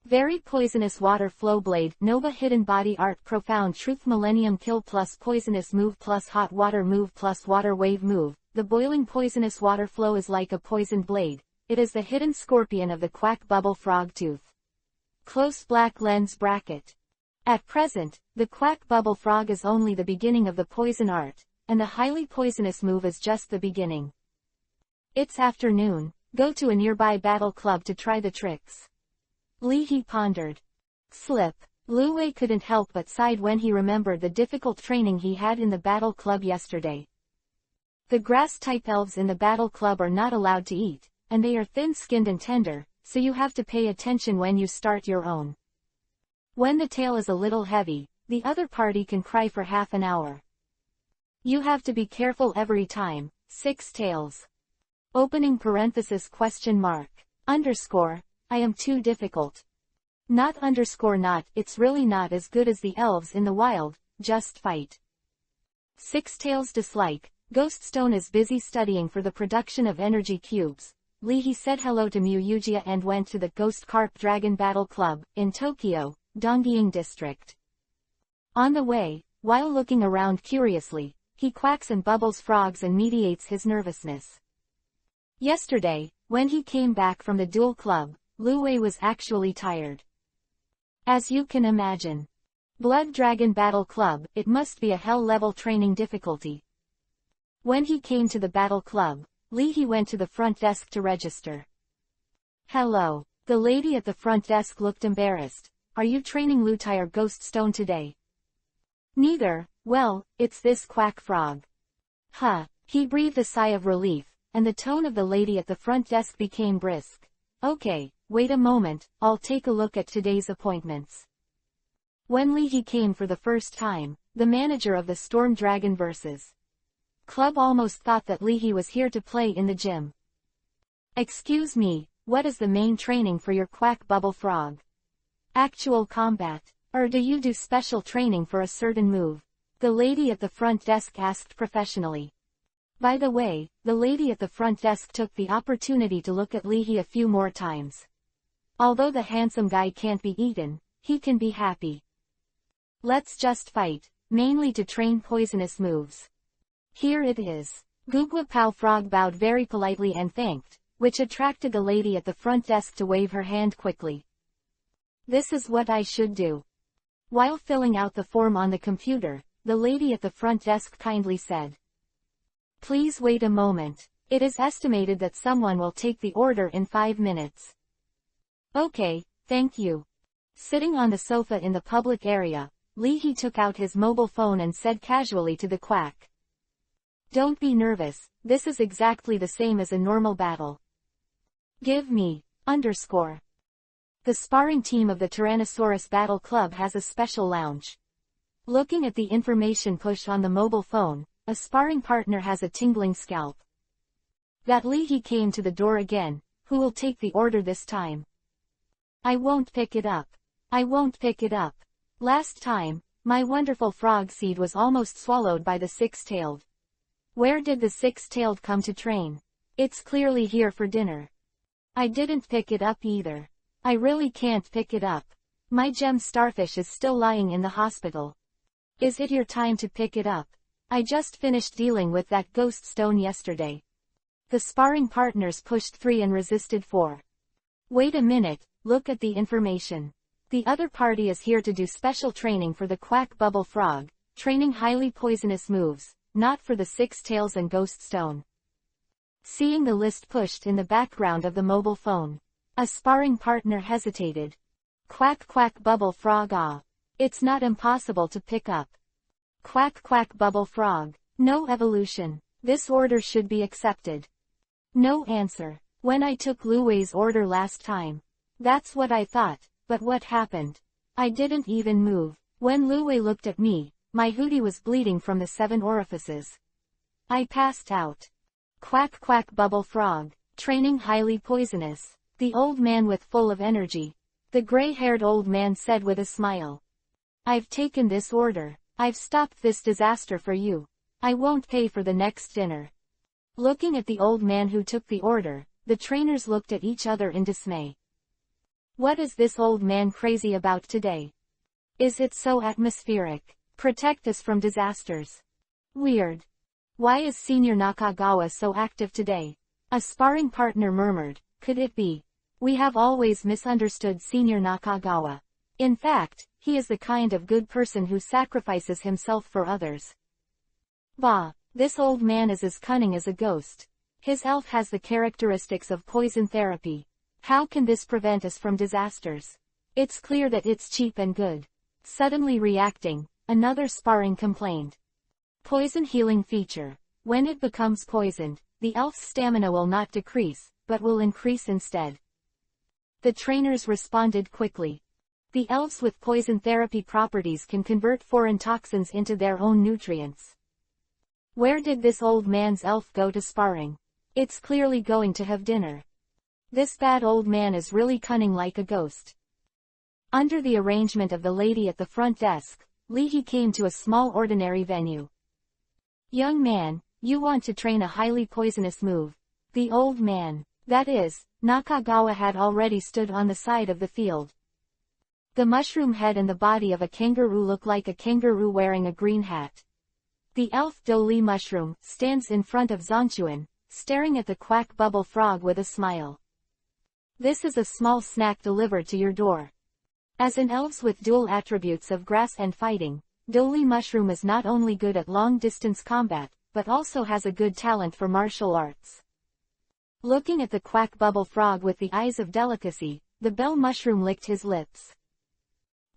Very poisonous water flow blade, Nova hidden body art profound truth millennium kill plus poisonous move plus hot water move plus water wave move. The boiling poisonous water flow is like a poisoned blade. It is the hidden scorpion of the quack bubble frog tooth. Close black lens bracket. At present, the quack bubble frog is only the beginning of the poison art, and the highly poisonous move is just the beginning. It's afternoon, go to a nearby battle club to try the tricks. Leahy pondered. Slip. Lu Wei couldn't help but sighed when he remembered the difficult training he had in the battle club yesterday. The grass-type elves in the battle club are not allowed to eat, and they are thin-skinned and tender, so you have to pay attention when you start your own. When the tail is a little heavy, the other party can cry for half an hour. You have to be careful every time. 6 tails. Opening parenthesis question mark. Underscore. I am too difficult. Not underscore not, it's really not as good as the elves in the wild, just fight. 6 tails dislike. Ghoststone is busy studying for the production of energy cubes. Lee said hello to Muyuji and went to the Ghost Carp Dragon Battle Club, in Tokyo, Donggying District. On the way, while looking around curiously, he quacks and bubbles frogs and mediates his nervousness. Yesterday, when he came back from the duel club, Lu Wei was actually tired. As you can imagine. Blood Dragon Battle Club, it must be a hell-level training difficulty. When he came to the battle club, Lee went to the front desk to register. Hello. The lady at the front desk looked embarrassed. Are you training Lutire Ghost Stone today? Neither. Well, it's this quack frog. Huh. He breathed a sigh of relief, and the tone of the lady at the front desk became brisk. Okay, wait a moment, I'll take a look at today's appointments. When Lee came for the first time, the manager of the Storm Dragon vs. Club almost thought that Lee was here to play in the gym. Excuse me, what is the main training for your quack bubble frog? Actual combat, or do you do special training for a certain move? The lady at the front desk asked professionally. By the way, the lady at the front desk took the opportunity to look at Lee a few more times. Although the handsome guy can't be eaten, he can be happy. Let's just fight, mainly to train poisonous moves. Here it is. Gugwa Pao Frog bowed very politely and thanked, which attracted the lady at the front desk to wave her hand quickly. This is what I should do. While filling out the form on the computer, the lady at the front desk kindly said. Please wait a moment. It is estimated that someone will take the order in 5 minutes. Okay, thank you. Sitting on the sofa in the public area, Lee took out his mobile phone and said casually to the quack. Don't be nervous, this is exactly the same as a normal battle. Give me, _. The sparring team of the Tyrannosaurus Battle Club has a special lounge. Looking at the information push on the mobile phone, a sparring partner has a tingling scalp. That Lee came to the door again. Who will take the order this time? I won't pick it up. I won't pick it up. Last time, my wonderful frog seed was almost swallowed by the six-tailed. Where did the six-tailed come to train? It's clearly here for dinner. I didn't pick it up either. I really can't pick it up. My gem starfish is still lying in the hospital. Is it your time to pick it up? I just finished dealing with that ghost stone yesterday. The sparring partners pushed 3 and resisted 4. Wait a minute, look at the information. The other party is here to do special training for the quack bubble frog, training highly poisonous moves, not for the six tails and ghost stone. Seeing the list pushed in the background of the mobile phone, a sparring partner hesitated. Quack quack bubble frog. Ah. It's not impossible to pick up. Quack quack bubble frog. No evolution. This order should be accepted. No answer. When I took Lu Wei's order last time. That's what I thought, but what happened? I didn't even move. When Lu Wei looked at me, my hoodie was bleeding from the 7 orifices. I passed out. Quack quack bubble frog. Training highly poisonous. The old man with full of energy. The gray-haired old man said with a smile. I've taken this order. I've stopped this disaster for you. I won't pay for the next dinner. Looking at the old man who took the order, the trainers looked at each other in dismay. What is this old man crazy about today? Is it so atmospheric? Protect us from disasters. Weird. Why is Senior Nakagawa so active today? A sparring partner murmured, could it be? We have always misunderstood Senior Nakagawa. In fact, he is the kind of good person who sacrifices himself for others. Bah, this old man is as cunning as a ghost. His elf has the characteristics of poison therapy. How can this prevent us from disasters? It's clear that it's cheap and good. Suddenly reacting, another sparring complained. Poison healing feature. When it becomes poisoned, the elf's stamina will not decrease, but will increase instead. The trainers responded quickly. The elves with poison therapy properties can convert foreign toxins into their own nutrients. Where did this old man's elf go to sparring? It's clearly going to have dinner. This bad old man is really cunning like a ghost. Under the arrangement of the lady at the front desk, Lee came to a small ordinary venue. Young man, you want to train a highly poisonous move. The old man, That is, Nakagawa had already stood on the side of the field. The mushroom head and the body of a kangaroo look like a kangaroo wearing a green hat. The elf Doli mushroom stands in front of Zongchuan, staring at the quack bubble frog with a smile. This is a small snack delivered to your door. As in elves with dual attributes of grass and fighting, Doli mushroom is not only good at long-distance combat, but also has a good talent for martial arts. Looking at the quack bubble frog with the eyes of delicacy, the bell mushroom licked his lips.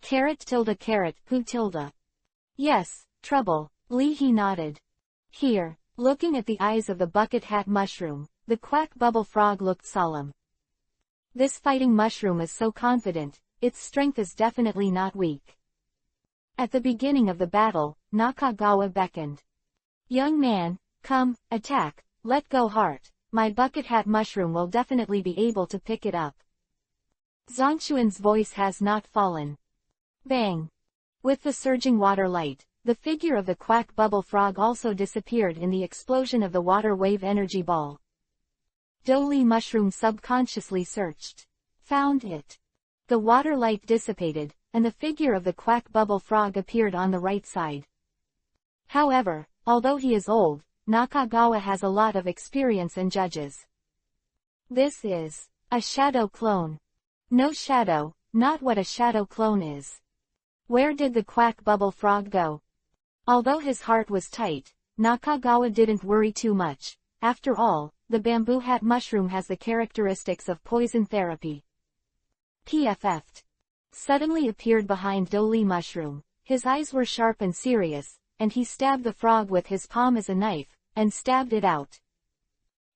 Carrot tilde carrot, who tilde? Yes, trouble, Lee he nodded. Here, looking at the eyes of the bucket hat mushroom, the quack bubble frog looked solemn. This fighting mushroom is so confident, its strength is definitely not weak. At the beginning of the battle, Nakagawa beckoned. Young man, come, attack, let go heart, my bucket hat mushroom will definitely be able to pick it up. Zongchuan's voice has not fallen. Bang! With the surging water light, the figure of the quack bubble frog also disappeared in the explosion of the water wave energy ball. Doli mushroom subconsciously searched. Found it. The water light dissipated, and the figure of the quack bubble frog appeared on the right side. However, although he is old, Nakagawa has a lot of experience and judges. This is a shadow clone. No shadow, not what a shadow clone is. Where did the quack bubble frog go? Although his heart was tight, Nakagawa didn't worry too much. After all, the bamboo hat mushroom has the characteristics of poison therapy. PFF'd. Suddenly appeared behind Doli mushroom. His eyes were sharp and serious, and he stabbed the frog with his palm as a knife, and stabbed it out.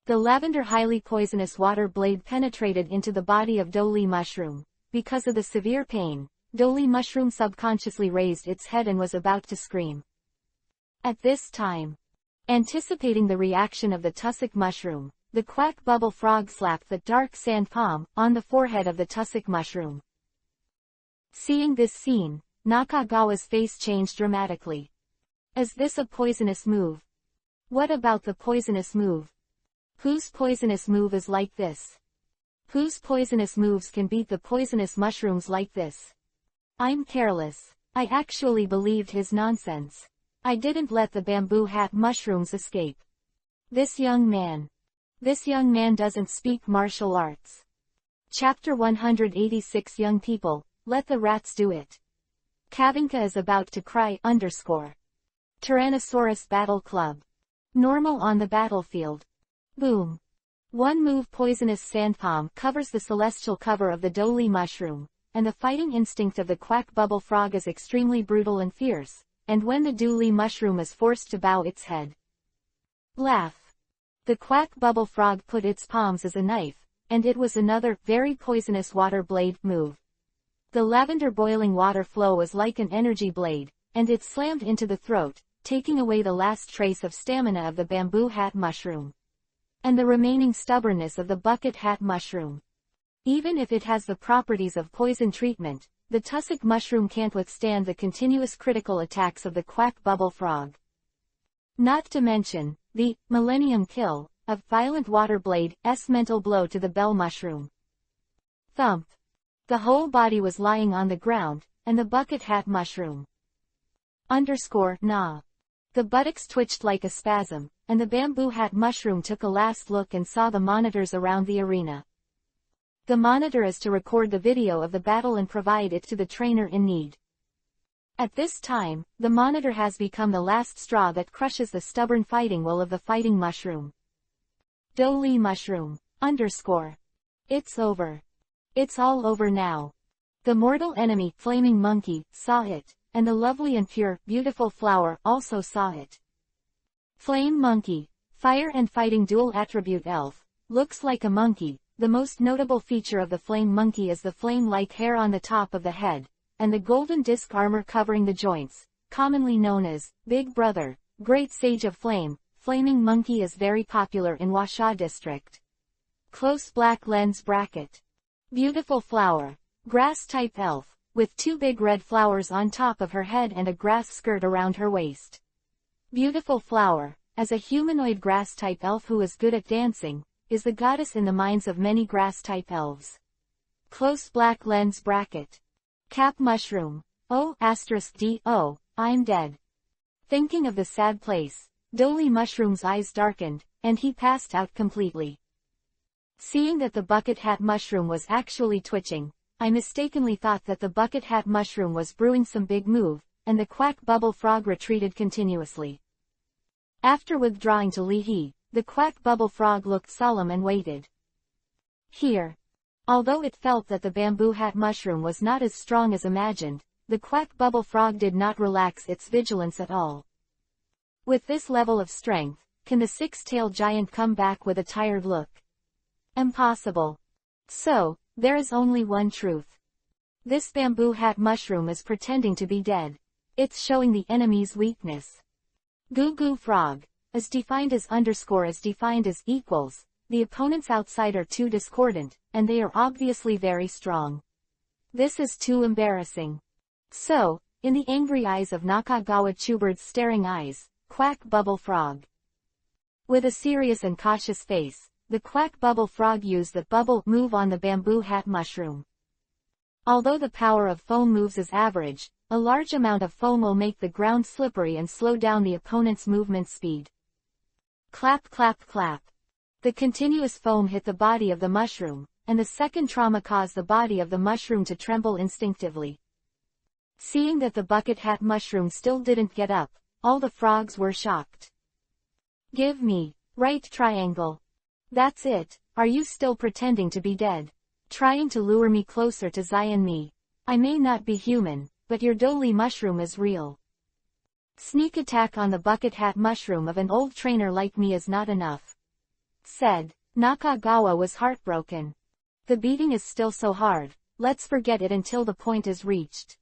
The lavender highly poisonous water blade penetrated into the body of Doli mushroom. Because of the severe pain, Doli mushroom subconsciously raised its head and was about to scream. At this time, anticipating the reaction of the tussock mushroom, the quack bubble frog slapped the dark sand palm on the forehead of the tussock mushroom. Seeing this scene, Nakagawa's face changed dramatically. Is this a poisonous move? What about the poisonous move? Whose poisonous move is like this? Whose poisonous moves can beat the poisonous mushrooms like this? I'm careless. I actually believed his nonsense. I didn't let the bamboo hat mushrooms escape. This young man doesn't speak martial arts. Chapter 186 Young people, let the rats do it. Kavinka is about to cry, Tyrannosaurus Battle Club. Normal on the battlefield. Boom. One move poisonous sand palm covers the celestial cover of the Doli mushroom, and the fighting instinct of the quack bubble frog is extremely brutal and fierce, and when the Doli mushroom is forced to bow its head. Laugh. The quack bubble frog put its palms as a knife, and it was another, very poisonous water blade move. The lavender boiling water flow was like an energy blade, and it slammed into the throat, taking away the last trace of stamina of the bamboo hat mushroom. And the remaining stubbornness of the bucket hat mushroom. Even if it has the properties of poison treatment, the tussock mushroom can't withstand the continuous critical attacks of the quack bubble frog. Not to mention, the Millennium Kill of Violent Water Blade's mental blow to the bell mushroom. Thump. The whole body was lying on the ground, and the bucket hat mushroom. Nah. The buttocks twitched like a spasm, and the bamboo hat mushroom took a last look and saw the monitors around the arena. The monitor is to record the video of the battle and provide it to the trainer in need. At this time, the monitor has become the last straw that crushes the stubborn fighting will of the fighting mushroom. Doli mushroom. It's over. It's all over now. The mortal enemy, Flaming Monkey, saw it, and the lovely and pure, beautiful flower also saw it. Flame Monkey, fire and fighting dual attribute elf, looks like a monkey. The most notable feature of the flame monkey is the flame-like hair on the top of the head, and the golden disc armor covering the joints, commonly known as Big Brother, Great Sage of Flame. Flaming Monkey is very popular in Washa district. Close black lens bracket. Beautiful flower, grass-type elf, with two big red flowers on top of her head and a grass skirt around her waist. Beautiful flower, as a humanoid grass-type elf who is good at dancing, is the goddess in the minds of many grass-type elves. Close black lens bracket. Cap mushroom. Oh, *D, I'm dead. Thinking of the sad place, Dolly Mushroom's eyes darkened, and he passed out completely. Seeing that the bucket hat mushroom was actually twitching, I mistakenly thought that the bucket hat mushroom was brewing some big move, and the quack bubble frog retreated continuously. After withdrawing to Leahy, the quack bubble frog looked solemn and waited. Here. Although it felt that the bamboo hat mushroom was not as strong as imagined, the quack bubble frog did not relax its vigilance at all. With this level of strength, can the six-tailed giant come back with a tired look? Impossible. So, there is only one truth. This bamboo hat mushroom is pretending to be dead. It's showing the enemy's weakness. Goo Goo Frog, as defined as underscore as defined as equals, the opponents outside are too discordant, and they are obviously very strong. This is too embarrassing. So, in the angry eyes of Nakagawa Chubird's staring eyes, quack bubble frog. With a serious and cautious face, the quack bubble frog used the bubble move on the bamboo hat mushroom. Although the power of foam moves is average, a large amount of foam will make the ground slippery and slow down the opponent's movement speed. Clap clap clap. The continuous foam hit the body of the mushroom, and the second trauma caused the body of the mushroom to tremble instinctively. Seeing that the bucket hat mushroom still didn't get up, all the frogs were shocked. Give me, right triangle. That's it, are you still pretending to be dead? Trying to lure me closer to Zion me. I may not be human, but your Dolly mushroom is real. Sneak attack on the bucket hat mushroom of an old trainer like me is not enough. Said. Nakagawa was heartbroken. The beating is still so hard, let's forget it until the point is reached.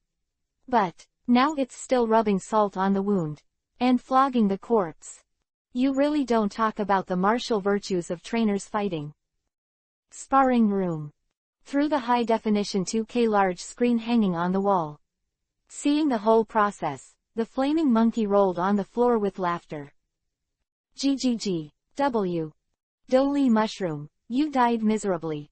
But, now it's still rubbing salt on the wound. And flogging the corpse. You really don't talk about the martial virtues of trainers fighting. Sparring room. Through the high-definition 2K large screen hanging on the wall. Seeing the whole process, the flaming monkey rolled on the floor with laughter. GGG. Dolly mushroom, you died miserably.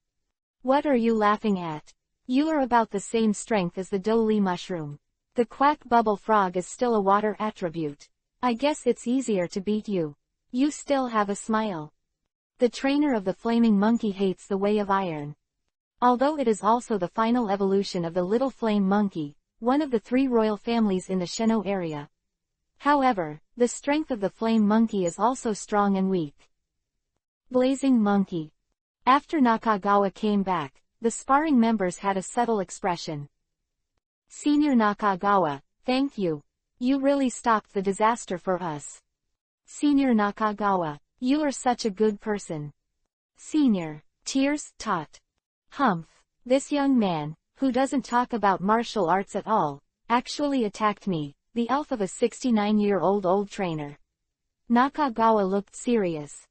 What are you laughing at? You are about the same strength as the Dolly mushroom. The quack bubble frog is still a water attribute. I guess it's easier to beat you. You still have a smile. The trainer of the flaming monkey hates the way of iron. Although it is also the final evolution of the little flame monkey, one of the 3 royal families in the Sheno area. However, the strength of the flame monkey is also strong and weak. Blazing monkey. After Nakagawa came back, the sparring members had a subtle expression. Senior Nakagawa, thank you. You really stopped the disaster for us. Senior Nakagawa, you are such a good person. Senior, tears, tot. Humph, this young man, who doesn't talk about martial arts at all, actually attacked me, the elf of a 69-year-old old trainer. Nakagawa looked serious.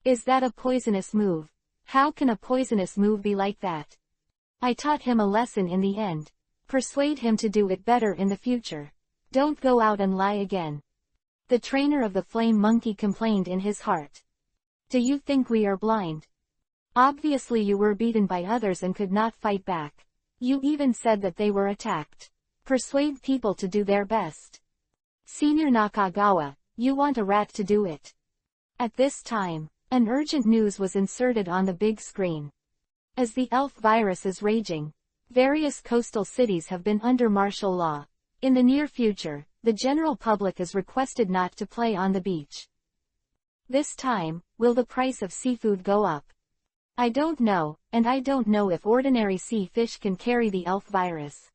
Is that a poisonous move? How can a poisonous move be like that? I taught him a lesson in the end. Persuade him to do it better in the future. Don't go out and lie again. The trainer of the flame monkey complained in his heart. Do you think we are blind? Obviously you were beaten by others and could not fight back. You even said that they were attacked. Persuade people to do their best. Senior Nakagawa, you want a rat to do it. At this time, an urgent news was inserted on the big screen. As the elf virus is raging, various coastal cities have been under martial law. In the near future, the general public is requested not to play on the beach. This time, will the price of seafood go up? I don't know, and I don't know if ordinary sea fish can carry the elf virus.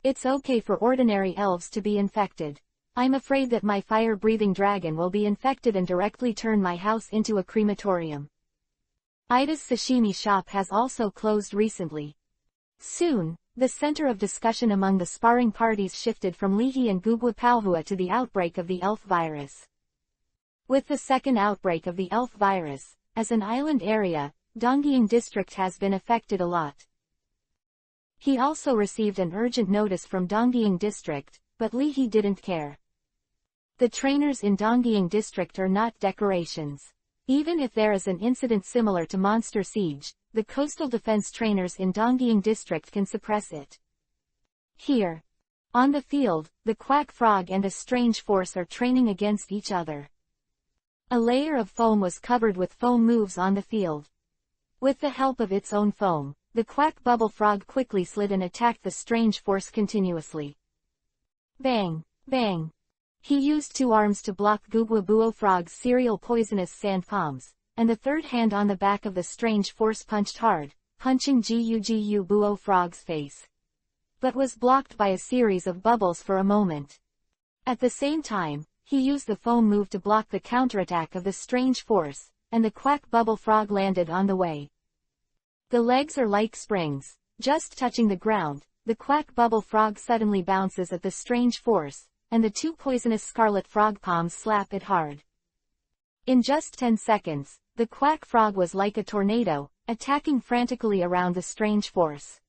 It's okay for ordinary elves to be infected. I'm afraid that my fire-breathing dragon will be infected and directly turn my house into a crematorium. Ida's sashimi shop has also closed recently. Soon, the center of discussion among the sparring parties shifted from Leahy and Gugwapalhua to the outbreak of the elf virus. With the second outbreak of the elf virus, as an island area, Donggying district has been affected a lot. He also received an urgent notice from Donggying district, but Leahy didn't care. The trainers in Donggying district are not decorations. Even if there is an incident similar to Monster Siege, the coastal defense trainers in Donggying district can suppress it. Here. On the field, the quack frog and a strange force are training against each other. A layer of foam was covered with foam moves on the field. With the help of its own foam, the quack bubble frog quickly slid and attacked the strange force continuously. Bang! Bang! He used 2 arms to block Gugwa Buo Frog's serial poisonous sand palms, and the third hand on the back of the strange force punched hard, punching Gugu Buo Frog's face. But was blocked by a series of bubbles for a moment. At the same time, he used the foam move to block the counterattack of the strange force, and the quack bubble frog landed on the way. The legs are like springs. Just touching the ground, the quack bubble frog suddenly bounces at the strange force, and the 2 poisonous scarlet frog palms slap it hard. In just 10 seconds, the quack frog was like a tornado, attacking frantically around the strange force.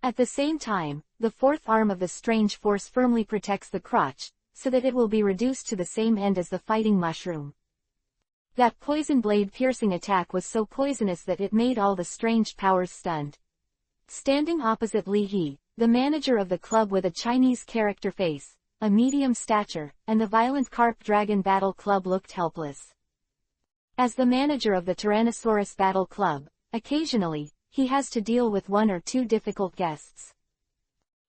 At the same time, the 4th arm of the strange force firmly protects the crotch, so that it will be reduced to the same end as the fighting mushroom. That poison blade piercing attack was so poisonous that it made all the strange powers stunned. Standing opposite Li He, the manager of the club with a Chinese character face, a medium stature, and the violent Carp Dragon Battle Club looked helpless. As the manager of the Tyrannosaurus Battle Club, occasionally, he has to deal with 1 or 2 difficult guests.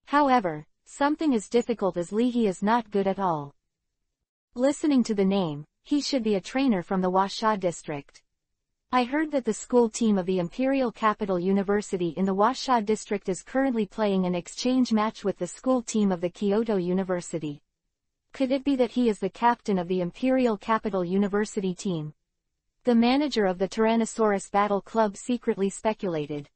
However, something as difficult as Li He is not good at all. Listening to the name, he should be a trainer from the Huasha district. I heard that the school team of the Imperial Capital University in the Huasha district is currently playing an exchange match with the school team of the Kyoto University. Could it be that he is the captain of the Imperial Capital University team? The manager of the Tyrannosaurus Battle Club secretly speculated.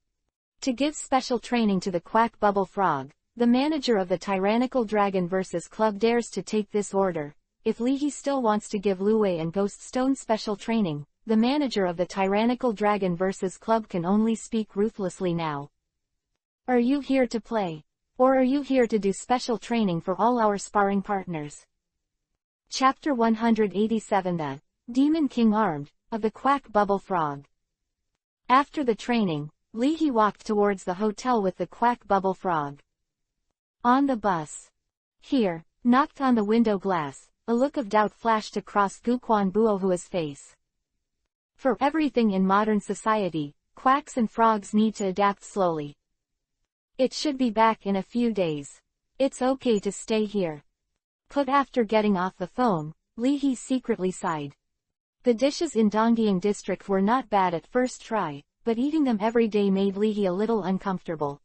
To give special training to the quack bubble frog, the manager of the Tyrannical Dragon vs. Club dares to take this order. If Li He still wants to give Luwei and Ghost Stone special training, the manager of the Tyrannical Dragon vs. Club can only speak ruthlessly now. Are you here to play? Or are you here to do special training for all our sparring partners? Chapter 187 The Demon King Armed, of the Quack Bubble Frog. After the training, Li He walked towards the hotel with the Quack Bubble Frog. On the bus. Here, knocked on the window glass, a look of doubt flashed across Guquan Buohua's face. For everything in modern society, quacks and frogs need to adapt slowly. It should be back in a few days. It's okay to stay here. Put after getting off the phone, Li He secretly sighed. The dishes in Donggying district were not bad at first try, but eating them every day made Li He a little uncomfortable.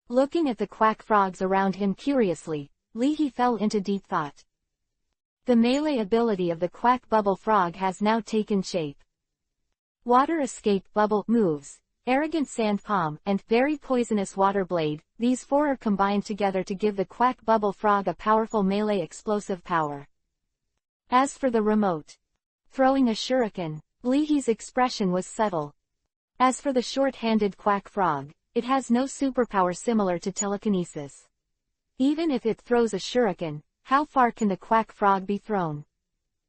Looking at the quack frogs around him curiously, Li He fell into deep thought. The melee ability of the quack bubble frog has now taken shape. Water escape bubble moves, arrogant sand palm, and very poisonous water blade, these 4 are combined together to give the quack bubble frog a powerful melee explosive power. As for the remote throwing a shuriken, Li He's expression was subtle. As for the short-handed quack frog, it has no superpower similar to telekinesis. Even if it throws a shuriken, how far can the quack frog be thrown?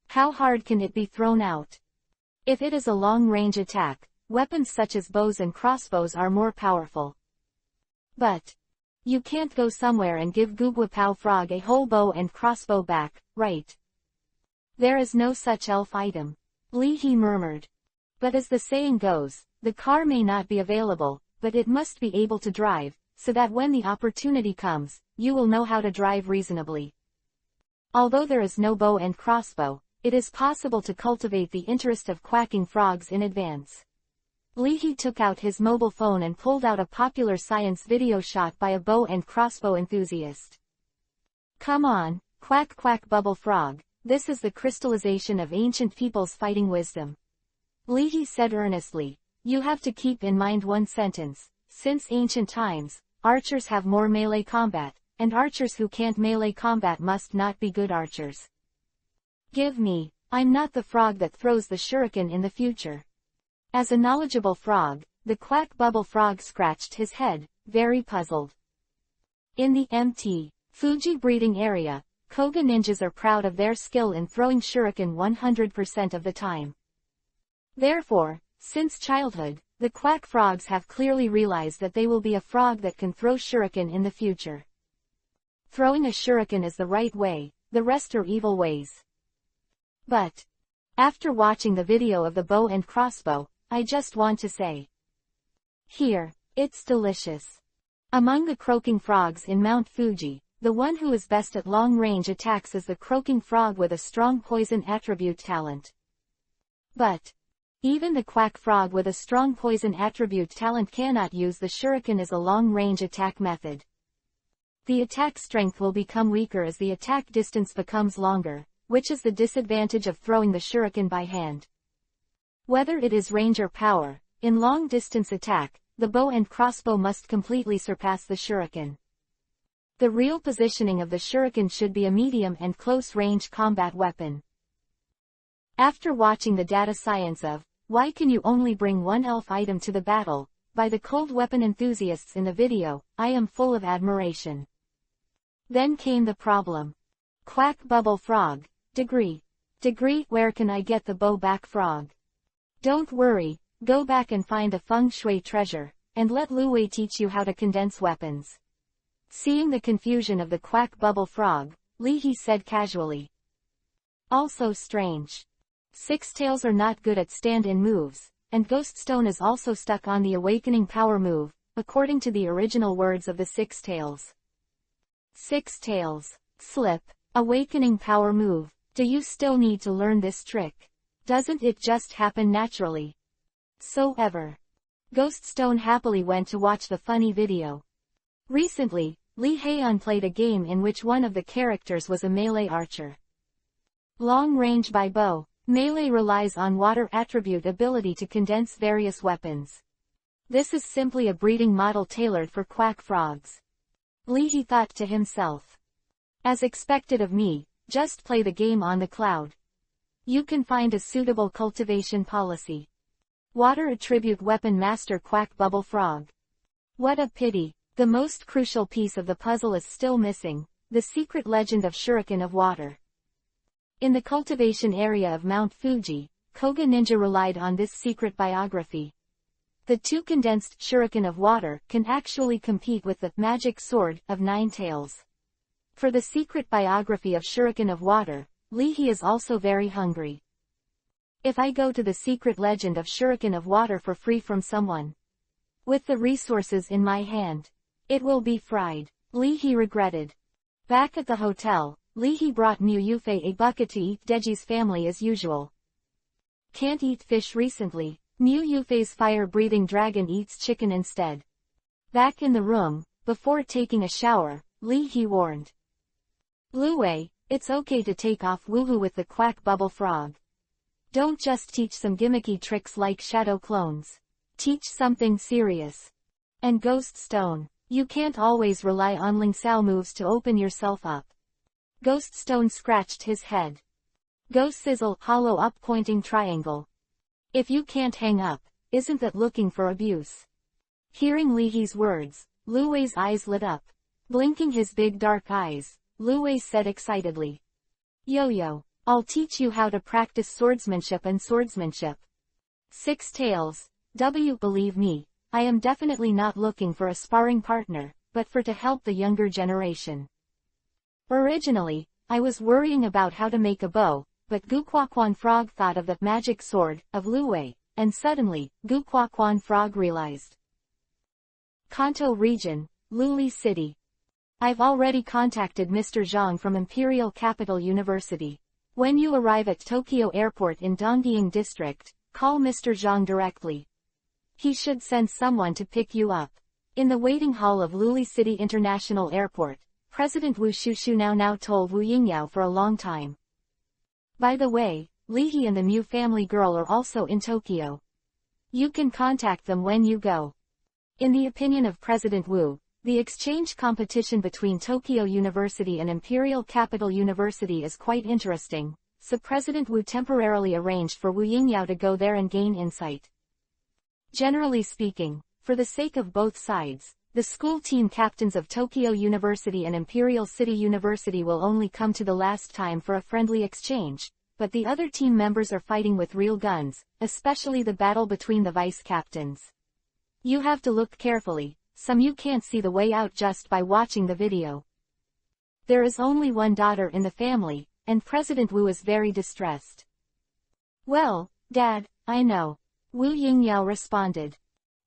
How hard can it be thrown out? If it is a long-range attack, weapons such as bows and crossbows are more powerful. But you can't go somewhere and give Gugwapao Frog a whole bow and crossbow back, right? There is no such elf item. Li He murmured. But as the saying goes, the car may not be available, but it must be able to drive, so that when the opportunity comes, you will know how to drive reasonably. Although there is no bow and crossbow, it is possible to cultivate the interest of quacking frogs in advance. Li He took out his mobile phone and pulled out a popular science video shot by a bow and crossbow enthusiast. Come on, quack quack bubble frog, this is the crystallization of ancient people's fighting wisdom. Li He said earnestly, you have to keep in mind one sentence, since ancient times, archers have more melee combat, and archers who can't melee combat must not be good archers. Give me, I'm not the frog that throws the shuriken in the future. As a knowledgeable frog, the quack bubble frog scratched his head, very puzzled. In the Mt. Fuji breeding area, Koga ninjas are proud of their skill in throwing shuriken 100% of the time. Therefore, since childhood, the quack frogs have clearly realized that they will be a frog that can throw shuriken in the future. Throwing a shuriken is the right way, the rest are evil ways. But, after watching the video of the bow and crossbow, I just want to say, here, it's delicious. Among the croaking frogs in Mount Fuji, the one who is best at long-range attacks is the croaking frog with a strong poison attribute talent. But, even the quack frog with a strong poison attribute talent cannot use the shuriken as a long-range attack method. The attack strength will become weaker as the attack distance becomes longer, which is the disadvantage of throwing the shuriken by hand. Whether it is range or power, in long-distance attack, the bow and crossbow must completely surpass the shuriken. The real positioning of the shuriken should be a medium and close-range combat weapon. After watching the data science of "Why Can You Only Bring One Elf Item to the Battle?" by the cold weapon enthusiasts in the video, I am full of admiration. Then came the problem. Quack bubble frog. Degree. Where can I get the bow back frog? Don't worry, go back and find a feng shui treasure, and let Lu Wei teach you how to condense weapons. Seeing the confusion of the quack bubble frog, Li He said casually. Also strange. Six-tails are not good at stand-in moves, and Ghost Stone is also stuck on the awakening power move, according to the original words of the Six-tails. Six-tails. Slip. Awakening power move. Do you still need to learn this trick? Doesn't it just happen naturally? So ever. Ghost Stone happily went to watch the funny video. Recently, Lee Haeun played a game in which one of the characters was a melee archer. Long range by bow. Melee relies on water attribute ability to condense various weapons. This is simply a breeding model tailored for quack frogs. Lee He thought to himself. As expected of me, just play the game on the cloud. You can find a suitable cultivation policy. Water attribute weapon master quack bubble frog. What a pity, the most crucial piece of the puzzle is still missing, the secret legend of shuriken of water. In the cultivation area of Mount Fuji, Koga Ninja relied on this secret biography. The two condensed shuriken of water can actually compete with the magic sword of 9 tails. For the secret biography of shuriken of water, Lee He is also very hungry. If I go to the secret legend of shuriken of water for free from someone, with the resources in my hand, it will be fried, Lee He regretted. Back at the hotel, Lee He brought Mu Yufei a bucket to eat Deji's family as usual. Can't eat fish recently, Mu Yufei's fire-breathing dragon eats chicken instead. Back in the room, before taking a shower, Lee He warned. Lu Wei, it's okay to take off woohoo with the quack bubble frog. Don't just teach some gimmicky tricks like shadow clones. Teach something serious. And Ghost Stone, you can't always rely on Ling Sao moves to open yourself up. Ghost Stone scratched his head. Go sizzle, hollow up pointing triangle. If you can't hang up, isn't that looking for abuse? Hearing Lee He's words, Lu Wei's eyes lit up. Blinking his big dark eyes, Lu Wei said excitedly. Yo-yo, I'll teach you how to practice swordsmanship and swordsmanship. 6 tails, believe me, I am definitely not looking for a sparring partner, but for to help the younger generation. Originally, I was worrying about how to make a bow, but Guquaquan Frog thought of the magic sword of Lu Wei, and suddenly, Guquaquan Frog realized. Kanto Region, Luli City. I've already contacted Mr. Zhang from Imperial Capital University. When you arrive at Tokyo Airport in Donggying District, call Mr. Zhang directly. He should send someone to pick you up. In the waiting hall of Luli City International Airport, President Wu Shushu now told Wu Yingyao for a long time. By the way, Li He and the Mu family girl are also in Tokyo. You can contact them when you go. In the opinion of President Wu, the exchange competition between Tokyo University and Imperial Capital University is quite interesting, so President Wu temporarily arranged for Wu Yingyao to go there and gain insight. Generally speaking, for the sake of both sides, the school team captains of Tokyo University and Imperial City University will only come to the last time for a friendly exchange, but the other team members are fighting with real guns, especially the battle between the vice captains. You have to look carefully, some you can't see the way out just by watching the video. There is only one daughter in the family, and President Wu is very distressed. Well, Dad, I know. Wu Yingyao responded.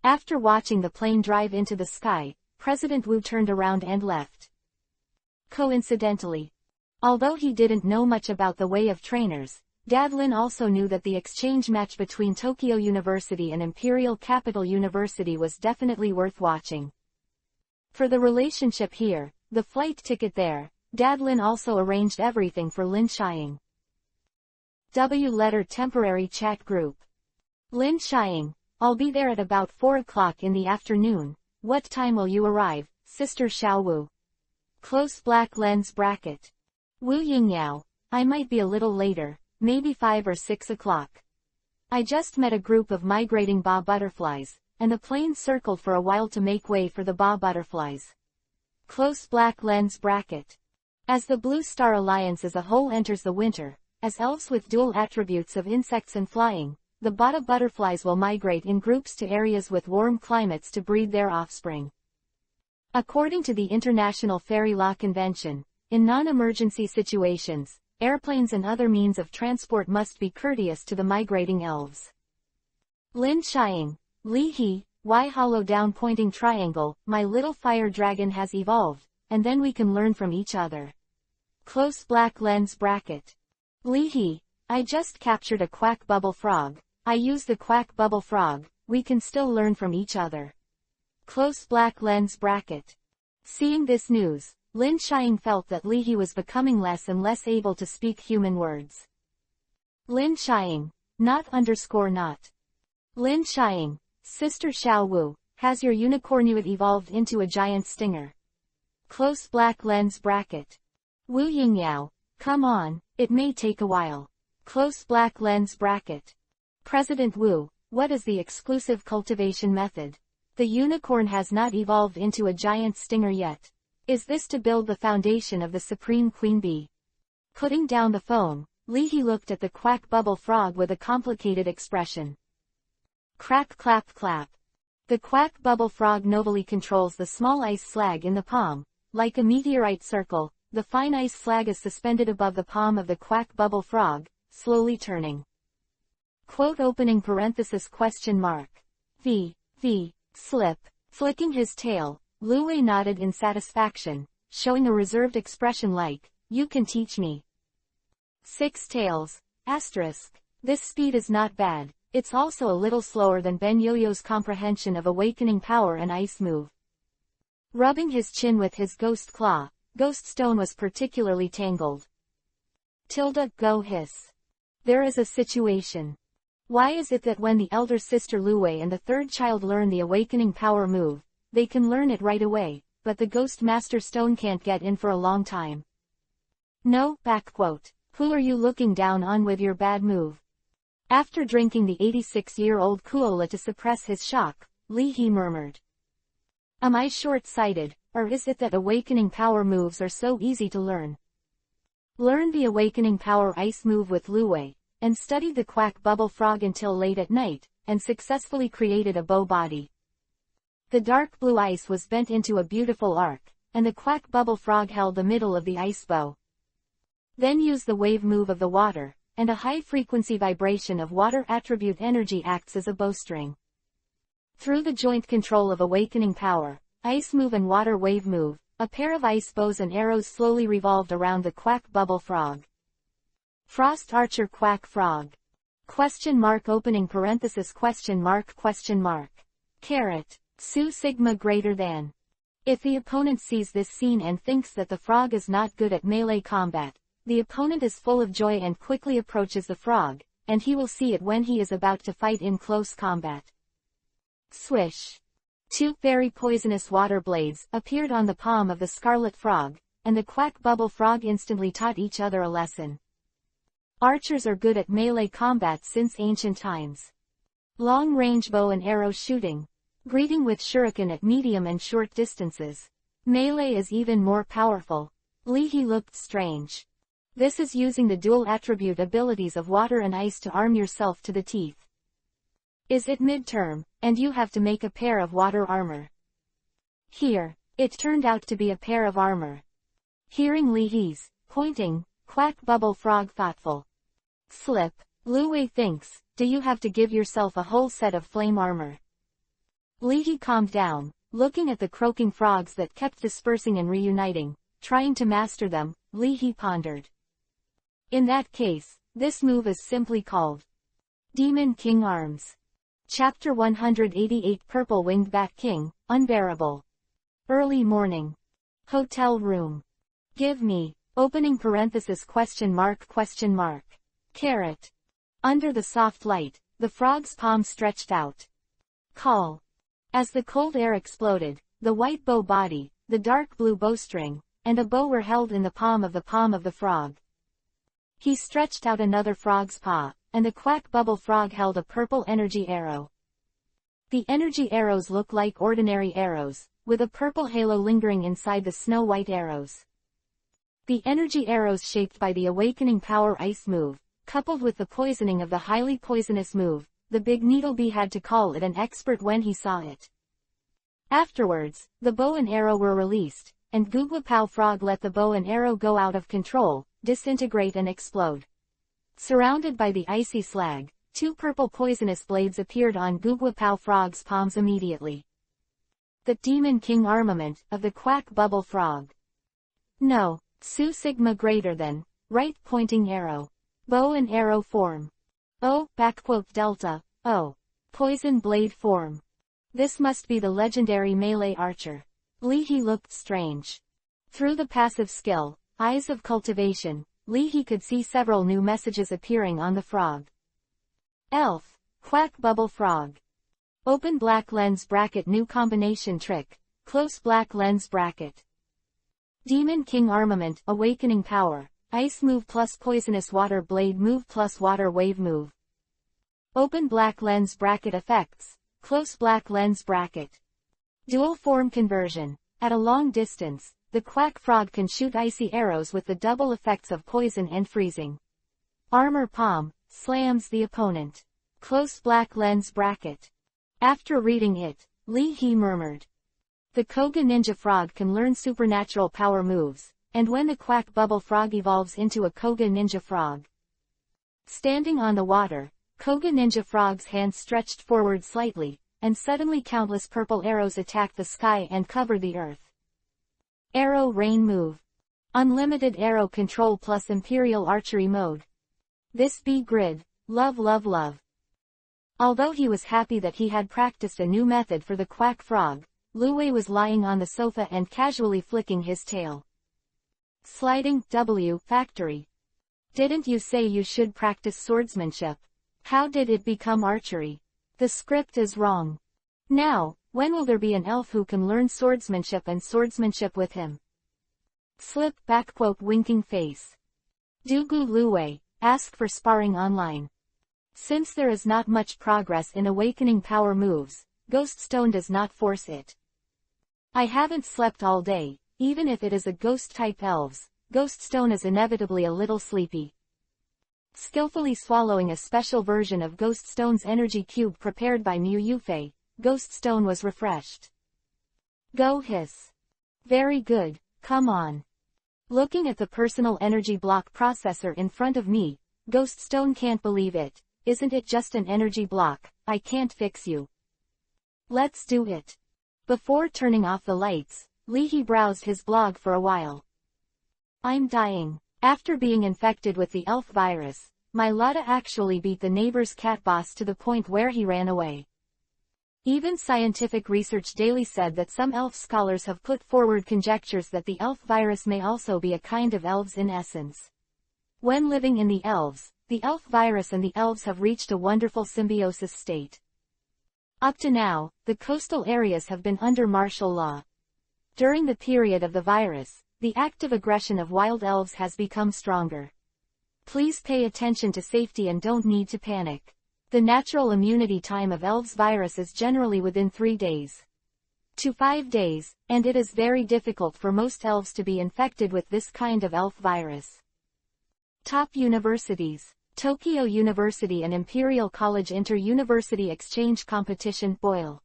After watching the plane drive into the sky, President Wu turned around and left. Coincidentally, although he didn't know much about the way of trainers, Dad Lin also knew that the exchange match between Tokyo University and Imperial Capital University was definitely worth watching. For the relationship here, the flight ticket there, Dad Lin also arranged everything for Lin Xiang. W letter temporary chat group. Lin Xiang, I'll be there at about 4 o'clock in the afternoon. What time will you arrive, Sister Xiaowu? Close black lens bracket. Wu Yingyao, I might be a little later, maybe 5 or 6 o'clock. I just met a group of migrating ba butterflies, and the plane circled for a while to make way for the ba butterflies. Close black lens bracket. As the Blue Star Alliance as a whole enters the winter, as elves with dual attributes of insects and flying, the bata butterflies will migrate in groups to areas with warm climates to breed their offspring. According to the International Fairy Law Convention, in non-emergency situations, airplanes and other means of transport must be courteous to the migrating elves. Lin Xiang, Li He, Y hollow down pointing triangle, my little fire dragon has evolved, and then we can learn from each other. Close black lens bracket. Li He, I just captured a quack bubble frog. I use the quack bubble frog, we can still learn from each other. Close black lens bracket. Seeing this news, Lin Xiang felt that Li He was becoming less and less able to speak human words. Lin Xiang, not. Lin Xiang, Sister Xiaowu, has your unicornuit evolved into a giant stinger? Close black lens bracket. Wu Yingyao, come on, it may take a while. Close black lens bracket. President Wu, what is the exclusive cultivation method? The unicorn has not evolved into a giant stinger yet. Is this to build the foundation of the supreme queen bee? Putting down the phone, Li He looked at the quack bubble frog with a complicated expression. Crack clap clap. The quack bubble frog nobly controls the small ice slag in the palm. Like a meteorite circle, the fine ice slag is suspended above the palm of the quack bubble frog, slowly turning. Quote opening parenthesis question mark. Slip. Flicking his tail, Lu Wei nodded in satisfaction, showing a reserved expression like, you can teach me. 6 tails, asterisk. This speed is not bad, it's also a little slower than Ben Yo-Yo's comprehension of awakening power and ice move. Rubbing his chin with his ghost claw, Ghost Stone was particularly tangled. Go hiss. There is a situation. Why is it that when the elder sister Lu Wei and the third child learn the awakening power move, they can learn it right away, but the Ghost Master Stone can't get in for a long time? No, backquote. Who are you looking down on with your bad move? After drinking the 86-year-old Kuola to suppress his shock, Li He murmured. Am I short-sighted, or is it that awakening power moves are so easy to learn? Learned the awakening power ice move with Lu Wei, and studied the quack bubble frog until late at night, and successfully created a bow body. The dark blue ice was bent into a beautiful arc, and the quack bubble frog held the middle of the ice bow. Then used the wave move of the water, and a high-frequency vibration of water attribute energy acts as a bowstring. Through the joint control of awakening power, ice move and water wave move, a pair of ice bows and arrows slowly revolved around the quack bubble frog. Frost Archer Quack Frog. Question mark opening parenthesis question mark. Caret. Su sigma greater than. If the opponent sees this scene and thinks that the frog is not good at melee combat, the opponent is full of joy and quickly approaches the frog, and he will see it when he is about to fight in close combat. Swish. 2 very poisonous water blades appeared on the palm of the scarlet frog, and the quack bubble frog instantly taught each other a lesson. Archers are good at melee combat since ancient times. Long-range bow and arrow shooting. Greeting with shuriken at medium and short distances. Melee is even more powerful. Li He looked strange. This is using the dual attribute abilities of water and ice to arm yourself to the teeth. Is it midterm, and you have to make a pair of water armor? Here, it turned out to be a pair of armor. Hearing Leahy's pointing, Quack Bubble Frog thoughtful. Slip, Lu Wei thinks, do you have to give yourself a whole set of flame armor? Leahy calmed down, looking at the croaking frogs that kept dispersing and reuniting, trying to master them. Leahy pondered. In that case, this move is simply called Demon King Arms. Chapter 188 Purple Winged Bat King, Unbearable. Early morning. Hotel room. Give me, opening parenthesis question mark. Carrot. Under the soft light, the frog's palm stretched out. Call. As the cold air exploded, the white bow body, the dark blue bowstring, and a bow were held in the palm of the frog. He stretched out another frog's paw, and the Quack Bubble Frog held a purple energy arrow. The energy arrows look like ordinary arrows, with a purple halo lingering inside the snow-white arrows. The energy arrows shaped by the awakening power ice move, coupled with the poisoning of the highly poisonous move, the big needlebee had to call it an expert when he saw it. Afterwards, the bow and arrow were released, and Googwapow Frog let the bow and arrow go out of control, disintegrate and explode. Surrounded by the icy slag, two purple poisonous blades appeared on Googwapow Frog's palms immediately. The Demon King armament of the Quack Bubble Frog. No, Su Sigma greater than, right pointing arrow. Bow and arrow form. O, Delta, O. Poison blade form. This must be the legendary melee archer. Leahy looked strange. Through the passive skill, Eyes of Cultivation, Leahy could see several new messages appearing on the frog. Elf, Quack Bubble Frog. Open black lens bracket new combination trick, close black lens bracket. Demon King armament, awakening power, ice move plus poisonous water blade move plus water wave move. Open black lens bracket effects, close black lens bracket. Dual form conversion, at a long distance, the Quack Frog can shoot icy arrows with the double effects of poison and freezing. Armor palm, slams the opponent. Close black lens bracket. After reading it, Leahy murmured. The Koga Ninja Frog can learn supernatural power moves, and when the Quack Bubble Frog evolves into a Koga Ninja Frog. Standing on the water, Koga Ninja Frog's hands stretched forward slightly, and suddenly countless purple arrows attacked the sky and covered the earth. Arrow Rain Move. Unlimited Arrow Control plus Imperial Archery Mode. This B-Grid, love. Although he was happy that he had practiced a new method for the Quack Frog, Lu Wei was lying on the sofa and casually flicking his tail. Sliding, W, Factory. Didn't you say you should practice swordsmanship? How did it become archery? The script is wrong. Now, when will there be an elf who can learn swordsmanship with him? Slip, winking face. Dugu Lu Wei, ask for sparring online. Since there is not much progress in awakening power moves, Ghost Stone does not force it. I haven't slept all day, even if it is a ghost-type elves, Ghost Stone is inevitably a little sleepy. Skillfully swallowing a special version of Ghost Stone's energy cube prepared by Mu Yufei, Ghost Stone was refreshed. Go hiss. Very good, come on. Looking at the personal energy block processor in front of me, Ghost Stone can't believe it. Isn't it just an energy block? I can't fix you. Let's do it. Before turning off the lights, Leahy browsed his blog for a while. I'm dying. After being infected with the elf virus, my Lotta actually beat the neighbor's cat boss to the point where he ran away. Even Scientific Research Daily said that some elf scholars have put forward conjectures that the elf virus may also be a kind of elves in essence. When living in the elves, the elf virus and the elves have reached a wonderful symbiosis state. Up to now, the coastal areas have been under martial law. During the period of the virus, the active aggression of wild elves has become stronger. Please pay attention to safety and don't need to panic. The natural immunity time of elves virus is generally within 3 days to 5 days, and it is very difficult for most elves to be infected with this kind of elf virus. Top universities. Tokyo University and Imperial College Inter-University Exchange Competition Boil.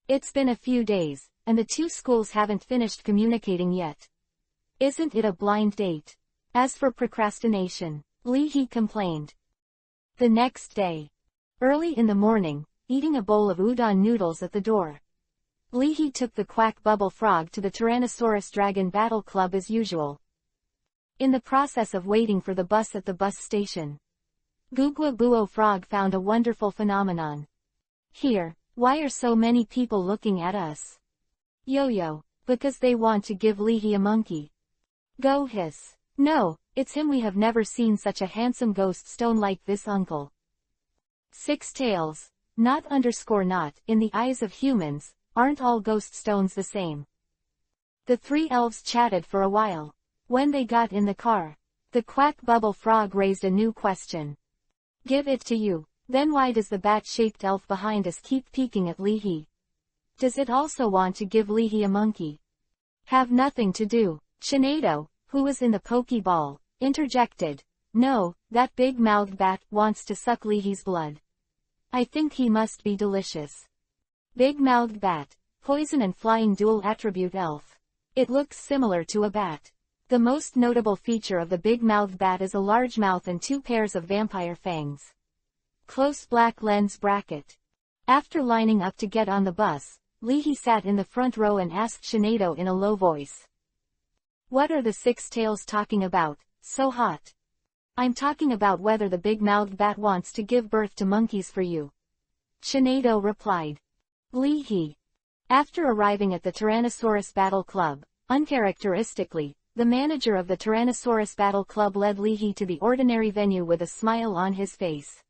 It's been a few days, and the two schools haven't finished communicating yet. Isn't it a blind date? As for procrastination, Lee Hee complained. The next day. Early in the morning, eating a bowl of udon noodles at the door. Lee Hee took the quack bubble frog to the Tyrannosaurus Dragon Battle Club as usual. In the process of waiting for the bus at the bus station, Gugwa Buo Frog found a wonderful phenomenon. Here, why are so many people looking at us? Yo-yo, because they want to give Lee Hee a monkey. Go hiss. No, it's him. We have never seen such a handsome ghost stone like this, uncle. 6 tails, not. In the eyes of humans, aren't all ghost stones the same? The 3 elves chatted for a while. When they got in the car, the quack bubble frog raised a new question. Give it to you. Then why does the bat-shaped elf behind us keep peeking at Lee Hee? Does it also want to give Lee Hee a monkey? Have nothing to do. Shinado, who was in the Pokeball, interjected. No, that big-mouthed bat wants to suck Lee Hee's blood. I think he must be delicious. Big-mouthed bat, poison and flying dual attribute elf. It looks similar to a bat. The most notable feature of the big-mouthed bat is a large mouth and 2 pairs of vampire fangs. Close black lens bracket. After lining up to get on the bus, Lee Hee sat in the front row and asked Shinado in a low voice. What are the 6 tails talking about, so hot? I'm talking about whether the big-mouthed bat wants to give birth to monkeys for you. Shinado replied. Lee Hee. After arriving at the Tyrannosaurus Battle Club, uncharacteristically, the manager of the Tyrannosaurus Battle Club led Lee Hee to the ordinary venue with a smile on his face.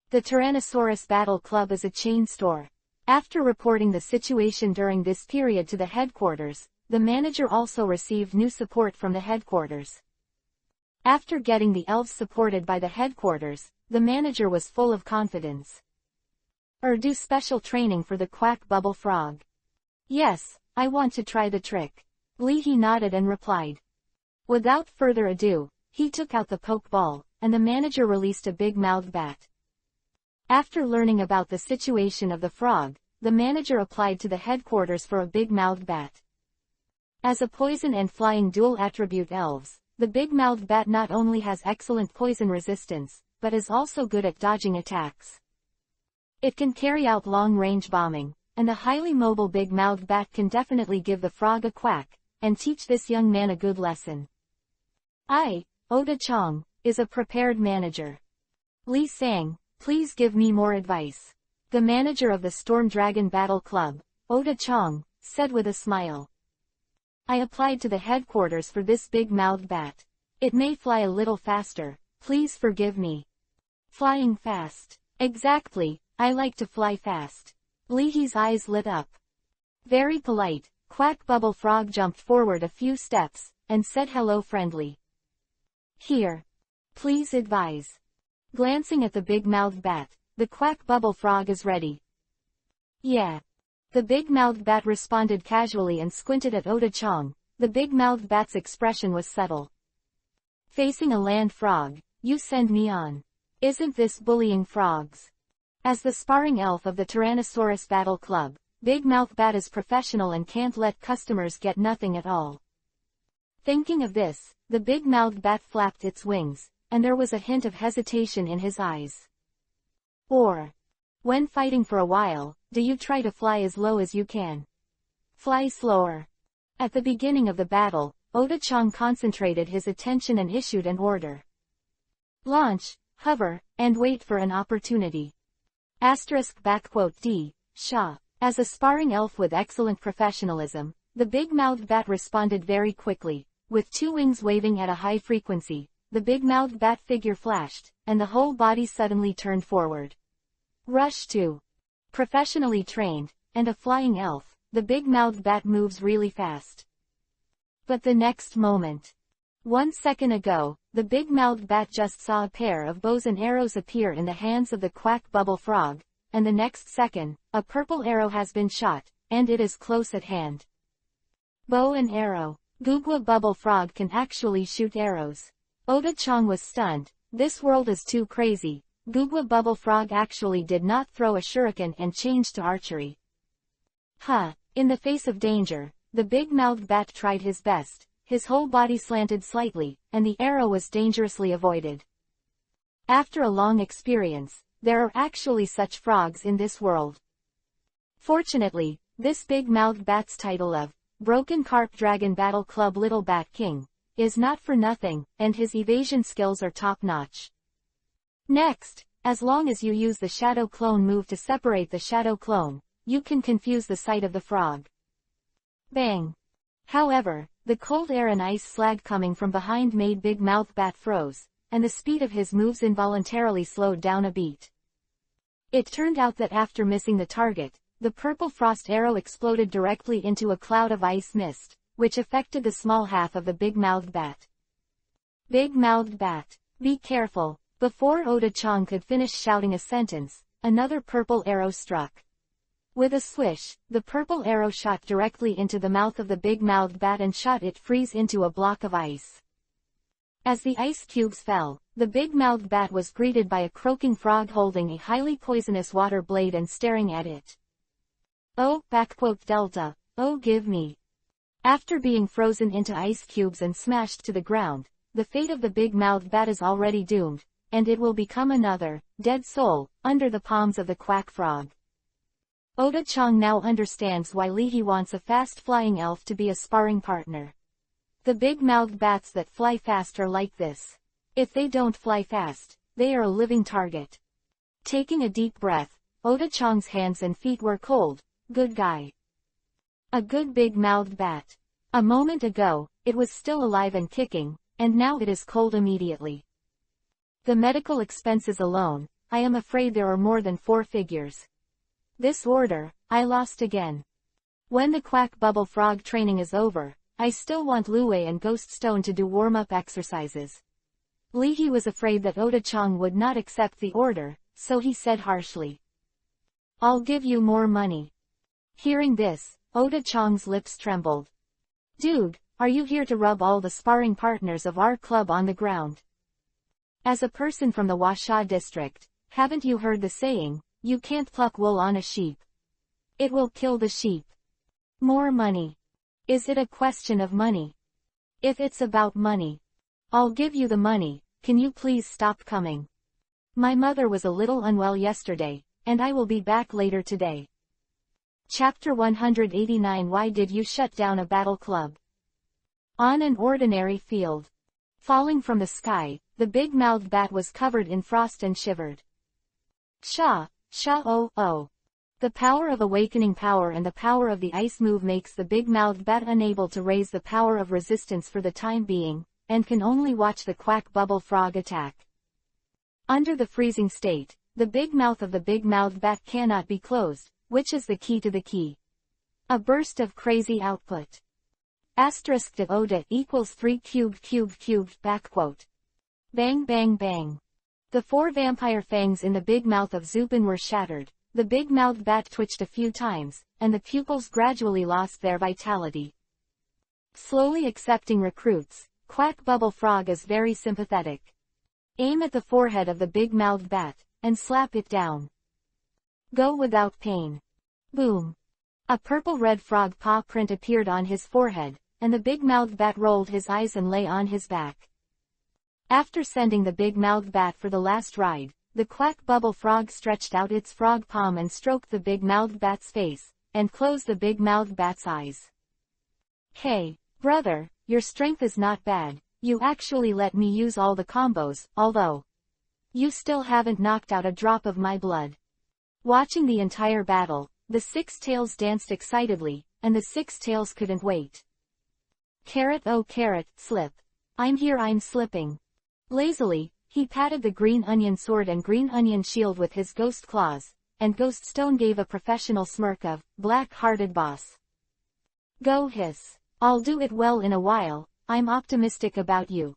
The Tyrannosaurus Battle Club is a chain store. After reporting the situation during this period to the headquarters, the manager also received new support from the headquarters. After getting the elves supported by the headquarters, the manager was full of confidence. Do special training for the quack bubble frog. Yes, I want to try the trick. Lee Hee nodded and replied. Without further ado, he took out the pokeball, and the manager released a big-mouthed bat. After learning about the situation of the frog, the manager applied to the headquarters for a big-mouthed bat. As a poison and flying dual attribute elves, the big-mouthed bat not only has excellent poison resistance, but is also good at dodging attacks. It can carry out long-range bombing, and the highly mobile big-mouthed bat can definitely give the frog a quack, and teach this young man a good lesson. Oda-chang, is a prepared manager. Lee sang, please give me more advice. The manager of the Storm Dragon Battle Club, Oda-chang, said with a smile. I applied to the headquarters for this big-mouthed bat. It may fly a little faster, please forgive me. Flying fast. Exactly, I like to fly fast. Lee Hee's eyes lit up. Very polite, Quack Bubble Frog jumped forward a few steps, and said hello friendly. Here. Please advise. Glancing at the big-mouthed bat, the Quack Bubble Frog is ready. Yeah. The big-mouthed bat responded casually and squinted at Oda-chang. The big-mouthed bat's expression was subtle. Facing a land frog, you send me on. Isn't this bullying frogs? As the sparring elf of the Tyrannosaurus Battle Club, Big Mouth Bat is professional and can't let customers get nothing at all. Thinking of this, the big-mouthed bat flapped its wings, and there was a hint of hesitation in his eyes. Or, when fighting for a while, do you try to fly as low as you can? Fly slower. At the beginning of the battle, Oda-chang concentrated his attention and issued an order. Launch, hover, and wait for an opportunity. *D. Sha. As a sparring elf with excellent professionalism, the big-mouthed bat responded very quickly. With 2 wings waving at a high frequency, the big-mouthed bat figure flashed, and the whole body suddenly turned forward. Rush 2. Professionally trained, and a flying elf, the big-mouthed bat moves really fast. But the next moment. 1 second ago, the big-mouthed bat just saw a pair of bows and arrows appear in the hands of the Quack Bubble Frog, and the next second, a purple arrow has been shot, and it is close at hand. Bow and arrow. Gugwa Bubble Frog can actually shoot arrows. Oda Chang was stunned. This world is too crazy. Gugwa Bubble Frog actually did not throw a shuriken and changed to archery. In the face of danger, the big-mouthed bat tried his best. His whole body slanted slightly, and the arrow was dangerously avoided. After a long experience, there are actually such frogs in this world. Fortunately, this big-mouthed bat's title of Broken Carp Dragon Battle Club Little Bat King is not for nothing, and his evasion skills are top-notch. Next, as long as you use the Shadow Clone move to separate the Shadow Clone, you can confuse the sight of the frog. Bang! However, the cold air and ice slag coming from behind made Big Mouth Bat froze, and the speed of his moves involuntarily slowed down a beat. It turned out that after missing the target, the purple frost arrow exploded directly into a cloud of ice mist, which affected the small half of the big-mouthed bat. Big-mouthed bat, be careful. Before Oda Chang could finish shouting a sentence, another purple arrow struck. With a swish, the purple arrow shot directly into the mouth of the big-mouthed bat and shot it freeze into a block of ice. As the ice cubes fell, the big-mouthed bat was greeted by a croaking frog holding a highly poisonous water blade and staring at it. Oh, Delta, oh give me. After being frozen into ice cubes and smashed to the ground, the fate of the big-mouthed bat is already doomed, and it will become another dead soul under the palms of the quack frog. Oda Chang now understands why Leahy wants a fast-flying elf to be a sparring partner. The big-mouthed bats that fly fast are like this. If they don't fly fast, they are a living target. Taking a deep breath, Oda Chang's hands and feet were cold. Good guy. A good big-mouthed bat. A moment ago, it was still alive and kicking, and now it is cold immediately. The medical expenses alone, I am afraid there are more than 4 figures. This order, I lost again. When the quack bubble frog training is over, I still want Lue and Ghost Stone to do warm-up exercises. Leahy was afraid that Oda Chang would not accept the order, so he said harshly. I'll give you more money. Hearing this, Oda Chang's lips trembled. Dude, are you here to rub all the sparring partners of our club on the ground? As a person from the Washa district, haven't you heard the saying, you can't pluck wool on a sheep? It will kill the sheep. More money. Is it a question of money? If it's about money, I'll give you the money. Can you please stop coming? My mother was a little unwell yesterday, and I will be back later today. Chapter 189 Why did you shut down a battle club? On an ordinary field. Falling from the sky, the big-mouthed bat was covered in frost and shivered. Oh. The power of awakening power and the power of the ice move makes the big-mouthed bat unable to raise the power of resistance for the time being, and can only watch the quack bubble frog attack. Under the freezing state, the big mouth of the big-mouthed bat cannot be closed, which is the key to the key. A burst of crazy output. Asterisk to Oda equals 3 cubed backquote. Bang bang bang. The 4 vampire fangs in the big mouth of Zubin were shattered, the big-mouthed bat twitched a few times, and the pupils gradually lost their vitality. Slowly accepting recruits, Quack Bubble Frog is very sympathetic. Aim at the forehead of the big-mouthed bat, and slap it down. Go without pain. Boom. A purple-red frog paw print appeared on his forehead, and the big-mouthed bat rolled his eyes and lay on his back. After sending the big-mouthed bat for the last ride, the quack bubble frog stretched out its frog palm and stroked the big-mouthed bat's face, and closed the big-mouthed bat's eyes. Hey, brother, your strength is not bad, you actually let me use all the combos, although you still haven't knocked out a drop of my blood. Watching the entire battle, the 6 tails danced excitedly, and the 6 tails couldn't wait. Carrot oh carrot, slip. I'm here, I'm slipping. Lazily, he patted the green onion sword and green onion shield with his ghost claws, and Ghost Stone gave a professional smirk of, black-hearted boss. Go hiss. I'll do it well in a while, I'm optimistic about you.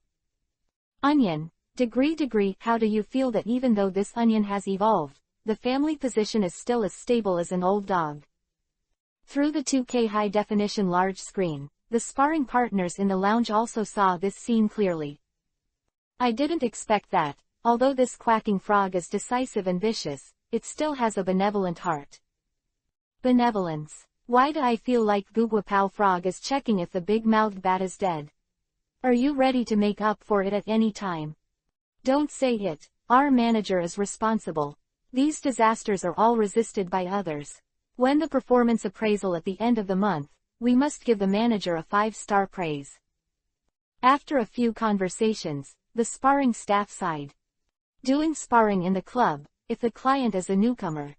Onion, degree, how do you feel that even though this onion has evolved, the family position is still as stable as an old dog? Through the 2K high-definition large screen, the sparring partners in the lounge also saw this scene clearly. I didn't expect that. Although this quacking frog is decisive and vicious, it still has a benevolent heart. Benevolence. Why do I feel like Gugwapao Frog is checking if the big-mouthed bat is dead? Are you ready to make up for it at any time? Don't say it. Our manager is responsible. These disasters are all resisted by others. When the performance appraisal at the end of the month, we must give the manager a 5-star praise. After a few conversations, the sparring staff sighed. Doing sparring in the club, if the client is a newcomer.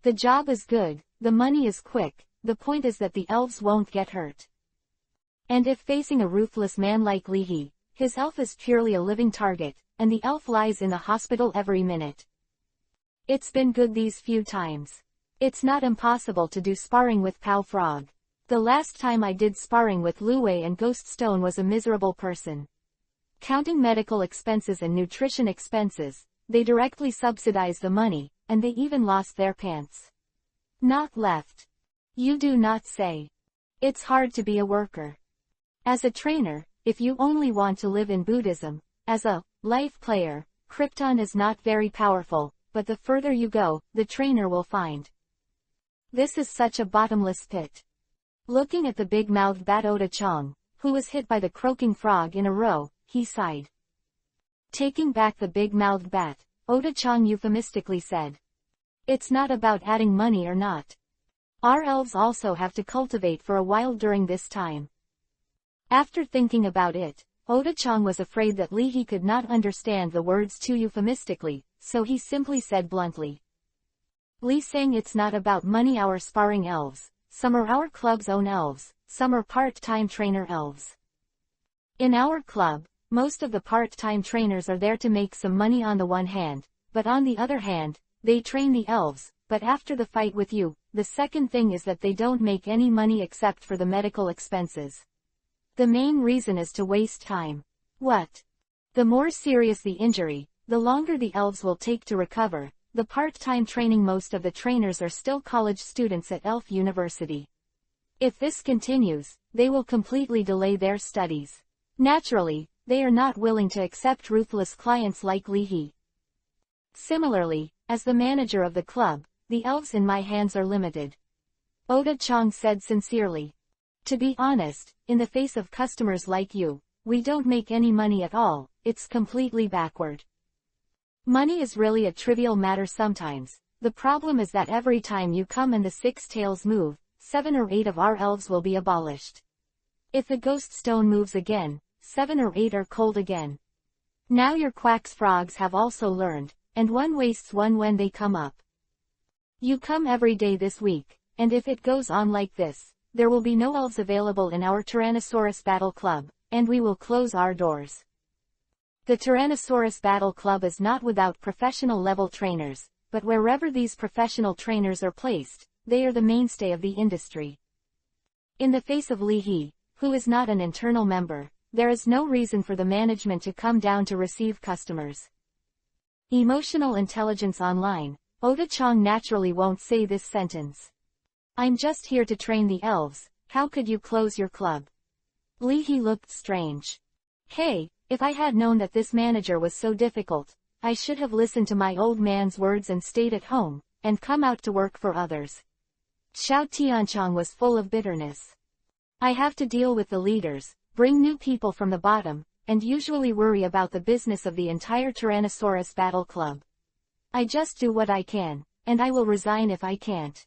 The job is good, the money is quick, the point is that the elves won't get hurt. And if facing a ruthless man like Lihi, his elf is purely a living target, and the elf lies in the hospital every minute. It's been good these few times. It's not impossible to do sparring with Pao Frog. The last time I did sparring with Luwei and Ghost Stone was a miserable person. Counting medical expenses and nutrition expenses, they directly subsidize the money, and they even lost their pants. Not left. You do not say. It's hard to be a worker. As a trainer, if you only want to live in Buddhism, as a life player, Krypton is not very powerful, but the further you go, the trainer will find. This is such a bottomless pit. Looking at the big-mouthed bat Oda Chong, who was hit by the croaking frog in a row, he sighed. Taking back the big-mouthed bat, Oda Chong euphemistically said. It's not about adding money or not. Our elves also have to cultivate for a while during this time. After thinking about it, Oda Chong was afraid that Lihi could not understand the words too euphemistically, so he simply said bluntly. Li saying it's not about money. Our sparring elves, some are our club's own elves, some are part-time trainer elves. In our club, most of the part-time trainers are there to make some money on the one hand, but on the other hand, they train the elves, but after the fight with you, the second thing is that they don't make any money except for the medical expenses. The main reason is to waste time. What? The more serious the injury, the longer the elves will take to recover. The part-time training. Most of the trainers are still college students at Elf University. If this continues, they will completely delay their studies. Naturally, they are not willing to accept ruthless clients like Lihi. Similarly, as the manager of the club, the elves in my hands are limited. Oda Chong said sincerely. To be honest, in the face of customers like you, we don't make any money at all. It's completely backward. Money is really a trivial matter sometimes. The problem is that every time you come and the 6 tails move, 7 or 8 of our elves will be abolished. If the ghost stone moves again, 7 or 8 are cold again. Now your quacks frogs have also learned, and one wastes one when they come up. You come every day this week, and if it goes on like this, there will be no elves available in our Tyrannosaurus Battle Club, and we will close our doors. The Tyrannosaurus Battle Club is not without professional level trainers, but wherever these professional trainers are placed, they are the mainstay of the industry. In the face of Lihi, who is not an internal member, there is no reason for the management to come down to receive customers. Emotional intelligence online. Oda Chong naturally won't say this sentence. I'm just here to train the elves. How could you close your club? Lihi looked strange. Hey, if I had known that this manager was so difficult, I should have listened to my old man's words and stayed at home, and come out to work for others. Xiao Tianchong was full of bitterness. I have to deal with the leaders, bring new people from the bottom, and usually worry about the business of the entire Tyrannosaurus Battle Club. I just do what I can, and I will resign if I can't.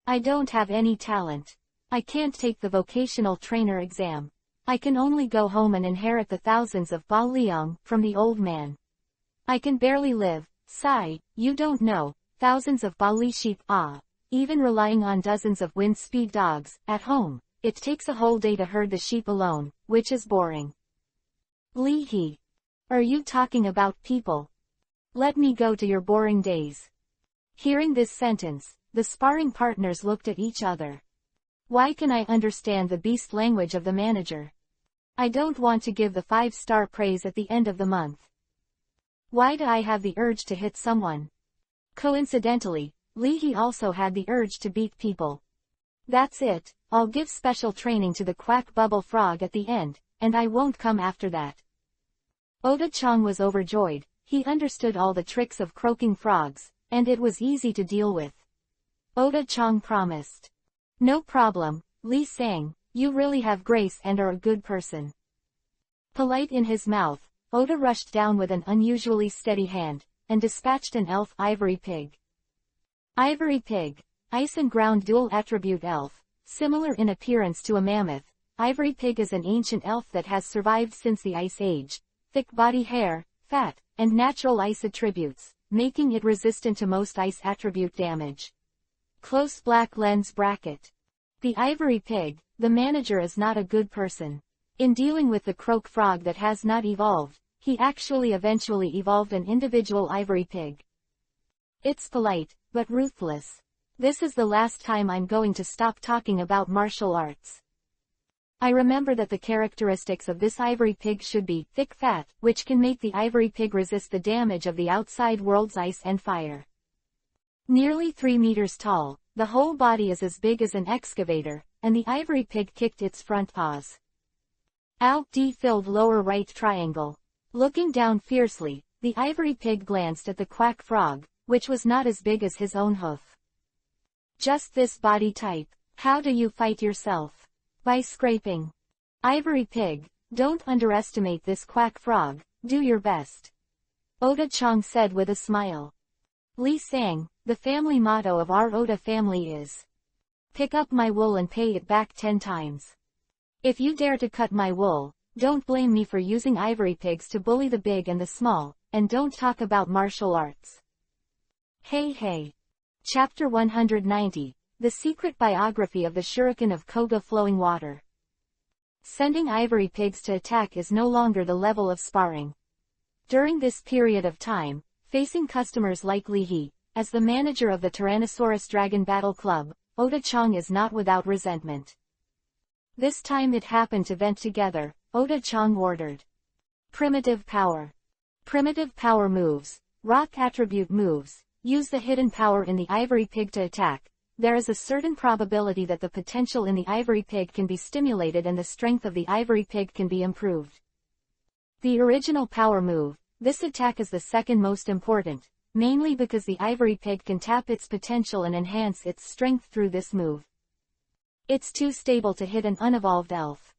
I don't have any talent. I can't take the vocational trainer exam. I can only go home and inherit the thousands of Ba Liang from the old man. I can barely live, sigh, you don't know, thousands of Ba Li sheep, even relying on dozens of wind speed dogs, at home, it takes a whole day to herd the sheep alone, which is boring. Lihi. Are you talking about people? Let me go to your boring days. Hearing this sentence, the sparring partners looked at each other. Why can I understand the beast language of the manager? I don't want to give the 5-star praise at the end of the month. Why do I have the urge to hit someone? Coincidentally, Lihi also had the urge to beat people. That's it, I'll give special training to the quack bubble frog at the end, and I won't come after that. Oda Chang was overjoyed. He understood all the tricks of croaking frogs, and it was easy to deal with. Oda Chang promised. No problem, Li sang, you really have grace and are a good person. Polite in his mouth, Oda rushed down with an unusually steady hand, and dispatched an elf ivory pig. Ivory pig, ice and ground dual attribute elf, similar in appearance to a mammoth. Ivory pig is an ancient elf that has survived since the Ice Age, thick body hair, fat, and natural ice attributes, making it resistant to most ice attribute damage. Close black lens bracket. The ivory pig, the manager is not a good person. In dealing with the croak frog that has not evolved, he actually eventually evolved an individual ivory pig. It's polite, but ruthless. This is the last time I'm going to stop talking about martial arts. I remember that the characteristics of this ivory pig should be thick fat, which can make the ivory pig resist the damage of the outside world's ice and fire. Nearly 3 meters tall, the whole body is as big as an excavator, and the ivory pig kicked its front paws. Filled lower right triangle. Looking down fiercely, the ivory pig glanced at the quack frog, which was not as big as his own hoof. Just this body type. How do you fight yourself? By scraping. Ivory pig, don't underestimate this quack frog, do your best. Oda Chang said with a smile. Li sang, the family motto of our Oda family is, pick up my wool and pay it back 10 times. If you dare to cut my wool, don't blame me for using ivory pigs to bully the big and the small, and don't talk about martial arts. Hey hey. Chapter 190. The Secret Biography of the Shuriken of Koga Flowing Water. Sending ivory pigs to attack is no longer the level of sparring. During this period of time, facing customers like Li He, as the manager of the Tyrannosaurus Dragon Battle Club, Oda Chang is not without resentment. This time it happened to vent together. Oda Chang ordered. Primitive power. Primitive power moves. Rock attribute moves. Use the hidden power in the ivory pig to attack. There is a certain probability that the potential in the ivory pig can be stimulated and the strength of the ivory pig can be improved. The original power move. This attack is the second most important, mainly because the ivory pig can tap its potential and enhance its strength through this move. It's too stable to hit an unevolved elf.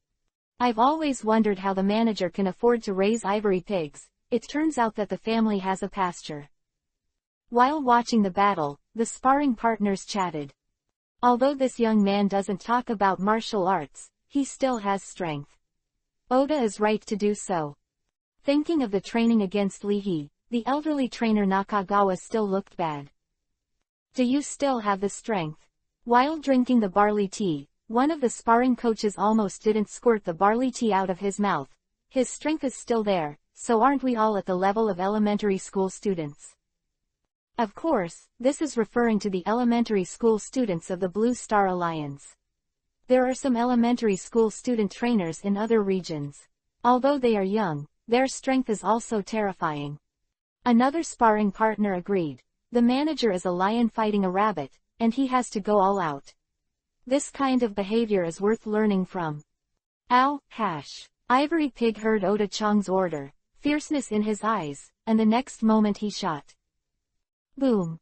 I've always wondered how the manager can afford to raise ivory pigs. It turns out that the family has a pasture. While watching the battle, the sparring partners chatted. Although this young man doesn't talk about martial arts, he still has strength. Oda is right to do so. Thinking of the training against Li He, the elderly trainer Nakagawa still looked bad. Do you still have the strength? While drinking the barley tea, one of the sparring coaches almost didn't squirt the barley tea out of his mouth. His strength is still there, so aren't we all at the level of elementary school students? Of course, this is referring to the elementary school students of the Blue Star Alliance. There are some elementary school student trainers in other regions. Although they are young, their strength is also terrifying. Another sparring partner agreed. The manager is a lion fighting a rabbit, and he has to go all out. This kind of behavior is worth learning from. Ivory Pig heard Oda Chang's order, fierceness in his eyes, and the next moment he shot. Boom!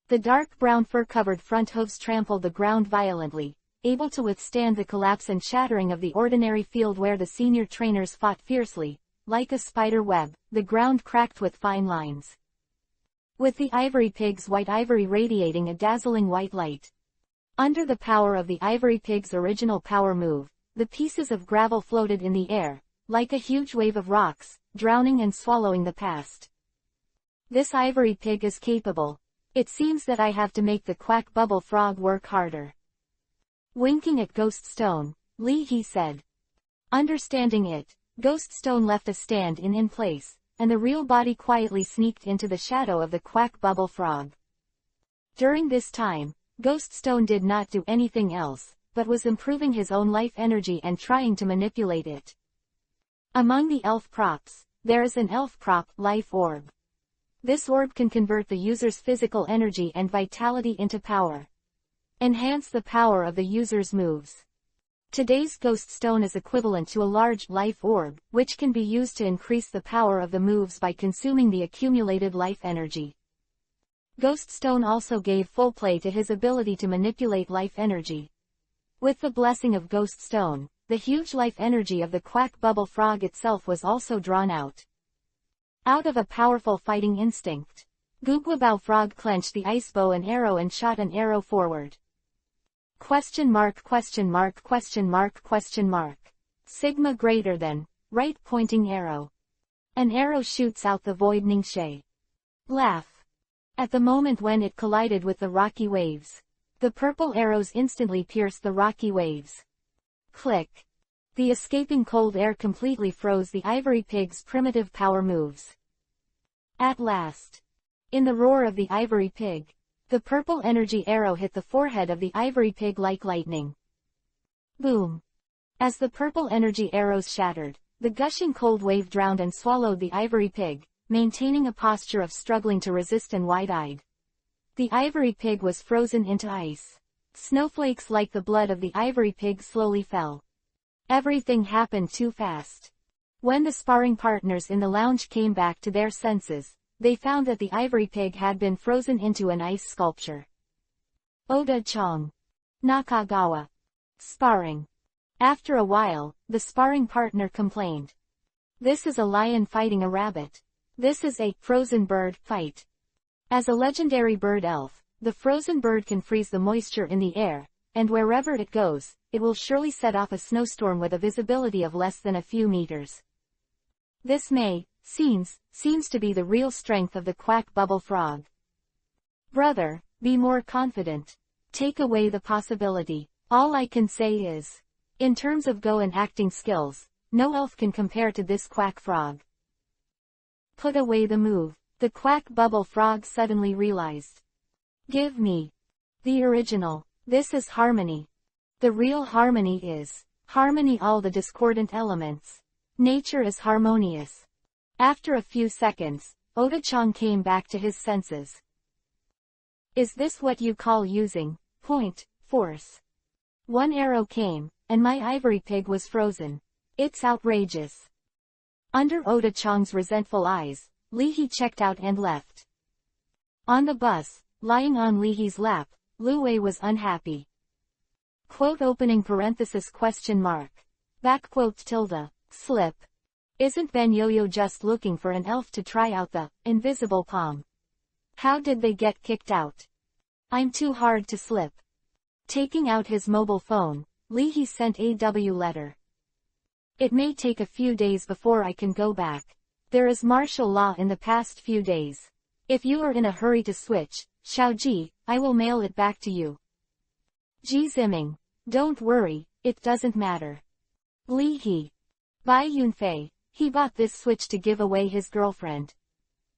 The dark brown fur-covered front hooves trampled the ground violently, able to withstand the collapse and shattering of the ordinary field where the senior trainers fought fiercely. Like a spider web, the ground cracked with fine lines. With the ivory pig's white ivory radiating a dazzling white light. Under the power of the ivory pig's original power move, the pieces of gravel floated in the air, like a huge wave of rocks, drowning and swallowing the past. This ivory pig is capable. It seems that I have to make the quack bubble frog work harder. Winking at Ghost Stone, Li He said. Understanding it, Ghost Stone left a stand-in in place, and the real body quietly sneaked into the shadow of the quack bubble frog. During this time, Ghost Stone did not do anything else, but was improving his own life energy and trying to manipulate it. Among the elf props, there is an elf prop, Life Orb. This orb can convert the user's physical energy and vitality into power. Enhance the power of the user's moves. Today's ghost stone is equivalent to a large life orb, which can be used to increase the power of the moves by consuming the accumulated life energy. Ghost stone also gave full play to his ability to manipulate life energy. With the blessing of ghost stone, the huge life energy of the quack bubble frog itself was also drawn out. Out of a powerful fighting instinct, Googwabao frog clenched the ice bow and arrow and shot an arrow forward. Question mark question mark question mark question mark. Sigma greater than, right pointing arrow. An arrow shoots out the void Ningxie. Laugh. At the moment when it collided with the rocky waves, the purple arrows instantly pierced the rocky waves. Click. The escaping cold air completely froze the ivory pig's primitive power moves. At last. In the roar of the ivory pig, the purple energy arrow hit the forehead of the ivory pig like lightning. Boom. As the purple energy arrows shattered, the gushing cold wave drowned and swallowed the ivory pig, maintaining a posture of struggling to resist and wide-eyed. The ivory pig was frozen into ice. Snowflakes like the blood of the ivory pig slowly fell. Everything happened too fast. When the sparring partners in the lounge came back to their senses, they found that the ivory pig had been frozen into an ice sculpture. Oda Chong. Nakagawa. Sparring. After a while, the sparring partner complained. This is a lion fighting a rabbit. This is a frozen bird fight. As a legendary bird elf, the frozen bird can freeze the moisture in the air, and wherever it goes, it will surely set off a snowstorm with a visibility of less than a few meters. This seems to be the real strength of the quack bubble frog. Brother, be more confident. Take away the possibility. All I can say is, in terms of go and acting skills, no elf can compare to this quack frog. Put away the move. The quack bubble frog suddenly realized. Give me the original. This is harmony. The real harmony is harmony all the discordant elements. Nature is harmonious. After a few seconds, Oda-chan came back to his senses. Is this what you call using point force? One arrow came, and my ivory pig was frozen. It's outrageous. Under Oda-chan's resentful eyes, Li-He checked out and left. On the bus, lying on Li-He's lap, Lu-Wei was unhappy. Quote opening parenthesis question mark. Back quote tilde. Slip. Isn't Ben Yo-Yo just looking for an elf to try out the invisible palm? How did they get kicked out? I'm too hard to slip. Taking out his mobile phone, Li-He sent a letter. It may take a few days before I can go back. There is martial law in the past few days. If you are in a hurry to switch, Xiaoji, I will mail it back to you. Ji Ziming. Don't worry, it doesn't matter. Li-He. Bai Yunfei. He bought this switch to give away his girlfriend.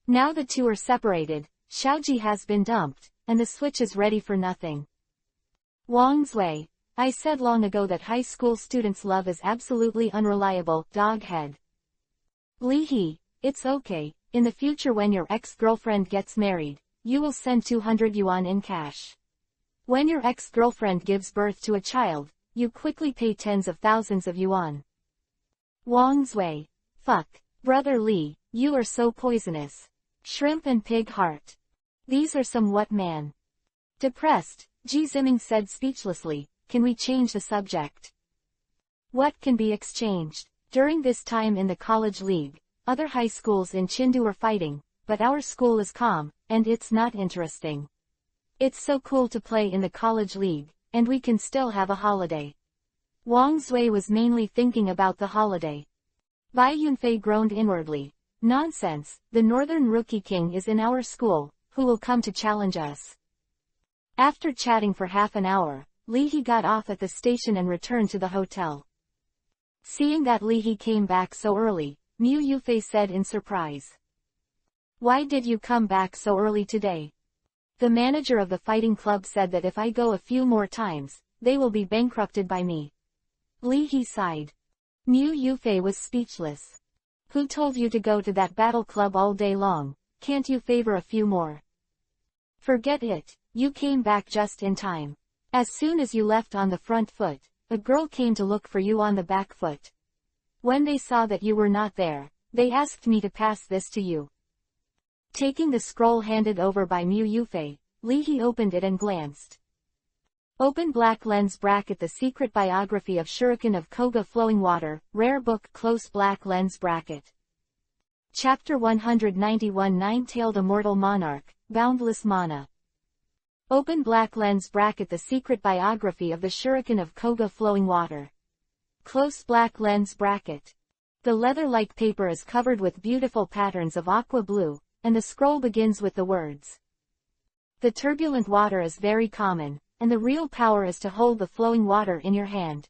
Now the two are separated, Xiaoji has been dumped, and the switch is ready for nothing. Wang Zui. I said long ago that high school students' love is absolutely unreliable, doghead. Li-He. It's okay, in the future when your ex-girlfriend gets married, you will send 200 yuan in cash. When your ex-girlfriend gives birth to a child, you quickly pay tens of thousands of yuan. Wang Zui. Fuck. Brother Li, you are so poisonous. Shrimp and pig heart. These are some what man. Depressed, Ji Ziming said speechlessly, can we change the subject? What can be exchanged? During this time in the college league, other high schools in Chengdu are fighting, but our school is calm, and it's not interesting. It's so cool to play in the college league, and we can still have a holiday. Wang Zui was mainly thinking about the holiday. Bai Yunfei groaned inwardly. Nonsense, the Northern Rookie King is in our school, who will come to challenge us. After chatting for half an hour, Li-He got off at the station and returned to the hotel. Seeing that Li-He came back so early, Mu Yufei said in surprise. Why did you come back so early today? The manager of the fighting club said that if I go a few more times, they will be bankrupted by me. Li-He sighed. Mu Yufei was speechless. Who told you to go to that battle club all day long? Can't you favor a few more? Forget it, you came back just in time. As soon as you left on the front foot, a girl came to look for you on the back foot. When they saw that you were not there, they asked me to pass this to you. Taking the scroll handed over by Mu Yufei, Lihi opened it and glanced. Open black lens bracket. The Secret Biography of Shuriken of Koga Flowing Water, rare book. Close black lens bracket. Chapter 191. Nine-Tailed Immortal Monarch, Boundless Mana. Open black lens bracket. The Secret Biography of the Shuriken of Koga Flowing Water. Close black lens bracket. The leather-like paper is covered with beautiful patterns of aqua blue, and the scroll begins with the words. The turbulent water is very common, and the real power is to hold the flowing water in your hand.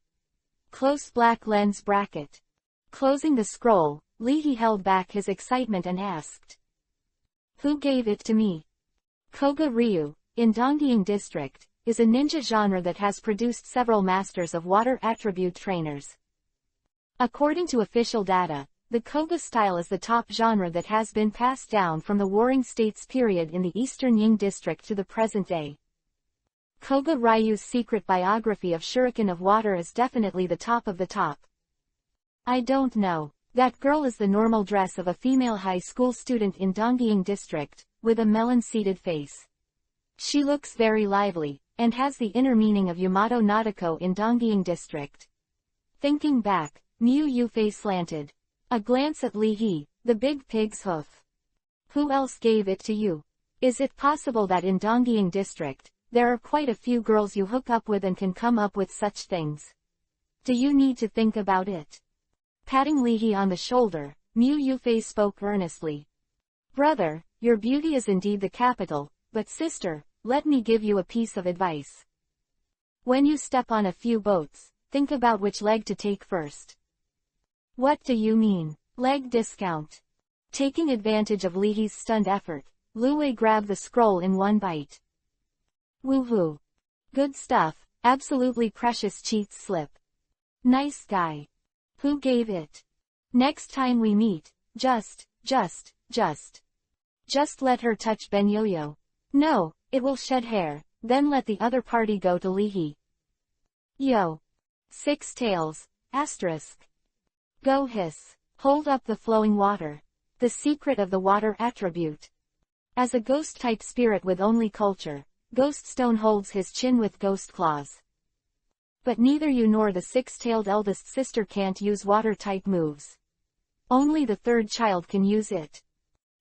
Close black lens bracket. Closing the scroll, Lihi held back his excitement and asked. Who gave it to me? Koga Ryu, in Donggying District, is a ninja genre that has produced several masters of water attribute trainers. According to official data, the Koga style is the top genre that has been passed down from the Warring States period in the Eastern Ying District to the present day. Koga Ryu's Secret Biography of Shuriken of Water is definitely the top of the top. I don't know. That girl is the normal dress of a female high school student in Donggying District, with a melon-seeded face. She looks very lively, and has the inner meaning of Yamato Nadeko in Donggying District. Thinking back, Mu Yufei slanted a glance at Lihi, the big pig's hoof. Who else gave it to you? Is it possible that in Donggying District, there are quite a few girls you hook up with and can come up with such things? Do you need to think about it? Patting Lihi on the shoulder, Mu Yufei spoke earnestly. Brother, your beauty is indeed the capital, but sister, let me give you a piece of advice. When you step on a few boats, think about which leg to take first. What do you mean, leg discount? Taking advantage of Lihi's stunned effort, Lu Wei grabbed the scroll in one bite. Woohoo. Good stuff, absolutely precious cheats slip. Nice guy. Who gave it? Next time we meet, just let her touch Ben Yo-Yo. No, it will shed hair, then let the other party go to Lihi. Yo. 6 tails, asterisk. Go hiss. Hold up the flowing water. The secret of the water attribute. As a ghost-type spirit with only culture, Ghost Stone holds his chin with ghost claws. But neither you nor the 6-tailed eldest sister can't use water-type moves. Only the third child can use it.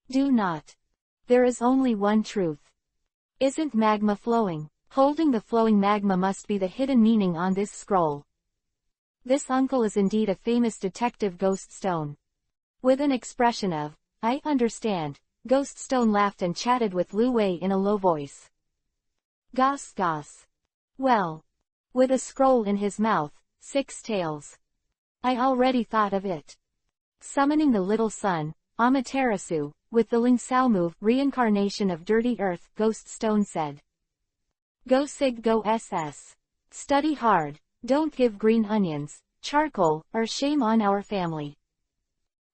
Do not. There is only one truth. Isn't magma flowing? Holding the flowing magma must be the hidden meaning on this scroll. This uncle is indeed a famous detective. Ghost Stone. With an expression of, I understand, Ghost Stone laughed and chatted with Lu Wei in a low voice. Goss. Well. With a scroll in his mouth, 6 tails. I already thought of it. Summoning the little sun, Amaterasu, with the Lingsao move, reincarnation of dirty earth, Ghost Stone said. Go Sig Go SS. Study hard, don't give green onions, charcoal, or shame on our family.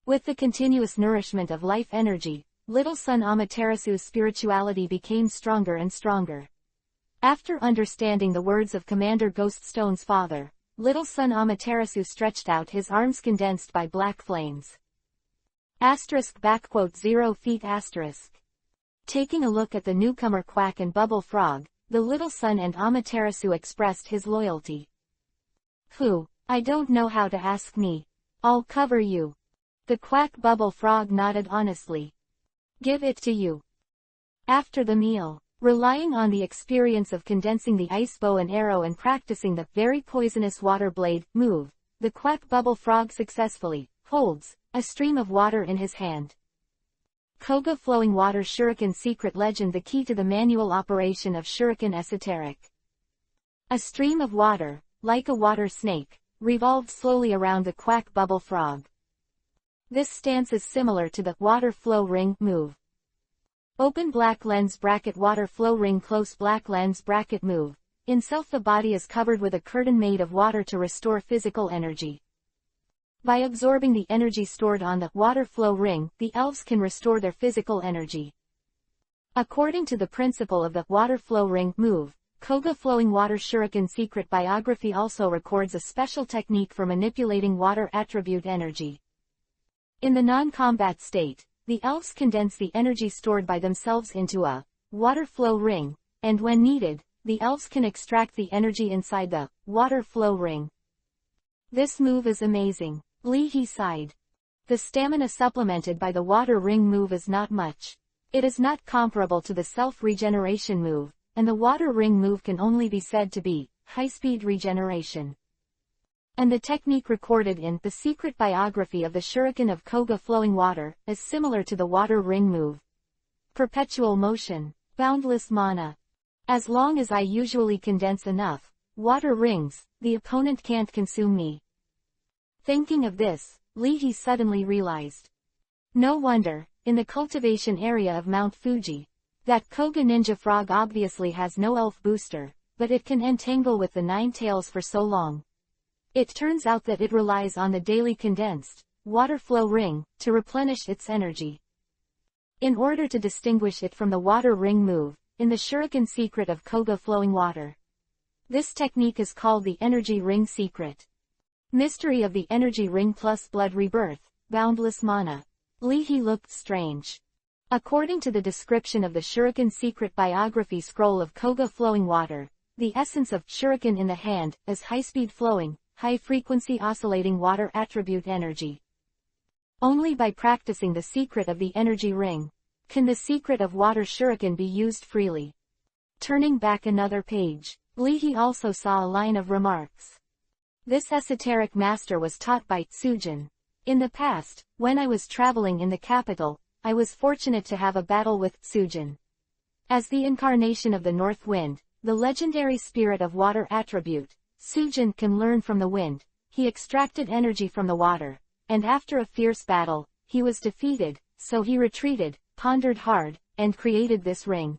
With the continuous nourishment of life energy, little son Amaterasu's spirituality became stronger and stronger. After understanding the words of Commander Ghost Stone's father, little son Amaterasu stretched out his arms condensed by black flames. *0 feet*. Taking a look at the newcomer Quack and Bubble Frog, the little son and Amaterasu expressed his loyalty. Who? I don't know how to ask me. I'll cover you. The Quack Bubble Frog nodded honestly. Give it to you. After the meal, relying on the experience of condensing the ice bow and arrow and practicing the very poisonous water blade move, the Quack Bubble Frog successfully holds a stream of water in his hand. Koga Flowing Water Shuriken Secret Legend. The key to the manual operation of Shuriken Esoteric. A stream of water, like a water snake, revolved slowly around the Quack Bubble Frog. This stance is similar to the water flow ring move. Open black lens bracket water flow ring close black lens bracket move. In self the body is covered with a curtain made of water to restore physical energy. By absorbing the energy stored on the water flow ring, the elves can restore their physical energy. According to the principle of the water flow ring move, Koga Flowing Water Shuriken Secret Biography also records a special technique for manipulating water attribute energy. In the non-combat state, the elves condense the energy stored by themselves into a water flow ring, and when needed, the elves can extract the energy inside the water flow ring. This move is amazing. Lee sighed. The stamina supplemented by the water ring move is not much. It is not comparable to the self-regeneration move, and the water ring move can only be said to be high-speed regeneration. And the technique recorded in The Secret Biography of the Shuriken of Koga Flowing Water is similar to the water ring move. Perpetual motion. Boundless mana. As long as I usually condense enough water rings, the opponent can't consume me. Thinking of this, Lee suddenly realized. No wonder, in the cultivation area of Mount Fuji, that Koga Ninja Frog obviously has no elf booster, but it can entangle with the nine tails for so long. It turns out that it relies on the daily condensed water flow ring to replenish its energy. In order to distinguish it from the water ring move, in the Shuriken Secret of Koga Flowing Water, this technique is called the Energy Ring Secret. Mystery of the Energy Ring plus Blood Rebirth, Boundless Mana. Lee looked strange. According to the description of the Shuriken Secret Biography scroll of Koga Flowing Water, the essence of shuriken in the hand is high-speed flowing, high-frequency oscillating water attribute energy. Only by practicing the secret of the energy ring can the secret of water shuriken be used freely. Turning back another page, Lee also saw a line of remarks. This esoteric master was taught by Tsujin. In the past, when I was traveling in the capital, I was fortunate to have a battle with Tsujin. As the incarnation of the North Wind, the legendary spirit of water attribute, Tsujin can learn from the wind. He extracted energy from the water, and after a fierce battle, he was defeated, so he retreated, pondered hard, and created this ring.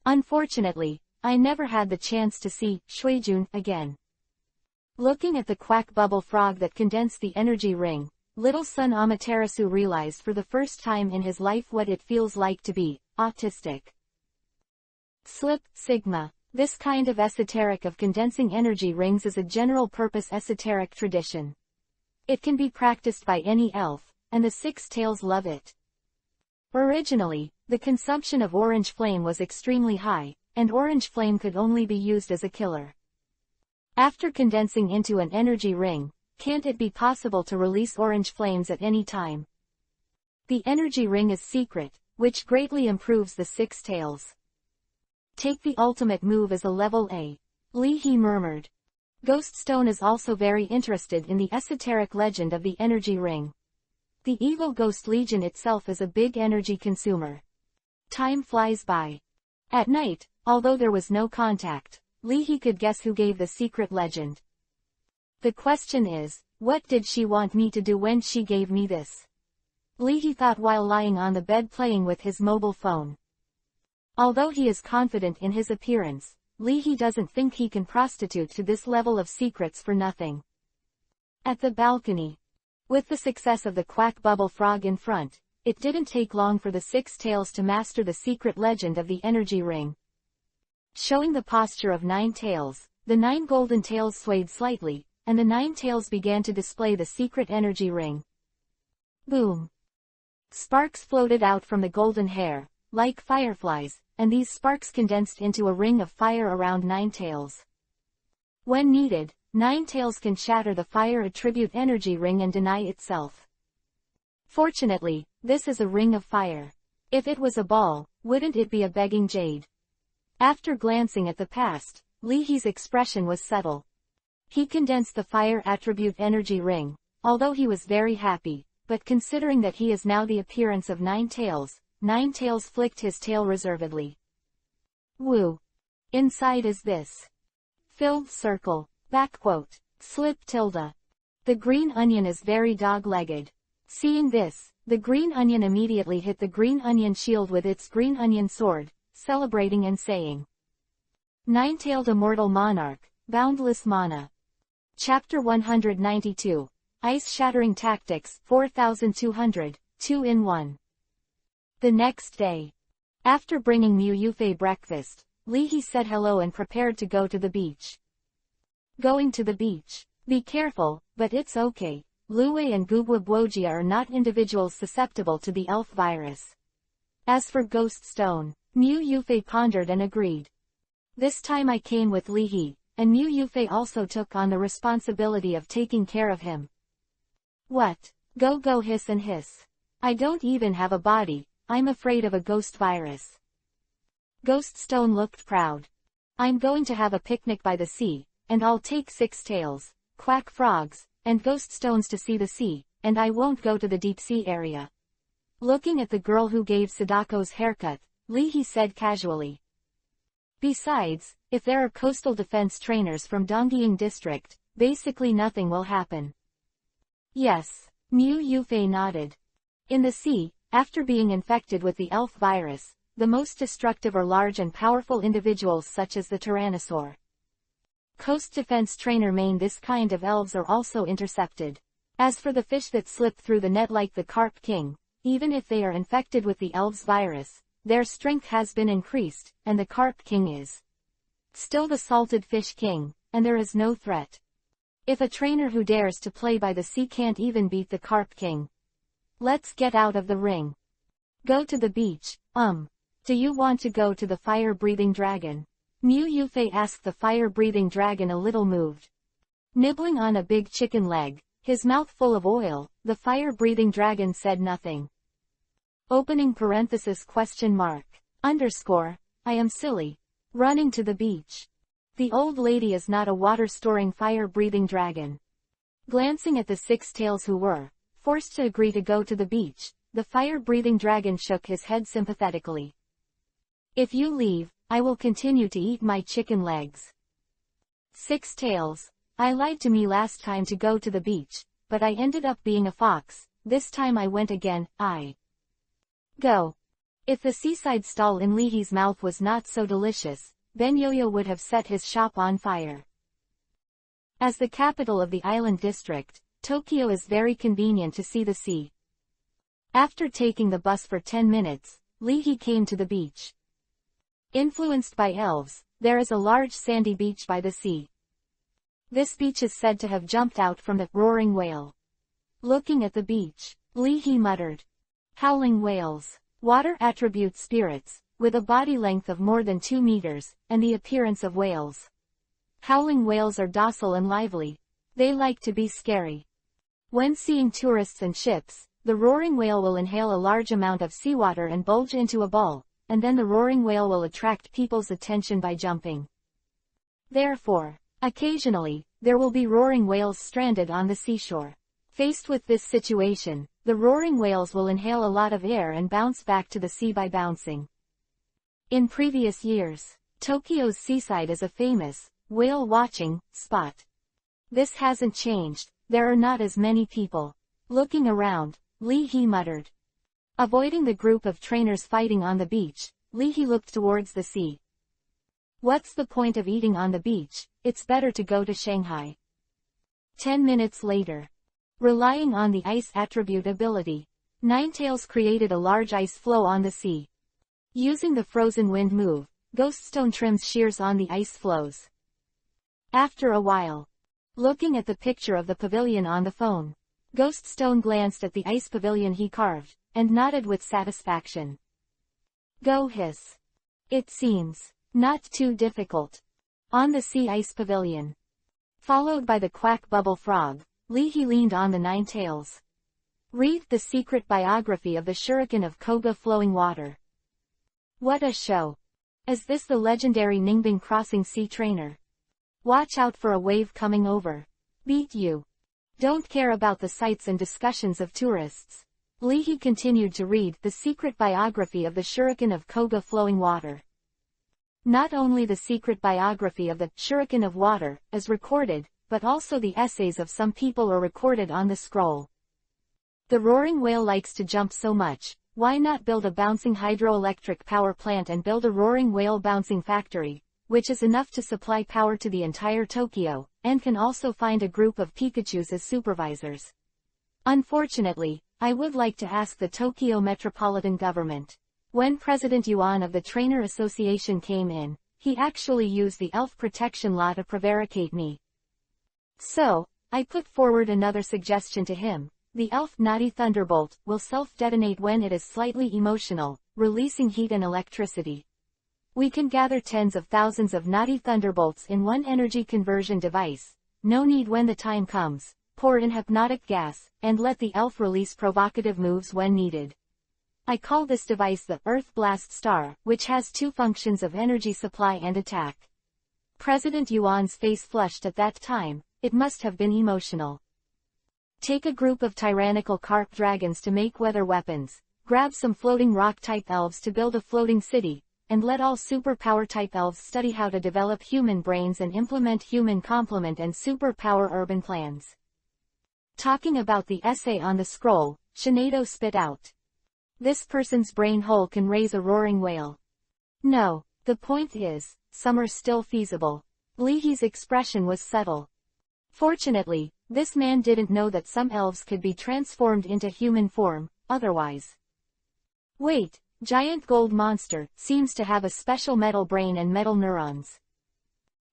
Unfortunately, I never had the chance to see Shuijun again. Looking at the quack bubble frog that condensed the energy ring, little son Amaterasu realized for the first time in his life what it feels like to be autistic. Slip, Sigma. This kind of esoteric of condensing energy rings is a general-purpose esoteric tradition. It can be practiced by any elf, and the Six Tails love it. Originally, the consumption of orange flame was extremely high, and orange flame could only be used as a killer. After condensing into an energy ring, can't it be possible to release orange flames at any time? The energy ring is secret, which greatly improves the Six Tails. Take the ultimate move as a level A. Lee murmured. Ghoststone is also very interested in the esoteric legend of the energy ring. The evil Ghost Legion itself is a big energy consumer. Time flies by. At night, although there was no contact, Lee could guess who gave the secret legend. The question is, what did she want me to do when she gave me this? Lee thought while lying on the bed playing with his mobile phone. Although he is confident in his appearance, Lee doesn't think he can prostitute to this level of secrets for nothing. At the balcony. With the success of the quack bubble frog in front, it didn't take long for the Six Tails to master the secret legend of the energy ring. Showing the posture of nine tails, the nine golden tails swayed slightly, and the nine tails began to display the secret energy ring. Boom! Sparks floated out from the golden hair, like fireflies, and these sparks condensed into a ring of fire around nine tails. When needed, nine tails can shatter the fire attribute energy ring and deny itself. Fortunately, this is a ring of fire. If it was a ball, wouldn't it be a begging jade? After glancing at the past, Lee's expression was subtle. He condensed the fire attribute energy ring, although he was very happy, but considering that he is now the appearance of Nine Tails flicked his tail reservedly. Woo! Inside is this. Filled circle, backquote, slip tilde. The green onion is very dog-legged. Seeing this, the green onion immediately hit the green onion shield with its green onion sword, celebrating and saying, Nine-tailed immortal monarch, boundless mana. Chapter 192, Ice-shattering tactics, 4200, 2-in-1. The next day. After bringing Mu Yufei breakfast, Lee said hello and prepared to go to the beach. Going to the beach. Be careful, but it's okay. Luwei and Gugwabwojia are not individuals susceptible to the elf virus. As for Ghost Stone, Mu Yufei pondered and agreed. This time I came with Lee, and Mu Yufei also took on the responsibility of taking care of him. What? Go hiss and hiss. I don't even have a body, I'm afraid of a ghost virus. Ghost Stone looked proud. I'm going to have a picnic by the sea, and I'll take 6 tails, quack frogs, and ghost stones to see the sea, and I won't go to the deep sea area. Looking at the girl who gave Sadako's haircut, Lee said casually. Besides, if there are coastal defense trainers from Dongying district, basically nothing will happen. Yes, Mu Yufei nodded. In the sea, after being infected with the elf virus, the most destructive are large and powerful individuals such as the Tyrannosaur. Coast defense trainer main this kind of elves are also intercepted. As for the fish that slip through the net like the Carp King, even if they are infected with the elves virus, their strength has been increased, and the Carp King is still the Salted Fish King, and there is no threat. If a trainer who dares to play by the sea can't even beat the Carp King. Let's get out of the ring. Go to the beach, Do you want to go to the fire-breathing dragon? Mu Yufei asked the fire-breathing dragon a little moved. Nibbling on a big chicken leg, his mouth full of oil, the fire-breathing dragon said nothing. Opening parenthesis _, I am silly. Running to the beach. The old lady is not a water-storing fire-breathing dragon. Glancing at the 6 tails who were forced to agree to go to the beach, the fire-breathing dragon shook his head sympathetically. If you leave, I will continue to eat my chicken legs. 6 tails. I lied to me last time to go to the beach, but I ended up being a fox. This time I went again. Go. If the seaside stall in Lee's mouth was not so delicious, Ben Yo-Yo would have set his shop on fire. As the capital of the island district, Tokyo is very convenient to see the sea. After taking the bus for 10 minutes, Lee came to the beach. Influenced by elves, there is a large sandy beach by the sea. This beach is said to have jumped out from the roaring whale. Looking at the beach, Lee muttered. Howling whales. Water attribute spirits, with a body length of more than 2 meters, and the appearance of whales. Howling whales are docile and lively. They like to be scary. When seeing tourists and ships, the roaring whale will inhale a large amount of seawater and bulge into a ball, and then the roaring whale will attract people's attention by jumping. Therefore, occasionally, there will be roaring whales stranded on the seashore. Faced with this situation, the roaring whales will inhale a lot of air and bounce back to the sea by bouncing. In previous years, Tokyo's seaside is a famous whale watching spot. This hasn't changed, there are not as many people. Looking around, Lee muttered. Avoiding the group of trainers fighting on the beach, Lee looked towards the sea. What's the point of eating on the beach? It's better to go to Shanghai. 10 minutes later. Relying on the ice attribute ability, Ninetales created a large ice floe on the sea. Using the frozen wind move, Ghoststone trims shears on the ice floes. After a while, looking at the picture of the pavilion on the phone, Ghoststone glanced at the ice pavilion he carved, and nodded with satisfaction. Go hiss. It seems not too difficult. On the sea ice pavilion. Followed by the quack bubble frog, Lee leaned on the Ninetales. Read the secret biography of the Shuriken of Koga flowing water. What a show. Is this the legendary Ningbing crossing sea trainer? Watch out for a wave coming over. Beat you. Don't care about the sights and discussions of tourists. Lee continued to read the secret biography of the Shuriken of Koga flowing water. Not only the secret biography of the Shuriken of water is recorded, but also the essays of some people are recorded on the scroll. The roaring whale likes to jump so much, why not build a bouncing hydroelectric power plant and build a roaring whale bouncing factory, which is enough to supply power to the entire Tokyo, and can also find a group of Pikachus as supervisors. Unfortunately, I would like to ask the Tokyo Metropolitan Government. When President Yuan of the Trainer Association came in, he actually used the elf protection law to prevaricate me. So, I put forward another suggestion to him. The elf naughty thunderbolt will self-detonate when it is slightly emotional, releasing heat and electricity. We can gather tens of thousands of naughty thunderbolts in one energy conversion device. No need when the time comes, pour in hypnotic gas, and let the elf release provocative moves when needed. I call this device the Earth Blast Star, which has two functions of energy supply and attack. President Yuan's face flushed at that time. It must have been emotional. Take a group of tyrannical carp dragons to make weather weapons, grab some floating rock-type elves to build a floating city, and let all superpower-type elves study how to develop human brains and implement human complement and superpower urban plans. Talking about the essay on the scroll, Shinado spit out. This person's brain hole can raise a roaring whale. No, the point is, some are still feasible. Lihi's expression was subtle. Fortunately, this man didn't know that some elves could be transformed into human form, otherwise. Wait, giant gold monster seems to have a special metal brain and metal neurons.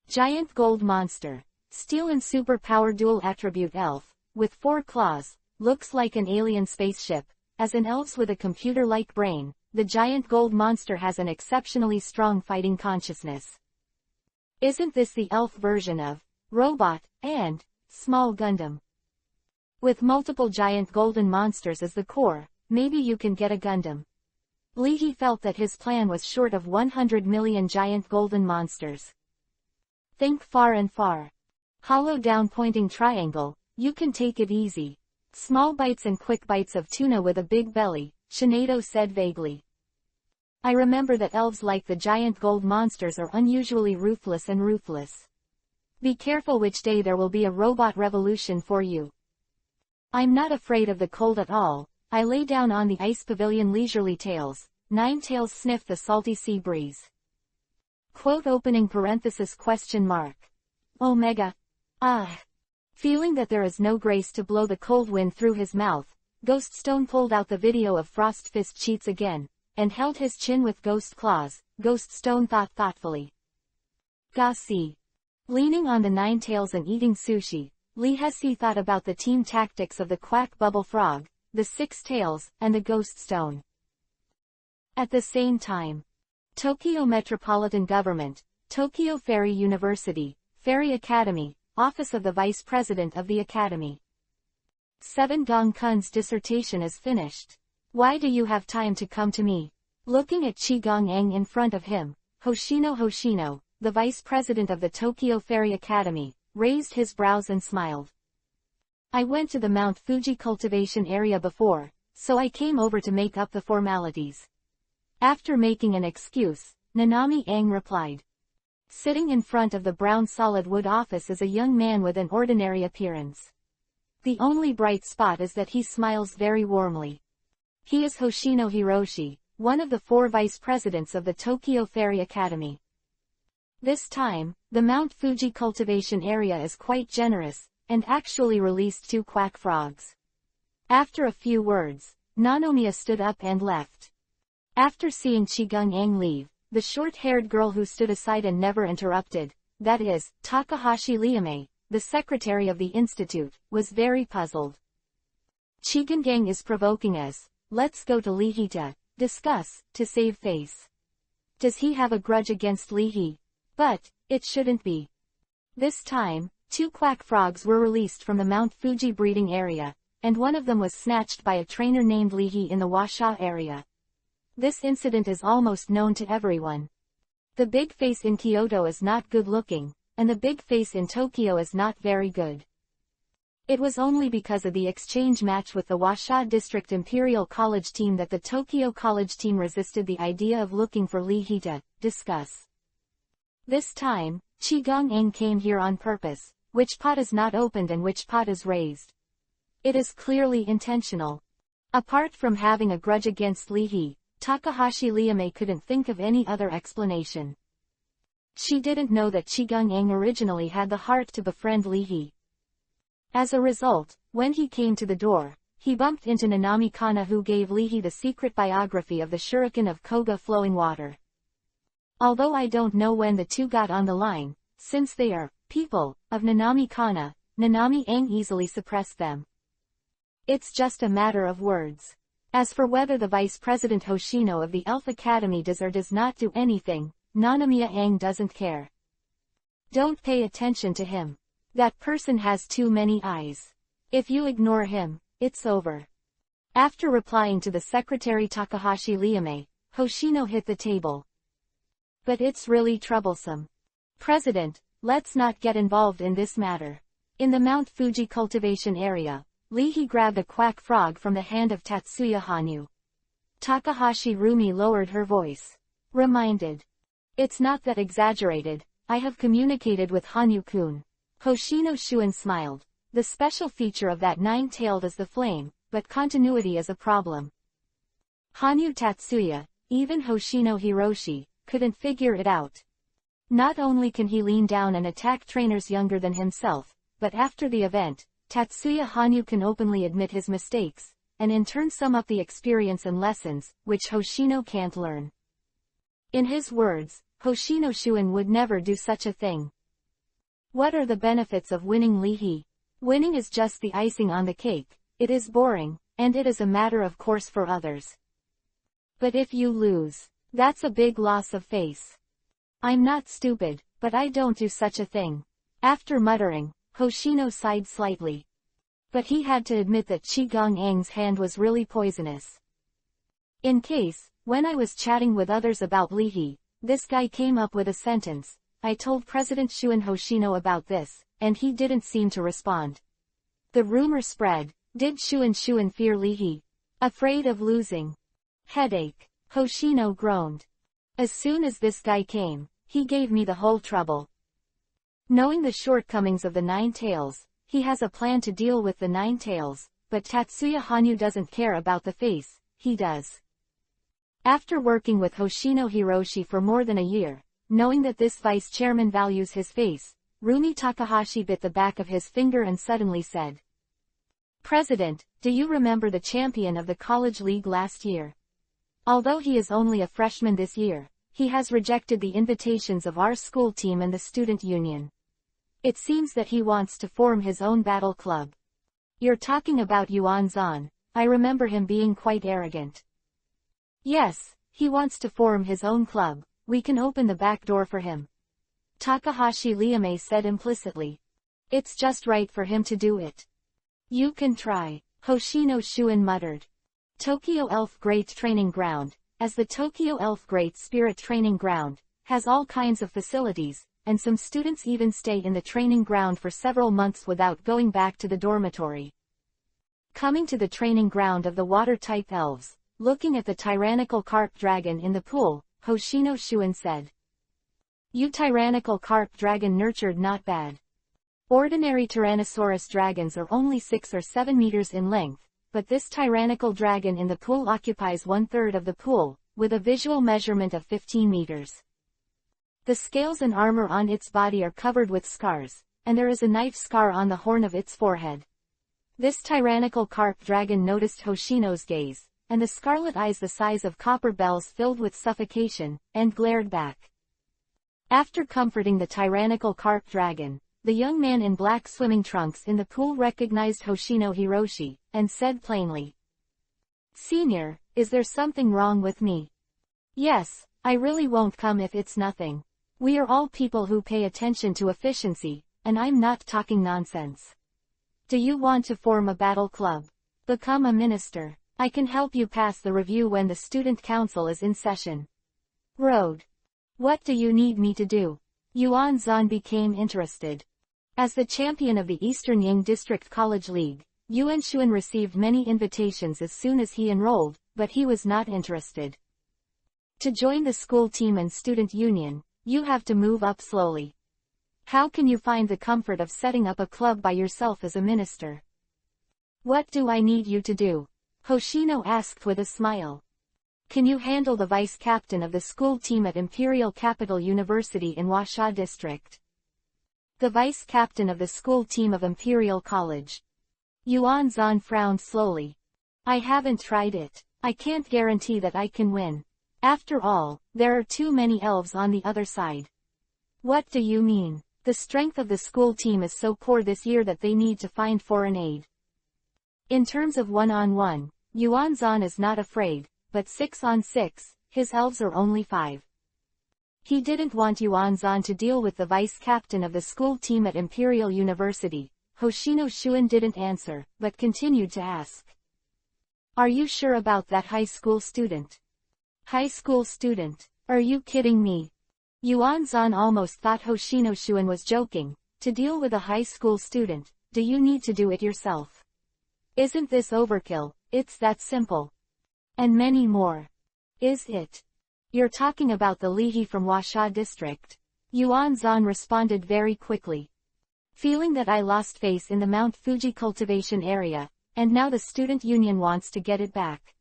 Giant gold monster, steel and superpower dual attribute elf, with 4 claws, looks like an alien spaceship. As an elf with a computer-like brain, the giant gold monster has an exceptionally strong fighting consciousness. Isn't this the elf version of Robot and Small Gundam? With multiple giant golden monsters as the core, maybe you can get a Gundam. Lihi felt that his plan was short of 100 million giant golden monsters. Think far and far. Hollow down pointing triangle, you can take it easy. Small bites and quick bites of tuna with a big belly, Shinado said vaguely. I remember that elves like the giant gold monsters are unusually ruthless and ruthless. Be careful which day there will be a robot revolution for you. I'm not afraid of the cold at all. I lay down on the ice pavilion leisurely tails. 9 tails sniff the salty sea breeze. Quote opening parenthesis question mark. Omega. Ah. Feeling that there is no grace to blow the cold wind through his mouth, Ghost Stone pulled out the video of Frost Fist cheats again, and held his chin with ghost claws. Ghost Stone thought thoughtfully. Gossi. Leaning on the 9 tails and eating sushi, Lee Hesse thought about the team tactics of the Quack Bubble Frog, the 6 tails, and the Ghost Stone. At the same time, Tokyo Metropolitan Government, Tokyo Ferry University, Ferry Academy, Office of the Vice President of the Academy. 7 Gong-kun's dissertation is finished. Why do you have time to come to me? Looking at Chi Gong-eng in front of him, Hoshino, the vice president of the Tokyo Ferry Academy, raised his brows and smiled. I went to the Mount Fuji cultivation area before, so I came over to make up the formalities. After making an excuse, Nanami Aang replied. Sitting in front of the brown solid wood office is a young man with an ordinary appearance. The only bright spot is that he smiles very warmly. He is Hoshino Hiroshi, one of the 4 vice presidents of the Tokyo Ferry Academy. This time, the Mount Fuji cultivation area is quite generous, and actually released 2 quack frogs. After a few words, Nanomiya stood up and left. After seeing Chi Gong-eng leave, the short-haired girl who stood aside and never interrupted, that is, Takahashi Liame, the secretary of the institute, was very puzzled. Chi Gong-eng is provoking us. Let's go to Lihi to discuss, to save face. Does he have a grudge against Lihi? But it shouldn't be. This time, 2 quack frogs were released from the Mount Fuji breeding area, and one of them was snatched by a trainer named Lihi in the Washa area. This incident is almost known to everyone. The big face in Kyoto is not good looking, and the big face in Tokyo is not very good. It was only because of the exchange match with the Washa District Imperial College team that the Tokyo College team resisted the idea of looking for Lihi to discuss. This time, Chi Gong-eng came here on purpose. Which pot is not opened and which pot is raised? It is clearly intentional. Apart from having a grudge against Lihi, Takahashi Liame couldn't think of any other explanation. She didn't know that Chi Gong-eng originally had the heart to befriend Lihi. As a result, when he came to the door, he bumped into Nanami Kana, who gave Lihi the secret biography of the shuriken of Koga flowing water. Although I don't know when the two got on the line, since they are people of Nanami Kana, Nanami Aang easily suppressed them. It's just a matter of words. As for whether the Vice President Hoshino of the Elf Academy does or does not do anything, Nanamiya Aang doesn't care. Don't pay attention to him. That person has too many eyes. If you ignore him, it's over. After replying to the secretary Takahashi Liame, Hoshino hit the table. But it's really troublesome. President, let's not get involved in this matter. In the Mount Fuji cultivation area, Lihi grabbed a quack frog from the hand of Tatsuya Hanyu. Takahashi Rumi lowered her voice. Reminded. It's not that exaggerated, I have communicated with Hanyu-kun. Hoshino Shuen smiled. The special feature of that nine-tailed is the flame, but continuity is a problem. Hanyu Tatsuya, even Hoshino Hiroshi, couldn't figure it out. Not only can he lean down and attack trainers younger than himself, but after the event, Tatsuya Hanyu can openly admit his mistakes, and in turn sum up the experience and lessons, which Hoshino can't learn. In his words, Hoshino Shuen would never do such a thing. What are the benefits of winning Lihi? Winning is just the icing on the cake, it is boring, and it is a matter of course for others. But if you lose, that's a big loss of face. I'm not stupid, but I don't do such a thing. After muttering, Hoshino sighed slightly. But he had to admit that Qigong Aang's hand was really poisonous. In case, when I was chatting with others about Lihi, this guy came up with a sentence, I told President Shuen Hoshino about this, and he didn't seem to respond. The rumor spread, did Shuen fear Lihi? Afraid of losing? Headache. Hoshino groaned. As soon as this guy came, he gave me the whole trouble. Knowing the shortcomings of the Nine Tails, he has a plan to deal with the Nine Tails, but Tatsuya Hanyu doesn't care about the face, he does. After working with Hoshino Hiroshi for more than a year, knowing that this vice chairman values his face, Rumi Takahashi bit the back of his finger and suddenly said, President, do you remember the champion of the college league last year? Although he is only a freshman this year, he has rejected the invitations of our school team and the student union. It seems that he wants to form his own battle club. You're talking about Yuan Zan, I remember him being quite arrogant. Yes, he wants to form his own club, we can open the back door for him. Takahashi Liame said implicitly. It's just right for him to do it. You can try, Hoshino Shuen muttered. Tokyo Elf Great Training Ground, as the Tokyo Elf Great Spirit Training Ground, has all kinds of facilities, and some students even stay in the training ground for several months without going back to the dormitory. Coming to the training ground of the water-type elves, looking at the tyrannical carp dragon in the pool, Hoshino Shuen said. You tyrannical carp dragon nurtured not bad. Ordinary Tyrannosaurus dragons are only 6 or 7 meters in length, but this tyrannical dragon in the pool occupies 1/3 of the pool, with a visual measurement of 15 meters. The scales and armor on its body are covered with scars, and there is a knife scar on the horn of its forehead. This tyrannical carp dragon noticed Hoshino's gaze, and the scarlet eyes the size of copper bells filled with suffocation, and glared back. After comforting the tyrannical carp dragon, the young man in black swimming trunks in the pool recognized Hoshino Hiroshi, and said plainly. Senior, is there something wrong with me? Yes, I really won't come if it's nothing. We are all people who pay attention to efficiency, and I'm not talking nonsense. Do you want to form a battle club? Become a minister. I can help you pass the review when the student council is in session. Road. What do you need me to do? Yuan Zan became interested. As the champion of the Eastern Ying District College League, Yuan Shuen received many invitations as soon as he enrolled, but he was not interested. To join the school team and student union, you have to move up slowly. How can you find the comfort of setting up a club by yourself as a minister? What do I need you to do? Hoshino asked with a smile. Can you handle the vice captain of the school team at Imperial Capital University in Washa District? The vice captain of the school team of Imperial College. Yuan Zan frowned slowly. I haven't tried it. I can't guarantee that I can win. After all, there are too many elves on the other side. What do you mean? The strength of the school team is so poor this year that they need to find foreign aid. In terms of one-on-one, Yuan-zan is not afraid, but 6-on-6, his elves are only 5. He didn't want Yuan-zan to deal with the vice-captain of the school team at Imperial University. Hoshino Shuin didn't answer, but continued to ask. Are you sure about that high school student? High school student? Are you kidding me? Yuan-zan almost thought Hoshino Shuin was joking. To deal with a high school student, do you need to do it yourself? Isn't this overkill? It's that simple. And many more. Is it? You're talking about the Lihi from Washa district. Yuan-zan responded very quickly. Feeling that I lost face in the Mount Fuji cultivation area, and now the student union wants to get it back.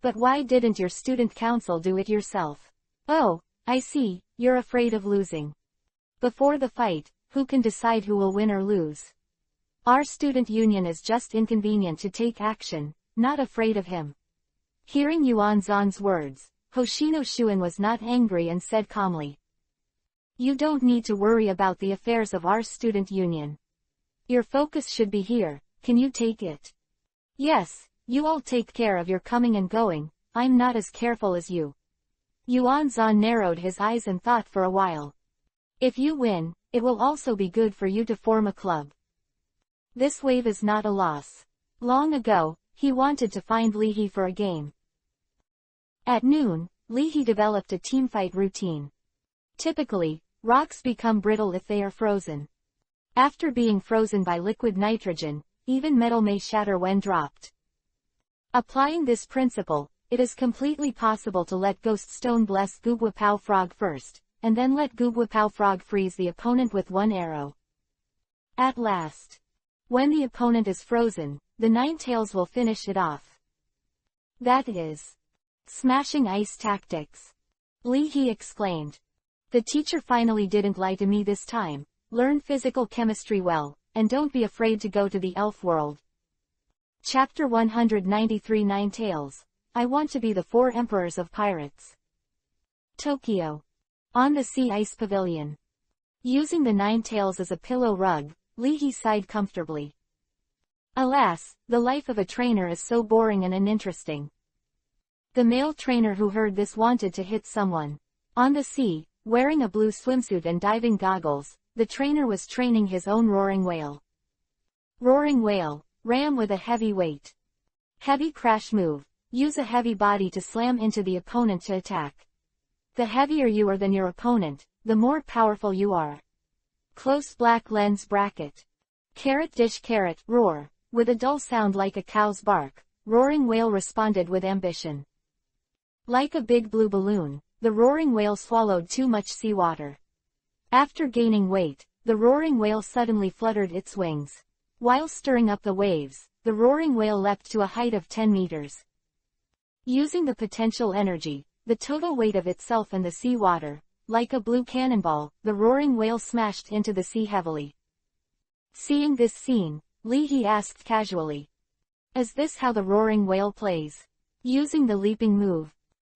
But why didn't your student council do it yourself? Oh, I see, you're afraid of losing. Before the fight, who can decide who will win or lose? Our student union is just inconvenient to take action, not afraid of him. Hearing Yuan-zan's words, Hoshino Shuin was not angry and said calmly. You don't need to worry about the affairs of our student union. Your focus should be here, can you take it? Yes, you all take care of your coming and going, I'm not as careful as you. Yuan-zan narrowed his eyes and thought for a while. If you win, it will also be good for you to form a club. This wave is not a loss. Long ago, he wanted to find Lihi for a game. At noon, Lihi developed a teamfight routine. Typically, rocks become brittle if they are frozen. After being frozen by liquid nitrogen, even metal may shatter when dropped. Applying this principle, it is completely possible to let Ghost Stone bless Gugwapao Frog first, and then let Gugwapao Frog freeze the opponent with one arrow. At last, when the opponent is frozen, the Ninetales will finish it off. That is smashing ice tactics. Lihi exclaimed. The teacher finally didn't lie to me this time. Learn physical chemistry well, and don't be afraid to go to the elf world. Chapter 193 Ninetales. I want to be the 4 emperors of pirates. Tokyo. On the sea ice pavilion. Using the Ninetales as a pillow rug, Lihi sighed comfortably. Alas, the life of a trainer is so boring and uninteresting. The male trainer who heard this wanted to hit someone. On the sea, wearing a blue swimsuit and diving goggles, the trainer was training his own roaring whale. Roaring whale, ram with a heavy weight. Heavy crash move, use a heavy body to slam into the opponent to attack. The heavier you are than your opponent, the more powerful you are. Close black lens bracket. Carrot dish carrot, roar. With a dull sound like a cow's bark, roaring whale responded with ambition. Like a big blue balloon, the roaring whale swallowed too much seawater. After gaining weight, the roaring whale suddenly fluttered its wings. While stirring up the waves, the roaring whale leapt to a height of 10 meters. Using the potential energy, the total weight of itself and the seawater, like a blue cannonball, the roaring whale smashed into the sea heavily. Seeing this scene, Lihi asked casually. Is this how the roaring whale plays? Using the leaping move.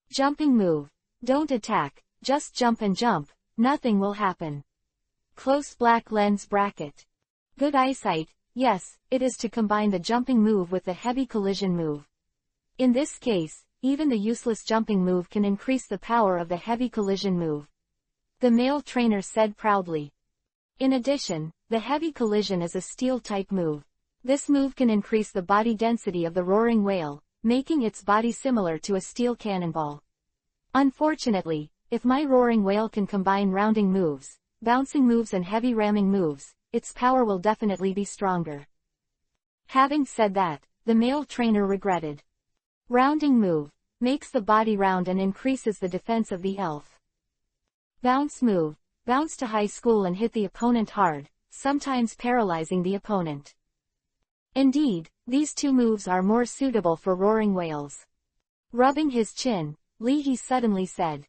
Jumping move. Don't attack, just jump and jump, nothing will happen. Close black lens bracket. Good eyesight, yes, it is to combine the jumping move with the heavy collision move. In this case, even the useless jumping move can increase the power of the heavy collision move. The male trainer said proudly. In addition, the heavy collision is a steel-type move. This move can increase the body density of the roaring whale, making its body similar to a steel cannonball. Unfortunately, if my roaring whale can combine rounding moves, bouncing moves and heavy ramming moves, its power will definitely be stronger. Having said that, the male trainer regretted. Rounding move, makes the body round and increases the defense of the elf. Bounce move, bounce to high school and hit the opponent hard, sometimes paralyzing the opponent. Indeed, these two moves are more suitable for roaring whales. Rubbing his chin, Lihi suddenly said.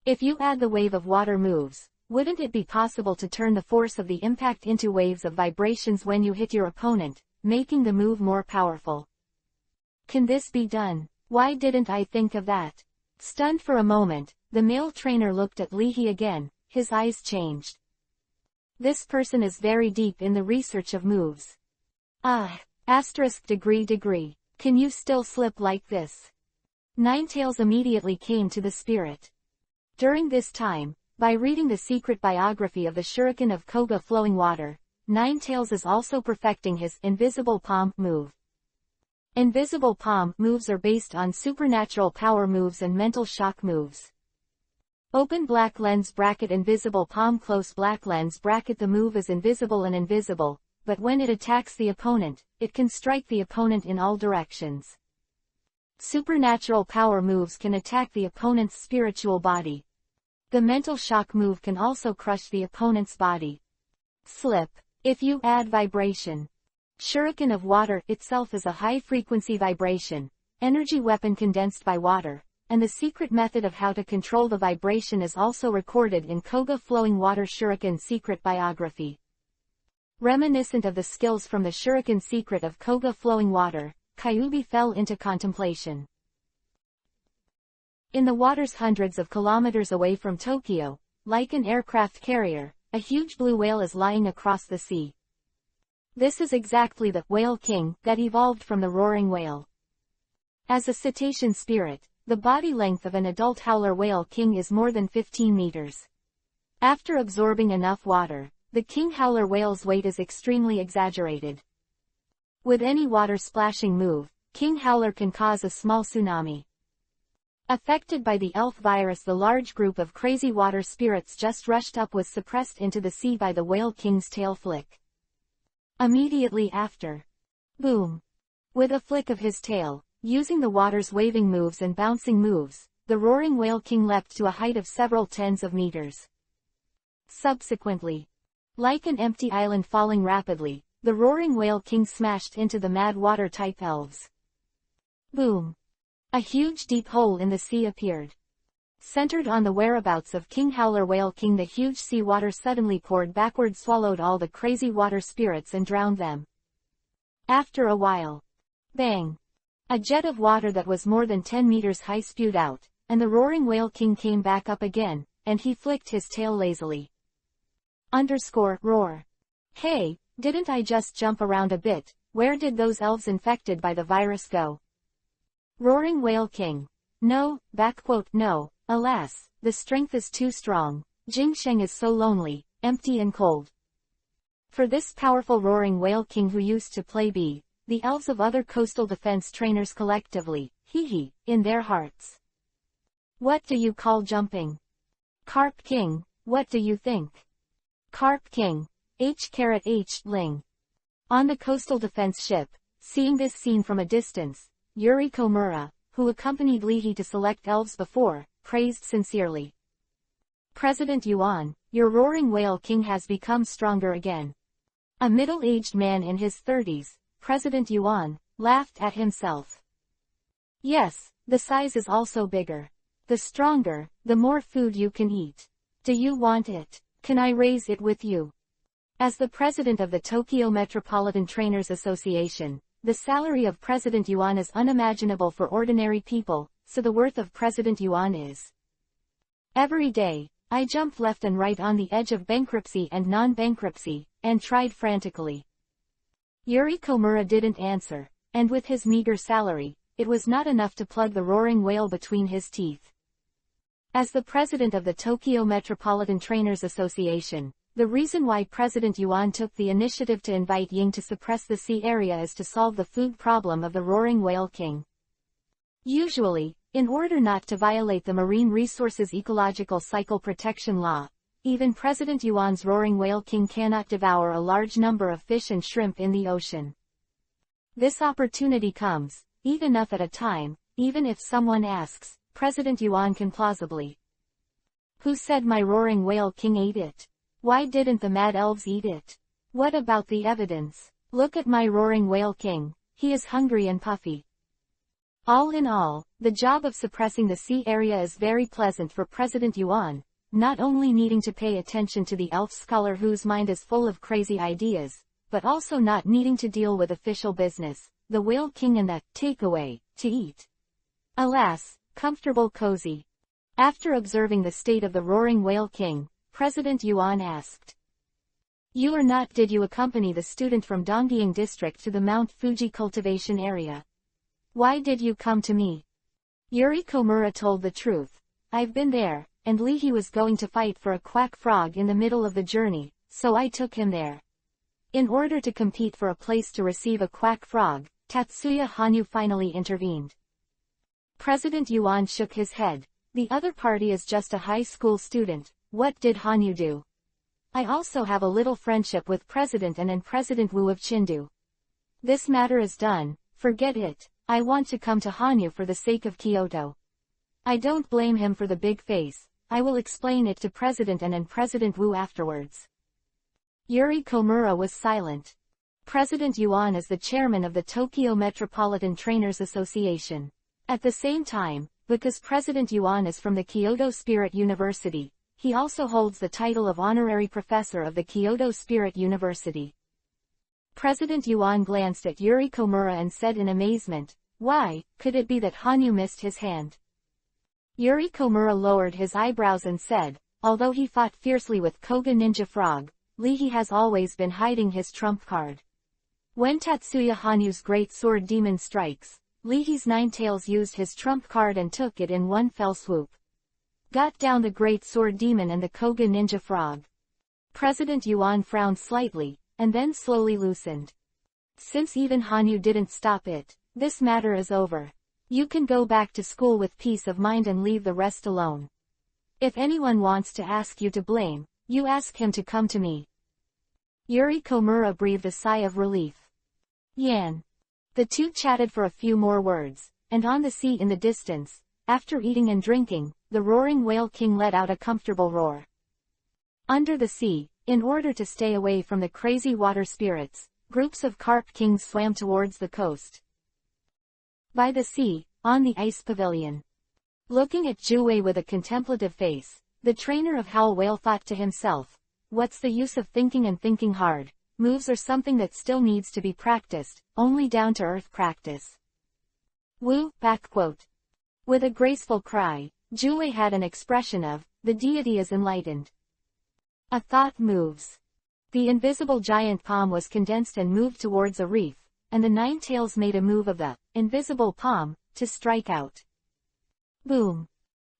If you add the wave of water moves, wouldn't it be possible to turn the force of the impact into waves of vibrations when you hit your opponent, making the move more powerful? Can this be done? Why didn't I think of that? Stunned for a moment, the male trainer looked at Leahy again, his eyes changed. This person is very deep in the research of moves. Degree. Can you still slip like this? Ninetails immediately came to the spirit. During this time, by reading the secret biography of the Shuriken of Koga flowing water, Ninetails is also perfecting his invisible palm move. Invisible palm moves are based on supernatural power moves and mental shock moves. Open black lens bracket invisible palm close black lens bracket. The move is invisible and invisible, but when it attacks the opponent, it can strike the opponent in all directions. Supernatural power moves can attack the opponent's spiritual body. The mental shock move can also crush the opponent's body. Slip. If you add vibration. Shuriken of water itself is a high-frequency vibration, energy weapon condensed by water, and the secret method of how to control the vibration is also recorded in Koga Flowing Water Shuriken Secret Biography. Reminiscent of the skills from the Shuriken Secret of Koga Flowing Water, Kyubi fell into contemplation. In the waters hundreds of kilometers away from Tokyo, like an aircraft carrier, a huge blue whale is lying across the sea. This is exactly the whale king that evolved from the roaring whale. As a cetacean spirit, the body length of an adult howler whale king is more than 15 meters. After absorbing enough water, the king howler whale's weight is extremely exaggerated. With any water splashing move, king howler can cause a small tsunami. Affected by the elf virus, the large group of crazy water spirits just rushed up was suppressed into the sea by the whale king's tail flick. Immediately after. Boom. With a flick of his tail, using the water's waving moves and bouncing moves, the roaring whale king leapt to a height of several tens of meters. Subsequently, like an empty island falling rapidly, the roaring whale king smashed into the mad water-type elves. Boom. A huge deep hole in the sea appeared. Centered on the whereabouts of King Howler Whale King, the huge sea water suddenly poured backward, swallowed all the crazy water spirits and drowned them. After a while. Bang. A jet of water that was more than 10 meters high spewed out, and the roaring whale king came back up again, and he flicked his tail lazily. Roar. Hey, didn't I just jump around a bit? Where did those elves infected by the virus go? Roaring whale king. No, no, alas, the strength is too strong. Jingsheng is so lonely, empty and cold. For this powerful roaring whale king who used to play B, the elves of other coastal defense trainers collectively, in their hearts. What do you call jumping? Carp king, what do you think? Carp king. H Ling. On the coastal defense ship, seeing this scene from a distance, Yuri Komura, who accompanied Leahy to select elves before, praised sincerely. President Yuan, your roaring whale king has become stronger again. A middle-aged man in his 30s, President Yuan, laughed at himself. Yes, the size is also bigger. The stronger, the more food you can eat. Do you want it? Can I raise it with you? As the president of the Tokyo Metropolitan Trainers Association, the salary of President Yuan is unimaginable for ordinary people, so the worth of President Yuan is. Every day, I jumped left and right on the edge of bankruptcy and non-bankruptcy, and tried frantically. Yuri Komura didn't answer, and with his meager salary, it was not enough to plug the roaring whale between his teeth. As the president of the Tokyo Metropolitan Trainers Association, the reason why President Yuan took the initiative to invite Ying to suppress the sea area is to solve the food problem of the roaring whale king. Usually, in order not to violate the Marine Resources Ecological Cycle Protection Law, even President Yuan's roaring whale king cannot devour a large number of fish and shrimp in the ocean. This opportunity comes, eat enough at a time, even if someone asks, President Yuan can plausibly. Who said my roaring whale king ate it? Why didn't the mad elves eat it? What about the evidence? Look at my roaring whale king, he is hungry and puffy. All in all, the job of suppressing the sea area is very pleasant for President Yuan, not only needing to pay attention to the elf scholar whose mind is full of crazy ideas, but also not needing to deal with official business, the whale king and the takeaway to eat. Alas, Comfortable cozy. After observing the state of the roaring whale king, President Yuan asked. You or not, did you accompany the student from Donggying district to the Mount Fuji cultivation area? Why did you come to me? Yuri Komura told the truth. I've been there, and Lihi was going to fight for a quack frog in the middle of the journey, so I took him there. In order to compete for a place to receive a quack frog, Tatsuya Hanyu finally intervened. President Yuan shook his head. The other party is just a high school student. What did Hanyu do? I also have a little friendship with President and President Wu of Chindu. This matter is done, forget it. I want to come to Hanyu for the sake of Kyoto. I don't blame him for the big face. I will explain it to President and President Wu afterwards. Yuri Komura was silent. President Yuan is the chairman of the Tokyo Metropolitan Trainers Association. At the same time, because President Yuan is from the Kyoto Spirit University, he also holds the title of honorary professor of the Kyoto Spirit University. President Yuan glanced at Yuri Komura and said in amazement, why, could it be that Hanyu missed his hand? Yuri Komura lowered his eyebrows and said, although he fought fiercely with Koga Ninja Frog, Lihi has always been hiding his trump card. When Tatsuya Hanyu's great sword demon strikes, Lihi's Ninetales used his trump card and took it in one fell swoop. Got down the great sword demon and the Koga Ninja Frog. President Yuan frowned slightly, and then slowly loosened. Since even Hanyu didn't stop it, this matter is over. You can go back to school with peace of mind and leave the rest alone. If anyone wants to ask you to blame, you ask him to come to me. Yuri Komura breathed a sigh of relief. Yan. The two chatted for a few more words, and on the sea in the distance, after eating and drinking, the roaring whale king let out a comfortable roar. Under the sea, in order to stay away from the crazy water spirits, groups of carp kings swam towards the coast. By the sea, on the ice pavilion. Looking at Juwei with a contemplative face, the trainer of Howl Whale thought to himself, what's the use of thinking and thinking hard? Moves are something that still needs to be practiced, only down-to-earth practice. Woo, backquote. With a graceful cry, Juwei had an expression of, the deity is enlightened. A thought moves. The invisible giant palm was condensed and moved towards a reef, and the Ninetales made a move of the invisible palm to strike out. Boom.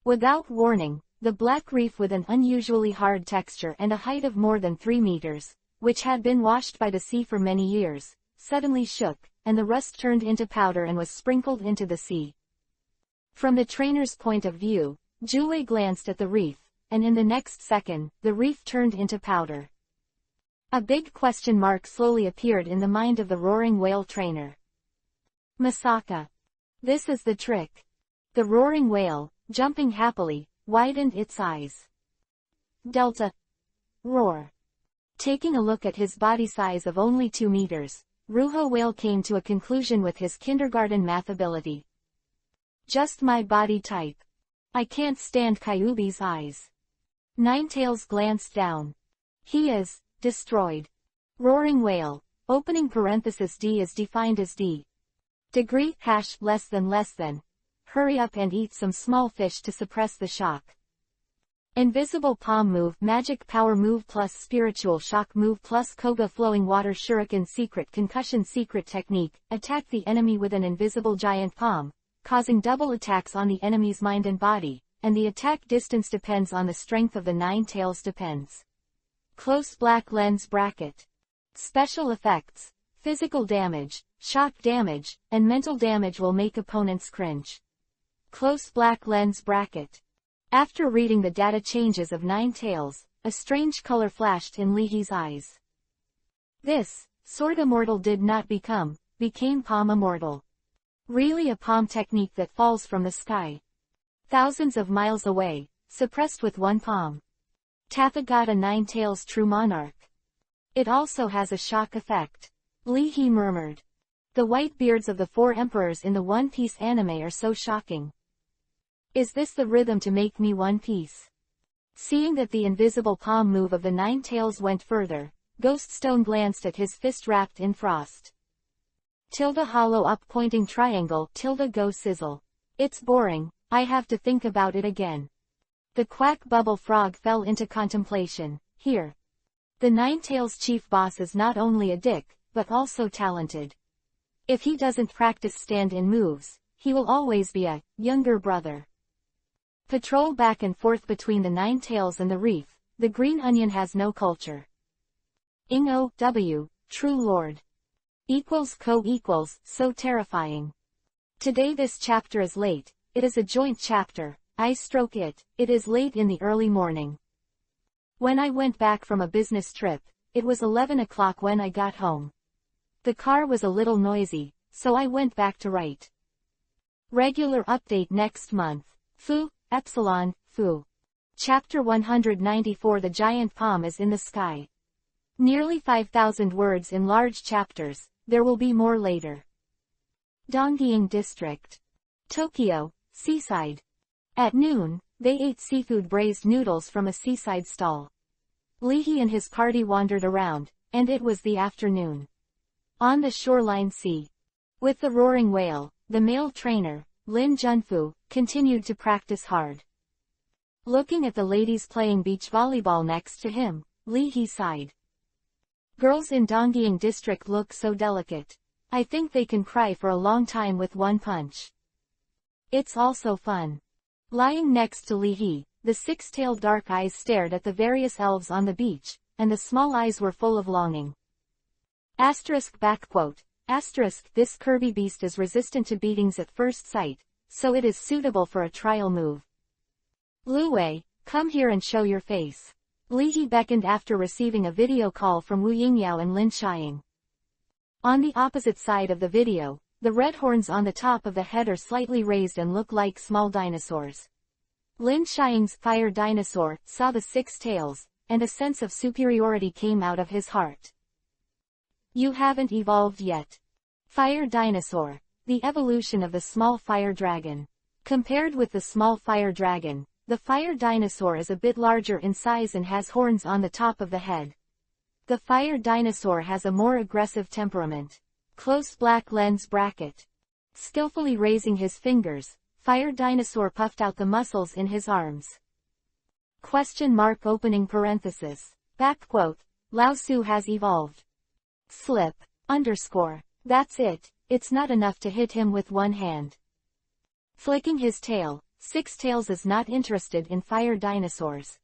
Without warning, the black reef with an unusually hard texture and a height of more than 3 meters, which had been washed by the sea for many years, suddenly shook, and the rust turned into powder and was sprinkled into the sea. From the trainer's point of view, Juwei glanced at the reef, and in the next second, the reef turned into powder. A big question mark slowly appeared in the mind of the roaring whale trainer. Masaka. This is the trick. The roaring whale, jumping happily, widened its eyes. Delta. Roar. Taking a look at his body size of only 2 meters, Ruho Whale came to a conclusion with his kindergarten math ability. Just my body type. I can't stand Kyuubi's eyes. Ninetales glanced down. He is destroyed. Roaring whale, opening parenthesis D is defined as D. Degree hash less than. Hurry up and eat some small fish to suppress the shock. Invisible palm move, magic power move plus spiritual shock move plus Koga flowing water shuriken secret concussion secret technique, attack the enemy with an invisible giant palm, causing double attacks on the enemy's mind and body, and the attack distance depends on the strength of the Ninetales depends. Close black lens bracket. Special effects, physical damage, shock damage, and mental damage will make opponents cringe. Close black lens bracket. After reading the data changes of Ninetales, a strange color flashed in Lihi's eyes. This, Sword Immortal did not became Palm Immortal. Really a palm technique that falls from the sky. Thousands of miles away, suppressed with one palm. Tathagata Ninetales True Monarch. It also has a shock effect. Lihi murmured. The white beards of the 4 emperors in the One Piece anime are so shocking. Is this the rhythm to make me One Piece? Seeing that the invisible palm move of the Ninetales went further, Ghoststone glanced at his fist wrapped in frost. Tilde hollow up pointing triangle tilde go sizzle. It's boring, I have to think about it again. The quack bubble frog fell into contemplation. Here. The Ninetales chief boss is not only a dick, but also talented. If he doesn't practice stand-in moves, he will always be a younger brother. Patrol back and forth between the Ninetales and the reef. The green onion has no culture. Ing O.W. True Lord. Equals co equals, so terrifying. Today this chapter is late. It is a joint chapter. I stroke it. It is late in the early morning. When I went back from a business trip, it was 11 o'clock when I got home. The car was a little noisy, so I went back to write. Regular update next month. Foo, Epsilon, Foo. Chapter 194. The giant palm is in the sky. Nearly 5,000 words in large chapters. There will be more later. Donggying District. Tokyo, seaside. At noon, they ate seafood braised noodles from a seaside stall. Leahy and his party wandered around, and it was the afternoon. On the shoreline sea. With the roaring whale, the male trainer, Lin Junfu, continued to practice hard. Looking at the ladies playing beach volleyball next to him, Leahy sighed. Girls in Donggying District look so delicate. I think they can cry for a long time with one punch. It's also fun. Lying next to Leahy, the six-tailed dark eyes stared at the various elves on the beach, and the small eyes were full of longing. Asterisk backquote. Asterisk. This Kirby beast is resistant to beatings at first sight, so it is suitable for a trial move. Luwei, come here and show your face. Leahy beckoned after receiving a video call from Wu Yingyao and Lin Xiang. On the opposite side of the video, the red horns on the top of the head are slightly raised and look like small dinosaurs. Lin Xiang's fire dinosaur saw the six tails, and a sense of superiority came out of his heart. You haven't evolved yet. Fire dinosaur. The evolution of the small fire dragon. Compared with the small fire dragon, the fire dinosaur is a bit larger in size and has horns on the top of the head. The fire dinosaur has a more aggressive temperament. Close black lens bracket. Skillfully raising his fingers, fire dinosaur puffed out the muscles in his arms. Question mark opening parenthesis. Backquote. Lao Su has evolved. Slip. Underscore. That's it, it's not enough to hit him with one hand. Flicking his tail, Six Tails is not interested in fire dinosaurs.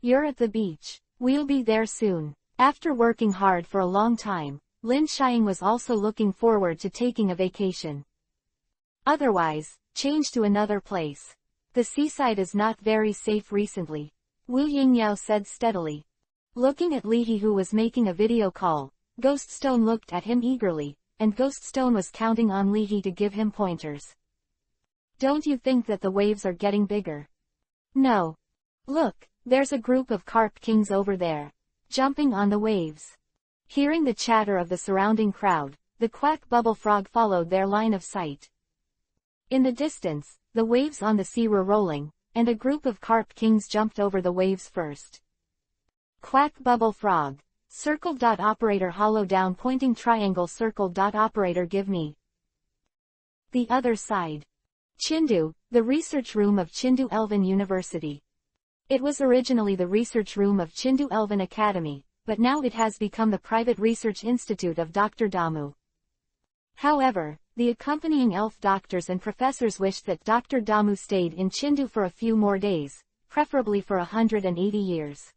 You're at the beach. We'll be there soon. After working hard for a long time, Lin Xiang was also looking forward to taking a vacation. Otherwise, change to another place. The seaside is not very safe recently. Wu Yingyao said steadily. Looking at Leahy who was making a video call, Ghost Stone looked at him eagerly, and Ghost Stone was counting on Leahy to give him pointers. Don't you think that the waves are getting bigger? No. Look, there's a group of carp kings over there, jumping on the waves. Hearing the chatter of the surrounding crowd, the quack bubble frog followed their line of sight. In the distance, the waves on the sea were rolling, and a group of carp kings jumped over the waves first. Quack bubble frog. Circle. Operator hollow down pointing triangle circle. Operator give me the other side. Chindu, the research room of Chindu Elven University. It was originally the research room of Chindu Elven Academy, but now it has become the private research institute of Dr. Damu. However, the accompanying elf doctors and professors wished that Dr. Damu stayed in Chindu for a few more days, preferably for 180 years.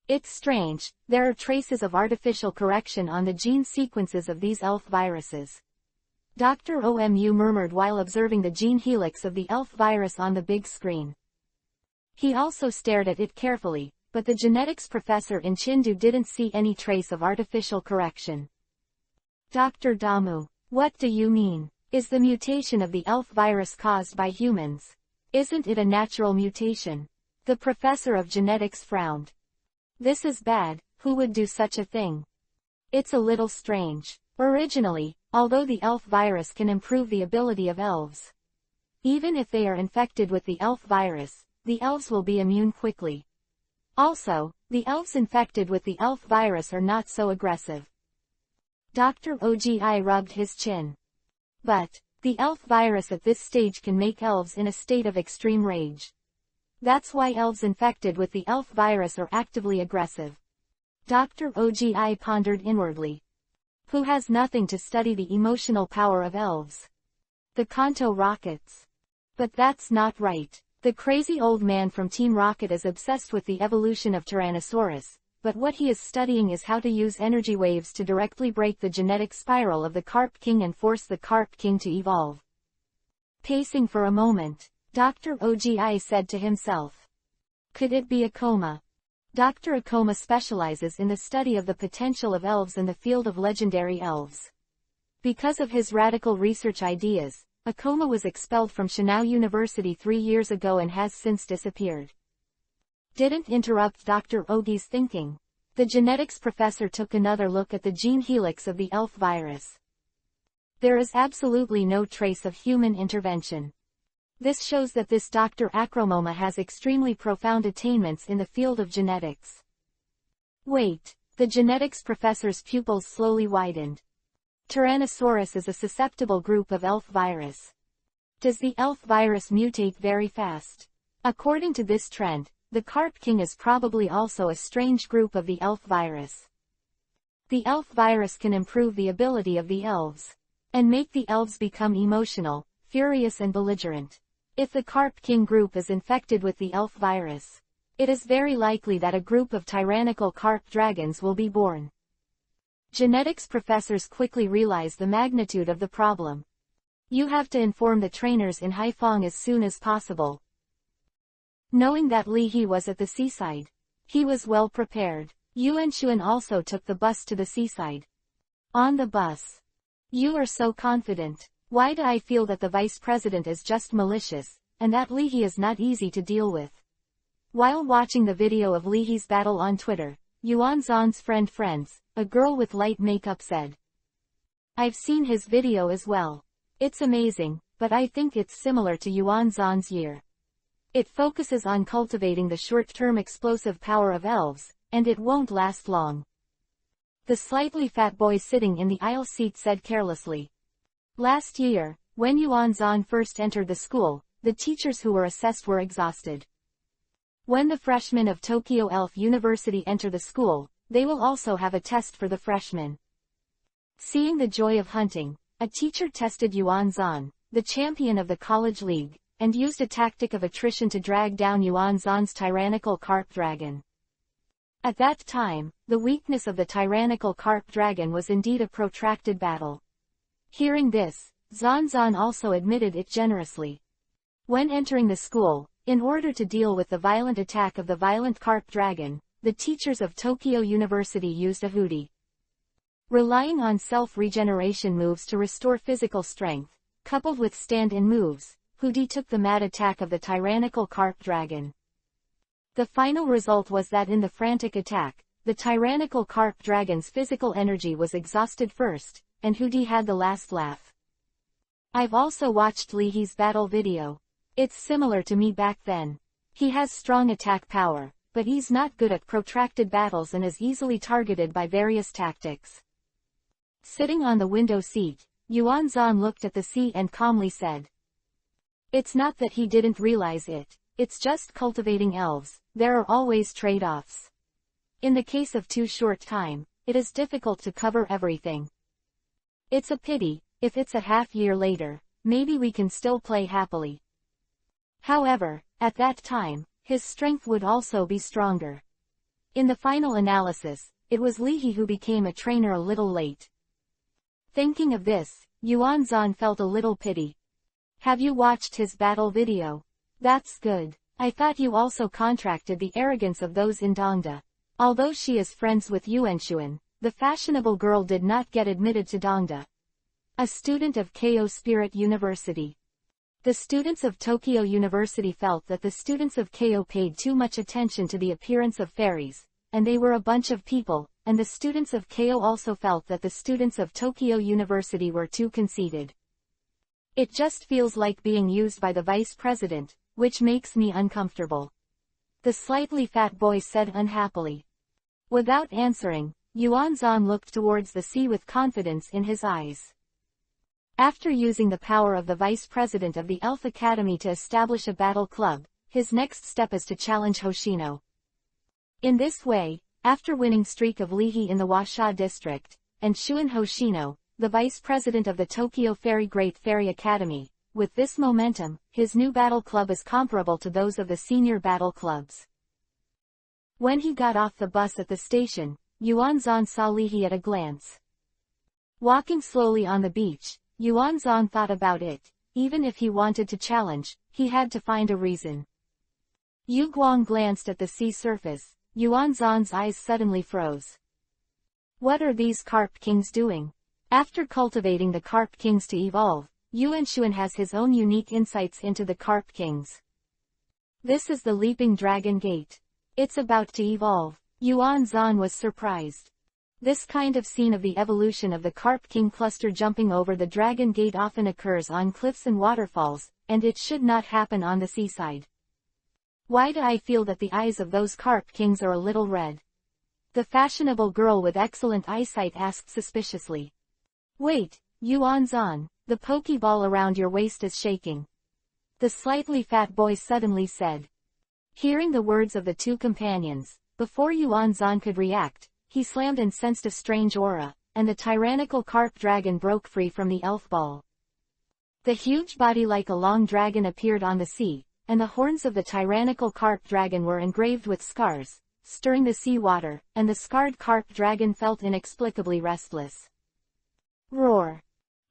It's strange, there are traces of artificial correction on the gene sequences of these elf viruses. Dr. Omu murmured while observing the gene helix of the elf virus on the big screen. He also stared at it carefully, but the genetics professor in Chindu didn't see any trace of artificial correction. Dr. Damu, what do you mean? Is the mutation of the elf virus caused by humans? Isn't it a natural mutation? The professor of genetics frowned. This is bad, who would do such a thing? It's a little strange. Originally, although the elf virus can improve the ability of elves, even if they are infected with the elf virus, the elves will be immune quickly. Also, the elves infected with the elf virus are not so aggressive. Dr. Ogi rubbed his chin. But, The elf virus at this stage can make elves in a state of extreme rage. That's why elves infected with the elf virus are actively aggressive. Dr. Ogi pondered inwardly. Who has nothing to study the emotional power of elves? The Kanto Rockets. But that's not right. The crazy old man from Team Rocket is obsessed with the evolution of Tyrannosaurus, but what he is studying is how to use energy waves to directly break the genetic spiral of the Carp King and force the Carp King to evolve. Pacing for a moment, Dr. Ogi said to himself. Could it be Akoma? Dr. Akoma specializes in the study of the potential of elves in the field of legendary elves. Because of his radical research ideas, Akoma was expelled from Shinao University 3 years ago and has since disappeared. Didn't interrupt Dr. Ogi's thinking. The genetics professor took another look at the gene helix of the elf virus. There is absolutely no trace of human intervention. This shows that this Dr. Akromoma has extremely profound attainments in the field of genetics. Wait, the genetics professor's pupils slowly widened. Tyrannosaurus is a susceptible group of elf virus. Does the elf virus mutate very fast? According to this trend, the Carp King is probably also a strange group of the elf virus. The elf virus can improve the ability of the elves, and make the elves become emotional, furious and belligerent. If the Carp King group is infected with the elf virus, it is very likely that a group of tyrannical carp dragons will be born. Genetics professors quickly realize the magnitude of the problem. You have to inform the trainers in Haiphong as soon as possible. Knowing that Li He was at the seaside, he was well prepared. Yuan Xuan also took the bus to the seaside. On the bus. You are so confident. Why do I feel that the vice president is just malicious, and that Li He is not easy to deal with? While watching the video of Li He's battle on Twitter, Yuan Zan's friends, a girl with light makeup said. I've seen his video as well. It's amazing, but I think it's similar to Yuan Zan's year. It focuses on cultivating the short-term explosive power of elves, and it won't last long. The slightly fat boy sitting in the aisle seat said carelessly. Last year, when Yuan Zan first entered the school, the teachers who were assessed were exhausted. When the freshmen of Tokyo Elf University enter the school, they will also have a test for the freshmen. Seeing the joy of hunting, a teacher tested Yuan Zan, the champion of the college league, and used a tactic of attrition to drag down Yuan Zan's tyrannical carp dragon. At that time, the weakness of the tyrannical carp dragon was indeed a protracted battle. Hearing this, Zan also admitted it generously. When entering the school, in order to deal with the violent attack of the violent carp dragon, the teachers of Tokyo University used a hoodie. Relying on self-regeneration moves to restore physical strength, coupled with stand-in moves, Hoodie took the mad attack of the tyrannical carp dragon. The final result was that in the frantic attack, the tyrannical carp dragon's physical energy was exhausted first, and Hoodie had the last laugh. I've also watched Li He's battle video. It's similar to me back then. He has strong attack power, but he's not good at protracted battles and is easily targeted by various tactics. Sitting on the window seat, Yuan Zan looked at the sea and calmly said. It's not that he didn't realize it, it's just cultivating elves, there are always trade-offs. In the case of too short time, it is difficult to cover everything. It's a pity, if it's a half-year later, maybe we can still play happily. However, at that time, his strength would also be stronger. In the final analysis, it was Li He who became a trainer a little late. Thinking of this, Yuan Zan felt a little pity. Have you watched his battle video? That's good. I thought you also contracted the arrogance of those in Dongda. Although she is friends with Yuanshuan, the fashionable girl did not get admitted to Dongda. A student of Keio Spirit University. The students of Tokyo University felt that the students of Keio paid too much attention to the appearance of fairies, and they were a bunch of people, and the students of Keio also felt that the students of Tokyo University were too conceited. It just feels like being used by the vice president, which makes me uncomfortable. The slightly fat boy said unhappily. Without answering, Yuan Zan looked towards the sea with confidence in his eyes. After using the power of the vice president of the Elf Academy to establish a battle club, his next step is to challenge Hoshino. In this way, after winning streak of Lihi in the Washa district, and Shuin Hoshino, the vice president of the Tokyo Fairy Great Fairy Academy, with this momentum, his new battle club is comparable to those of the senior battle clubs. When he got off the bus at the station, Yuan-zan saw Lihi at a glance. Walking slowly on the beach, Yuan-zan thought about it. Even if he wanted to challenge, he had to find a reason. Yu Guang glanced at the sea surface. Yuan-zan's eyes suddenly froze. What are these carp kings doing? After cultivating the carp kings to evolve, Yuan Shuan has his own unique insights into the carp kings. This is the Leaping Dragon Gate. It's about to evolve. Yuan-zan was surprised. This kind of scene of the evolution of the Carp King cluster jumping over the Dragon Gate often occurs on cliffs and waterfalls, and it should not happen on the seaside. Why do I feel that the eyes of those Carp Kings are a little red? The fashionable girl with excellent eyesight asked suspiciously. Wait, Yuan-zan, the pokeball around your waist is shaking. The slightly fat boy suddenly said. Hearing the words of the two companions, before Yuan-zan could react, he slammed and sensed a strange aura, and the tyrannical carp dragon broke free from the elf ball. The huge body like a long dragon appeared on the sea, and the horns of the tyrannical carp dragon were engraved with scars, stirring the sea water, and the scarred carp dragon felt inexplicably restless. Roar!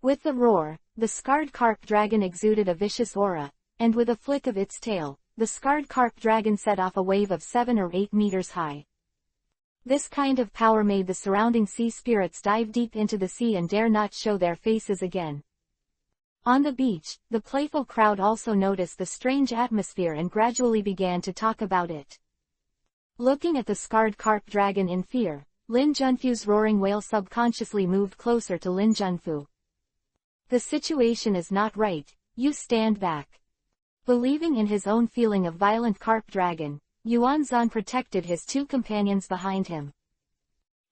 With the roar, the scarred carp dragon exuded a vicious aura, and with a flick of its tail, the scarred carp dragon set off a wave of 7 or 8 meters high. This kind of power made the surrounding sea spirits dive deep into the sea and dare not show their faces again. On the beach, the playful crowd also noticed the strange atmosphere and gradually began to talk about it. Looking at the scarred carp dragon in fear, Lin Junfu's roaring whale subconsciously moved closer to Lin Junfu. The situation is not right, you stand back. Believing in his own feeling of violent carp dragon, Yuan-zan protected his two companions behind him.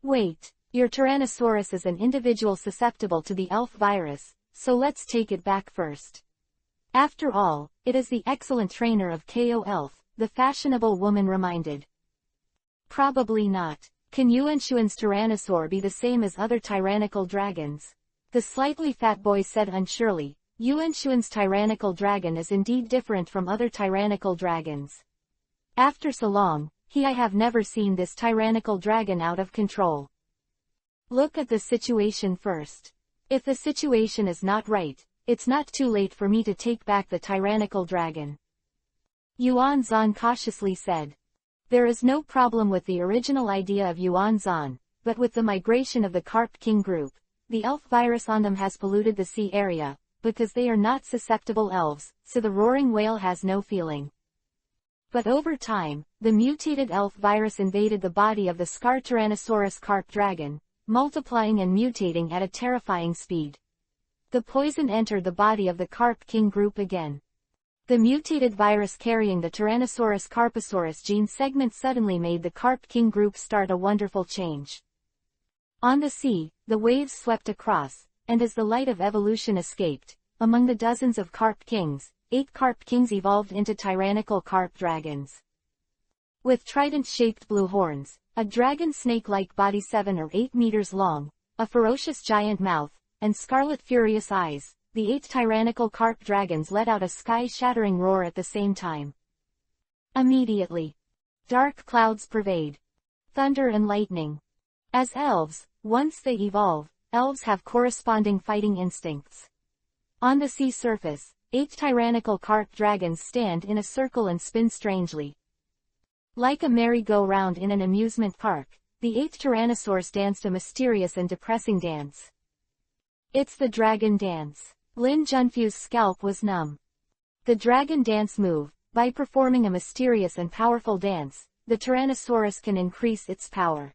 Wait, your Tyrannosaurus is an individual susceptible to the elf virus, so let's take it back first. After all, it is the excellent trainer of KO Elf, the fashionable woman reminded. Probably not. Can Yuan Shuan's Tyrannosaur be the same as other tyrannical dragons? The slightly fat boy said unsurely. Yuan Shuan's tyrannical dragon is indeed different from other tyrannical dragons. After so long, I have never seen this tyrannical dragon out of control. Look at the situation first. If the situation is not right, it's not too late for me to take back the tyrannical dragon. Yuan-zan cautiously said. There is no problem with the original idea of Yuan-zan, but with the migration of the Carp King group, the elf virus on them has polluted the sea area, because they are not susceptible elves, so the roaring whale has no feeling. But over time, the mutated elf virus invaded the body of the scarred Tyrannosaurus carp dragon, multiplying and mutating at a terrifying speed. The poison entered the body of the Carp King group again. The mutated virus carrying the Tyrannosaurus carposaurus gene segment suddenly made the Carp King group start a wonderful change. On the sea, the waves swept across, and as the light of evolution escaped, among the dozens of Carp Kings, 8 Carp Kings evolved into tyrannical carp dragons. With trident-shaped blue horns, a dragon snake-like body 7 or 8 meters long, a ferocious giant mouth, and scarlet furious eyes, the 8 tyrannical carp dragons let out a sky-shattering roar at the same time. Immediately, dark clouds pervade. Thunder and lightning. As elves, once they evolve, elves have corresponding fighting instincts. On the sea surface, 8 tyrannical carp dragons stand in a circle and spin strangely. Like a merry-go-round in an amusement park, the 8 tyrannosaurs danced a mysterious and depressing dance. It's the dragon dance. Lin Junfu's scalp was numb. The dragon dance move, by performing a mysterious and powerful dance, the Tyrannosaurus can increase its power.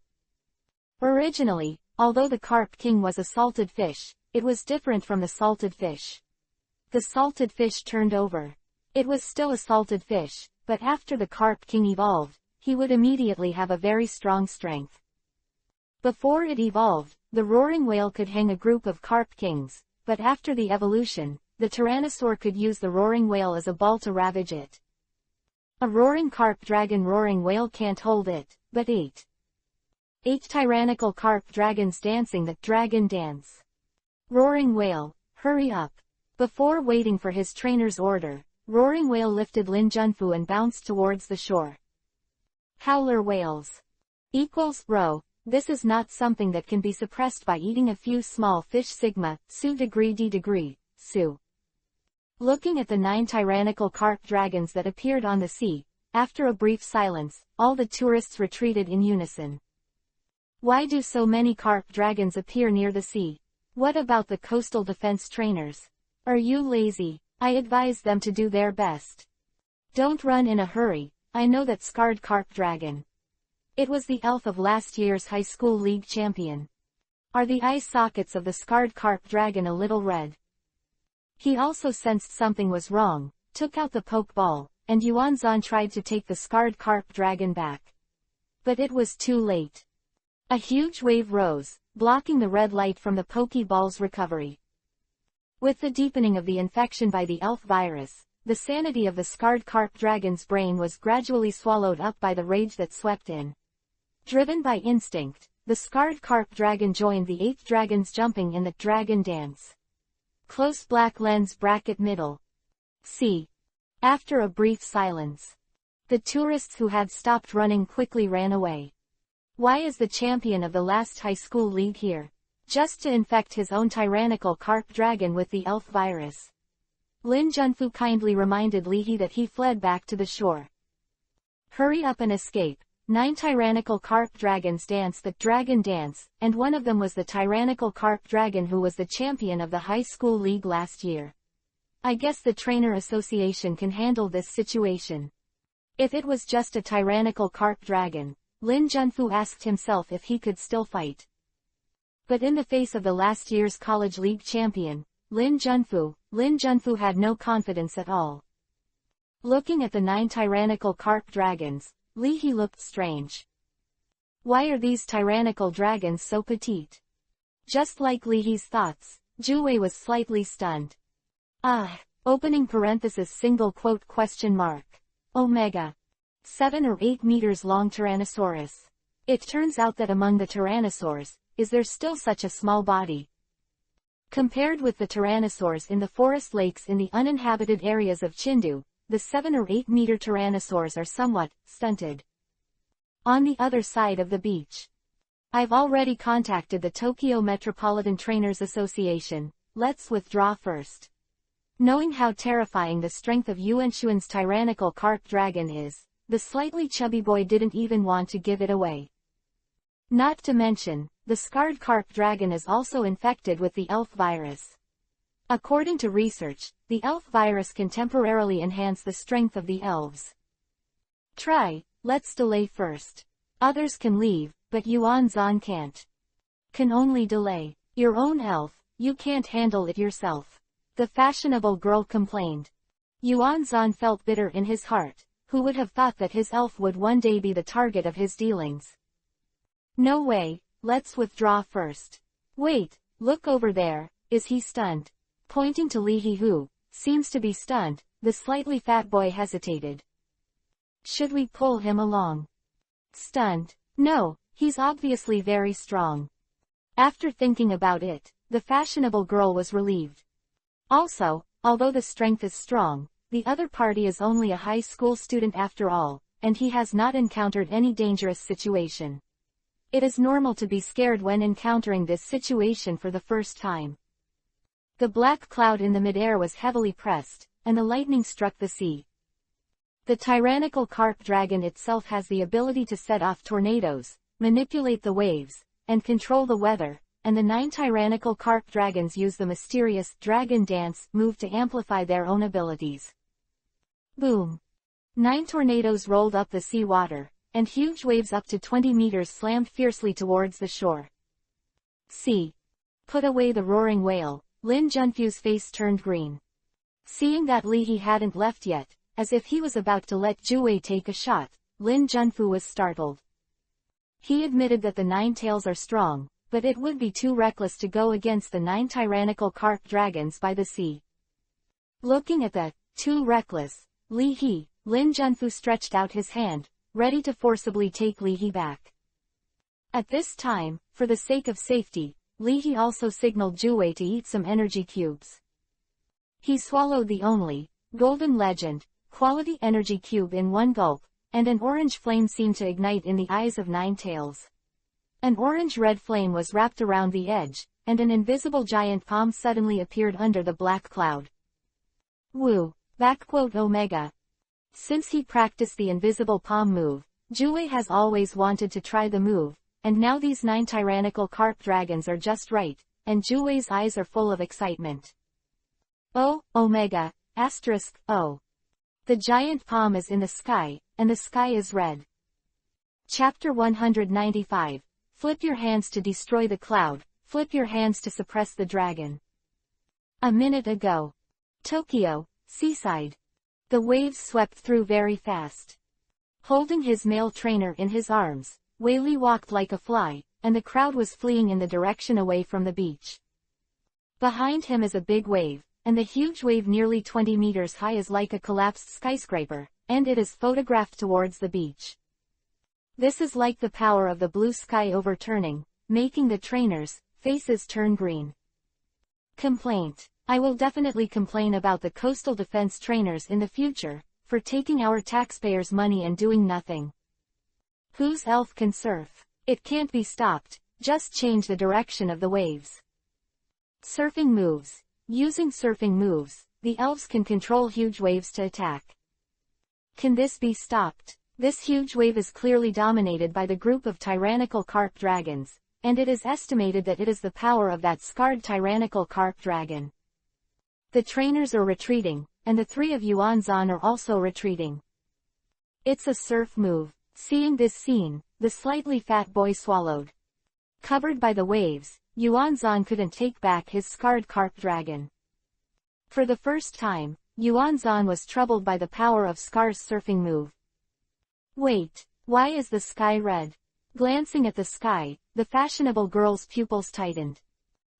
Originally, although the Carp King was a salted fish, it was different from the salted fish. The salted fish turned over. It was still a salted fish, but after the Carp King evolved, he would immediately have a very strong strength. Before it evolved, the roaring whale could hang a group of Carp Kings, but after the evolution, the tyrannosaur could use the roaring whale as a ball to ravage it. A roaring carp dragon roaring whale can't hold it, but 8 tyrannical carp dragons dancing the dragon dance. Roaring whale, hurry up. Before waiting for his trainer's order, roaring whale lifted Lin Junfu and bounced towards the shore. Howler whales. Row. This is not something that can be suppressed by eating a few small fish sigma, su degree d degree, su. Looking at the 9 tyrannical carp dragons that appeared on the sea, after a brief silence, all the tourists retreated in unison. Why do so many carp dragons appear near the sea? What about the coastal defense trainers? Are you lazy? I advise them to do their best. Don't run in a hurry. I know that scarred carp dragon. It was the elf of last year's high school league champion. Are the eye sockets of the scarred carp dragon a little red? He also sensed something was wrong, took out the poke ball, and Yuanzhan tried to take the scarred carp dragon back. But it was too late. A huge wave rose, blocking the red light from the Pokeball's recovery. With the deepening of the infection by the elf virus, the sanity of the scarred carp dragon's brain was gradually swallowed up by the rage that swept in. Driven by instinct, the scarred carp dragon joined the 8 dragons jumping in the dragon dance. Close black lens bracket middle. C. After a brief silence, the tourists who had stopped running quickly ran away. Why is the champion of the last high school league here? Just to infect his own tyrannical carp dragon with the elf virus. Lin Junfu kindly reminded Li He that he fled back to the shore. Hurry up and escape. 9 tyrannical carp dragons danced the dragon dance, and one of them was the tyrannical carp dragon who was the champion of the high school league last year. I guess the trainer association can handle this situation. If it was just a tyrannical carp dragon, Lin Junfu asked himself if he could still fight. But in the face of the last year's college league champion, Lin Junfu had no confidence at all. Looking at the 9 tyrannical carp dragons, Li He looked strange. Why are these tyrannical dragons so petite? Just like Li He's thoughts, Juwei was slightly stunned. Opening parenthesis single quote question mark. Omega. 7 or 8 meters long Tyrannosaurus. It turns out that among the tyrannosaurs, is there still such a small body? Compared with the tyrannosaurs in the forest lakes in the uninhabited areas of Chindu, the 7 or 8 meter tyrannosaurs are somewhat stunted. On the other side of the beach. I've already contacted the Tokyo Metropolitan Trainers Association. Let's withdraw first. Knowing how terrifying the strength of Yuanshuan's tyrannical carp dragon is, the slightly chubby boy didn't even want to give it away. Not to mention, the scarred carp dragon is also infected with the elf virus. According to research, the elf virus can temporarily enhance the strength of the elves. Let's delay first. Others can leave, but Yuanzhan can't. Can only delay. Your own elf, you can't handle it yourself. The fashionable girl complained. Yuanzhan felt bitter in his heart. Who would have thought that his elf would one day be the target of his dealings? No way, let's withdraw first. Wait, look over there, is he stunned? Pointing to Li He who seems to be stunned, the slightly fat boy hesitated. Should we pull him along? Stunned? No, he's obviously very strong. After thinking about it, the fashionable girl was relieved. Also, although the strength is strong, the other party is only a high school student after all, and he has not encountered any dangerous situation. It is normal to be scared when encountering this situation for the first time. The black cloud in the midair was heavily pressed, and the lightning struck the sea. The tyrannical carp dragon itself has the ability to set off tornadoes, manipulate the waves, and control the weather, and the 9 tyrannical carp dragons use the mysterious dragon dance move to amplify their own abilities. Boom! 9 tornadoes rolled up the sea water, and huge waves up to 20 meters slammed fiercely towards the shore. Put away the roaring whale. Lin Junfu's face turned green. Seeing that Li He hadn't left yet, as if he was about to let Juwei take a shot, Lin Junfu was startled. He admitted that the 9 tails are strong, but it would be too reckless to go against the 9 tyrannical carp dragons by the sea. Looking at the too reckless Li-He, Lin Junfu stretched out his hand, ready to forcibly take Li-He back. At this time, for the sake of safety, Li-He also signaled Ju-Wei to eat some energy cubes. He swallowed the only golden legend quality energy cube in one gulp, and an orange flame seemed to ignite in the eyes of Nine Tails. An orange-red flame was wrapped around the edge, and an invisible giant palm suddenly appeared under the black cloud. Woo! Omega. Since he practiced the invisible palm move, Ju-Wei has always wanted to try the move, and now these 9 tyrannical carp dragons are just right, and Ju-Wei's eyes are full of excitement. Oh, Omega, asterisk, oh. The giant palm is in the sky, and the sky is red. Chapter 195. Flip your hands to destroy the cloud, flip your hands to suppress the dragon. A minute ago. Tokyo, seaside. The waves swept through very fast. Holding his male trainer in his arms, Wei Li walked like a fly, and the crowd was fleeing in the direction away from the beach. Behind him is a big wave, and the huge wave nearly 20 meters high is like a collapsed skyscraper, and it is photographed towards the beach. This is like the power of the blue sky overturning, making the trainers' faces turn green. Complaint. I will definitely complain about the coastal defense trainers in the future, for taking our taxpayers' money and doing nothing. Whose elf can surf? It can't be stopped, just change the direction of the waves. Surfing moves. Using surfing moves, the elves can control huge waves to attack. Can this be stopped? This huge wave is clearly dominated by the group of tyrannical carp dragons, and it is estimated that it is the power of that scarred tyrannical carp dragon. The trainers are retreating, and the 3 of Yuanzhan are also retreating. It's a surf move. Seeing this scene, the slightly fat boy swallowed. Covered by the waves, Yuanzhan couldn't take back his scarred carp dragon. For the first time, Yuanzhan was troubled by the power of Scar's surfing move. Wait, why is the sky red? Glancing at the sky, the fashionable girl's pupils tightened.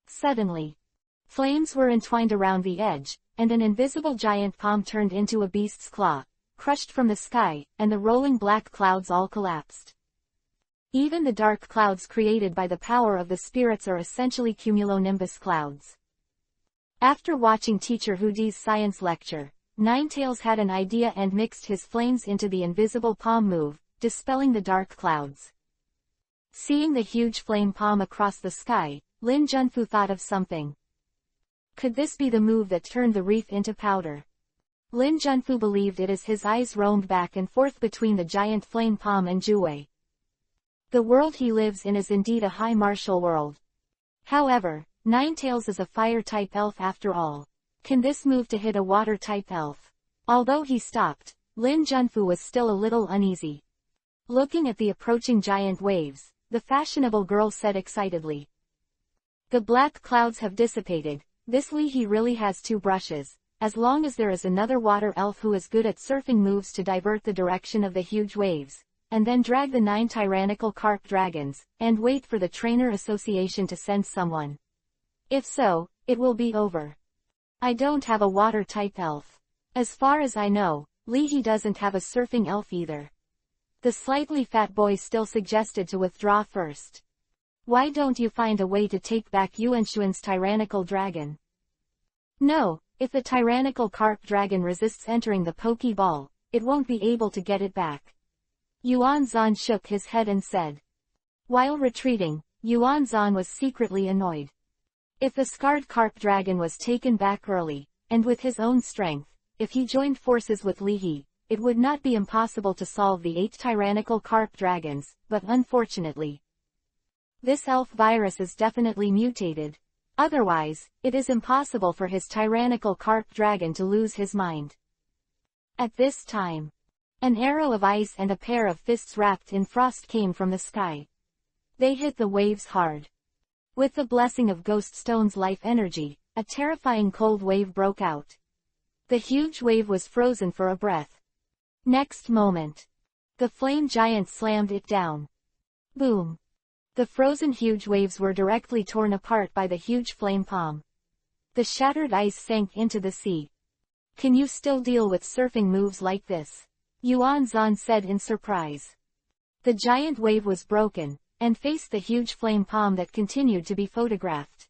Suddenly, flames were entwined around the edge, and an invisible giant palm turned into a beast's claw, crushed from the sky, and the rolling black clouds all collapsed. Even the dark clouds created by the power of the spirits are essentially cumulonimbus clouds. After watching Teacher Hudi's science lecture, Ninetails had an idea and mixed his flames into the invisible palm move, dispelling the dark clouds. Seeing the huge flame palm across the sky, Lin Junfu thought of something. Could this be the move that turned the reef into powder? Lin Junfu believed it as his eyes roamed back and forth between the giant flame palm and Ju-Wei. The world he lives in is indeed a high martial world. However, Ninetails is a fire-type elf after all. Can this move to hit a water-type elf? Although he stopped, Lin Junfu was still a little uneasy. Looking at the approaching giant waves, the fashionable girl said excitedly. The black clouds have dissipated. This Li-He really has 2 brushes. As long as there is another water elf who is good at surfing moves to divert the direction of the huge waves, and then drag the 9 tyrannical carp dragons, and wait for the trainer association to send someone. If so, it will be over. I don't have a water-type elf. As far as I know, Li-He doesn't have a surfing elf either. The slightly fat boy still suggested to withdraw first. Why don't you find a way to take back Yuanshuan's tyrannical dragon? No, if the tyrannical carp dragon resists entering the Pokeball, it won't be able to get it back. Yuanzhan shook his head and said. While retreating, Yuanzhan was secretly annoyed. If the scarred carp dragon was taken back early, and with his own strength, if he joined forces with Li-He, it would not be impossible to solve the 8 tyrannical carp dragons, but unfortunately, this elf virus is definitely mutated. Otherwise, it is impossible for his tyrannical carp dragon to lose his mind. At this time, an arrow of ice and a pair of fists wrapped in frost came from the sky. They hit the waves hard. With the blessing of Ghost Stone's life energy, a terrifying cold wave broke out. The huge wave was frozen for a breath. Next moment, the flame giant slammed it down. Boom! The frozen huge waves were directly torn apart by the huge flame palm. The shattered ice sank into the sea. Can you still deal with surfing moves like this? Yuan Zhan said in surprise. The giant wave was broken, and faced the huge flame palm that continued to be photographed.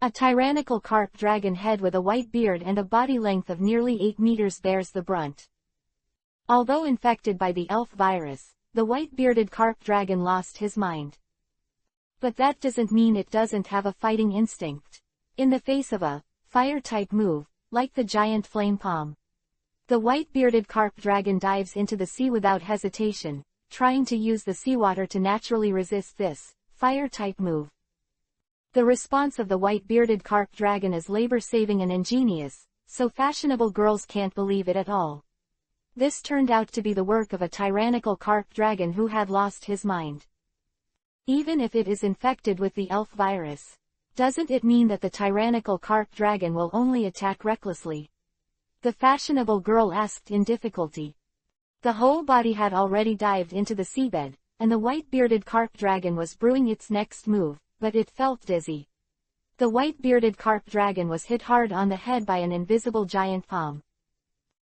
A tyrannical carp dragon head with a white beard and a body length of nearly 8 meters bears the brunt. Although infected by the elf virus, the white-bearded carp dragon lost his mind. But that doesn't mean it doesn't have a fighting instinct. In the face of a fire-type move, like the giant flame palm, the white-bearded carp dragon dives into the sea without hesitation, trying to use the seawater to naturally resist this fire-type move. The response of the white-bearded carp dragon is labor-saving and ingenious, so fashionable girls can't believe it at all. This turned out to be the work of a tyrannical carp dragon who had lost his mind. Even if it is infected with the elf virus, doesn't it mean that the tyrannical carp dragon will only attack recklessly? The fashionable girl asked in difficulty. The whole body had already dived into the seabed, and the white-bearded carp dragon was brewing its next move, but it felt dizzy. The white-bearded carp dragon was hit hard on the head by an invisible giant palm.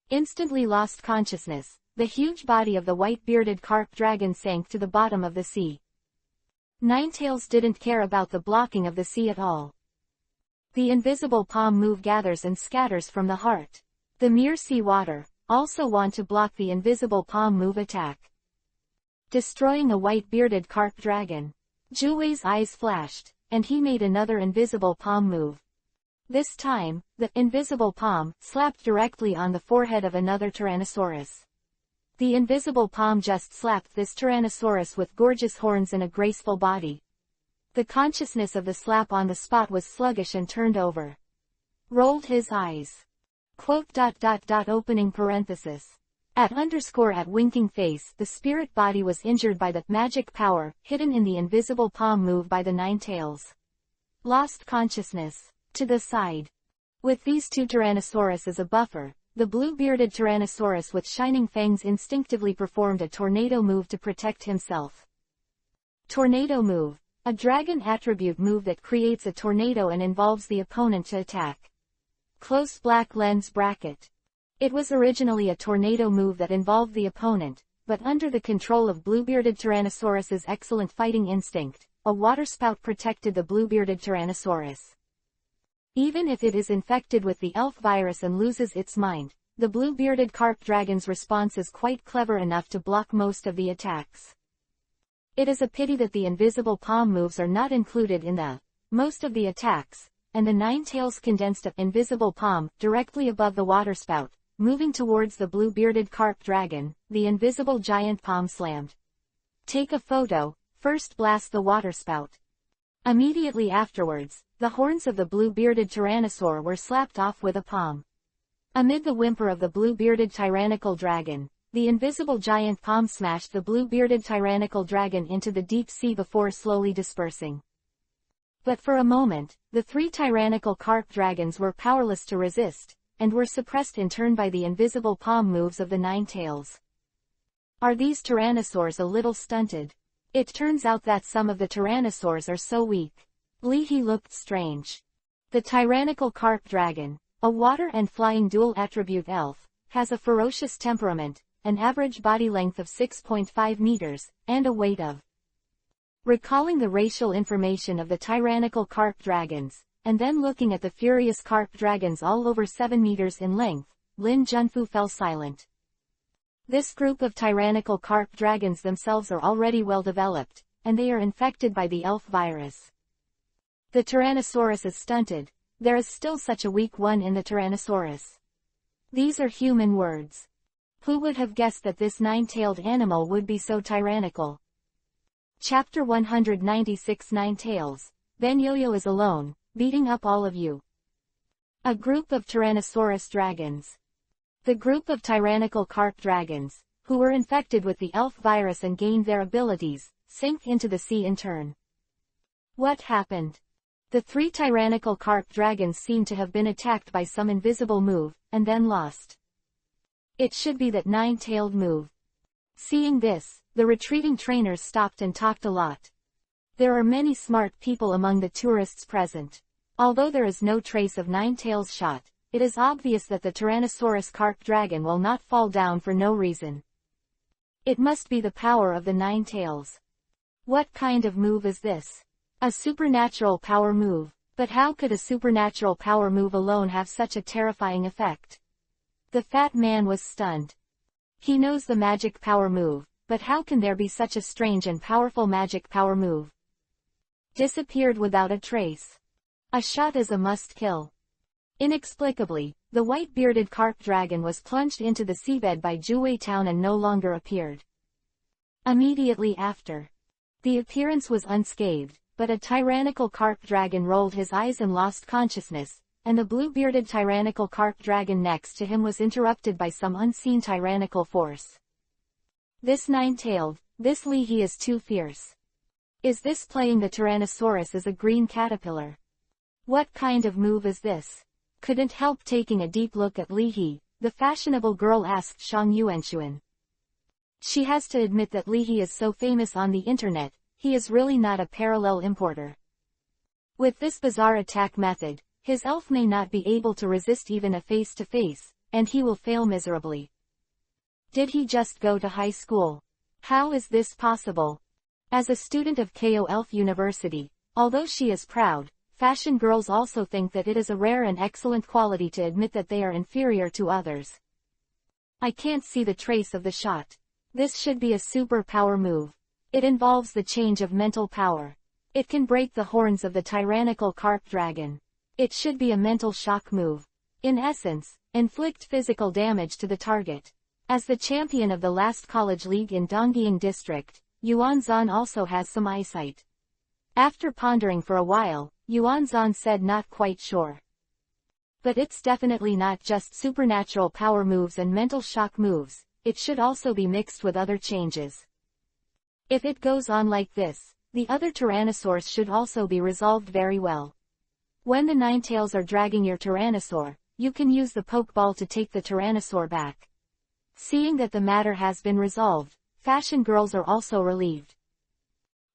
Instantly lost consciousness, the huge body of the white-bearded carp dragon sank to the bottom of the sea. Ninetails didn't care about the blocking of the sea at all. The invisible palm move gathers and scatters from the heart. The mere sea water also want to block the invisible palm move attack. Destroying a white-bearded carp dragon. Zhu Wei's eyes flashed, and he made another invisible palm move. This time, the invisible palm slapped directly on the forehead of another Tyrannosaurus. The invisible palm just slapped this Tyrannosaurus with gorgeous horns and a graceful body. The consciousness of the slap on the spot was sluggish and turned over. Rolled his eyes. Quote ... opening parenthesis. At winking face, the spirit body was injured by the magic power hidden in the invisible palm move by the Ninetails. Lost consciousness. To the side. With these two Tyrannosaurus as a buffer, the blue-bearded Tyrannosaurus with shining fangs instinctively performed a tornado move to protect himself. Tornado move. A dragon attribute move that creates a tornado and involves the opponent to attack. Close black lens bracket. It was originally a tornado move that involved the opponent, but under the control of blue-bearded Tyrannosaurus's excellent fighting instinct, a waterspout protected the blue-bearded Tyrannosaurus. Even if it is infected with the elf virus and loses its mind, the blue-bearded carp dragon's response is quite clever enough to block most of the attacks. It is a pity that the invisible palm moves are not included in the most of the attacks, and the Ninetails condensed a invisible palm directly above the waterspout, moving towards the blue-bearded carp dragon. The invisible giant palm slammed. Take a photo, first blast the waterspout. Immediately afterwards, the horns of the blue-bearded tyrannosaur were slapped off with a palm. Amid the whimper of the blue-bearded tyrannical dragon, the invisible giant palm smashed the blue-bearded tyrannical dragon into the deep sea before slowly dispersing. But for a moment, the three tyrannical carp dragons were powerless to resist, and were suppressed in turn by the invisible palm moves of the Ninetails. Are these tyrannosaurs a little stunted? It turns out that some of the tyrannosaurs are so weak. Li He looked strange. The tyrannical carp dragon, a water and flying dual attribute elf, has a ferocious temperament, an average body length of 6.5 meters, and a weight of. Recalling the racial information of the tyrannical carp dragons, and then looking at the furious carp dragons all over 7 meters in length, Lin Junfu fell silent. This group of tyrannical carp dragons themselves are already well developed, and they are infected by the elf virus. The Tyrannosaurus is stunted. There is still such a weak one in the Tyrannosaurus. These are human words. Who would have guessed that this 9-tailed animal would be so tyrannical? Chapter 196 Ninetails. Ben Yo-Yo is alone, beating up all of you. A group of Tyrannosaurus dragons. The group of tyrannical carp dragons, who were infected with the elf virus and gained their abilities, sank into the sea in turn. What happened? The three tyrannical carp dragons seemed to have been attacked by some invisible move, and then lost. It should be that 9-tailed move. Seeing this, the retreating trainers stopped and talked a lot. There are many smart people among the tourists present. Although there is no trace of Ninetail's shot, it is obvious that the Tyrannosaurus carp dragon will not fall down for no reason. It must be the power of the Ninetails. What kind of move is this? A supernatural power move. But how could a supernatural power move alone have such a terrifying effect? The fat man was stunned. He knows the magic power move, but how can there be such a strange and powerful magic power move? Disappeared without a trace. A shot is a must-kill. Inexplicably, the white-bearded carp dragon was plunged into the seabed by Juwei Town and no longer appeared. Immediately after. The appearance was unscathed, but a tyrannical carp dragon rolled his eyes and lost consciousness, and the blue-bearded tyrannical carp dragon next to him was interrupted by some unseen tyrannical force. This nine-tailed, this Leahy is too fierce. Is this playing the Tyrannosaurus as a green caterpillar? What kind of move is this? Couldn't help taking a deep look at Leahy, the fashionable girl asked Shang Yuanxuan. She has to admit that Leahy is so famous on the internet, he is really not a parallel importer. With this bizarre attack method, his elf may not be able to resist even a face-to-face, and he will fail miserably. Did he just go to high school? How is this possible? As a student of Ko Elf University, although she is proud, fashion girls also think that it is a rare and excellent quality to admit that they are inferior to others. I can't see the trace of the shot. This should be a super power move. It involves the change of mental power. It can break the horns of the tyrannical carp dragon. It should be a mental shock move. In essence, inflict physical damage to the target. As the champion of the last college league in Dongying district, Yuan Zhan also has some eyesight. After pondering for a while, Yuan Zhan said not quite sure. But it's definitely not just supernatural power moves and mental shock moves, it should also be mixed with other changes. If it goes on like this, the other tyrannosaurs should also be resolved very well. When the Ninetails are dragging your tyrannosaur, you can use the pokeball to take the tyrannosaur back. Seeing that the matter has been resolved, fashion girls are also relieved.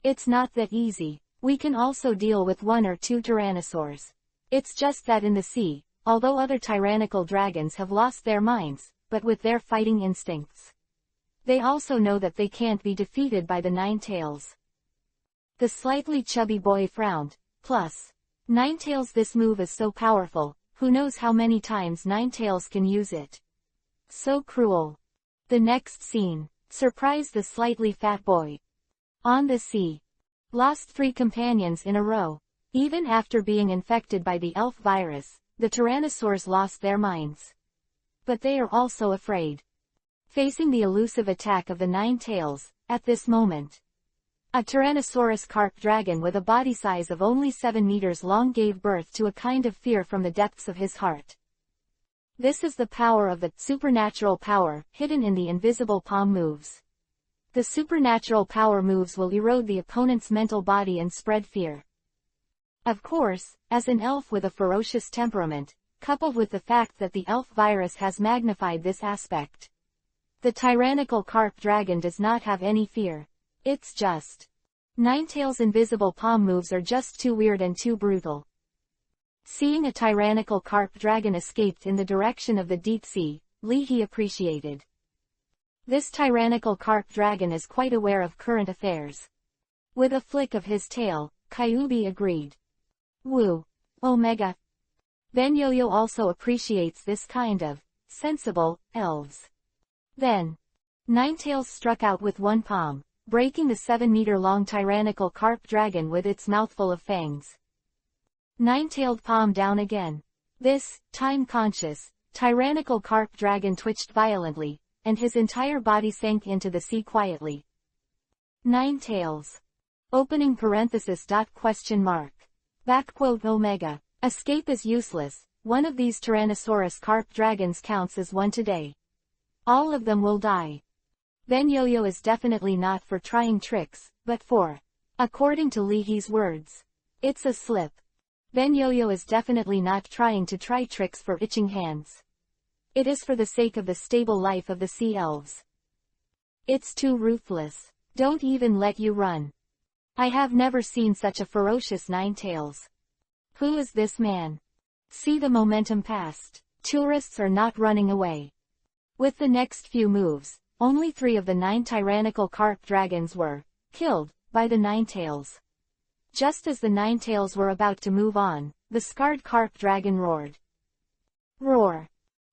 It's not that easy. We can also deal with one or two tyrannosaurs. It's just that in the sea, although other tyrannical dragons have lost their minds, but with their fighting instincts, they also know that they can't be defeated by the Ninetails. The slightly chubby boy frowned. Plus, Ninetails, this move is so powerful, who knows how many times Ninetails can use it. So cruel. The next scene. Surprised the slightly fat boy. On the sea. Lost 3 companions in a row. Even after being infected by the elf virus, the tyrannosaurs lost their minds. But they are also afraid. Facing the elusive attack of the Ninetails, at this moment, a Tyrannosaurus carp dragon with a body size of only 7 meters long gave birth to a kind of fear from the depths of his heart. This is the power of the supernatural power hidden in the invisible palm moves. The supernatural power moves will erode the opponent's mental body and spread fear. Of course, as an elf with a ferocious temperament, coupled with the fact that the elf virus has magnified this aspect, the tyrannical carp dragon does not have any fear. It's just Ninetail's invisible palm moves are just too weird and too brutal. Seeing a tyrannical carp dragon escaped in the direction of the deep sea, Leahy appreciated. This tyrannical carp dragon is quite aware of current affairs. With a flick of his tail, Kyubi agreed. Woo. Omega. Ben-Yo-Yo also appreciates this kind of sensible elves. Then, Ninetails struck out with one palm, breaking the 7-meter-long tyrannical carp dragon with its mouthful of fangs. Ninetailed palm down again. This, time-conscious, tyrannical carp dragon twitched violently, and his entire body sank into the sea quietly. Ninetails. Opening parenthesis. Question mark. Backquote Omega. Escape is useless. One of these Tyrannosaurus carp dragons counts as one today. All of them will die. Ben-Yo-Yo is definitely not for trying tricks, but for, according to Leahy's words, it's a slip. Ben-Yo-Yo is definitely not trying to try tricks for itching hands. It is for the sake of the stable life of the sea elves. It's too ruthless. Don't even let you run. I have never seen such a ferocious nine-tails. Who is this man? See the momentum passed. Tourists are not running away. With the next few moves, only 3 of the 9 tyrannical carp dragons were killed by the nine-tails. Just as the nine-tails were about to move on, the scarred carp dragon roared. Roar.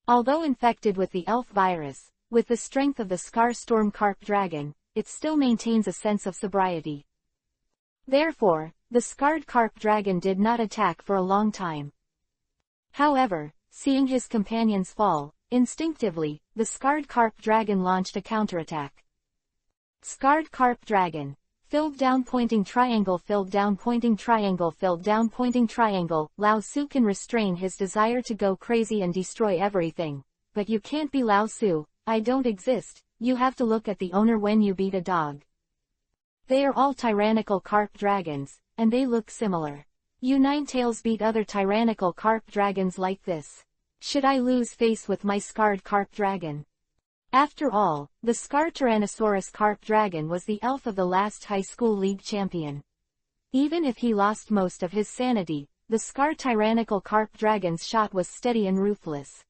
Although infected with the elf virus, with the strength of the scar storm carp dragon, it still maintains a sense of sobriety. Therefore, the scarred carp dragon did not attack for a long time. However, seeing his companions fall, instinctively, the scarred carp dragon launched a counterattack. Scarred carp dragon. Filled down pointing triangle, filled down pointing triangle, filled down pointing triangle. Lao Tzu can restrain his desire to go crazy and destroy everything. But you can't be Lao Tzu. I don't exist. You have to look at the owner when you beat a dog. They are all tyrannical carp dragons, and they look similar. You nine-tails beat other tyrannical carp dragons like this. Should I lose face with my scarred carp dragon? After all, the scarred Tyrannosaurus carp dragon was the elf of the last high school league champion. Even if he lost most of his sanity, the scarred tyrannical carp dragon's shot was steady and ruthless.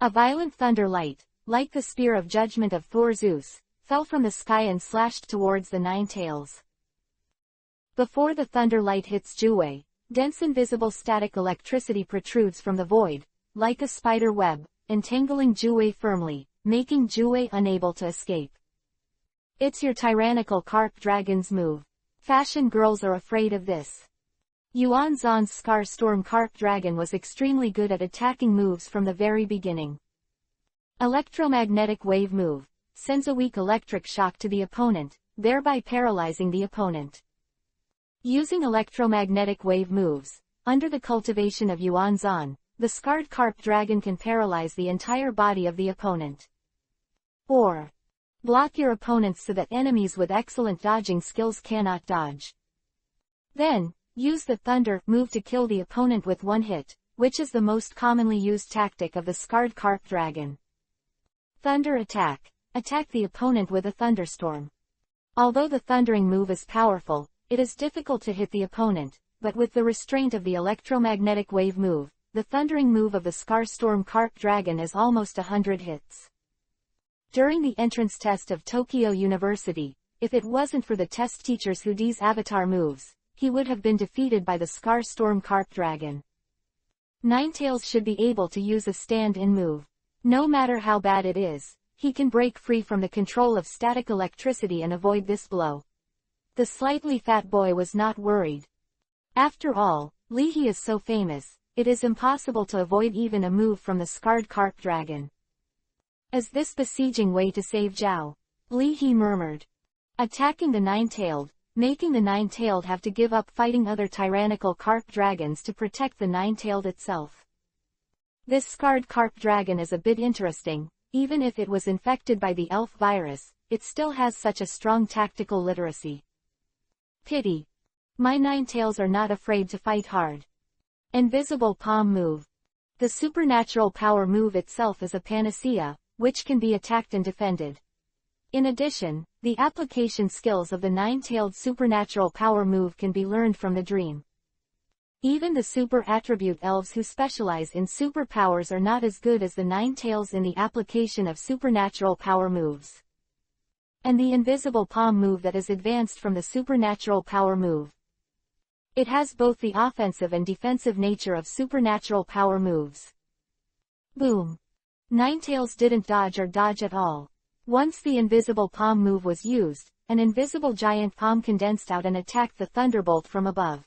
A violent thunder light, like the spear of judgment of Thor Zeus, fell from the sky and slashed towards the nine-tails. Before the thunder light hits Jue, dense invisible static electricity protrudes from the void, like a spider web, entangling Jue firmly, making Jue unable to escape. It's your tyrannical carp dragon's move. Fashion girls are afraid of this. Yuan Zan's Scar Storm carp dragon was extremely good at attacking moves from the very beginning. Electromagnetic wave move sends a weak electric shock to the opponent, thereby paralyzing the opponent. Using electromagnetic wave moves, under the cultivation of Yuan Zan, the scarred carp dragon can paralyze the entire body of the opponent. Or block your opponents so that enemies with excellent dodging skills cannot dodge. Then, use the thunder move to kill the opponent with one hit, which is the most commonly used tactic of the scarred carp dragon. Thunder attack. Attack the opponent with a thunderstorm. Although the thundering move is powerful, it is difficult to hit the opponent, but with the restraint of the electromagnetic wave move, the thundering move of the Scar Storm carp dragon is almost 100 hits. During the entrance test of Tokyo University, if it wasn't for the test teacher's Hoodie's avatar moves, he would have been defeated by the Scar Storm carp dragon. Ninetails should be able to use a stand-in move. No matter how bad it is, he can break free from the control of static electricity and avoid this blow. The slightly fat boy was not worried. After all, Li He is so famous, it is impossible to avoid even a move from the scarred carp dragon. Is this besieging way to save Zhao? Li He murmured. Attacking the nine-tailed, making the nine-tailed have to give up fighting other tyrannical carp dragons to protect the nine-tailed itself. This scarred carp dragon is a bit interesting. Even if it was infected by the elf virus, it still has such a strong tactical literacy. Pity. My nine-tails are not afraid to fight hard. Invisible palm move. The supernatural power move itself is a panacea, which can be attacked and defended. In addition, the application skills of the nine-tailed supernatural power move can be learned from the dream. Even the super attribute elves who specialize in superpowers are not as good as the nine-tails in the application of supernatural power moves. And the invisible palm move that is advanced from the supernatural power move. It has both the offensive and defensive nature of supernatural power moves. Boom. Ninetails didn't dodge or dodge at all. Once the invisible palm move was used, an invisible giant palm condensed out and attacked the thunderbolt from above.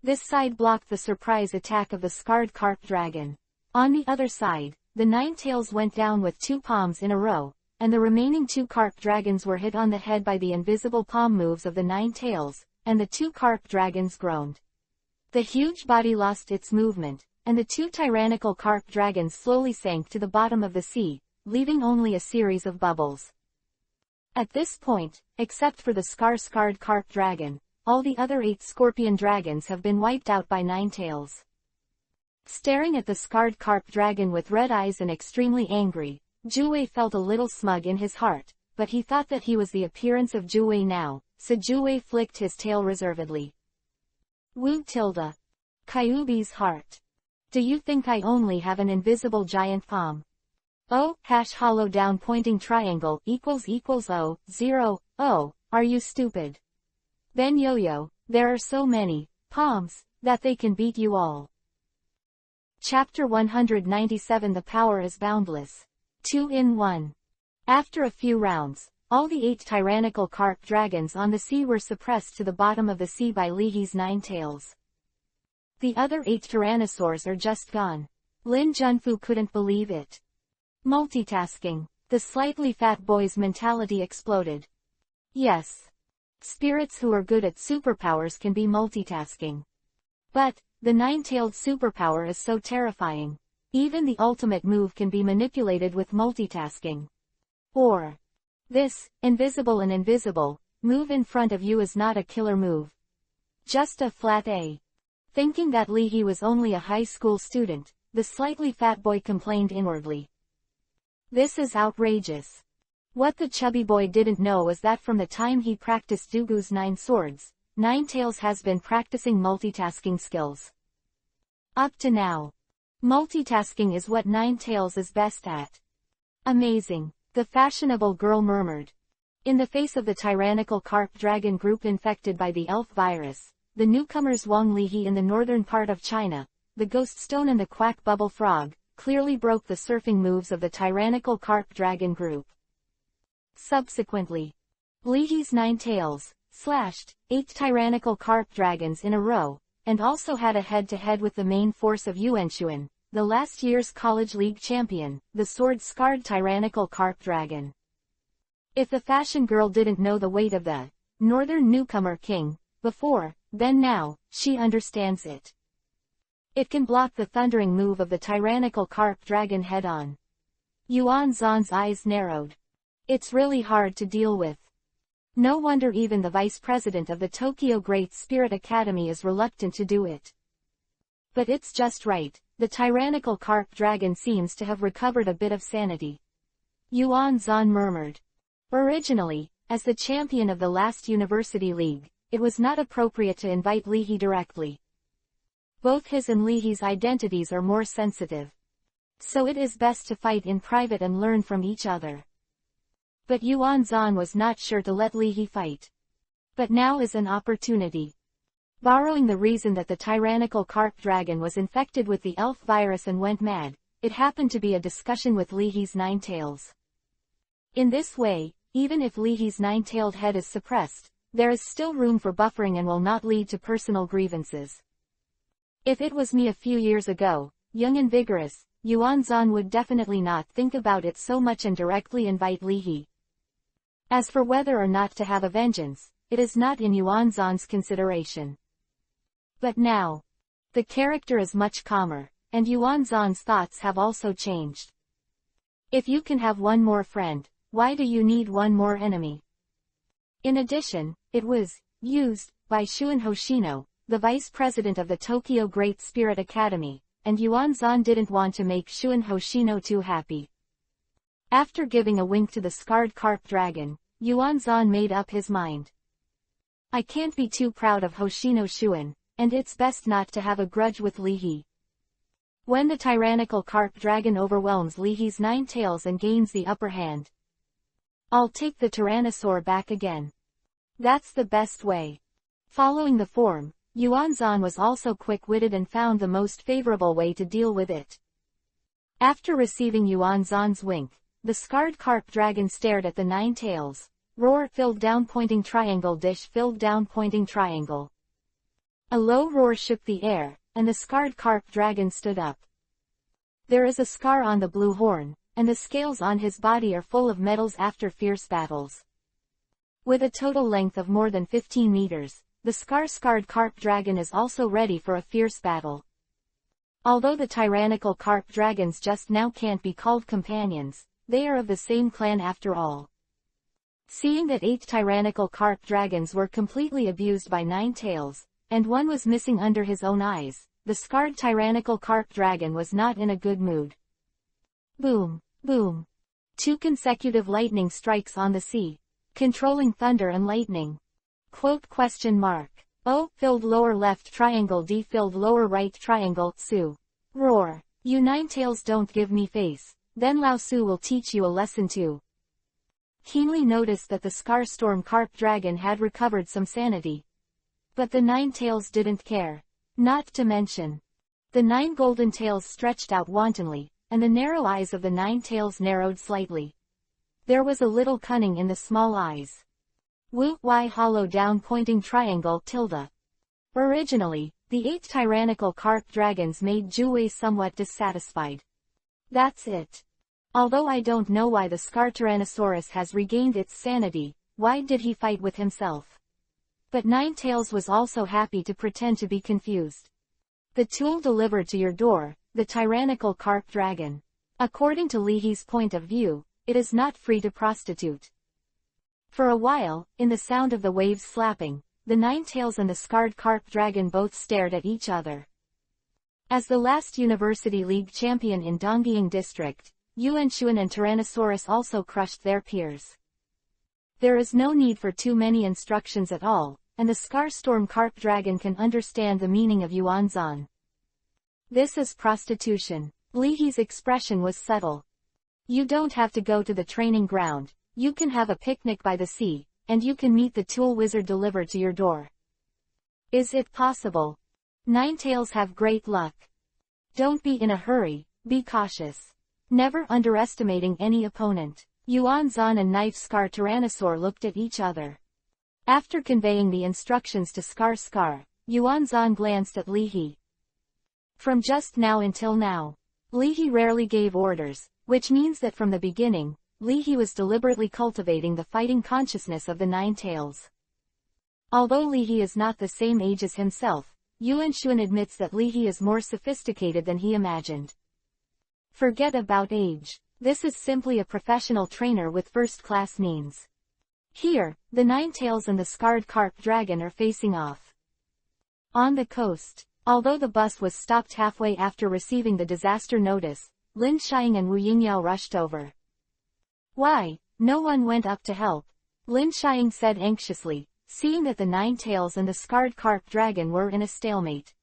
This side blocked the surprise attack of the scarred carp dragon. On the other side, the nine-tails went down with 2 palms in a row, and the remaining 2 carp dragons were hit on the head by the invisible palm moves of the nine-tails, and the 2 carp dragons groaned. The huge body lost its movement, and the 2 tyrannical carp dragons slowly sank to the bottom of the sea, leaving only a series of bubbles. At this point, except for the scarred carp dragon, all the other 8 scorpion dragons have been wiped out by nine-tails. Staring at the scarred carp dragon with red eyes and extremely angry, Jue felt a little smug in his heart, but he thought that he was the appearance of Jue now, Sejue flicked his tail reservedly. Wu tilde. Kyuubi's heart. Do you think I only have an invisible giant palm? Oh, hash hollow down pointing triangle equals O, 0, oh, are you stupid? Then yo-yo, there are so many palms that they can beat you all. Chapter 197 The Power is Boundless. 2 in 1. After a few rounds, all the 8 tyrannical carp dragons on the sea were suppressed to the bottom of the sea by Lihi's 9 tails. The other 8 tyrannosaurs are just gone. Lin Junfu couldn't believe it. Multitasking. The slightly fat boy's mentality exploded. Yes. Spirits who are good at superpowers can be multitasking. But, the 9-tailed superpower is so terrifying. Even the ultimate move can be manipulated with multitasking. Or, this, invisible and invisible, move in front of you is not a killer move. Just a flat A. Thinking that Lihi was only a high school student, the slightly fat boy complained inwardly. This is outrageous. What the chubby boy didn't know is that from the time he practiced Dugu's 9 swords, 9 tails has been practicing multitasking skills. Up to now. Multitasking is what 9 tails is best at. Amazing, the fashionable girl murmured. In the face of the tyrannical carp dragon group infected by the elf virus, the newcomers Wang Lihi in the northern part of China, the ghost stone and the quack bubble frog, clearly broke the surfing moves of the tyrannical carp dragon group. Subsequently, Lihi's 9 tails slashed 8 tyrannical carp dragons in a row, and also had a head-to-head with the main force of Yuanshuan, the last year's college league champion, the sword-scarred tyrannical carp dragon. If the fashion girl didn't know the weight of the northern newcomer king before, then now, she understands it. It can block the thundering move of the tyrannical carp dragon head-on. Yuan Zan's eyes narrowed. It's really hard to deal with. No wonder even the vice president of the Tokyo Great Spirit Academy is reluctant to do it. But it's just right, the tyrannical carp dragon seems to have recovered a bit of sanity. Yuan Zan murmured. Originally, as the champion of the last university league, it was not appropriate to invite Lihi directly. Both his and Lihi's identities are more sensitive. So it is best to fight in private and learn from each other. But Yuan Zan was not sure to let Lihi fight. But now is an opportunity. Borrowing the reason that the tyrannical carp dragon was infected with the elf virus and went mad, it happened to be a discussion with Lihi's 9 tails. In this way, even if Lihi's 9-tailed head is suppressed, there is still room for buffering and will not lead to personal grievances. If it was me a few years ago, young and vigorous, Yuan Zan would definitely not think about it so much and directly invite Lihi. As for whether or not to have a vengeance, it is not in Yuan Zan's consideration. But now, the character is much calmer, and Yuan Zan's thoughts have also changed. If you can have one more friend, why do you need one more enemy? In addition, it was used by Shuan Hoshino, the vice president of the Tokyo Great Spirit Academy, and Yuan Zan didn't want to make Shuan Hoshino too happy. After giving a wink to the scarred carp dragon, Yuan Zan made up his mind. I can't be too proud of Hoshino Shuan, and it's best not to have a grudge with Lihi. When the tyrannical carp dragon overwhelms Lihi's 9 tails and gains the upper hand, I'll take the tyrannosaur back again. That's the best way. Following the form, Yuan Zan was also quick-witted and found the most favorable way to deal with it. After receiving Yuan Zan's wink, the scarred carp dragon stared at the 9 tails. Roar filled down pointing triangle dish filled down pointing triangle. A low roar shook the air, and the scarred carp dragon stood up. There is a scar on the blue horn, and the scales on his body are full of metals after fierce battles. With a total length of more than 15 meters, the scarred carp dragon is also ready for a fierce battle. Although the tyrannical carp dragons just now can't be called companions, they are of the same clan after all. Seeing that 8 tyrannical carp dragons were completely abused by 9 tails, and one was missing under his own eyes, the scarred tyrannical carp dragon was not in a good mood. Boom, boom. 2 consecutive lightning strikes on the sea, controlling thunder and lightning. Quote question mark. O filled lower left triangle D filled lower right triangle Su. Roar. You nine-tails don't give me face, then Lao Su will teach you a lesson too. Keenly noticed that the Scarstorm Carp Dragon had recovered some sanity. But the nine-tails didn't care. Not to mention. The 9 golden tails stretched out wantonly, and the narrow eyes of the 9 tails narrowed slightly. There was a little cunning in the small eyes. Wu Y hollow down pointing triangle tilde. Originally, the 8 tyrannical carp dragons made Juwei somewhat dissatisfied. That's it. Although I don't know why the Scar Tyrannosaurus has regained its sanity, why did he fight with himself? But Ninetails was also happy to pretend to be confused. The tool delivered to your door, the tyrannical carp dragon. According to Leahy's point of view, it is not free to prostitute. For a while, in the sound of the waves slapping, the Ninetails and the scarred carp dragon both stared at each other. As the last University League champion in Donggying District, Yuanshuan and Tyrannosaurus also crushed their peers. There is no need for too many instructions at all, and the Scarstorm Carp Dragon can understand the meaning of Yuanzan. This is prostitution. Leahy's expression was subtle. You don't have to go to the training ground, you can have a picnic by the sea, and you can meet the tool wizard delivered to your door. Is it possible? Ninetails have great luck. Don't be in a hurry, be cautious. Never underestimating any opponent. Yuanzan and Knife Scar Tyrannosaur looked at each other. After conveying the instructions to Scar, Yuanzan glanced at Leahy. From just now until now, Leahy rarely gave orders, which means that from the beginning, Leahy was deliberately cultivating the fighting consciousness of the Ninetails. Although Leahy is not the same age as himself, Yuanshuan admits that Leahy is more sophisticated than he imagined. Forget about age. This is simply a professional trainer with first-class means. Here, the Ninetails and the Scarred Carp Dragon are facing off. On the coast, although the bus was stopped halfway after receiving the disaster notice, Lin Xiang and Wu Yingyao rushed over. Why, no one went up to help? Lin Xiang said anxiously, seeing that the Ninetails and the Scarred Carp Dragon were in a stalemate.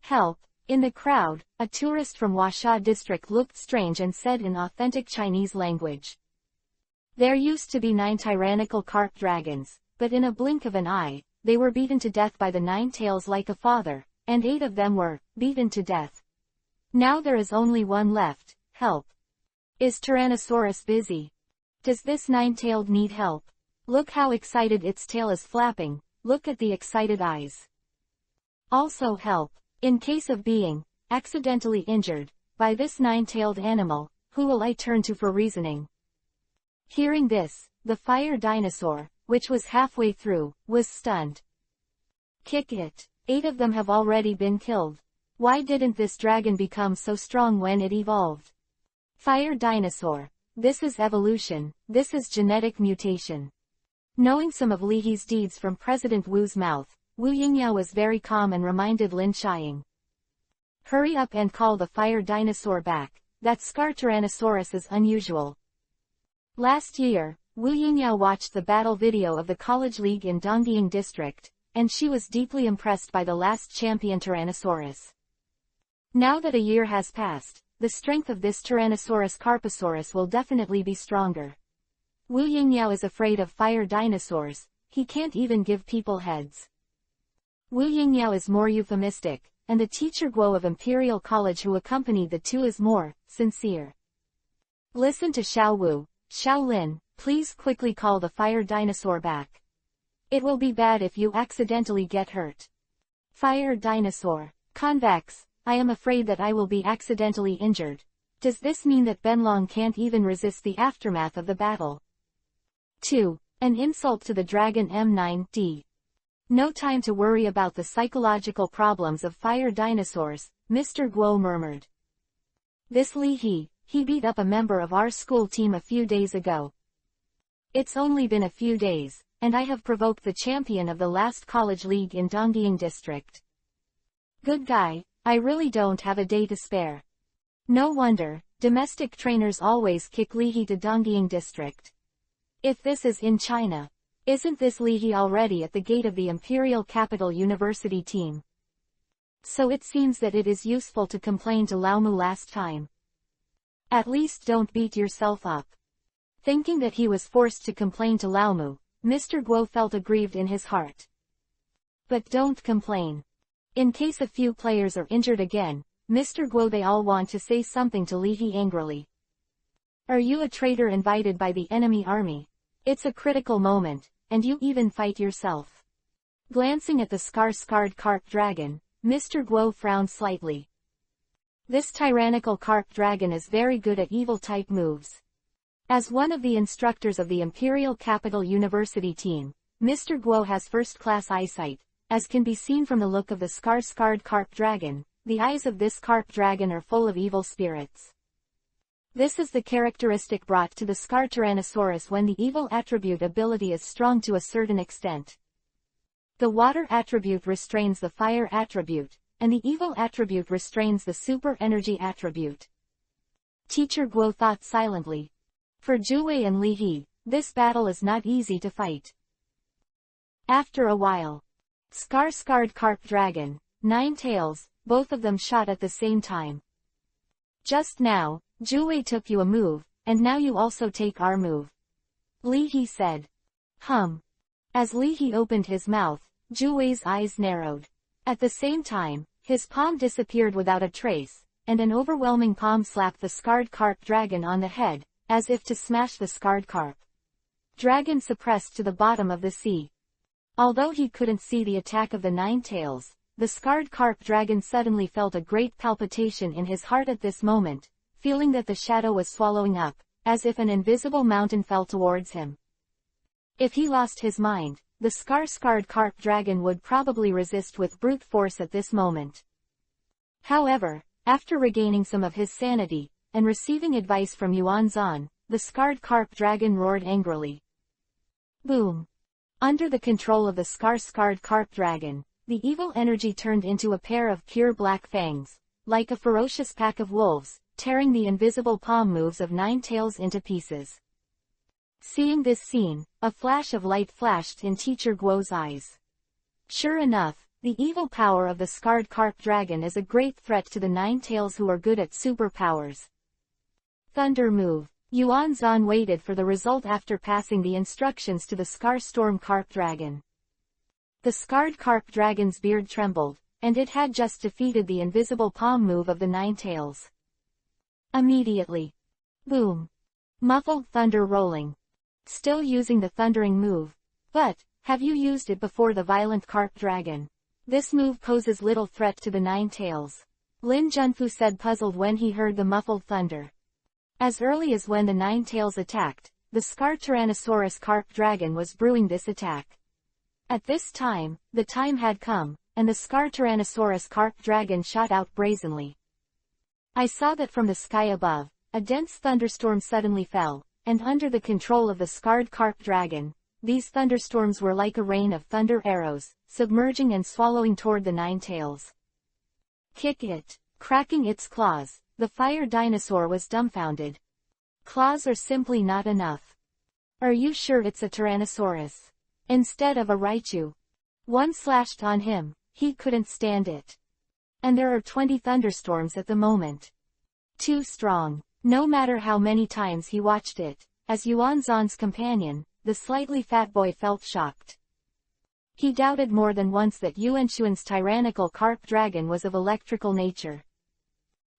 Help. In the crowd, a tourist from Huasha district looked strange and said in authentic Chinese language. There used to be 9 tyrannical carp dragons, but in a blink of an eye, they were beaten to death by the Ninetails like a father, and 8 of them were beaten to death. Now there is only one left. Help. Is Tyrannosaurus busy? Does this Ninetailed need help? Look how excited its tail is flapping, look at the excited eyes. Also help. In case of being accidentally injured by this 9-tailed animal, who will I turn to for reasoning? Hearing this, the fire dinosaur, which was halfway through, was stunned. Kick it. 8 of them have already been killed. Why didn't this dragon become so strong when it evolved? Fire dinosaur. This is evolution, this is genetic mutation. Knowing some of Leahy's deeds from President Wu's mouth, Wu Yingyao was very calm and reminded Lin Xiang. Hurry up and call the fire dinosaur back, that Scar Tyrannosaurus is unusual. Last year, Wu Yingyao watched the battle video of the college league in Donggying district, and she was deeply impressed by the last champion Tyrannosaurus. Now that a year has passed, the strength of this Tyrannosaurus Carposaurus will definitely be stronger. Wu Yingyao is afraid of fire dinosaurs, he can't even give people heads. Wu Yingyao is more euphemistic, and the teacher Guo of Imperial College who accompanied the two is more sincere. Listen to Xiao Wu, Xiao Lin, please quickly call the fire dinosaur back. It will be bad if you accidentally get hurt. Fire dinosaur. Convex, I am afraid that I will be accidentally injured. Does this mean that Benlong can't even resist the aftermath of the battle? 2. An insult to the dragon M9D. No time to worry about the psychological problems of fire dinosaurs, Mr. Guo murmured. This Leahy, he beat up a member of our school team a few days ago. It's only been a few days, and I have provoked the champion of the last college league in Donggying district. Good guy, I really don't have a day to spare. No wonder, domestic trainers always kick Leahy to Donggying district. If this is in China, Isn't this Leahy already at the gate of the Imperial Capital University team? So it seems that it is useful to complain to Lao Mu last time. At least don't beat yourself up. Thinking that he was forced to complain to Lao Mu, Mr. Guo felt aggrieved in his heart. But don't complain. In case a few players are injured again, Mr. Guo, they all want to say something to Leahy angrily. Are you a traitor invited by the enemy army? It's a critical moment, and you even fight yourself. Glancing at the scarred carp dragon, Mr. Guo frowned slightly. This tyrannical carp dragon is very good at evil-type moves. As one of the instructors of the Imperial Capital University team, Mr. Guo has first-class eyesight, as can be seen from the look of the scarred carp dragon. The eyes of this carp dragon are full of evil spirits. This is the characteristic brought to the Scar Tyrannosaurus when the evil attribute ability is strong to a certain extent. The water attribute restrains the fire attribute, and the evil attribute restrains the super energy attribute. Teacher Guo thought silently. For Juwei and Leahy, this battle is not easy to fight. After a while, scarred carp dragon, 9 tails, both of them shot at the same time. Just now, Juwei took you a move, and now you also take our move. Leahy said. As Leahy opened his mouth, Juwei's eyes narrowed. At the same time, his palm disappeared without a trace, and an overwhelming palm slapped the scarred carp dragon on the head, as if to smash the scarred carp dragon suppressed to the bottom of the sea. Although he couldn't see the attack of the 9 tails, the scarred carp dragon suddenly felt a great palpitation in his heart at this moment, feeling that the shadow was swallowing up, as if an invisible mountain fell towards him. If he lost his mind, the scarred carp dragon would probably resist with brute force at this moment. However, after regaining some of his sanity, and receiving advice from Yuan Zhan, the scarred carp dragon roared angrily. Boom! Under the control of the scarred carp dragon, the evil energy turned into a pair of pure black fangs, like a ferocious pack of wolves, tearing the invisible palm moves of 9 tails into pieces. Seeing this scene, a flash of light flashed in Teacher Guo's eyes. Sure enough, the evil power of the scarred carp dragon is a great threat to the 9 tails who are good at superpowers. Thunder move. Yuan Zhan waited for the result after passing the instructions to the storm carp dragon. The scarred carp dragon's beard trembled, and it had just defeated the invisible palm move of the 9 tails. Immediately. Boom. Muffled thunder rolling. Still using the thundering move. But, have you used it before the violent carp dragon? This move poses little threat to the 9 tails. Lin Junfu said, puzzled when he heard the muffled thunder. As early as when the 9 tails attacked, the scarred Tyrannosaurus carp dragon was brewing this attack. At this time, the time had come, and the scarred Tyrannosaurus carp dragon shot out brazenly. I saw that from the sky above, a dense thunderstorm suddenly fell, and under the control of the scarred carp dragon, these thunderstorms were like a rain of thunder arrows, submerging and swallowing toward the 9 tails. Kick it! Cracking its claws, the fire dinosaur was dumbfounded. Claws are simply not enough. Are you sure it's a Tyrannosaurus? Instead of a Raichu? One slashed on him, he couldn't stand it. And there are 20 thunderstorms at the moment. Too strong. No matter how many times he watched it, as Yuan Zhan's companion, the slightly fat boy felt shocked. He doubted more than once that Yuanshuan's tyrannical carp dragon was of electrical nature.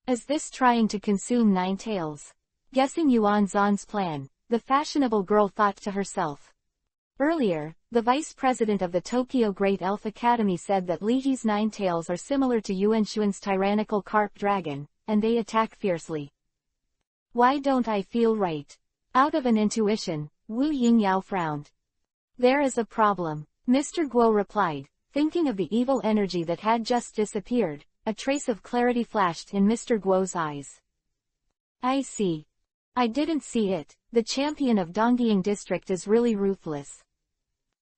Is this trying to consume 9 tails? Guessing Yuan Zhan's plan, the fashionable girl thought to herself. Earlier, the vice president of the Tokyo Great Elf Academy said that Leahy's 9 tails are similar to Yuanshuan's tyrannical carp dragon, and they attack fiercely. Why don't I feel right? Out of an intuition, Wu Yingyao frowned. There is a problem, Mr. Guo replied, thinking of the evil energy that had just disappeared. A trace of clarity flashed in Mr. Guo's eyes. I see. I didn't see it. The champion of Dongying district is really ruthless.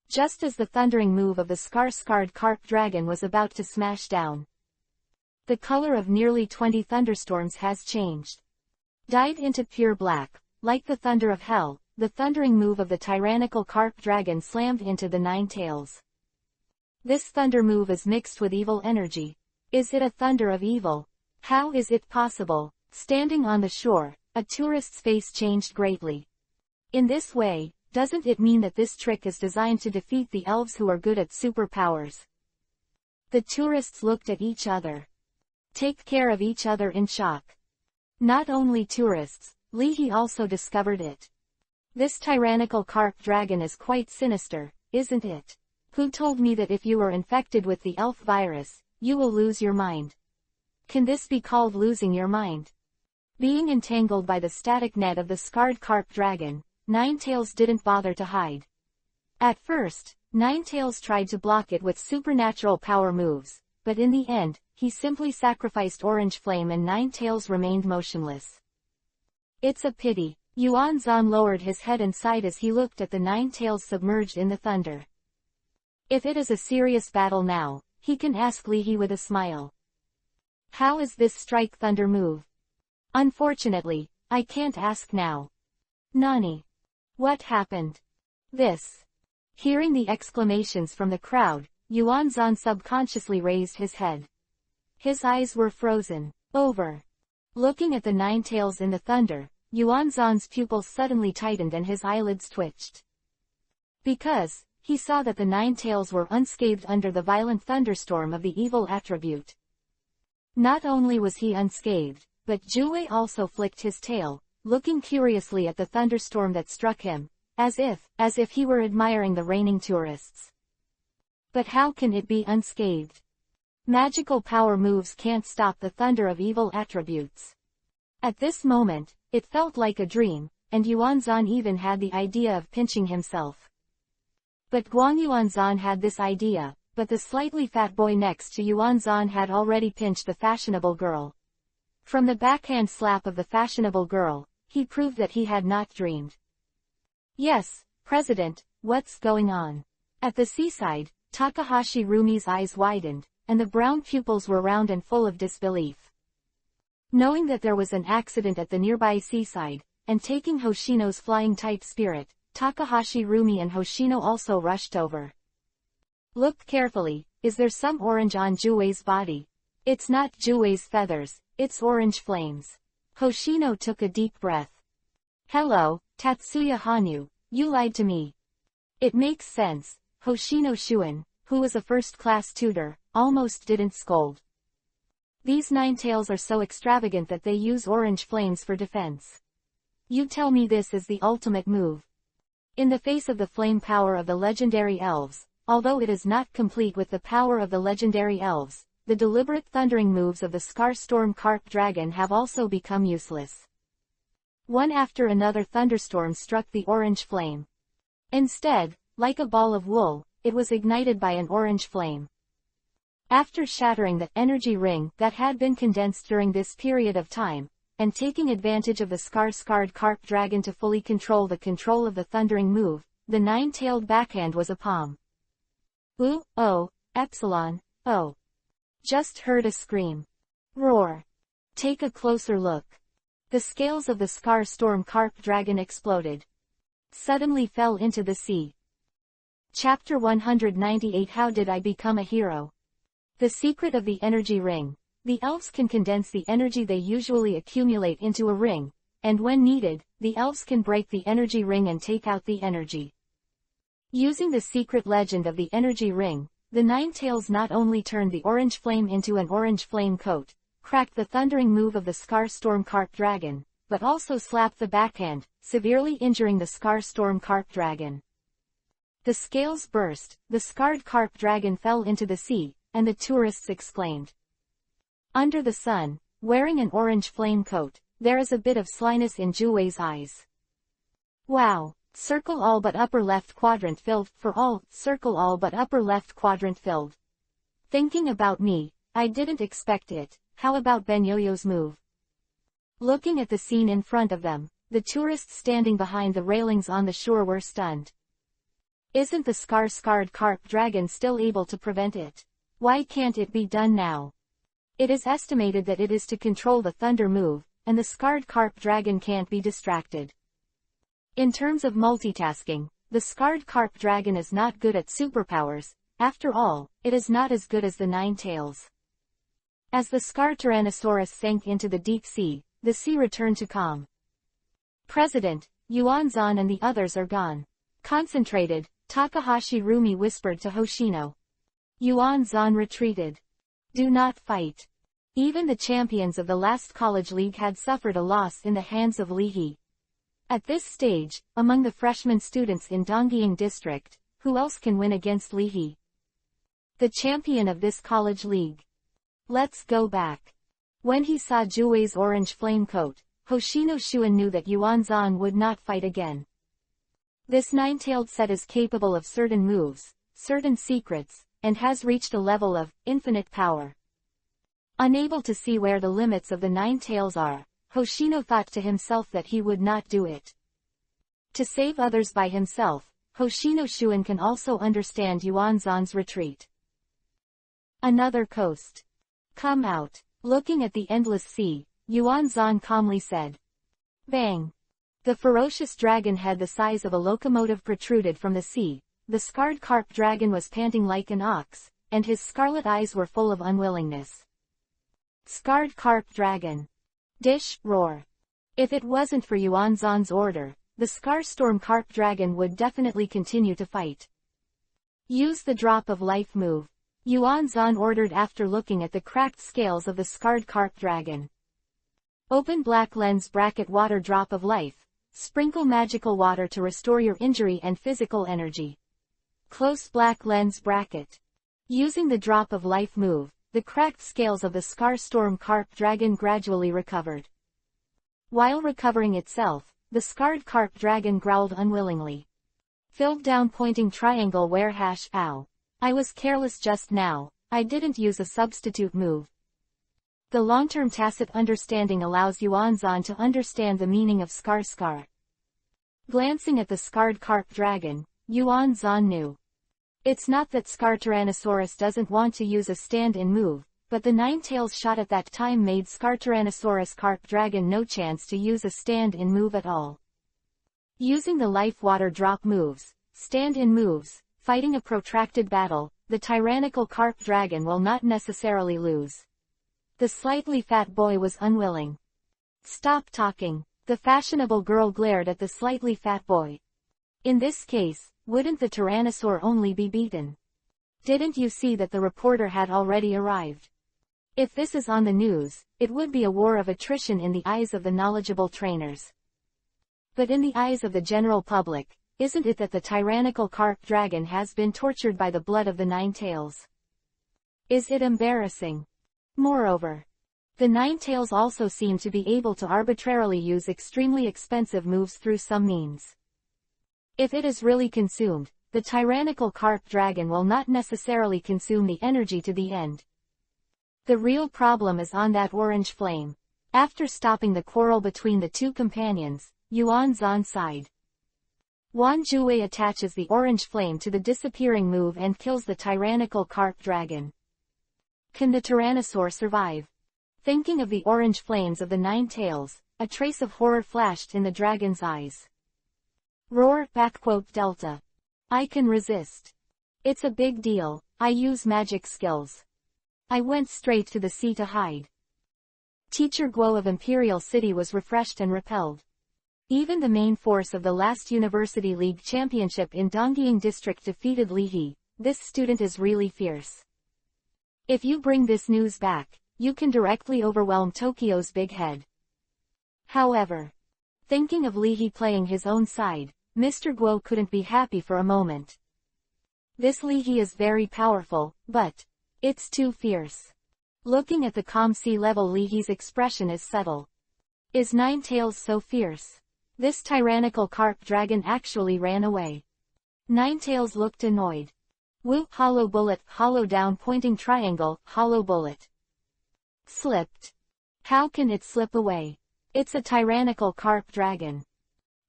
Just as the thundering move of the scarred carp dragon was about to smash down, the color of nearly 20 thunderstorms has changed. Dyed into pure black, like the thunder of hell, the thundering move of the tyrannical carp dragon slammed into the nine tails. This thunder move is mixed with evil energy. Is it a thunder of evil? How is it possible? Standing on the shore, a tourist's face changed greatly. In this way, doesn't it mean that this trick is designed to defeat the elves who are good at superpowers? The tourists looked at each other. Take care of each other in shock. Not only tourists, Leahy also discovered it. This tyrannical carp dragon is quite sinister, isn't it? Who told me that if you are infected with the elf virus, you will lose your mind? Can this be called losing your mind? Being entangled by the static net of the scarred carp dragon, Ninetails didn't bother to hide. At first, Ninetails tried to block it with supernatural power moves, but in the end, he simply sacrificed Orange Flame and Ninetails remained motionless. It's a pity. Yuan-zan lowered his head and sighed as he looked at the Ninetails submerged in the thunder. If it is a serious battle now, he can ask Leahy with a smile. How is this strike thunder move? Unfortunately, I can't ask now. Nani? What happened? This. Hearing the exclamations from the crowd, Yuan-zan subconsciously raised his head. His eyes were frozen. Over. Looking at the Ninetails in the thunder, Yuan-zan's pupils suddenly tightened and his eyelids twitched. Because, he saw that the Ninetails were unscathed under the violent thunderstorm of the evil attribute. Not only was he unscathed, but Jue also flicked his tail, looking curiously at the thunderstorm that struck him, as if he were admiring the raining tourists. But how can it be unscathed? Magical power moves can't stop the thunder of evil attributes. At this moment, it felt like a dream, and Yuan-zan even had the idea of pinching himself. But Guang Yuan-zan had this idea, but the slightly fat boy next to Yuan-zan had already pinched the fashionable girl. From the backhand slap of the fashionable girl, he proved that he had not dreamed. Yes, President, what's going on? At the seaside, Takahashi Rumi's eyes widened, and the brown pupils were round and full of disbelief. Knowing that there was an accident at the nearby seaside, and taking Hoshino's flying-type spirit, Takahashi Rumi and Hoshino also rushed over. Look carefully, is there some orange on Jue's body? It's not Jue's feathers, it's orange flames. Hoshino took a deep breath. Hello, Tatsuya Hanyu, you lied to me. It makes sense, Hoshino Shuin, who was a first-class tutor, almost didn't scold. These Ninetails are so extravagant that they use orange flames for defense. You tell me this is the ultimate move. In the face of the flame power of the legendary elves, although it is not complete with the power of the legendary elves, the deliberate thundering moves of the Scarstorm Carp Dragon have also become useless. One after another thunderstorm struck the orange flame. Instead, like a ball of wool, it was ignited by an orange flame. After shattering the energy ring that had been condensed during this period of time, and taking advantage of the scarred carp dragon to fully control of the thundering move, the nine-tailed backhand was a palm. Ooh, oh, epsilon, oh. Just heard a scream. Roar. Take a closer look. The scales of the Scarstorm Carp Dragon exploded. Suddenly fell into the sea. Chapter 198 How Did I Become a Hero? The Secret of the Energy Ring. The elves can condense the energy they usually accumulate into a ring, and when needed, the elves can break the energy ring and take out the energy. Using the secret legend of the energy ring, the Ninetails not only turned the orange flame into an orange flame coat, cracked the thundering move of the Scarstorm Carp Dragon, but also slapped the backhand, severely injuring the Scarstorm Carp Dragon. The scales burst, the scarred carp dragon fell into the sea, and the tourists exclaimed. Under the sun, wearing an orange flame coat, there is a bit of slyness in Jue's eyes. Wow! Circle all but upper left quadrant filled, for all, circle all but upper left quadrant filled. Thinking about me, I didn't expect it. How about Benyoyo's move? Looking at the scene in front of them, the tourists standing behind the railings on the shore were stunned. Isn't the scarred carp dragon still able to prevent it? Why can't it be done now? It is estimated that it is to control the thunder move, and the scarred carp dragon can't be distracted. In terms of multitasking, the scarred carp dragon is not good at superpowers. After all, it is not as good as the nine tails. As the scarred Tyrannosaurus sank into the deep sea, the sea returned to calm. President, Yuan-zan and the others are gone. Concentrated, Takahashi Rumi whispered to Hoshino. Yuan-zan retreated. Do not fight. Even the champions of the last college league had suffered a loss in the hands of Li He. At this stage, among the freshman students in Dongying district, who else can win against Li He? The champion of this college league. Let's go back. When he saw Juwei's orange flame coat, Hoshino Shuan knew that Yuan-zan would not fight again. This nine-tailed set is capable of certain moves, certain secrets, and has reached a level of infinite power. Unable to see where the limits of the nine tails are, Hoshino thought to himself that he would not do it. To save others by himself, Hoshino Shuan can also understand Yuan-zan's retreat. Another coast. Come out. Looking at the endless sea, Yuan-zan calmly said. Bang. The ferocious dragon head the size of a locomotive protruded from the sea. The scarred carp dragon was panting like an ox, and his scarlet eyes were full of unwillingness. Scarred carp dragon. Dish, roar. If it wasn't for Yuan-zan's order, the Scarstorm carp dragon would definitely continue to fight. Use the drop of life move. Yuan-zan ordered after looking at the cracked scales of the scarred carp dragon. Open black lens bracket water drop of life. Sprinkle magical water to restore your injury and physical energy. Close black lens bracket. Using the drop of life move, the cracked scales of the Scarstorm carp dragon gradually recovered. While recovering itself, the scarred carp dragon growled unwillingly. Filled down pointing triangle where hash ow. I was careless just now, I didn't use a substitute move. The long-term tacit understanding allows Yuan-zan to understand the meaning of scar. Glancing at the scarred carp dragon, Yuan-zan knew. It's not that Scar Tyrannosaurus doesn't want to use a stand-in move, but the nine tails shot at that time made Scar Tyrannosaurus carp dragon no chance to use a stand-in move at all. Using the life water drop moves, stand-in moves, fighting a protracted battle, the tyrannical carp dragon will not necessarily lose. The slightly fat boy was unwilling. Stop talking. The fashionable girl glared at the slightly fat boy. In this case, wouldn't the Tyrannosaur only be beaten? Didn't you see that the reporter had already arrived? If this is on the news, it would be a war of attrition in the eyes of the knowledgeable trainers. But in the eyes of the general public, isn't it that the tyrannical carp dragon has been tortured by the blood of the nine tails? Is it embarrassing? Moreover, the nine tails also seem to be able to arbitrarily use extremely expensive moves through some means. If it is really consumed, the tyrannical carp dragon will not necessarily consume the energy to the end. The real problem is on that orange flame. After stopping the quarrel between the two companions, Yuan-zan sighed. Wan Juwei attaches the orange flame to the disappearing move and kills the tyrannical carp dragon. Can the Tyrannosaur survive? Thinking of the orange flames of the nine tails, a trace of horror flashed in the dragon's eyes. Roar, Delta. I can resist. It's a big deal, I use magic skills. I went straight to the sea to hide. Teacher Guo of Imperial City was refreshed and repelled. Even the main force of the last University League Championship in Dongying District defeated Li He. This student is really fierce. If you bring this news back, you can directly overwhelm Tokyo's big head. However, thinking of Li He playing his own side, Mr. Guo couldn't be happy for a moment. This Li He is very powerful, but it's too fierce. Looking at the calm sea level, Li He's expression is subtle. Is Nine Tails so fierce? This tyrannical carp dragon actually ran away. Nine Tails looked annoyed. Woo, hollow bullet, hollow down pointing triangle, hollow bullet. Slipped. How can it slip away? It's a tyrannical carp dragon.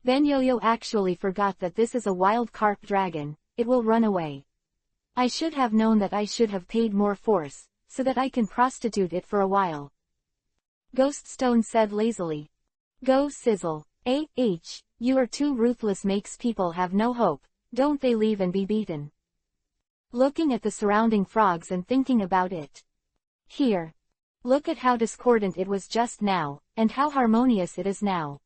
Ben Yo-Yo actually forgot that this is a wild carp dragon, it will run away. I should have known that. I should have paid more force, so that I can prostitute it for a while. Ghost Stone said lazily. Go sizzle. You are too ruthless, makes people have no hope, don't they leave and be beaten. Looking at the surrounding frogs and thinking about it. Here. Look at how discordant it was just now, and how harmonious it is now.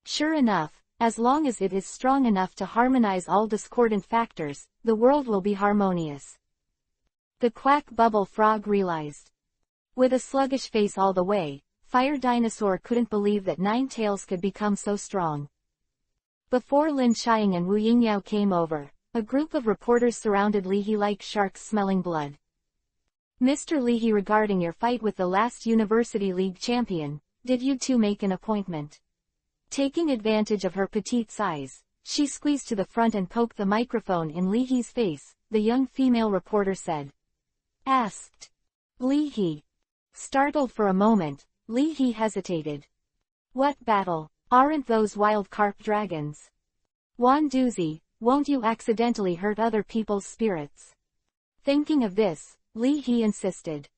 Sure enough, as long as it is strong enough to harmonize all discordant factors, the world will be harmonious. The quack bubble frog realized. With a sluggish face all the way, Fire Dinosaur couldn't believe that Nine Tails could become so strong. Before Lin Xiang and Wu Yingyao came over, a group of reporters surrounded Li He like sharks smelling blood. Mr. Li He, regarding your fight with the last University League champion, did you two make an appointment? Taking advantage of her petite size, she squeezed to the front and poked the microphone in Li He's face, the young female reporter said. Asked. Li He. Startled for a moment, Li He hesitated. What battle? Aren't those wild carp dragons? Wan Duzi, won't you accidentally hurt other people's spirits? Thinking of this, Li He insisted.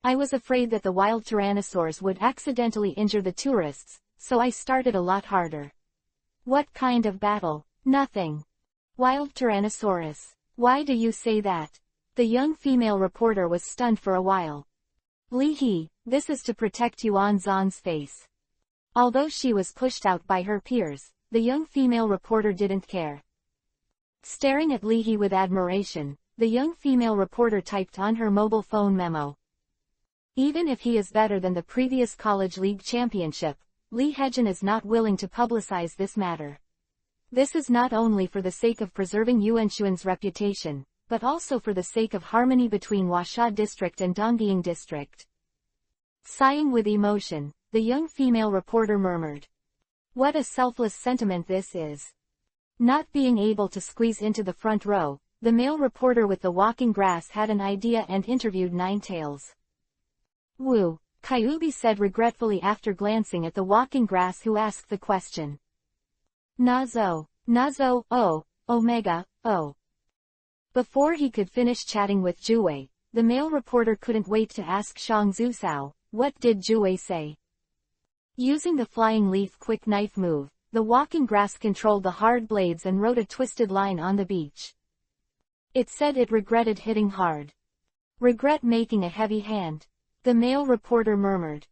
I was afraid that the wild tyrannosaurs would accidentally injure the tourists, so I started a lot harder. What kind of battle? Nothing. Wild Tyrannosaurus. Why do you say that? The young female reporter was stunned for a while. Li He, this is to protect Yuan Zan's face. Although she was pushed out by her peers, the young female reporter didn't care. Staring at Li He with admiration, the young female reporter typed on her mobile phone memo. Even if he is better than the previous college league championship, Li Hejin is not willing to publicize this matter. This is not only for the sake of preserving Yuanshuan's reputation, but also for the sake of harmony between Huasha District and Dongying District. Sighing with emotion, the young female reporter murmured. What a selfless sentiment this is. Not being able to squeeze into the front row, the male reporter with the walking grass had an idea and interviewed Nine Tails. Wu, Kyubi said regretfully after glancing at the walking grass, who asked the question. Nazo, Omega, O. Before he could finish chatting with Jue, the male reporter couldn't wait to ask Shang Zusao, what did Jue say? Using the flying leaf quick knife move, the walking grass controlled the hard blades and wrote a twisted line on the beach. It said it regretted hitting hard. Regret making a heavy hand. The male reporter murmured.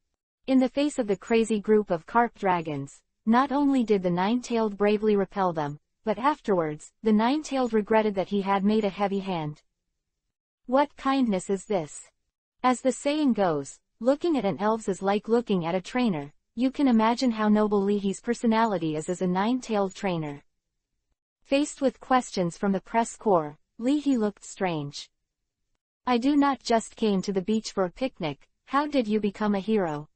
In the face of the crazy group of carp dragons, not only did the nine-tailed bravely repel them, but afterwards, the nine-tailed regretted that he had made a heavy hand. What kindness is this? As the saying goes, looking at an elves is like looking at a trainer. You can imagine how noble Li He's personality is as a nine-tailed trainer. Faced with questions from the press corps, Li He looked strange. I do not just came to the beach for a picnic. How did you become a hero?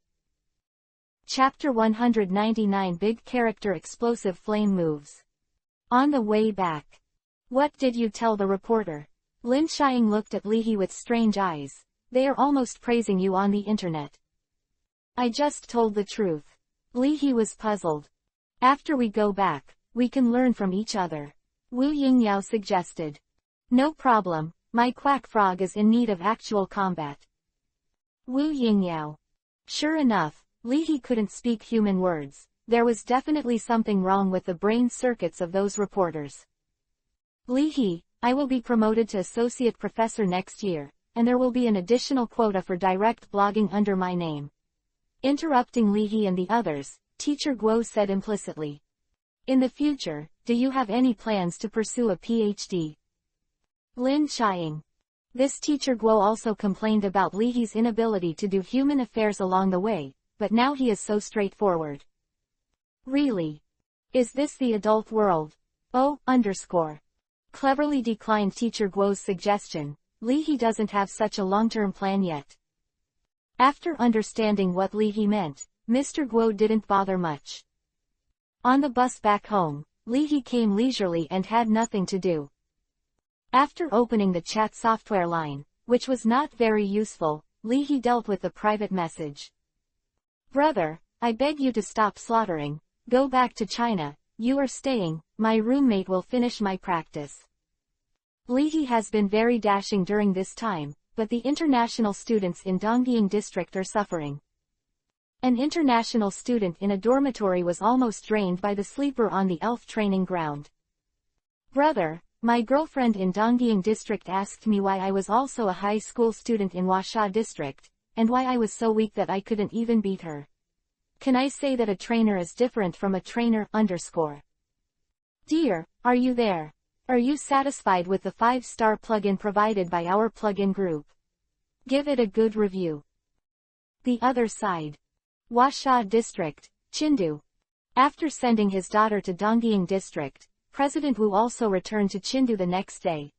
Chapter 199 Big Character Explosive Flame Moves. On the way back. What did you tell the reporter? Lin Xiang looked at Li He with strange eyes. They are almost praising you on the internet. I just told the truth. Li He was puzzled. After we go back, we can learn from each other. Wu Yingyao suggested. No problem, my quack frog is in need of actual combat. Wu Yingyao. Sure enough, Li He couldn't speak human words. There was definitely something wrong with the brain circuits of those reporters. Li He, I will be promoted to associate professor next year, and there will be an additional quota for direct blogging under my name. Interrupting Li He and the others, Teacher Guo said implicitly. In the future, do you have any plans to pursue a PhD? Lin Xiang. This Teacher Guo also complained about Li He's inability to do human affairs along the way, but now he is so straightforward. Really? Is this the adult world? Oh, Cleverly declined Teacher Guo's suggestion. Li He doesn't have such a long-term plan yet. After understanding what Li He meant, Mr. Guo didn't bother much. On the bus back home, Li He came leisurely and had nothing to do. After opening the chat software line, which was not very useful, Li He dealt with the private message. Brother, I beg you to stop slaughtering. Go back to China. You are staying. My roommate will finish my practice. Li He has been very dashing during this time, but the international students in Dongying District are suffering. An international student in a dormitory was almost drained by the sleeper on the elf training ground. Brother, my girlfriend in Donggying district asked me why I was also a high school student in Huasha district, and why I was so weak that I couldn't even beat her. Can I say that a trainer is different from a trainer _? Dear, are you there? Are you satisfied with the 5-star plugin provided by our plugin group? Give it a good review. The other side. Huasha district, Chindu. After sending his daughter to Donggying district, President Wu also returned to Chindu the next day.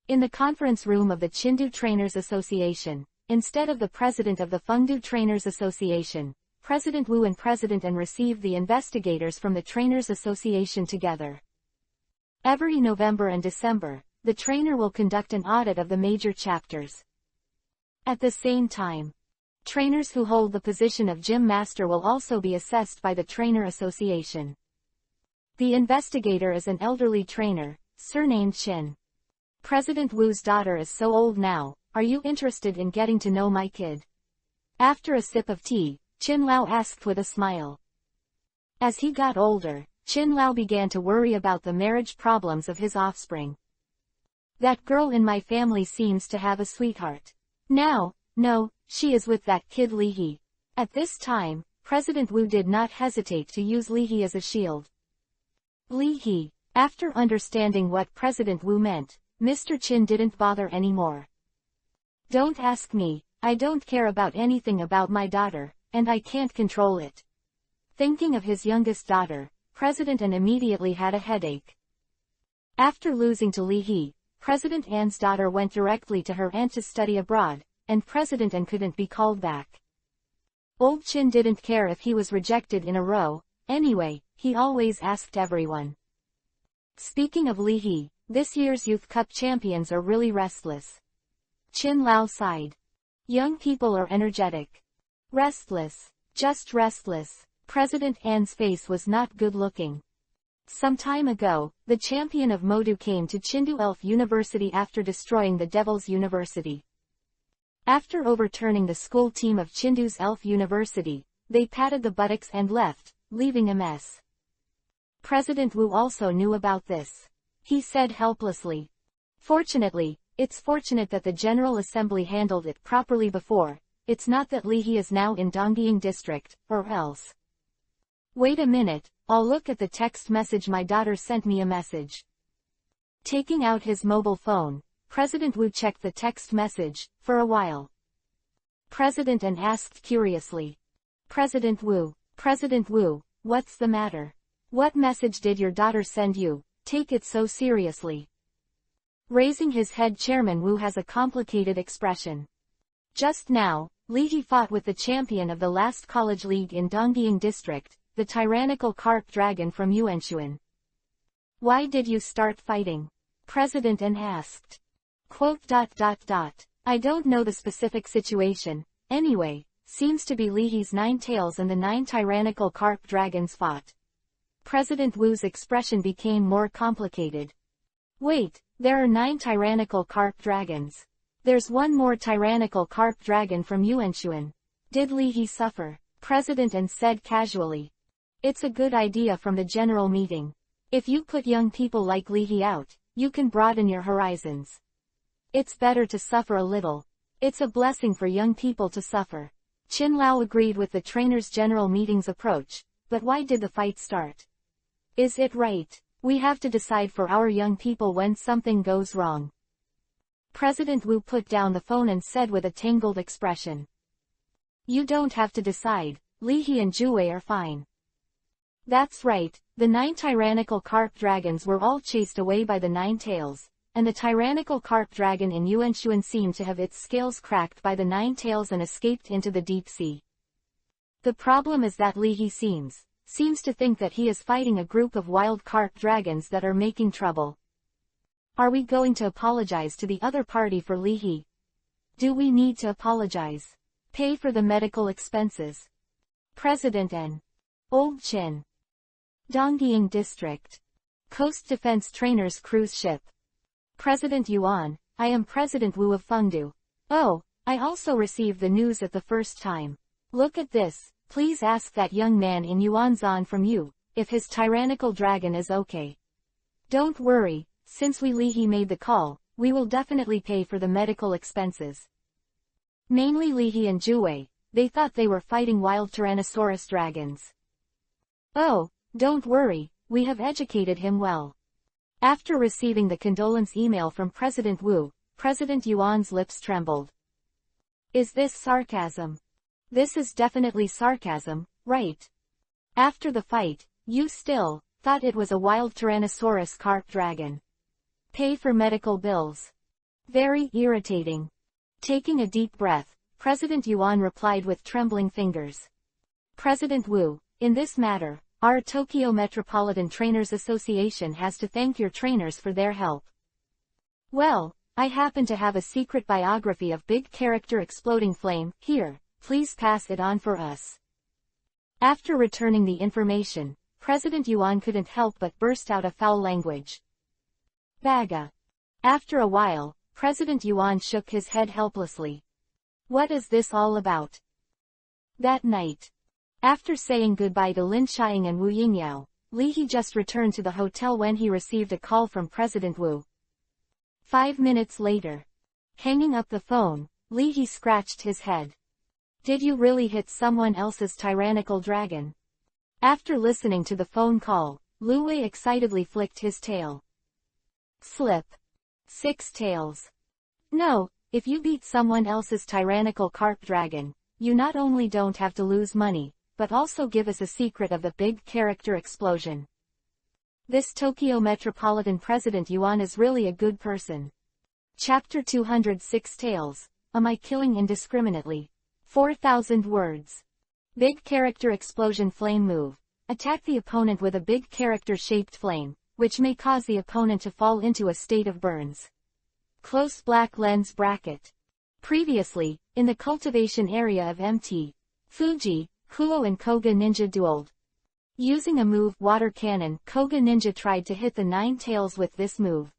In the conference room of the Chindu Trainers Association, instead of the president of the Fengdu Trainers Association, President Wu and President An received the investigators from the Trainers Association together. Every November and December, the trainer will conduct an audit of the major chapters. At the same time, trainers who hold the position of gym master will also be assessed by the Trainer Association. The investigator is an elderly trainer, surnamed Chin. President Wu's daughter is so old now, are you interested in getting to know my kid? After a sip of tea, Chin Lao asked with a smile. As he got older, Chin Lao began to worry about the marriage problems of his offspring. That girl in my family seems to have a sweetheart. Now, no, she is with that kid Li He. At this time, President Wu did not hesitate to use Li He as a shield. Li He. After understanding what President Wu meant, Mr. Chin didn't bother anymore. Don't ask me, I don't care about anything about my daughter, and I can't control it. Thinking of his youngest daughter, President An immediately had a headache. After losing to Li He, President An's daughter went directly to her aunt to study abroad, and President An couldn't be called back. Old Chin didn't care if he was rejected in a row, anyway, he always asked everyone. Speaking of Li He, this year's Youth Cup champions are really restless. Chin Lao sighed. Young people are energetic. Restless. Just restless. President An's face was not good-looking. Some time ago, the champion of Modu came to Chindu Elf University after destroying the Devil's University. After overturning the school team of Chindu's Elf University, they patted the buttocks and left, leaving a mess. President Wu also knew about this. He said helplessly. Fortunately, it's fortunate that the General Assembly handled it properly before. It's not that Li He is now in Donggying district, or else. Wait a minute, I'll look at the text message. My daughter sent me a message. Taking out his mobile phone, President Wu checked the text message, for a while. President An asked curiously. President Wu, what's the matter? What message did your daughter send you? Take it so seriously. Raising his head, Chairman Wu has a complicated expression. Just now, Li He fought with the champion of the last college league in Donggying district, the tyrannical carp dragon from Yuanshuan. Why did you start fighting? President An asked. I don't know the specific situation, anyway, seems to be Li He's 9 tails and the 9 tyrannical carp dragons fought. President Wu's expression became more complicated. Wait, there are 9 tyrannical carp dragons. There's one more tyrannical carp dragon from Yuanshuan. Did Li He suffer? President An said casually. It's a good idea from the general meeting. If you put young people like Li He out, you can broaden your horizons. It's better to suffer a little. It's a blessing for young people to suffer. Chin Lao agreed with the trainers' general meeting's approach, but why did the fight start? Is it right? We have to decide for our young people when something goes wrong. President Wu put down the phone and said with a tangled expression. You don't have to decide, Li He and Juwei are fine. That's right, the 9 tyrannical carp dragons were all chased away by the 9 tails, and the tyrannical carp dragon in Yuanshuan seemed to have its scales cracked by the 9 tails and escaped into the deep sea. The problem is that Li He seems to think that he is fighting a group of wild carp dragons that are making trouble. Are we going to apologize to the other party for Li He? Do we need to apologize? Pay for the medical expenses? President N. Old Chin. Donggying District. Coast Defense Trainers Cruise Ship. President Yuan, I am President Wu of Fengdu. Oh, I also received the news at the first time. Look at this, please ask that young man in Yuanzhan from you, if his tyrannical dragon is okay. Don't worry, since Li He made the call, we will definitely pay for the medical expenses. Mainly Li He and Juwei, they thought they were fighting wild Tyrannosaurus dragons. Oh, don't worry, we have educated him well. After receiving the condolence email from President Wu, President Yuan's lips trembled. Is this sarcasm? This is definitely sarcasm, right? After the fight, you still thought it was a wild Tyrannosaurus carp dragon. Pay for medical bills. Very irritating. Taking a deep breath, President Yuan replied with trembling fingers. President Wu, in this matter, our Tokyo Metropolitan Trainers Association has to thank your trainers for their help. Well, I happen to have a secret biography of big character Exploding Flame, here, please pass it on for us. After returning the information, President Yuan couldn't help but burst out a foul language. Baga. After a while, President Yuan shook his head helplessly. What is this all about? That night, after saying goodbye to Lin Xiang and Wu Yingyao, Li He just returned to the hotel when he received a call from President Wu. 5 minutes later. Hanging up the phone, Li He scratched his head. Did you really hit someone else's tyrannical dragon? After listening to the phone call, Lu Wei excitedly flicked his tail. Slip. 6 tails. No, if you beat someone else's tyrannical carp dragon, you not only don't have to lose money, but also give us a secret of the big character explosion. This Tokyo Metropolitan President Yuan is really a good person. Chapter 206 Tales, Am I Killing Indiscriminately? 4,000 words. Big character explosion flame move. Attack the opponent with a big character-shaped flame, which may cause the opponent to fall into a state of burns. Close black lens bracket. Previously, in the cultivation area of Mt. Fuji, Kuo and Koga Ninja dueled. Using a move, Water Cannon, Koga Ninja tried to hit the 9 tails with this move.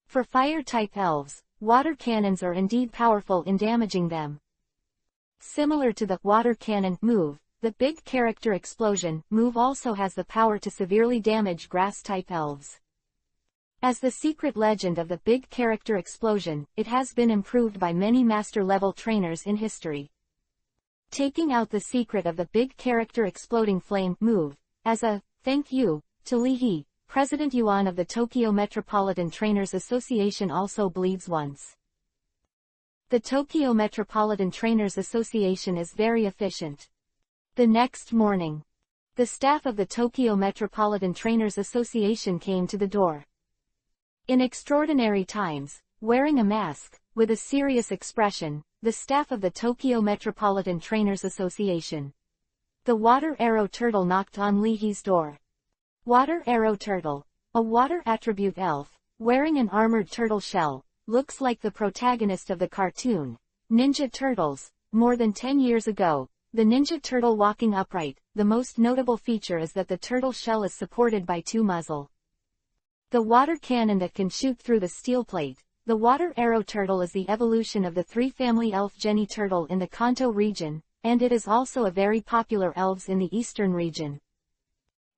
For fire-type elves, water cannons are indeed powerful in damaging them. Similar to the Water Cannon move, the Big Character Explosion move also has the power to severely damage grass-type elves. As the secret legend of the Big Character Explosion, it has been improved by many master-level trainers in history. Taking out the secret of the Big Character Exploding Flame move, as a thank you to Li He, President Yuan of the Tokyo Metropolitan Trainers Association also bleeds once. The Tokyo Metropolitan Trainers Association is very efficient. The next morning, the staff of the Tokyo Metropolitan Trainers Association came to the door. In extraordinary times, wearing a mask, with a serious expression, the staff of the Tokyo Metropolitan Trainers Association. The Water Arrow Turtle knocked on Li He's door. Water Arrow Turtle, a water attribute elf, wearing an armored turtle shell, looks like the protagonist of the cartoon, Ninja Turtles. More than 10 years ago, the Ninja Turtle walking upright. The most notable feature is that the turtle shell is supported by 2 muzzle. The water cannon that can shoot through the steel plate. The Water Arrow Turtle is the evolution of the 3-family elf Jenny Turtle in the Kanto region, and it is also a very popular elves in the eastern region.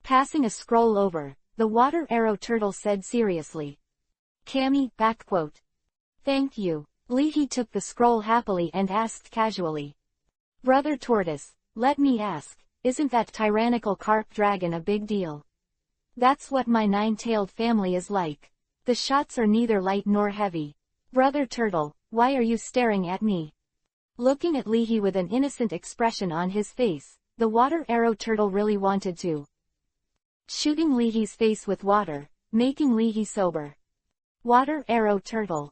Passing a scroll over, the Water Arrow Turtle said seriously. Kami, backquote. Thank you. Li He took the scroll happily and asked casually. Brother Tortoise, let me ask, isn't that tyrannical carp dragon a big deal? That's what my 9-tailed family is like. The shots are neither light nor heavy. Brother Turtle, why are you staring at me? Looking at Li He with an innocent expression on his face, the Water Arrow Turtle really wanted to. Shooting Li He's face with water, making Li He sober. Water Arrow Turtle.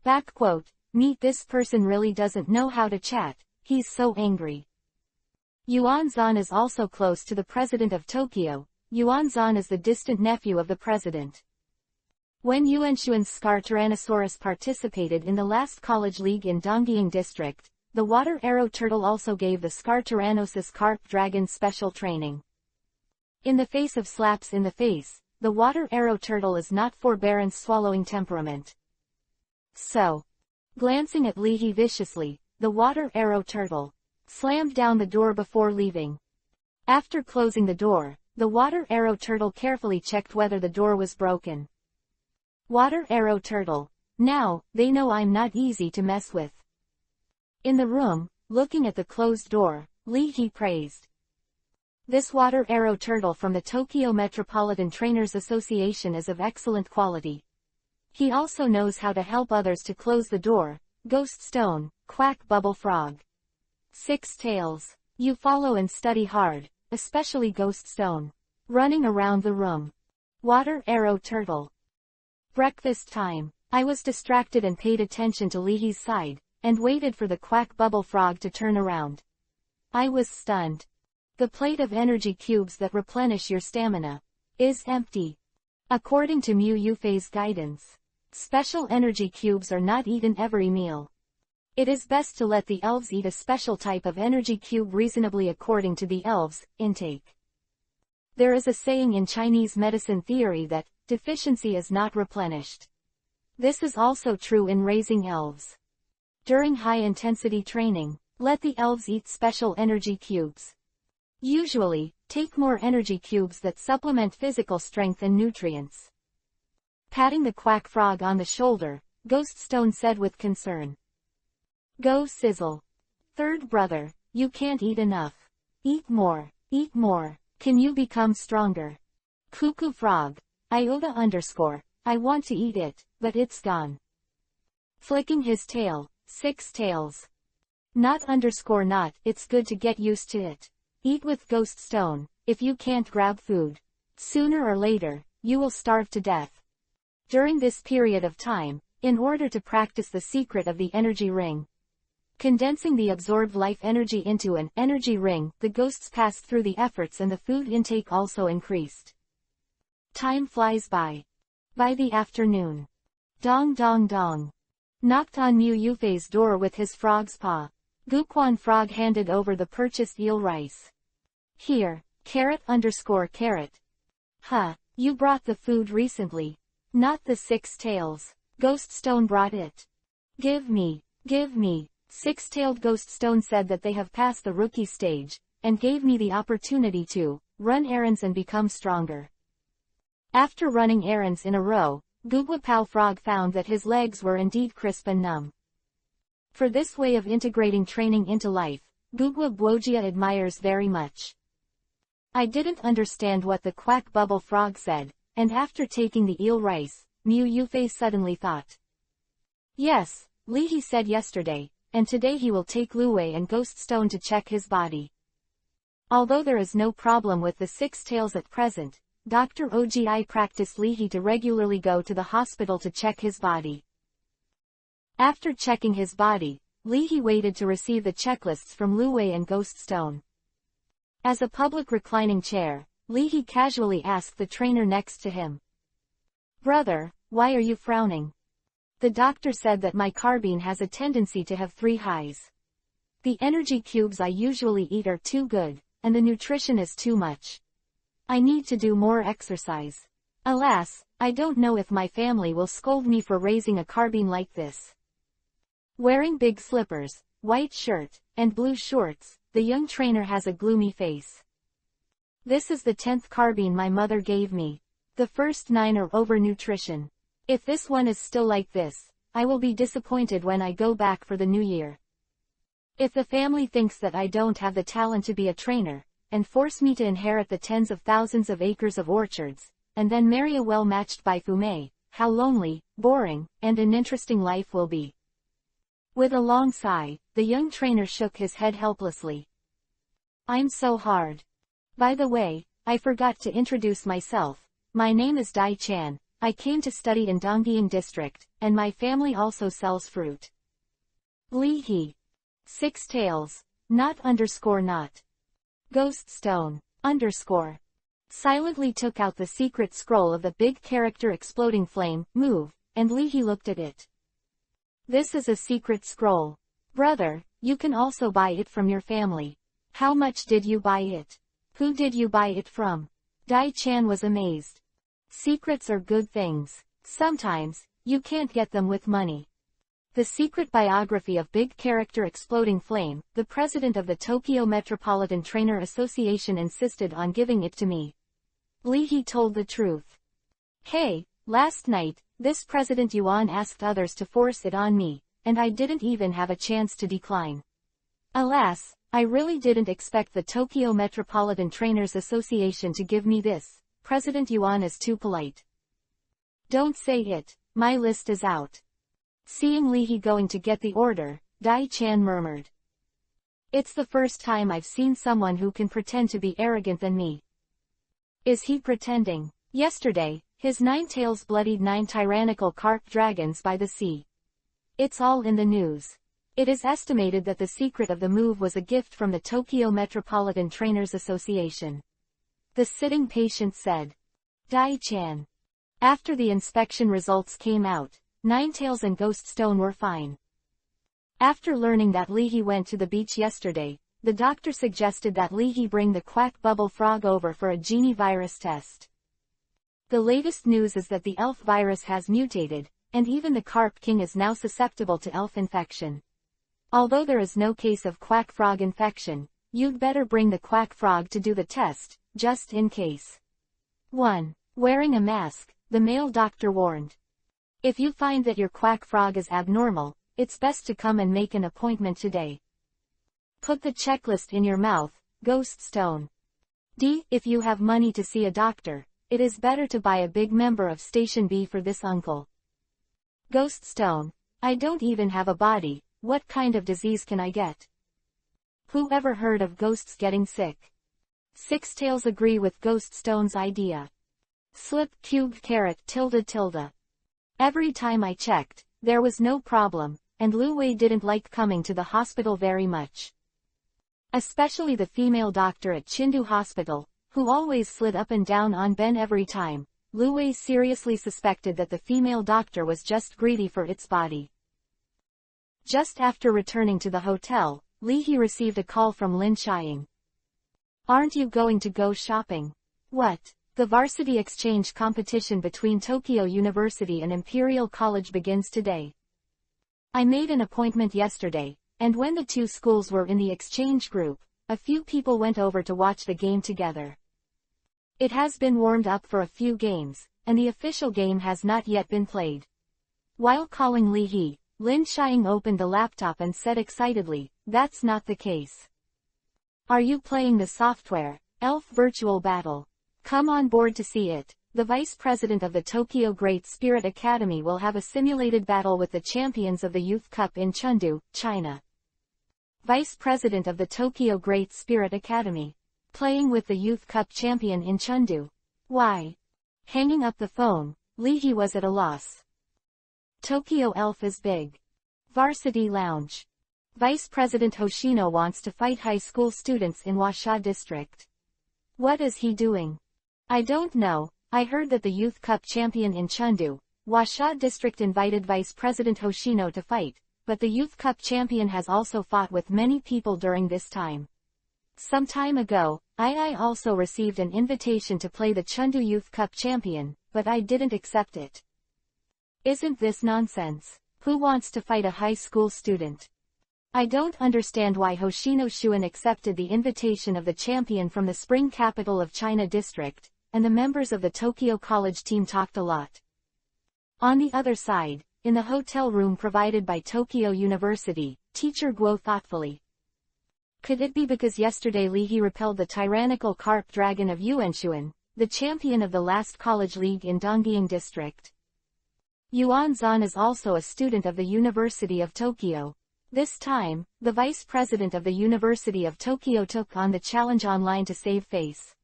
Backquote, meet this person really doesn't know how to chat, he's so angry. Yuanzhan is also close to the president of Tokyo. Yuanzhan is the distant nephew of the president. When Yuanshuan's Scar Tyrannosaurus participated in the last college league in Dongying district, the Water Arrow Turtle also gave the Scar Tyrannosus carp dragon special training. In the face of slaps in the face, the Water Arrow Turtle is not forbearance swallowing temperament. So, glancing at Li He viciously, the Water Arrow Turtle slammed down the door before leaving. After closing the door, the water arrow turtle carefully checked whether the door was broken. Water arrow turtle. Now, they know I'm not easy to mess with. In the room, looking at the closed door, Lee praised. This water arrow turtle from the Tokyo Metropolitan Trainers Association is of excellent quality. He also knows how to help others to close the door. Ghost Stone, Quack Bubble Frog. 6 Tails. You follow and study hard, especially Ghost Stone. Running around the room. Water arrow turtle. Breakfast time. I was distracted and paid attention to Lee's side, and waited for the Quack Bubble Frog to turn around. I was stunned. The plate of energy cubes that replenish your stamina is empty. According to Mu Yufei's guidance, special energy cubes are not eaten every meal. It is best to let the elves eat a special type of energy cube reasonably according to the elves' intake. There is a saying in Chinese medicine theory that deficiency is not replenished. This is also true in raising elves. During high-intensity training, let the elves eat special energy cubes. Usually, take more energy cubes that supplement physical strength and nutrients. Patting the quack frog on the shoulder, Ghost Stone said with concern. Go Sizzle. Third brother, you can't eat enough. Eat more, eat more. Can you become stronger? Cuckoo Frog. I want to eat it, but it's gone. Flicking his tail, 6 Tails. Not, it's good to get used to it. Eat with Ghost Stone, if you can't grab food. Sooner or later, you will starve to death. During this period of time, in order to practice the secret of the energy ring, condensing the absorbed life energy into an energy ring, the ghosts passed through the efforts and the food intake also increased. Time flies by. By the afternoon. Dong dong dong. Knocked on Mu Yufei's door with his frog's paw. Guquan Frog handed over the purchased eel rice. Here, carrot. Huh, you brought the food recently. Not the 6 Tails. Ghost Stone brought it. Give me. 6-tailed Ghost Stone said that they have passed the rookie stage, and gave me the opportunity to run errands and become stronger. After running errands in a row, Guguapao Frog found that his legs were indeed crisp and numb. For this way of integrating training into life, Gugwa Bwogia admires very much. I didn't understand what the Quack Bubble Frog said, and after taking the eel rice, Mu Yufei suddenly thought. Yes, Lee said yesterday, and today he will take Luwei and Ghost Stone to check his body. Although there is no problem with the 6 Tails at present, Dr. Ogi practiced Lee to regularly go to the hospital to check his body. After checking his body, Lee waited to receive the checklists from Luwei and Ghost Stone. As a public reclining chair, Lee casually asked the trainer next to him. Brother, why are you frowning? The doctor said that my carbine has a tendency to have 3 highs. The energy cubes I usually eat are too good, and the nutrition is too much. I need to do more exercise. Alas, I don't know if my family will scold me for raising a carbine like this. Wearing big slippers, white shirt, and blue shorts, the young trainer has a gloomy face. This is the 10th carbine my mother gave me. The first 9 are overnutrition. If this one is still like this, I will be disappointed when I go back for the new year. If the family thinks that I don't have the talent to be a trainer, and force me to inherit the tens of thousands of acres of orchards, and then marry a well-matched Baifume, how lonely, boring, and uninteresting life will be. With a long sigh, the young trainer shook his head helplessly. I'm so hard. By the way, I forgot to introduce myself. My name is Dai Chan. I came to study in Donggying District, and my family also sells fruit. Lee. 6 Tails. Not. Ghost Stone. Silently took out the secret scroll of the big character exploding flame, move, and Lee looked at it. This is a secret scroll. Brother, you can also buy it from your family. How much did you buy it? Who did you buy it from? Dai Chan was amazed. Secrets are good things. Sometimes, you can't get them with money. The secret biography of big character Exploding Flame, the president of the Tokyo Metropolitan Trainer Association insisted on giving it to me. Lee Hee told the truth. Hey, last night, this President Yuan asked others to force it on me, and I didn't even have a chance to decline. Alas, I really didn't expect the Tokyo Metropolitan Trainers Association to give me this. President Yuan is too polite. Don't say it, my list is out. Seeing Lee Hee going to get the order, Dai Chan murmured. It's the first time I've seen someone who can pretend to be arrogant than me. Is he pretending? Yesterday, his 9 tails bloodied 9 tyrannical carp dragons by the sea. It's all in the news. It is estimated that the secret of the move was a gift from the Tokyo Metropolitan Trainers Association. The sitting patient said. Dai Chan. After the inspection results came out, Ninetails and Ghost Stone were fine. After learning that Lee Hee went to the beach yesterday, the doctor suggested that Lee Hee bring the quack bubble frog over for a genie virus test. The latest news is that the elf virus has mutated, and even the carp king is now susceptible to elf infection. Although there is no case of quack frog infection, you'd better bring the quack frog to do the test, just in case. 1. Wearing a mask, the male doctor warned. If you find that your quack frog is abnormal, it's best to come and make an appointment today. Put the checklist in your mouth, Ghost Stone. D. If you have money to see a doctor, it is better to buy a big member of Station B for this uncle. Ghost Stone. I don't even have a body, what kind of disease can I get? Who ever heard of ghosts getting sick? 6 Tails agree with Ghost Stone's idea. Slip cube caret tilde. Every time I checked, there was no problem, and Lu Wei didn't like coming to the hospital very much. Especially the female doctor at Chindu Hospital, who always slid up and down on Ben every time. Lu Wei seriously suspected that the female doctor was just greedy for its body. Just after returning to the hotel, Lee Hee received a call from Lin Chiang. Aren't you going to go shopping? What? The varsity exchange competition between Tokyo University and Imperial College begins today. I made an appointment yesterday, and when the two schools were in the exchange group, a few people went over to watch the game together. It has been warmed up for a few games, and the official game has not yet been played. While calling Lee Hee, Lin Chiang opened the laptop and said excitedly, "That's not the case. Are you playing the software, Elf Virtual Battle? Come on board to see it." The vice president of the Tokyo Great Spirit Academy will have a simulated battle with the champions of the Youth Cup in Chengdu, China. Vice president of the Tokyo Great Spirit Academy. Playing with the Youth Cup champion in Chengdu. Why? Hanging up the phone, Lee Hee was at a loss. Tokyo Elf is big. Varsity Lounge. Vice President Hoshino wants to fight high school students in Washa District. What is he doing? I don't know. I heard that the Youth Cup champion in Chengdu, Washa District invited Vice President Hoshino to fight, but the Youth Cup champion has also fought with many people during this time. Some time ago, I also received an invitation to play the Chengdu Youth Cup champion, but I didn't accept it. Isn't this nonsense? Who wants to fight a high school student? I don't understand why Hoshino Shuan accepted the invitation of the champion from the spring capital of China district, and the members of the Tokyo College team talked a lot. On the other side, in the hotel room provided by Tokyo University, teacher Guo thoughtfully. Could it be because yesterday Lee Hee repelled the tyrannical carp dragon of Yuanshuan, the champion of the last college league in Donggying district? Yuan Zan is also a student of the University of Tokyo. This time, the vice president of the University of Tokyo took on the challenge online to save face.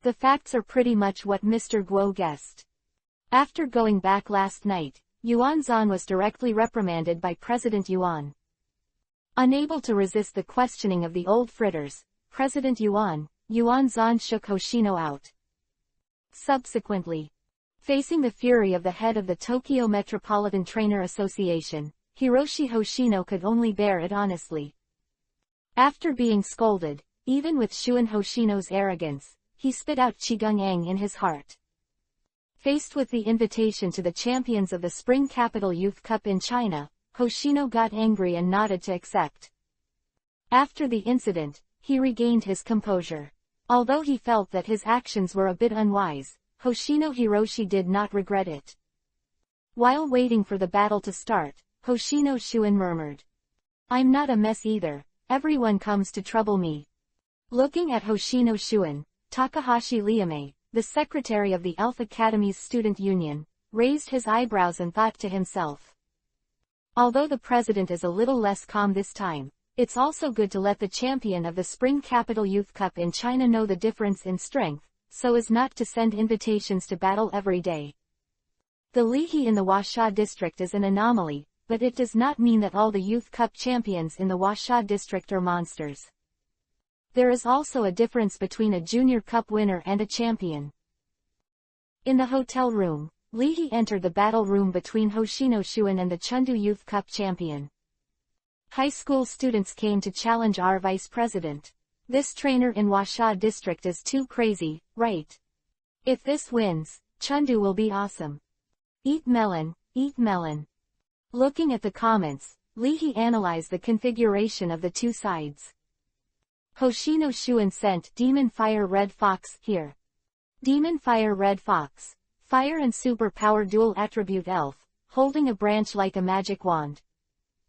The facts are pretty much what Mr. Guo guessed. After going back last night, Yuan Zan was directly reprimanded by President Yuan. Unable to resist the questioning of the old fritters, President Yuan Zan shook Hoshino out. Subsequently, facing the fury of the head of the Tokyo Metropolitan Trainer Association, Hiroshi Hoshino could only bear it honestly. After being scolded, even with Shuan Hoshino's arrogance, he spit out Chigung-ang in his heart. Faced with the invitation to the champions of the Spring Capital Youth Cup in China, Hoshino got angry and nodded to accept. After the incident, he regained his composure. Although he felt that his actions were a bit unwise, Hoshino Hiroshi did not regret it. While waiting for the battle to start, Hoshino Shuin murmured, "I'm not a mess either, everyone comes to trouble me." Looking at Hoshino Shuin, Takahashi Liame, the secretary of the Elf Academy's student union, raised his eyebrows and thought to himself, although the president is a little less calm this time, it's also good to let the champion of the Spring Capital Youth Cup in China know the difference in strength, so as not to send invitations to battle every day. The Lihi in the Huasha district is an anomaly, but it does not mean that all the Youth Cup champions in the Huasha district are monsters. There is also a difference between a Junior Cup winner and a champion. In the hotel room, Lihi entered the battle room between Hoshino Shuin and the Chengdu Youth Cup champion. High school students came to challenge our vice president. This trainer in Huasha district is too crazy, right? If this wins, Chengdu will be awesome. Eat melon, eat melon. Looking at the comments, Lihi analyzed the configuration of the two sides. Hoshino Shuin sent Demon Fire Red Fox here. Demon Fire Red Fox. Fire and super power dual attribute elf, holding a branch like a magic wand.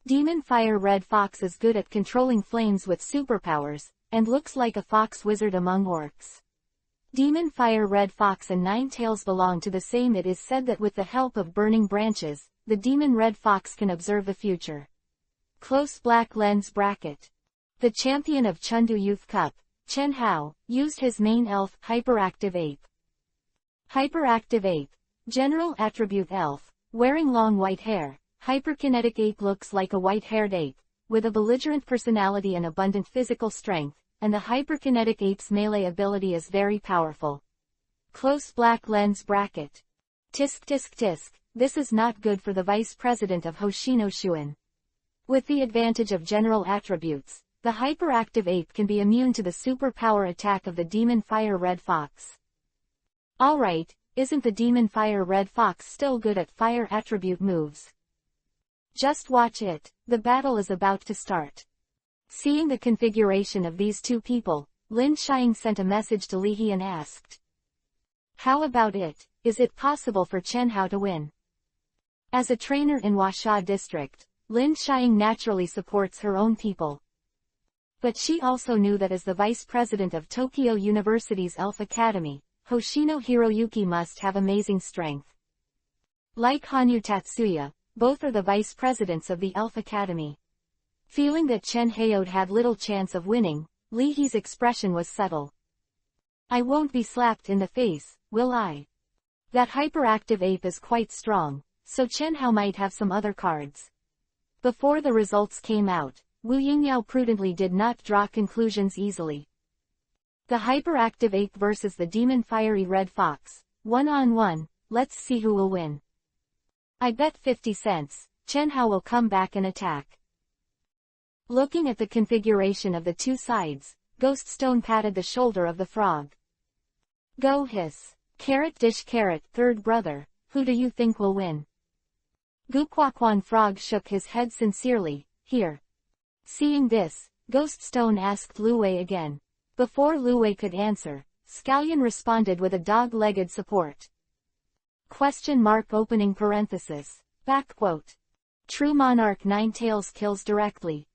Demon Fire Red Fox is good at controlling flames with superpowers, and looks like a fox wizard among orcs. Demon Fire Red Fox and Ninetales belong to the same. It is said that with the help of burning branches, the Demon Red Fox can observe the future. Close black lens bracket. The champion of Chengdu Youth Cup, Chen Hao, used his main elf, Hyperactive Ape. Hyperactive Ape. General attribute elf, wearing long white hair. Hyperkinetic Ape looks like a white-haired ape, with a belligerent personality and abundant physical strength, and the Hyperkinetic Ape's melee ability is very powerful. Close black lens bracket. Tisk tisk tisk, this is not good for the vice president of Hoshino Shuin. With the advantage of general attributes, the Hyperactive Ape can be immune to the superpower attack of the Demon Fire Red Fox. Alright, isn't the Demon Fire Red Fox still good at fire attribute moves? Just watch it, the battle is about to start. Seeing the configuration of these two people, Lin Xiang sent a message to Lihi and asked, "How about it, is it possible for Chen Hao to win?" As a trainer in Huasha district, Lin Xiang naturally supports her own people. But she also knew that as the vice president of Tokyo University's Elf Academy, Hoshino Hiroyuki must have amazing strength. Like Hanyu Tatsuya, both are the vice presidents of the Elf Academy. Feeling that Chen Haode had little chance of winning, Lihi's expression was subtle. "I won't be slapped in the face, will I? That hyperactive ape is quite strong, so Chen Hao might have some other cards." Before the results came out, Wu Yingyao prudently did not draw conclusions easily. The hyperactive ape versus the demon fiery red fox, 1-on-1, let's see who will win. I bet 50 cents, Chen Hao will come back and attack. Looking at the configuration of the two sides, Ghost Stone patted the shoulder of the frog. Go hiss. Carrot dish carrot, third brother, who do you think will win? Guquaquan frog shook his head sincerely, here. Seeing this, Ghost Stone asked Lu Wei again. Before Lu Wei could answer, Scallion responded with a dog-legged support. Question mark opening parenthesis. Backquote. True monarch Ninetales kills directly.